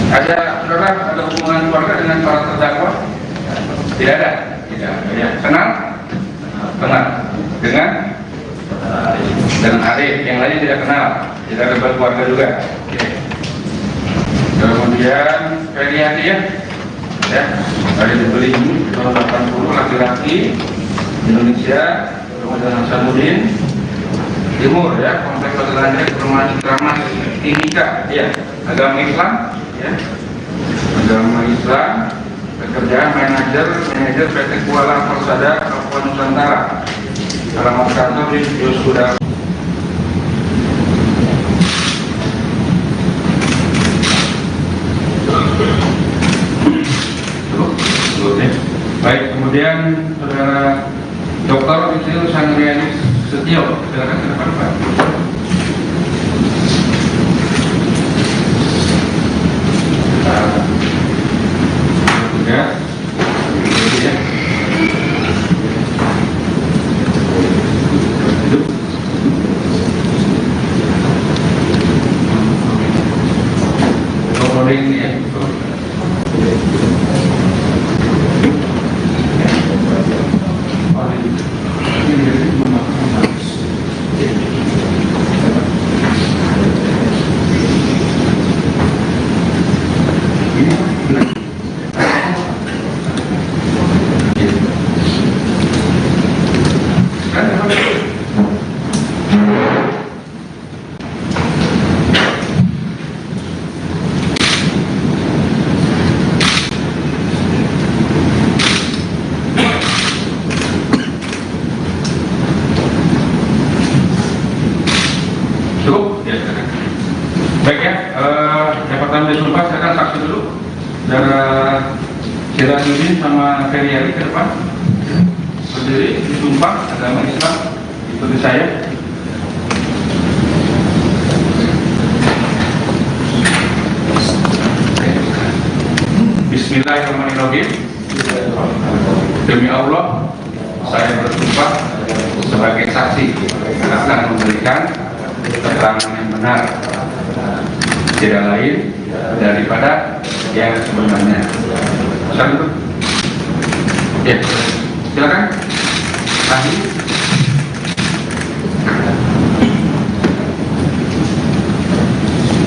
Ada saudara, ada hubungan keluarga dengan para terdakwa? Tidak ada. Tidak. Ya. Kenal? Kenal. Dengan Arif. Yang lain tidak kenal. Tidak ada keluarga juga. Oke. Kemudian Feriati ya. Ya. Dari dibeli tahun 80, laki-laki Indonesia. Kemudian Hasanuddin Timur ya, komplek Batu perumahan Citramas Timika ya, agama Islam ya, agama Islam, pekerjaan manajer PT Kuala Persada Papua Nusantara, alamat kantor di Yosuda. Baik, kemudian saudara Dr. Isil Sandriani Setio, silakan ke depan Pak. Ya. Duduk. Recording ya. Cukup? Ya, baik ya, yang pertama disumpah, saya akan saksi dulu. Saudara Sirajuddin sama Feriati ke depan. Berdiri, disumpah, agama Islam, ikuti saya. Bismillahirrahmanirrahim. Demi Allah, saya bersumpah sebagai saksi akan memberikan keterangan yang benar, tidak lain daripada yang sebenarnya. Satu, ya, silakan. Ahli.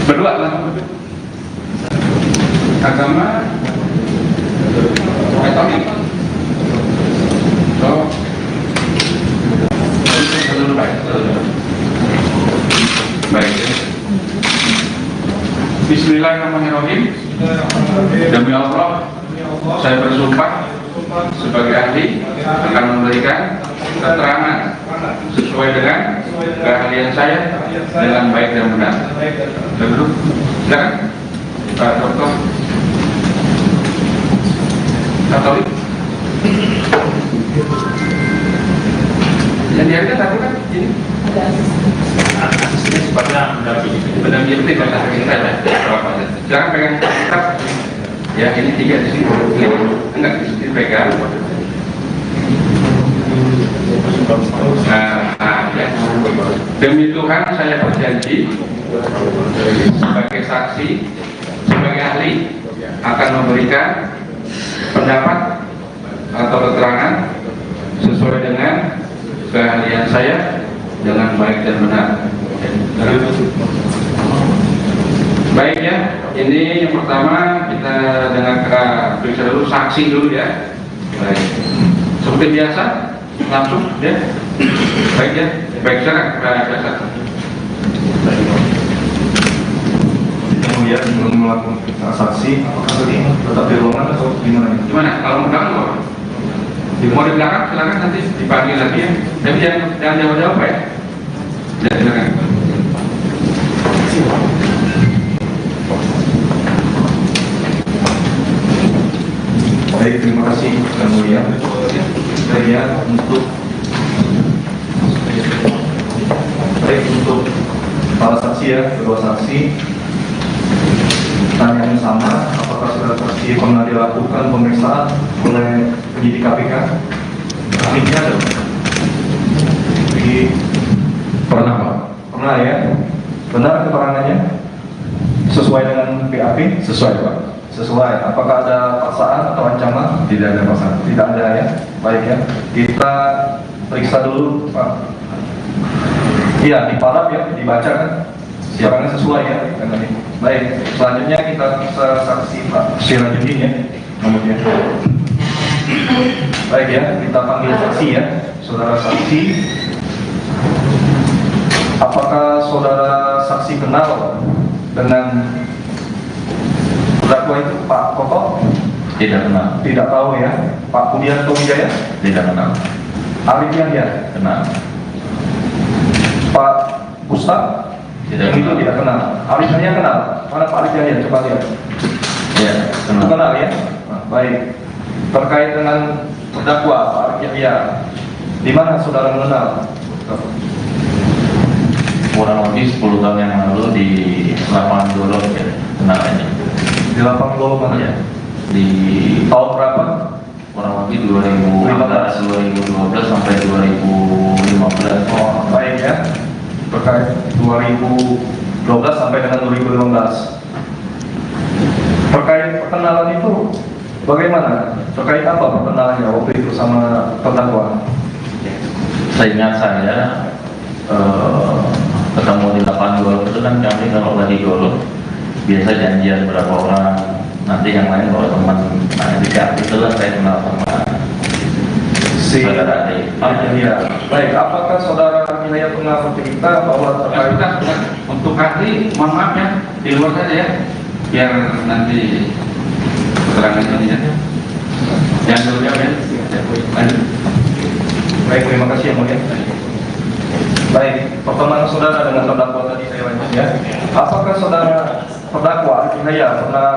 Berdua langsung. Agama. Katolik. So, satu baik. Baik. Bismillahirrahmanirrahim. Demi Allah, saya bersumpah sebagai ahli akan memberikan keterangan sesuai dengan keahlian saya dengan baik dan benar. Duduk. Silakan, Pak Dokter. Katolik. Yang dihargai tadi kan ini. asisnya sifatnya mendampingi. Pendamping itu kata kita ya. Jangan pegang kitab. Ya, ini 3 di sini. Enggak di sini pegang. Ya. Demi Tuhan saya berjanji sebagai saksi, sebagai ahli akan memberikan pendapat atau keterangan sesuai dengan keahlian saya dengan baik dan benar. ini yang pertama kita dengarkan periksa dulu saksi dulu ya. Baik. Seperti biasa, langsung ya. Baik ya. Baik silakan. Kemudian belum melakukan saksi, apakah tadi tetap di ruangan atau gimana? Gimana? Kalau mau belakang mau? Mau di belakang silakan nanti dipanggil lagi ya. Tapi jangan jawab-jawab ya. Ya silakan. Baik, terima kasih yang mulia. Saya untuk para saksi ya, kedua saksi. Pertanyaan yang sama, apakah saudara saksi pernah dilakukan pemeriksaan oleh penyidik KPK? Ini ada. Pernah Pak? Pernah ya? Benar keterangannya? Sesuai dengan PAP? Sesuai Pak. Sesuai. Apakah ada paksaan atau ancaman? Tidak ada paksaan. Tidak ada ya. Baik ya. Kita periksa dulu Pak. Iya, diparaf ya, dibaca kan? Keterangan sesuai ya dengan ini. Baik. Selanjutnya kita bisa saksi Pak Sirajudin ya. Kemudian. Baik ya, kita panggil saksi ya. Saudara saksi. Apakah saudara saksi kenal dengan terdakwa itu Pak Koko? Tidak kenal. Tidak tahu ya. Pak Budianto Wijaya? Tidak kenal. Arif Yahya? Kenal. Pak Ustaz? Tidak Yang itu kenal. tidak kenal. Arif Yahya kenal? Mana Pak Arif Yahya? Coba lihat. Ya, kenal. Kenal ya? Nah, baik. Terkait dengan terdakwa Pak Arif Yahya, di mana saudara mengenal? Kurang lebih 10 tahun yang lalu di lapangan Golok ya, kenal aja. Di lapang Gol mana? Ya. Di Tahun berapa? kurang lebih 2012 sampai 2015. Oh, baik ya. Terkait 2012 sampai dengan 2015. Terkait perkenalan itu bagaimana? Terkait apa perkenalannya waktu itu sama terdakwa? Seingat saya ketemu di lapangan Golok itu kan kami kalau lagi Golok biasa janjian berapa orang, nanti yang lain bawa teman. Nah di saat itulah saya kenal sama saudara Ade. Ya. Baik, apakah saudara Wilaya pernah bercerita bahwa terkait Untuk ahli, mohon maaf ya, di luar saja ya, biar nanti keterangan ini ya. Jangan dulu ya. Lanjut. baik, terima kasih yang mulia. Baik, pertemuan saudara dengan terdakwa tadi saya lanjut ya. Apakah saudara terdakwa Wilaya pernah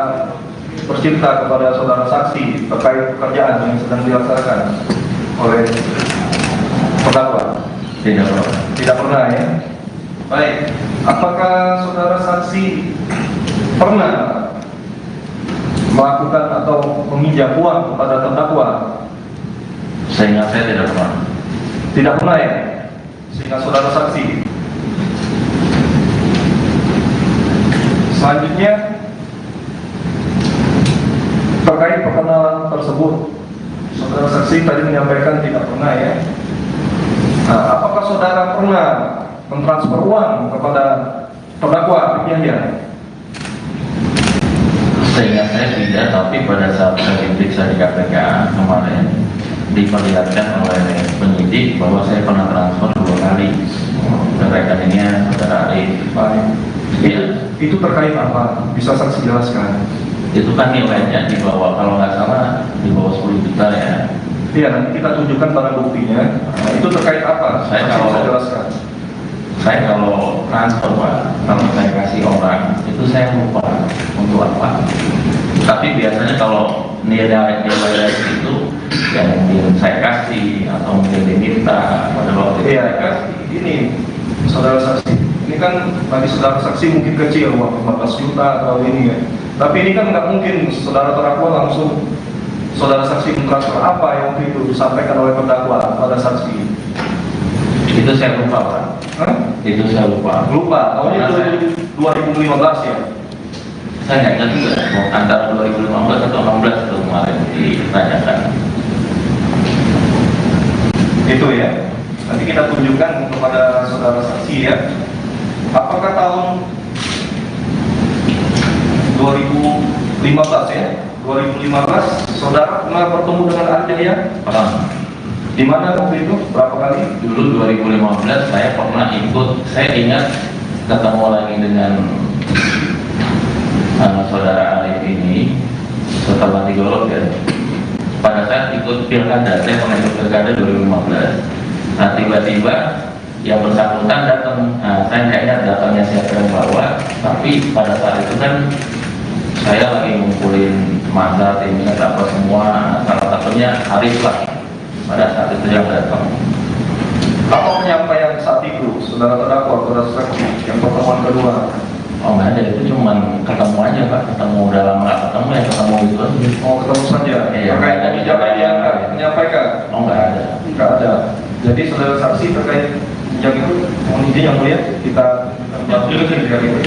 bercerita kepada saudara saksi terkait pekerjaan yang sedang dilaksanakan oleh terdakwa? Tidak pernah. Tidak pernah ya. Baik, apakah saudara saksi pernah melakukan atau meminjam uang kepada terdakwa? Seingat saya tidak pernah. Tidak pernah ya. Sehingga saudara saksi. Selanjutnya terkait perkenalan tersebut, saudara saksi tadi menyampaikan tidak pernah ya. Nah, apakah saudara pernah mentransfer uang kepada terdakwa Yahya? Seingat saya tidak, tapi pada saat saya diperiksa di KPK kemarin diperlihatkan oleh penyidik bahwa saya pernah transfer 2 kali ke rekeningnya saudara Ade. Baik. Ya, Itu terkait apa? Bisa saksi jelaskan? itu kan nilainya di bawah, kalau nggak salah di bawah 10 juta ya. Iya, nanti kita tunjukkan barang buktinya. Nah, itu terkait apa? Saya Saksi kalau- bisa jelaskan. Saya kalau transfer Pak, kalau saya kasih orang itu saya lupa untuk apa. Tapi biasanya kalau nilai itu yang mungkin saya kasih atau mungkin diminta pada waktu itu Iya, saya kasih. ini saudara saksi. Ini kan bagi saudara saksi mungkin kecil, uang 15 juta atau ini ya. Tapi ini kan nggak mungkin saudara terdakwa langsung saudara saksi mentransfer apa yang waktu itu disampaikan oleh terdakwa pada saksi. Itu saya lupa Pak. Hah? Itu saya lupa. Lupa, tahunnya Karena 2015 ya. saya nggak ingat juga antara 2015 atau 16 itu kemarin ditanyakan. Itu ya. Nanti kita tunjukkan kepada saudara saksi ya. Apakah tahun 2015 ya. 2015 saudara pernah bertemu dengan Arjaya? Pernah. Di mana waktu itu? Berapa kali? Dulu 2015 saya pernah ikut, saya ingat ketemu lagi dengan saudara Arif ini setelah digolok ya. Pada saat ikut pilkada, saya pernah ikut pilkada 2015. Nah tiba-tiba yang bersangkutan datang, saya nggak ingat datangnya siapa yang bawa, tapi pada saat itu kan saya lagi ngumpulin masa tim apa semua, salah satunya Arif lah. Pada saat itu yang datang. Apa penyampaian saat itu saudara terdakwa pada saksi yang pertemuan kedua? Oh nggak ada, itu cuman ketemu aja Pak, ketemu udah lama nggak ketemu ya ketemu gitu aja. Oh ketemu saja. Iya, Terkait ada kebijakan yang menyampaikan? Oh nggak ada. Nggak ada. Jadi saudara saksi terkait yang itu, mohon izin yang mulia kita bahas dulu sih dari itu.